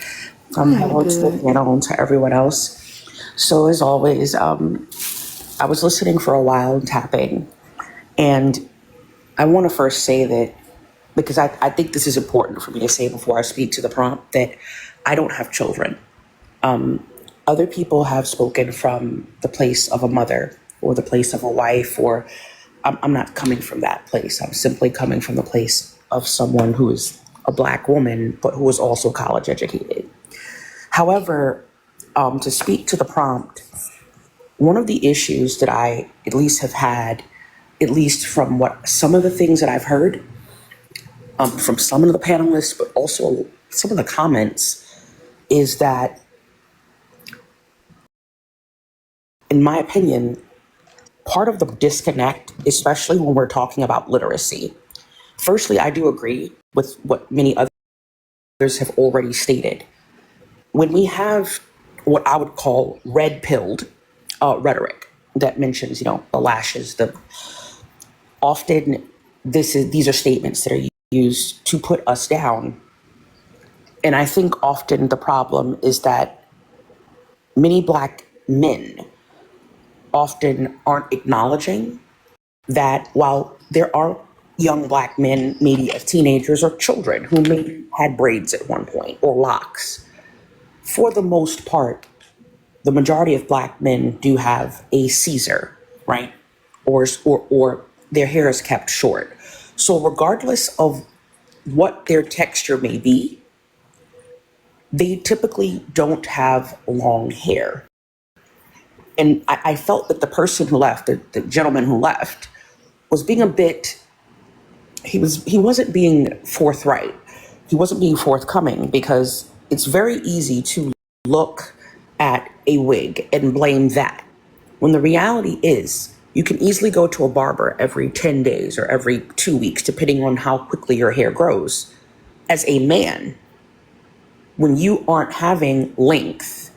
Hello to the panel and to everyone else. So as always, I was listening for a while and tapping, and I want to first say that, because I think this is important for me to say before I speak to the prompt, that I don't have children. Other people have spoken from the place of a mother or the place of a wife, or I'm not coming from that place. I'm simply coming from the place of someone who is a Black woman, but who is also college educated. However, to speak to the prompt, one of the issues that I at least have had, at least from what some of the things that I've heard from some of the panelists, but also some of the comments, is that, in my opinion, part of the disconnect, especially when we're talking about literacy, firstly, I do agree with what many others have already stated. When we have what I would call red-pilled rhetoric that mentions, the lashes, often these are statements that are used to put us down. And I think often the problem is that many Black men often aren't acknowledging that while there are young Black men, maybe as teenagers or children, who maybe had braids at one point or locks, for the most part, the majority of Black men do have a Caesar, right? Or their hair is kept short. So regardless of what their texture may be, they typically don't have long hair. And I felt that the person who left, the gentleman who left, was being a bit, he wasn't being forthright. He wasn't being forthcoming, because it's very easy to look at a wig and blame that, when the reality is you can easily go to a barber every 10 days or every 2 weeks, depending on how quickly your hair grows. As a man, when you aren't having length,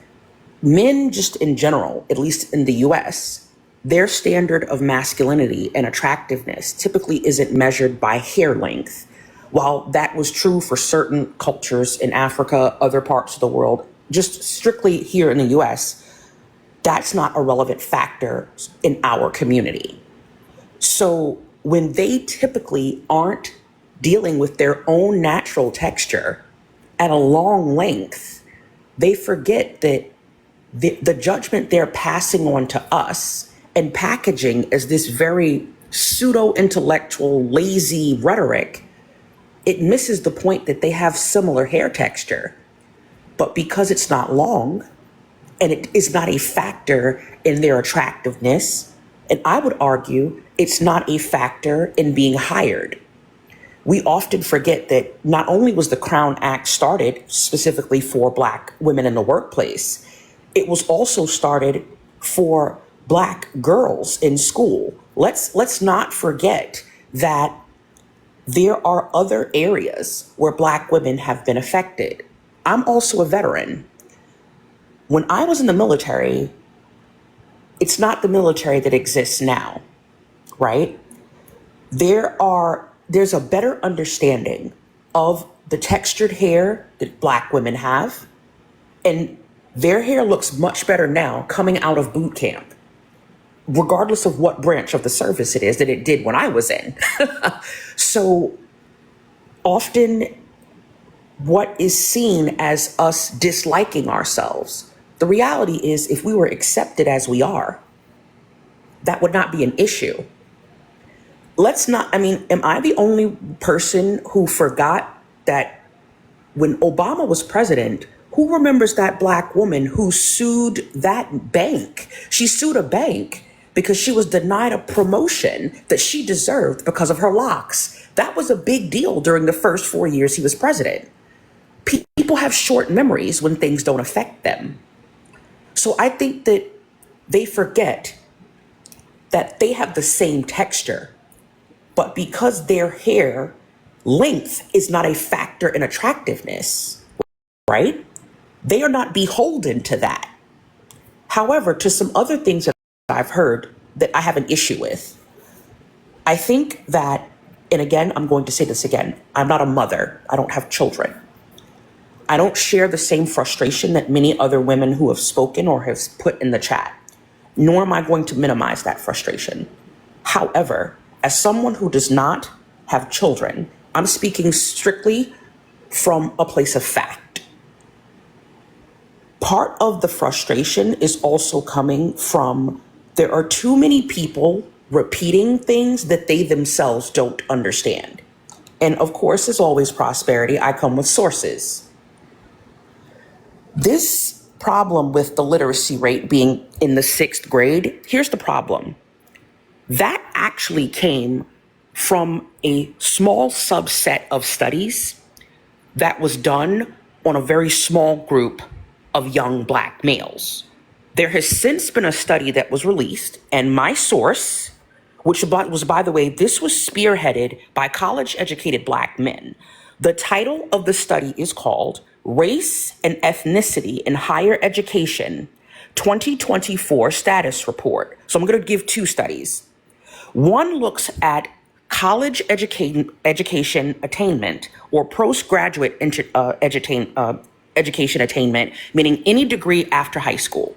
men just in general, at least in the US, their standard of masculinity and attractiveness typically isn't measured by hair length. While that was true for certain cultures in Africa, other parts of the world, just strictly here in the US, that's not a relevant factor in our community. So when they typically aren't dealing with their own natural texture at a long length, they forget that the judgment they're passing on to us and packaging as this very pseudo-intellectual, lazy rhetoric, it misses the point that they have similar hair texture. But because it's not long, and it is not a factor in their attractiveness, and I would argue it's not a factor in being hired. We often forget that not only was the Crown Act started specifically for Black women in the workplace, it was also started for Black girls in school. Let's not forget that there are other areas where Black women have been affected. I'm also a veteran. When I was in the military, it's not the military that exists now, right? There's a better understanding of the textured hair that Black women have, and their hair looks much better now coming out of boot camp, regardless of what branch of the service it is, than it did when I was in. So often what is seen as us disliking ourselves, the reality is if we were accepted as we are, that would not be an issue. Let's not, I mean, am I the only person who forgot that when Obama was president, who remembers that black woman who sued that bank? She sued a bank because she was denied a promotion that she deserved because of her locks. That was a big deal during the first 4 years he was president. People have short memories when things don't affect them. So I think that they forget that they have the same texture, but because their hair length is not a factor in attractiveness, right? They are not beholden to that. However, to some other things that I've heard that I have an issue with, I think that, and again, I'm going to say this again, I'm not a mother, I don't have children. I don't share the same frustration that many other women who have spoken or have put in the chat, nor am I going to minimize that frustration. However, as someone who does not have children, I'm speaking strictly from a place of fact. Part of the frustration is also coming from there are too many people repeating things that they themselves don't understand. And of course, as always, Prosperity, I come with sources. This problem with the literacy rate being in the 6th grade, here's the problem. That actually came from a small subset of studies that was done on a very small group of young black males. There has since been a study that was released, and my source, which was, by the way, this was spearheaded by college-educated black men. The title of the study is called Race and Ethnicity in Higher Education 2024 Status Report. So I'm going to give 2 studies. One looks at college education attainment or postgraduate education attainment, meaning any degree after high school,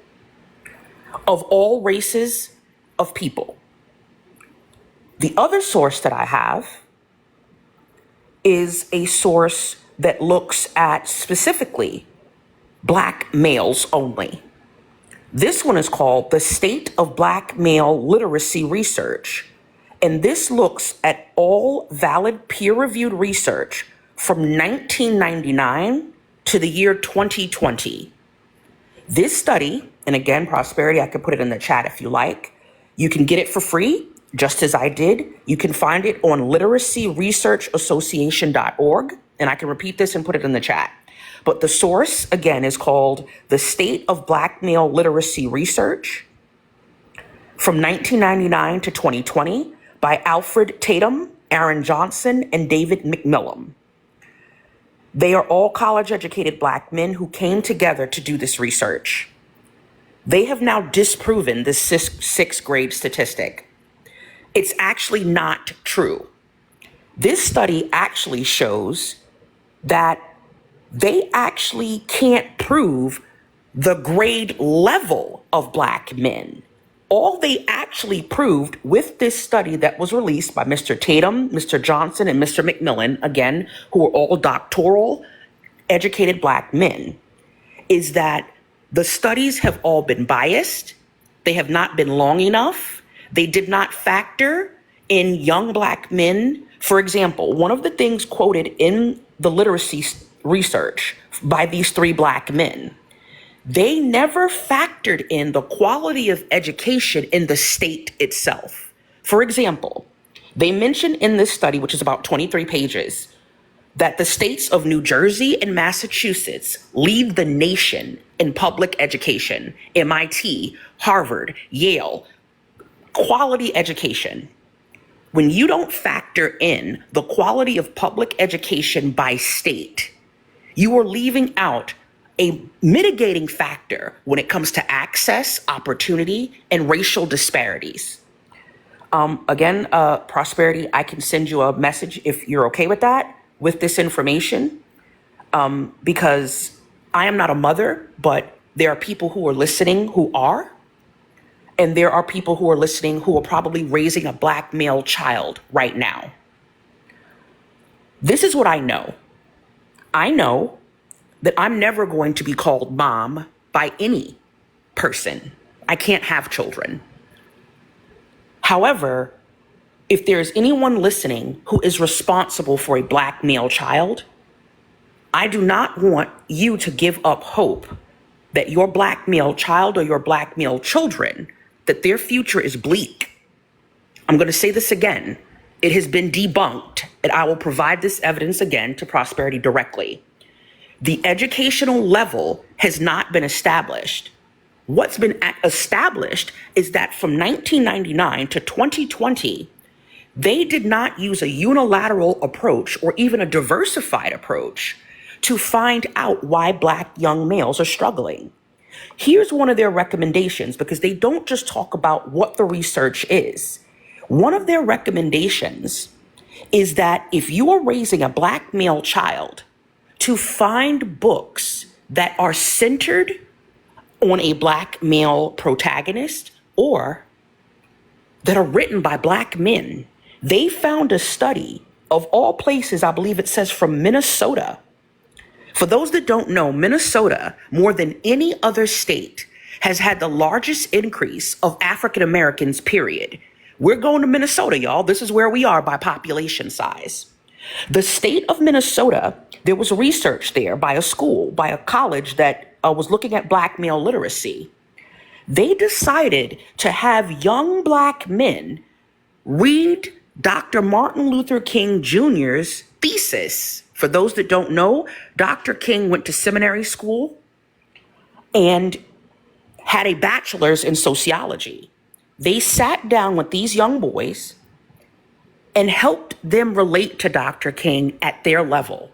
of all races of people. The other source that I have is a source that looks at specifically black males only. This one is called the State of Black Male Literacy Research. And this looks at all valid peer-reviewed research from 1999 to the year 2020. This study, and again, Prosperity, I could put it in the chat if you like. You can get it for free, just as I did. You can find it on literacyresearchassociation.org. And I can repeat this and put it in the chat. But the source, again, is called The State of Black Male Literacy Research from 1999 to 2020 by Alfred Tatum, Aaron Johnson, and David McMillan. They are all college-educated black men who came together to do this research. They have now disproven this 6th grade statistic. It's actually not true. This study actually shows that they actually can't prove the grade level of black men. All they actually proved with this study that was released by Mr. Tatum, Mr. Johnson, and Mr. McMillan, again, who are all doctoral, educated black men, is that the studies have all been biased. They have not been long enough. They did not factor in young black men. For example, one of the things quoted in the literacy research by these 3 black men, they never factored in the quality of education in the state itself. For example, they mentioned in this study, which is about 23 pages, that the states of New Jersey and Massachusetts lead the nation in public education. MIT, Harvard, Yale, quality education. When you don't factor in the quality of public education by state, you are leaving out a mitigating factor when it comes to access, opportunity, and racial disparities. Again, Prosperity, I can send you a message if you're okay with that, with this information, because I am not a mother, but there are people who are listening who are. And there are people who are listening who are probably raising a black male child right now. This is what I know. I know that I'm never going to be called mom by any person. I can't have children. However, if there's anyone listening who is responsible for a Black male child, I do not want you to give up hope that your Black male child or your Black male children, that their future is bleak. I'm going to say this again. It has been debunked, and I will provide this evidence again to Prosperity directly. The educational level has not been established. What's been established is that from 1999 to 2020, they did not use a unilateral approach or even a diversified approach to find out why Black young males are struggling. Here's one of their recommendations, because they don't just talk about what the research is. One of their recommendations is that if you are raising a Black male child, to find books that are centered on a Black male protagonist or that are written by Black men. They found a study of all places, I believe it says from Minnesota. For those that don't know, Minnesota, more than any other state, has had the largest increase of African Americans, period. We're going to Minnesota, y'all. This is where we are by population size. The state of Minnesota, there was research there by a school, by a college that was looking at Black male literacy. They decided to have young Black men read Dr. Martin Luther King Jr.'s thesis. For those that don't know, Dr. King went to seminary school and had a bachelor's in sociology. They sat down with these young boys and helped them relate to Dr. King at their level.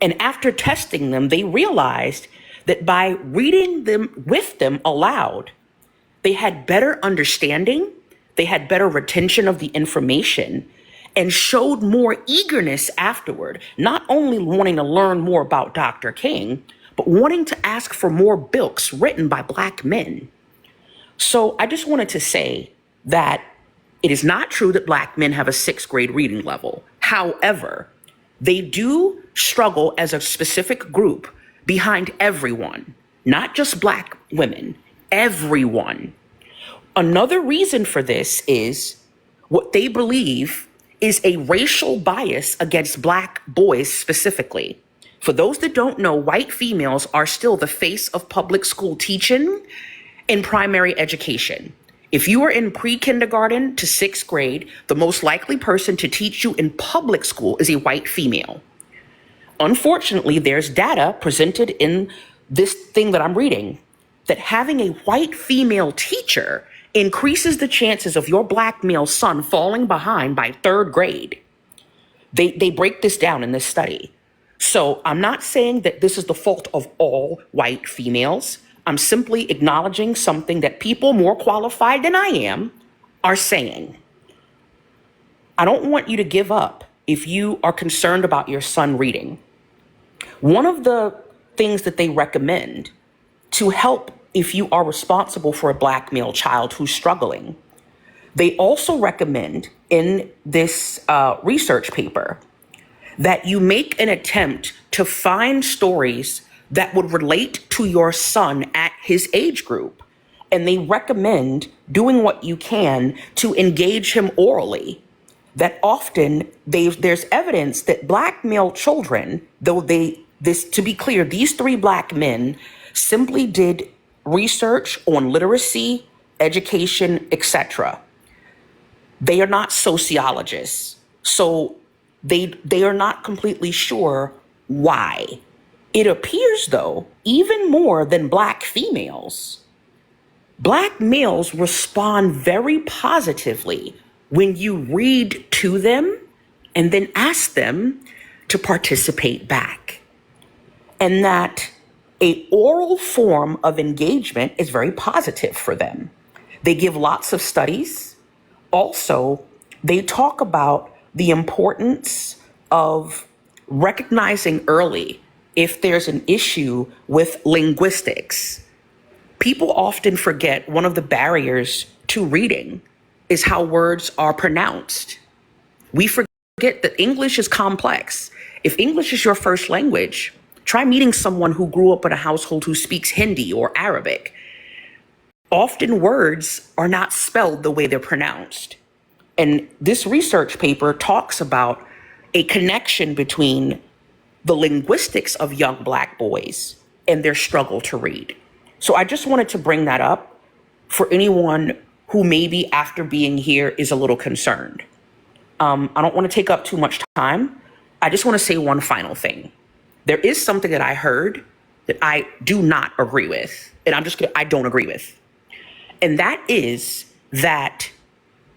And after testing them, they realized that by reading them with them aloud, they had better understanding, they had better retention of the information, and showed more eagerness afterward, not only wanting to learn more about Dr. King, but wanting to ask for more books written by Black men. So I just wanted to say that it is not true that Black men have a 6th grade reading level. However, they do struggle as a specific group behind everyone, not just Black women, everyone. Another reason for this is what they believe is a racial bias against Black boys specifically. For those that don't know, white females are still the face of public school teaching and primary education. If you are in pre-kindergarten to 6th grade, the most likely person to teach you in public school is a white female. Unfortunately, there's data presented in this thing that I'm reading that having a white female teacher increases the chances of your Black male son falling behind by 3rd grade. They break this down in this study. So I'm not saying that this is the fault of all white females. I'm simply acknowledging something that people more qualified than I am are saying. I don't want you to give up if you are concerned about your son reading. One of the things that they recommend to help if you are responsible for a Black male child who's struggling, they also recommend in this research paper that you make an attempt to find stories that would relate to your son at his age group. And they recommend doing what you can to engage him orally. That often there's evidence that Black male children, though to be clear, these 3 Black men simply did research on literacy, education, etc. They are not sociologists. So they are not completely sure why. It appears, though, even more than Black females, Black males respond very positively when you read to them and then ask them to participate back. And that an oral form of engagement is very positive for them. They give lots of studies. Also, they talk about the importance of recognizing early if there's an issue with linguistics. People often forget one of the barriers to reading is how words are pronounced. We forget that English is complex. If English is your first language, try meeting someone who grew up in a household who speaks Hindi or Arabic. often words are not spelled the way they're pronounced. And this research paper talks about a connection between the linguistics of young Black boys and their struggle to read. So I just wanted to bring that up for anyone who maybe after being here is a little concerned. I don't want to take up too much time. I just want to say one final thing. There is something that I heard that I do not agree with, and I don't agree with. And that is that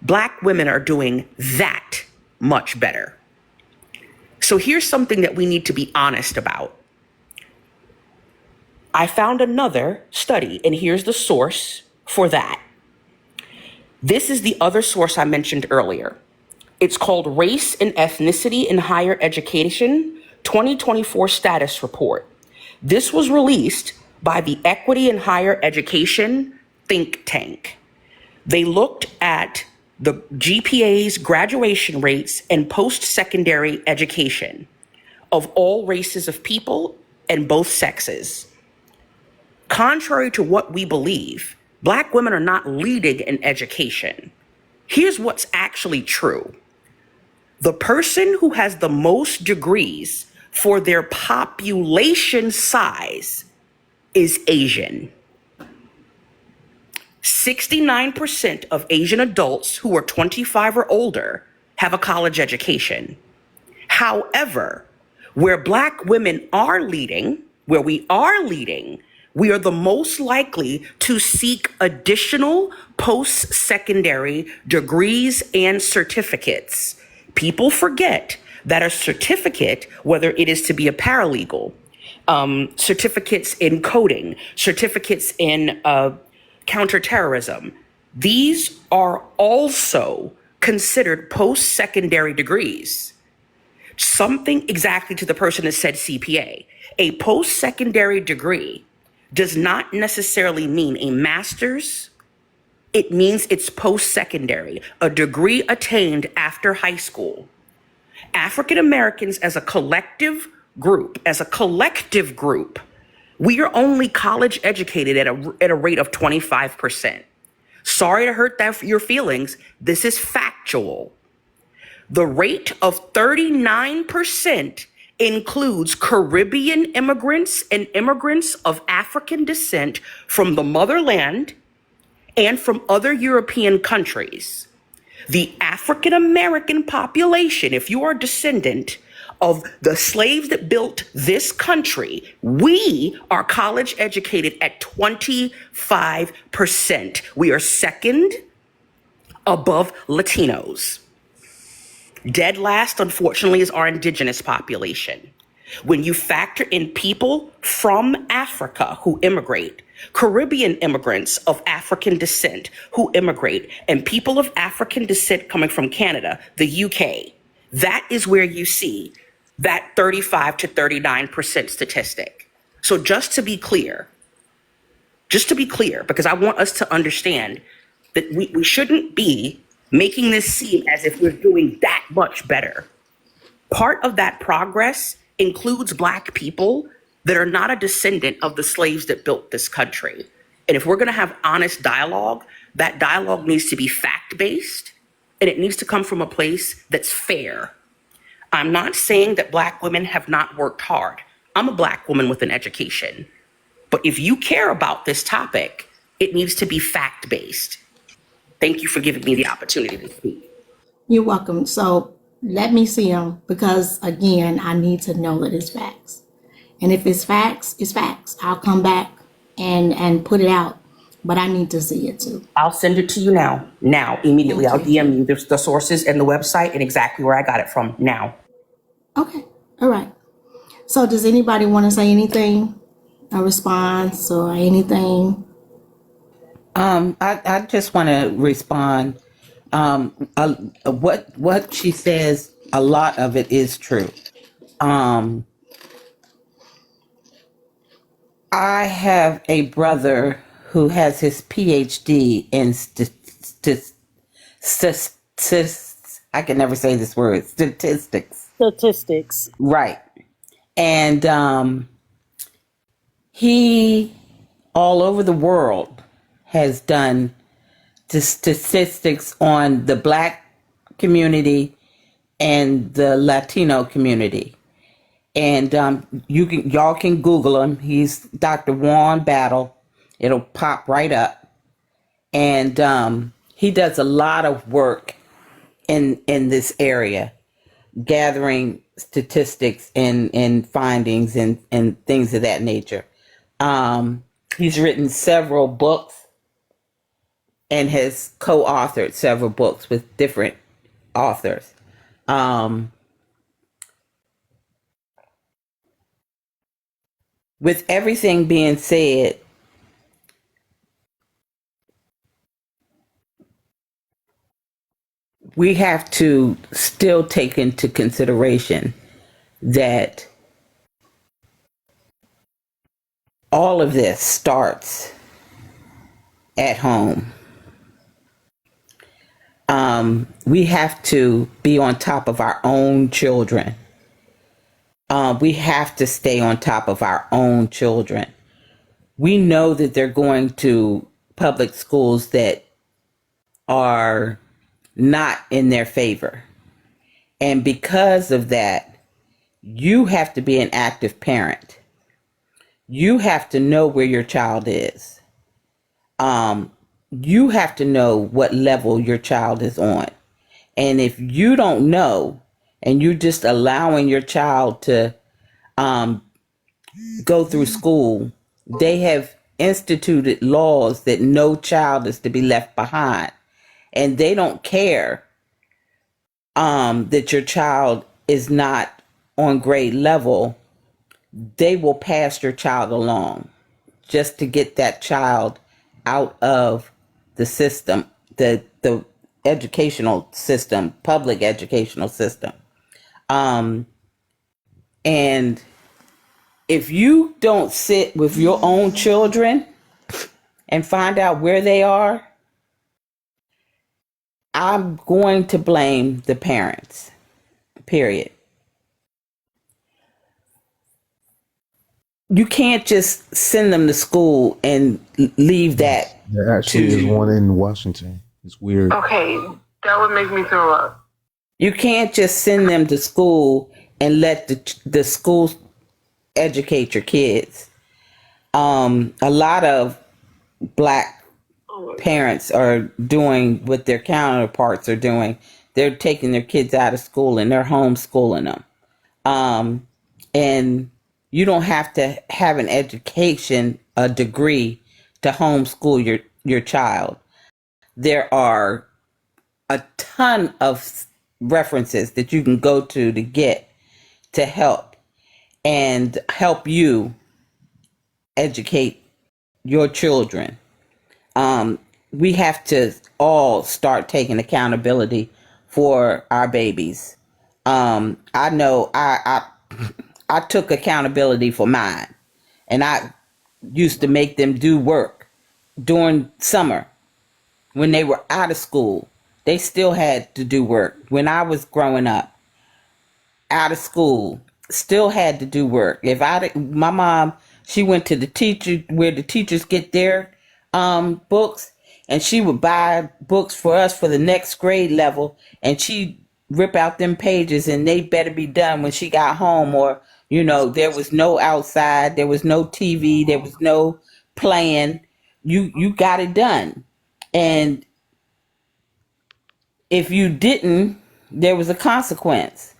Black women are doing that much better. So here's something that we need to be honest about. I found another study, and here's the source for that. This is the other source I mentioned earlier. It's called Race and Ethnicity in Higher Education 2024 Status Report. This was released by the Equity in Higher Education think tank. They looked at the GPA's graduation rates and post-secondary education of all races of people and both sexes. Contrary to what we believe, Black women are not leading in education. Here's what's actually true. The person who has the most degrees for their population size is Asian. 69% of Asian adults who are 25 or older have a college education. However, where Black women are leading, we are the most likely to seek additional post-secondary degrees and certificates. People forget that a certificate, whether it is to be a paralegal, certificates in coding, certificates in counterterrorism, these are also considered post-secondary degrees. Something exactly to the person that said CPA. A post-secondary degree does not necessarily mean a master's. It means it's post-secondary, a degree attained after high school. African Americans as a collective group, we are only college educated at a rate of 25%. Sorry to hurt your feelings. This is factual. The rate of 39% includes Caribbean immigrants and immigrants of African descent from the motherland and from other European countries. The African American population, if you are a descendant of the slaves that built this country, we are college educated at 25%. We are second above Latinos. Dead last, unfortunately, is our indigenous population. When you factor in people from Africa who immigrate, Caribbean immigrants of African descent who immigrate, and people of African descent coming from Canada, the UK, that is where you see that 35 to 39% statistic. So just to be clear, because I want us to understand that we shouldn't be making this seem as if we're doing that much better. Part of that progress includes Black people that are not a descendant of the slaves that built this country. And if we're going to have honest dialogue, that dialogue needs to be fact-based, and it needs to come from a place that's fair. I'm not saying that Black women have not worked hard. I'm a Black woman with an education. But if you care about this topic, it needs to be fact-based. Thank you for giving me the opportunity to speak. You're welcome. So let me see them, because again, I need to know that it's facts. And if it's facts, it's facts. I'll come back and put it out, but I need to see it too. I'll send it to you now, immediately. I'll DM you the sources and the website and exactly where I got it from now. Okay, all right. So does anybody want to say anything, a response or anything? I just want to respond. What she says, a lot of it is true. I have a brother who has his PhD in I can never say this word, statistics. Right. And he, all over the world, has done the statistics on the Black community and the Latino community. And y'all can Google him. He's Dr. Juan Battle. It'll pop right up. And he does a lot of work in this area, gathering statistics and findings and things of that nature. He's written several books and has co-authored several books with different authors. With everything being said, we have to still take into consideration that all of this starts at home. We have to be on top of our own children. We have to stay on top of our own children. We know that they're going to public schools that are not in their favor. And because of that, you have to be an active parent. You have to know where your child is. You have to know what level your child is on. And if you don't know, and you're just allowing your child to go through school, they have instituted laws that no child is to be left behind. And they don't care that your child is not on grade level. They will pass your child along just to get that child out of the system, the educational system, public educational system. And if you don't sit with your own children and find out where they are, I'm going to blame the parents, period. You can't just send them to school and leave that. There actually is one in Washington. It's weird. Okay, that would make me throw up. You can't just send them to school and let the school educate your kids. A lot of Black parents are doing what their counterparts are doing. They're taking their kids out of school and they're homeschooling them. And you don't have to have an education, a degree, to homeschool your child. There are a ton of references that you can go to get to help you educate your children. We have to all start taking accountability for our babies. I know I took accountability for mine, and I used to make them do work during summer when they were out of school. They still had to do work. When I was growing up, out of school, still had to do work. My mom, she went to the teacher where the teachers get their books, and she would buy books for us for the next grade level, and she'd rip out them pages, and they better be done when she got home, or there was no outside, there was no TV, there was no playing. You got it done. And if you didn't, there was a consequence.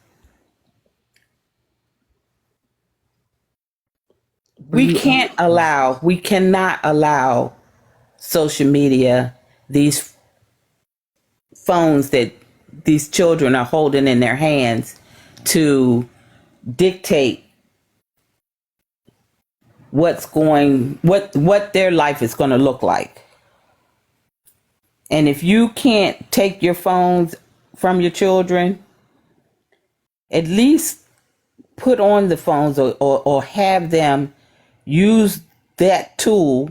We cannot allow social media, these phones that these children are holding in their hands, to dictate what their life is going to look like. And if you can't take your phones from your children, at least put on the phones or have them use that tool.